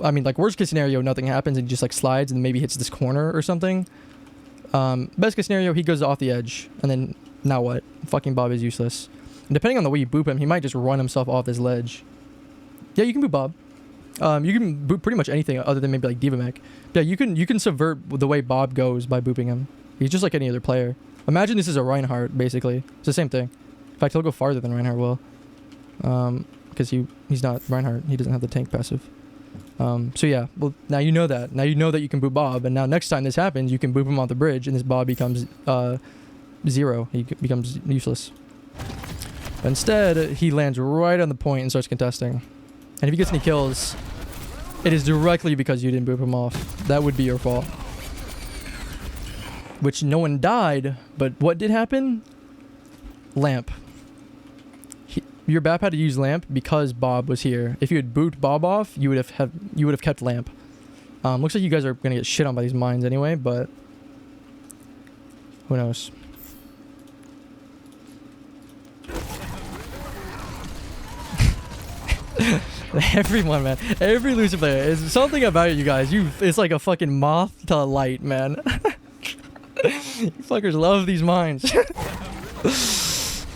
I mean, like worst case scenario, nothing happens, and he just like slides and maybe hits this corner or something. Best case scenario, he goes off the edge, and then now what? Fucking Bob is useless. And depending on the way you boop him, he might just run himself off this ledge. Yeah, you can boop Bob. You can boop pretty much anything other than maybe like D.Va Mech. Yeah, you can subvert the way Bob goes by booping him. He's just like any other player. Imagine this is a Reinhardt, basically. It's the same thing. In fact, he'll go farther than Reinhardt will. Because he's not Reinhardt. He doesn't have the tank passive. So yeah, well, now you know that. Now you know that you can boop Bob, and now next time this happens, you can boop him off the bridge, and this Bob becomes 0. He becomes useless. But instead, he lands right on the point and starts contesting. And if he gets any kills, it is directly because you didn't boop him off. That would be your fault. Which no one died, but what did happen? Lamp. Your BAP had to use Lamp because Bob was here. If you had booped Bob off, you would have kept Lamp. Looks like you guys are gonna get shit on by these mines anyway, but who knows? Everyone, man. Every loser player. It's something about you guys. It's like a fucking moth to light, man. You fuckers love these mines.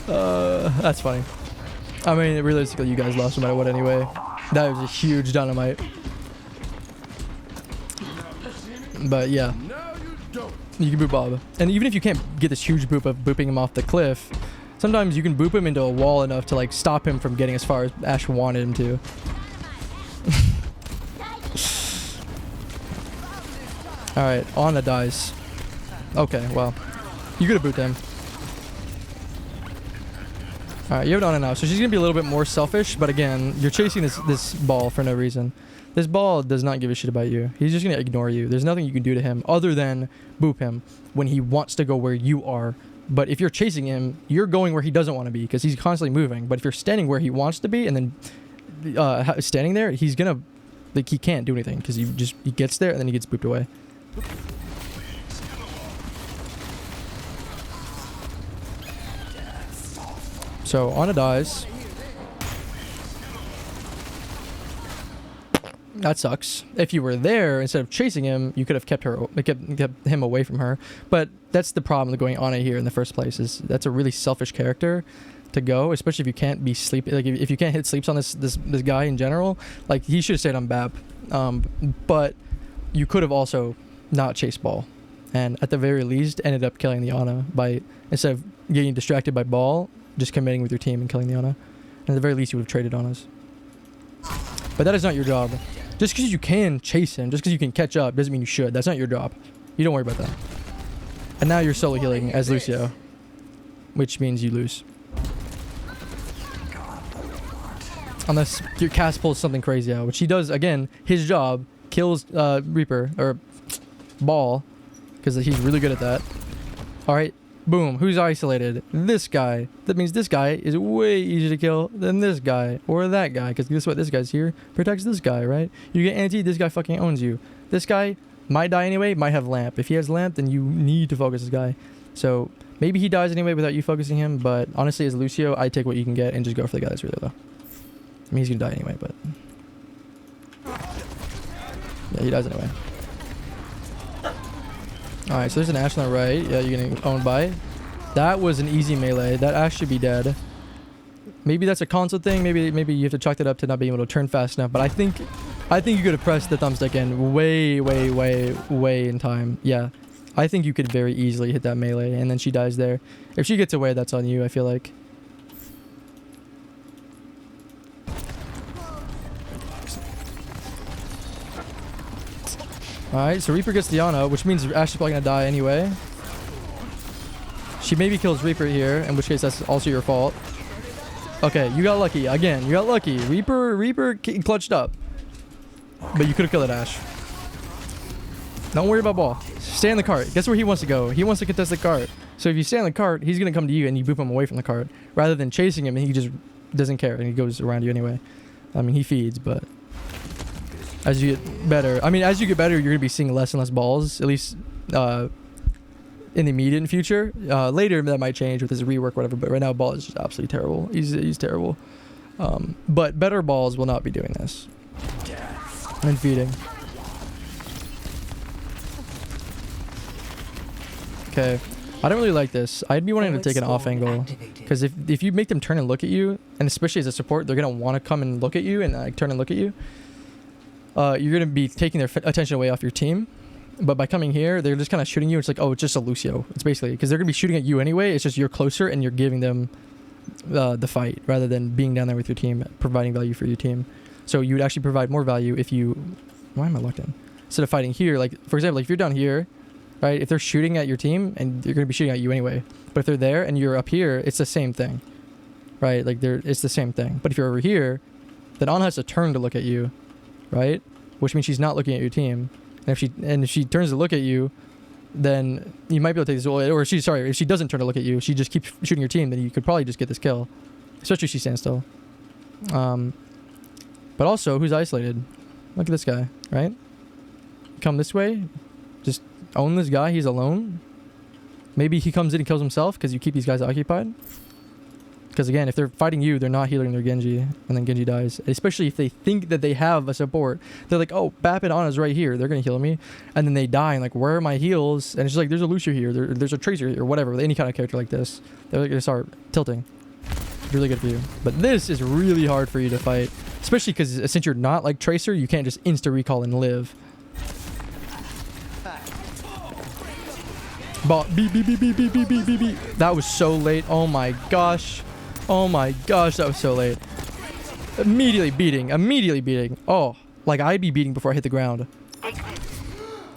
That's funny. I mean, realistically, you guys lost no matter what anyway. That was a huge dynamite. But yeah. You can boop Bob. And even if you can't get this huge boop of booping him off the cliff, sometimes you can boop him into a wall enough to like stop him from getting as far as Ashe wanted him to. Alright, Ana dies. Okay, well. You could have booped him. Alright, you have Ana now, so she's gonna be a little bit more selfish, but again, you're chasing this ball for no reason. This ball does not give a shit about you. He's just gonna ignore you. There's nothing you can do to him other than boop him when he wants to go where you are But if you're chasing him, you're going where he doesn't want to be because he's constantly moving. But if you're standing where he wants to be and then standing there, he's gonna like he can't do anything because he gets there and then he gets booped away. So Ana dies. That sucks. If you were there instead of chasing him, you could have kept him away from her. But that's the problem with going Ana here in the first place. Is that's a really selfish character to go, especially if you can't be sleeping. Like if you can't hit sleeps on this guy in general, like he should have stayed on Bap. But you could have also not chased Ball, and at the very least ended up killing the Ana by instead of getting distracted by Ball, just committing with your team and killing the Ana. And at the very least, you would have traded Anas. But that is not your job. Just because you can chase him, just because you can catch up, doesn't mean you should. That's not your job. You don't worry about that. And now you're solo healing as Lucio, which means you lose. Unless your cast pulls something crazy out, which he does, again, his job, kills Reaper, or Ball, because he's really good at that. Alright, boom, who's isolated? This guy. That means this guy is way easier to kill than this guy, or that guy, because guess what, this guy's here, protects this guy, right? You get anti, this guy fucking owns you. This guy might die anyway, might have lamp. If he has lamp, then you need to focus this guy. So, maybe he dies anyway without you focusing him, but honestly, as Lucio, I take what you can get and just go for the guy that's really low. I mean, he's gonna die anyway, but... yeah, he dies anyway. Alright, so there's an Ashe on the right. Yeah, you're getting owned by. That was an easy melee. That Ashe should be dead. Maybe that's a console thing. Maybe you have to chalk that up to not being able to turn fast enough. But I think you could have pressed the thumbstick in way in time. Yeah. I think you could very easily hit that melee, and then she dies there. If she gets away, that's on you, I feel like. Alright, so Reaper gets the Ana, which means Ashe is probably gonna die anyway. She maybe kills Reaper here, in which case that's also your fault. Okay, you got lucky. Again, you got lucky. Reaper clutched up. But you could have killed that Ashe. Don't worry about Ball. Stay in the cart. Guess where he wants to go? He wants to contest the cart. So if you stay in the cart, he's gonna come to you and you boop him away from the cart. Rather than chasing him and he just doesn't care and he goes around you anyway. I mean, he feeds, but... as you get better, you're gonna be seeing less and less balls, at least in the immediate future. Later that might change with his rework, whatever. But right now, Ball is just absolutely terrible. He's terrible. But better balls will not be doing this. And feeding. Okay, I don't really like this. I'd be wanting to take an off angle, because if you make them turn and look at you, and especially as a support, they're gonna want to come and look at you and like turn and look at you. You're going to be taking their attention away off your team. But by coming here, they're just kind of shooting you. It's like, oh, it's just a Lucio. It's basically, because they're going to be shooting at you anyway. It's just you're closer and you're giving them the fight rather than being down there with your team, providing value for your team. So you would actually provide more value if you... why am I locked in? Instead of fighting here, like, for example, like if you're down here, right, if they're shooting at your team, and they're going to be shooting at you anyway. But if they're there and you're up here, it's the same thing. Right? Like, it's the same thing. But if you're over here, then Ana has to turn to look at you. Right? Which means she's not looking at your team. And if she turns to look at you, then you might be able to take this. Or if she doesn't turn to look at you, she just keeps shooting your team, then you could probably just get this kill. Especially if she stands still. But also, who's isolated? Look at this guy, right? Come this way. Just own this guy. He's alone. Maybe he comes in and kills himself because you keep these guys occupied. Because again, if they're fighting you, they're not healing their Genji, and then Genji dies. Especially if they think that they have a support. They're like, oh, Bap and Ana's right here. They're going to heal me. And then they die, and like, where are my heals? And it's just like, there's a Lucio here. There's a Tracer here, or whatever. With any kind of character like this. They're going to start tilting. Really good for you. But this is really hard for you to fight. Especially because since you're not like Tracer, you can't just insta-recall and live. Beep. That was so late. Oh my gosh. Oh my gosh, that was so late. Immediately beating. Oh, like I'd be beating before I hit the ground.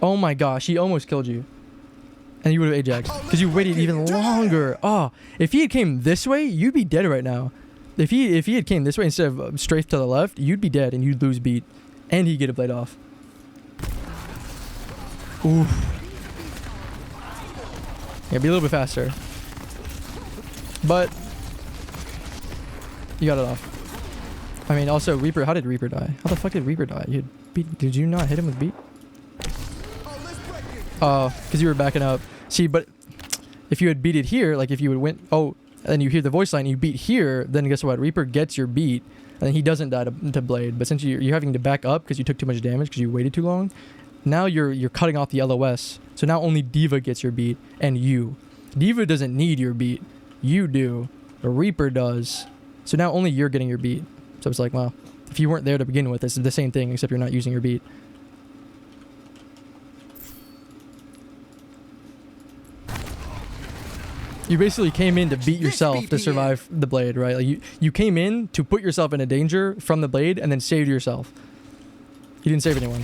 Oh my gosh, he almost killed you. And you would have Ajax. Because you waited even longer. Oh, if he had came this way, you'd be dead right now. If he had came this way instead of straight to the left, you'd be dead and you'd lose beat. And he'd get a blade off. Oof. Yeah, be a little bit faster. but you got it off. I mean, also Reaper. How did Reaper die? How the fuck did Reaper die? Did you not hit him with beat? Oh, because you were backing up. See, but if you had beat it here, like if you would win, and you hear the voice line, you beat here, then guess what? Reaper gets your beat, and he doesn't die to Blade. But since you're having to back up because you took too much damage because you waited too long, now you're cutting off the LOS. So now only D.Va gets your beat, and you. D.Va doesn't need your beat. You do. The Reaper does. So now only you're getting your beat. So it's like, well, if you weren't there to begin with, it's the same thing, except you're not using your beat. You basically came in to beat yourself to survive the Blade, right? Like you came in to put yourself in a danger from the Blade and then saved yourself. You didn't save anyone.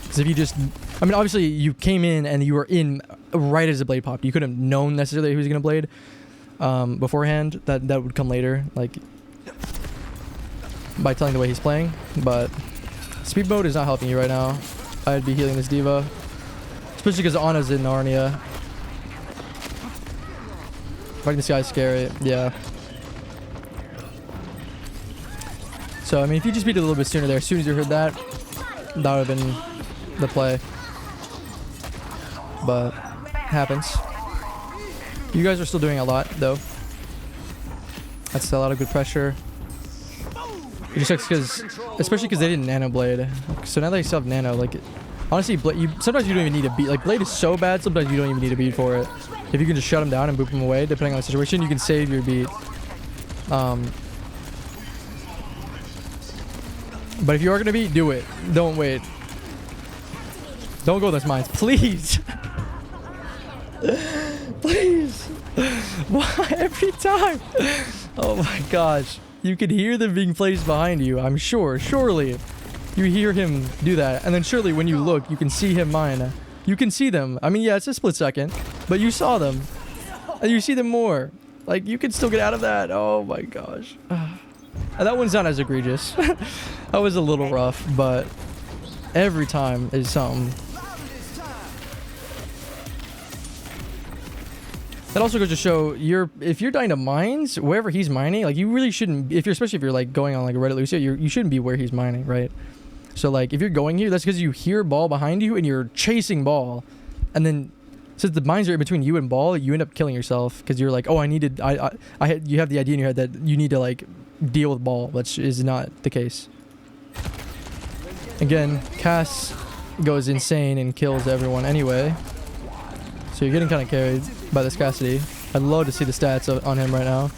Because if you just... I mean, obviously, you came in and you were in right as the Blade popped. You couldn't have known necessarily who was going to Blade beforehand. That would come later, like, by telling the way he's playing. But speed mode is not helping you right now. I'd be healing this D.Va. Especially because Ana's in Narnia. Fighting this guy's scary. Yeah. So, I mean, if you just beat it a little bit sooner there, as soon as you heard that, that would have been the play. But, happens. You guys are still doing a lot, though. That's a lot of good pressure. It just sucks because, especially because they didn't nano Blade. So now they still have nano. Like, honestly, sometimes you don't even need a beat. Like, Blade is so bad, sometimes you don't even need a beat for it. If you can just shut him down and boop him away, depending on the situation, you can save your beat. But if you are going to beat, do it. Don't wait. Don't go those mines. Please. Please. Why? Every time. Oh my gosh. You could hear them being placed behind you, I'm sure. Surely. You hear him do that. And then surely when you look, you can see him mine. You can see them. I mean, yeah, it's a split second. But you saw them. And you see them more. Like, you can still get out of that. Oh my gosh. That one's not as egregious. That was a little rough, but every time is something. That also goes to show if you're dying to mines, wherever he's mining, like you really shouldn't, especially if you're like going on like a Reddit Lucio, you shouldn't be where he's mining, right? So like if you're going here, that's because you hear ball behind you and you're chasing ball, and then since the mines are in between you and ball, you end up killing yourself because you're like, oh, you have the idea in your head that you need to like deal with ball, which is not the case. Again, Cass goes insane and kills everyone anyway. So you're getting kind of carried by this Cassidy. I'd love to see the stats on him right now.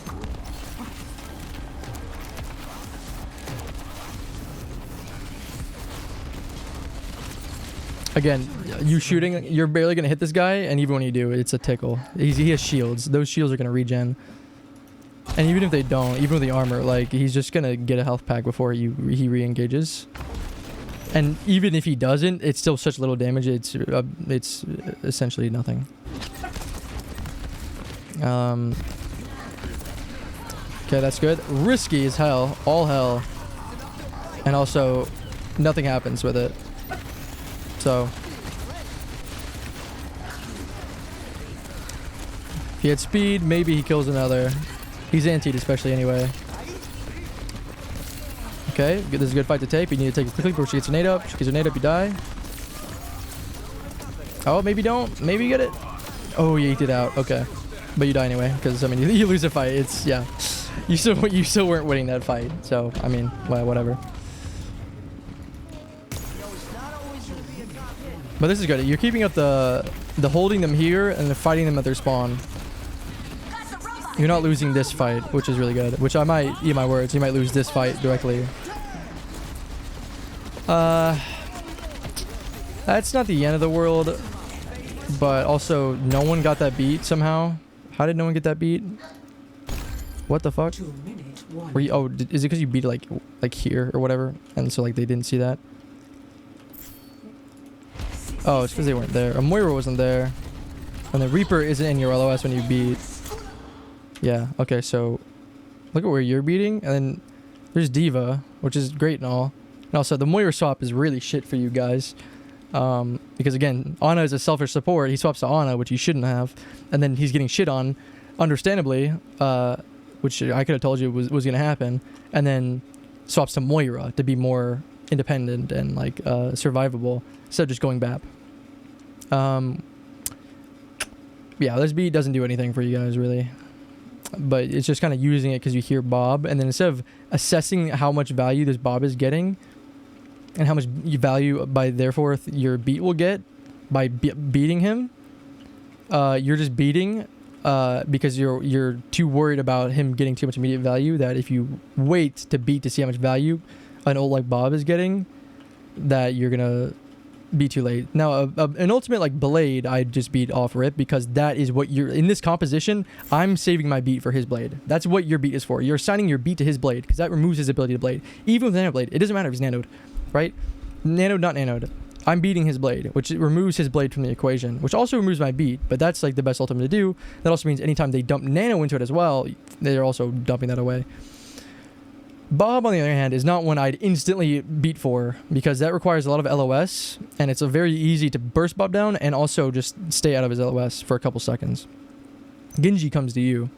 Again, you shooting, you're barely going to hit this guy, and even when you do, it's a tickle. He has shields. Those shields are going to regen. And even if they don't, even with the armor, like, he's just going to get a health pack before he re-engages. And even if he doesn't, it's still such little damage, it's essentially nothing. Okay, that's good. Risky as hell. All hell. And also, nothing happens with it. So, if he had speed, maybe he kills another. He's antied especially anyway. Okay, this is a good fight to take. But you need to take it quickly before she gets a nade up. She gets a nade up, you die. Oh, maybe don't. Maybe you get it. Oh, you eked it out. Okay. But you die anyway, because, I mean, you lose a fight. It's, yeah. You still weren't winning that fight. So, I mean, well, whatever. But this is good. You're keeping up the holding them here and the fighting them at their spawn. You're not losing this fight, which is really good. Which I might, eat my words, you might lose this fight directly. That's not the end of the world. But also, no one got that beat somehow. How did no one get that beat? What the fuck? Were you, oh, is it because you beat it like here or whatever? And so like they didn't see that? Oh, it's because they weren't there. A Moira wasn't there. And the Reaper isn't in your LOS when you beat. Yeah, okay, so look at where you're beating. And then there's D.Va, which is great and all. And also, the Moira swap is really shit for you guys. Because again, Ana is a selfish support. He swaps to Ana, which he shouldn't have, and then he's getting shit on, understandably, which I could have told you was going to happen, and then swaps to Moira to be more independent and like survivable instead of just going BAP. Yeah, this beat doesn't do anything for you guys really, but it's just kind of using it because you hear Bob, and then instead of assessing how much value this Bob is getting and how much value by therefore your beat will get by beating him, you're just beating because you're too worried about him getting too much immediate value, that if you wait to beat to see how much value an ult like Bob is getting, that you're gonna be too late. Now an ultimate like Blade I'd just beat off rip, because that is what you're in this composition. I'm saving my beat for his blade. That's what your beat is for. You're assigning your beat to his blade because that removes his ability to blade. Even with nano blade, it doesn't matter if he's nanoed, right? Nanoed, not nanoed. I'm beating his blade, which removes his blade from the equation, which also removes my beat, but that's like the best ultimate to do. That also means anytime they dump nano into it as well, they're also dumping that away. Bob, on the other hand, is not one I'd instantly beat for, because that requires a lot of LOS, and it's a very easy to burst Bob down and also just stay out of his LOS for a couple seconds. Genji comes to you,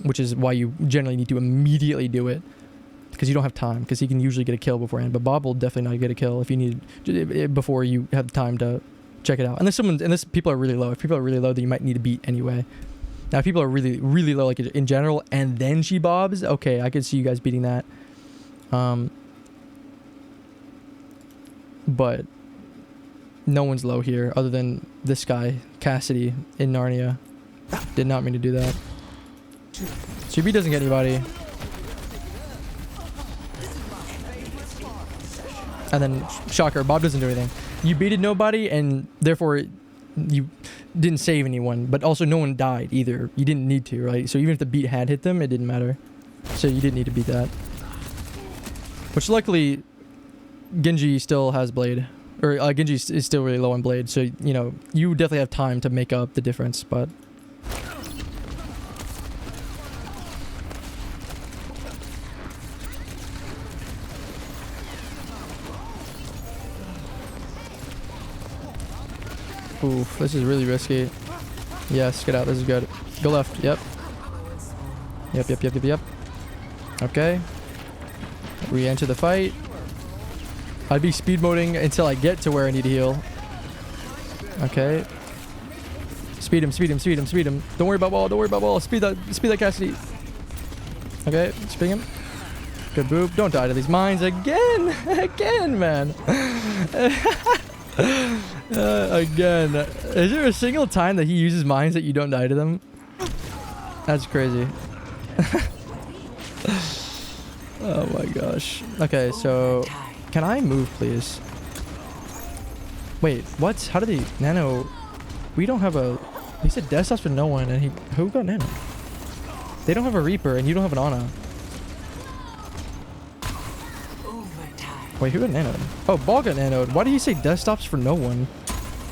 which is why you generally need to immediately do it, because you don't have time, because he can usually get a kill beforehand, but Bob will definitely not get a kill if you need before you have time to check it out. Unless people are really low. If people are really low, then you might need to beat anyway. Now, if people are really, really low, like in general, and then she bobs, okay, I could see you guys beating that. But no one's low here other than this guy, Cassidy in Narnia. Did not mean to do that. So B doesn't get anybody. And then, shocker, Bob doesn't do anything. You beated nobody, and therefore you didn't save anyone, but also no one died either. You didn't need to, right? So even if the beat had hit them, it didn't matter. So you didn't need to beat that. Which luckily, Genji still has blade. Or Genji is still really low on blade, so, you know, you definitely have time to make up the difference, but... Oof, this is really risky. Yes, get out, this is good. Go left, yep. Yep. Okay. Re-enter the fight. I'd be speed moding until I get to where I need to heal. Okay. Speed him. Don't worry about wall, Speed that Cassidy. Okay, speed him. Good boop. Don't die to these mines again. Again, man. Again. Is there a single time that he uses mines that you don't die to them? That's crazy. Oh my gosh. Okay, so can I move, please? Wait, what? How did he nano? We don't have a... He said desktops for no one, and who got nano? They don't have a Reaper, and you don't have an Ana. Wait, who got nanoed? Oh, Ball got nanoed. Why did he say desktops for no one?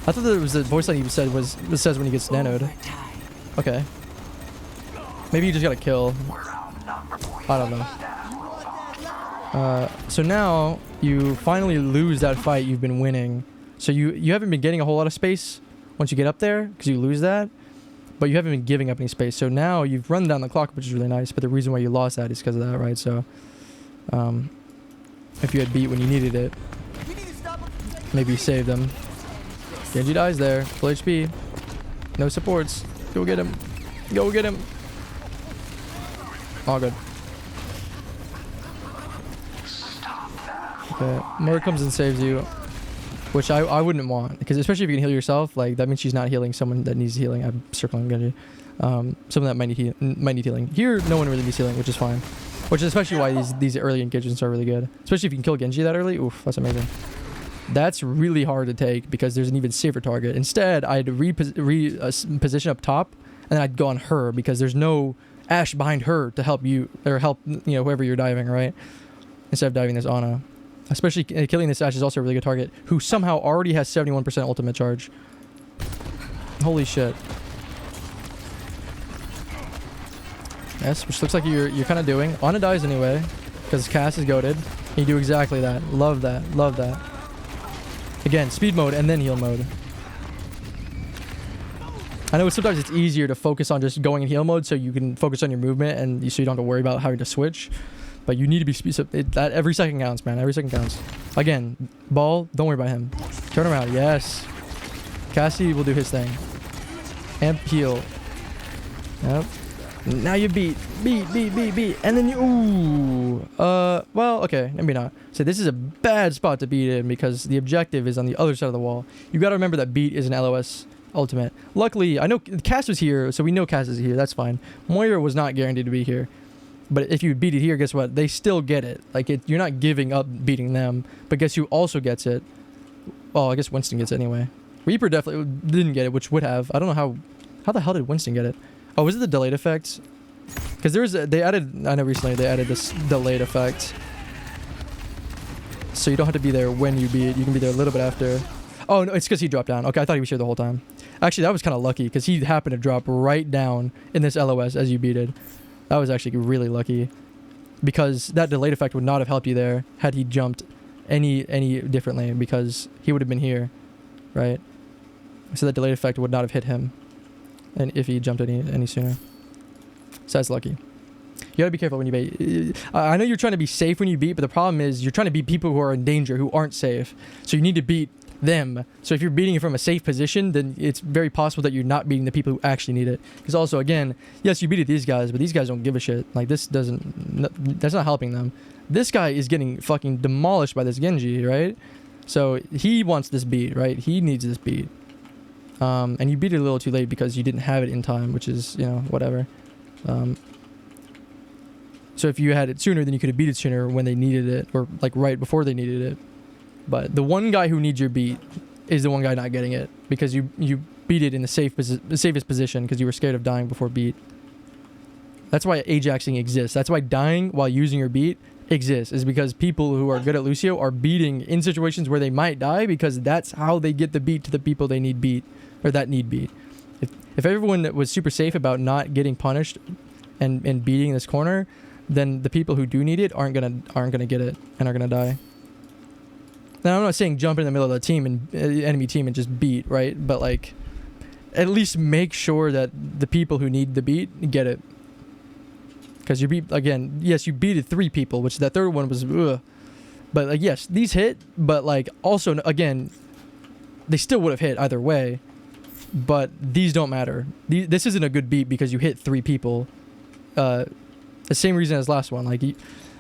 I thought that it was the voice line he said says when he gets nanoed. Okay. Maybe you just got a kill. I don't know. So now you finally lose that fight you've been winning. So you haven't been getting a whole lot of space once you get up there, because you lose that, but you haven't been giving up any space. So now you've run down the clock, which is really nice, but the reason why you lost that is because of that, right? So if you had beat when you needed it, maybe you saved them. Genji dies there, full HP, no supports. Go get him. All good. Okay, Moira comes and saves you, which I wouldn't want, because especially if you can heal yourself, like that means she's not healing someone that needs healing. I'm circling Genji. Someone that might need healing. Here, no one really needs healing, which is fine. Which is especially why these early engagements are really good. Especially if you can kill Genji that early. Oof, that's amazing. That's really hard to take because there's an even safer target. Instead, I'd position up top, and then I'd go on her because there's no Ashe behind her to help you, or help, you know, whoever you're diving, right? Instead of diving this Ana. Especially killing this Ashe is also a really good target, who somehow already has 71% ultimate charge. Holy shit. Yes, which looks like you're kind of doing. Ana dies anyway, because Cass is goated. You do exactly that. Love that. Again, speed mode and then heal mode. I know sometimes it's easier to focus on just going in heal mode so you can focus on your movement and so you don't have to worry about having to switch. But you need to be that every second counts, man. Every second counts. Again, ball, don't worry about him. Turn around, yes. Cassie will do his thing. Amp heal. Yep. Now you beat. And then you, ooh. Well, okay, maybe not. So this is a bad spot to beat in because the objective is on the other side of the wall. You gotta remember that beat is an LOS ultimate. Luckily, I know Cass was here, so we know Cass is here. That's fine. Moira was not guaranteed to be here. But if you beat it here, guess what? They still get it. Like, you're not giving up beating them. But guess who also gets it? Well, I guess Winston gets it anyway. Reaper definitely didn't get it, which would have. I don't know how the hell did Winston get it? Oh, was it the delayed effect? Because they added, I know recently they added this delayed effect. So you don't have to be there when you beat. You can be there a little bit after. Oh, no, it's because he dropped down. Okay, I thought he was here the whole time. Actually, that was kind of lucky because he happened to drop right down in this LOS as you beat it. That was actually really lucky because that delayed effect would not have helped you there had he jumped any differently because he would have been here, right? So that delayed effect would not have hit him and if he jumped any sooner. So that's lucky. You gotta be careful when you bait. I know you're trying to be safe when you beat, but the problem is you're trying to beat people who are in danger, who aren't safe. So you need to beat them. So if you're beating it from a safe position, then it's very possible that you're not beating the people who actually need it. Because also, again, yes, you beat these guys, but these guys don't give a shit. Like, that's not helping them. This guy is getting fucking demolished by this Genji, right? So he wants this beat, right? He needs this beat. And you beat it a little too late because you didn't have it in time, which is, you know, whatever. So if you had it sooner, then you could have beat it sooner when they needed it, or like right before they needed it. But the one guy who needs your beat is the one guy not getting it because you beat it in the safest position because you were scared of dying before beat. That's why Ajaxing exists. That's why dying while using your beat exists, is because people who are good at Lucio are beating in situations where they might die because that's how they get the beat to the people they need beat, or that need beat. If everyone was super safe about not getting punished and beating this corner, then the people who do need it aren't gonna get it and are gonna die. Now, I'm not saying jump in the middle of the team and enemy team and just beat, right? But like, at least make sure that the people who need the beat get it. Because you beat, again, yes, you beated 3 people, which that third one was, ugh. But like, yes, these hit, but like, also, again, they still would have hit either way. But these don't matter. This isn't a good beat because you hit 3 people. The same reason as last one. Like, you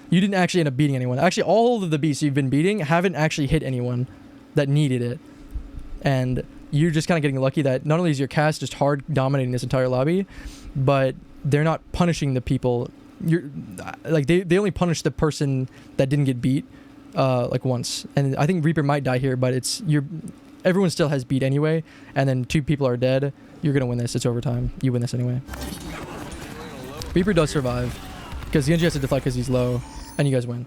didn't actually end up beating anyone. Actually, all of the beats you've been beating haven't actually hit anyone that needed it. And you're just kind of getting lucky that not only is your cast just hard dominating this entire lobby, but they're not punishing the people. You're like, they only punish the person that didn't get beat like once. And I think Reaper might die here, but everyone still has beat anyway. And then 2 people are dead. You're going to win this. It's overtime. You win this anyway. Reaper does survive because Genji has to deflect because he's low. And you guys win.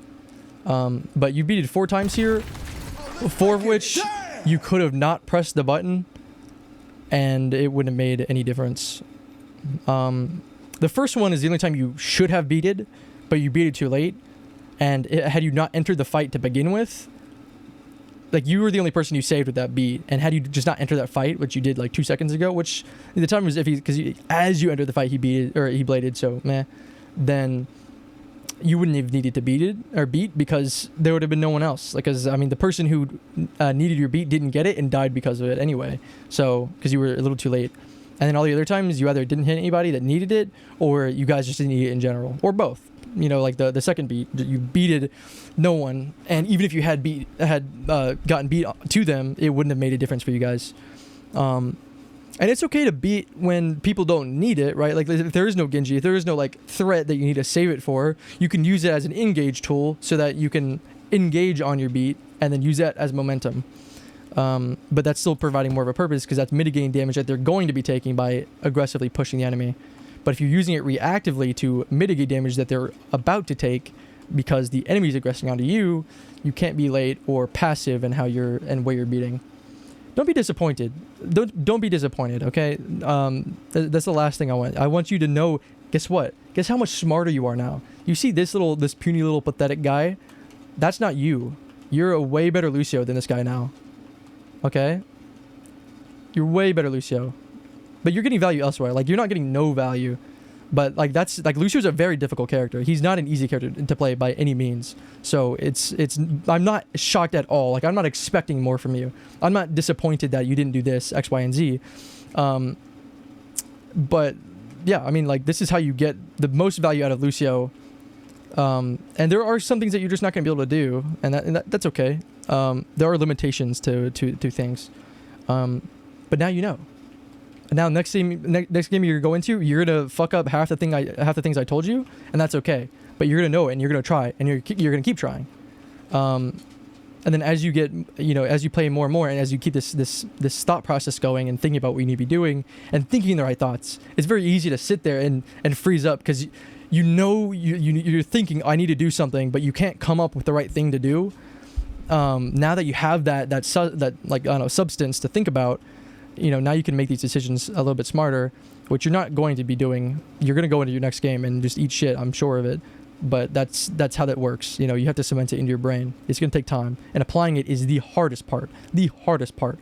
But you beat it 4 times here, 4 of which you could have not pressed the button and it wouldn't have made any difference. The first one is the only time you should have beated, but you beat it too late. And had you not entered the fight to begin with, like, you were the only person you saved with that beat. And had you just not entered that fight, which you did like 2 seconds ago, which the time was iffy because as you entered the fight, he beat it, or he bladed, so meh. Then you wouldn't have needed to beat because there would have been no one else. Like, because I mean, the person who needed your beat didn't get it and died because of it anyway. So because you were a little too late. And then all the other times you either didn't hit anybody that needed it, or you guys just didn't need it in general, or both. You know, like the second beat, you beated no one, and even if you had gotten beat to them, it wouldn't have made a difference for you guys. And it's okay to beat when people don't need it, right? Like, if there is no Genji, if there is no like threat that you need to save it for, you can use it as an engage tool so that you can engage on your beat and then use that as momentum. But that's still providing more of a purpose because that's mitigating damage that they're going to be taking by aggressively pushing the enemy. But if you're using it reactively to mitigate damage that they're about to take because the enemy's aggressing onto you, you can't be late or passive in how where you're beating. Don't be disappointed. Don't be disappointed, okay? That's the last thing I want. I want you to know, guess what? Guess how much smarter you are now. You see this puny little pathetic guy? That's not you. You're a way better Lucio than this guy now. okay? You're way better Lucio. But you're getting value elsewhere. Like, you're not getting no value. But, like, that's... Like, Lucio's a very difficult character. He's not an easy character to play by any means. So, it's... I'm not shocked at all. Like, I'm not expecting more from you. I'm not disappointed that you didn't do this, X, Y, and Z. But, yeah, I mean, like, this is how you get the most value out of Lucio. And there are some things that you're just not going to be able to do. And that's okay. There are limitations to things. But now you know. Now next game you're going to, you're gonna fuck up half the things I told you, and that's okay. But you're gonna know it, and you're gonna try, and you're gonna keep trying. And then as you get, as you play more and more, and as you keep this thought process going and thinking about what you need to be doing and thinking the right thoughts, it's very easy to sit there and freeze up because you're thinking I need to do something, but you can't come up with the right thing to do. Now that you have that substance to think about. Now you can make these decisions a little bit smarter, which you're not going to be doing. You're going to go into your next game and just eat shit, I'm sure of it. But that's how that works. You have to cement it into your brain. It's going to take time. And applying it is the hardest part. The hardest part.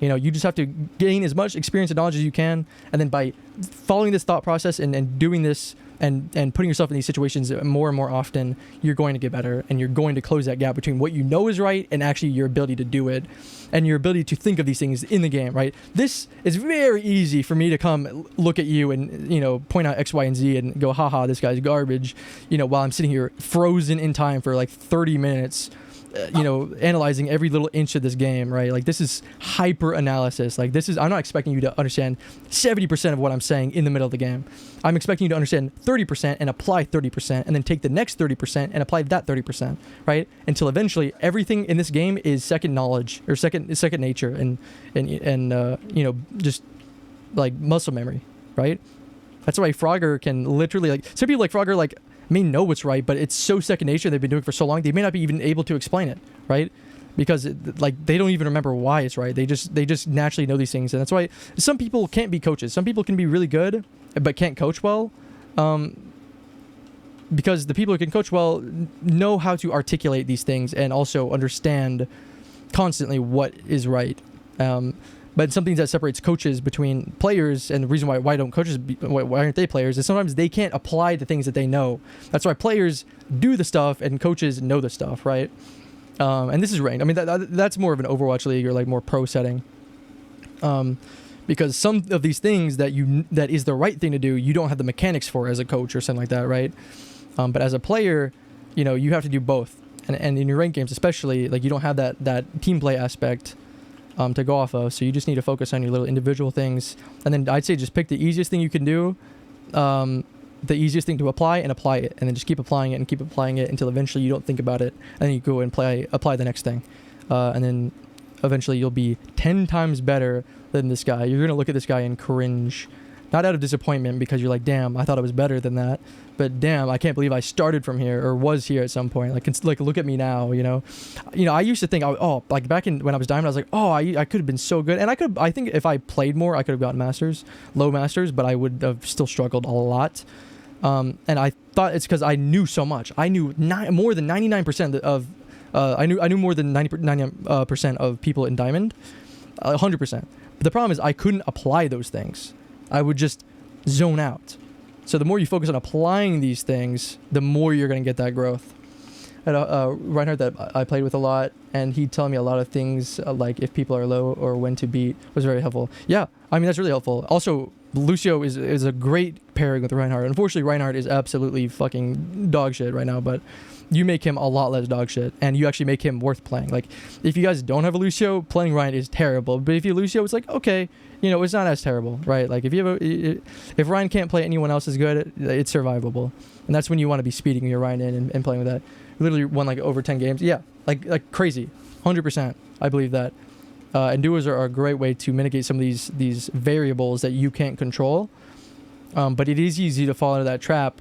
You just have to gain as much experience and knowledge as you can. And then by following this thought process and doing this and putting yourself in these situations more and more often, you're going to get better. And you're going to close that gap between what you know is right and actually your ability to do it. And your ability to think of these things in the game, right? This is very easy for me to come look at you and, point out X, Y, and Z and go, haha, this guy's garbage, while I'm sitting here frozen in time for like 30 minutes, analyzing every little inch of this game, right? Like, this is hyper analysis. Like, I'm not expecting you to understand 70% of what I'm saying in the middle of the game. I'm expecting you to understand 30% and apply 30% and then take the next 30% and apply that 30%, right? Until eventually everything in this game is second knowledge or second nature and just like muscle memory, right? That's why Frogger can literally, like, some people like Frogger, like, may know what's right, but it's so second nature, they've been doing it for so long, they may not be even able to explain it, right? Because they don't even remember why it's right. They just naturally know these things. And that's why some people can't be coaches. Some people can be really good but can't coach well, because the people who can coach well know how to articulate these things and also understand constantly what is right. But some things that separates coaches between players, and the reason why why aren't they players, is sometimes they can't apply the things that they know. That's why players do the stuff and coaches know the stuff, right? And this is ranked. I mean, that's more of an Overwatch League or like more pro setting. Because some of these things that is the right thing to do, you don't have the mechanics for as a coach or something like that, right? But as a player, you have to do both. And in your ranked games especially, like, you don't have that team play aspect to go off of, so you just need to focus on your little individual things. And then I'd say just pick the easiest thing you can do, the easiest thing to apply it, and then just keep applying it until eventually you don't think about it, and then you go and apply the next thing, and then eventually you'll be 10 times better than this guy. You're gonna look at this guy and cringe, not out of disappointment because you're like, damn, I thought I was better than that, but damn, I can't believe I started from here or was here at some point. Like look at me now, I used to think, like back when I was Diamond, I was like, I could have been so good, and I think if I played more, I could have gotten low masters, but I would have still struggled a lot. And I thought it's because I knew so much. I knew more than 99% of, I knew more than 90% of people in Diamond, 100%. But the problem is I couldn't apply those things. I would just zone out. So the more you focus on applying these things, the more you're going to get that growth. And Reinhardt that I played with a lot, and he'd tell me a lot of things, like if people are low or when to beat, was very helpful. Yeah, I mean, that's really helpful. Also, Lucio is a great pairing with Reinhardt. Unfortunately, Reinhardt is absolutely fucking dog shit right now, but you make him a lot less dog shit, and you actually make him worth playing. Like, if you guys don't have a Lucio, playing Ryan is terrible, but if you Lucio, it's like, okay, it's not as terrible, right? Like, if Ryan can't play anyone else is good, it's survivable. And that's when you want to be speeding your Ryan in and playing with that. Literally won like over 10 games. Yeah, like crazy. 100%. I believe that. And duos are a great way to mitigate some of these variables that you can't control. But it is easy to fall into that trap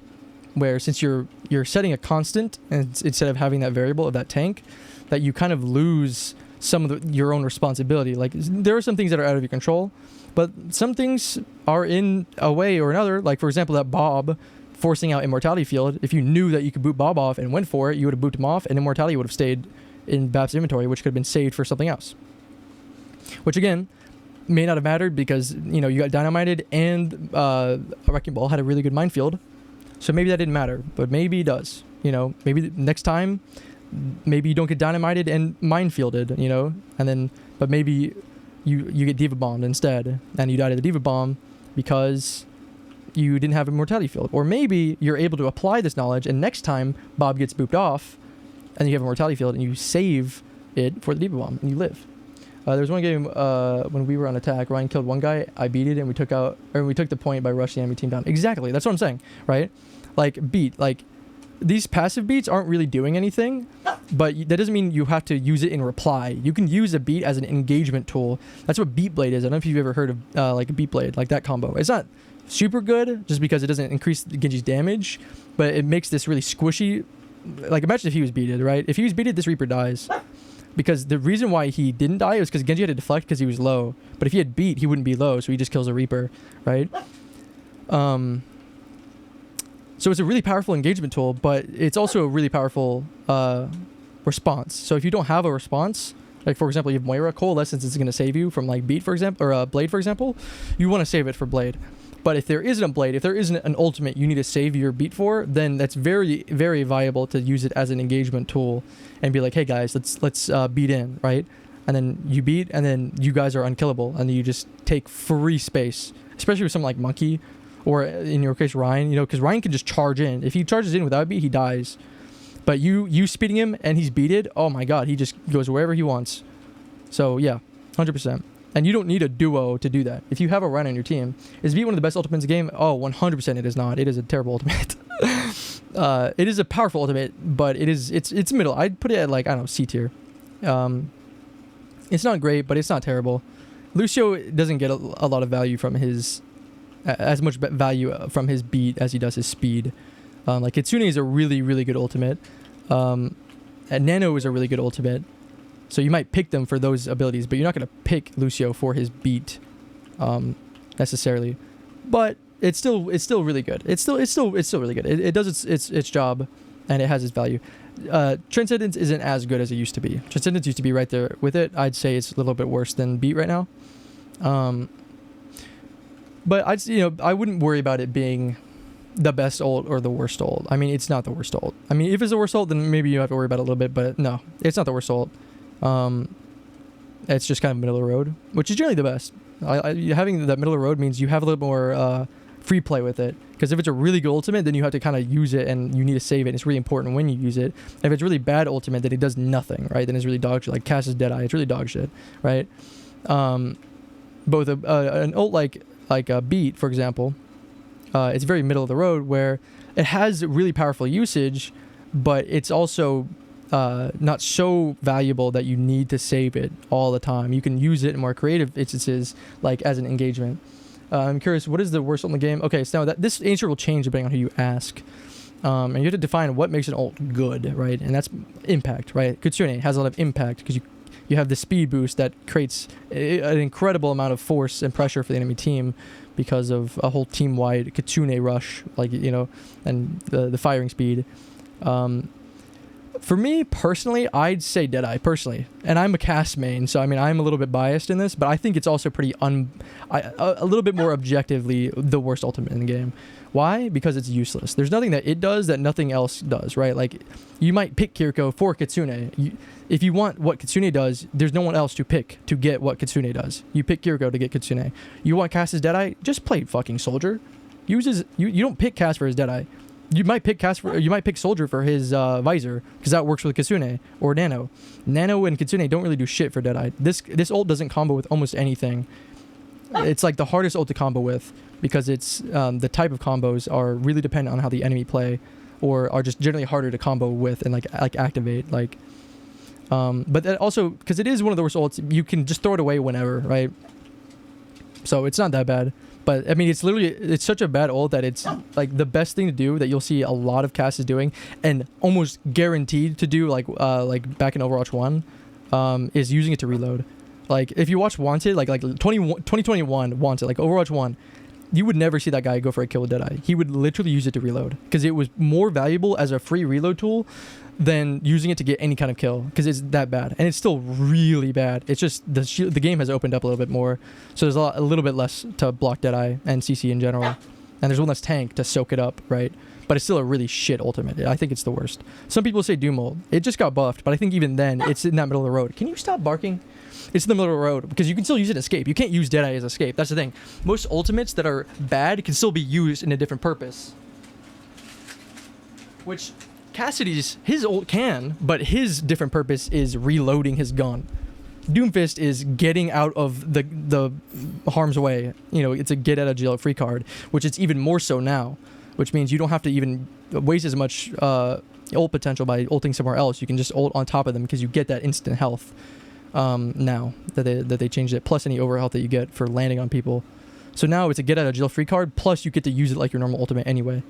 where, since you're setting a constant and instead of having that variable of that tank, that you kind of lose some of your own responsibility. Like, there are some things that are out of your control, but some things are in a way or another. Like, for example, that Bob forcing out Immortality Field. If you knew that you could boot Bob off and went for it, you would have booted him off, and Immortality would have stayed in Bap's inventory, which could have been saved for something else. which again may not have mattered because you know you got dynamited and a wrecking ball had a really good minefield, so maybe that didn't matter, but maybe it does. You know, maybe next time, maybe you don't get dynamited and minefielded, you know, and then but maybe you get diva bombed instead, and you die to the diva bomb because you didn't have a mortality field, or maybe you're able to apply this knowledge, and next time Bob gets booped off, and you have a mortality field, and you save it for the diva bomb, and you live. There was one game when we were on attack. Ryan killed one guy. I beat it, and we took the point by rushing the enemy team down. Exactly. That's what I'm saying, right? Like beat. Like these passive beats aren't really doing anything, but that doesn't mean you have to use it in reply. You can use a beat as an engagement tool. That's what Beat Blade is. I don't know if you've ever heard of like a Beat Blade, like that combo. It's not super good just because it doesn't increase Genji's damage, but it makes this really squishy. Like imagine if he was beated, right? If he was beated, this Reaper dies. Because the reason why he didn't die was because Genji had to deflect because he was low. But if he had beat, he wouldn't be low, so he just kills a Reaper, right? So it's a really powerful engagement tool, but it's also a really powerful response. So if you don't have a response, like for example, you have Moira, Coalescence is going to save you from like Beat, for example, or Blade, for example. You want to save it for Blade. But if there isn't a Blade, if there isn't an ultimate you need to save your beat for, then that's very, very viable to use it as an engagement tool and be like, hey guys, let's beat in, right? And then you beat, and then you guys are unkillable, and you just take free space, especially with something like Monkey, or in your case Ryan, you know, because Ryan can just charge in. If he charges in without beat, he dies. But you speeding him and he's beated, oh my god, he just goes wherever he wants. So yeah, 100%. And you don't need a duo to do that. If you have a Ryan on your team, is beat one of the best ultimates in the game? Oh, 100% it is not. It is a terrible ultimate. It is a powerful ultimate, but it's middle. I'd put it at like, I don't know, C tier. It's not great, but it's not terrible. Lucio doesn't get a lot of value from his, as much value from his beat as he does his speed. Like Kitsune is a really, really good ultimate. And Nano is a really good ultimate. So you might pick them for those abilities, but you're not going to pick Lucio for his beat necessarily. But it's still really good. It's still really good. It does its job, and it has its value. Transcendence isn't as good as it used to be. Transcendence used to be right there with it. I'd say it's a little bit worse than beat right now. But I wouldn't worry about it being the best ult or the worst ult. I mean, it's not the worst ult. I mean, if it's the worst ult, then maybe you have to worry about it a little bit. But no, it's not the worst ult. It's just kind of middle of the road, which is generally the best. Having that middle of the road means you have a little more free play with it. Because if it's a really good ultimate, then you have to kind of use it, and you need to save it. And it's really important when you use it. And if it's really bad ultimate, then it does nothing, right? Then it's really dog shit. Like Cass's Deadeye, it's really dog shit, right? Both an ult like a Beat, for example, it's very middle of the road, where it has really powerful usage, but it's also not so valuable that you need to save it all the time. You can use it in more creative instances, like as an engagement. I'm curious, what is the worst ult in the game? Okay, so now this answer will change depending on who you ask. And you have to define what makes an ult good, right? And that's impact, right? Kitsune has a lot of impact because you have the speed boost that creates an incredible amount of force and pressure for the enemy team because of a whole team-wide Kitsune rush, like, you know, and the firing speed. For me personally, I'd say Deadeye personally, and I'm a Cass main, so I mean I'm a little bit biased in this, but I think it's also pretty a little bit more objectively the worst ultimate in the game. Why? Because it's useless. There's nothing that it does that nothing else does, right? Like you might pick Kiriko for Kitsune. If you want what Kitsune does, there's no one else to pick to get what Kitsune does. You pick Kiriko to get Kitsune. You want Cass's Deadeye? Just play fucking Soldier. You don't pick Cass for his Deadeye. You might pick Soldier for his visor, because that works with Kitsune or Nano. Nano and Kitsune don't really do shit for Deadeye. This ult doesn't combo with almost anything. It's like the hardest ult to combo with, because it's the type of combos are really dependent on how the enemy play, or are just generally harder to combo with and like activate. Like, but that also, because it is one of the worst ults, you can just throw it away whenever, right? So it's not that bad. But I mean, it's such a bad ult that it's like the best thing to do that you'll see a lot of Casses doing, and almost guaranteed to do, like back in Overwatch 1, is using it to reload. Like if you watch Wanted, like 2021 Wanted, like Overwatch 1, you would never see that guy go for a kill with Deadeye. He would literally use it to reload because it was more valuable as a free reload tool than using it to get any kind of kill, because it's that bad, and it's still really bad. It's just the game has opened up a little bit more, so there's a little bit less to block Deadeye and CC in general, and there's one less tank to soak it up, right? But it's still a really shit ultimate. I think it's the worst. Some people say Doom ult. It just got buffed, but I think even then it's in that middle of the road. Can you stop barking? It's in the middle of the road because you can still use it as escape. You can't use Deadeye as escape. That's the thing. Most ultimates that are bad can still be used in a different purpose. Which Cassidy's, his ult can, but his different purpose is reloading his gun. Doomfist is getting out of the harm's way. You know, it's a get out of jail free card, which it's even more so now, which means you don't have to even waste as much ult potential by ulting somewhere else. You can just ult on top of them because you get that instant health now that they changed it, plus any over health that you get for landing on people. So now it's a get out of jail free card, plus you get to use it like your normal ultimate anyway.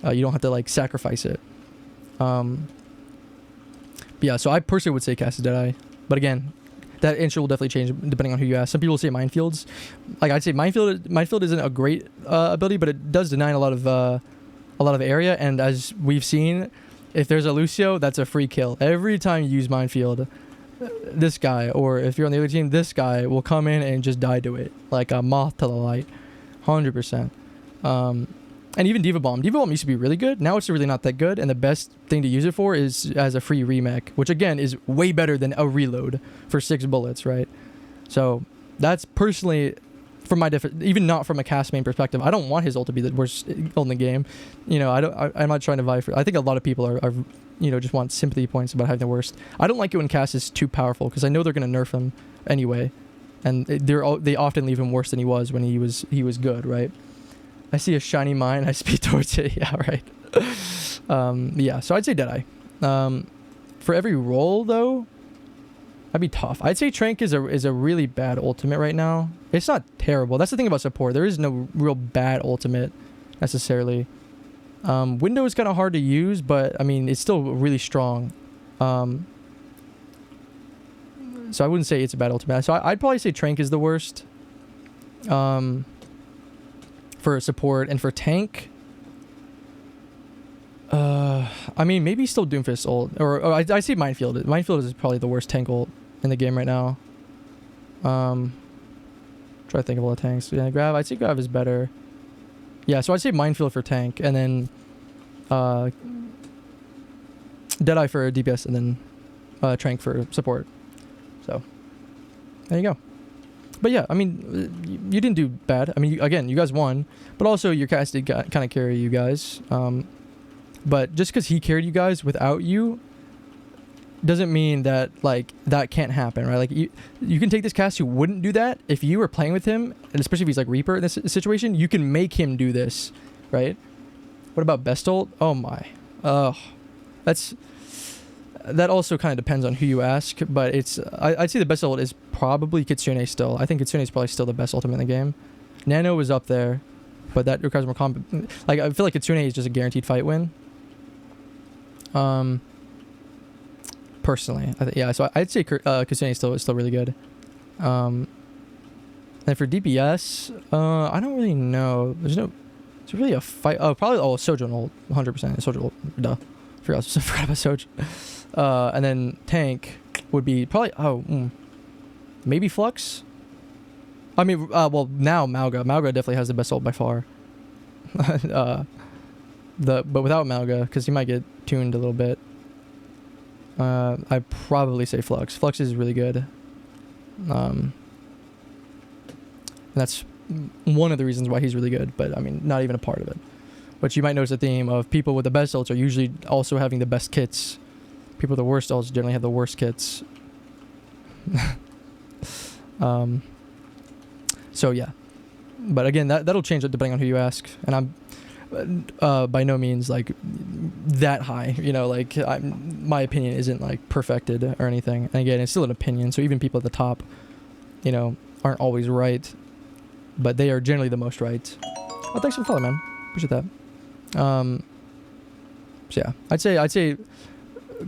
You don't have to like sacrifice it. Yeah, so I personally would say Cast Deadeye, but again, that intro will definitely change depending on who you ask. Some people say Minefields. Like I'd say Minefield isn't a great ability, but it does deny a lot of area. And as we've seen, if there's a Lucio, that's a free kill every time you use Minefield. This guy, or if you're on the other team, this guy will come in and just die to it like a moth to the light, 100%. And even Diva Bomb. Diva Bomb used to be really good. Now it's really not that good. And the best thing to use it for is as a free remake, which again is way better than a reload for 6 bullets, right? So that's personally, from my even not from a cast main perspective, I don't want his ult to be the worst ult in the game. You know, I'm not trying to vie for. I think a lot of people are you know, just want sympathy points about having the worst. I don't like it when cast is too powerful because I know they're gonna nerf him anyway, and they often leave him worse than he was when he was good, right? I see a shiny mine, I speed towards it. Yeah, right. Yeah, so I'd say Deadeye. For every role, though, that'd be tough. I'd say Trank is a really bad ultimate right now. It's not terrible. That's the thing about support. There is no real bad ultimate, necessarily. Window is kind of hard to use, but, I mean, it's still really strong. So I wouldn't say it's a bad ultimate. So I'd probably say Trank is the worst. For support, and for tank, I mean, maybe still Doomfist ult, or I see Minefield. Minefield is probably the worst tank ult in the game right now. Try to think of all the tanks. Yeah, Grav. I'd say Grav is better. Yeah, so I'd say Minefield for tank, and then Deadeye for DPS, and then Trank for support. So there you go. But yeah, I mean, you didn't do bad. I mean, again, you guys won, but also your cast did kind of carry you guys. But just because he carried you guys without you doesn't mean that like that can't happen, right? Like you can take this cast who wouldn't do that if you were playing with him, and especially if he's like Reaper in this situation, you can make him do this, right? What about best ult? Oh my, that also kind of depends on who you ask, but it's I'd say the best ult is probably Kitsune still. I think Kitsune is probably still the best ultimate in the game. Nano is up there, but that requires more comp. Like I feel like Kitsune is just a guaranteed fight win. Personally, yeah. So I'd say Kitsune is still really good. And for DPS, I don't really know. There's really a fight. Oh, probably Sojourn ult, 100%. Sojourn ult, duh. Forgot about Soj. And then tank would be probably maybe Flux. I mean, well now Mauga definitely has the best ult by far. But without Mauga, because he might get tuned a little bit. I'd probably say Flux. Flux is really good. And that's one of the reasons why he's really good, but I mean, not even a part of it. But you might notice a theme of people with the best ults are usually also having the best kits. People with the worst ults generally have the worst kits. So yeah. But again, that'll change depending on who you ask. And I'm by no means like that high, you know, like my opinion isn't like perfected or anything. And again, it's still an opinion. So even people at the top, you know, aren't always right, but they are generally the most right. Oh, thanks for the follow, man. Appreciate that. So yeah, I'd say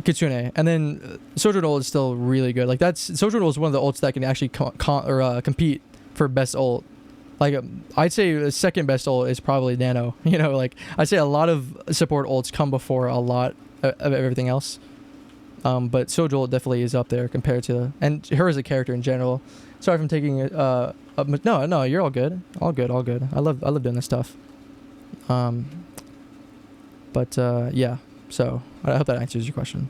Kitsune, and then Sojourn ult is still really good. Like Sojourn ult is one of the ults that can actually compete for best ult. Like I'd say the second best ult is probably Nano. You know, like I'd say a lot of support ults come before a lot of everything else. But Sojol definitely is up there compared to, and her as a character in general. Sorry if I'm taking it. No, you're all good. All good. I love doing this stuff. Yeah. So I hope that answers your question.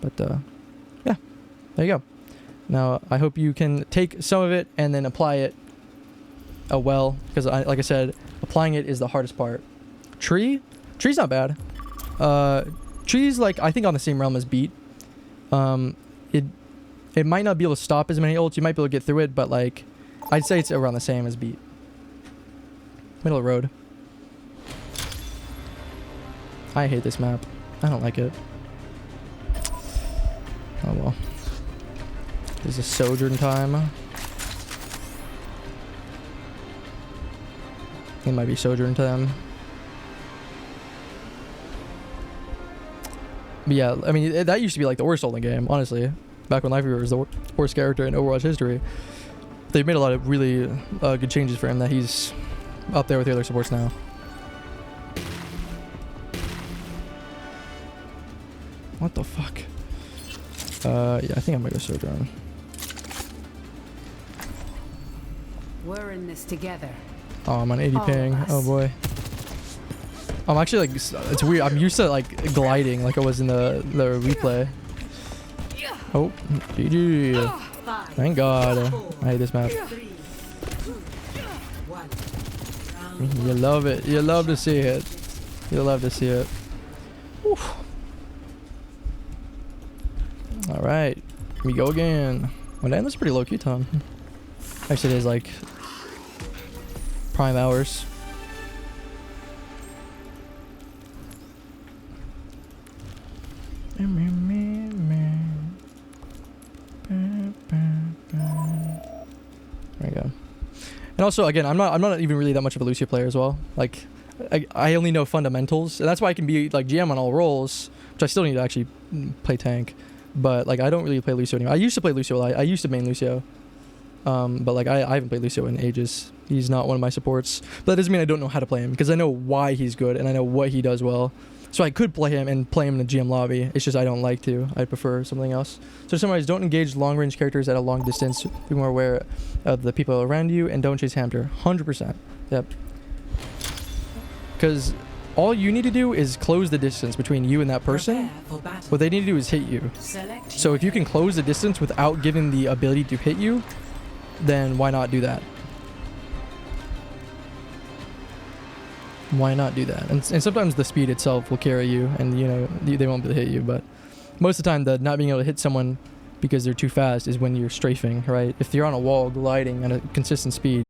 But yeah, there you go. Now I hope you can take some of it and then apply it well, because like I said, applying it is the hardest part. Tree's not bad. Tree's like, I think on the same realm as Beat. It might not be able to stop as many ults. You might be able to get through it, but like, I'd say it's around the same as Beat. Middle of road. I hate this map. I don't like it. Oh well. This is Sojourn time. It might be Sojourn time. But yeah, I mean, that used to be like the worst ult in the game, honestly. Back when Life Reaver was the worst character in Overwatch history. They've made a lot of really good changes for him that he's up there with the other supports now. What the fuck? Yeah, I think I'm gonna go Sojourn. We're in this together. Oh, I'm on 80 ping. Oh boy. I'm actually like, it's weird. I'm used to like gliding like I was in the replay. Oh, GG. Thank God. I hate this map. You love it. You love to see it. You love to see it. Oof. All right, we go again. Well, damn, that's pretty low key time. Actually, it is like prime hours. There we go. And also, again, I'm not even really that much of a Lucio player as well. Like, I only know fundamentals, and that's why I can be like GM on all roles, which I still need to actually play tank. But like, I don't really play Lucio anymore. I used to play Lucio a lot. I used to main Lucio. But like, I haven't played Lucio in ages. He's not one of my supports. But that doesn't mean I don't know how to play him, because I know why he's good and I know what he does well. So I could play him and play him in the GM lobby. It's just I don't like to. I prefer something else. So to summarize, don't engage long-range characters at a long distance. Be more aware of the people around you, and don't chase Hamter. 100%. Yep. Because all you need to do is close the distance between you and that person. What they need to do is hit you. So if you can close the distance without giving the ability to hit you, then why not do that? Why not do that? And sometimes the speed itself will carry you, and you know, they won't be able to hit you, but most of the time the not being able to hit someone because they're too fast is when you're strafing, right? If you're on a wall gliding at a consistent speed.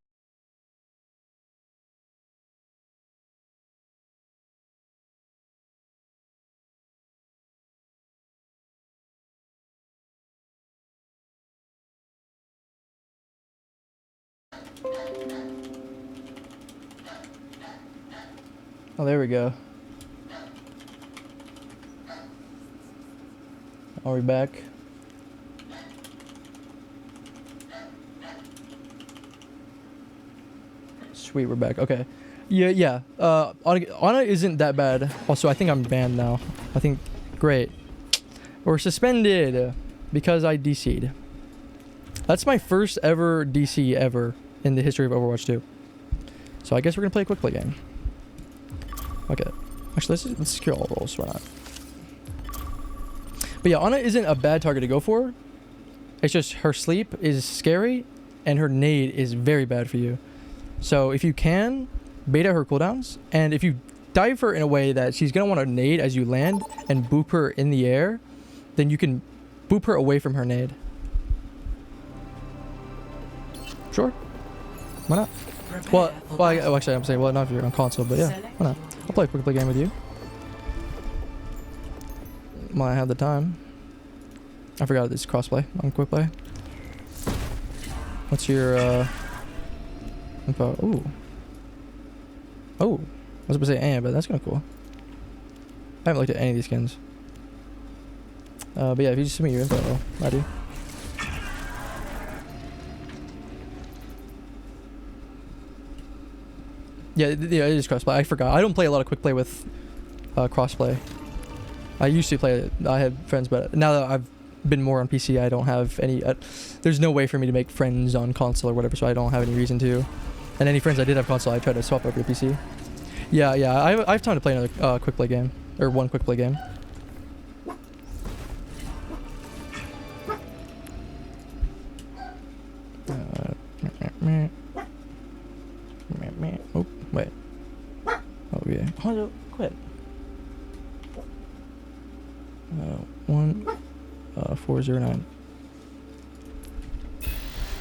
Oh, there we go. Are we back? Sweet, we're back. Okay. Yeah. Ana isn't that bad. Also, I think I'm banned now. I think, great. We're suspended because I DC'd. That's my first ever DC ever in the history of Overwatch 2. So I guess we're gonna play a quick play game. Okay. Actually, let's secure all roles. Why not? But yeah, Ana isn't a bad target to go for. It's just her sleep is scary, and her nade is very bad for you. So if you can, bait out her cooldowns, and if you dive her in a way that she's gonna want to nade as you land and boop her in the air, then you can boop her away from her nade. Sure. Why not? Well, actually, I'm saying, well, not if you're on console, but yeah, why not? I'll play a quick play game with you. While I have the time. I forgot this crossplay on quick play. What's your info? Ooh. Oh, I was about to say but that's kind of cool. I haven't looked at any of these skins. But yeah, if you just send me your info, I do. Yeah, it is crossplay. I forgot. I don't play a lot of quick play with crossplay. I used to play it. I had friends, but now that I've been more on PC, I don't have any. There's no way for me to make friends on console or whatever, so I don't have any reason to. And any friends I did have console, I try to swap over to PC. Yeah, I have time to play another quick play game, or one quick play game. Oh, wait. Oh, yeah. Hold quit. 409.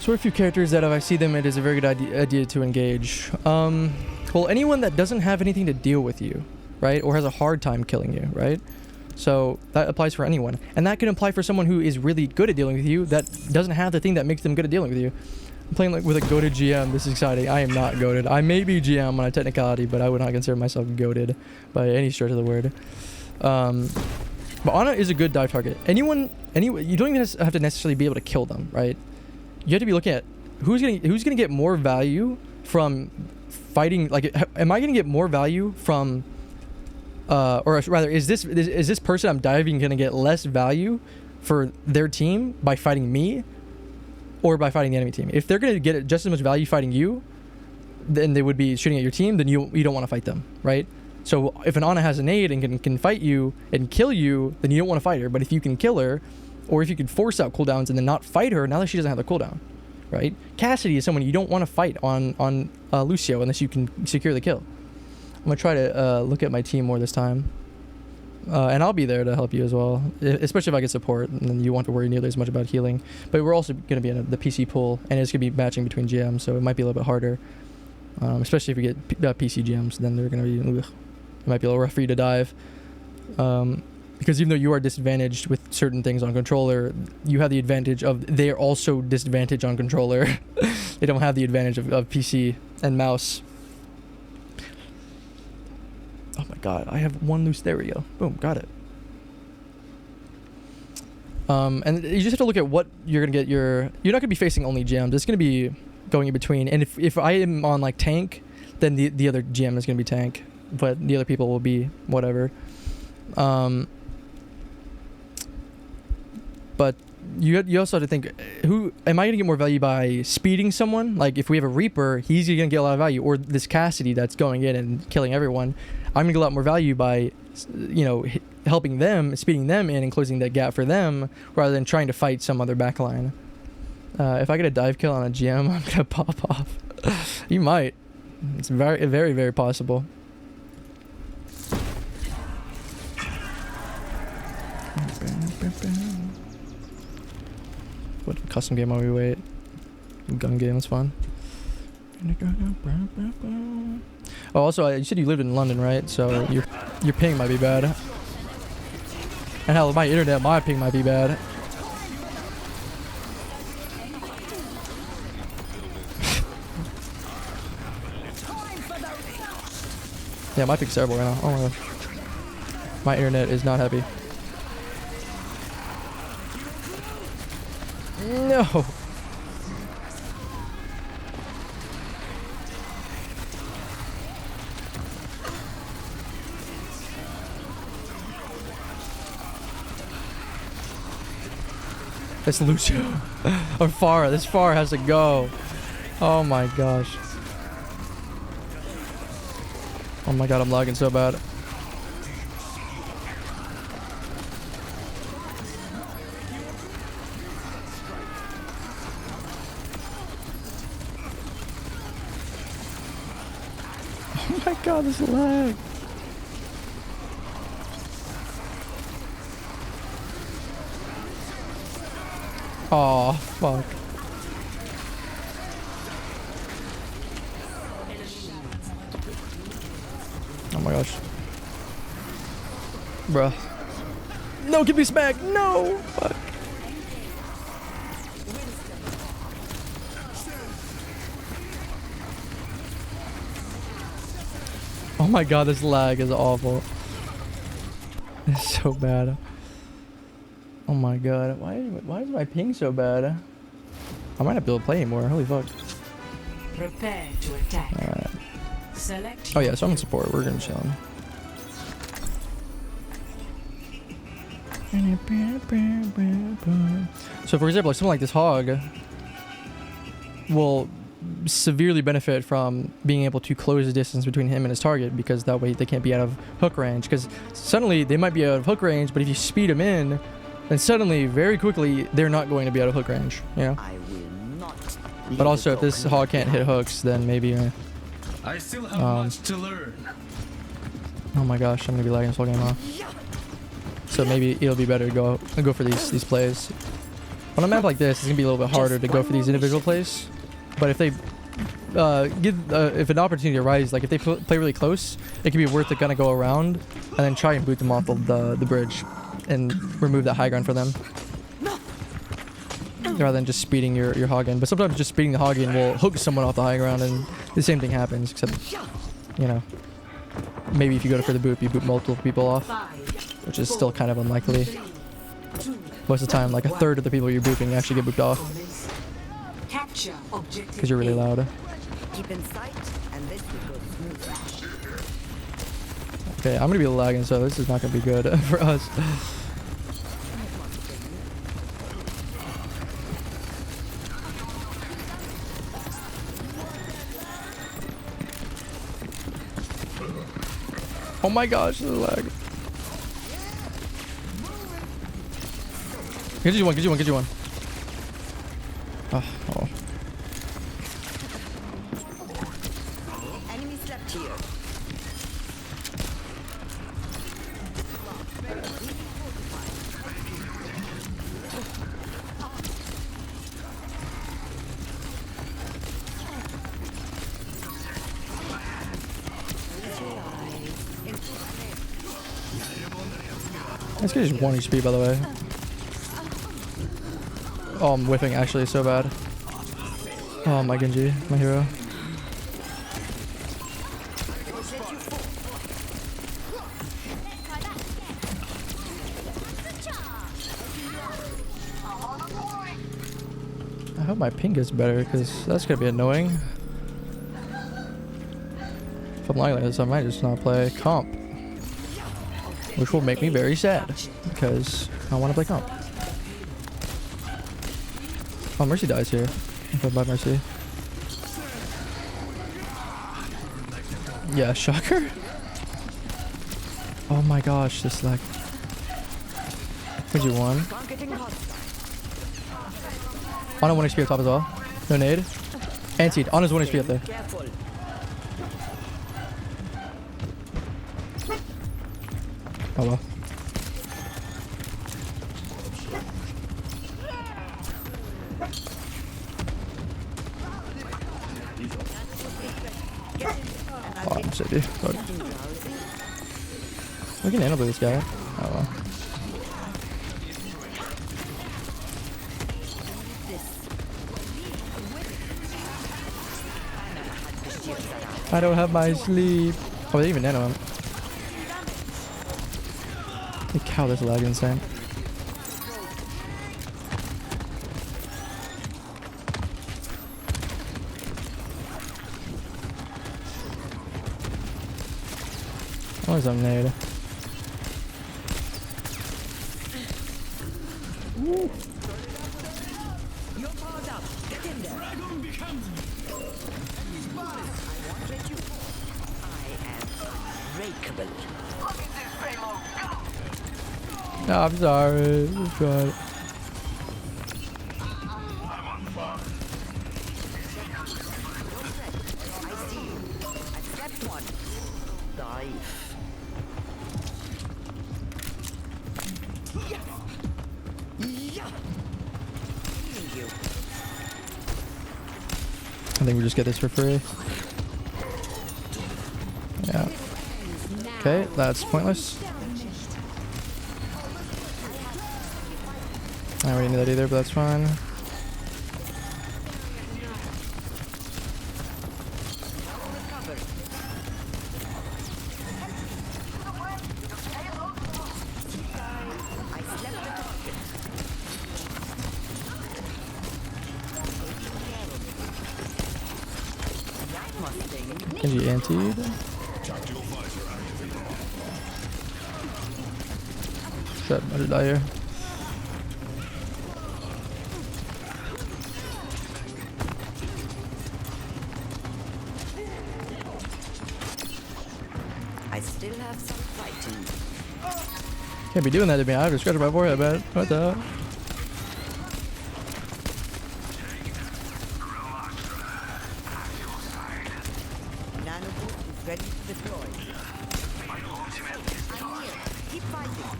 So a few characters that if I see them, it is a very good idea to engage. Well, anyone that doesn't have anything to deal with you, right? Or has a hard time killing you, right? So that applies for anyone. And that can apply for someone who is really good at dealing with you that doesn't have the thing that makes them good at dealing with you. I'm playing like with a goated GM. This is exciting. I am not goated. I may be GM on a technicality, but I would not consider myself goated by any stretch of the word. But Ana is a good dive target. You don't even have to necessarily be able to kill them, right? You have to be looking at who's gonna get more value from fighting. Like, am I gonna get more value from, or rather, is this person I'm diving gonna get less value for their team by fighting me, or by fighting the enemy team? If they're gonna get just as much value fighting you, then they would be shooting at your team. Then you don't want to fight them, right? So if an Ana has an aid and can fight you and kill you, then you don't want to fight her. But if you can kill her, or if you can force out cooldowns and then not fight her, now that she doesn't have the cooldown, right? Cassidy is someone you don't want to fight on Lucio unless you can secure the kill. I'm going to try to look at my team more this time. And I'll be there to help you as well, especially if I get support, and then you won't have to worry nearly as much about healing. But we're also going to be in the PC pool, and it's going to be matching between GMs, so it might be a little bit harder. Especially if we get PC GMs, then they're going to be... Ugh. It might be a little rough for you to dive. Because even though you are disadvantaged with certain things on controller, you have the advantage of they're also disadvantaged on controller. They don't have the advantage of PC and mouse. Oh my god, I have one loose stereo. Boom, got it. And you just have to look at what you're gonna get you're not gonna be facing only GMs. It's gonna be going in between. And if I am on like tank, then the other GM is gonna be tank. But the other people will be whatever. But you also have to think, who am I going to get more value by speeding someone? Like if we have a Reaper, he's going to get a lot of value. Or this Cassidy that's going in and killing everyone. I'm going to get a lot more value by, helping them, speeding them in and closing that gap for them, rather than trying to fight some other backline. If I get a dive kill on a GM, I'm going to pop off. You might. It's very, very, very possible. What custom game while we wait? Gun game is fun. Oh, also, you said you lived in London, right? So your ping might be bad. And hell, my ping might be bad. Yeah, my ping's terrible right now. Oh my god. My internet is not happy. No. It's Lucio. Or Pharah. This Pharah has to go. Oh my gosh. Oh my god, I'm lagging so bad. Oh my god, this lag. Oh, fuck. Oh my gosh. Bruh. No, give me smack. No. Fuck. Oh my god, this lag is awful. It's so bad. Oh my god, why is my ping so bad? I might not be able to play anymore. Holy fuck. Prepare to attack. Alright. Select. Oh yeah, so I'm in support. We're gonna chill. So for example, like something like this hog will severely benefit from being able to close the distance between him and his target, because that way they can't be out of hook range, because suddenly they might be out of hook range, but if you speed them in, then suddenly very quickly they're not going to be out of hook range, you know. I will not. But also if this hog can't hit hooks, then maybe I still have much to learn. oh my gosh, I'm gonna be lagging this whole game off. So maybe it'll be better to go for these plays. On a map like this, it's gonna be a little bit harder to go for these individual plays. But if they if an opportunity arises, like if they play really close, it can be worth it kind of go around and then try and boot them off the bridge and remove that high ground for them, rather than just speeding your hog in. But sometimes just speeding the hog in will hook someone off the high ground, and the same thing happens, except, you know, maybe if you go for the boot, you boot multiple people off, which is still kind of unlikely. Most of the time, like a third of the people you're booping actually get booped off because you're really loud. Keep in sight, and this will go smooth. Okay, I'm gonna be lagging, so this is not gonna be good for us. Oh my gosh, this is lag. Get you one, get you one, get you one. Oh. Enemy slept here. This guy just 1 HP, by the way. Oh, I'm whiffing actually so bad. Oh, my Genji, my hero. I hope my ping gets better, because that's gonna be annoying. If I'm lying like this, I might just not play comp, which will make me very sad, because I want to play comp. Oh, Mercy dies here. Okay, bye, Mercy. Yeah, shocker. Oh my gosh, this lag. What'd you want? Ana 1 HP up top as well. No nade. Anti. Ana's 1 HP up there. Oh well. Oh, I'm so dude. We can handle this guy. Oh well. I don't have my sleep. Oh, they didn't even nano him. Holy cow, this lag insane. What is up, nade? No, I'm sorry. Oh, God. I think we just get this for free. Yeah. Okay, that's pointless. I already knew that either, but that's fine. Genji antied. Shit, I just die here. I still have some fighting. Can't be doing that to me. I have to scratch my forehead, man. What the hell? Nanobot is ready to deploy. I'm here. Keep fighting.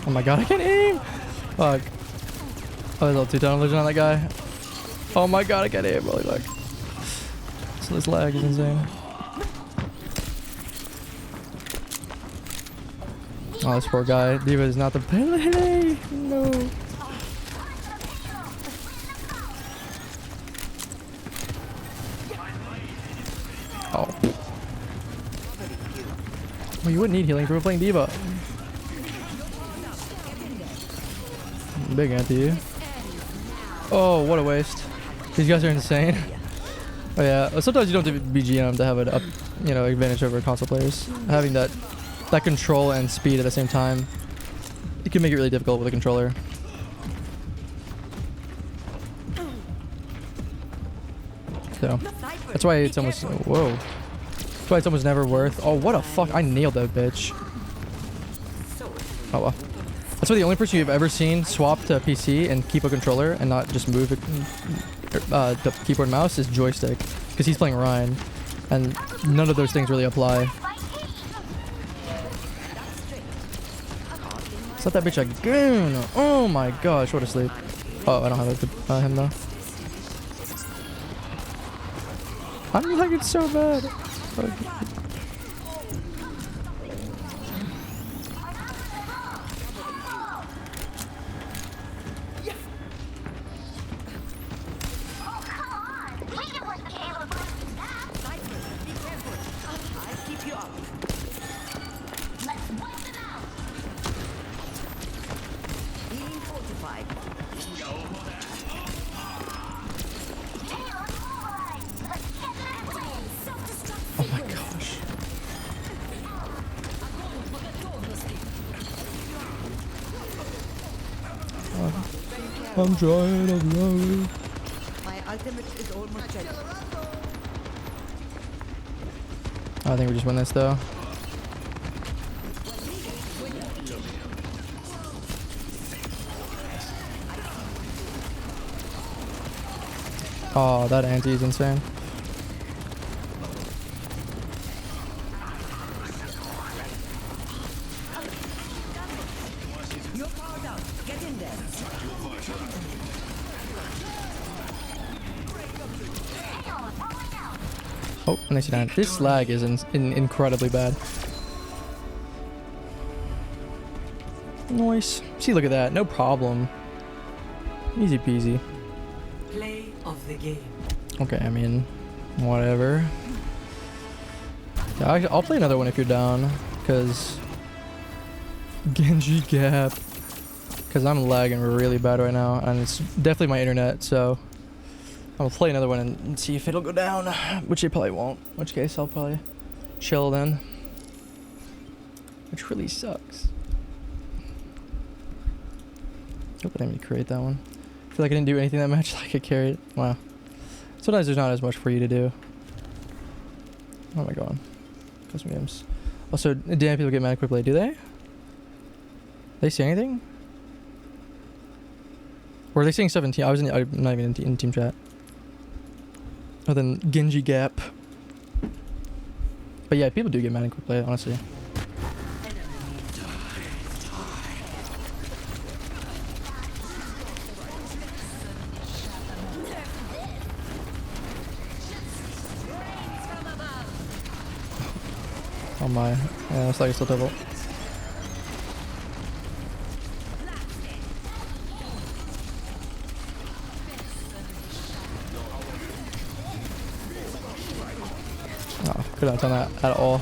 Oh my god, I can't aim! Fuck. Oh, there's a 2-ton illusion on that guy. Oh my god, I can't aim. Holy fuck. So this lag is insane. Oh, this poor guy. D.Va is not the Pele. No. Oh. Well, you wouldn't need healing if we were playing D.Va. Big anti. Oh, what a waste. These guys are insane. Oh yeah, sometimes you don't have to be GM to have an advantage over console players. Having that control and speed at the same time, it can make it really difficult with a controller. So that's why it's almost whoa. That's why it's almost never worth. Oh, what a fuck! I nailed that bitch. Oh well. That's why the only person you've ever seen swap to PC and keep a controller and not just move the keyboard and mouse is Joystick, because he's playing Ryan, and none of those things really apply. Set that bitch again! Oh my gosh, what a sleep. Oh, I don't have him though. I'm lagging so bad. Oh my gosh. I'm trying of love. My ultimate is almost ready. I think we just win this though. Oh, that anti is insane. You're powered up. Get in there. Oh, 99. This lag is incredibly bad. Nice. See, look at that. No problem. Easy peasy. Play of the game. Okay, I mean, whatever. Yeah, I'll play another one if you're down, because Genji Gap. Because I'm lagging really bad right now, and it's definitely my internet, so I'll play another one and see if it'll go down, which it probably won't, in which case I'll probably chill then, which really sucks. Hope I didn't even create that one. I feel like I didn't do anything that match, like I carried. Wow. Sometimes there's not as much for you to do. Oh my god. Custom games. Also, damn, people get mad at quick play, do they? They say anything? Or are they saying stuff in team? I'm not even in team chat. Other than Genji Gap. But yeah, people do get mad at quick play, honestly. Oh my. Yeah, looks like it's still double. Oh, could not have done that at all.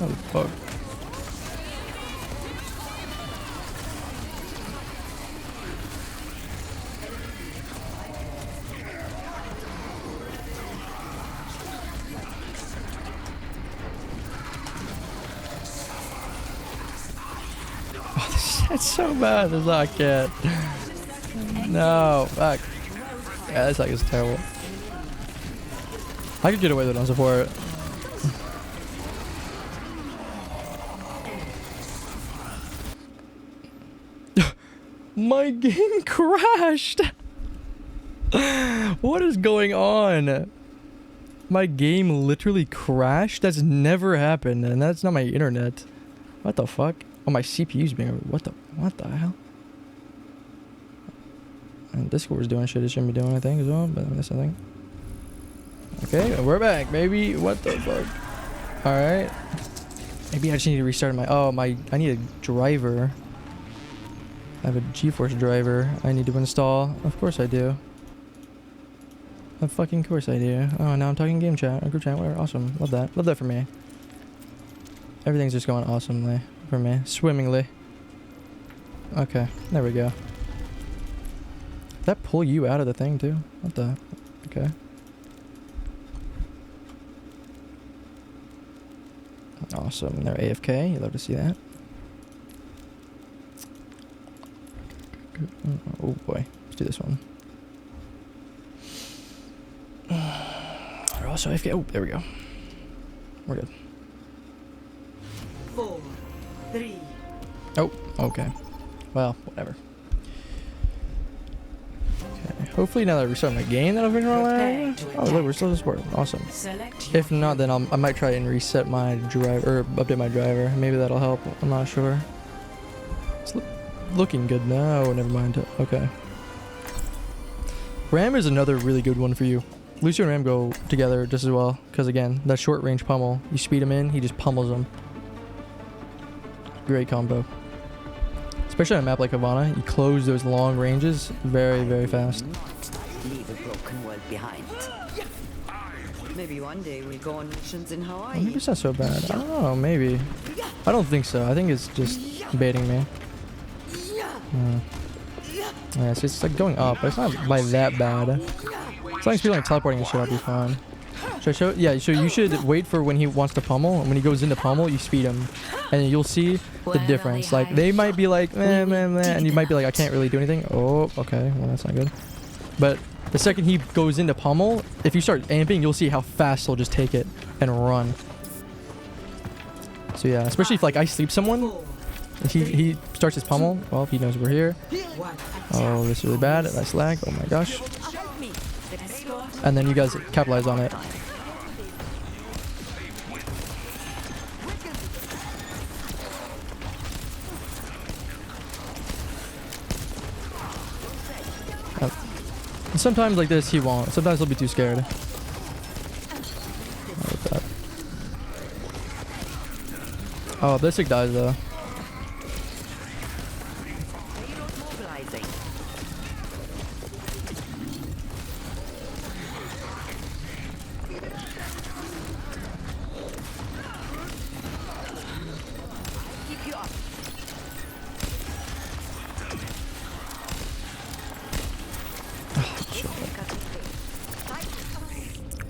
Oh fuck. It's so bad. This I can't. No, fuck. Yeah, this like is terrible. I could get away with it on support. My game crashed. What is going on? My game literally crashed. That's never happened, and that's not my internet. What the fuck? Oh, my CPU's being... What the hell? And Discord's doing shit it shouldn't be doing anything as well, but that's nothing. Okay, we're back, baby. What the fuck? Alright. Maybe I just need to restart my... Oh, I need a driver. I have a GeForce driver I need to install. Of course I do. Of fucking course I do. Oh, now I'm talking game chat or group chat, whatever. Awesome. Love that. Love that for me. Everything's just going awesomely for me. Swimmingly. Okay, there we go. Did that pull you out of the thing too? What the? Okay. Awesome. They're AFK. You love to see that. Oh boy. Let's do this one. They're also AFK. Oh, there we go. We're good. 4, 3. Oh, okay. Well, whatever. Okay. Hopefully now that I restart my game, that'll fix my lag. Oh, look, we're still in support. Awesome. If not, then I might try and reset my driver, or update my driver. Maybe that'll help. I'm not sure. It's looking good now. Oh, never mind. Okay. Ram is another really good one for you. Lucio and Ram go together just as well, because again, that short range pummel. You speed him in, he just pummels them. Great combo. Especially on a map like Havana, you close those long ranges very, very fast. Leave a broken world behind. Maybe one day we'll go on missions in Hawaii. Maybe it's not so bad. I don't know, maybe. I don't think so. I think it's just baiting me. Yeah, so it's like going up, but it's not by that bad. As long as people aren't teleporting and shit, I'll be fine. Should I show it? Yeah, so you should wait for when he wants to pummel, and when he goes into pummel, you speed him. And you'll see the difference. Like, they might be like, meh, meh, meh, and you might be like, I can't really do anything. Oh, okay, well, that's not good. But the second he goes into pummel, if you start amping, you'll see how fast he'll just take it and run. So yeah, especially if like I sleep someone, he starts his pummel. Well, he knows we're here. Oh, this is really bad. That's lag. Oh my gosh. And then you guys capitalize on it. Sometimes like this he won't. Sometimes he'll be too scared. Oh, Blistic dies though.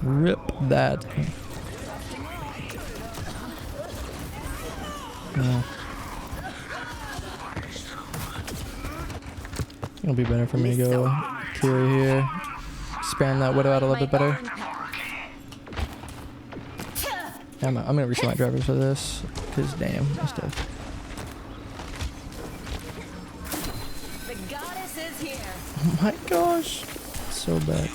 Rip that. Yeah. It'll be better for me to go Kiri here. Spam that Widow out a little bit better. Yeah, I'm gonna reset my drivers for this, because damn, that's tough. The goddess is here. Oh my gosh. So bad.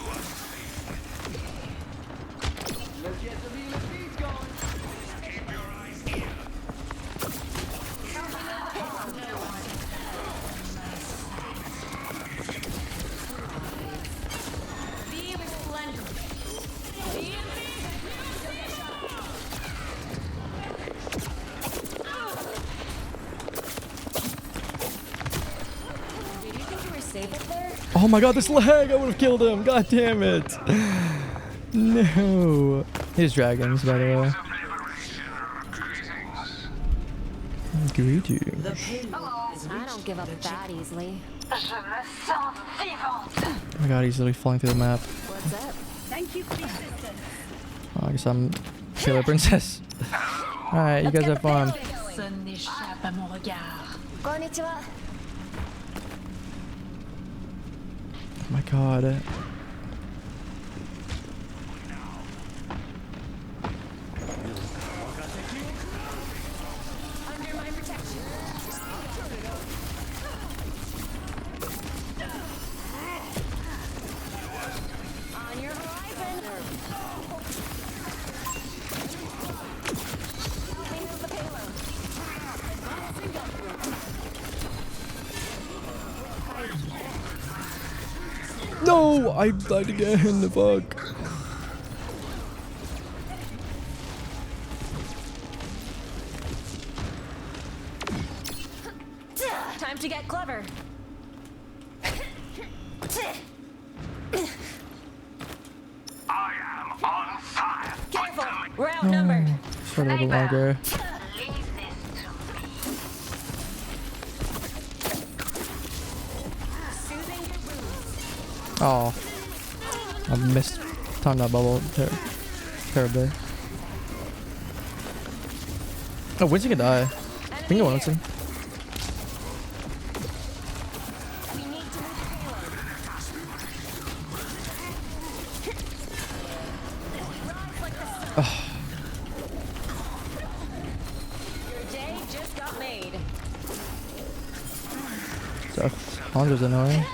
Oh my god, this lag! I would have killed him! God damn it! No! He's dragons, by the way. Greetings. I don't give up that easily. Oh my god, he's literally falling through the map. What's up? Thank you for the assistance. Oh, I guess I'm Killer Princess. Alright, you guys have fun. Konnichiwa. Oh my god. Under my protection. On your horizon. Remove the payload. No! I died again, the fuck. Time to get clever. I am on fire. Careful, we're outnumbered. Sort of a little longer. Oh. I missed time that bubble terribly. Oh, Winston can die. Bingo Winston. We need to move the payload. Rise like the sun. Your day just got made. So, Hanzo's annoying.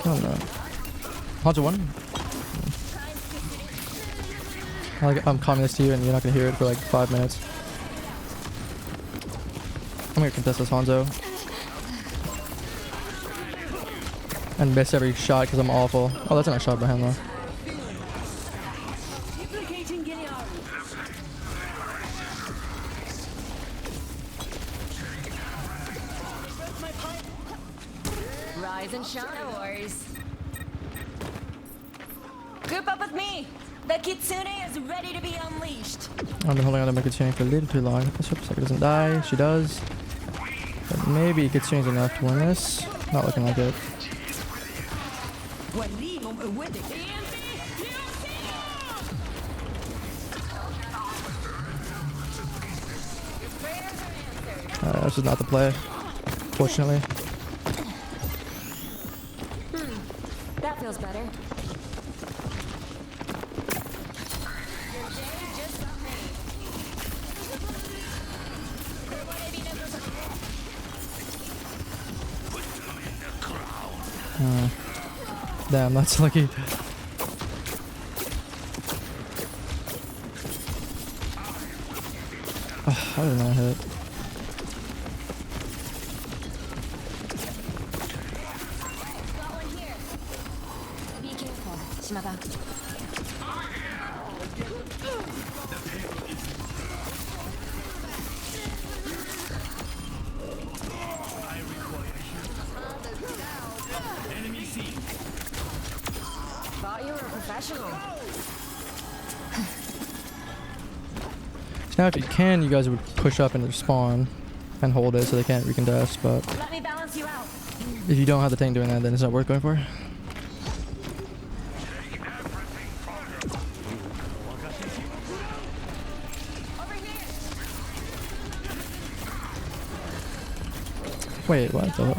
Oh no. Hanzo one. I'm calming this to you and you're not gonna hear it for like 5 minutes. I'm gonna contest this Hanzo. And miss every shot because I'm awful. Oh, that's a nice shot by him though. Rise and shine, wars. Group up with me. The Kitsune is ready to be unleashed. I've been holding on to my Kitsune for a little too long. Let's hope Psycho doesn't die. She does. But maybe Kitsune's enough to win this. Not looking like it. This is not the play, fortunately. That feels better. Damn, that's lucky. Oh, how did not hit? Be careful, Shimada. Thought you were a professional. Now if you can, you guys would push up and spawn and hold it so they can't recontest, but Let me balance you out. if you don't have the tank doing that, then it's not worth going for. Wait, what the hell?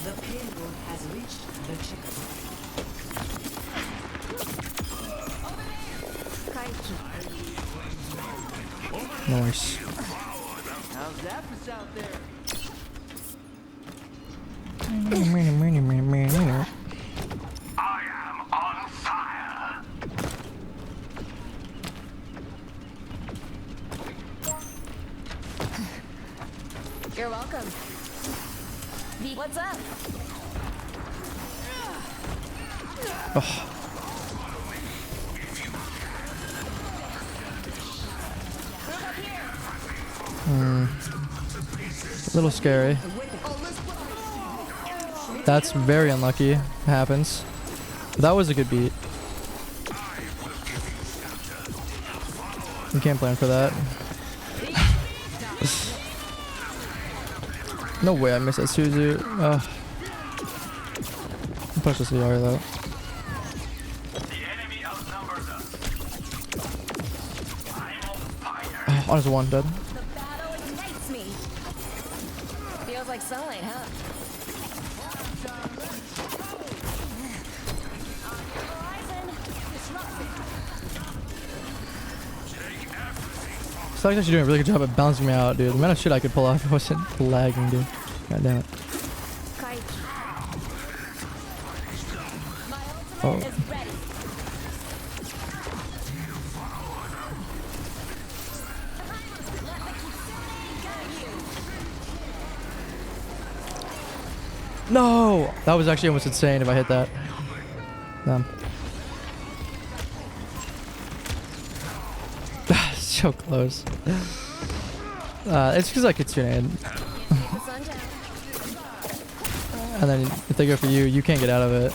The payload has reached the checkpoint. Nice. How's that for South there? I am on fire. You're welcome. What's up? little scary. That's very unlucky. It happens. But that was a good beat. You can't plan for that. No way I missed that Suzu. Push this ER though. Oh, there's one dead. The battle ignites me. Feels like sunlight, huh? On your horizon. It's like you're doing a really good job at balancing me out, dude. The amount of shit I could pull off if I wasn't lagging, dude. God damn it. Oh. Is ready. No! That was actually almost insane if I hit that. Damn. So close. It's because I Kitsune. And then if they go for you, you can't get out of it.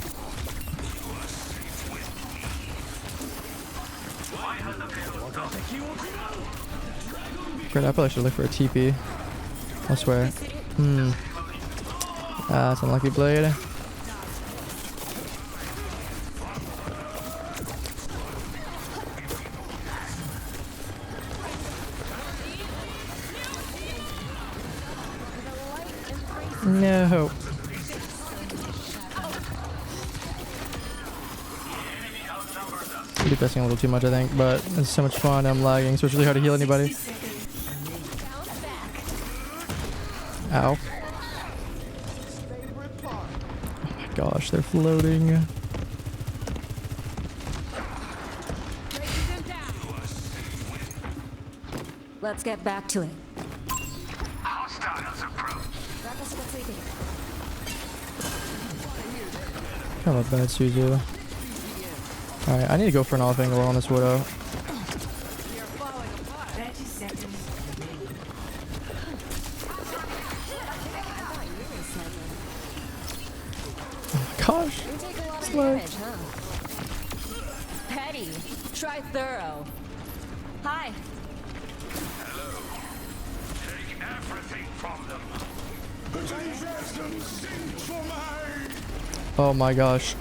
Great, I probably should look for a TP. I swear. That's unlucky blade. No. I'm depressing a little too much, I think, but it's so much fun. I'm lagging, so it's really hard to heal anybody. Ow. Oh my gosh, they're floating. Let's get back to it. Kind of a bad Suzu. Alright, I need to go for an off angle on this Widow. Oh my gosh. You take a lot of damage, huh? Petty. Try thorough. Hi. Take everything from them. Oh my gosh.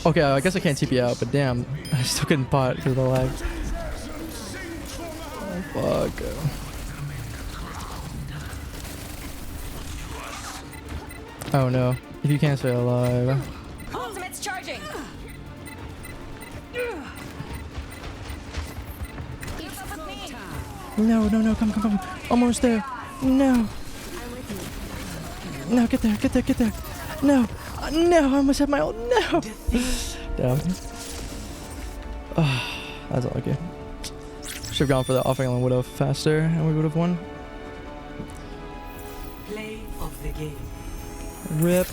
Okay, I guess I can't TP out, but damn. I still couldn't pot because of the lag. Oh, fuck. Oh no. If you can't stay alive. Ultimate's charging. Keep up with me. No, no, no, come. Almost there. No. No, get there. No. No, I almost had my ult. No. Damn. Oh, that's unlucky. Should have gone for the off angle and Widow faster, and we would have won. Play of the game. Rip.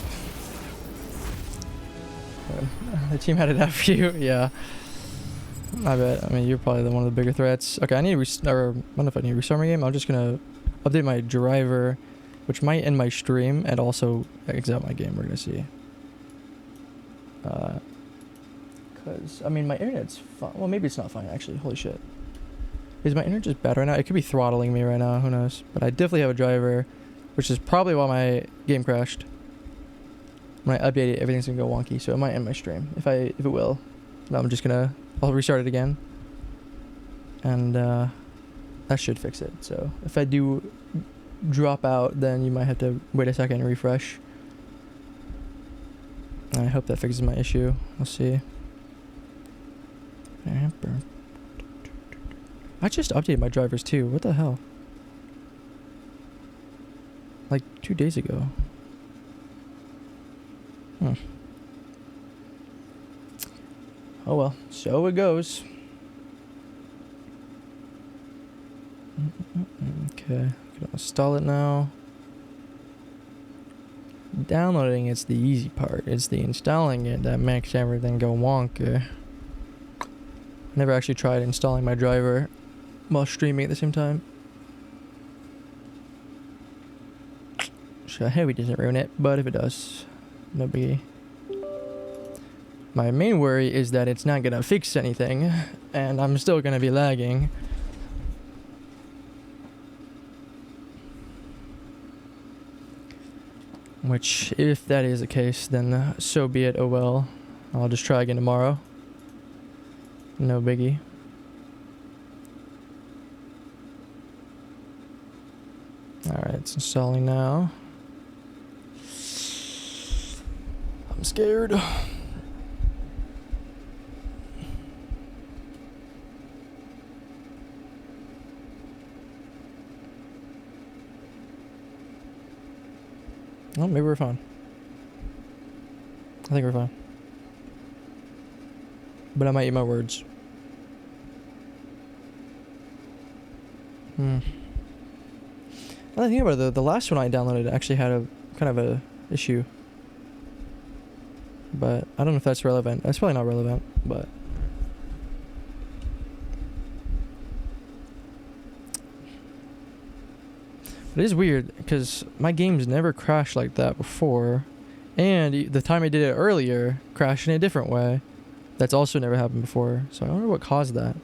The team had it out for you. Yeah. I bet. I mean, you're probably one of the bigger threats. Okay, I need to I don't know if I need to restart my game. I'm just gonna update my driver, which might end my stream and also exit out my game. We're gonna see. Cause I mean my internet's fine. Well, maybe it's not fine actually. Holy shit. Is my internet just bad right now? It could be throttling me right now. Who knows? But I definitely have a driver, which is probably why my game crashed. When I update it, everything's gonna go wonky, so it might end my stream if it will. But I'm just gonna I'll restart it again, and that should fix it. So if I do drop out, then you might have to wait a second and refresh. I hope that fixes my issue. We'll see. I just updated my drivers too. What the hell? Like 2 days ago. Oh well, so it goes. Okay, gonna install it now. Downloading it's the easy part. It's the installing it that makes everything go wonky. Never actually tried installing my driver while streaming at the same time. So I hope it doesn't ruin it, but if it does, no biggie. My main worry is that it's not gonna fix anything, and I'm still gonna be lagging. Which, if that is the case, then so be it, oh well. I'll just try again tomorrow. No biggie. Alright, it's installing now. I'm scared. Oh, maybe we're fine. I think we're fine. But I might eat my words. Now that I think about it, though, the last one I downloaded actually had a kind of a issue. But I don't know if that's relevant. That's probably not relevant, but... It is weird, because my games never crashed like that before. And the time I did it earlier, crashed in a different way. That's also never happened before. So I wonder what caused that.